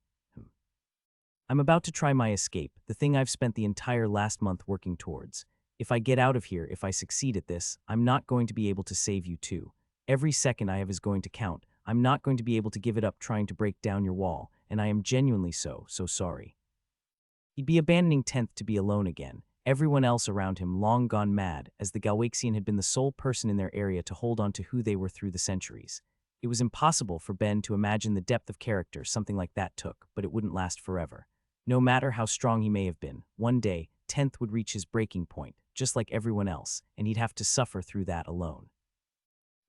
I'm about to try my escape, the thing I've spent the entire last month working towards. If I get out of here, if I succeed at this, I'm not going to be able to save you too. Every second I have is going to count. I'm not going to be able to give it up trying to break down your wall, and I am genuinely so sorry. He'd be abandoning 10th to be alone again, everyone else around him long gone mad, as the Galwaxian had been the sole person in their area to hold on to who they were through the centuries. It was impossible for Ben to imagine the depth of character something like that took, but it wouldn't last forever. No matter how strong he may have been, one day, 10th would reach his breaking point, just like everyone else, and he'd have to suffer through that alone.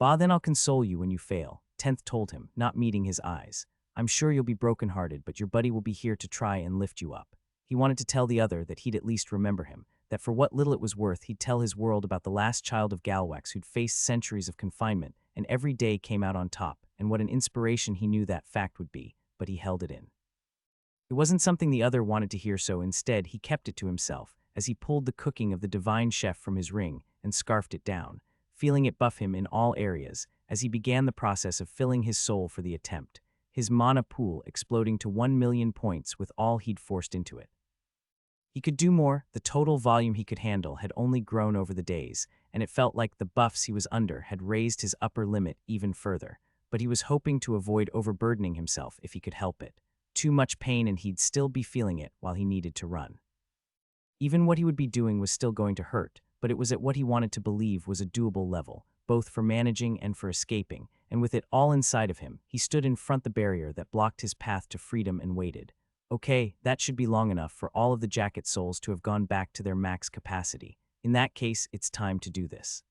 Bah, then I'll console you when you fail, 10th told him, not meeting his eyes. I'm sure you'll be brokenhearted, but your buddy will be here to try and lift you up. He wanted to tell the other that he'd at least remember him, that for what little it was worth, he'd tell his world about the last child of Galwax who'd faced centuries of confinement, and every day came out on top, and what an inspiration he knew that fact would be, but he held it in. It wasn't something the other wanted to hear, so instead he kept it to himself, as he pulled the cooking of the divine chef from his ring and scarfed it down, feeling it buff him in all areas, as he began the process of filling his soul for the attempt, his mana pool exploding to 1 million points with all he'd forced into it. He could do more. The total volume he could handle had only grown over the days, and it felt like the buffs he was under had raised his upper limit even further, but he was hoping to avoid overburdening himself if he could help it. Too much pain and he'd still be feeling it while he needed to run. Even what he would be doing was still going to hurt, but it was at what he wanted to believe was a doable level, both for managing and for escaping, and with it all inside of him, he stood in front the barrier that blocked his path to freedom and waited. Okay, that should be long enough for all of the jacket souls to have gone back to their max capacity. In that case, it's time to do this.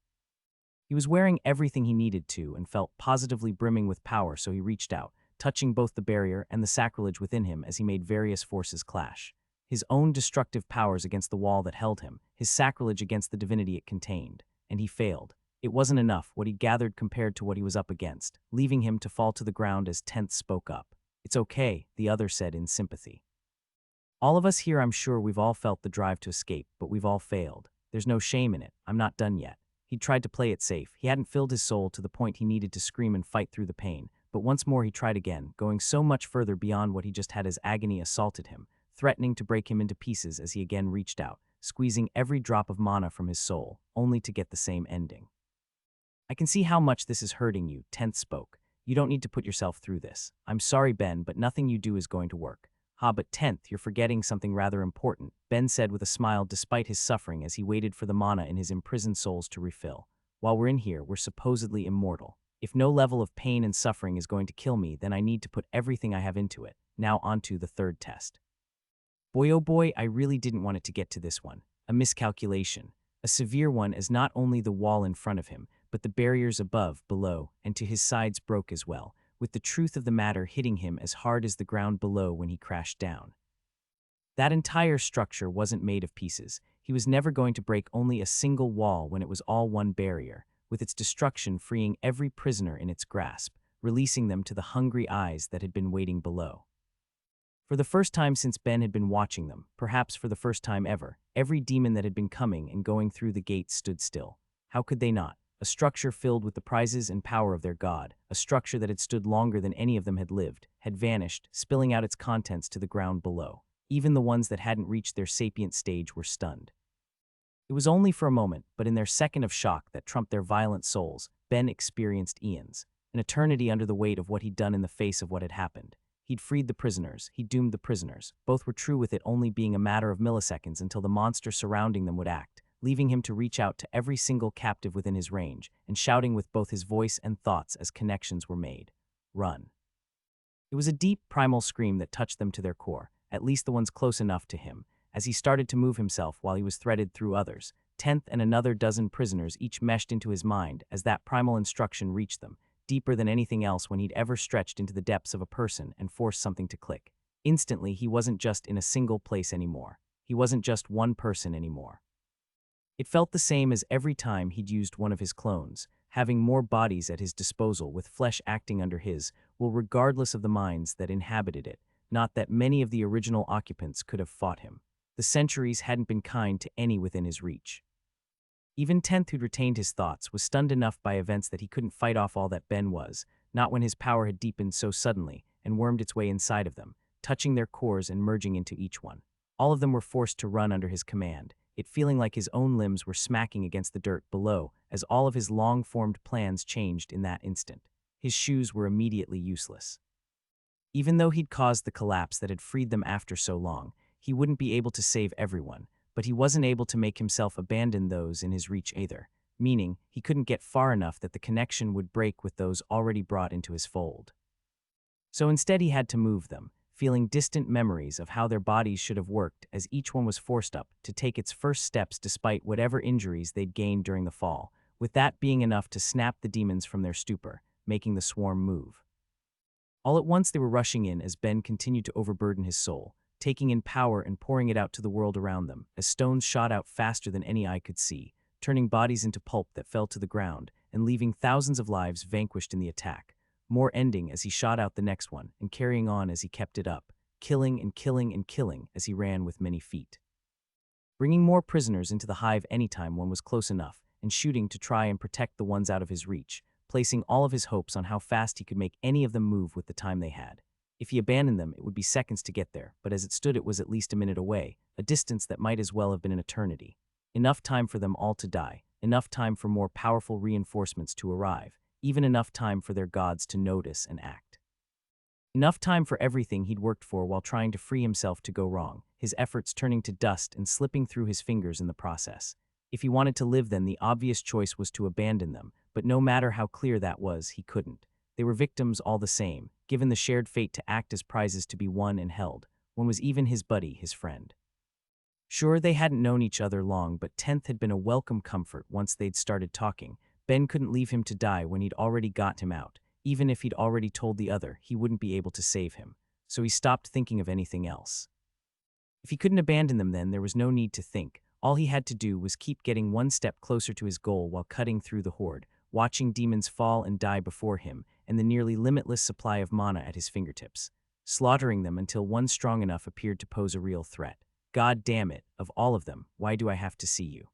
He was wearing everything he needed to and felt positively brimming with power, so he reached out, touching both the barrier and the sacrilege within him as he made various forces clash. His own destructive powers against the wall that held him, his sacrilege against the divinity it contained, and he failed. It wasn't enough, what he gathered compared to what he was up against, leaving him to fall to the ground as 10th spoke up. It's okay, the other said in sympathy. All of us here, I'm sure we've all felt the drive to escape, but we've all failed. There's no shame in it. I'm not done yet. He'd tried to play it safe. He hadn't filled his soul to the point he needed to scream and fight through the pain, but once more he tried again, going so much further beyond what he just had as agony assaulted him, threatening to break him into pieces as he again reached out, squeezing every drop of mana from his soul, only to get the same ending. I can see how much this is hurting you, 10th spoke. You don't need to put yourself through this. I'm sorry, Ben, but nothing you do is going to work. Ha, but 10th, you're forgetting something rather important, Ben said with a smile despite his suffering as he waited for the mana in his imprisoned souls to refill. While we're in here, we're supposedly immortal. If no level of pain and suffering is going to kill me, then I need to put everything I have into it. Now onto the third test. Boy oh boy, I really didn't want it to get to this one. A miscalculation. A severe one, as not only the wall in front of him, but the barriers above, below, and to his sides broke as well, with the truth of the matter hitting him as hard as the ground below when he crashed down. That entire structure wasn't made of pieces. He was never going to break only a single wall when it was all one barrier, with its destruction freeing every prisoner in its grasp, releasing them to the hungry eyes that had been waiting below. For the first time since Ben had been watching them, perhaps for the first time ever, every demon that had been coming and going through the gates stood still. How could they not? A structure filled with the prizes and power of their god, a structure that had stood longer than any of them had lived, had vanished, spilling out its contents to the ground below. Even the ones that hadn't reached their sapient stage were stunned. It was only for a moment, but in their second of shock that trumped their violent souls, Ben experienced eons, an eternity under the weight of what he'd done in the face of what had happened. He'd freed the prisoners, he'd doomed the prisoners. Both were true, with it only being a matter of milliseconds until the monster surrounding them would act, leaving him to reach out to every single captive within his range, and shouting with both his voice and thoughts as connections were made. Run. It was a deep, primal scream that touched them to their core, at least the ones close enough to him, as he started to move himself while he was threaded through others. 10th and another dozen prisoners each meshed into his mind as that primal instruction reached them, deeper than anything else when he'd ever stretched into the depths of a person and forced something to click. Instantly, he wasn't just in a single place anymore. He wasn't just one person anymore. It felt the same as every time he'd used one of his clones, having more bodies at his disposal with flesh acting under his will, regardless of the minds that inhabited it. Not that many of the original occupants could have fought him. The centuries hadn't been kind to any within his reach. Even 10th, who'd retained his thoughts, was stunned enough by events that he couldn't fight off all that Ben was, not when his power had deepened so suddenly and wormed its way inside of them, touching their cores and merging into each one. All of them were forced to run under his command, it feeling like his own limbs were smacking against the dirt below as all of his long-formed plans changed in that instant. His shoes were immediately useless. Even though he'd caused the collapse that had freed them after so long, he wouldn't be able to save everyone, but he wasn't able to make himself abandon those in his reach either, meaning he couldn't get far enough that the connection would break with those already brought into his fold. So instead he had to move them, feeling distant memories of how their bodies should have worked as each one was forced up to take its first steps despite whatever injuries they'd gained during the fall, with that being enough to snap the demons from their stupor, making the swarm move. All at once they were rushing in as Ben continued to overburden his soul, taking in power and pouring it out to the world around them, as stones shot out faster than any eye could see, turning bodies into pulp that fell to the ground, and leaving thousands of lives vanquished in the attack, more ending as he shot out the next one, and carrying on as he kept it up, killing and killing and killing as he ran with many feet. Bringing more prisoners into the hive anytime one was close enough, and shooting to try and protect the ones out of his reach, placing all of his hopes on how fast he could make any of them move with the time they had. If he abandoned them, it would be seconds to get there, but as it stood it was at least a minute away, a distance that might as well have been an eternity. Enough time for them all to die, enough time for more powerful reinforcements to arrive, even enough time for their gods to notice and act. Enough time for everything he'd worked for while trying to free himself to go wrong, his efforts turning to dust and slipping through his fingers in the process. If he wanted to live, then the obvious choice was to abandon them, but no matter how clear that was, he couldn't. They were victims all the same, given the shared fate to act as prizes to be won and held. One was even his buddy, his friend. Sure, they hadn't known each other long, but 10th had been a welcome comfort once they'd started talking. Ben couldn't leave him to die when he'd already got him out. Even if he'd already told the other, he wouldn't be able to save him. So he stopped thinking of anything else. If he couldn't abandon them, then there was no need to think. All he had to do was keep getting one step closer to his goal while cutting through the horde, watching demons fall and die before him, and the nearly limitless supply of mana at his fingertips, slaughtering them until one strong enough appeared to pose a real threat. God damn it, of all of them, why do I have to see you?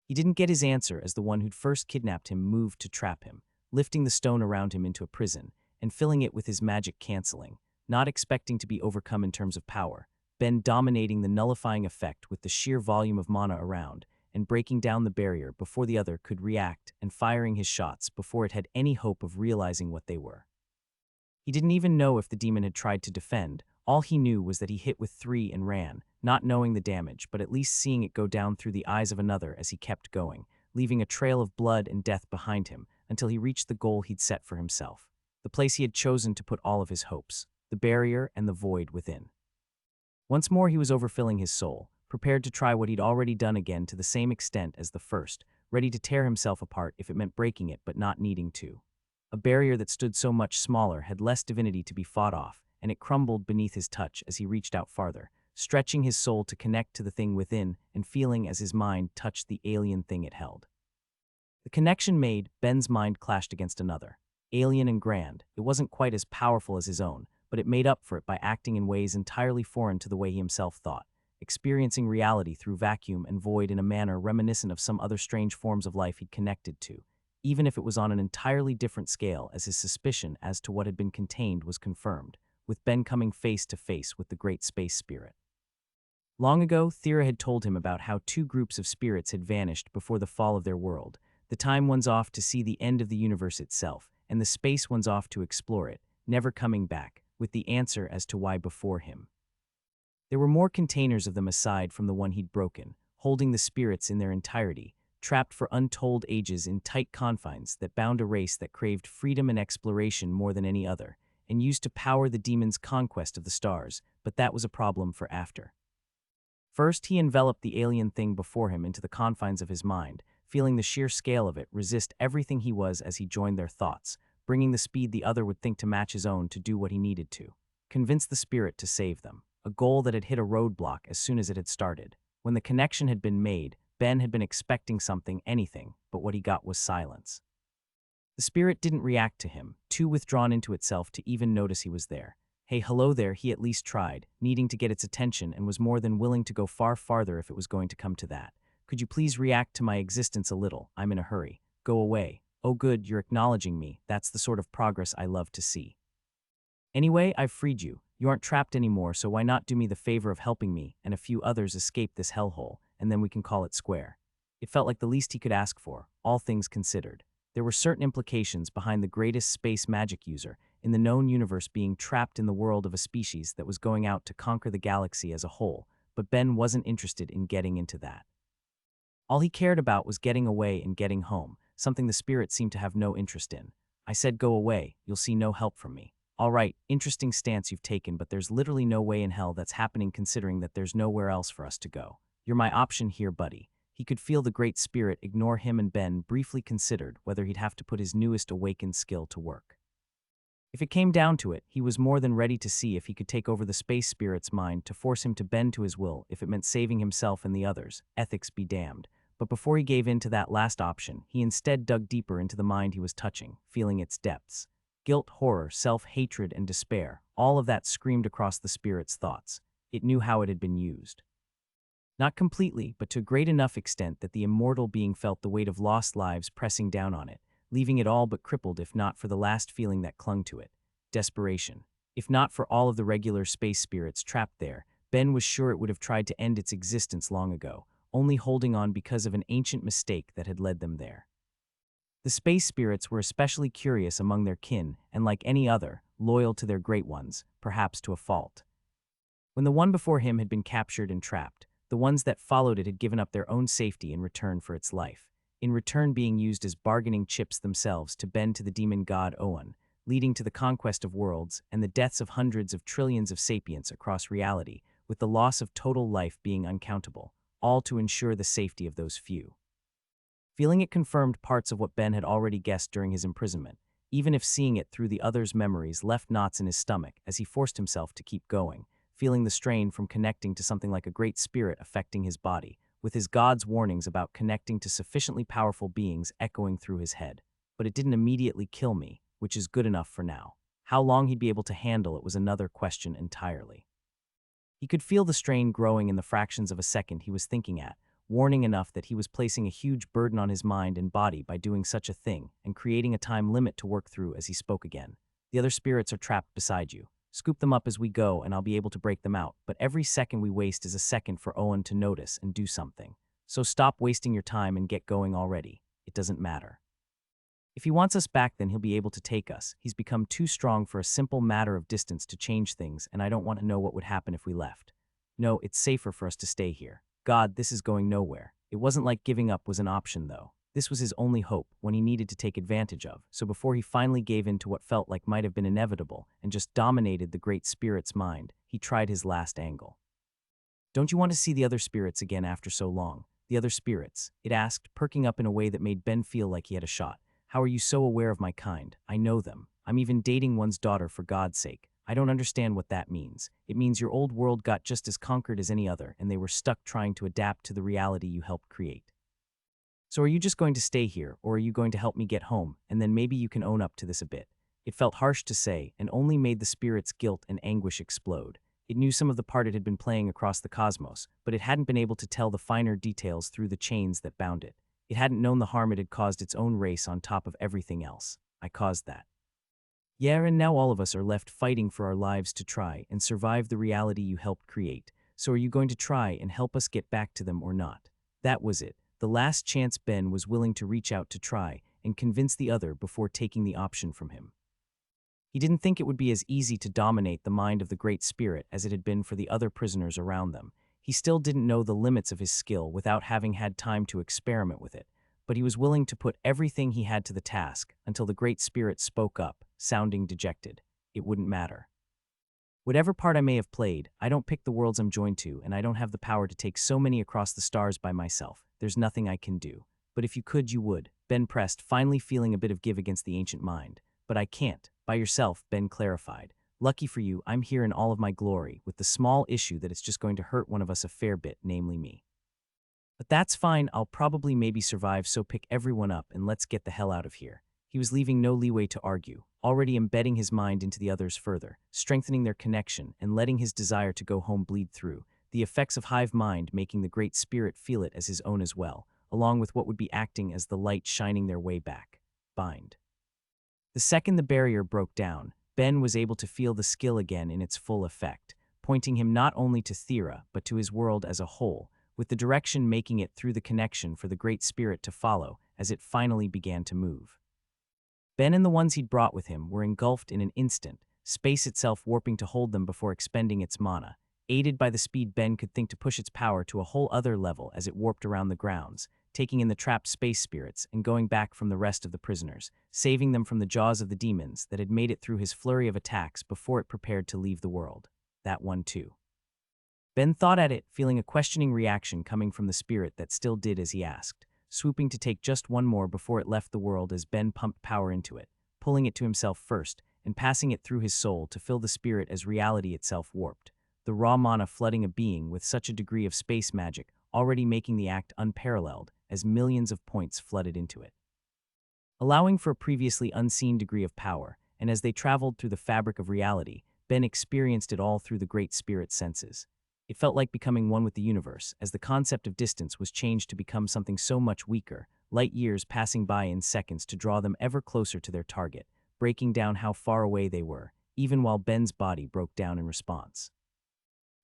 He didn't get his answer as the one who'd first kidnapped him moved to trap him, lifting the stone around him into a prison, and filling it with his magic canceling, not expecting to be overcome in terms of power, Ben dominating the nullifying effect with the sheer volume of mana around, and breaking down the barrier before the other could react and firing his shots before it had any hope of realizing what they were. He didn't even know if the demon had tried to defend. All he knew was that he hit with 3 and ran, not knowing the damage, but at least seeing it go down through the eyes of another as he kept going, leaving a trail of blood and death behind him until he reached the goal he'd set for himself, the place he had chosen to put all of his hopes, the barrier and the void within. Once more he was overfilling his soul, prepared to try what he'd already done again to the same extent as the first, ready to tear himself apart if it meant breaking it but not needing to. A barrier that stood so much smaller had less divinity to be fought off, and it crumbled beneath his touch as he reached out farther, stretching his soul to connect to the thing within and feeling as his mind touched the alien thing it held. The connection made, Ben's mind clashed against another. Alien and grand, it wasn't quite as powerful as his own, but it made up for it by acting in ways entirely foreign to the way he himself thought, experiencing reality through vacuum and void in a manner reminiscent of some other strange forms of life he'd connected to, even if it was on an entirely different scale, as his suspicion as to what had been contained was confirmed, with Ben coming face to face with the great space spirit. Long ago, Thera had told him about how 2 groups of spirits had vanished before the fall of their world, the time ones off to see the end of the universe itself, and the space ones off to explore it, never coming back, with the answer as to why before him. There were more containers of them aside from the one he'd broken, holding the spirits in their entirety, trapped for untold ages in tight confines that bound a race that craved freedom and exploration more than any other, and used to power the demon's conquest of the stars, but that was a problem for after. First, he enveloped the alien thing before him into the confines of his mind, feeling the sheer scale of it resist everything he was as he joined their thoughts, bringing the speed the other would think to match his own to do what he needed to. Convince the spirit to save them, a goal that had hit a roadblock as soon as it had started. When the connection had been made, Ben had been expecting something, anything, but what he got was silence. The spirit didn't react to him, too withdrawn into itself to even notice he was there. Hey, hello there, he at least tried, needing to get its attention, and was more than willing to go far farther if it was going to come to that. Could you please react to my existence a little? I'm in a hurry. Go away. Oh good, you're acknowledging me. That's the sort of progress I love to see. Anyway, I've freed you. You aren't trapped anymore, so why not do me the favor of helping me and a few others escape this hellhole, and then we can call it square. It felt like the least he could ask for, all things considered. There were certain implications behind the greatest space magic user in the known universe being trapped in the world of a species that was going out to conquer the galaxy as a whole, but Ben wasn't interested in getting into that. All he cared about was getting away and getting home, something the spirit seemed to have no interest in. I said go away, you'll see no help from me. All right, interesting stance you've taken, but there's literally no way in hell that's happening considering that there's nowhere else for us to go. You're my option here, buddy. He could feel the great spirit ignore him, and Ben briefly considered whether he'd have to put his newest awakened skill to work. If it came down to it, he was more than ready to see if he could take over the space spirit's mind to force him to bend to his will if it meant saving himself and the others, ethics be damned. But before he gave in to that last option, he instead dug deeper into the mind he was touching, feeling its depths. Guilt, horror, self-hatred, and despair, all of that screamed across the spirit's thoughts. It knew how it had been used. Not completely, but to a great enough extent that the immortal being felt the weight of lost lives pressing down on it, leaving it all but crippled if not for the last feeling that clung to it, desperation. If not for all of the regular space spirits trapped there, Ben was sure it would have tried to end its existence long ago, only holding on because of an ancient mistake that had led them there. The space spirits were especially curious among their kin, and like any other, loyal to their great ones, perhaps to a fault. When the one before him had been captured and trapped, the ones that followed it had given up their own safety in return for its life, in return being used as bargaining chips themselves to bend to the demon god Oan, leading to the conquest of worlds and the deaths of hundreds of trillions of sapients across reality, with the loss of total life being uncountable, all to ensure the safety of those few. Feeling it confirmed parts of what Ben had already guessed during his imprisonment, even if seeing it through the other's memories left knots in his stomach as he forced himself to keep going, feeling the strain from connecting to something like a great spirit affecting his body, with his god's warnings about connecting to sufficiently powerful beings echoing through his head. But it didn't immediately kill me, which is good enough for now. How long he'd be able to handle it was another question entirely. He could feel the strain growing in the fractions of a second he was thinking at, warning enough that he was placing a huge burden on his mind and body by doing such a thing and creating a time limit to work through as he spoke again. The other spirits are trapped beside you. Scoop them up as we go and I'll be able to break them out, but every second we waste is a second for Owen to notice and do something. So stop wasting your time and get going already. It doesn't matter. If he wants us back, then he'll be able to take us. He's become too strong for a simple matter of distance to change things, and I don't want to know what would happen if we left. No, it's safer for us to stay here. God, this is going nowhere. It wasn't like giving up was an option, though. This was his only hope, when he needed to take advantage of, so before he finally gave in to what felt like might have been inevitable and just dominated the Great Spirit's mind, he tried his last angle. Don't you want to see the other spirits again after so long? The other spirits, it asked, perking up in a way that made Ben feel like he had a shot. How are you so aware of my kind? I know them. I'm even dating one's daughter, for God's sake. I don't understand what that means. It means your old world got just as conquered as any other, and they were stuck trying to adapt to the reality you helped create. So are you just going to stay here, or are you going to help me get home, and then maybe you can own up to this a bit? It felt harsh to say, and only made the spirit's guilt and anguish explode. It knew some of the part it had been playing across the cosmos, but it hadn't been able to tell the finer details through the chains that bound it. It hadn't known the harm it had caused its own race on top of everything else. I caused that. Yeah, and now all of us are left fighting for our lives to try and survive the reality you helped create. So are you going to try and help us get back to them or not? That was it. The last chance Ben was willing to reach out to try and convince the other before taking the option from him. He didn't think it would be as easy to dominate the mind of the Great Spirit as it had been for the other prisoners around them. He still didn't know the limits of his skill without having had time to experiment with it, but he was willing to put everything he had to the task until the Great Spirit spoke up, sounding dejected. It wouldn't matter. Whatever part I may have played, I don't pick the worlds I'm joined to, and I don't have the power to take so many across the stars by myself. There's nothing I can do. But if you could, you would. Ben pressed, finally feeling a bit of give against the ancient mind. But I can't. By yourself, Ben clarified. Lucky for you, I'm here in all of my glory, with the small issue that it's just going to hurt one of us a fair bit, namely me. But that's fine, I'll probably maybe survive, so pick everyone up and let's get the hell out of here. He was leaving no leeway to argue, already embedding his mind into the others further, strengthening their connection and letting his desire to go home bleed through, the effects of hive mind making the Great Spirit feel it as his own as well, along with what would be acting as the light shining their way back. Bind. The second the barrier broke down, Ben was able to feel the skill again in its full effect, pointing him not only to Thera, but to his world as a whole, with the direction making it through the connection for the Great Spirit to follow as it finally began to move. Ben and the ones he'd brought with him were engulfed in an instant, space itself warping to hold them before expending its mana, aided by the speed Ben could think to push its power to a whole other level as it warped around the grounds, taking in the trapped space spirits and going back from the rest of the prisoners, saving them from the jaws of the demons that had made it through his flurry of attacks before it prepared to leave the world. That one too. Ben thought at it, feeling a questioning reaction coming from the spirit that still did as he asked, swooping to take just one more before it left the world as Ben pumped power into it, pulling it to himself first and passing it through his soul to fill the spirit as reality itself warped, the raw mana flooding a being with such a degree of space magic, already making the act unparalleled as millions of points flooded into it. Allowing for a previously unseen degree of power, and as they traveled through the fabric of reality, Ben experienced it all through the Great Spirit's senses. It felt like becoming one with the universe, as the concept of distance was changed to become something so much weaker, light years passing by in seconds to draw them ever closer to their target, breaking down how far away they were, even while Ben's body broke down in response.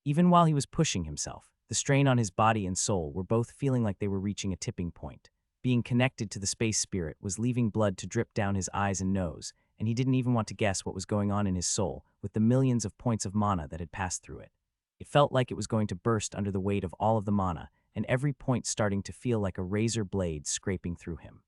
Even while he was pushing himself, the strain on his body and soul were both feeling like they were reaching a tipping point. Being connected to the space spirit was leaving blood to drip down his eyes and nose, and he didn't even want to guess what was going on in his soul with the millions of points of mana that had passed through it. It felt like it was going to burst under the weight of all of the mana, and every point starting to feel like a razor blade scraping through him.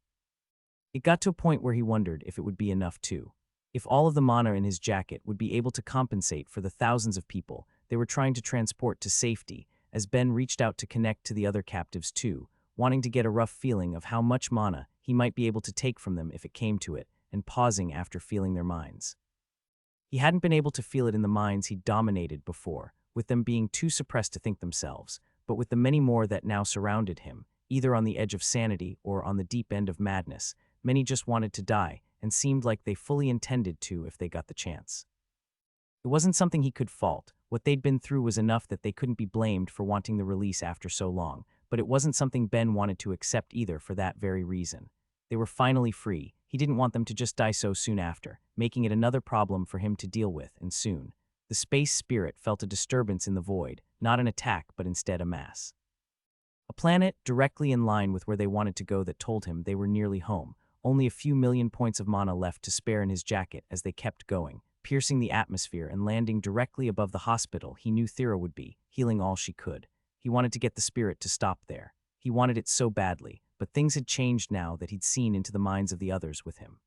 It got to a point where he wondered if it would be enough too. If all of the mana in his jacket would be able to compensate for the thousands of people they were trying to transport to safety, as Ben reached out to connect to the other captives too, wanting to get a rough feeling of how much mana he might be able to take from them if it came to it, and pausing after feeling their minds. He hadn't been able to feel it in the minds he'd dominated before, with them being too suppressed to think themselves, but with the many more that now surrounded him, either on the edge of sanity or on the deep end of madness, many just wanted to die and seemed like they fully intended to if they got the chance. It wasn't something he could fault. What they'd been through was enough that they couldn't be blamed for wanting the release after so long, but it wasn't something Ben wanted to accept either for that very reason. They were finally free. He didn't want them to just die so soon after, making it another problem for him to deal with, and soon. The space spirit felt a disturbance in the void, not an attack but instead a mass. A planet directly in line with where they wanted to go that told him they were nearly home, only a few million points of mana left to spare in his jacket as they kept going, piercing the atmosphere and landing directly above the hospital he knew Thera would be, healing all she could. He wanted to get the spirit to stop there. He wanted it so badly, but things had changed now that he'd seen into the minds of the others with him.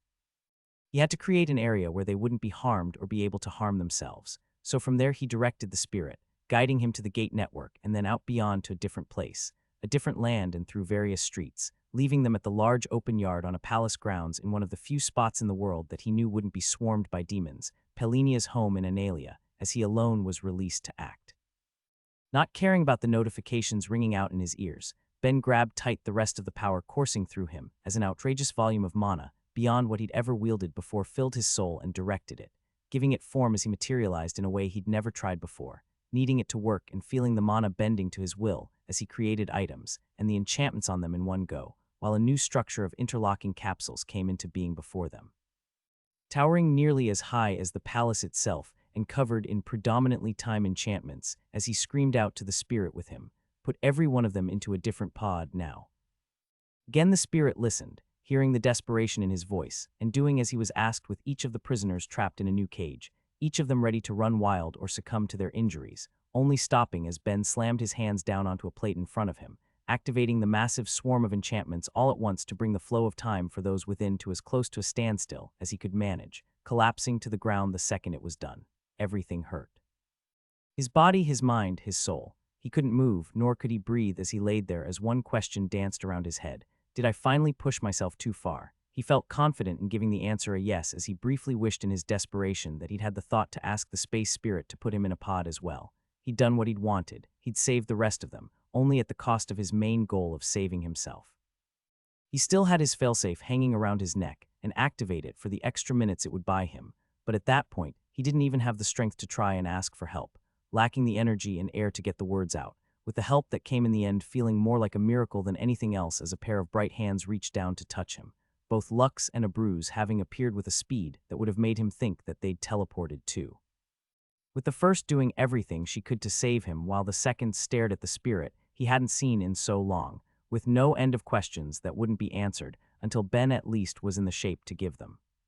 He had to create an area where they wouldn't be harmed or be able to harm themselves. So from there he directed the spirit, guiding him to the gate network and then out beyond to a different place, a different land and through various streets, leaving them at the large open yard on a palace grounds in one of the few spots in the world that he knew wouldn't be swarmed by demons, Pelinia's home in Analia, as he alone was released to act. Not caring about the notifications ringing out in his ears, Ben grabbed tight the rest of the power coursing through him as an outrageous volume of mana, beyond what he'd ever wielded before, filled his soul and directed it, giving it form as he materialized in a way he'd never tried before, needing it to work and feeling the mana bending to his will as he created items and the enchantments on them in one go, while a new structure of interlocking capsules came into being before them. Towering nearly as high as the palace itself and covered in predominantly time enchantments, as he screamed out to the spirit with him, put every one of them into a different pod now. Again the spirit listened, hearing the desperation in his voice, and doing as he was asked with each of the prisoners trapped in a new cage, each of them ready to run wild or succumb to their injuries, only stopping as Ben slammed his hands down onto a plate in front of him, activating the massive swarm of enchantments all at once to bring the flow of time for those within to as close to a standstill as he could manage, collapsing to the ground the second it was done. Everything hurt. His body, his mind, his soul. He couldn't move, nor could he breathe as he laid there as one question danced around his head. Did I finally push myself too far? He felt confident in giving the answer a yes as he briefly wished in his desperation that he'd had the thought to ask the space spirit to put him in a pod as well. He'd done what he'd wanted. He'd saved the rest of them, only at the cost of his main goal of saving himself. He still had his failsafe hanging around his neck and activate it for the extra minutes it would buy him, but at that point, he didn't even have the strength to try and ask for help, lacking the energy and air to get the words out, with the help that came in the end feeling more like a miracle than anything else as a pair of bright hands reached down to touch him, both Lux and Abruz having appeared with a speed that would have made him think that they'd teleported too. With the first doing everything she could to save him while the second stared at the spirit he hadn't seen in so long, with no end of questions that wouldn't be answered until Ben at least was in the shape to give them.